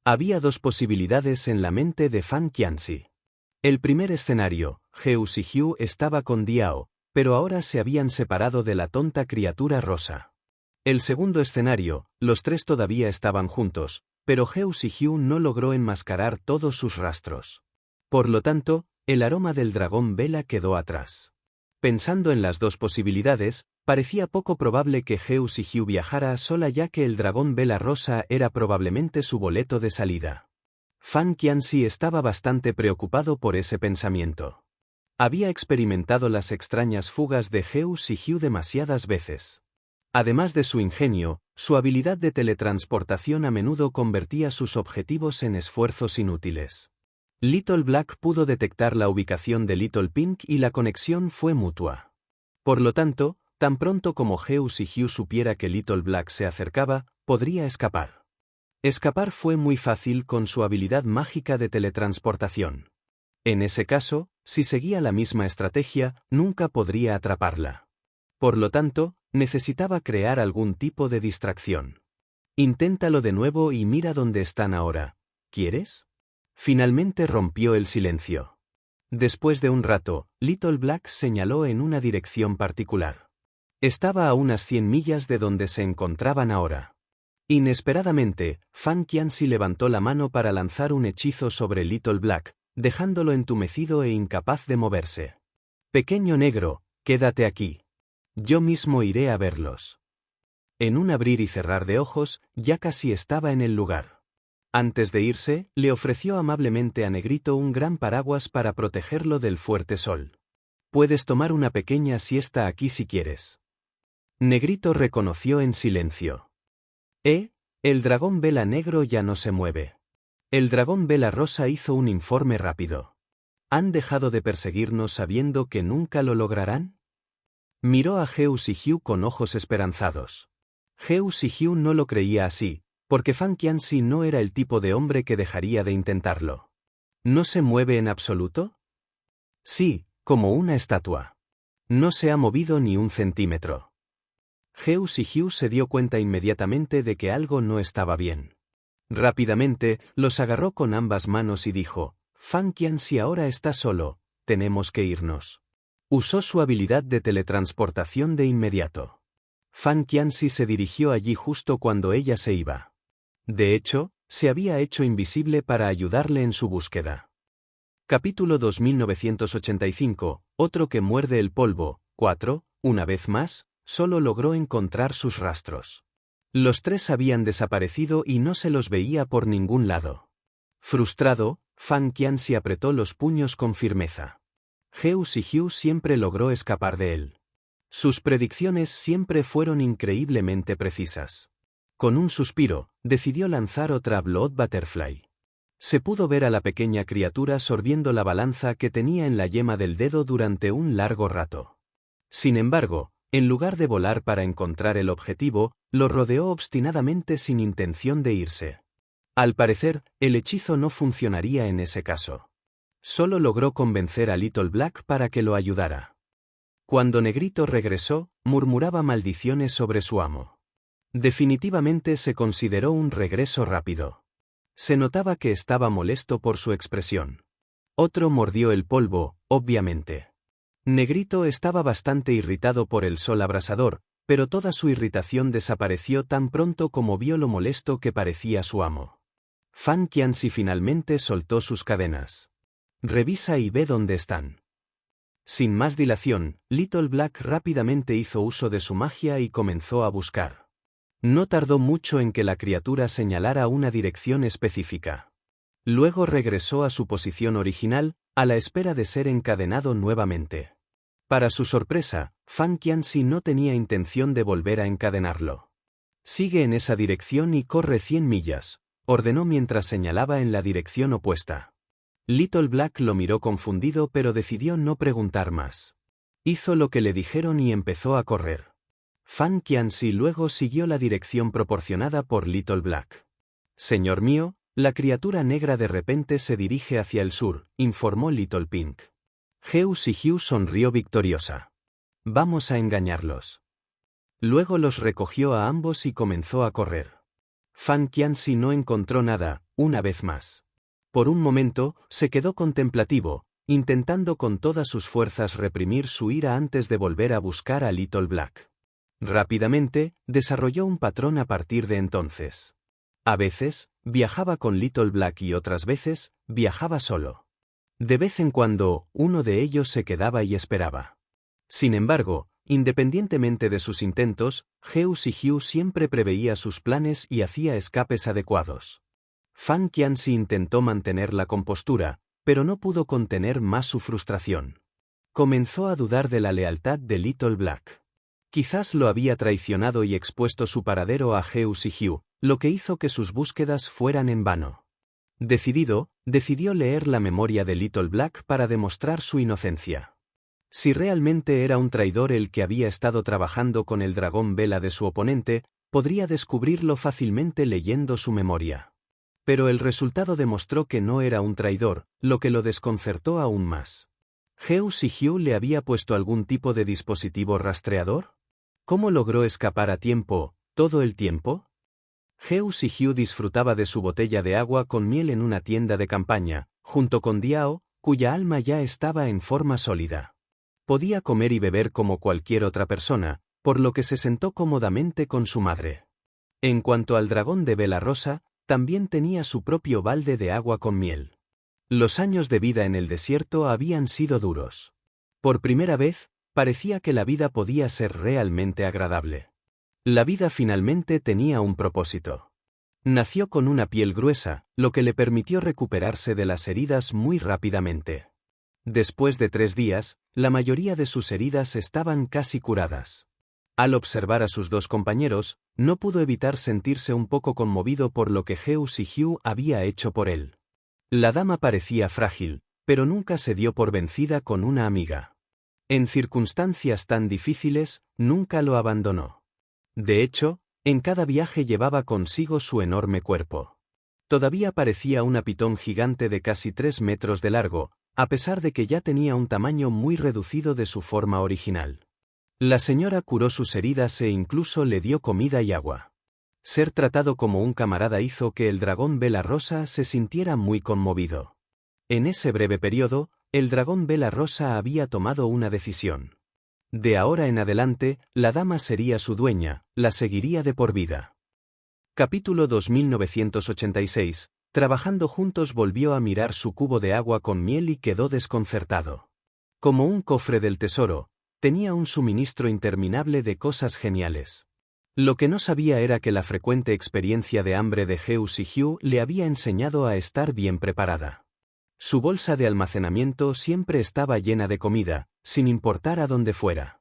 Había dos posibilidades en la mente de Fan Qianxi. El primer escenario, Heu Xihiu estaba con Diao, pero ahora se habían separado de la tonta criatura rosa. El segundo escenario, los tres todavía estaban juntos, pero Heu Xihiu no logró enmascarar todos sus rastros. Por lo tanto, el aroma del dragón vela quedó atrás. Pensando en las dos posibilidades, parecía poco probable que Heu Xihiu viajara sola ya que el dragón vela rosa era probablemente su boleto de salida. Fan Qianxi estaba bastante preocupado por ese pensamiento. Había experimentado las extrañas fugas de Heu Xihiu demasiadas veces. Además de su ingenio, su habilidad de teletransportación a menudo convertía sus objetivos en esfuerzos inútiles. Little Black pudo detectar la ubicación de Little Pink y la conexión fue mutua. Por lo tanto, tan pronto como Heu Xihiu supiera que Little Black se acercaba, podría escapar. Escapar fue muy fácil con su habilidad mágica de teletransportación. En ese caso, si seguía la misma estrategia, nunca podría atraparla. Por lo tanto, necesitaba crear algún tipo de distracción. Inténtalo de nuevo y mira dónde están ahora. ¿Quieres? Finalmente rompió el silencio. Después de un rato, Little Black señaló en una dirección particular. Estaba a unas 100 millas de donde se encontraban ahora. Inesperadamente, Fan Qianxi levantó la mano para lanzar un hechizo sobre Little Black, dejándolo entumecido e incapaz de moverse. Pequeño negro, quédate aquí. Yo mismo iré a verlos. En un abrir y cerrar de ojos, ya casi estaba en el lugar. Antes de irse, le ofreció amablemente a Negrito un gran paraguas para protegerlo del fuerte sol. Puedes tomar una pequeña siesta aquí si quieres. Negrito reconoció en silencio. El dragón vela negro ya no se mueve. El dragón vela rosa hizo un informe rápido. ¿Han dejado de perseguirnos sabiendo que nunca lo lograrán? Miró a Heu Xihiu con ojos esperanzados. Heu Xihiu no lo creía así, porque Fan Qianxi no era el tipo de hombre que dejaría de intentarlo. ¿No se mueve en absoluto? Sí, como una estatua. No se ha movido ni un centímetro. Heu Xihiu se dio cuenta inmediatamente de que algo no estaba bien. Rápidamente, los agarró con ambas manos y dijo, Fan Qianxi ahora está solo, tenemos que irnos. Usó su habilidad de teletransportación de inmediato. Fan Qianxi se dirigió allí justo cuando ella se iba. De hecho, se había hecho invisible para ayudarle en su búsqueda. Capítulo 2985, otro que muerde el polvo, 4, una vez más, solo logró encontrar sus rastros. Los tres habían desaparecido y no se los veía por ningún lado. Frustrado, Fan Qianxi apretó los puños con firmeza. Heu Sihiu siempre logró escapar de él. Sus predicciones siempre fueron increíblemente precisas. Con un suspiro, decidió lanzar otra Blood Butterfly. Se pudo ver a la pequeña criatura sorbiendo la balanza que tenía en la yema del dedo durante un largo rato. Sin embargo, en lugar de volar para encontrar el objetivo, lo rodeó obstinadamente sin intención de irse. Al parecer, el hechizo no funcionaría en ese caso. Solo logró convencer a Little Black para que lo ayudara. Cuando Negrito regresó, murmuraba maldiciones sobre su amo. Definitivamente se consideró un regreso rápido. Se notaba que estaba molesto por su expresión. Otro mordió el polvo, obviamente. Negrito estaba bastante irritado por el sol abrasador, pero toda su irritación desapareció tan pronto como vio lo molesto que parecía su amo. Fan Qianxi finalmente soltó sus cadenas. Revisa y ve dónde están. Sin más dilación, Little Black rápidamente hizo uso de su magia y comenzó a buscar. No tardó mucho en que la criatura señalara una dirección específica. Luego regresó a su posición original, a la espera de ser encadenado nuevamente. Para su sorpresa, Fan Qianxi no tenía intención de volver a encadenarlo. Sigue en esa dirección y corre 100 millas, ordenó mientras señalaba en la dirección opuesta. Little Black lo miró confundido pero decidió no preguntar más. Hizo lo que le dijeron y empezó a correr. Fan Qianxi luego siguió la dirección proporcionada por Little Black. Señor mío, la criatura negra de repente se dirige hacia el sur, informó Little Pink. Heu Sihiu sonrió victoriosa. Vamos a engañarlos. Luego los recogió a ambos y comenzó a correr. Fan Qianxi no encontró nada, una vez más. Por un momento, se quedó contemplativo, intentando con todas sus fuerzas reprimir su ira antes de volver a buscar a Little Black. Rápidamente, desarrolló un patrón a partir de entonces. A veces, viajaba con Little Black y otras veces, viajaba solo. De vez en cuando, uno de ellos se quedaba y esperaba. Sin embargo, independientemente de sus intentos, Heu Sihiu siempre preveía sus planes y hacía escapes adecuados. Fan Qianxi intentó mantener la compostura, pero no pudo contener más su frustración. Comenzó a dudar de la lealtad de Little Black. Quizás lo había traicionado y expuesto su paradero a Heu Sihiu, lo que hizo que sus búsquedas fueran en vano. Decidió leer la memoria de Little Black para demostrar su inocencia. Si realmente era un traidor el que había estado trabajando con el dragón vela de su oponente, podría descubrirlo fácilmente leyendo su memoria. Pero el resultado demostró que no era un traidor, lo que lo desconcertó aún más. ¿Heu Sihiu le había puesto algún tipo de dispositivo rastreador? ¿Cómo logró escapar a tiempo, todo el tiempo? Heu Sihiu disfrutaba de su botella de agua con miel en una tienda de campaña, junto con Diao, cuya alma ya estaba en forma sólida. Podía comer y beber como cualquier otra persona, por lo que se sentó cómodamente con su madre. En cuanto al dragón de vela rosa, también tenía su propio balde de agua con miel. Los años de vida en el desierto habían sido duros. Por primera vez, parecía que la vida podía ser realmente agradable. La vida finalmente tenía un propósito. Nació con una piel gruesa, lo que le permitió recuperarse de las heridas muy rápidamente. Después de 3 días, la mayoría de sus heridas estaban casi curadas. Al observar a sus dos compañeros, no pudo evitar sentirse un poco conmovido por lo que Heu Sihiu había hecho por él. La dama parecía frágil, pero nunca se dio por vencida con una amiga. En circunstancias tan difíciles, nunca lo abandonó. De hecho, en cada viaje llevaba consigo su enorme cuerpo. Todavía parecía una pitón gigante de casi 3 metros de largo, a pesar de que ya tenía un tamaño muy reducido de su forma original. La señora curó sus heridas e incluso le dio comida y agua. Ser tratado como un camarada hizo que el dragón vela rosa se sintiera muy conmovido. En ese breve periodo, el dragón vela rosa había tomado una decisión. De ahora en adelante, la dama sería su dueña, la seguiría de por vida. Capítulo 2986. Trabajando juntos volvió a mirar su cubo de agua con miel y quedó desconcertado. Como un cofre del tesoro, tenía un suministro interminable de cosas geniales. Lo que no sabía era que la frecuente experiencia de hambre de Heu Si-hyu le había enseñado a estar bien preparada. Su bolsa de almacenamiento siempre estaba llena de comida, sin importar a dónde fuera.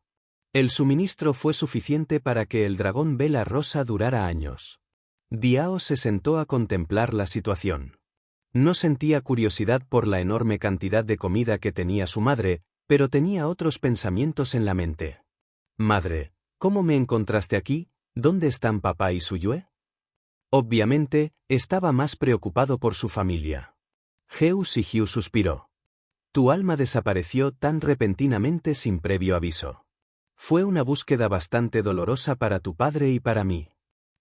El suministro fue suficiente para que el dragón vela rosa durara años. Diao se sentó a contemplar la situación. No sentía curiosidad por la enorme cantidad de comida que tenía su madre, pero tenía otros pensamientos en la mente. Madre, ¿cómo me encontraste aquí? ¿Dónde están papá y Suyue? Obviamente, estaba más preocupado por su familia. Heu Si-hyu suspiró. Tu alma desapareció tan repentinamente sin previo aviso. Fue una búsqueda bastante dolorosa para tu padre y para mí.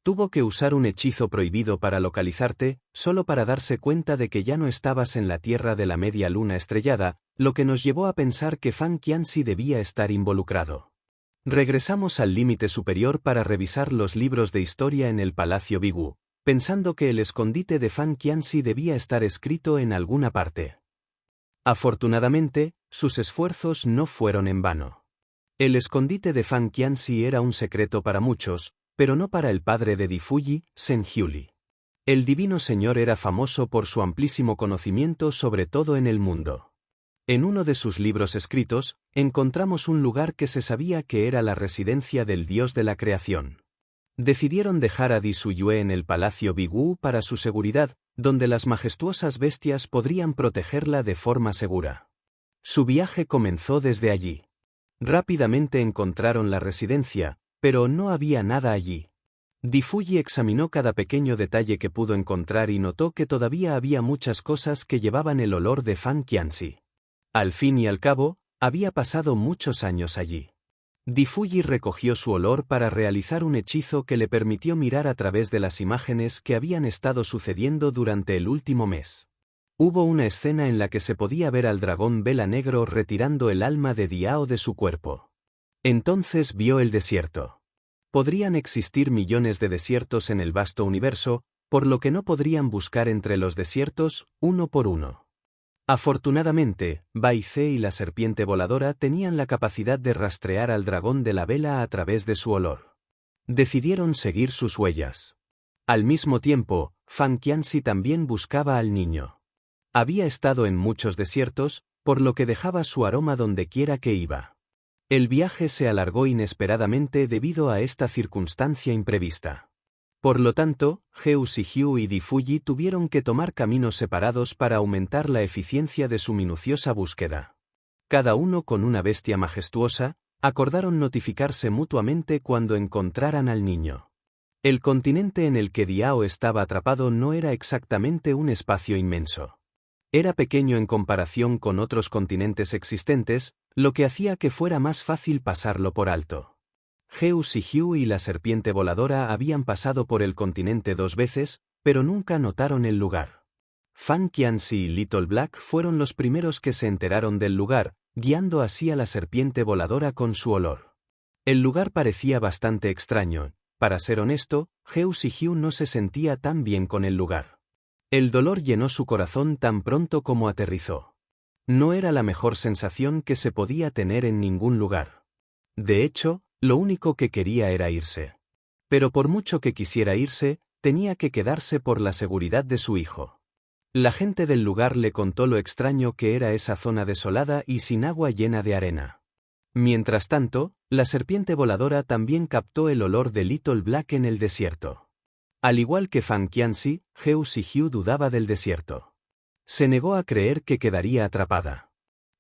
Tuvo que usar un hechizo prohibido para localizarte, solo para darse cuenta de que ya no estabas en la tierra de la media luna estrellada, lo que nos llevó a pensar que Fan Qianxi debía estar involucrado. Regresamos al límite superior para revisar los libros de historia en el Palacio Bigu, pensando que el escondite de Fan Qianxi debía estar escrito en alguna parte. Afortunadamente, sus esfuerzos no fueron en vano. El escondite de Fan Qianxi era un secreto para muchos, pero no para el padre de Di Fuji, Sen Hyuli. El divino señor era famoso por su amplísimo conocimiento sobre todo en el mundo. En uno de sus libros escritos, encontramos un lugar que se sabía que era la residencia del dios de la creación. Decidieron dejar a Di Suyue en el Palacio Bigu para su seguridad, donde las majestuosas bestias podrían protegerla de forma segura. Su viaje comenzó desde allí. Rápidamente encontraron la residencia, pero no había nada allí. Di Fuji examinó cada pequeño detalle que pudo encontrar y notó que todavía había muchas cosas que llevaban el olor de Fan Qianxi. Al fin y al cabo, había pasado muchos años allí. Di Fuji recogió su olor para realizar un hechizo que le permitió mirar a través de las imágenes que habían estado sucediendo durante el último mes. Hubo una escena en la que se podía ver al dragón vela negro retirando el alma de Diao de su cuerpo. Entonces vio el desierto. Podrían existir millones de desiertos en el vasto universo, por lo que no podrían buscar entre los desiertos, uno por uno. Afortunadamente, Bai Ze y la serpiente voladora tenían la capacidad de rastrear al dragón de la vela a través de su olor. Decidieron seguir sus huellas. Al mismo tiempo, Fan Qianxi también buscaba al niño. Había estado en muchos desiertos, por lo que dejaba su aroma donde quiera que iba. El viaje se alargó inesperadamente debido a esta circunstancia imprevista. Por lo tanto, Heu Si-hyu y Di Fuji tuvieron que tomar caminos separados para aumentar la eficiencia de su minuciosa búsqueda. Cada uno con una bestia majestuosa, acordaron notificarse mutuamente cuando encontraran al niño. El continente en el que Diao estaba atrapado no era exactamente un espacio inmenso. Era pequeño en comparación con otros continentes existentes, lo que hacía que fuera más fácil pasarlo por alto. Heu Si-hyu y la serpiente voladora habían pasado por el continente 2 veces, pero nunca notaron el lugar. Fan Qianxi y Little Black fueron los primeros que se enteraron del lugar, guiando así a la serpiente voladora con su olor. El lugar parecía bastante extraño. Para ser honesto, Heu Si-hyu no se sentía tan bien con el lugar. El dolor llenó su corazón tan pronto como aterrizó. No era la mejor sensación que se podía tener en ningún lugar. De hecho, lo único que quería era irse. Pero por mucho que quisiera irse, tenía que quedarse por la seguridad de su hijo. La gente del lugar le contó lo extraño que era esa zona desolada y sin agua llena de arena. Mientras tanto, la serpiente voladora también captó el olor de Little Black en el desierto. Al igual que Fan Qianxi, Heu Si-hyu dudaba del desierto. Se negó a creer que quedaría atrapada.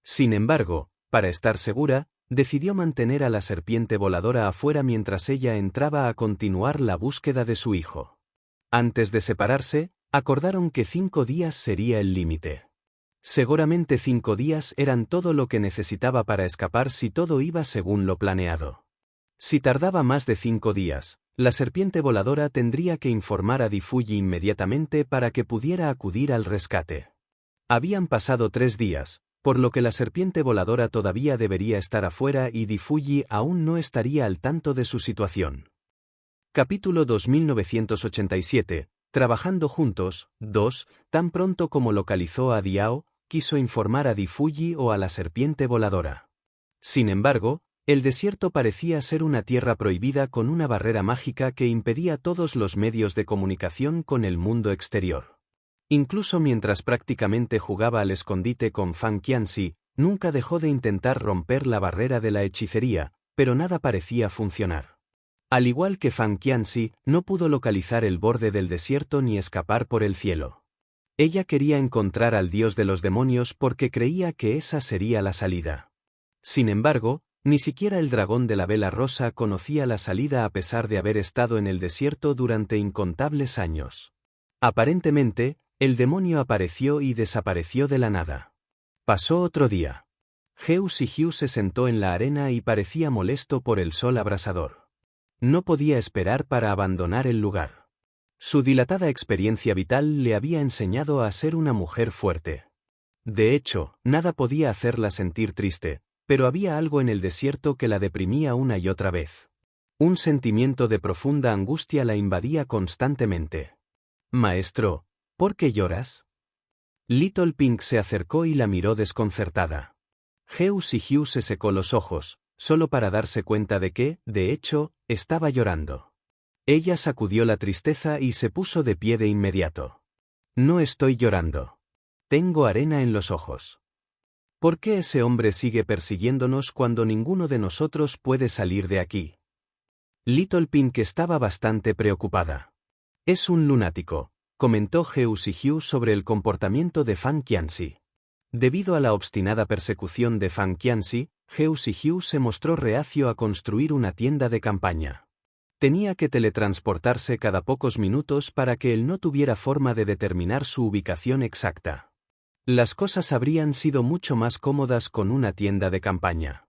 Sin embargo, para estar segura, decidió mantener a la serpiente voladora afuera mientras ella entraba a continuar la búsqueda de su hijo. Antes de separarse, acordaron que 5 días sería el límite. Seguramente 5 días eran todo lo que necesitaba para escapar si todo iba según lo planeado. Si tardaba más de 5 días, la serpiente voladora tendría que informar a Di Fuji inmediatamente para que pudiera acudir al rescate. Habían pasado 3 días, por lo que la serpiente voladora todavía debería estar afuera y Di Fuji aún no estaría al tanto de su situación. Capítulo 2987, Trabajando juntos, 2, tan pronto como localizó a Diao, quiso informar a Di Fuji o a la serpiente voladora. Sin embargo, El desierto parecía ser una tierra prohibida con una barrera mágica que impedía todos los medios de comunicación con el mundo exterior. Incluso mientras prácticamente jugaba al escondite con Fan Qianxi, nunca dejó de intentar romper la barrera de la hechicería, pero nada parecía funcionar. Al igual que Fan Qianxi, no pudo localizar el borde del desierto ni escapar por el cielo. Ella quería encontrar al dios de los demonios porque creía que esa sería la salida. Sin embargo, ni siquiera el dragón de la vela rosa conocía la salida a pesar de haber estado en el desierto durante incontables años. Aparentemente, el demonio apareció y desapareció de la nada. Pasó otro día. Heu Sihiu se sentó en la arena y parecía molesto por el sol abrasador. No podía esperar para abandonar el lugar. Su dilatada experiencia vital le había enseñado a ser una mujer fuerte. De hecho, nada podía hacerla sentir triste, pero había algo en el desierto que la deprimía una y otra vez. Un sentimiento de profunda angustia la invadía constantemente. Maestro, ¿por qué lloras? Little Pink se acercó y la miró desconcertada. Heu Sihiu se secó los ojos, solo para darse cuenta de que, de hecho, estaba llorando. Ella sacudió la tristeza y se puso de pie de inmediato. No estoy llorando. Tengo arena en los ojos. ¿Por qué ese hombre sigue persiguiéndonos cuando ninguno de nosotros puede salir de aquí? Little Pink estaba bastante preocupada. Es un lunático, comentó Heu Sihiu sobre el comportamiento de Fan Qianxi. Debido a la obstinada persecución de Fan Qianxi, Heu Sihiu se mostró reacio a construir una tienda de campaña. Tenía que teletransportarse cada pocos minutos para que él no tuviera forma de determinar su ubicación exacta. Las cosas habrían sido mucho más cómodas con una tienda de campaña.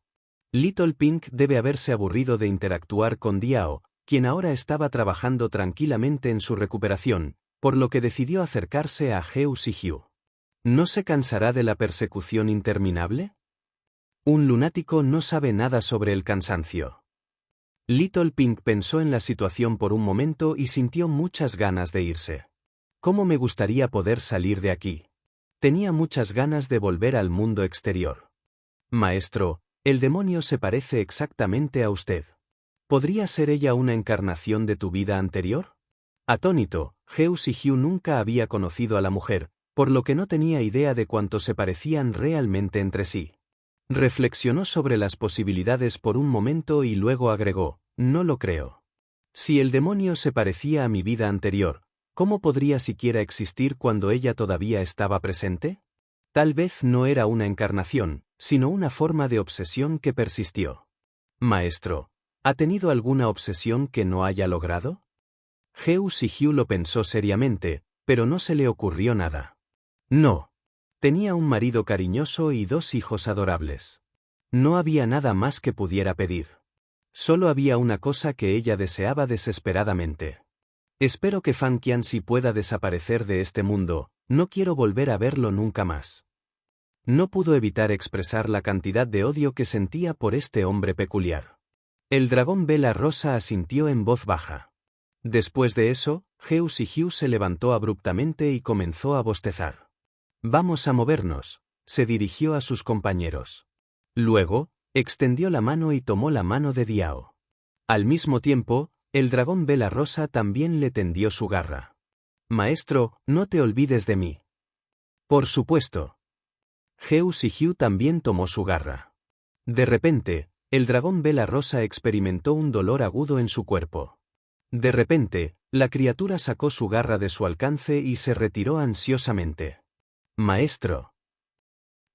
Little Pink debe haberse aburrido de interactuar con Diao, quien ahora estaba trabajando tranquilamente en su recuperación, por lo que decidió acercarse a Heu Sihiu. ¿No se cansará de la persecución interminable? Un lunático no sabe nada sobre el cansancio. Little Pink pensó en la situación por un momento y sintió muchas ganas de irse. ¿Cómo me gustaría poder salir de aquí? Tenía muchas ganas de volver al mundo exterior. Maestro, el demonio se parece exactamente a usted. ¿Podría ser ella una encarnación de tu vida anterior? Atónito, Heu Sihiu nunca había conocido a la mujer, por lo que no tenía idea de cuánto se parecían realmente entre sí. Reflexionó sobre las posibilidades por un momento y luego agregó, no lo creo. Si el demonio se parecía a mi vida anterior, ¿cómo podría siquiera existir cuando ella todavía estaba presente? Tal vez no era una encarnación, sino una forma de obsesión que persistió. Maestro, ¿ha tenido alguna obsesión que no haya logrado? Heu Sihiu lo pensó seriamente, pero no se le ocurrió nada. No. Tenía un marido cariñoso y 2 hijos adorables. No había nada más que pudiera pedir. Solo había una cosa que ella deseaba desesperadamente. Espero que Fan Qianxi pueda desaparecer de este mundo, no quiero volver a verlo nunca más. No pudo evitar expresar la cantidad de odio que sentía por este hombre peculiar. El dragón vela rosa asintió en voz baja. Después de eso, Heu Sihiu se levantó abruptamente y comenzó a bostezar. Vamos a movernos, se dirigió a sus compañeros. Luego, extendió la mano y tomó la mano de Diao. Al mismo tiempo, el dragón vela rosa también le tendió su garra. Maestro, no te olvides de mí. Por supuesto. Heu Sihiu también tomó su garra. De repente, el dragón vela rosa experimentó un dolor agudo en su cuerpo. De repente, la criatura sacó su garra de su alcance y se retiró ansiosamente. Maestro.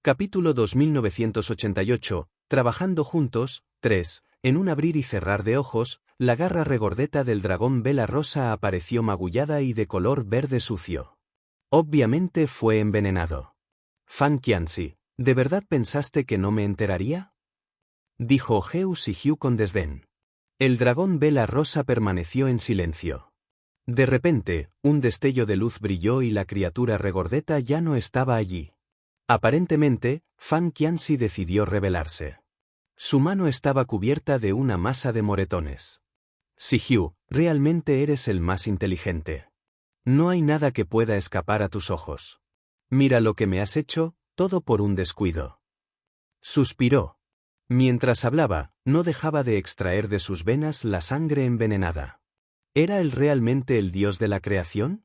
Capítulo 2988, Trabajando juntos, 3. En un abrir y cerrar de ojos, la garra regordeta del dragón vela rosa apareció magullada y de color verde sucio. Obviamente fue envenenado. Fan Qianxi, ¿de verdad pensaste que no me enteraría? Dijo Heu Sihiu con desdén. El dragón vela rosa permaneció en silencio. De repente, un destello de luz brilló y la criatura regordeta ya no estaba allí. Aparentemente, Fan Qianxi decidió rebelarse. Su mano estaba cubierta de una masa de moretones. Sihiu, realmente eres el más inteligente. No hay nada que pueda escapar a tus ojos. Mira lo que me has hecho, todo por un descuido. Suspiró. Mientras hablaba, no dejaba de extraer de sus venas la sangre envenenada. ¿Era él realmente el dios de la creación?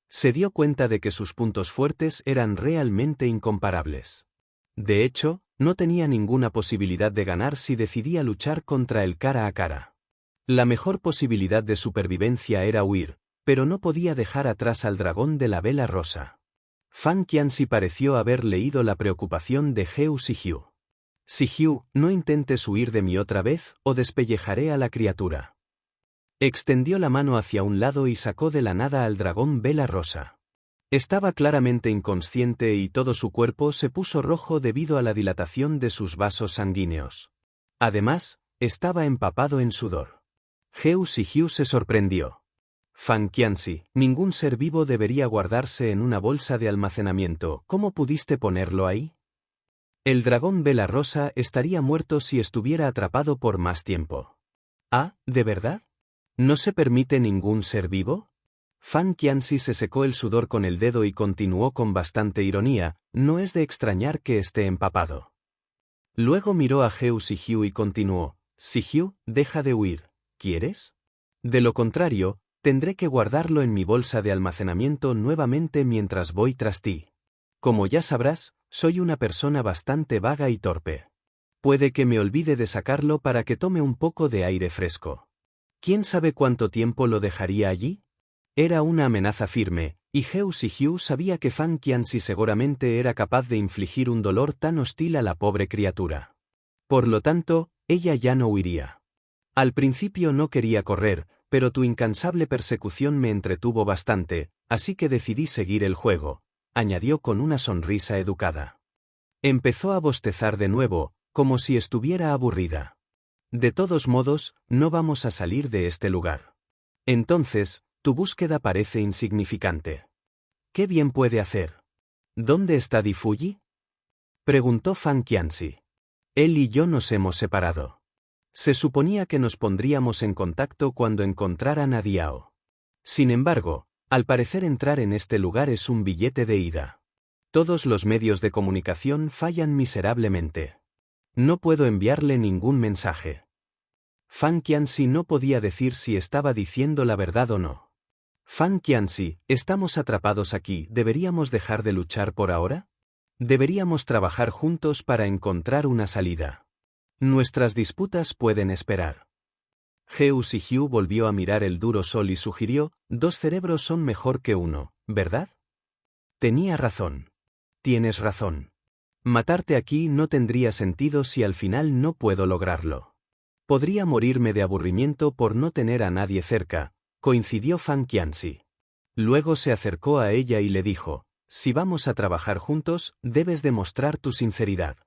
Se dio cuenta de que sus puntos fuertes eran realmente incomparables. De hecho, no tenía ninguna posibilidad de ganar si decidía luchar contra él cara a cara. La mejor posibilidad de supervivencia era huir, pero no podía dejar atrás al dragón de la vela rosa. Fan Qianxi pareció haber leído la preocupación de Heu Sihiu. Sihiu, no intentes huir de mí otra vez o despellejaré a la criatura. Extendió la mano hacia un lado y sacó de la nada al dragón vela rosa. Estaba claramente inconsciente y todo su cuerpo se puso rojo debido a la dilatación de sus vasos sanguíneos. Además, estaba empapado en sudor. Heu Sihiu se sorprendió. Fan Qianxi, ningún ser vivo debería guardarse en una bolsa de almacenamiento. ¿Cómo pudiste ponerlo ahí? El dragón vela rosa estaría muerto si estuviera atrapado por más tiempo. ¿Ah, de verdad? ¿No se permite ningún ser vivo? Fan Qianxi se secó el sudor con el dedo y continuó con bastante ironía, no es de extrañar que esté empapado. Luego miró a Heu Sihiu y continuó, Sihiu, deja de huir, ¿quieres? De lo contrario, tendré que guardarlo en mi bolsa de almacenamiento nuevamente mientras voy tras ti. Como ya sabrás, soy una persona bastante vaga y torpe. Puede que me olvide de sacarlo para que tome un poco de aire fresco. ¿Quién sabe cuánto tiempo lo dejaría allí? Era una amenaza firme, y Heu Sihiu sabía que Fan Qianxi seguramente era capaz de infligir un dolor tan hostil a la pobre criatura. Por lo tanto, ella ya no huiría. Al principio no quería correr, pero tu incansable persecución me entretuvo bastante, así que decidí seguir el juego, añadió con una sonrisa educada. Empezó a bostezar de nuevo, como si estuviera aburrida. De todos modos, no vamos a salir de este lugar. Entonces, tu búsqueda parece insignificante. ¿Qué bien puede hacer? ¿Dónde está Di Fuji? Preguntó Fan Qianxi. Él y yo nos hemos separado. Se suponía que nos pondríamos en contacto cuando encontraran a Diao. Sin embargo, al parecer entrar en este lugar es un billete de ida. Todos los medios de comunicación fallan miserablemente. No puedo enviarle ningún mensaje. Fan Qianxi no podía decir si estaba diciendo la verdad o no. Fan Qianxi, estamos atrapados aquí, ¿deberíamos dejar de luchar por ahora? Deberíamos trabajar juntos para encontrar una salida. Nuestras disputas pueden esperar. Heu Sihiu volvió a mirar el duro sol y sugirió, dos cerebros son mejor que uno, ¿verdad? Tenía razón. Tienes razón. Matarte aquí no tendría sentido si al final no puedo lograrlo. Podría morirme de aburrimiento por no tener a nadie cerca, coincidió Fan Qianxi. Luego se acercó a ella y le dijo, si vamos a trabajar juntos, debes demostrar tu sinceridad.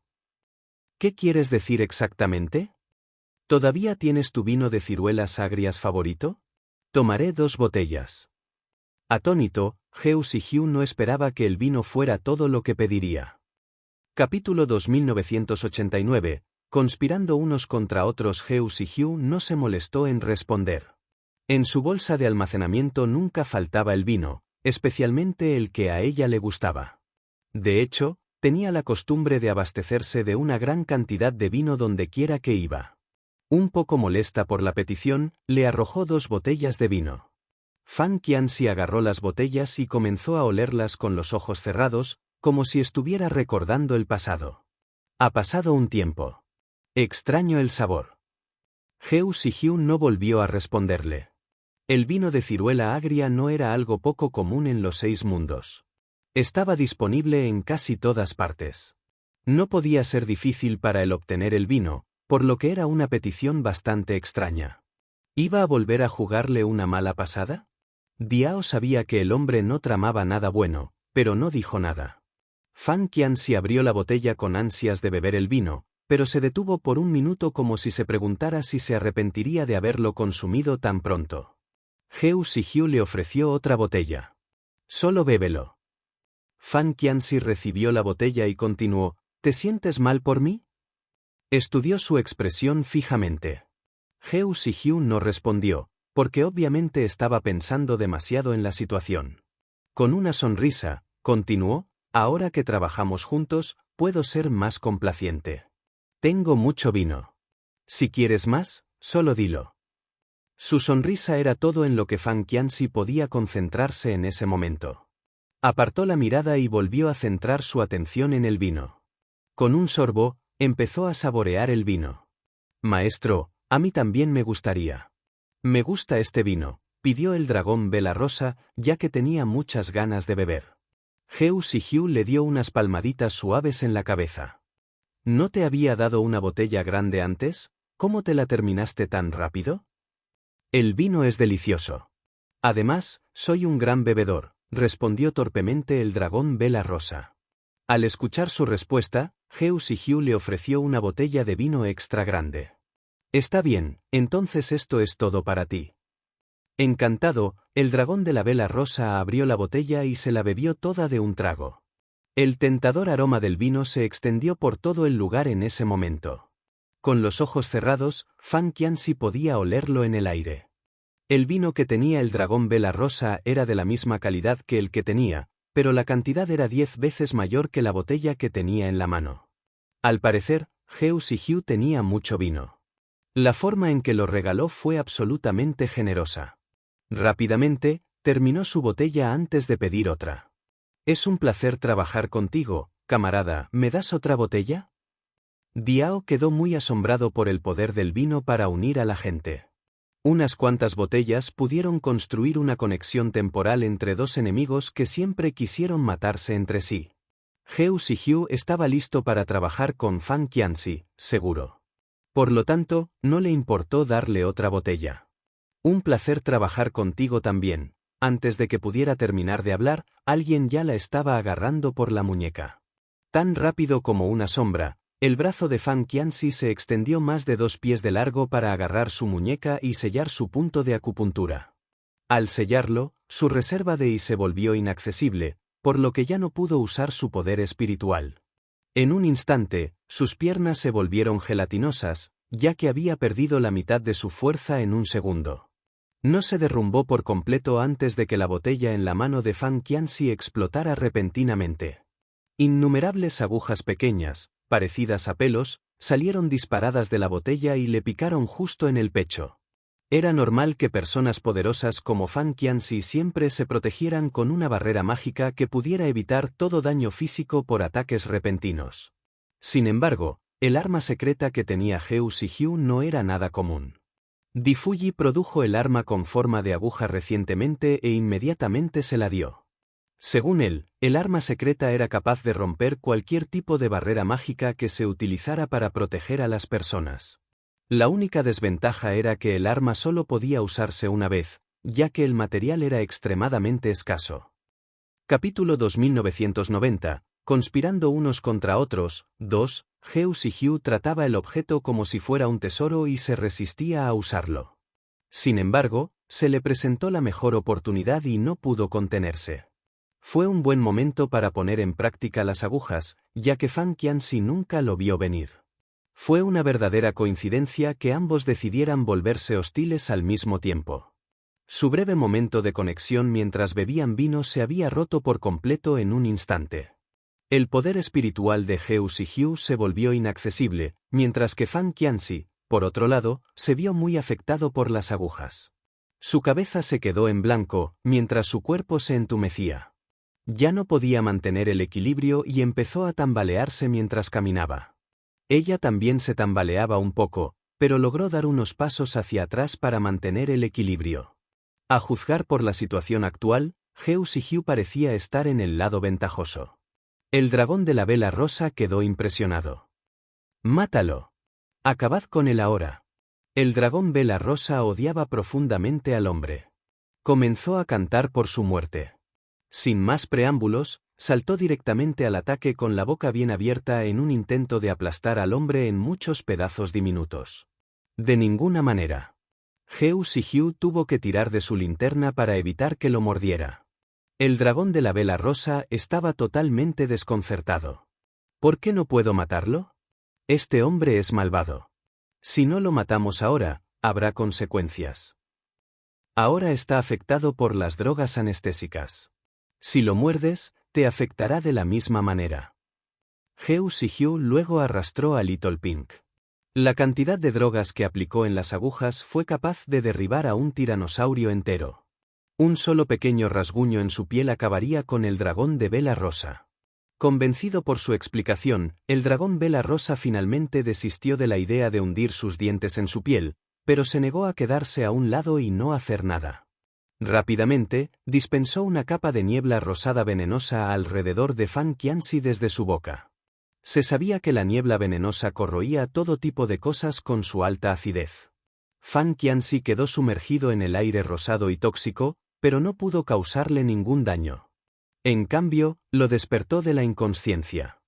¿Qué quieres decir exactamente? ¿Todavía tienes tu vino de ciruelas agrias favorito? Tomaré 2 botellas. Atónito, Heu Sihiu no esperaba que el vino fuera todo lo que pediría. Capítulo 2989. Conspirando unos contra otros. Heu Sihiu no se molestó en responder. En su bolsa de almacenamiento nunca faltaba el vino, especialmente el que a ella le gustaba. De hecho, tenía la costumbre de abastecerse de una gran cantidad de vino donde quiera que iba. Un poco molesta por la petición, le arrojó 2 botellas de vino. Fan Qianxi agarró las botellas y comenzó a olerlas con los ojos cerrados, como si estuviera recordando el pasado. Ha pasado un tiempo. Extraño el sabor. Heu Sihiu no volvió a responderle. El vino de ciruela agria no era algo poco común en los 6 mundos. Estaba disponible en casi todas partes. No podía ser difícil para él obtener el vino, por lo que era una petición bastante extraña. ¿Iba a volver a jugarle una mala pasada? Diao sabía que el hombre no tramaba nada bueno, pero no dijo nada. Fan Qianxi abrió la botella con ansias de beber el vino, pero se detuvo por un minuto como si se preguntara si se arrepentiría de haberlo consumido tan pronto. Heu Sihiu le ofreció otra botella. Solo bébelo. Fan Qianxi recibió la botella y continuó, ¿te sientes mal por mí? Estudió su expresión fijamente. Heu Sihiu no respondió, porque obviamente estaba pensando demasiado en la situación. Con una sonrisa, continuó, ahora que trabajamos juntos, puedo ser más complaciente. Tengo mucho vino. Si quieres más, solo dilo. Su sonrisa era todo en lo que Fan Qianxi podía concentrarse en ese momento. Apartó la mirada y volvió a centrar su atención en el vino. Con un sorbo, empezó a saborear el vino. Maestro, a mí también me gustaría. Me gusta este vino, pidió el dragón vela rosa, ya que tenía muchas ganas de beber. Heu Sihiu le dio unas palmaditas suaves en la cabeza. ¿No te había dado una botella grande antes? ¿Cómo te la terminaste tan rápido? El vino es delicioso. Además, soy un gran bebedor, respondió torpemente el dragón vela rosa. Al escuchar su respuesta, Heu Sihiu le ofreció una botella de vino extra grande. Está bien, entonces esto es todo para ti. Encantado, el dragón de la vela rosa abrió la botella y se la bebió toda de un trago. El tentador aroma del vino se extendió por todo el lugar en ese momento. Con los ojos cerrados, Fan Qianxi podía olerlo en el aire. El vino que tenía el dragón vela rosa era de la misma calidad que el que tenía, pero la cantidad era 10 veces mayor que la botella que tenía en la mano. Al parecer, Heu Sihiu tenía mucho vino. La forma en que lo regaló fue absolutamente generosa. Rápidamente, terminó su botella antes de pedir otra. Es un placer trabajar contigo, camarada, ¿me das otra botella? Diao quedó muy asombrado por el poder del vino para unir a la gente. Unas cuantas botellas pudieron construir una conexión temporal entre dos enemigos que siempre quisieron matarse entre sí. Heu Sihiu estaba listo para trabajar con Fan Qianxi, seguro. Por lo tanto, no le importó darle otra botella. Un placer trabajar contigo también. Antes de que pudiera terminar de hablar, alguien ya la estaba agarrando por la muñeca. Tan rápido como una sombra, el brazo de Fan Qianxi se extendió más de 2 pies de largo para agarrar su muñeca y sellar su punto de acupuntura. Al sellarlo, su reserva de I se volvió inaccesible, por lo que ya no pudo usar su poder espiritual. En un instante, sus piernas se volvieron gelatinosas, ya que había perdido la mitad de su fuerza en un segundo. No se derrumbó por completo antes de que la botella en la mano de Fan Qianxi explotara repentinamente. Innumerables agujas pequeñas, parecidas a pelos, salieron disparadas de la botella y le picaron justo en el pecho. Era normal que personas poderosas como Fan Qianxi siempre se protegieran con una barrera mágica que pudiera evitar todo daño físico por ataques repentinos. Sin embargo, el arma secreta que tenía Heu Sihiu no era nada común. Di Fuji produjo el arma con forma de aguja recientemente e inmediatamente se la dio. Según él, el arma secreta era capaz de romper cualquier tipo de barrera mágica que se utilizara para proteger a las personas. La única desventaja era que el arma solo podía usarse una vez, ya que el material era extremadamente escaso. Capítulo 2990. Conspirando unos contra otros. 2. Heu Sihiu trataba el objeto como si fuera un tesoro y se resistía a usarlo. Sin embargo, se le presentó la mejor oportunidad y no pudo contenerse. Fue un buen momento para poner en práctica las agujas, ya que Fan Qianxi nunca lo vio venir. Fue una verdadera coincidencia que ambos decidieran volverse hostiles al mismo tiempo. Su breve momento de conexión mientras bebían vino se había roto por completo en un instante. El poder espiritual de Heu Sihiu se volvió inaccesible, mientras que Fan Qianxi, por otro lado, se vio muy afectado por las agujas. Su cabeza se quedó en blanco, mientras su cuerpo se entumecía. Ya no podía mantener el equilibrio y empezó a tambalearse mientras caminaba. Ella también se tambaleaba un poco, pero logró dar unos pasos hacia atrás para mantener el equilibrio. A juzgar por la situación actual, Heu Sihiu parecía estar en el lado ventajoso. El dragón de la vela rosa quedó impresionado. ¡Mátalo! Acabad con él ahora. El dragón vela rosa odiaba profundamente al hombre. Comenzó a cantar por su muerte. Sin más preámbulos, saltó directamente al ataque con la boca bien abierta en un intento de aplastar al hombre en muchos pedazos diminutos. De ninguna manera. Heu Sihiu tuvo que tirar de su linterna para evitar que lo mordiera. El dragón de la vela rosa estaba totalmente desconcertado. ¿Por qué no puedo matarlo? Este hombre es malvado. Si no lo matamos ahora, habrá consecuencias. Ahora está afectado por las drogas anestésicas. Si lo muerdes, te afectará de la misma manera. Heu Si-hyu luego arrastró a Little Pink. La cantidad de drogas que aplicó en las agujas fue capaz de derribar a un tiranosaurio entero. Un solo pequeño rasguño en su piel acabaría con el dragón de vela rosa. Convencido por su explicación, el dragón vela rosa finalmente desistió de la idea de hundir sus dientes en su piel, pero se negó a quedarse a un lado y no hacer nada. Rápidamente, dispensó una capa de niebla rosada venenosa alrededor de Fan Qianxi desde su boca. Se sabía que la niebla venenosa corroía todo tipo de cosas con su alta acidez. Fan Qianxi quedó sumergido en el aire rosado y tóxico, pero no pudo causarle ningún daño. En cambio, lo despertó de la inconsciencia.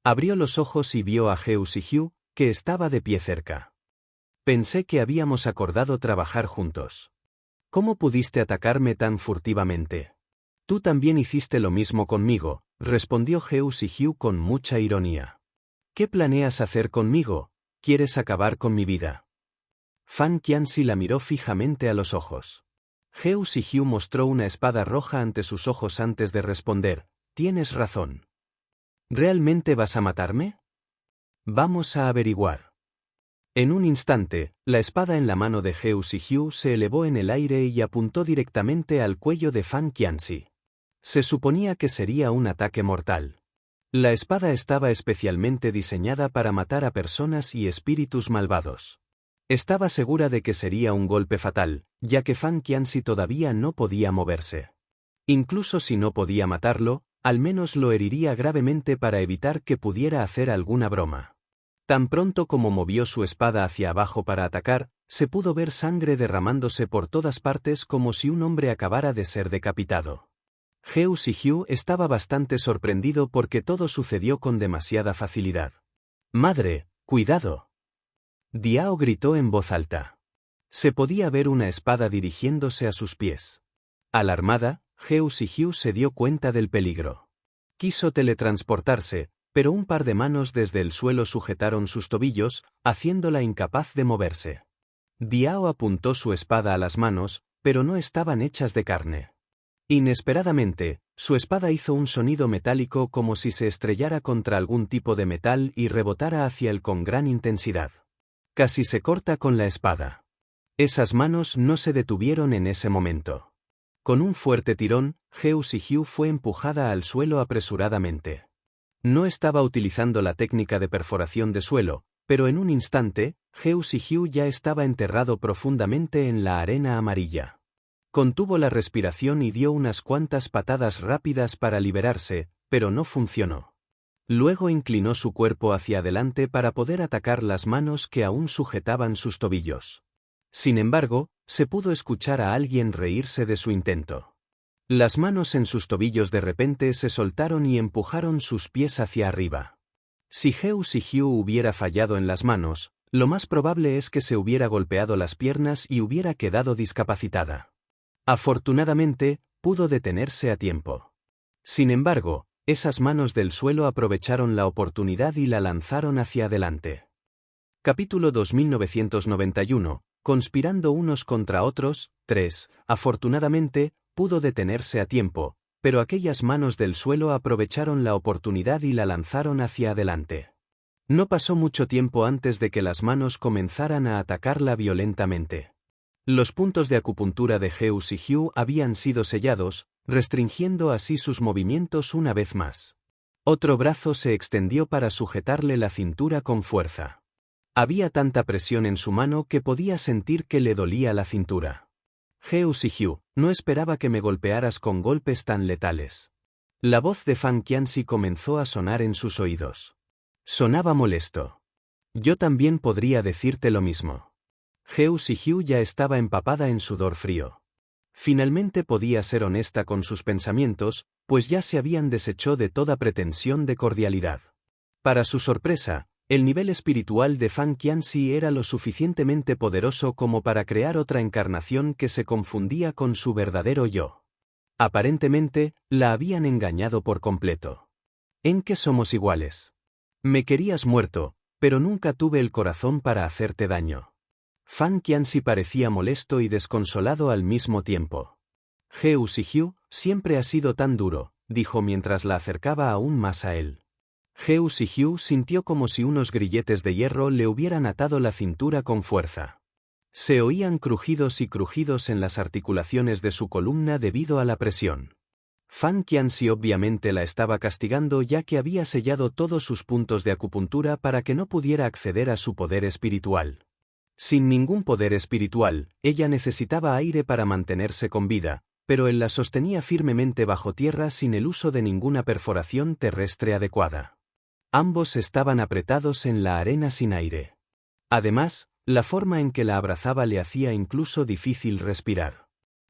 Abrió los ojos y vio a Heu Si-hyu, que estaba de pie cerca. Pensé que habíamos acordado trabajar juntos. ¿Cómo pudiste atacarme tan furtivamente? Tú también hiciste lo mismo conmigo, respondió Heu Si-hyu con mucha ironía. ¿Qué planeas hacer conmigo? ¿Quieres acabar con mi vida? Fan Qianxi la miró fijamente a los ojos. Heu Si-hyu mostró una espada roja ante sus ojos antes de responder, tienes razón. ¿Realmente vas a matarme? Vamos a averiguar. En un instante, la espada en la mano de Heu Si-hyu se elevó en el aire y apuntó directamente al cuello de Fan Qianxi. Se suponía que sería un ataque mortal. La espada estaba especialmente diseñada para matar a personas y espíritus malvados. Estaba segura de que sería un golpe fatal, ya que Fan Qianxi todavía no podía moverse. Incluso si no podía matarlo, al menos lo heriría gravemente para evitar que pudiera hacer alguna broma. Tan pronto como movió su espada hacia abajo para atacar, se pudo ver sangre derramándose por todas partes como si un hombre acabara de ser decapitado. Heu Si-hyu estaba bastante sorprendido porque todo sucedió con demasiada facilidad. ¡Madre, cuidado! Diao gritó en voz alta. Se podía ver una espada dirigiéndose a sus pies. Alarmada, Heu Si-hyu se dio cuenta del peligro. Quiso teletransportarse, pero un par de manos desde el suelo sujetaron sus tobillos, haciéndola incapaz de moverse. Diao apuntó su espada a las manos, pero no estaban hechas de carne. Inesperadamente, su espada hizo un sonido metálico como si se estrellara contra algún tipo de metal y rebotara hacia él con gran intensidad. Casi se corta con la espada. Esas manos no se detuvieron en ese momento. Con un fuerte tirón, Heu Si-hyu fue empujada al suelo apresuradamente. No estaba utilizando la técnica de perforación de suelo, pero en un instante, Heu Si-hyu ya estaba enterrado profundamente en la arena amarilla. Contuvo la respiración y dio unas cuantas patadas rápidas para liberarse, pero no funcionó. Luego inclinó su cuerpo hacia adelante para poder atacar las manos que aún sujetaban sus tobillos. Sin embargo, se pudo escuchar a alguien reírse de su intento. Las manos en sus tobillos de repente se soltaron y empujaron sus pies hacia arriba. Si Heu Si-hyu hubiera fallado en las manos, lo más probable es que se hubiera golpeado las piernas y hubiera quedado discapacitada. Afortunadamente, pudo detenerse a tiempo. Sin embargo, esas manos del suelo aprovecharon la oportunidad y la lanzaron hacia adelante. Capítulo 2991, Conspirando unos contra otros, 3. Afortunadamente, pudo detenerse a tiempo, pero aquellas manos del suelo aprovecharon la oportunidad y la lanzaron hacia adelante. No pasó mucho tiempo antes de que las manos comenzaran a atacarla violentamente. Los puntos de acupuntura de Heu Si-hyu habían sido sellados, restringiendo así sus movimientos una vez más. Otro brazo se extendió para sujetarle la cintura con fuerza. Había tanta presión en su mano que podía sentir que le dolía la cintura. Heu Si-hyu, no esperaba que me golpearas con golpes tan letales. La voz de Fan Qianxi comenzó a sonar en sus oídos. Sonaba molesto. Yo también podría decirte lo mismo. Heu Si-hyu ya estaba empapada en sudor frío. Finalmente podía ser honesta con sus pensamientos, pues ya se habían deshecho de toda pretensión de cordialidad. Para su sorpresa, el nivel espiritual de Fan Qianxi era lo suficientemente poderoso como para crear otra encarnación que se confundía con su verdadero yo. Aparentemente, la habían engañado por completo. ¿En qué somos iguales? Me querías muerto, pero nunca tuve el corazón para hacerte daño. Fan Qianxi parecía molesto y desconsolado al mismo tiempo. Heu Si-hyu, siempre ha sido tan duro, dijo mientras la acercaba aún más a él. Hugh sintió como si unos grilletes de hierro le hubieran atado la cintura con fuerza. Se oían crujidos y crujidos en las articulaciones de su columna debido a la presión. Fan Qianxi obviamente la estaba castigando ya que había sellado todos sus puntos de acupuntura para que no pudiera acceder a su poder espiritual. Sin ningún poder espiritual, ella necesitaba aire para mantenerse con vida, pero él la sostenía firmemente bajo tierra sin el uso de ninguna perforación terrestre adecuada. Ambos estaban apretados en la arena sin aire. Además, la forma en que la abrazaba le hacía incluso difícil respirar.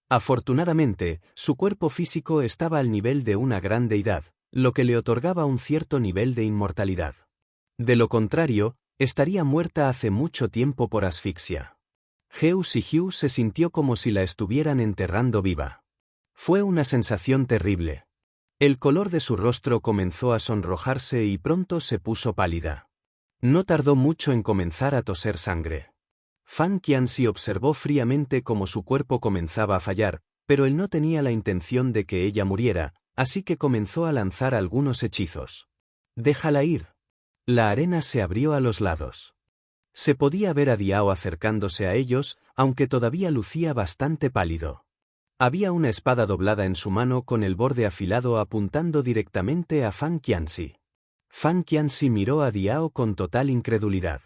Afortunadamente, su cuerpo físico estaba al nivel de una gran deidad, lo que le otorgaba un cierto nivel de inmortalidad. De lo contrario, estaría muerta hace mucho tiempo por asfixia. Hugh se sintió como si la estuvieran enterrando viva. Fue una sensación terrible. El color de su rostro comenzó a sonrojarse y pronto se puso pálida. No tardó mucho en comenzar a toser sangre. Fan Qianxi observó fríamente cómo su cuerpo comenzaba a fallar, pero él no tenía la intención de que ella muriera, así que comenzó a lanzar algunos hechizos. «Déjala ir». La arena se abrió a los lados. Se podía ver a Diao acercándose a ellos, aunque todavía lucía bastante pálido. Había una espada doblada en su mano con el borde afilado apuntando directamente a Fan Qianxi. Fan Qianxi miró a Diao con total incredulidad.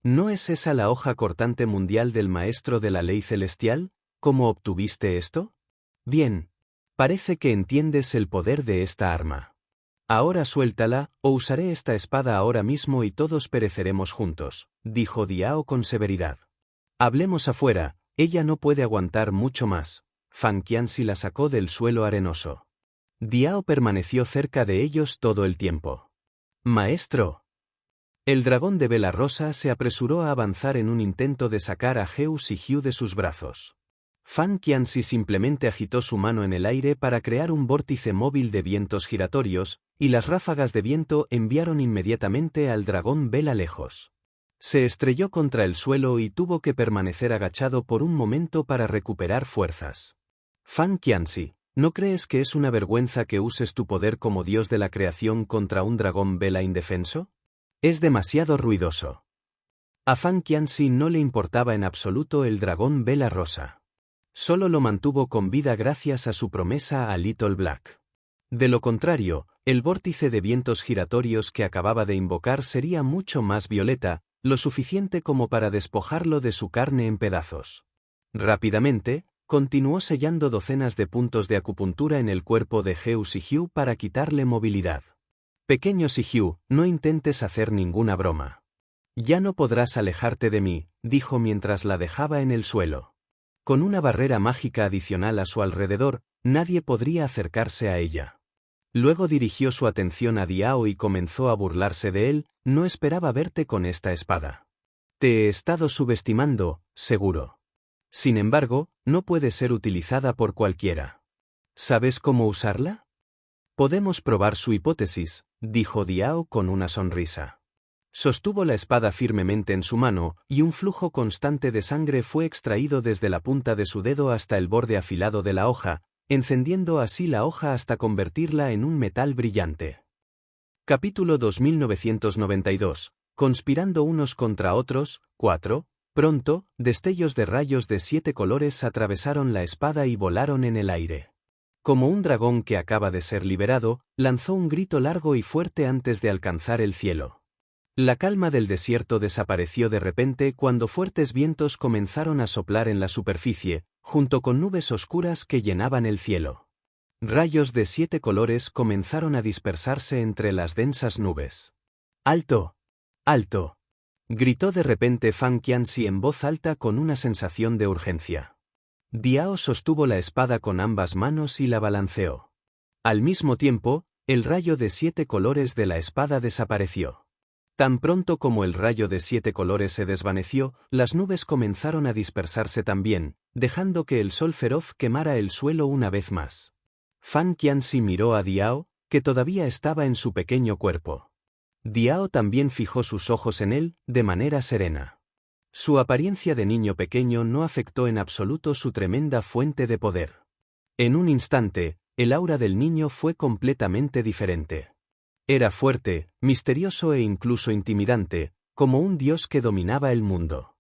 ¿No es esa la hoja cortante mundial del maestro de la ley celestial? ¿Cómo obtuviste esto? Bien. Parece que entiendes el poder de esta arma. Ahora suéltala, o usaré esta espada ahora mismo y todos pereceremos juntos, dijo Diao con severidad. Hablemos afuera, ella no puede aguantar mucho más. Fan Qianxi la sacó del suelo arenoso. Diao permaneció cerca de ellos todo el tiempo. Maestro. El dragón de vela rosa se apresuró a avanzar en un intento de sacar a Hugh de sus brazos. Fan Qianxi simplemente agitó su mano en el aire para crear un vórtice móvil de vientos giratorios, y las ráfagas de viento enviaron inmediatamente al dragón vela lejos. Se estrelló contra el suelo y tuvo que permanecer agachado por un momento para recuperar fuerzas. Fan Qianxi, ¿no crees que es una vergüenza que uses tu poder como dios de la creación contra un dragón vela indefenso? Es demasiado ruidoso. A Fan Qianxi no le importaba en absoluto el dragón vela rosa. Solo lo mantuvo con vida gracias a su promesa a Little Black. De lo contrario, el vórtice de vientos giratorios que acababa de invocar sería mucho más violeta, lo suficiente como para despojarlo de su carne en pedazos. Rápidamente, continuó sellando docenas de puntos de acupuntura en el cuerpo de Hugh para quitarle movilidad. Pequeño Hugh, no intentes hacer ninguna broma. Ya no podrás alejarte de mí, dijo mientras la dejaba en el suelo. Con una barrera mágica adicional a su alrededor, nadie podría acercarse a ella. Luego dirigió su atención a Diao y comenzó a burlarse de él. No esperaba verte con esta espada. Te he estado subestimando, seguro. Sin embargo, no puede ser utilizada por cualquiera. ¿Sabes cómo usarla? Podemos probar su hipótesis, dijo Diao con una sonrisa. Sostuvo la espada firmemente en su mano, y un flujo constante de sangre fue extraído desde la punta de su dedo hasta el borde afilado de la hoja, encendiendo así la hoja hasta convertirla en un metal brillante. Capítulo 2992. Conspirando unos contra otros. 4. Pronto, destellos de rayos de 7 colores atravesaron la espada y volaron en el aire. Como un dragón que acaba de ser liberado, lanzó un grito largo y fuerte antes de alcanzar el cielo. La calma del desierto desapareció de repente cuando fuertes vientos comenzaron a soplar en la superficie, junto con nubes oscuras que llenaban el cielo. Rayos de 7 colores comenzaron a dispersarse entre las densas nubes. ¡Alto! ¡Alto! Gritó de repente Fan Qianxi en voz alta con una sensación de urgencia. Diao sostuvo la espada con ambas manos y la balanceó. Al mismo tiempo, el rayo de 7 colores de la espada desapareció. Tan pronto como el rayo de 7 colores se desvaneció, las nubes comenzaron a dispersarse también, dejando que el sol feroz quemara el suelo una vez más. Fan Qianxi miró a Diao, que todavía estaba en su pequeño cuerpo. Diao también fijó sus ojos en él, de manera serena. Su apariencia de niño pequeño no afectó en absoluto su tremenda fuente de poder. En un instante, el aura del niño fue completamente diferente. Era fuerte, misterioso e incluso intimidante, como un dios que dominaba el mundo.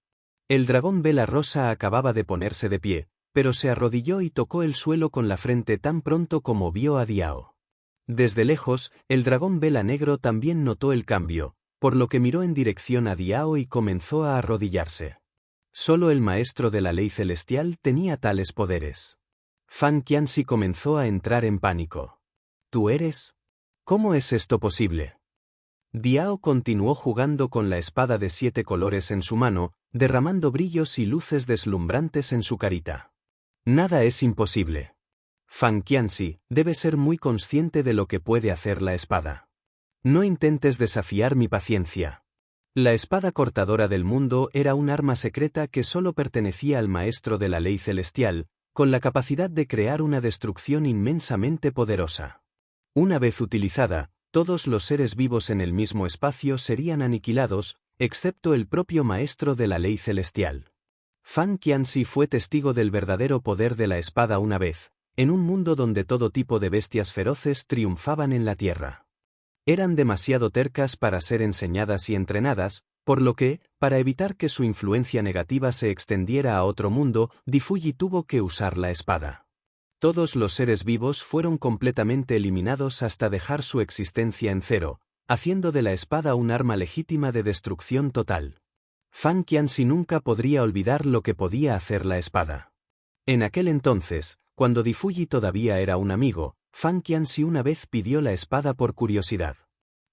El dragón vela rosa acababa de ponerse de pie, pero se arrodilló y tocó el suelo con la frente tan pronto como vio a Diao. Desde lejos, el dragón vela negro también notó el cambio, por lo que miró en dirección a Diao y comenzó a arrodillarse. Solo el maestro de la ley celestial tenía tales poderes. Fan Qianxi comenzó a entrar en pánico. ¿Tú eres? ¿Cómo es esto posible? Diao continuó jugando con la espada de 7 colores en su mano, derramando brillos y luces deslumbrantes en su carita. Nada es imposible. Fan Qianxi debe ser muy consciente de lo que puede hacer la espada. No intentes desafiar mi paciencia. La espada cortadora del mundo era un arma secreta que solo pertenecía al maestro de la ley celestial, con la capacidad de crear una destrucción inmensamente poderosa. Una vez utilizada, todos los seres vivos en el mismo espacio serían aniquilados, excepto el propio maestro de la ley celestial. Fan Qianxi fue testigo del verdadero poder de la espada una vez, en un mundo donde todo tipo de bestias feroces triunfaban en la tierra. Eran demasiado tercas para ser enseñadas y entrenadas, por lo que, para evitar que su influencia negativa se extendiera a otro mundo, Difuyi tuvo que usar la espada. Todos los seres vivos fueron completamente eliminados hasta dejar su existencia en cero, haciendo de la espada un arma legítima de destrucción total. Fan Qianxi nunca podría olvidar lo que podía hacer la espada. En aquel entonces, cuando Difuyi todavía era un amigo, Fan Qianxi una vez pidió la espada por curiosidad.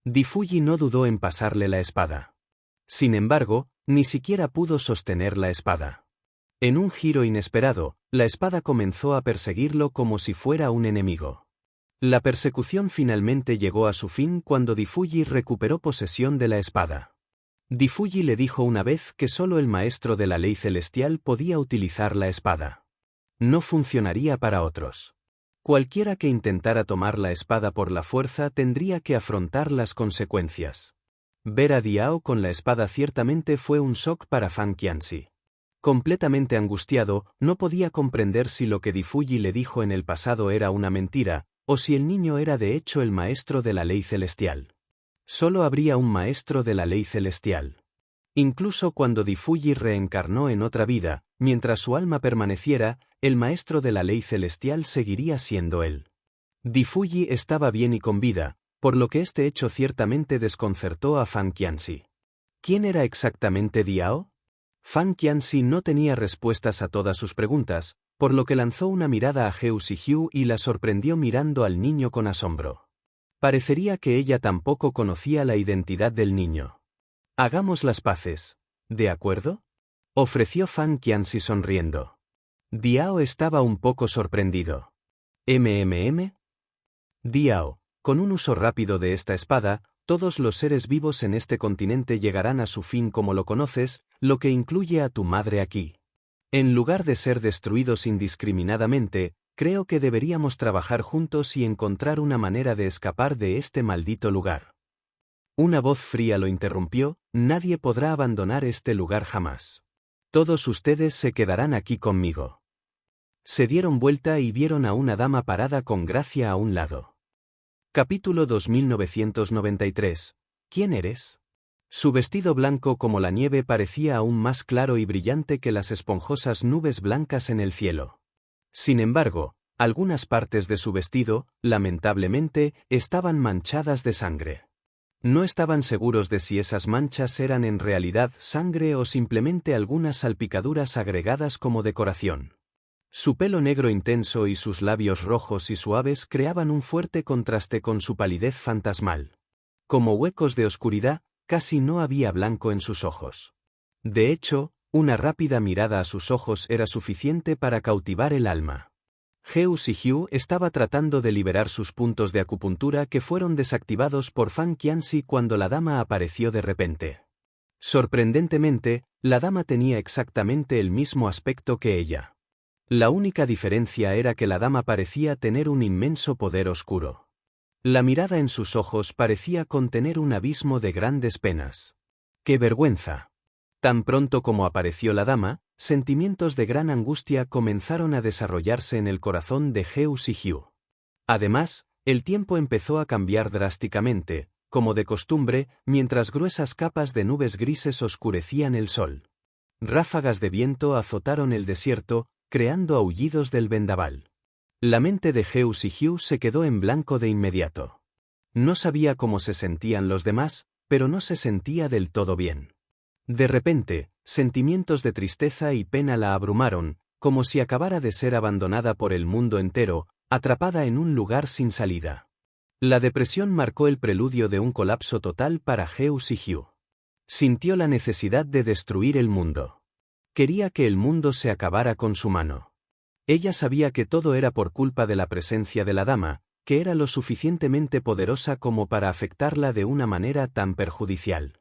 Difuyi no dudó en pasarle la espada. Sin embargo, ni siquiera pudo sostener la espada. En un giro inesperado, la espada comenzó a perseguirlo como si fuera un enemigo. La persecución finalmente llegó a su fin cuando Difuyi recuperó posesión de la espada. Difuyi le dijo una vez que solo el maestro de la ley celestial podía utilizar la espada. No funcionaría para otros. Cualquiera que intentara tomar la espada por la fuerza tendría que afrontar las consecuencias. Ver a Diao con la espada ciertamente fue un shock para Fan Qianxi. Completamente angustiado, no podía comprender si lo que Difuyi le dijo en el pasado era una mentira, o si el niño era de hecho el maestro de la ley celestial. Solo habría un maestro de la ley celestial. Incluso cuando Difuyi reencarnó en otra vida, mientras su alma permaneciera, el maestro de la ley celestial seguiría siendo él. Difuyi estaba bien y con vida, por lo que este hecho ciertamente desconcertó a Fan Qianxi. ¿Quién era exactamente Diao? Fan Qianxi no tenía respuestas a todas sus preguntas, por lo que lanzó una mirada a Heu Sihiu y la sorprendió mirando al niño con asombro. Parecería que ella tampoco conocía la identidad del niño. Hagamos las paces, ¿de acuerdo? Ofreció Fan Qianxi sonriendo. Diao estaba un poco sorprendido. ¿MMM? Diao, con un uso rápido de esta espada, todos los seres vivos en este continente llegarán a su fin como lo conoces, lo que incluye a tu madre aquí. En lugar de ser destruidos indiscriminadamente, creo que deberíamos trabajar juntos y encontrar una manera de escapar de este maldito lugar. Una voz fría lo interrumpió: nadie podrá abandonar este lugar jamás. Todos ustedes se quedarán aquí conmigo. Se dieron vuelta y vieron a una dama parada con gracia a un lado. Capítulo 2993. ¿Quién eres? Su vestido blanco como la nieve parecía aún más claro y brillante que las esponjosas nubes blancas en el cielo. Sin embargo, algunas partes de su vestido, lamentablemente, estaban manchadas de sangre. No estaban seguros de si esas manchas eran en realidad sangre o simplemente algunas salpicaduras agregadas como decoración. Su pelo negro intenso y sus labios rojos y suaves creaban un fuerte contraste con su palidez fantasmal. Como huecos de oscuridad, casi no había blanco en sus ojos. De hecho, una rápida mirada a sus ojos era suficiente para cautivar el alma. Heu Sihiu estaba tratando de liberar sus puntos de acupuntura que fueron desactivados por Fan Qianxi cuando la dama apareció de repente. Sorprendentemente, la dama tenía exactamente el mismo aspecto que ella. La única diferencia era que la dama parecía tener un inmenso poder oscuro. La mirada en sus ojos parecía contener un abismo de grandes penas. ¡Qué vergüenza! Tan pronto como apareció la dama, sentimientos de gran angustia comenzaron a desarrollarse en el corazón de Heu Sihiu. Además, El tiempo empezó a cambiar drásticamente, como de costumbre, mientras gruesas capas de nubes grises oscurecían el sol. Ráfagas de viento azotaron el desierto, creando aullidos del vendaval. La mente de Heus y Hugh se quedó en blanco de inmediato. No sabía cómo se sentían los demás, pero no se sentía del todo bien. De repente, sentimientos de tristeza y pena la abrumaron, como si acabara de ser abandonada por el mundo entero, atrapada en un lugar sin salida. La depresión marcó el preludio de un colapso total para Heus y Hugh. Sintió la necesidad de destruir el mundo. Quería que el mundo se acabara con su mano. Ella sabía que todo era por culpa de la presencia de la dama, que era lo suficientemente poderosa como para afectarla de una manera tan perjudicial.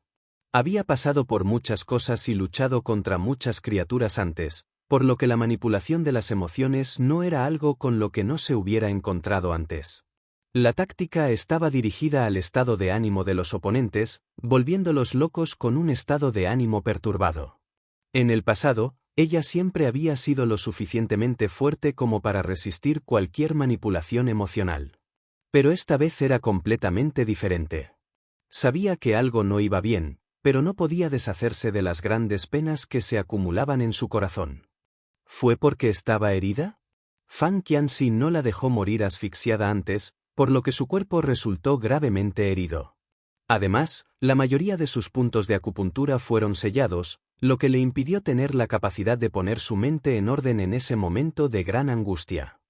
Había pasado por muchas cosas y luchado contra muchas criaturas antes, por lo que la manipulación de las emociones no era algo con lo que no se hubiera encontrado antes. La táctica estaba dirigida al estado de ánimo de los oponentes, volviéndolos locos con un estado de ánimo perturbado. En el pasado, ella siempre había sido lo suficientemente fuerte como para resistir cualquier manipulación emocional. Pero esta vez era completamente diferente. Sabía que algo no iba bien, pero no podía deshacerse de las grandes penas que se acumulaban en su corazón. ¿Fue porque estaba herida? Fan Qianxi no la dejó morir asfixiada antes, por lo que su cuerpo resultó gravemente herido. Además, la mayoría de sus puntos de acupuntura fueron sellados, lo que le impidió tener la capacidad de poner su mente en orden en ese momento de gran angustia.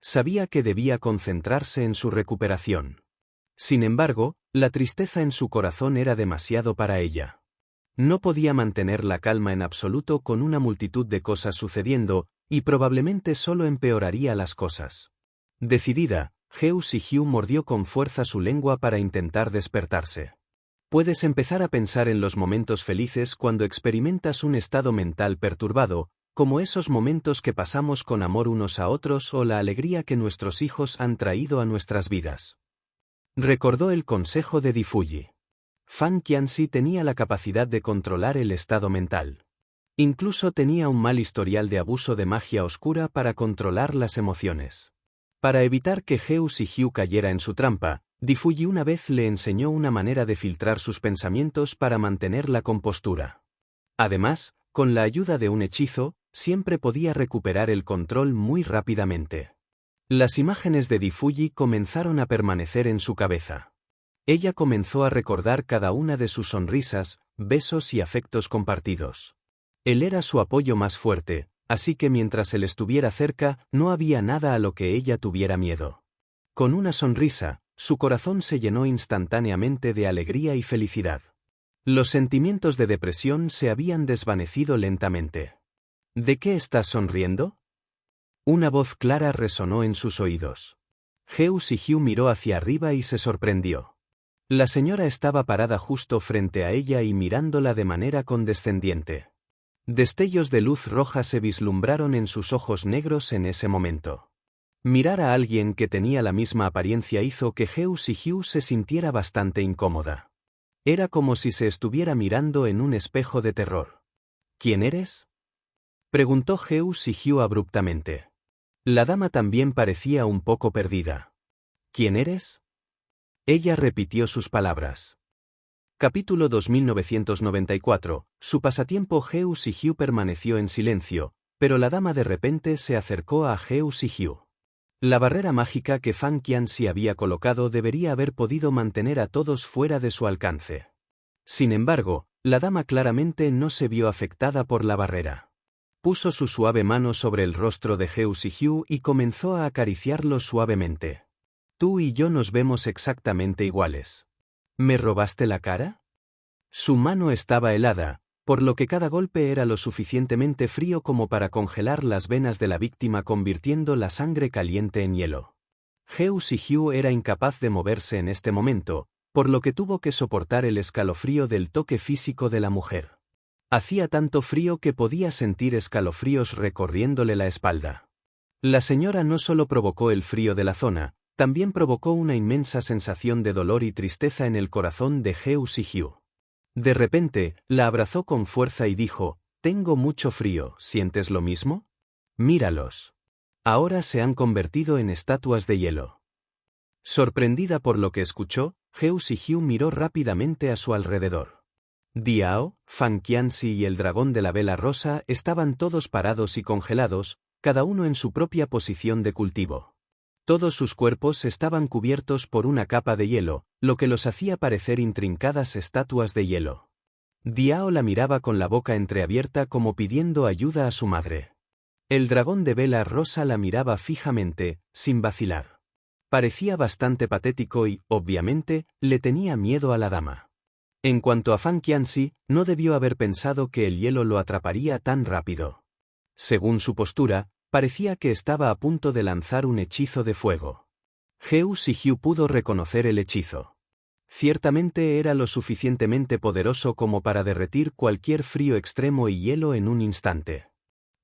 Sabía que debía concentrarse en su recuperación. Sin embargo, la tristeza en su corazón era demasiado para ella. No podía mantener la calma en absoluto con una multitud de cosas sucediendo, y probablemente solo empeoraría las cosas. Decidida, Heus y Hugh mordió con fuerza su lengua para intentar despertarse. Puedes empezar a pensar en los momentos felices cuando experimentas un estado mental perturbado, como esos momentos que pasamos con amor unos a otros o la alegría que nuestros hijos han traído a nuestras vidas. Recordó el consejo de Difuyi. Fan Qianxi tenía la capacidad de controlar el estado mental. Incluso tenía un mal historial de abuso de magia oscura para controlar las emociones. Para evitar que Heus y Hugh cayera en su trampa, Difuyi una vez le enseñó una manera de filtrar sus pensamientos para mantener la compostura. Además, con la ayuda de un hechizo, siempre podía recuperar el control muy rápidamente. Las imágenes de Difuyi comenzaron a permanecer en su cabeza. Ella comenzó a recordar cada una de sus sonrisas, besos y afectos compartidos. Él era su apoyo más fuerte, así que mientras él estuviera cerca, no había nada a lo que ella tuviera miedo. Con una sonrisa, su corazón se llenó instantáneamente de alegría y felicidad. Los sentimientos de depresión se habían desvanecido lentamente. ¿De qué estás sonriendo? Una voz clara resonó en sus oídos. Heus y Hugh miró hacia arriba y se sorprendió. La señora estaba parada justo frente a ella y mirándola de manera condescendiente. Destellos de luz roja se vislumbraron en sus ojos negros en ese momento. Mirar a alguien que tenía la misma apariencia hizo que Heus y Hugh se sintiera bastante incómoda. Era como si se estuviera mirando en un espejo de terror. ¿Quién eres?, preguntó Heus y Hugh abruptamente. La dama también parecía un poco perdida. ¿Quién eres?, ella repitió sus palabras. Capítulo 2994. Su pasatiempo. Heus y Hugh permaneció en silencio, pero la dama de repente se acercó a Heus y Hugh. La barrera mágica que Fan Qianxi había colocado debería haber podido mantener a todos fuera de su alcance. Sin embargo, la dama claramente no se vio afectada por la barrera. Puso su suave mano sobre el rostro de Heus y Hugh y comenzó a acariciarlo suavemente. Tú y yo nos vemos exactamente iguales. ¿Me robaste la cara? Su mano estaba helada, por lo que cada golpe era lo suficientemente frío como para congelar las venas de la víctima convirtiendo la sangre caliente en hielo. Heus y Hugh era incapaz de moverse en este momento, por lo que tuvo que soportar el escalofrío del toque físico de la mujer. Hacía tanto frío que podía sentir escalofríos recorriéndole la espalda. La señora no solo provocó el frío de la zona, también provocó una inmensa sensación de dolor y tristeza en el corazón de Heus y Hugh. De repente, la abrazó con fuerza y dijo, «Tengo mucho frío, ¿sientes lo mismo? Míralos. Ahora se han convertido en estatuas de hielo». Sorprendida por lo que escuchó, Heu Sihiu miró rápidamente a su alrededor. Diao, Fan Qianxi y el dragón de la vela rosa estaban todos parados y congelados, cada uno en su propia posición de cultivo. Todos sus cuerpos estaban cubiertos por una capa de hielo, lo que los hacía parecer intrincadas estatuas de hielo. Diao la miraba con la boca entreabierta como pidiendo ayuda a su madre. El dragón de vela rosa la miraba fijamente, sin vacilar. Parecía bastante patético y, obviamente, le tenía miedo a la dama. En cuanto a Fan Qianxi, no debió haber pensado que el hielo lo atraparía tan rápido. Según su postura, parecía que estaba a punto de lanzar un hechizo de fuego. Heu Sihiu pudo reconocer el hechizo. Ciertamente era lo suficientemente poderoso como para derretir cualquier frío extremo y hielo en un instante.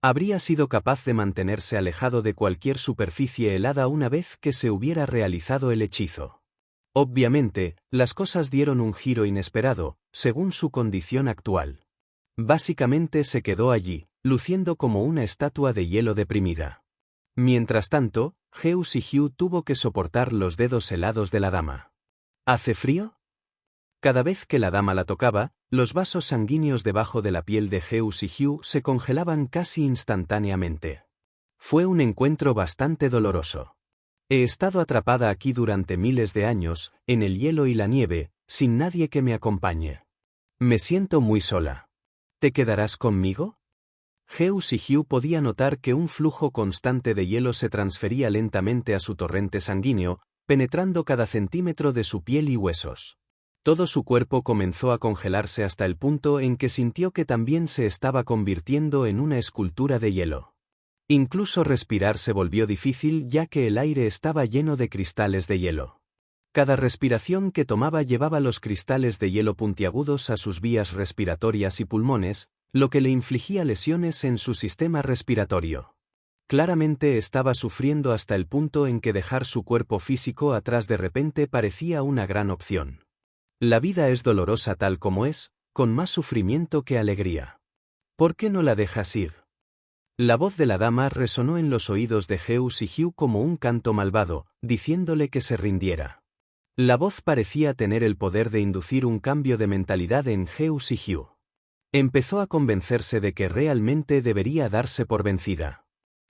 Habría sido capaz de mantenerse alejado de cualquier superficie helada una vez que se hubiera realizado el hechizo. Obviamente, las cosas dieron un giro inesperado, según su condición actual. Básicamente se quedó allí, luciendo como una estatua de hielo deprimida. Mientras tanto, Heu Sihiu tuvo que soportar los dedos helados de la dama. ¿Hace frío? Cada vez que la dama la tocaba, los vasos sanguíneos debajo de la piel de Heu Sihiu se congelaban casi instantáneamente. Fue un encuentro bastante doloroso. He estado atrapada aquí durante miles de años, en el hielo y la nieve, sin nadie que me acompañe. Me siento muy sola. ¿Te quedarás conmigo? Heu Sihiu podía notar que un flujo constante de hielo se transfería lentamente a su torrente sanguíneo, penetrando cada centímetro de su piel y huesos. Todo su cuerpo comenzó a congelarse hasta el punto en que sintió que también se estaba convirtiendo en una escultura de hielo. Incluso respirar se volvió difícil ya que el aire estaba lleno de cristales de hielo. Cada respiración que tomaba llevaba los cristales de hielo puntiagudos a sus vías respiratorias y pulmones, lo que le infligía lesiones en su sistema respiratorio. Claramente estaba sufriendo hasta el punto en que dejar su cuerpo físico atrás de repente parecía una gran opción. La vida es dolorosa tal como es, con más sufrimiento que alegría. ¿Por qué no la dejas ir? La voz de la dama resonó en los oídos de Heu Sihiu como un canto malvado, diciéndole que se rindiera. La voz parecía tener el poder de inducir un cambio de mentalidad en Heu Sihiu. Empezó a convencerse de que realmente debería darse por vencida.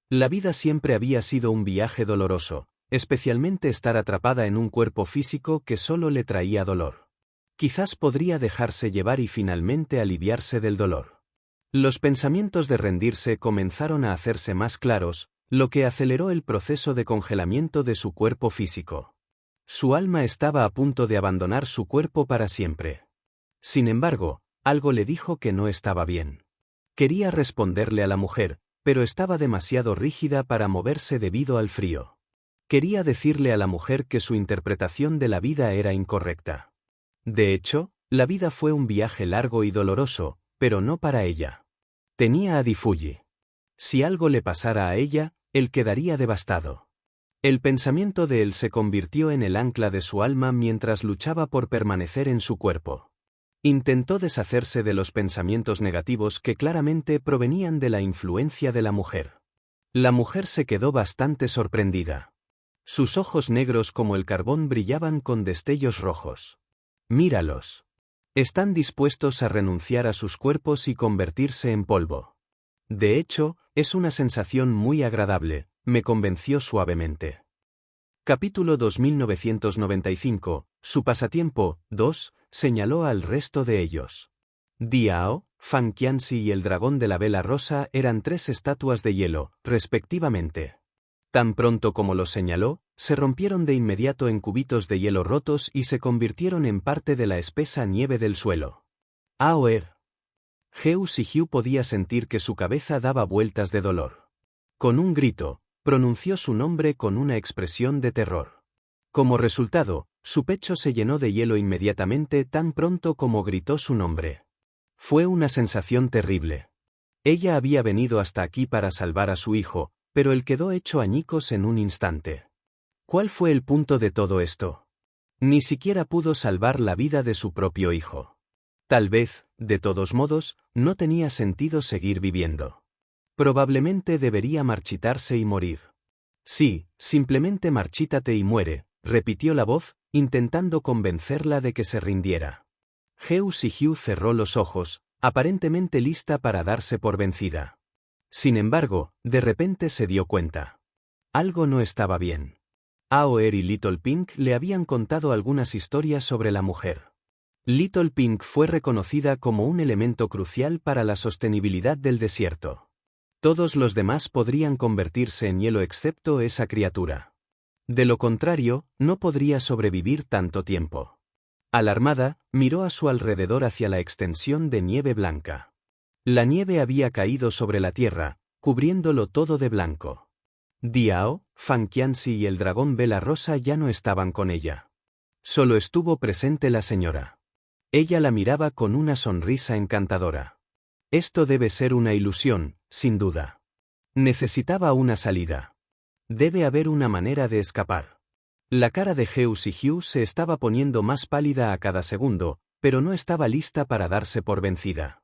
La vida siempre había sido un viaje doloroso, especialmente estar atrapada en un cuerpo físico que solo le traía dolor. Quizás podría dejarse llevar y finalmente aliviarse del dolor. Los pensamientos de rendirse comenzaron a hacerse más claros, lo que aceleró el proceso de congelamiento de su cuerpo físico. Su alma estaba a punto de abandonar su cuerpo para siempre. Sin embargo, algo le dijo que no estaba bien. Quería responderle a la mujer, pero estaba demasiado rígida para moverse debido al frío. Quería decirle a la mujer que su interpretación de la vida era incorrecta. De hecho, la vida fue un viaje largo y doloroso, pero no para ella. Tenía a Difuyi. Si algo le pasara a ella, él quedaría devastado. El pensamiento de él se convirtió en el ancla de su alma mientras luchaba por permanecer en su cuerpo. Intentó deshacerse de los pensamientos negativos que claramente provenían de la influencia de la mujer. La mujer se quedó bastante sorprendida. Sus ojos negros como el carbón brillaban con destellos rojos. Míralos. Están dispuestos a renunciar a sus cuerpos y convertirse en polvo. De hecho, es una sensación muy agradable, me convenció suavemente. Capítulo 2995, su pasatiempo, 2, señaló al resto de ellos. Diao, Fan Qianxi y el dragón de la vela rosa eran 3 estatuas de hielo, respectivamente. Tan pronto como los señaló, se rompieron de inmediato en cubitos de hielo rotos y se convirtieron en parte de la espesa nieve del suelo. ¡Aoer! Heu Sihiu podía sentir que su cabeza daba vueltas de dolor. Con un grito, pronunció su nombre con una expresión de terror. Como resultado, su pecho se llenó de hielo inmediatamente tan pronto como gritó su nombre. Fue una sensación terrible. Ella había venido hasta aquí para salvar a su hijo, pero él quedó hecho añicos en un instante. ¿Cuál fue el punto de todo esto? Ni siquiera pudo salvar la vida de su propio hijo. Tal vez, de todos modos, no tenía sentido seguir viviendo. Probablemente debería marchitarse y morir. Sí, simplemente marchítate y muere, repitió la voz, intentando convencerla de que se rindiera. Heo Si-hyu cerró los ojos, aparentemente lista para darse por vencida. Sin embargo, de repente se dio cuenta. Algo no estaba bien. Aoer y Little Pink le habían contado algunas historias sobre la mujer. Little Pink fue reconocida como un elemento crucial para la sostenibilidad del desierto. Todos los demás podrían convertirse en hielo excepto esa criatura. De lo contrario, no podría sobrevivir tanto tiempo. Alarmada, miró a su alrededor hacia la extensión de nieve blanca. La nieve había caído sobre la tierra, cubriéndolo todo de blanco. Diao, Fan Qianxi y el dragón vela rosa ya no estaban con ella. Solo estuvo presente la señora. Ella la miraba con una sonrisa encantadora. Esto debe ser una ilusión, sin duda. Necesitaba una salida. Debe haber una manera de escapar. La cara de Heo Si-hyu se estaba poniendo más pálida a cada segundo, pero no estaba lista para darse por vencida.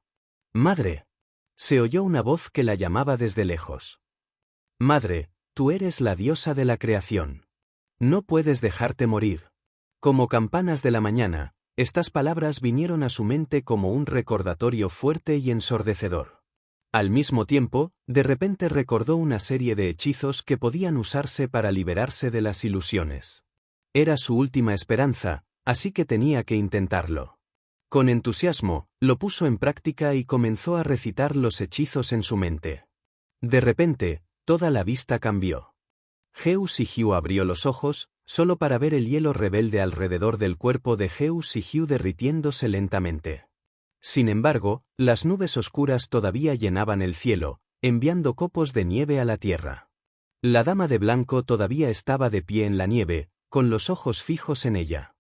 ¡Madre! Se oyó una voz que la llamaba desde lejos. Madre, tú eres la diosa de la creación. No puedes dejarte morir. Como campanas de la mañana, estas palabras vinieron a su mente como un recordatorio fuerte y ensordecedor. Al mismo tiempo, de repente recordó una serie de hechizos que podían usarse para liberarse de las ilusiones. Era su última esperanza, así que tenía que intentarlo. Con entusiasmo, lo puso en práctica y comenzó a recitar los hechizos en su mente. De repente, toda la vista cambió. Heo Si-hyu abrió los ojos, solo para ver el hielo rebelde alrededor del cuerpo de Heo Si-hyu derritiéndose lentamente. Sin embargo, las nubes oscuras todavía llenaban el cielo, enviando copos de nieve a la tierra. La dama de blanco todavía estaba de pie en la nieve, con los ojos fijos en ella.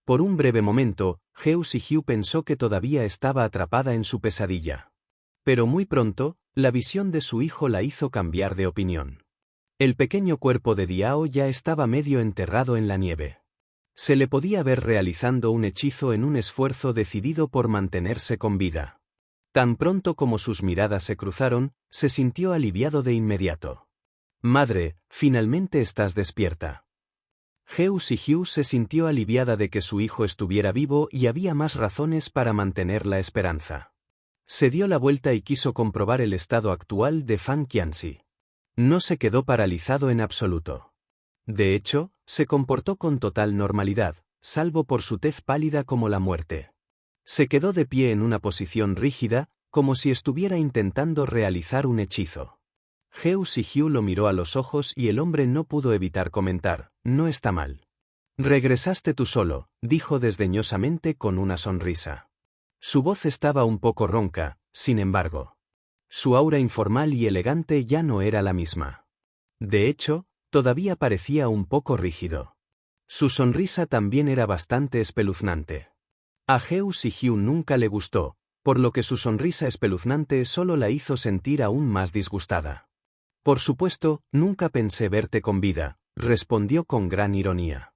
Por un breve momento, Heo Si-hyu pensó que todavía estaba atrapada en su pesadilla. Pero muy pronto, la visión de su hijo la hizo cambiar de opinión. El pequeño cuerpo de Diao ya estaba medio enterrado en la nieve. Se le podía ver realizando un hechizo en un esfuerzo decidido por mantenerse con vida. Tan pronto como sus miradas se cruzaron, se sintió aliviado de inmediato. Madre, finalmente estás despierta. Heo Si-hyu se sintió aliviada de que su hijo estuviera vivo y había más razones para mantener la esperanza. Se dio la vuelta y quiso comprobar el estado actual de Fan Qianxi. No se quedó paralizado en absoluto. De hecho, se comportó con total normalidad, salvo por su tez pálida como la muerte. Se quedó de pie en una posición rígida, como si estuviera intentando realizar un hechizo. Heo Si-hyu lo miró a los ojos y el hombre no pudo evitar comentar, no está mal. Regresaste tú solo, dijo desdeñosamente con una sonrisa. Su voz estaba un poco ronca, sin embargo. Su aura informal y elegante ya no era la misma. De hecho, todavía parecía un poco rígido. Su sonrisa también era bastante espeluznante. A Heo Si-hyu nunca le gustó, por lo que su sonrisa espeluznante solo la hizo sentir aún más disgustada. Por supuesto, nunca pensé verte con vida, respondió con gran ironía.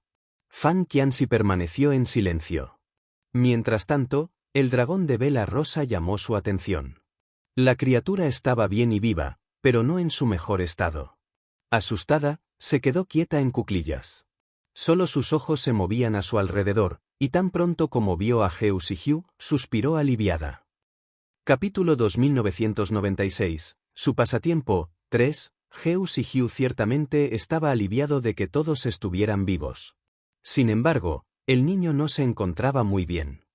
Fan Qianxi permaneció en silencio. Mientras tanto, el dragón de vela rosa llamó su atención. La criatura estaba bien y viva, pero no en su mejor estado. Asustada, se quedó quieta en cuclillas. Solo sus ojos se movían a su alrededor, y tan pronto como vio a Heo Si-hyu, suspiró aliviada. Capítulo 2996. Su pasatiempo, 3. Heo Si-hyu ciertamente estaba aliviado de que todos estuvieran vivos. Sin embargo, el niño no se encontraba muy bien.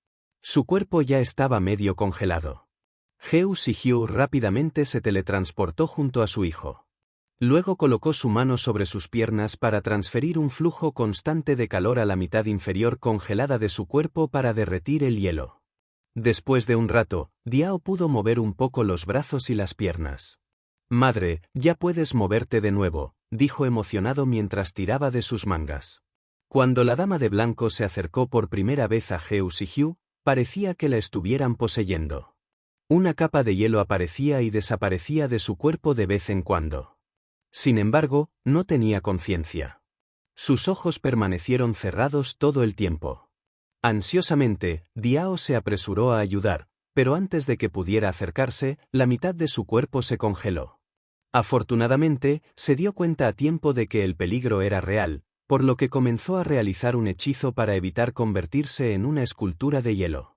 Su cuerpo ya estaba medio congelado. Heo Si-hyu rápidamente se teletransportó junto a su hijo. Luego colocó su mano sobre sus piernas para transferir un flujo constante de calor a la mitad inferior congelada de su cuerpo para derretir el hielo. Después de un rato, Diao pudo mover un poco los brazos y las piernas. Madre, ya puedes moverte de nuevo, dijo emocionado mientras tiraba de sus mangas. Cuando la dama de blanco se acercó por primera vez a Heo Si-hyu, parecía que la estuvieran poseyendo. Una capa de hielo aparecía y desaparecía de su cuerpo de vez en cuando. Sin embargo, no tenía conciencia. Sus ojos permanecieron cerrados todo el tiempo. Ansiosamente, Diao se apresuró a ayudar, pero antes de que pudiera acercarse, la mitad de su cuerpo se congeló. Afortunadamente, se dio cuenta a tiempo de que el peligro era real, por lo que comenzó a realizar un hechizo para evitar convertirse en una escultura de hielo.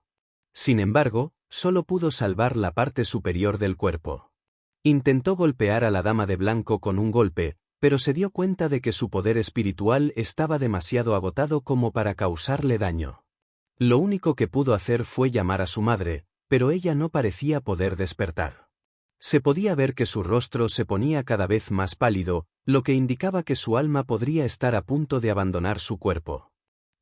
Sin embargo, solo pudo salvar la parte superior del cuerpo. Intentó golpear a la dama de blanco con un golpe, pero se dio cuenta de que su poder espiritual estaba demasiado agotado como para causarle daño. Lo único que pudo hacer fue llamar a su madre, pero ella no parecía poder despertar. Se podía ver que su rostro se ponía cada vez más pálido, lo que indicaba que su alma podría estar a punto de abandonar su cuerpo.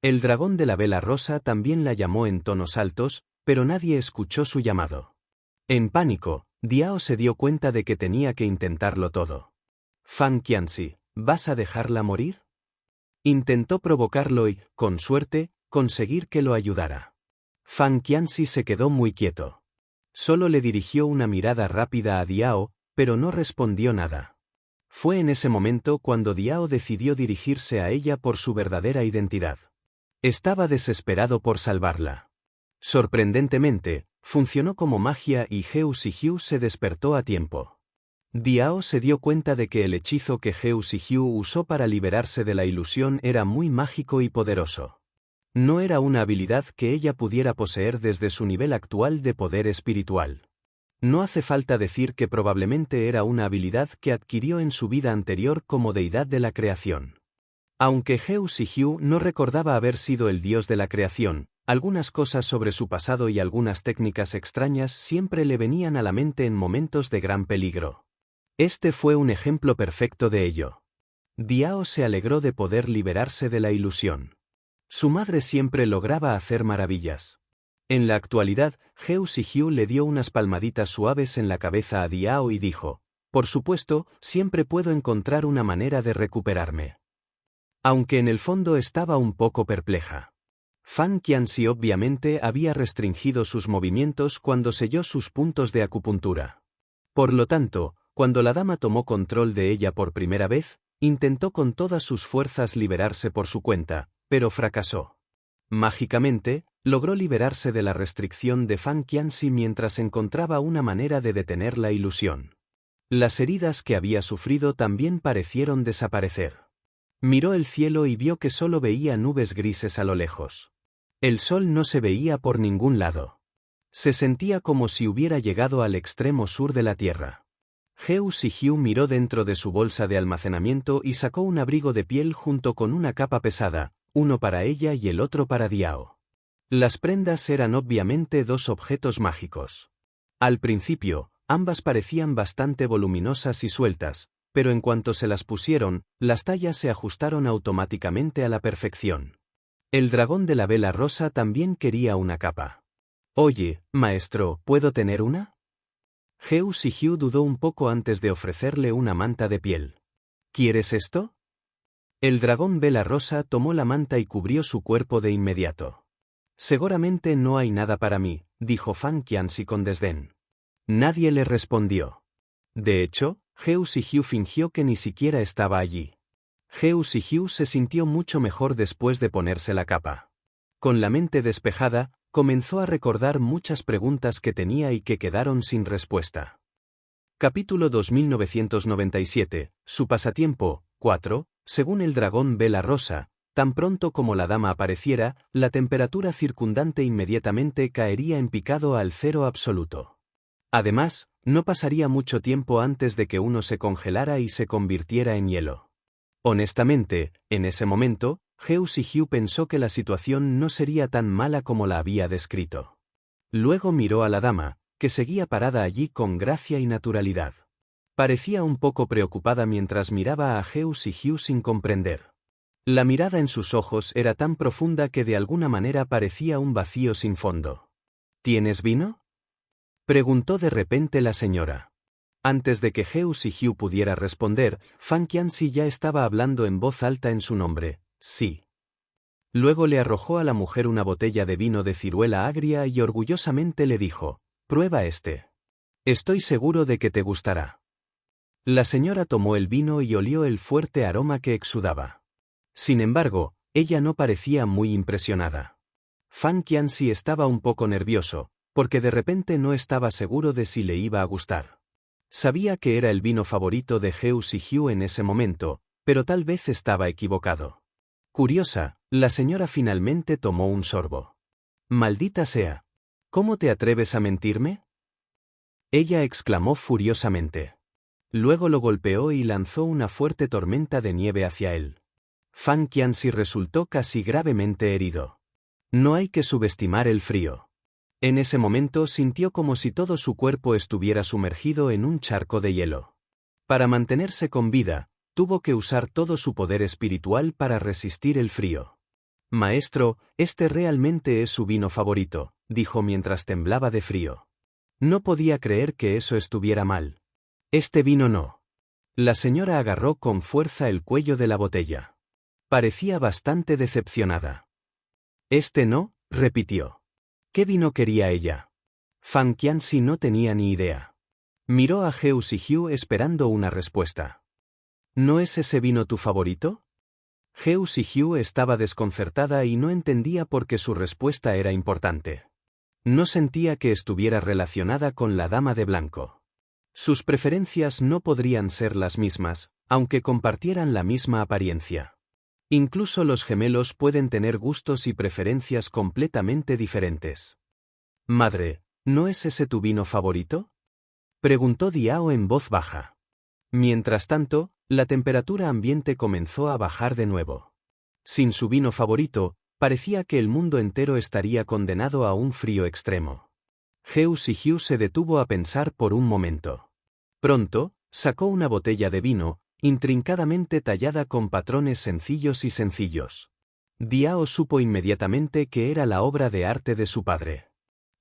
El dragón de la vela rosa también la llamó en tonos altos, pero nadie escuchó su llamado. En pánico, Diao se dio cuenta de que tenía que intentarlo todo. Fan Qianxi, ¿vas a dejarla morir? Intentó provocarlo y, con suerte, conseguir que lo ayudara. Fan Qianxi se quedó muy quieto. Solo le dirigió una mirada rápida a Diao, pero no respondió nada. Fue en ese momento cuando Diao decidió dirigirse a ella por su verdadera identidad. Estaba desesperado por salvarla. Sorprendentemente, funcionó como magia y Heu Sihiu se despertó a tiempo. Diao se dio cuenta de que el hechizo que Heu Sihiu usó para liberarse de la ilusión era muy mágico y poderoso. No era una habilidad que ella pudiera poseer desde su nivel actual de poder espiritual. No hace falta decir que probablemente era una habilidad que adquirió en su vida anterior como deidad de la creación. Aunque Heu Sihiu no recordaba haber sido el dios de la creación, algunas cosas sobre su pasado y algunas técnicas extrañas siempre le venían a la mente en momentos de gran peligro. Este fue un ejemplo perfecto de ello. Diao se alegró de poder liberarse de la ilusión. Su madre siempre lograba hacer maravillas. En la actualidad, Heu Sihiu le dio unas palmaditas suaves en la cabeza a Diao y dijo: «Por supuesto, siempre puedo encontrar una manera de recuperarme». Aunque en el fondo estaba un poco perpleja. Fan Qianxi obviamente había restringido sus movimientos cuando selló sus puntos de acupuntura. Por lo tanto, cuando la dama tomó control de ella por primera vez, intentó con todas sus fuerzas liberarse por su cuenta, pero fracasó. Mágicamente, logró liberarse de la restricción de Fan Qianxi mientras encontraba una manera de detener la ilusión. Las heridas que había sufrido también parecieron desaparecer. Miró el cielo y vio que solo veía nubes grises a lo lejos. El sol no se veía por ningún lado. Se sentía como si hubiera llegado al extremo sur de la tierra. Heu Sihiu miró dentro de su bolsa de almacenamiento y sacó un abrigo de piel junto con una capa pesada, uno para ella y el otro para Diao. Las prendas eran obviamente dos objetos mágicos. Al principio, ambas parecían bastante voluminosas y sueltas, pero en cuanto se las pusieron, las tallas se ajustaron automáticamente a la perfección. El dragón de la vela rosa también quería una capa. «Oye, maestro, ¿puedo tener una?» Heu Sihiu dudó un poco antes de ofrecerle una manta de piel. «¿Quieres esto?» El dragón vela rosa tomó la manta y cubrió su cuerpo de inmediato. «Seguramente no hay nada para mí», dijo Fan Qianxi con desdén. Nadie le respondió. De hecho, Heu Sihiu fingió que ni siquiera estaba allí. Heu Sihiu se sintió mucho mejor después de ponerse la capa. Con la mente despejada, comenzó a recordar muchas preguntas que tenía y que quedaron sin respuesta. Capítulo 2997, su pasatiempo, 4, según el dragón vela rosa, tan pronto como la dama apareciera, la temperatura circundante inmediatamente caería en picado al cero absoluto. Además, no pasaría mucho tiempo antes de que uno se congelara y se convirtiera en hielo. Honestamente, en ese momento, Heu Sihiu pensó que la situación no sería tan mala como la había descrito. Luego miró a la dama, que seguía parada allí con gracia y naturalidad. Parecía un poco preocupada mientras miraba a Heu Sihiu sin comprender. La mirada en sus ojos era tan profunda que de alguna manera parecía un vacío sin fondo. ¿Tienes vino?, preguntó de repente la señora. Antes de que Heu Sihiu pudiera responder, Fan Qianxi ya estaba hablando en voz alta en su nombre. «Sí». Luego le arrojó a la mujer una botella de vino de ciruela agria y orgullosamente le dijo: «Prueba este. Estoy seguro de que te gustará». La señora tomó el vino y olió el fuerte aroma que exudaba. Sin embargo, ella no parecía muy impresionada. Fan Qianxi estaba un poco nervioso, porque de repente no estaba seguro de si le iba a gustar. Sabía que era el vino favorito de Heu Sihiu en ese momento, pero tal vez estaba equivocado. Curiosa, la señora finalmente tomó un sorbo. «Maldita sea. ¿Cómo te atreves a mentirme?», ella exclamó furiosamente. Luego lo golpeó y lanzó una fuerte tormenta de nieve hacia él. Fan Qianxi resultó casi gravemente herido. No hay que subestimar el frío. En ese momento sintió como si todo su cuerpo estuviera sumergido en un charco de hielo. Para mantenerse con vida, tuvo que usar todo su poder espiritual para resistir el frío. «Maestro, este realmente es su vino favorito», dijo mientras temblaba de frío. No podía creer que eso estuviera mal. «Este vino no». La señora agarró con fuerza el cuello de la botella. Parecía bastante decepcionada. «¿Este no?», repitió. ¿Qué vino quería ella? Fan Qianxi no tenía ni idea. Miró a Heu Sijiu esperando una respuesta. «¿No es ese vino tu favorito?». Heu Sijiu estaba desconcertada y no entendía por qué su respuesta era importante. No sentía que estuviera relacionada con la dama de blanco. Sus preferencias no podrían ser las mismas, aunque compartieran la misma apariencia. Incluso los gemelos pueden tener gustos y preferencias completamente diferentes. «Madre, ¿no es ese tu vino favorito?», preguntó Diao en voz baja. Mientras tanto, la temperatura ambiente comenzó a bajar de nuevo. Sin su vino favorito, parecía que el mundo entero estaría condenado a un frío extremo. Heu Sijiu se detuvo a pensar por un momento. Pronto, sacó una botella de vino, intrincadamente tallada con patrones sencillos. Diao supo inmediatamente que era la obra de arte de su padre.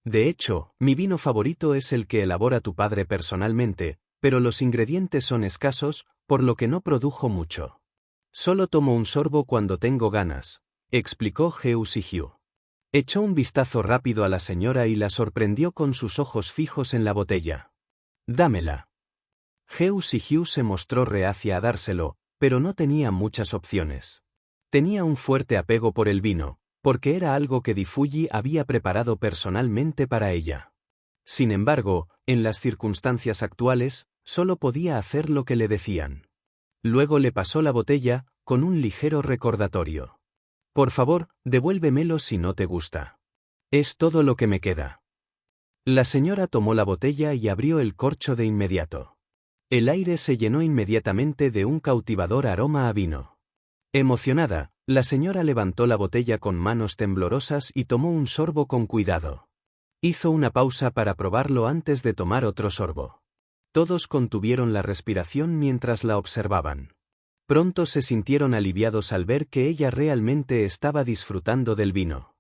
«De hecho, mi vino favorito es el que elabora tu padre personalmente, pero los ingredientes son escasos, por lo que no produjo mucho. Solo tomo un sorbo cuando tengo ganas», explicó Heu Sijiu. Echó un vistazo rápido a la señora y la sorprendió con sus ojos fijos en la botella. «Dámela». Heu Sijiu se mostró reacia a dárselo, pero no tenía muchas opciones. Tenía un fuerte apego por el vino, porque era algo que Di Fuji había preparado personalmente para ella. Sin embargo, en las circunstancias actuales, solo podía hacer lo que le decían. Luego le pasó la botella, con un ligero recordatorio. «Por favor, devuélvemelo si no te gusta. Es todo lo que me queda». La señora tomó la botella y abrió el corcho de inmediato. El aire se llenó inmediatamente de un cautivador aroma a vino. Emocionada, la señora levantó la botella con manos temblorosas y tomó un sorbo con cuidado. Hizo una pausa para probarlo antes de tomar otro sorbo. Todos contuvieron la respiración mientras la observaban. Pronto se sintieron aliviados al ver que ella realmente estaba disfrutando del vino.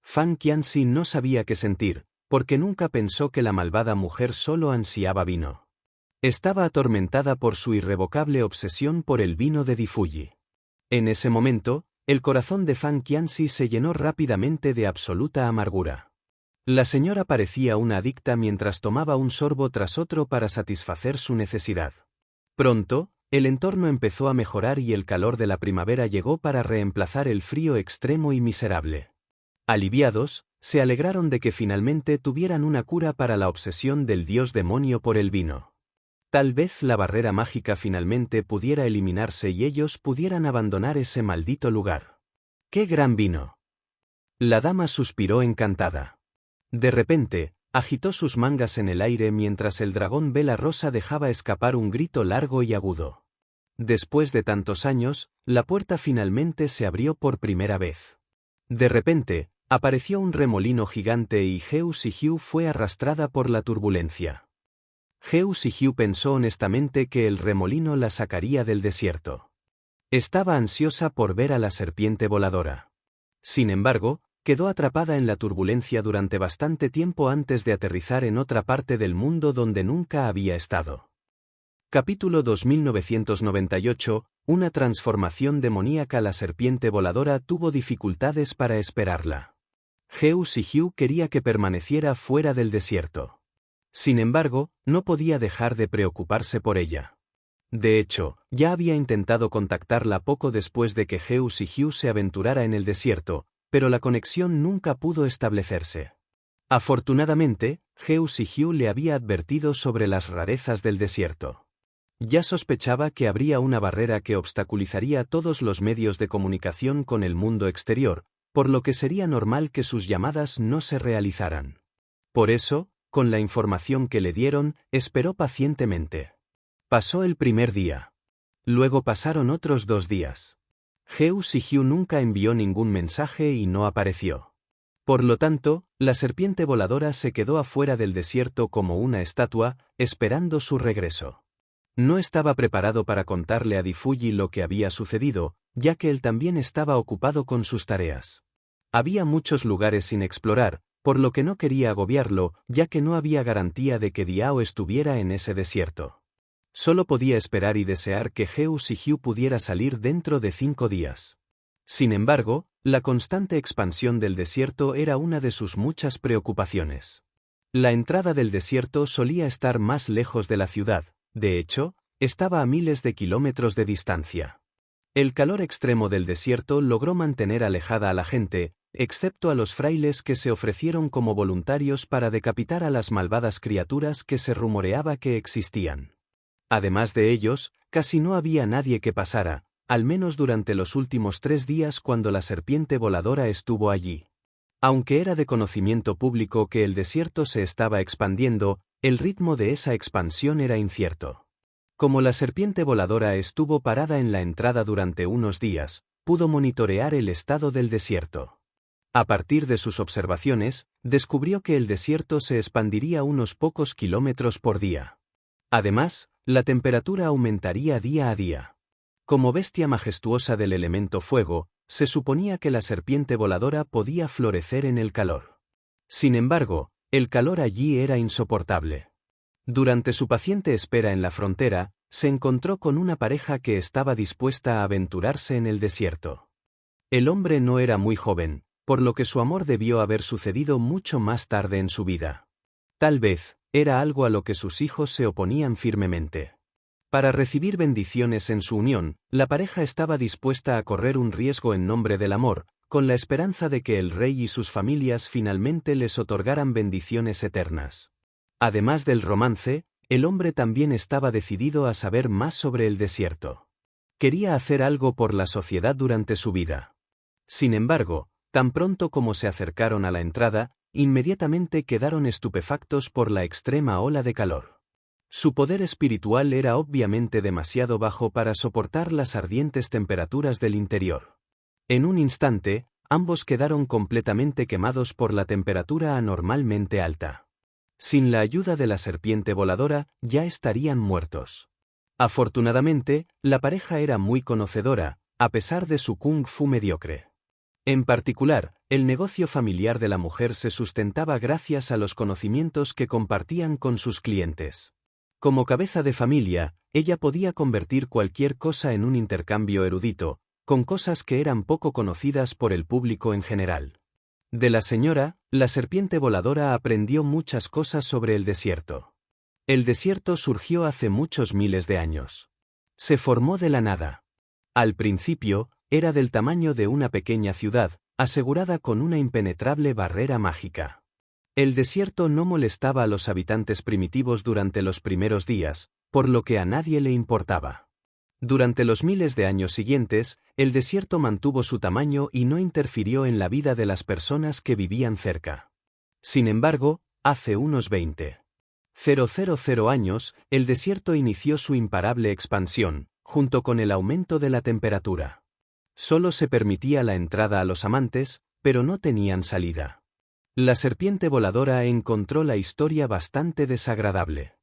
Fan Qianxi no sabía qué sentir, porque nunca pensó que la malvada mujer solo ansiaba vino. Estaba atormentada por su irrevocable obsesión por el vino de Di Fuji. En ese momento, el corazón de Fan Qianxi se llenó rápidamente de absoluta amargura. La señora parecía una adicta mientras tomaba un sorbo tras otro para satisfacer su necesidad. Pronto, el entorno empezó a mejorar y el calor de la primavera llegó para reemplazar el frío extremo y miserable. Aliviados, se alegraron de que finalmente tuvieran una cura para la obsesión del dios demonio por el vino. Tal vez la barrera mágica finalmente pudiera eliminarse y ellos pudieran abandonar ese maldito lugar. ¡Qué gran vino! La dama suspiró encantada. De repente, agitó sus mangas en el aire mientras el dragón vela rosa dejaba escapar un grito largo y agudo. Después de tantos años, la puerta finalmente se abrió por primera vez. De repente, apareció un remolino gigante y Heu Sijiu fue arrastrada por la turbulencia. Heu Sijiu pensó honestamente que el remolino la sacaría del desierto. Estaba ansiosa por ver a la serpiente voladora. Sin embargo, quedó atrapada en la turbulencia durante bastante tiempo antes de aterrizar en otra parte del mundo donde nunca había estado. Capítulo 2998, una transformación demoníaca. La serpiente voladora tuvo dificultades para esperarla. Heu Sijiu quería que permaneciera fuera del desierto. Sin embargo, no podía dejar de preocuparse por ella. De hecho, ya había intentado contactarla poco después de que Heu Sijiu se aventurara en el desierto, pero la conexión nunca pudo establecerse. Afortunadamente, Heu Sijiu le había advertido sobre las rarezas del desierto. Ya sospechaba que habría una barrera que obstaculizaría todos los medios de comunicación con el mundo exterior, por lo que sería normal que sus llamadas no se realizaran. Por eso, con la información que le dieron, esperó pacientemente. Pasó el primer día. Luego pasaron otros 2 días. Heu Sihiu nunca envió ningún mensaje y no apareció. Por lo tanto, la serpiente voladora se quedó afuera del desierto como una estatua, esperando su regreso. No estaba preparado para contarle a Difuyi lo que había sucedido, ya que él también estaba ocupado con sus tareas. Había muchos lugares sin explorar, por lo que no quería agobiarlo, ya que no había garantía de que Diao estuviera en ese desierto. Solo podía esperar y desear que Heu Sihiu pudiera salir dentro de 5 días. Sin embargo, la constante expansión del desierto era una de sus muchas preocupaciones. La entrada del desierto solía estar más lejos de la ciudad, de hecho, estaba a miles de kilómetros de distancia. El calor extremo del desierto logró mantener alejada a la gente, excepto a los frailes que se ofrecieron como voluntarios para decapitar a las malvadas criaturas que se rumoreaba que existían. Además de ellos, casi no había nadie que pasara, al menos durante los últimos 3 días cuando la serpiente voladora estuvo allí. Aunque era de conocimiento público que el desierto se estaba expandiendo, el ritmo de esa expansión era incierto. Como la serpiente voladora estuvo parada en la entrada durante unos días, pudo monitorear el estado del desierto. A partir de sus observaciones, descubrió que el desierto se expandiría unos pocos kilómetros por día. Además, la temperatura aumentaría día a día. Como bestia majestuosa del elemento fuego, se suponía que la serpiente voladora podía florecer en el calor. Sin embargo, el calor allí era insoportable. Durante su paciente espera en la frontera, se encontró con una pareja que estaba dispuesta a aventurarse en el desierto. El hombre no era muy joven, por lo que su amor debió haber sucedido mucho más tarde en su vida. Tal vez, era algo a lo que sus hijos se oponían firmemente. Para recibir bendiciones en su unión, la pareja estaba dispuesta a correr un riesgo en nombre del amor, con la esperanza de que el rey y sus familias finalmente les otorgaran bendiciones eternas. Además del romance, el hombre también estaba decidido a saber más sobre el desierto. Quería hacer algo por la sociedad durante su vida. Sin embargo, tan pronto como se acercaron a la entrada, inmediatamente quedaron estupefactos por la extrema ola de calor. Su poder espiritual era obviamente demasiado bajo para soportar las ardientes temperaturas del interior. En un instante, ambos quedaron completamente quemados por la temperatura anormalmente alta. Sin la ayuda de la serpiente voladora, ya estarían muertos. Afortunadamente, la pareja era muy conocedora, a pesar de su kung fu mediocre. En particular, el negocio familiar de la mujer se sustentaba gracias a los conocimientos que compartían con sus clientes. Como cabeza de familia, ella podía convertir cualquier cosa en un intercambio erudito, con cosas que eran poco conocidas por el público en general. De la señora, la serpiente voladora aprendió muchas cosas sobre el desierto. El desierto surgió hace muchos miles de años. Se formó de la nada. Al principio, era del tamaño de una pequeña ciudad, asegurada con una impenetrable barrera mágica. El desierto no molestaba a los habitantes primitivos durante los primeros días, por lo que a nadie le importaba. Durante los miles de años siguientes, el desierto mantuvo su tamaño y no interfirió en la vida de las personas que vivían cerca. Sin embargo, hace unos 20,000 años, el desierto inició su imparable expansión, junto con el aumento de la temperatura. Solo se permitía la entrada a los amantes, pero no tenían salida. La serpiente voladora encontró la historia bastante desagradable.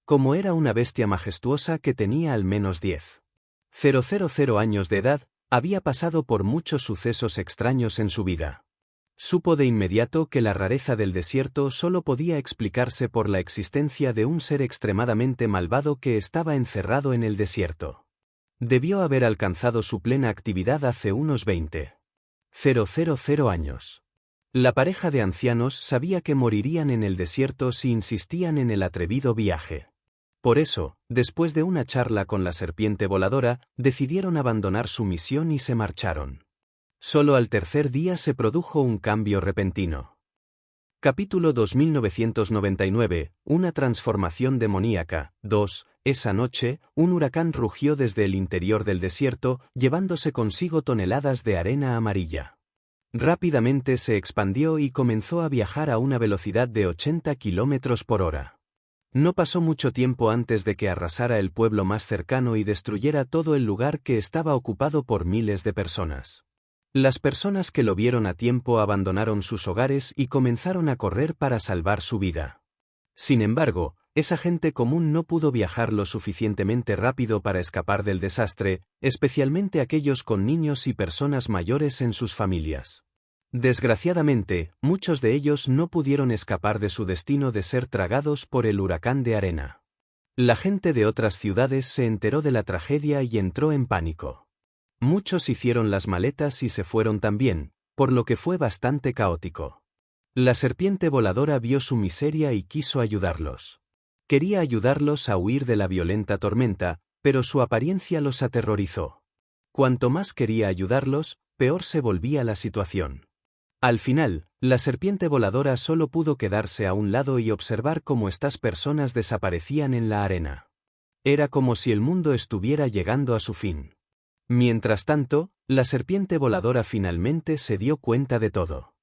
Como era una bestia majestuosa que tenía al menos 10,000 años de edad, había pasado por muchos sucesos extraños en su vida. Supo de inmediato que la rareza del desierto solo podía explicarse por la existencia de un ser extremadamente malvado que estaba encerrado en el desierto. Debió haber alcanzado su plena actividad hace unos 20,000 años. La pareja de ancianos sabía que morirían en el desierto si insistían en el atrevido viaje. Por eso, después de una charla con la serpiente voladora, decidieron abandonar su misión y se marcharon. Solo al tercer día se produjo un cambio repentino. Capítulo 2999, una transformación demoníaca. 2. Esa noche, un huracán rugió desde el interior del desierto, llevándose consigo toneladas de arena amarilla. Rápidamente se expandió y comenzó a viajar a una velocidad de 80 kilómetros por hora. No pasó mucho tiempo antes de que arrasara el pueblo más cercano y destruyera todo el lugar que estaba ocupado por miles de personas. Las personas que lo vieron a tiempo abandonaron sus hogares y comenzaron a correr para salvar su vida. Sin embargo, esa gente común no pudo viajar lo suficientemente rápido para escapar del desastre, especialmente aquellos con niños y personas mayores en sus familias. Desgraciadamente, muchos de ellos no pudieron escapar de su destino de ser tragados por el huracán de arena. La gente de otras ciudades se enteró de la tragedia y entró en pánico. Muchos hicieron las maletas y se fueron también, por lo que fue bastante caótico. La serpiente voladora vio su miseria y quiso ayudarlos. Quería ayudarlos a huir de la violenta tormenta, pero su apariencia los aterrorizó. Cuanto más quería ayudarlos, peor se volvía la situación. Al final, la serpiente voladora solo pudo quedarse a un lado y observar cómo estas personas desaparecían en la arena. Era como si el mundo estuviera llegando a su fin. Mientras tanto, la serpiente voladora finalmente se dio cuenta de todo.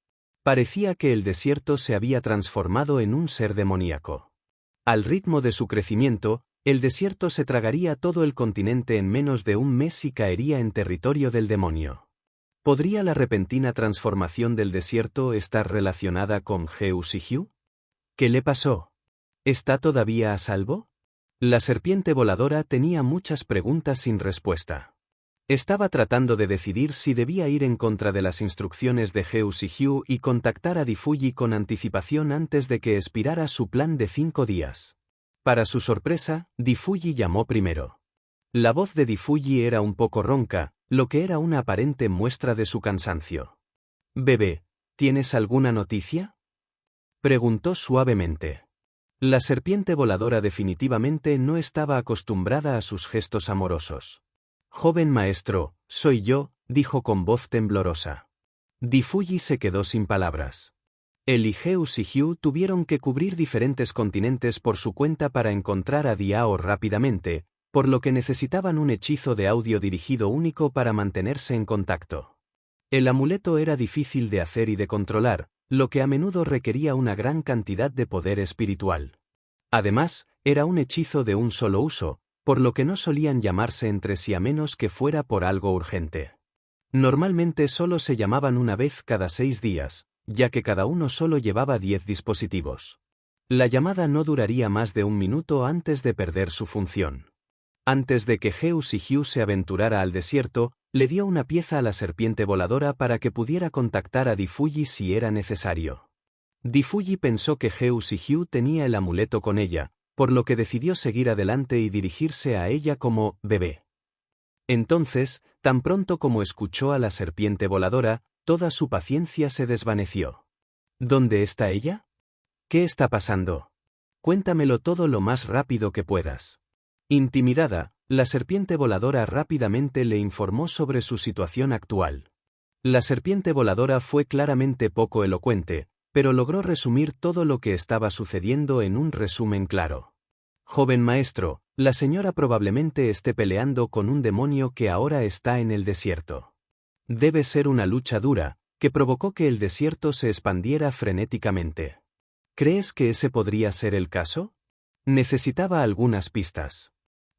Parecía que el desierto se había transformado en un ser demoníaco. Al ritmo de su crecimiento, el desierto se tragaría todo el continente en menos de un mes y caería en territorio del demonio. ¿Podría la repentina transformación del desierto estar relacionada con Hugh? ¿Qué le pasó? ¿Está todavía a salvo? La serpiente voladora tenía muchas preguntas sin respuesta. Estaba tratando de decidir si debía ir en contra de las instrucciones de Hugh y contactar a Difuji con anticipación antes de que expirara su plan de 5 días. Para su sorpresa, Difuji llamó primero. La voz de Difuji era un poco ronca, lo que era una aparente muestra de su cansancio. «Bebé, ¿tienes alguna noticia?», preguntó suavemente. La serpiente voladora definitivamente no estaba acostumbrada a sus gestos amorosos. «Joven maestro, soy yo», dijo con voz temblorosa. Difuji se quedó sin palabras. Él y Hugh tuvieron que cubrir diferentes continentes por su cuenta para encontrar a Diao rápidamente, por lo que necesitaban un hechizo de audio dirigido único para mantenerse en contacto. El amuleto era difícil de hacer y de controlar, lo que a menudo requería una gran cantidad de poder espiritual. Además, era un hechizo de un solo uso, por lo que no solían llamarse entre sí a menos que fuera por algo urgente. Normalmente solo se llamaban una vez cada 6 días, ya que cada uno solo llevaba 10 dispositivos. La llamada no duraría más de 1 minuto antes de perder su función. Antes de que Hugh se aventurara al desierto, le dio una pieza a la serpiente voladora para que pudiera contactar a Difuji si era necesario. Difuji pensó que Hugh tenía el amuleto con ella, por lo que decidió seguir adelante y dirigirse a ella como «bebé». Entonces, tan pronto como escuchó a la serpiente voladora, toda su paciencia se desvaneció. «¿Dónde está ella? ¿Qué está pasando? Cuéntamelo todo lo más rápido que puedas». Intimidada, la serpiente voladora rápidamente le informó sobre su situación actual. La serpiente voladora fue claramente poco elocuente, pero logró resumir todo lo que estaba sucediendo en un resumen claro. «Joven maestro, la señora probablemente esté peleando con un demonio que ahora está en el desierto. Debe ser una lucha dura, que provocó que el desierto se expandiera frenéticamente. ¿Crees que ese podría ser el caso? Necesitaba algunas pistas.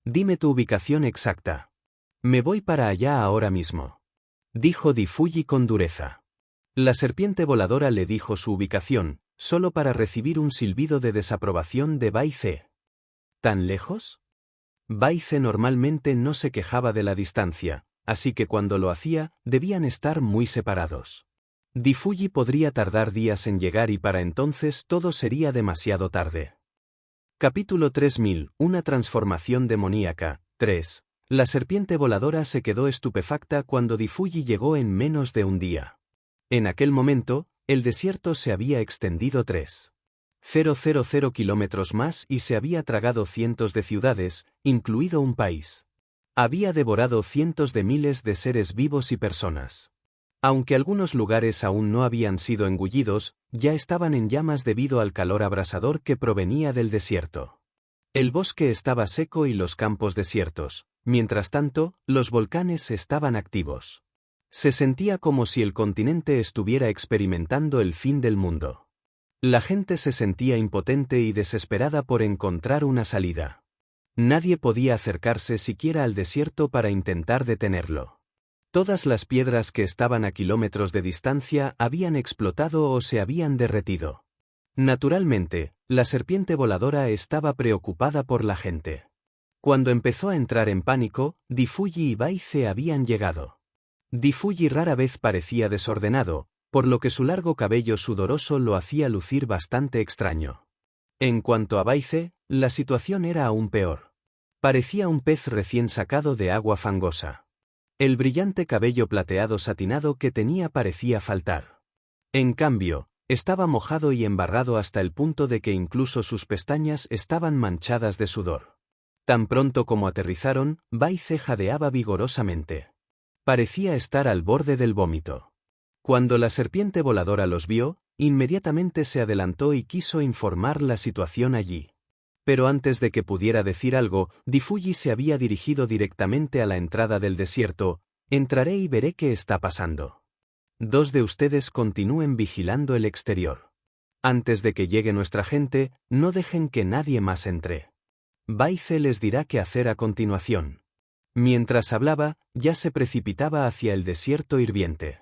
Dime tu ubicación exacta. Me voy para allá ahora mismo», dijo Difuji con dureza. La serpiente voladora le dijo su ubicación, solo para recibir un silbido de desaprobación de Bai Ce. ¿Tan lejos? Bai Ce normalmente no se quejaba de la distancia, así que cuando lo hacía, debían estar muy separados. Difuji podría tardar días en llegar y para entonces todo sería demasiado tarde. Capítulo 3000, una transformación demoníaca. 3. La serpiente voladora se quedó estupefacta cuando Difuji llegó en menos de un día. En aquel momento, el desierto se había extendido 3,000 kilómetros más y se había tragado cientos de ciudades, incluido un país. Había devorado cientos de miles de seres vivos y personas. Aunque algunos lugares aún no habían sido engullidos, ya estaban en llamas debido al calor abrasador que provenía del desierto. El bosque estaba seco y los campos desiertos. Mientras tanto, los volcanes estaban activos. Se sentía como si el continente estuviera experimentando el fin del mundo. La gente se sentía impotente y desesperada por encontrar una salida. Nadie podía acercarse siquiera al desierto para intentar detenerlo. Todas las piedras que estaban a kilómetros de distancia habían explotado o se habían derretido. Naturalmente, la serpiente voladora estaba preocupada por la gente. Cuando empezó a entrar en pánico, Difuyi y Baize habían llegado. Difuyi rara vez parecía desordenado, por lo que su largo cabello sudoroso lo hacía lucir bastante extraño. En cuanto a Baize, la situación era aún peor. Parecía un pez recién sacado de agua fangosa. El brillante cabello plateado satinado que tenía parecía faltar. En cambio, estaba mojado y embarrado hasta el punto de que incluso sus pestañas estaban manchadas de sudor. Tan pronto como aterrizaron, Baize jadeaba vigorosamente. Parecía estar al borde del vómito. Cuando la serpiente voladora los vio, inmediatamente se adelantó y quiso informar la situación allí. Pero antes de que pudiera decir algo, Difuyi se había dirigido directamente a la entrada del desierto. Entraré y veré qué está pasando. 2 de ustedes continúen vigilando el exterior. Antes de que llegue nuestra gente, no dejen que nadie más entre. Baize les dirá qué hacer a continuación. Mientras hablaba, ya se precipitaba hacia el desierto hirviente.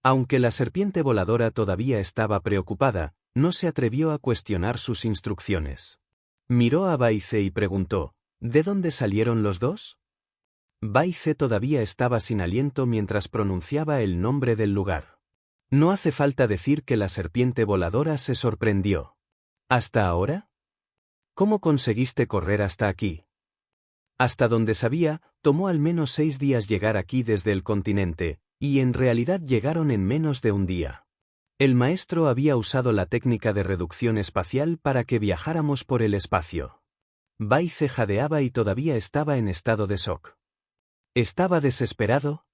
Aunque la serpiente voladora todavía estaba preocupada, no se atrevió a cuestionar sus instrucciones. Miró a Baize y preguntó, ¿de dónde salieron los dos? Baize todavía estaba sin aliento mientras pronunciaba el nombre del lugar. No hace falta decir que la serpiente voladora se sorprendió. ¿Hasta ahora? ¿Cómo conseguiste correr hasta aquí? Hasta donde sabía, tomó al menos 6 días llegar aquí desde el continente, y en realidad llegaron en menos de un día. El maestro había usado la técnica de reducción espacial para que viajáramos por el espacio. Baize jadeaba y todavía estaba en estado de shock. ¿Estaba desesperado?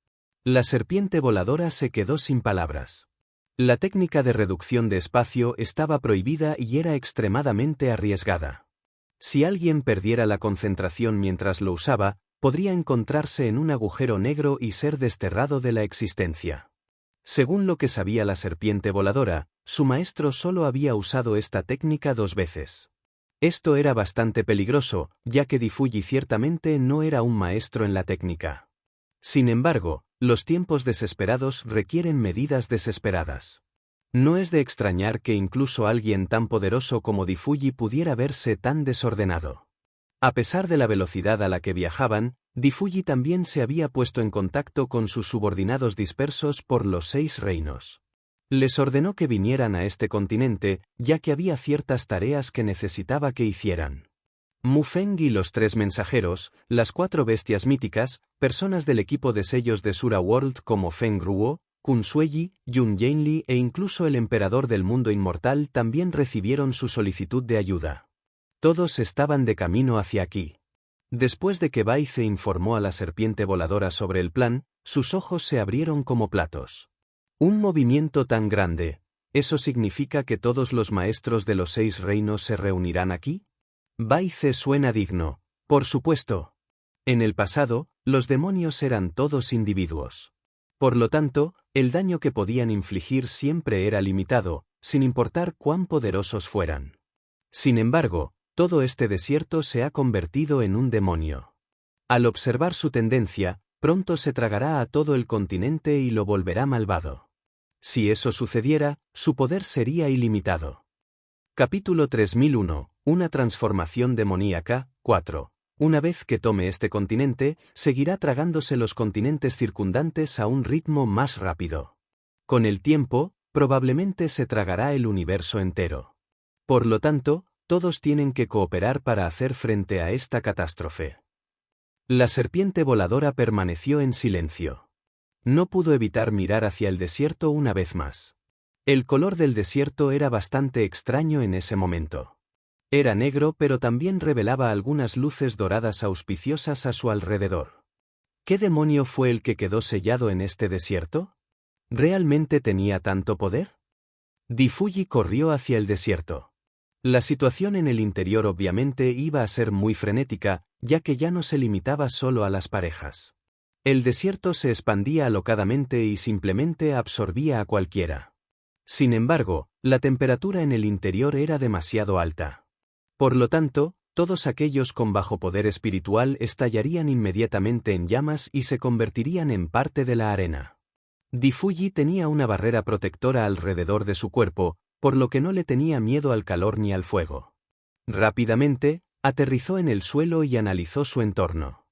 La serpiente voladora se quedó sin palabras. La técnica de reducción de espacio estaba prohibida y era extremadamente arriesgada. Si alguien perdiera la concentración mientras lo usaba, podría encontrarse en un agujero negro y ser desterrado de la existencia. Según lo que sabía la serpiente voladora, su maestro solo había usado esta técnica 2 veces. Esto era bastante peligroso, ya que Difuyi ciertamente no era un maestro en la técnica. Sin embargo, los tiempos desesperados requieren medidas desesperadas. No es de extrañar que incluso alguien tan poderoso como Difuyi pudiera verse tan desordenado. A pesar de la velocidad a la que viajaban, Difuyi también se había puesto en contacto con sus subordinados dispersos por los 6 reinos. Les ordenó que vinieran a este continente, ya que había ciertas tareas que necesitaba que hicieran. Mufeng y los 3 mensajeros, las 4 bestias míticas, personas del equipo de sellos de Sura World como Feng Ruo, Kun Sueyi, Yun Yanli e incluso el emperador del mundo inmortal también recibieron su solicitud de ayuda. Todos estaban de camino hacia aquí. Después de que Baize informó a la serpiente voladora sobre el plan, sus ojos se abrieron como platos. Un movimiento tan grande, ¿eso significa que todos los maestros de los 6 reinos se reunirán aquí? Baize suena digno, por supuesto. En el pasado, los demonios eran todos individuos. Por lo tanto, el daño que podían infligir siempre era limitado, sin importar cuán poderosos fueran. Sin embargo, todo este desierto se ha convertido en un demonio. Al observar su tendencia, pronto se tragará a todo el continente y lo volverá malvado. Si eso sucediera, su poder sería ilimitado. Capítulo 3001, una transformación demoníaca, 4. Una vez que tome este continente, seguirá tragándose los continentes circundantes a un ritmo más rápido. Con el tiempo, probablemente se tragará el universo entero. Por lo tanto, todos tienen que cooperar para hacer frente a esta catástrofe. La serpiente voladora permaneció en silencio. No pudo evitar mirar hacia el desierto una vez más. El color del desierto era bastante extraño en ese momento. Era negro pero también revelaba algunas luces doradas auspiciosas a su alrededor. ¿Qué demonio fue el que quedó sellado en este desierto? ¿Realmente tenía tanto poder? Fuji corrió hacia el desierto. La situación en el interior obviamente iba a ser muy frenética, ya que ya no se limitaba solo a las parejas. El desierto se expandía alocadamente y simplemente absorbía a cualquiera. Sin embargo, la temperatura en el interior era demasiado alta. Por lo tanto, todos aquellos con bajo poder espiritual estallarían inmediatamente en llamas y se convertirían en parte de la arena. Fuji tenía una barrera protectora alrededor de su cuerpo, por lo que no le tenía miedo al calor ni al fuego. Rápidamente, aterrizó en el suelo y analizó su entorno.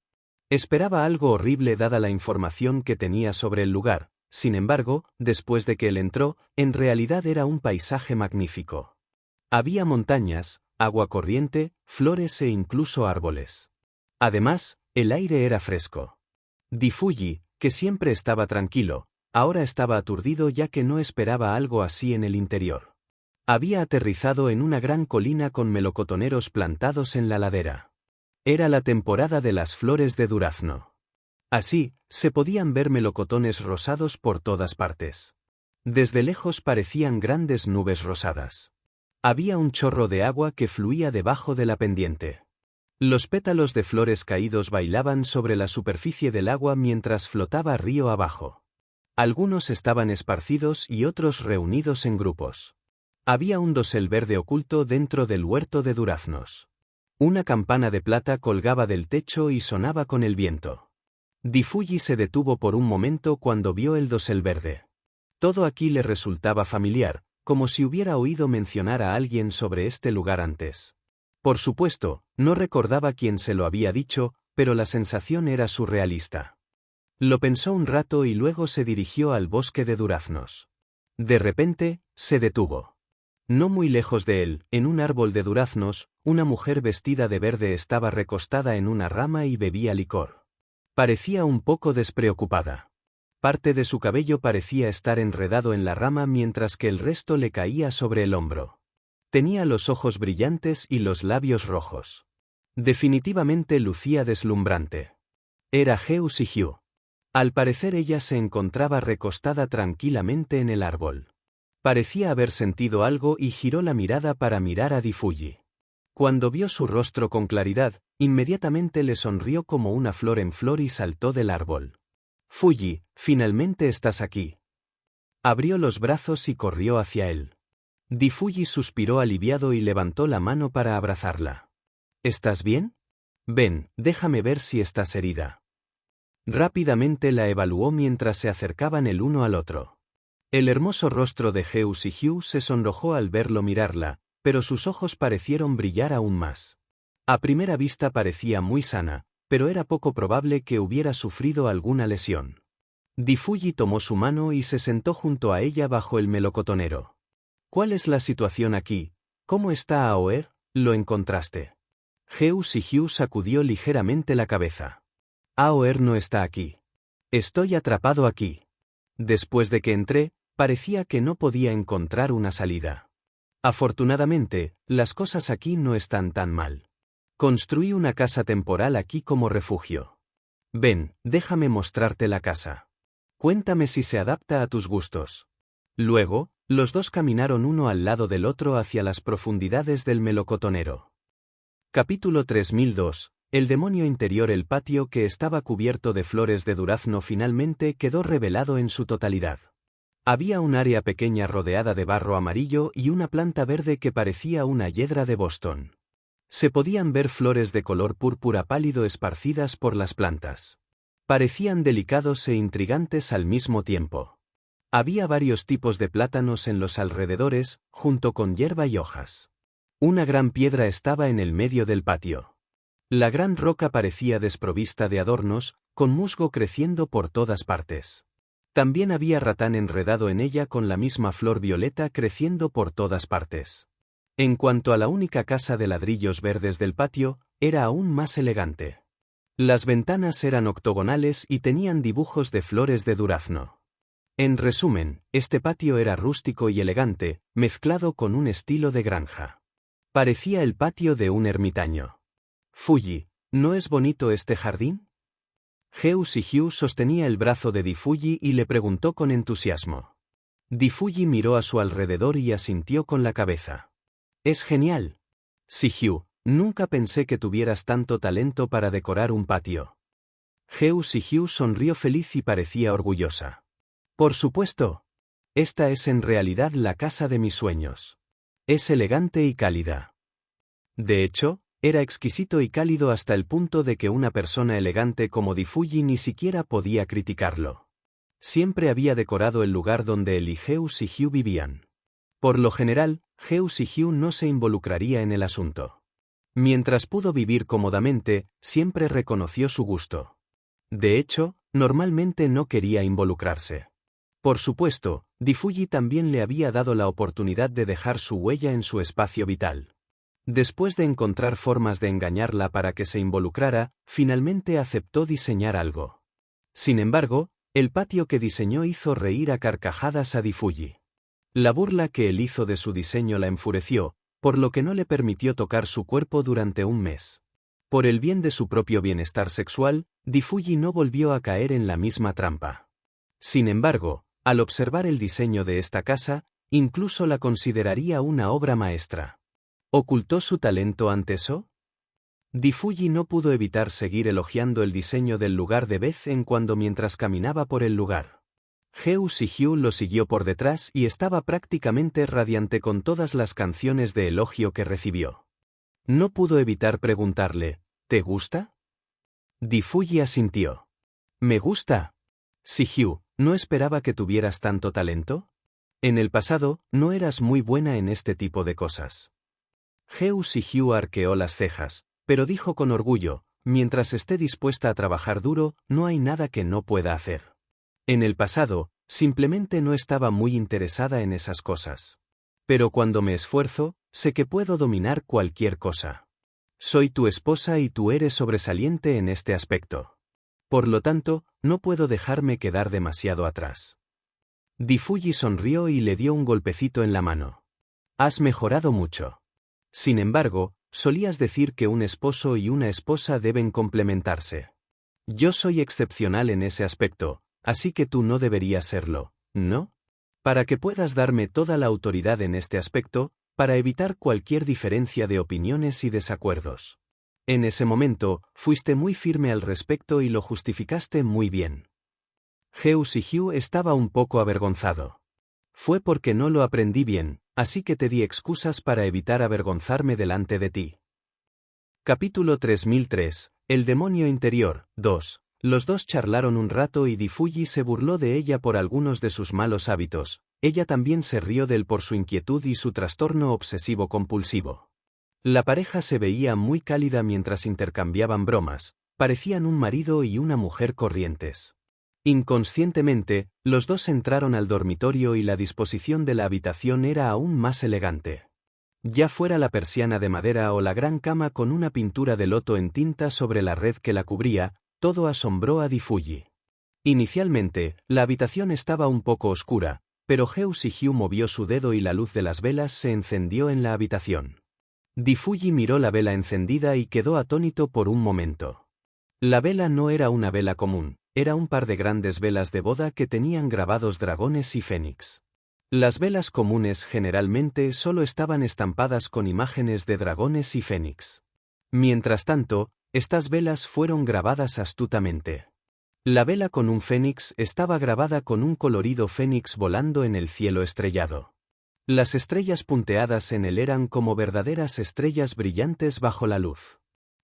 Esperaba algo horrible dada la información que tenía sobre el lugar, sin embargo, después de que él entró, en realidad era un paisaje magnífico. Había montañas, agua corriente, flores e incluso árboles. Además, el aire era fresco. Fuji, que siempre estaba tranquilo, ahora estaba aturdido ya que no esperaba algo así en el interior. Había aterrizado en una gran colina con melocotoneros plantados en la ladera. Era la temporada de las flores de durazno. Así, se podían ver melocotones rosados por todas partes. Desde lejos parecían grandes nubes rosadas. Había un chorro de agua que fluía debajo de la pendiente. Los pétalos de flores caídos bailaban sobre la superficie del agua mientras flotaba río abajo. Algunos estaban esparcidos y otros reunidos en grupos. Había un dosel verde oculto dentro del huerto de duraznos. Una campana de plata colgaba del techo y sonaba con el viento. Fuji se detuvo por un momento cuando vio el dosel verde. Todo aquí le resultaba familiar, como si hubiera oído mencionar a alguien sobre este lugar antes. Por supuesto, no recordaba quién se lo había dicho, pero la sensación era surrealista. Lo pensó un rato y luego se dirigió al bosque de duraznos. De repente, se detuvo. No muy lejos de él, en un árbol de duraznos, una mujer vestida de verde estaba recostada en una rama y bebía licor. Parecía un poco despreocupada. Parte de su cabello parecía estar enredado en la rama mientras que el resto le caía sobre el hombro. Tenía los ojos brillantes y los labios rojos. Definitivamente lucía deslumbrante. Era Hyu. Al parecer ella se encontraba recostada tranquilamente en el árbol. Parecía haber sentido algo y giró la mirada para mirar a Fuji. Cuando vio su rostro con claridad, inmediatamente le sonrió como una flor en flor y saltó del árbol. Fuji, finalmente estás aquí. Abrió los brazos y corrió hacia él. Fuji suspiró aliviado y levantó la mano para abrazarla. ¿Estás bien? Ven, déjame ver si estás herida. Rápidamente la evaluó mientras se acercaban el uno al otro. El hermoso rostro de Hyu se sonrojó al verlo mirarla, pero sus ojos parecieron brillar aún más. A primera vista parecía muy sana, pero era poco probable que hubiera sufrido alguna lesión. Fuji tomó su mano y se sentó junto a ella bajo el melocotonero. ¿Cuál es la situación aquí? ¿Cómo está Aoer? ¿Lo encontraste? Hyu sacudió ligeramente la cabeza. Aoer no está aquí. Estoy atrapado aquí. Después de que entré, parecía que no podía encontrar una salida. Afortunadamente, las cosas aquí no están tan mal. Construí una casa temporal aquí como refugio. Ven, déjame mostrarte la casa. Cuéntame si se adapta a tus gustos. Luego, los dos caminaron uno al lado del otro hacia las profundidades del melocotonero. Capítulo 3002. El demonio interior. El patio que estaba cubierto de flores de durazno finalmente quedó revelado en su totalidad. Había un área pequeña rodeada de barro amarillo y una planta verde que parecía una hiedra de Boston. Se podían ver flores de color púrpura pálido esparcidas por las plantas. Parecían delicados e intrigantes al mismo tiempo. Había varios tipos de plátanos en los alrededores, junto con hierba y hojas. Una gran piedra estaba en el medio del patio. La gran roca parecía desprovista de adornos, con musgo creciendo por todas partes. También había ratán enredado en ella con la misma flor violeta creciendo por todas partes. En cuanto a la única casa de ladrillos verdes del patio, era aún más elegante. Las ventanas eran octogonales y tenían dibujos de flores de durazno. En resumen, este patio era rústico y elegante, mezclado con un estilo de granja. Parecía el patio de un ermitaño. Fuji, ¿no es bonito este jardín? Heo Shihyu sostenía el brazo de Difuji y le preguntó con entusiasmo. Difuji miró a su alrededor y asintió con la cabeza. Es genial. Shihyu, nunca pensé que tuvieras tanto talento para decorar un patio. Heo Shihyu sonrió feliz y parecía orgullosa. Por supuesto. Esta es en realidad la casa de mis sueños. Es elegante y cálida. De hecho, era exquisito y cálido hasta el punto de que una persona elegante como Difuji ni siquiera podía criticarlo. Siempre había decorado el lugar donde él y Heo Shihyu vivían. Por lo general, Heo Shihyu no se involucraría en el asunto. Mientras pudo vivir cómodamente, siempre reconoció su gusto. De hecho, normalmente no quería involucrarse. Por supuesto, Difuji también le había dado la oportunidad de dejar su huella en su espacio vital. Después de encontrar formas de engañarla para que se involucrara, finalmente aceptó diseñar algo. Sin embargo, el patio que diseñó hizo reír a carcajadas a Difuji. La burla que él hizo de su diseño la enfureció, por lo que no le permitió tocar su cuerpo durante un mes. Por el bien de su propio bienestar sexual, Difuji no volvió a caer en la misma trampa. Sin embargo, al observar el diseño de esta casa, incluso la consideraría una obra maestra. ¿Ocultó su talento ante eso? Difuji no pudo evitar seguir elogiando el diseño del lugar de vez en cuando mientras caminaba por el lugar. Heo Shihyu lo siguió por detrás y estaba prácticamente radiante con todas las canciones de elogio que recibió. No pudo evitar preguntarle, ¿te gusta? Difuji asintió. ¿Me gusta? Shihyu, ¿no esperaba que tuvieras tanto talento? En el pasado, no eras muy buena en este tipo de cosas. Heo Shihyu arqueó las cejas, pero dijo con orgullo, mientras esté dispuesta a trabajar duro, no hay nada que no pueda hacer. En el pasado, simplemente no estaba muy interesada en esas cosas. Pero cuando me esfuerzo, sé que puedo dominar cualquier cosa. Soy tu esposa y tú eres sobresaliente en este aspecto. Por lo tanto, no puedo dejarme quedar demasiado atrás. Difuji sonrió y le dio un golpecito en la mano. Has mejorado mucho. Sin embargo, solías decir que un esposo y una esposa deben complementarse. Yo soy excepcional en ese aspecto, así que tú no deberías serlo, ¿no? Para que puedas darme toda la autoridad en este aspecto, para evitar cualquier diferencia de opiniones y desacuerdos. En ese momento, fuiste muy firme al respecto y lo justificaste muy bien. Heo Shihyu estaba un poco avergonzado. Fue porque no lo aprendí bien, así que te di excusas para evitar avergonzarme delante de ti. Capítulo 3003, El demonio interior, 2. Los dos charlaron un rato y Difuji se burló de ella por algunos de sus malos hábitos, ella también se rió de él por su inquietud y su trastorno obsesivo-compulsivo. La pareja se veía muy cálida mientras intercambiaban bromas, parecían un marido y una mujer corrientes. Inconscientemente, los dos entraron al dormitorio y la disposición de la habitación era aún más elegante. Ya fuera la persiana de madera o la gran cama con una pintura de loto en tinta sobre la red que la cubría, todo asombró a Difuji. Inicialmente, la habitación estaba un poco oscura, pero Heo Shihyu movió su dedo y la luz de las velas se encendió en la habitación. Difuji miró la vela encendida y quedó atónito por un momento. La vela no era una vela común, era un par de grandes velas de boda que tenían grabados dragones y fénix. Las velas comunes generalmente solo estaban estampadas con imágenes de dragones y fénix. Mientras tanto, estas velas fueron grabadas astutamente. La vela con un fénix estaba grabada con un colorido fénix volando en el cielo estrellado. Las estrellas punteadas en él eran como verdaderas estrellas brillantes bajo la luz.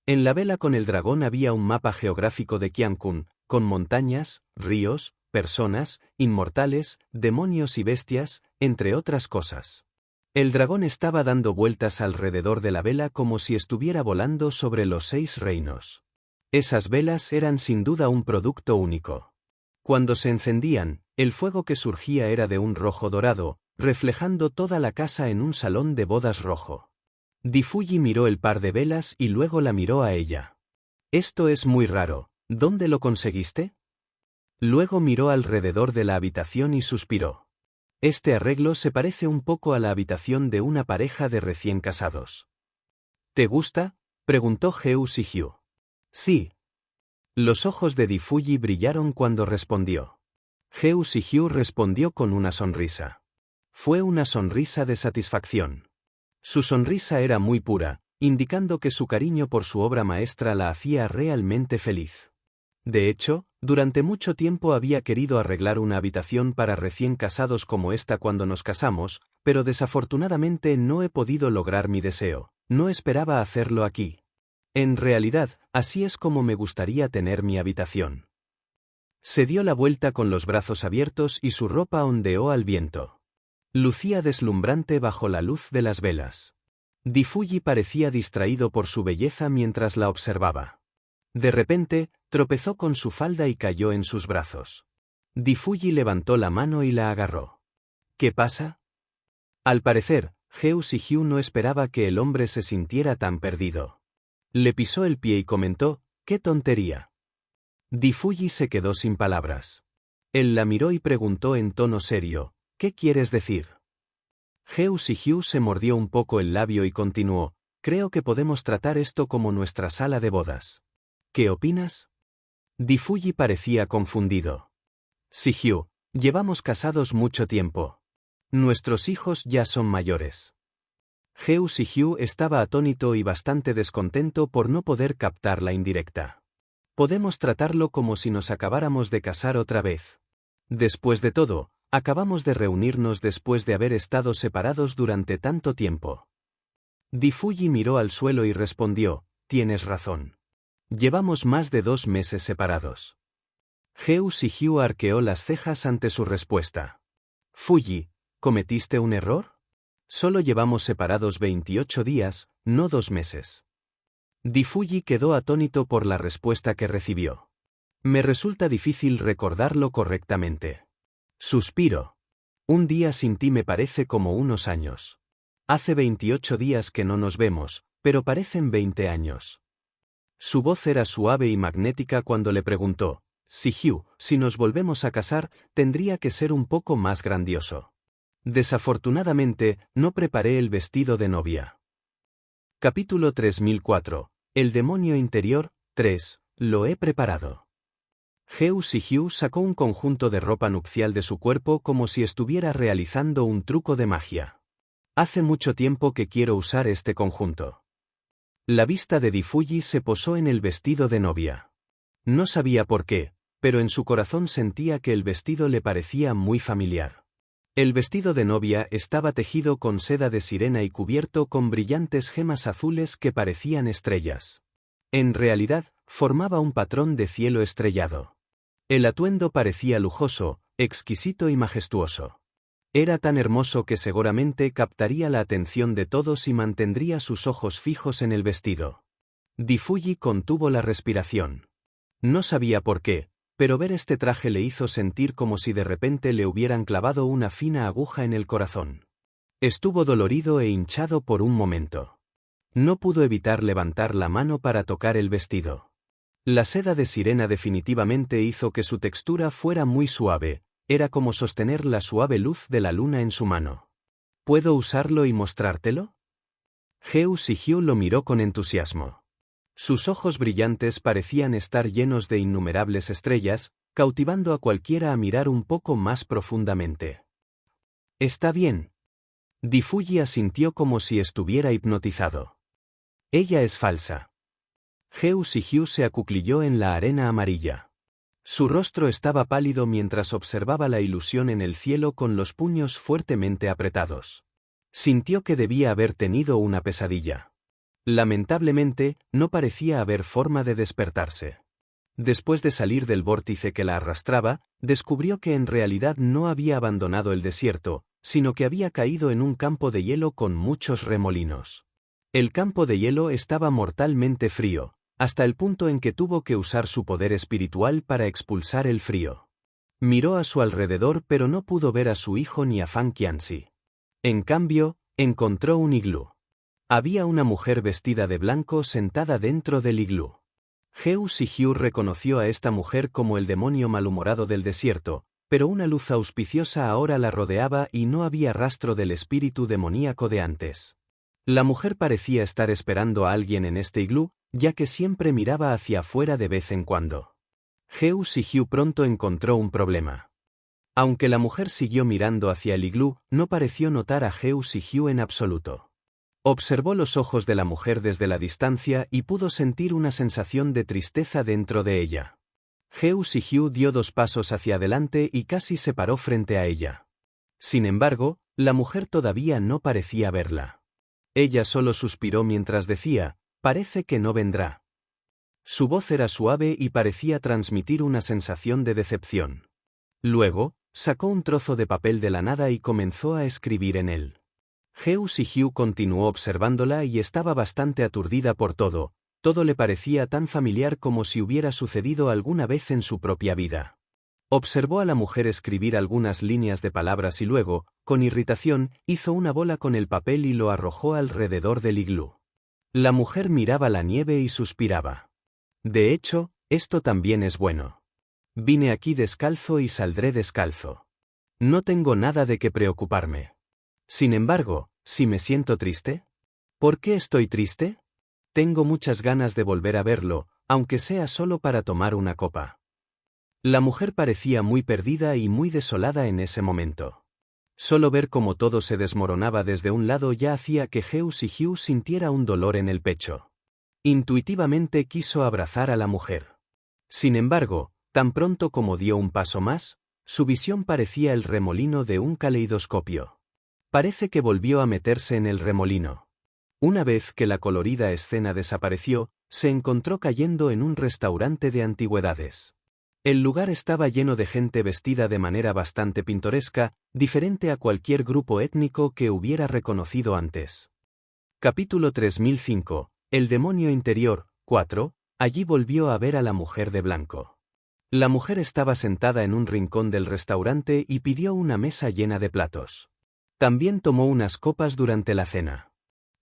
En la vela con el dragón había un mapa geográfico de Qiankun, con montañas, ríos, personas, inmortales, demonios y bestias, entre otras cosas. El dragón estaba dando vueltas alrededor de la vela como si estuviera volando sobre los 6 reinos. Esas velas eran sin duda un producto único. Cuando se encendían, el fuego que surgía era de un rojo dorado, reflejando toda la casa en un salón de bodas rojo. Difuji miró el par de velas y luego la miró a ella. Esto es muy raro, ¿dónde lo conseguiste? Luego miró alrededor de la habitación y suspiró. Este arreglo se parece un poco a la habitación de una pareja de recién casados. ¿Te gusta?, preguntó Heo Shihyu. Sí. Los ojos de Difuyi brillaron cuando respondió. Heu Sihyu respondió con una sonrisa. Fue una sonrisa de satisfacción. Su sonrisa era muy pura, indicando que su cariño por su obra maestra la hacía realmente feliz. De hecho, durante mucho tiempo había querido arreglar una habitación para recién casados como esta cuando nos casamos, pero desafortunadamente no he podido lograr mi deseo. No esperaba hacerlo aquí. En realidad, así es como me gustaría tener mi habitación. Se dio la vuelta con los brazos abiertos y su ropa ondeó al viento. Lucía deslumbrante bajo la luz de las velas. Difuyi parecía distraído por su belleza mientras la observaba. De repente, tropezó con su falda y cayó en sus brazos. Difuyi levantó la mano y la agarró. ¿Qué pasa? Al parecer, Heu Sihyu no esperaba que el hombre se sintiera tan perdido. Le pisó el pie y comentó, «¡Qué tontería!». Difuyi se quedó sin palabras. Él la miró y preguntó en tono serio, «¿Qué quieres decir?». Heu Sihyu se mordió un poco el labio y continuó, «Creo que podemos tratar esto como nuestra sala de bodas». «¿Qué opinas?». Difuyi parecía confundido. «Sihyu, llevamos casados mucho tiempo. Nuestros hijos ya son mayores». Heu Sihyu estaba atónito y bastante descontento por no poder captar la indirecta. «Podemos tratarlo como si nos acabáramos de casar otra vez. Después de todo, acabamos de reunirnos después de haber estado separados durante tanto tiempo». Difuyi miró al suelo y respondió, «Tienes razón. Llevamos más de 2 meses separados». Heu Sihyu arqueó las cejas ante su respuesta. «Fuyi, ¿cometiste un error? Solo llevamos separados 28 días, no 2 meses». Difuyi quedó atónito por la respuesta que recibió. «Me resulta difícil recordarlo correctamente». Suspiro. «Un día sin ti me parece como unos años. Hace 28 días que no nos vemos, pero parecen 20 años». Su voz era suave y magnética cuando le preguntó, «Sihyu, si nos volvemos a casar, tendría que ser un poco más grandioso. Desafortunadamente, no preparé el vestido de novia». Capítulo 3004. El demonio interior, 3. Lo he preparado. Heu Sihyu sacó un conjunto de ropa nupcial de su cuerpo como si estuviera realizando un truco de magia. «Hace mucho tiempo que quiero usar este conjunto». La vista de Difuyi se posó en el vestido de novia. No sabía por qué, pero en su corazón sentía que el vestido le parecía muy familiar. El vestido de novia estaba tejido con seda de sirena y cubierto con brillantes gemas azules que parecían estrellas. En realidad, formaba un patrón de cielo estrellado. El atuendo parecía lujoso, exquisito y majestuoso. Era tan hermoso que seguramente captaría la atención de todos y mantendría sus ojos fijos en el vestido. Difuyi contuvo la respiración. No sabía por qué, pero ver este traje le hizo sentir como si de repente le hubieran clavado una fina aguja en el corazón. Estuvo dolorido e hinchado por un momento. No pudo evitar levantar la mano para tocar el vestido. La seda de sirena definitivamente hizo que su textura fuera muy suave. Era como sostener la suave luz de la luna en su mano. ¿Puedo usarlo y mostrártelo? Heu Sihyu lo miró con entusiasmo. Sus ojos brillantes parecían estar llenos de innumerables estrellas, cautivando a cualquiera a mirar un poco más profundamente. «Está bien». Difuyi asintió como si estuviera hipnotizado. «Ella es falsa». Heu Sihyu se acuclilló en la arena amarilla. Su rostro estaba pálido mientras observaba la ilusión en el cielo con los puños fuertemente apretados. Sintió que debía haber tenido una pesadilla. Lamentablemente, no parecía haber forma de despertarse. Después de salir del vórtice que la arrastraba, descubrió que en realidad no había abandonado el desierto, sino que había caído en un campo de hielo con muchos remolinos. El campo de hielo estaba mortalmente frío, hasta el punto en que tuvo que usar su poder espiritual para expulsar el frío. Miró a su alrededor pero no pudo ver a su hijo ni a Fan Qianxi. En cambio, encontró un iglú. Había una mujer vestida de blanco sentada dentro del iglú. Heu Sihyu reconoció a esta mujer como el demonio malhumorado del desierto, pero una luz auspiciosa ahora la rodeaba y no había rastro del espíritu demoníaco de antes. La mujer parecía estar esperando a alguien en este iglú, ya que siempre miraba hacia afuera de vez en cuando. Hugh pronto encontró un problema. Aunque la mujer siguió mirando hacia el iglú, no pareció notar a Hugh en absoluto. Observó los ojos de la mujer desde la distancia y pudo sentir una sensación de tristeza dentro de ella. Hugh dio 2 pasos hacia adelante y casi se paró frente a ella. Sin embargo, la mujer todavía no parecía verla. Ella solo suspiró mientras decía, «Parece que no vendrá». Su voz era suave y parecía transmitir una sensación de decepción. Luego, sacó un trozo de papel de la nada y comenzó a escribir en él. Hugh continuó observándola y estaba bastante aturdida por todo le parecía tan familiar como si hubiera sucedido alguna vez en su propia vida. Observó a la mujer escribir algunas líneas de palabras y luego, con irritación, hizo una bola con el papel y lo arrojó alrededor del iglú. La mujer miraba la nieve y suspiraba. «De hecho, esto también es bueno. Vine aquí descalzo y saldré descalzo. No tengo nada de qué preocuparme. Sin embargo, ¿si me siento triste? ¿Por qué estoy triste? Tengo muchas ganas de volver a verlo, aunque sea solo para tomar una copa». La mujer parecía muy perdida y muy desolada en ese momento. Solo ver cómo todo se desmoronaba desde un lado ya hacía que Hugh sintiera un dolor en el pecho. Intuitivamente quiso abrazar a la mujer. Sin embargo, tan pronto como dio un paso más, su visión parecía el remolino de un caleidoscopio. Parece que volvió a meterse en el remolino. Una vez que la colorida escena desapareció, se encontró cayendo en un restaurante de antigüedades. El lugar estaba lleno de gente vestida de manera bastante pintoresca, diferente a cualquier grupo étnico que hubiera reconocido antes. Capítulo 3005. El demonio interior, 4. Allí volvió a ver a la mujer de blanco. La mujer estaba sentada en un rincón del restaurante y pidió una mesa llena de platos. También tomó unas copas durante la cena.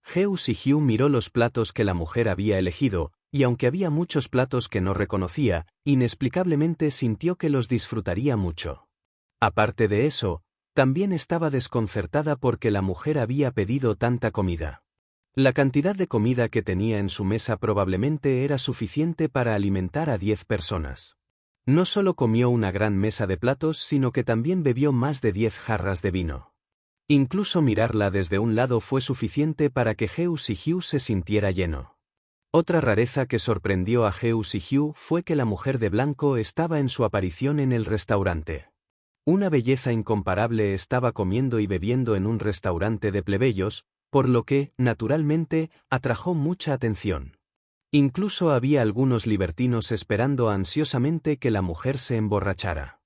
Hugh miró los platos que la mujer había elegido, y aunque había muchos platos que no reconocía, inexplicablemente sintió que los disfrutaría mucho. Aparte de eso, también estaba desconcertada porque la mujer había pedido tanta comida. La cantidad de comida que tenía en su mesa probablemente era suficiente para alimentar a 10 personas. No solo comió una gran mesa de platos, sino que también bebió más de 10 jarras de vino. Incluso mirarla desde un lado fue suficiente para que Hugh se sintiera lleno. Otra rareza que sorprendió a Hugh fue que la mujer de blanco estaba en su aparición en el restaurante. Una belleza incomparable estaba comiendo y bebiendo en un restaurante de plebeyos, por lo que, naturalmente, atrajo mucha atención. Incluso había algunos libertinos esperando ansiosamente que la mujer se emborrachara.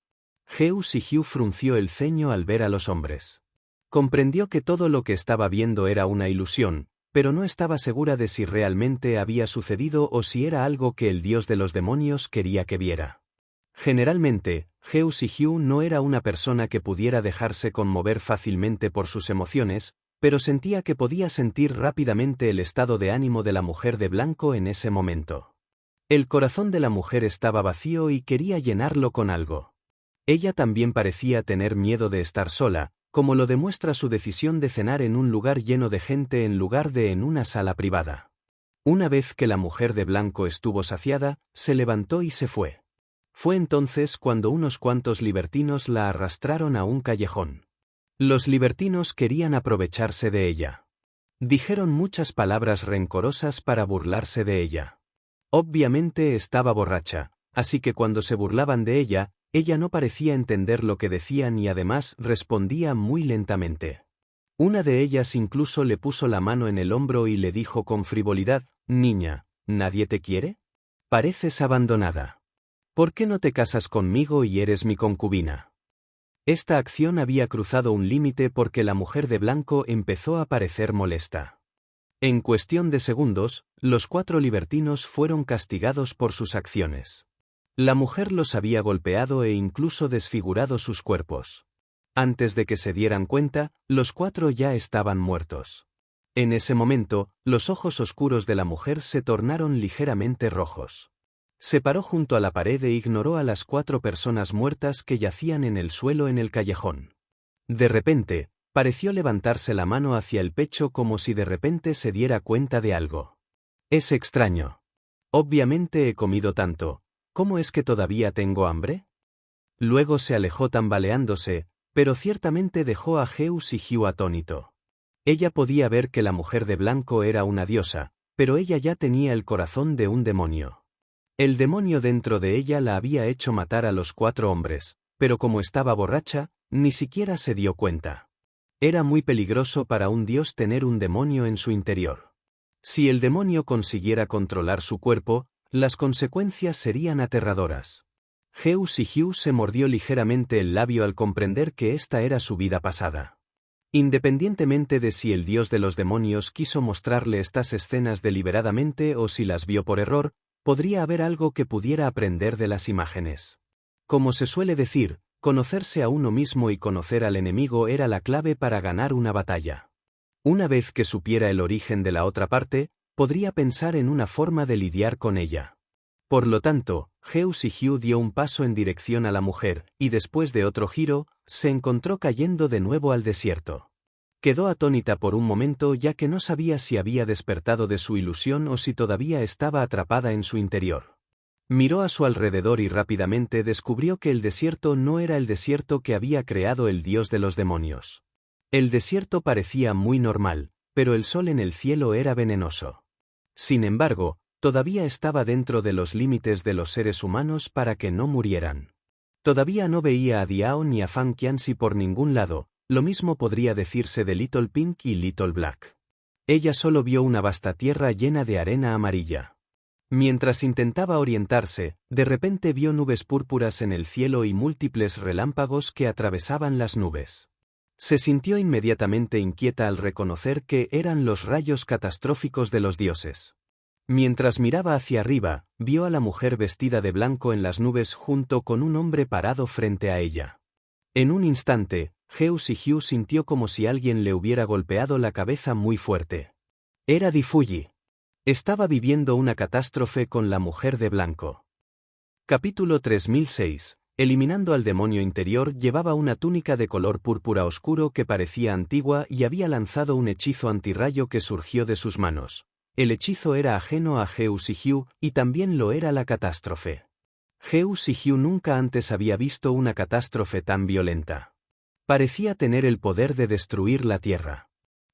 Hugh frunció el ceño al ver a los hombres. Comprendió que todo lo que estaba viendo era una ilusión, pero no estaba segura de si realmente había sucedido o si era algo que el dios de los demonios quería que viera. Generalmente, Hugh no era una persona que pudiera dejarse conmover fácilmente por sus emociones, pero sentía que podía sentir rápidamente el estado de ánimo de la mujer de blanco en ese momento. El corazón de la mujer estaba vacío y quería llenarlo con algo. Ella también parecía tener miedo de estar sola, como lo demuestra su decisión de cenar en un lugar lleno de gente en lugar de en una sala privada. Una vez que la mujer de blanco estuvo saciada, se levantó y se fue. Fue entonces cuando unos cuantos libertinos la arrastraron a un callejón. Los libertinos querían aprovecharse de ella. Dijeron muchas palabras rencorosas para burlarse de ella. Obviamente estaba borracha, así que cuando se burlaban de ella, ella no parecía entender lo que decían y además respondía muy lentamente. Una de ellas incluso le puso la mano en el hombro y le dijo con frivolidad, «Niña, ¿nadie te quiere? Pareces abandonada. ¿Por qué no te casas conmigo y eres mi concubina?» Esta acción había cruzado un límite porque la mujer de blanco empezó a parecer molesta. En cuestión de segundos, los 4 libertinos fueron castigados por sus acciones. La mujer los había golpeado e incluso desfigurado sus cuerpos. Antes de que se dieran cuenta, los 4 ya estaban muertos. En ese momento, los ojos oscuros de la mujer se tornaron ligeramente rojos. Se paró junto a la pared e ignoró a las 4 personas muertas que yacían en el suelo en el callejón. De repente, pareció levantarse la mano hacia el pecho como si de repente se diera cuenta de algo. Es extraño. Obviamente he comido tanto. ¿Cómo es que todavía tengo hambre? Luego se alejó tambaleándose, pero ciertamente dejó a Zeus y Hugh atónito. Ella podía ver que la mujer de blanco era una diosa, pero ella ya tenía el corazón de un demonio. El demonio dentro de ella la había hecho matar a los 4 hombres, pero como estaba borracha, ni siquiera se dio cuenta. Era muy peligroso para un dios tener un demonio en su interior. Si el demonio consiguiera controlar su cuerpo, las consecuencias serían aterradoras. Zeus y Hugh se mordió ligeramente el labio al comprender que esta era su vida pasada. Independientemente de si el dios de los demonios quiso mostrarle estas escenas deliberadamente o si las vio por error, podría haber algo que pudiera aprender de las imágenes. Como se suele decir, conocerse a uno mismo y conocer al enemigo era la clave para ganar una batalla. Una vez que supiera el origen de la otra parte, podría pensar en una forma de lidiar con ella. Por lo tanto, Zeus y Hugh dio un paso en dirección a la mujer, y después de otro giro, se encontró cayendo de nuevo al desierto. Quedó atónita por un momento ya que no sabía si había despertado de su ilusión o si todavía estaba atrapada en su interior. Miró a su alrededor y rápidamente descubrió que el desierto no era el desierto que había creado el dios de los demonios. El desierto parecía muy normal, pero el sol en el cielo era venenoso. Sin embargo, todavía estaba dentro de los límites de los seres humanos para que no murieran. Todavía no veía a Diao ni a Fan Qianxi por ningún lado, lo mismo podría decirse de Little Pink y Little Black. Ella solo vio una vasta tierra llena de arena amarilla. Mientras intentaba orientarse, de repente vio nubes púrpuras en el cielo y múltiples relámpagos que atravesaban las nubes. Se sintió inmediatamente inquieta al reconocer que eran los rayos catastróficos de los dioses. Mientras miraba hacia arriba, vio a la mujer vestida de blanco en las nubes junto con un hombre parado frente a ella. En un instante, Zeus y Hugh sintió como si alguien le hubiera golpeado la cabeza muy fuerte. Era Difuyi. Estaba viviendo una catástrofe con la mujer de blanco. Capítulo 3006. Eliminando al demonio interior, llevaba una túnica de color púrpura oscuro que parecía antigua y había lanzado un hechizo antirrayo que surgió de sus manos. El hechizo era ajeno a Zeus y Hugh, y también lo era la catástrofe. Zeus y Hugh nunca antes había visto una catástrofe tan violenta. Parecía tener el poder de destruir la tierra.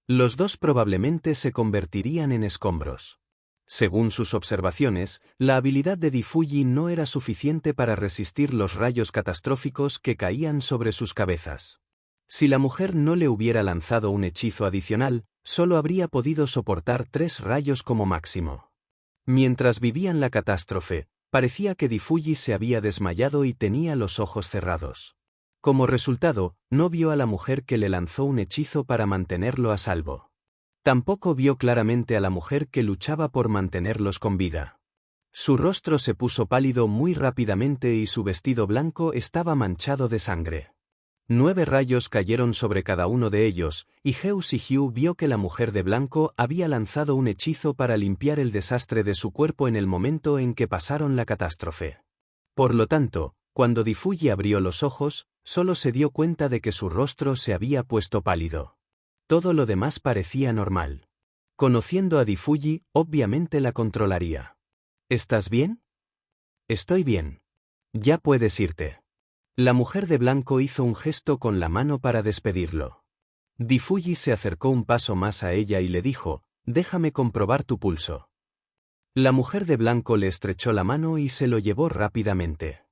Los dos probablemente se convertirían en escombros. Según sus observaciones, la habilidad de Difuyi no era suficiente para resistir los rayos catastróficos que caían sobre sus cabezas. Si la mujer no le hubiera lanzado un hechizo adicional, solo habría podido soportar 3 rayos como máximo. Mientras vivían la catástrofe, parecía que Difuyi se había desmayado y tenía los ojos cerrados. Como resultado, no vio a la mujer que le lanzó un hechizo para mantenerlo a salvo. Tampoco vio claramente a la mujer que luchaba por mantenerlos con vida. Su rostro se puso pálido muy rápidamente y su vestido blanco estaba manchado de sangre. 9 rayos cayeron sobre cada uno de ellos, y Zeus y Hugh vio que la mujer de blanco había lanzado un hechizo para limpiar el desastre de su cuerpo en el momento en que pasaron la catástrofe. Por lo tanto, cuando Difuyi abrió los ojos, solo se dio cuenta de que su rostro se había puesto pálido. Todo lo demás parecía normal. Conociendo a Difuyi, obviamente la controlaría. ¿Estás bien? Estoy bien. Ya puedes irte. La mujer de blanco hizo un gesto con la mano para despedirlo. Difuyi se acercó un paso más a ella y le dijo, «Déjame comprobar tu pulso». La mujer de blanco le estrechó la mano y se lo llevó rápidamente.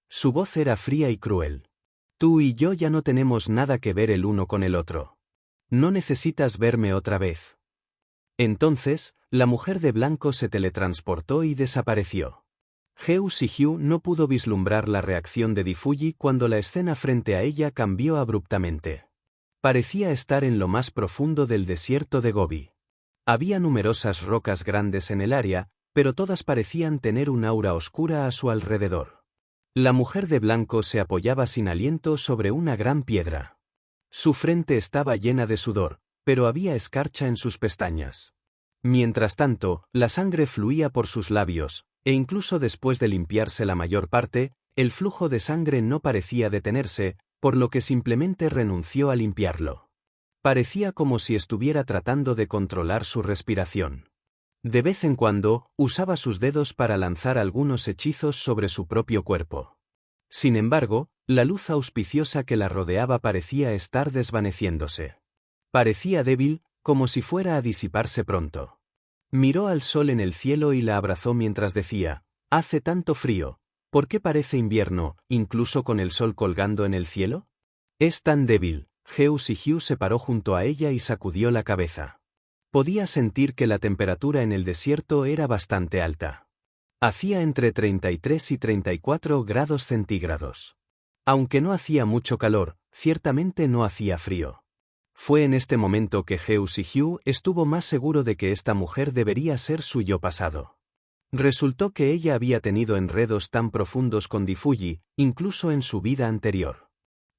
Su voz era fría y cruel. «Tú y yo ya no tenemos nada que ver el uno con el otro. No necesitas verme otra vez». Entonces, la mujer de blanco se teletransportó y desapareció. Zeus y Hugh no pudo vislumbrar la reacción de Difuyi cuando la escena frente a ella cambió abruptamente. Parecía estar en lo más profundo del desierto de Gobi. Había numerosas rocas grandes en el área, pero todas parecían tener un aura oscura a su alrededor. La mujer de blanco se apoyaba sin aliento sobre una gran piedra. Su frente estaba llena de sudor, pero había escarcha en sus pestañas. Mientras tanto, la sangre fluía por sus labios, e incluso después de limpiarse la mayor parte, el flujo de sangre no parecía detenerse, por lo que simplemente renunció a limpiarlo. Parecía como si estuviera tratando de controlar su respiración. De vez en cuando, usaba sus dedos para lanzar algunos hechizos sobre su propio cuerpo. Sin embargo, la luz auspiciosa que la rodeaba parecía estar desvaneciéndose. Parecía débil, como si fuera a disiparse pronto. Miró al sol en el cielo y la abrazó mientras decía, «Hace tanto frío. ¿Por qué parece invierno, incluso con el sol colgando en el cielo?» «Es tan débil». Hugh se paró junto a ella y sacudió la cabeza. Podía sentir que la temperatura en el desierto era bastante alta. Hacía entre 33 y 34 grados centígrados. Aunque no hacía mucho calor, ciertamente no hacía frío. Fue en este momento que Hugh estuvo más seguro de que esta mujer debería ser su yo pasado. Resultó que ella había tenido enredos tan profundos con Difuyi, incluso en su vida anterior.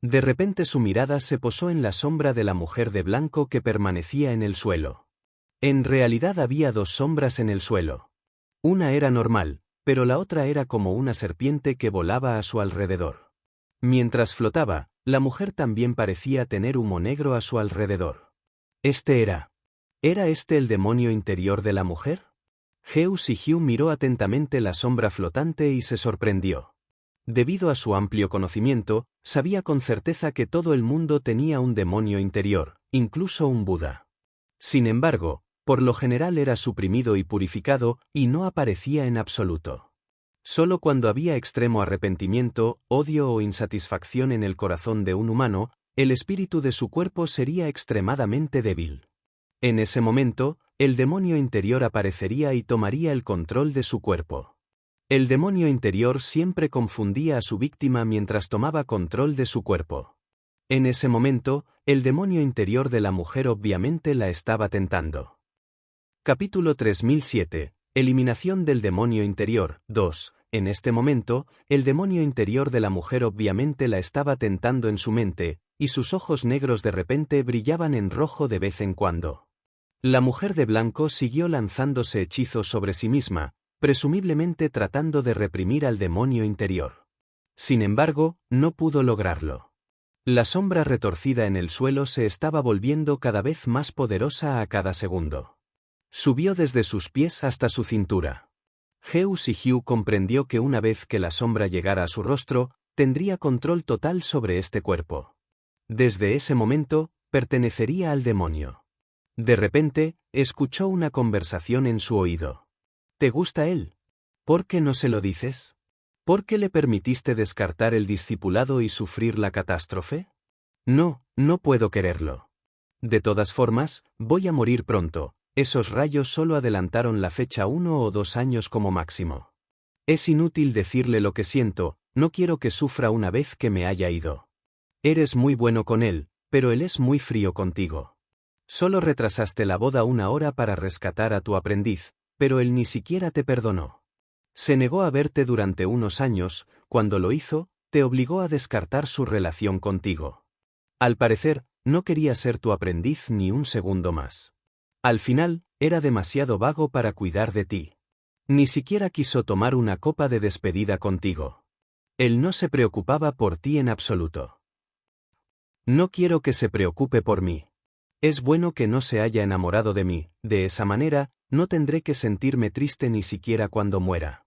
De repente su mirada se posó en la sombra de la mujer de blanco que permanecía en el suelo. En realidad había dos sombras en el suelo. Una era normal, pero la otra era como una serpiente que volaba a su alrededor. Mientras flotaba, la mujer también parecía tener humo negro a su alrededor. ¿Era este el demonio interior de la mujer? Hugh miró atentamente la sombra flotante y se sorprendió. Debido a su amplio conocimiento, sabía con certeza que todo el mundo tenía un demonio interior, incluso un Buda. Sin embargo, por lo general era suprimido y purificado, y no aparecía en absoluto. Solo cuando había extremo arrepentimiento, odio o insatisfacción en el corazón de un humano, el espíritu de su cuerpo sería extremadamente débil. En ese momento, el demonio interior aparecería y tomaría el control de su cuerpo. El demonio interior siempre confundía a su víctima mientras tomaba control de su cuerpo. En ese momento, el demonio interior de la mujer obviamente la estaba tentando. Capítulo 3007. Eliminación del demonio interior. 2. En este momento, el demonio interior de la mujer obviamente la estaba tentando en su mente, y sus ojos negros de repente brillaban en rojo de vez en cuando. La mujer de blanco siguió lanzándose hechizos sobre sí misma, presumiblemente tratando de reprimir al demonio interior. Sin embargo, no pudo lograrlo. La sombra retorcida en el suelo se estaba volviendo cada vez más poderosa a cada segundo. Subió desde sus pies hasta su cintura. Hugh comprendió que una vez que la sombra llegara a su rostro, tendría control total sobre este cuerpo. Desde ese momento, pertenecería al demonio. De repente, escuchó una conversación en su oído. ¿Te gusta él? ¿Por qué no se lo dices? ¿Por qué le permitiste descartar el discipulado y sufrir la catástrofe? No, no puedo quererlo. De todas formas, voy a morir pronto. Esos rayos solo adelantaron la fecha 1 o 2 años como máximo. Es inútil decirle lo que siento, no quiero que sufra una vez que me haya ido. Eres muy bueno con él, pero él es muy frío contigo. Solo retrasaste la boda 1 hora para rescatar a tu aprendiz, pero él ni siquiera te perdonó. Se negó a verte durante unos años, cuando lo hizo, te obligó a descartar su relación contigo. Al parecer, no quería ser tu aprendiz ni un segundo más. Al final, era demasiado vago para cuidar de ti. Ni siquiera quiso tomar una copa de despedida contigo. Él no se preocupaba por ti en absoluto. No quiero que se preocupe por mí. Es bueno que no se haya enamorado de mí, de esa manera, no tendré que sentirme triste ni siquiera cuando muera.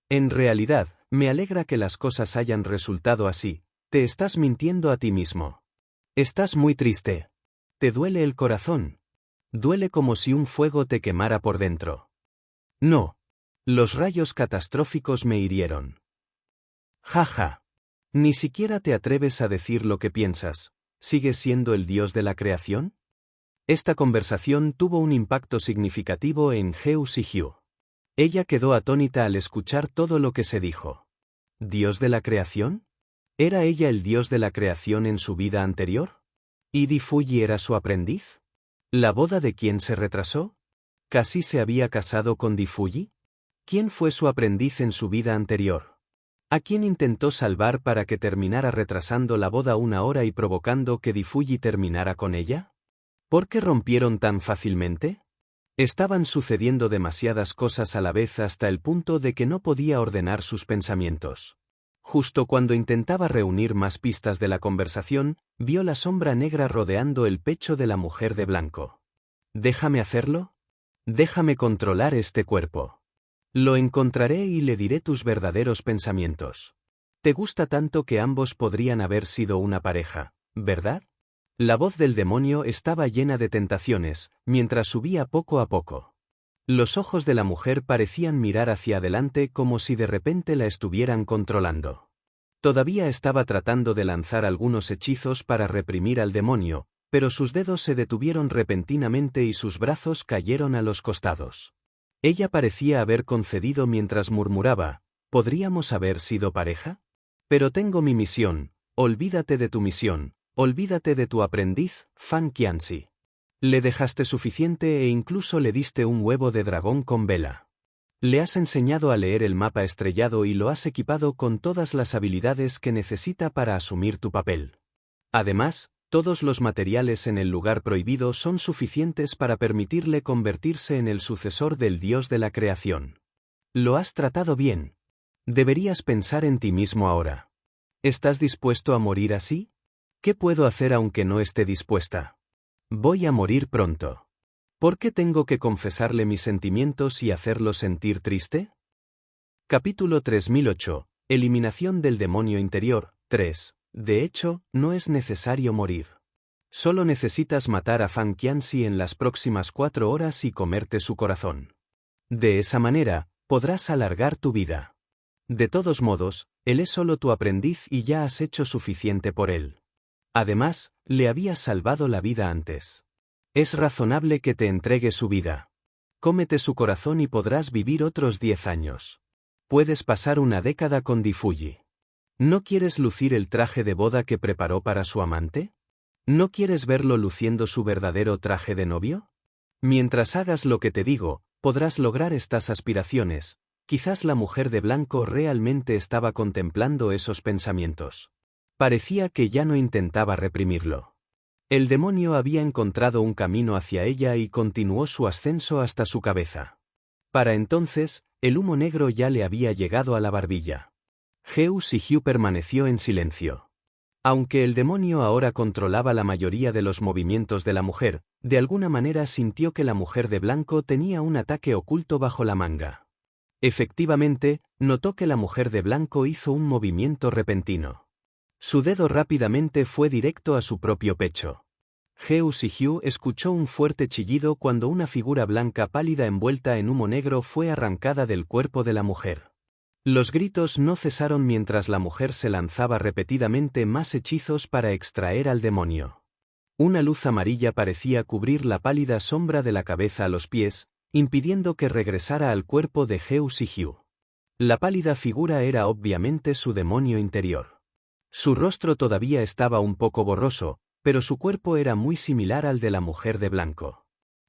En realidad, me alegra que las cosas hayan resultado así, te estás mintiendo a ti mismo. Estás muy triste. ¿Te duele el corazón? Duele como si un fuego te quemara por dentro. No. Los rayos catastróficos me hirieron. Jaja. Ni siquiera te atreves a decir lo que piensas. ¿Sigues siendo el dios de la creación? Esta conversación tuvo un impacto significativo en Hugh. Ella quedó atónita al escuchar todo lo que se dijo. ¿Dios de la creación? ¿Era ella el dios de la creación en su vida anterior? ¿Y Difuyi era su aprendiz? ¿La boda de quién se retrasó? ¿Casi se había casado con Difuyi? ¿Quién fue su aprendiz en su vida anterior? ¿A quién intentó salvar para que terminara retrasando la boda 1 hora y provocando que Difuyi terminara con ella? ¿Por qué rompieron tan fácilmente? Estaban sucediendo demasiadas cosas a la vez hasta el punto de que no podía ordenar sus pensamientos. Justo cuando intentaba reunir más pistas de la conversación, vio la sombra negra rodeando el pecho de la mujer de blanco. ¿Déjame hacerlo? Déjame controlar este cuerpo. Lo encontraré y le diré tus verdaderos pensamientos. Te gusta tanto que ambos podrían haber sido una pareja, ¿verdad? La voz del demonio estaba llena de tentaciones, mientras subía poco a poco. Los ojos de la mujer parecían mirar hacia adelante como si de repente la estuvieran controlando. Todavía estaba tratando de lanzar algunos hechizos para reprimir al demonio, pero sus dedos se detuvieron repentinamente y sus brazos cayeron a los costados. Ella parecía haber concedido mientras murmuraba, ¿podríamos haber sido pareja? Pero tengo mi misión, olvídate de tu misión, olvídate de tu aprendiz, Fan Qianxi. Le dejaste suficiente e incluso le diste un huevo de dragón con vela. Le has enseñado a leer el mapa estrellado y lo has equipado con todas las habilidades que necesita para asumir tu papel. Además, todos los materiales en el lugar prohibido son suficientes para permitirle convertirse en el sucesor del dios de la creación. Lo has tratado bien. Deberías pensar en ti mismo ahora. ¿Estás dispuesto a morir así? ¿Qué puedo hacer aunque no esté dispuesta? Voy a morir pronto. ¿Por qué tengo que confesarle mis sentimientos y hacerlo sentir triste? Capítulo 3008. Eliminación del demonio interior. 3. De hecho, no es necesario morir. Solo necesitas matar a Fan Qianxi en las próximas 4 horas y comerte su corazón. De esa manera, podrás alargar tu vida. De todos modos, él es solo tu aprendiz y ya has hecho suficiente por él. Además, le habías salvado la vida antes. Es razonable que te entregue su vida. Cómete su corazón y podrás vivir otros 10 años. Puedes pasar una década con Difuyi. ¿No quieres lucir el traje de boda que preparó para su amante? ¿No quieres verlo luciendo su verdadero traje de novio? Mientras hagas lo que te digo, podrás lograr estas aspiraciones. Quizás la mujer de blanco realmente estaba contemplando esos pensamientos. Parecía que ya no intentaba reprimirlo. El demonio había encontrado un camino hacia ella y continuó su ascenso hasta su cabeza. Para entonces, el humo negro ya le había llegado a la barbilla. Heu Sihiu permaneció en silencio. Aunque el demonio ahora controlaba la mayoría de los movimientos de la mujer, de alguna manera sintió que la mujer de blanco tenía un ataque oculto bajo la manga. Efectivamente, notó que la mujer de blanco hizo un movimiento repentino. Su dedo rápidamente fue directo a su propio pecho. Heu Sihiu escuchó un fuerte chillido cuando una figura blanca pálida envuelta en humo negro fue arrancada del cuerpo de la mujer. Los gritos no cesaron mientras la mujer se lanzaba repetidamente más hechizos para extraer al demonio. Una luz amarilla parecía cubrir la pálida sombra de la cabeza a los pies, impidiendo que regresara al cuerpo de Heu Sihiu. La pálida figura era obviamente su demonio interior. Su rostro todavía estaba un poco borroso, pero su cuerpo era muy similar al de la mujer de blanco.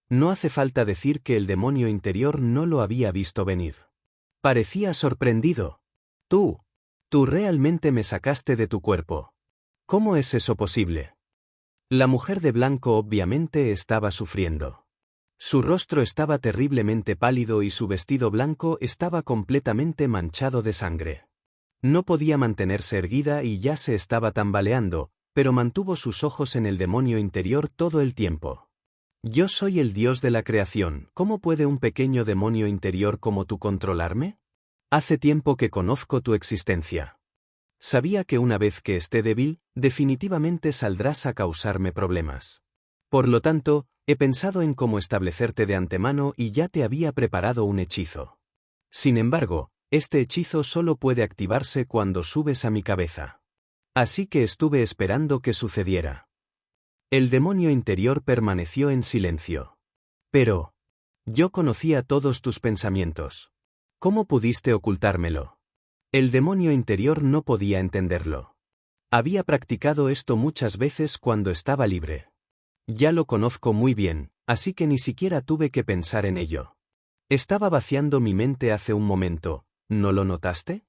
No hace falta decir que el demonio interior no lo había visto venir. Parecía sorprendido. Tú realmente me sacaste de tu cuerpo. ¿Cómo es eso posible? La mujer de blanco obviamente estaba sufriendo. Su rostro estaba terriblemente pálido y su vestido blanco estaba completamente manchado de sangre. No podía mantenerse erguida y ya se estaba tambaleando, pero mantuvo sus ojos en el demonio interior todo el tiempo. Yo soy el dios de la creación, ¿cómo puede un pequeño demonio interior como tú controlarme? Hace tiempo que conozco tu existencia. Sabía que una vez que esté débil, definitivamente saldrás a causarme problemas. Por lo tanto, he pensado en cómo establecerte de antemano y ya te había preparado un hechizo. Sin embargo, este hechizo solo puede activarse cuando subes a mi cabeza. Así que estuve esperando que sucediera. El demonio interior permaneció en silencio. Pero yo conocía todos tus pensamientos. ¿Cómo pudiste ocultármelo? El demonio interior no podía entenderlo. Había practicado esto muchas veces cuando estaba libre. Ya lo conozco muy bien, así que ni siquiera tuve que pensar en ello. Estaba vaciando mi mente hace un momento, ¿no lo notaste?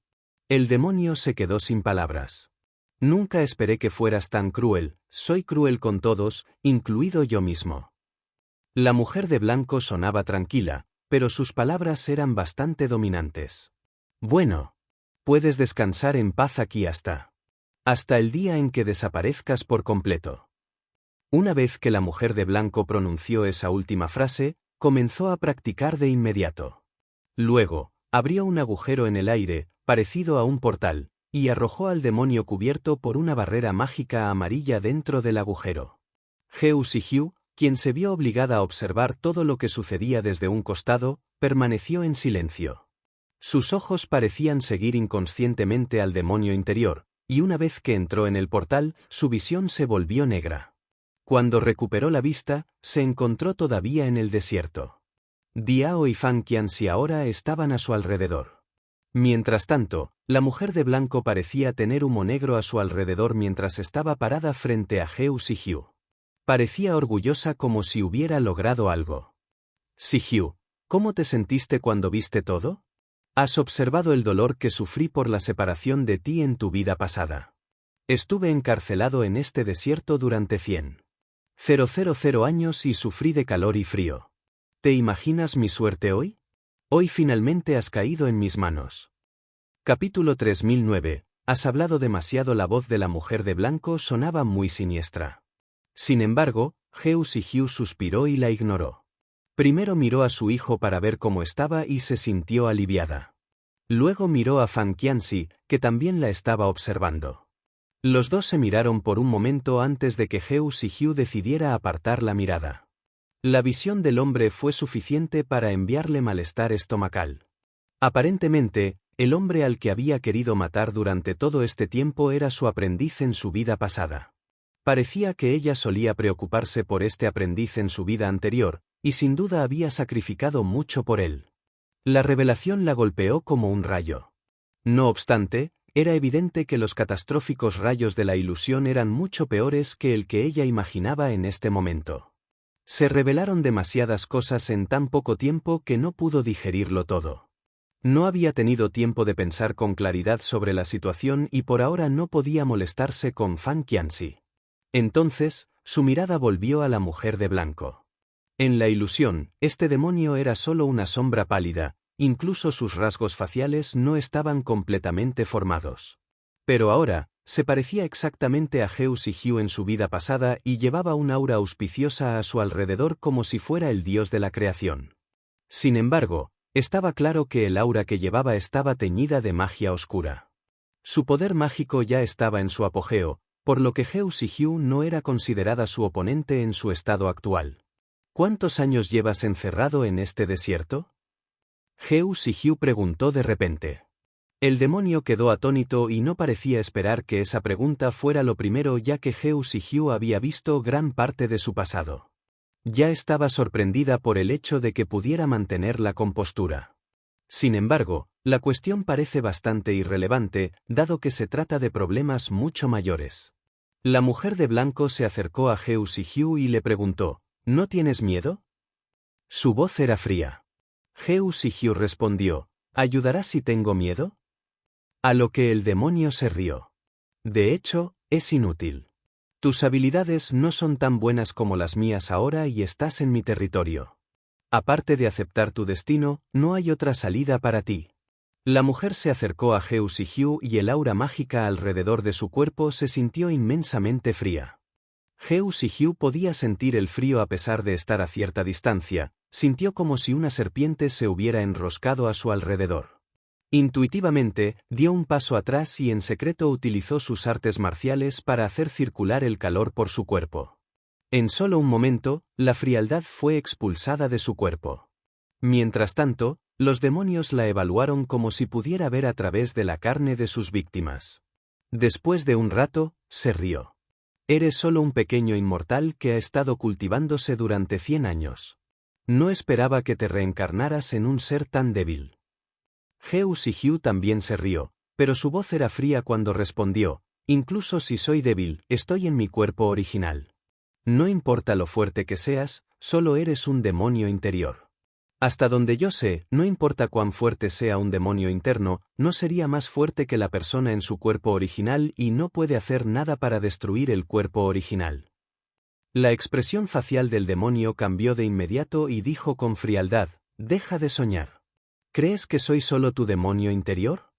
El demonio se quedó sin palabras. Nunca esperé que fueras tan cruel, soy cruel con todos, incluido yo mismo. La mujer de blanco sonaba tranquila, pero sus palabras eran bastante dominantes. Bueno. Puedes descansar en paz aquí hasta el día en que desaparezcas por completo. Una vez que la mujer de blanco pronunció esa última frase, comenzó a practicar de inmediato. Luego, abrió un agujero en el aire, parecido a un portal, y arrojó al demonio cubierto por una barrera mágica amarilla dentro del agujero. Heu Si-hyu, quien se vio obligada a observar todo lo que sucedía desde un costado, permaneció en silencio. Sus ojos parecían seguir inconscientemente al demonio interior, y una vez que entró en el portal, su visión se volvió negra. Cuando recuperó la vista, se encontró todavía en el desierto. Diao y Fan Qianxi ahora estaban a su alrededor. Mientras tanto, la mujer de blanco parecía tener humo negro a su alrededor mientras estaba parada frente a Heu Si-hyu. Parecía orgullosa como si hubiera logrado algo. Si-hyu, ¿cómo te sentiste cuando viste todo? ¿Has observado el dolor que sufrí por la separación de ti en tu vida pasada? Estuve encarcelado en este desierto durante 100 años y sufrí de calor y frío. ¿Te imaginas mi suerte hoy? Hoy finalmente has caído en mis manos. Capítulo 3009. Has hablado demasiado. La voz de la mujer de blanco sonaba muy siniestra. Sin embargo, Heu Si-hyu suspiró y la ignoró. Primero miró a su hijo para ver cómo estaba y se sintió aliviada. Luego miró a Fan Qianxi, que también la estaba observando. Los dos se miraron por un momento antes de que Heu Si-hyu decidiera apartar la mirada. La visión del hombre fue suficiente para enviarle malestar estomacal. Aparentemente, el hombre al que había querido matar durante todo este tiempo era su aprendiz en su vida pasada. Parecía que ella solía preocuparse por este aprendiz en su vida anterior, y sin duda había sacrificado mucho por él. La revelación la golpeó como un rayo. No obstante, era evidente que los catastróficos rayos de la ilusión eran mucho peores que el que ella imaginaba en este momento. Se revelaron demasiadas cosas en tan poco tiempo que no pudo digerirlo todo. No había tenido tiempo de pensar con claridad sobre la situación y por ahora no podía molestarse con Fan Qianxi. Entonces, su mirada volvió a la mujer de blanco. En la ilusión, este demonio era solo una sombra pálida, incluso sus rasgos faciales no estaban completamente formados. Pero ahora, se parecía exactamente a Heu Si-hyu en su vida pasada y llevaba un aura auspiciosa a su alrededor como si fuera el dios de la creación. Sin embargo, estaba claro que el aura que llevaba estaba teñida de magia oscura. Su poder mágico ya estaba en su apogeo, por lo que Heu Si-hyu no era considerada su oponente en su estado actual. ¿Cuántos años llevas encerrado en este desierto? Heu Si-hyu preguntó de repente. El demonio quedó atónito y no parecía esperar que esa pregunta fuera lo primero ya que Heu Si-hyu había visto gran parte de su pasado. Ya estaba sorprendida por el hecho de que pudiera mantener la compostura. Sin embargo, la cuestión parece bastante irrelevante, dado que se trata de problemas mucho mayores. La mujer de blanco se acercó a Heu Si-hyu y le preguntó, ¿no tienes miedo? Su voz era fría. Heu Si-hyu respondió, ¿ayudarás si tengo miedo? A lo que el demonio se rió. De hecho, es inútil. Tus habilidades no son tan buenas como las mías ahora y estás en mi territorio. Aparte de aceptar tu destino, no hay otra salida para ti. La mujer se acercó a Heu Si-hyu y el aura mágica alrededor de su cuerpo se sintió inmensamente fría. Heu Si-hyu podía sentir el frío a pesar de estar a cierta distancia, sintió como si una serpiente se hubiera enroscado a su alrededor. Intuitivamente, dio un paso atrás y en secreto utilizó sus artes marciales para hacer circular el calor por su cuerpo. En solo un momento, la frialdad fue expulsada de su cuerpo. Mientras tanto, los demonios la evaluaron como si pudiera ver a través de la carne de sus víctimas. Después de un rato, se rió. Eres solo un pequeño inmortal que ha estado cultivándose durante 100 años. No esperaba que te reencarnaras en un ser tan débil. Heu Si-hyu también se rió, pero su voz era fría cuando respondió, incluso si soy débil, estoy en mi cuerpo original. No importa lo fuerte que seas, solo eres un demonio interior. Hasta donde yo sé, no importa cuán fuerte sea un demonio interno, no sería más fuerte que la persona en su cuerpo original y no puede hacer nada para destruir el cuerpo original. La expresión facial del demonio cambió de inmediato y dijo con frialdad, deja de soñar. ¿Crees que soy solo tu demonio interior?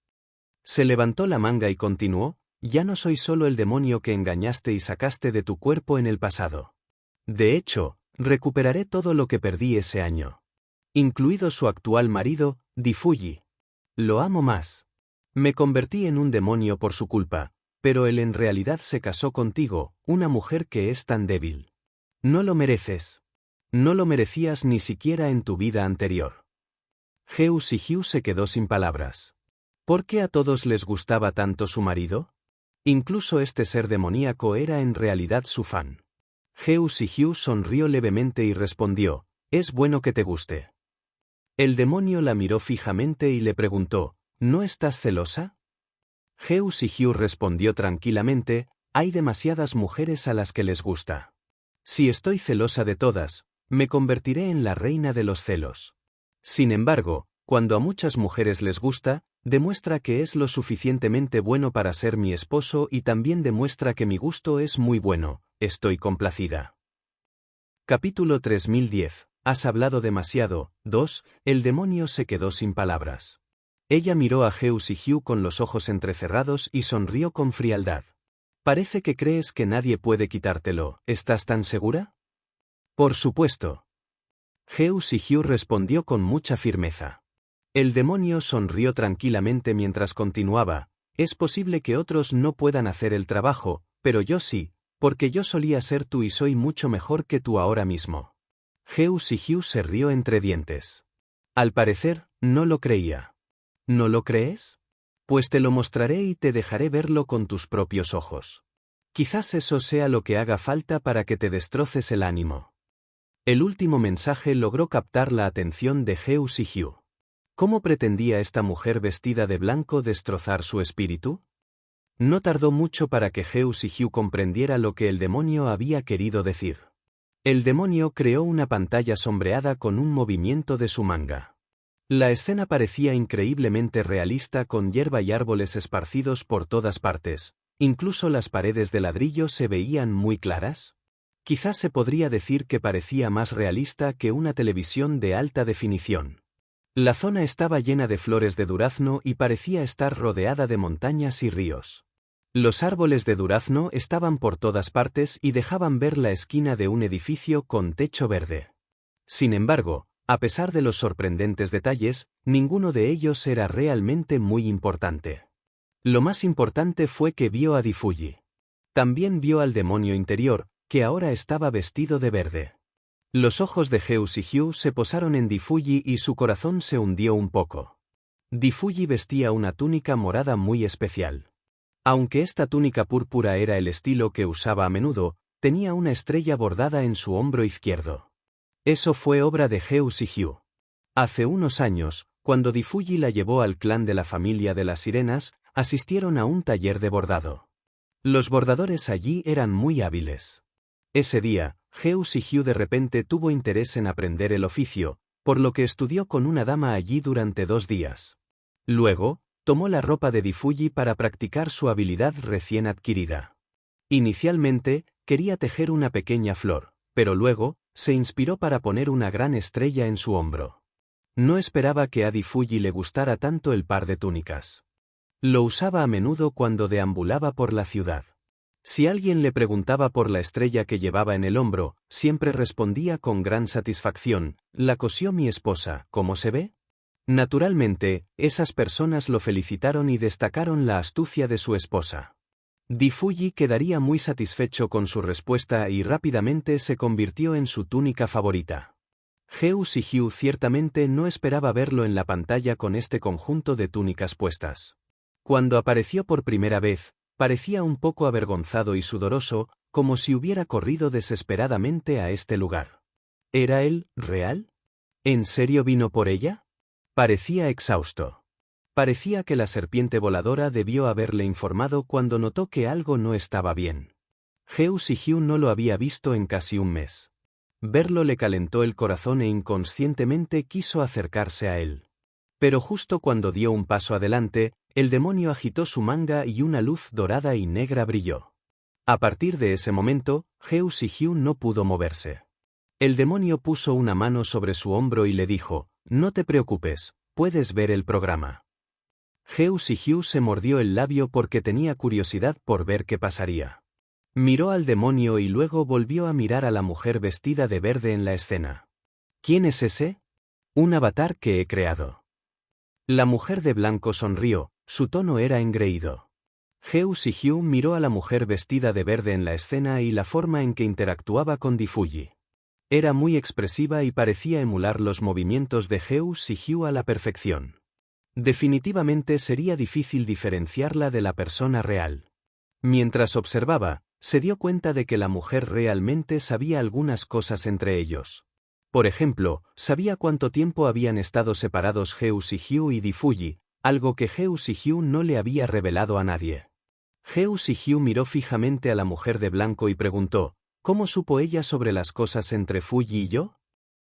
Se levantó la manga y continuó, ya no soy solo el demonio que engañaste y sacaste de tu cuerpo en el pasado. De hecho, recuperaré todo lo que perdí ese año. Incluido su actual marido, Difuji. Lo amo más. Me convertí en un demonio por su culpa, pero él en realidad se casó contigo, una mujer que es tan débil. No lo mereces. No lo merecías ni siquiera en tu vida anterior. Heu Sihiu se quedó sin palabras. ¿Por qué a todos les gustaba tanto su marido? Incluso este ser demoníaco era en realidad su fan. Heu Sihiu sonrió levemente y respondió, «Es bueno que te guste». El demonio la miró fijamente y le preguntó, ¿no estás celosa? Heu Sihiu respondió tranquilamente, hay demasiadas mujeres a las que les gusta. Si estoy celosa de todas, me convertiré en la reina de los celos. Sin embargo, cuando a muchas mujeres les gusta, demuestra que es lo suficientemente bueno para ser mi esposo y también demuestra que mi gusto es muy bueno, estoy complacida. Capítulo 3010. Has hablado demasiado. 2. El demonio se quedó sin palabras. Ella miró a Heu Sihiu con los ojos entrecerrados y sonrió con frialdad. Parece que crees que nadie puede quitártelo, ¿estás tan segura? Por supuesto. Heu Sihiu respondió con mucha firmeza. El demonio sonrió tranquilamente mientras continuaba, es posible que otros no puedan hacer el trabajo, pero yo sí, porque yo solía ser tú y soy mucho mejor que tú ahora mismo. Heu Sihiu se rió entre dientes. Al parecer, no lo creía. ¿No lo crees? Pues te lo mostraré y te dejaré verlo con tus propios ojos. Quizás eso sea lo que haga falta para que te destroces el ánimo. El último mensaje logró captar la atención de Heu Sihiu. ¿Cómo pretendía esta mujer vestida de blanco destrozar su espíritu? No tardó mucho para que Heu Sihiu comprendiera lo que el demonio había querido decir. El demonio creó una pantalla sombreada con un movimiento de su manga. La escena parecía increíblemente realista con hierba y árboles esparcidos por todas partes, incluso las paredes de ladrillo se veían muy claras. Quizás se podría decir que parecía más realista que una televisión de alta definición. La zona estaba llena de flores de durazno y parecía estar rodeada de montañas y ríos. Los árboles de durazno estaban por todas partes y dejaban ver la esquina de un edificio con techo verde. Sin embargo, a pesar de los sorprendentes detalles, ninguno de ellos era realmente muy importante. Lo más importante fue que vio a Difuji. También vio al demonio interior, que ahora estaba vestido de verde. Los ojos de Heu Sihiu se posaron en Difuji y su corazón se hundió un poco. Difuji vestía una túnica morada muy especial. Aunque esta túnica púrpura era el estilo que usaba a menudo, tenía una estrella bordada en su hombro izquierdo. Eso fue obra de Heu Sihiu. Hace unos años, cuando Difuji la llevó al clan de la familia de las sirenas, asistieron a un taller de bordado. Los bordadores allí eran muy hábiles. Ese día, Heu Sihiu de repente tuvo interés en aprender el oficio, por lo que estudió con una dama allí durante 2 días. Luego, tomó la ropa de Difuji para practicar su habilidad recién adquirida. Inicialmente, quería tejer una pequeña flor, pero luego, se inspiró para poner una gran estrella en su hombro. No esperaba que a Difuji le gustara tanto el par de túnicas. Lo usaba a menudo cuando deambulaba por la ciudad. Si alguien le preguntaba por la estrella que llevaba en el hombro, siempre respondía con gran satisfacción, «La cosió mi esposa, ¿cómo se ve?». Naturalmente, esas personas lo felicitaron y destacaron la astucia de su esposa. Difuji quedaría muy satisfecho con su respuesta y rápidamente se convirtió en su túnica favorita. Heu Sihiu ciertamente no esperaba verlo en la pantalla con este conjunto de túnicas puestas. Cuando apareció por primera vez, parecía un poco avergonzado y sudoroso, como si hubiera corrido desesperadamente a este lugar. ¿Era él real? ¿En serio vino por ella? Parecía exhausto. Parecía que la serpiente voladora debió haberle informado cuando notó que algo no estaba bien. Heu Sihiu no lo había visto en casi un mes. Verlo le calentó el corazón e inconscientemente quiso acercarse a él. Pero justo cuando dio un paso adelante, el demonio agitó su manga y una luz dorada y negra brilló. A partir de ese momento, Heu Sihiu no pudo moverse. El demonio puso una mano sobre su hombro y le dijo, «No te preocupes, puedes ver el programa». Heus y Hugh se mordió el labio porque tenía curiosidad por ver qué pasaría. Miró al demonio y luego volvió a mirar a la mujer vestida de verde en la escena. ¿Quién es ese? Un avatar que he creado. La mujer de blanco sonrió, su tono era engreído. Heus y Hugh miró a la mujer vestida de verde en la escena y la forma en que interactuaba con Difuji. Era muy expresiva y parecía emular los movimientos de Heus y Hugh a la perfección. Definitivamente sería difícil diferenciarla de la persona real. Mientras observaba, se dio cuenta de que la mujer realmente sabía algunas cosas entre ellos. Por ejemplo, sabía cuánto tiempo habían estado separados Heus y Hugh y Difuji, algo que Heus y Hugh no le había revelado a nadie. Heus y Hugh miró fijamente a la mujer de blanco y preguntó, ¿cómo supo ella sobre las cosas entre Fuji y yo?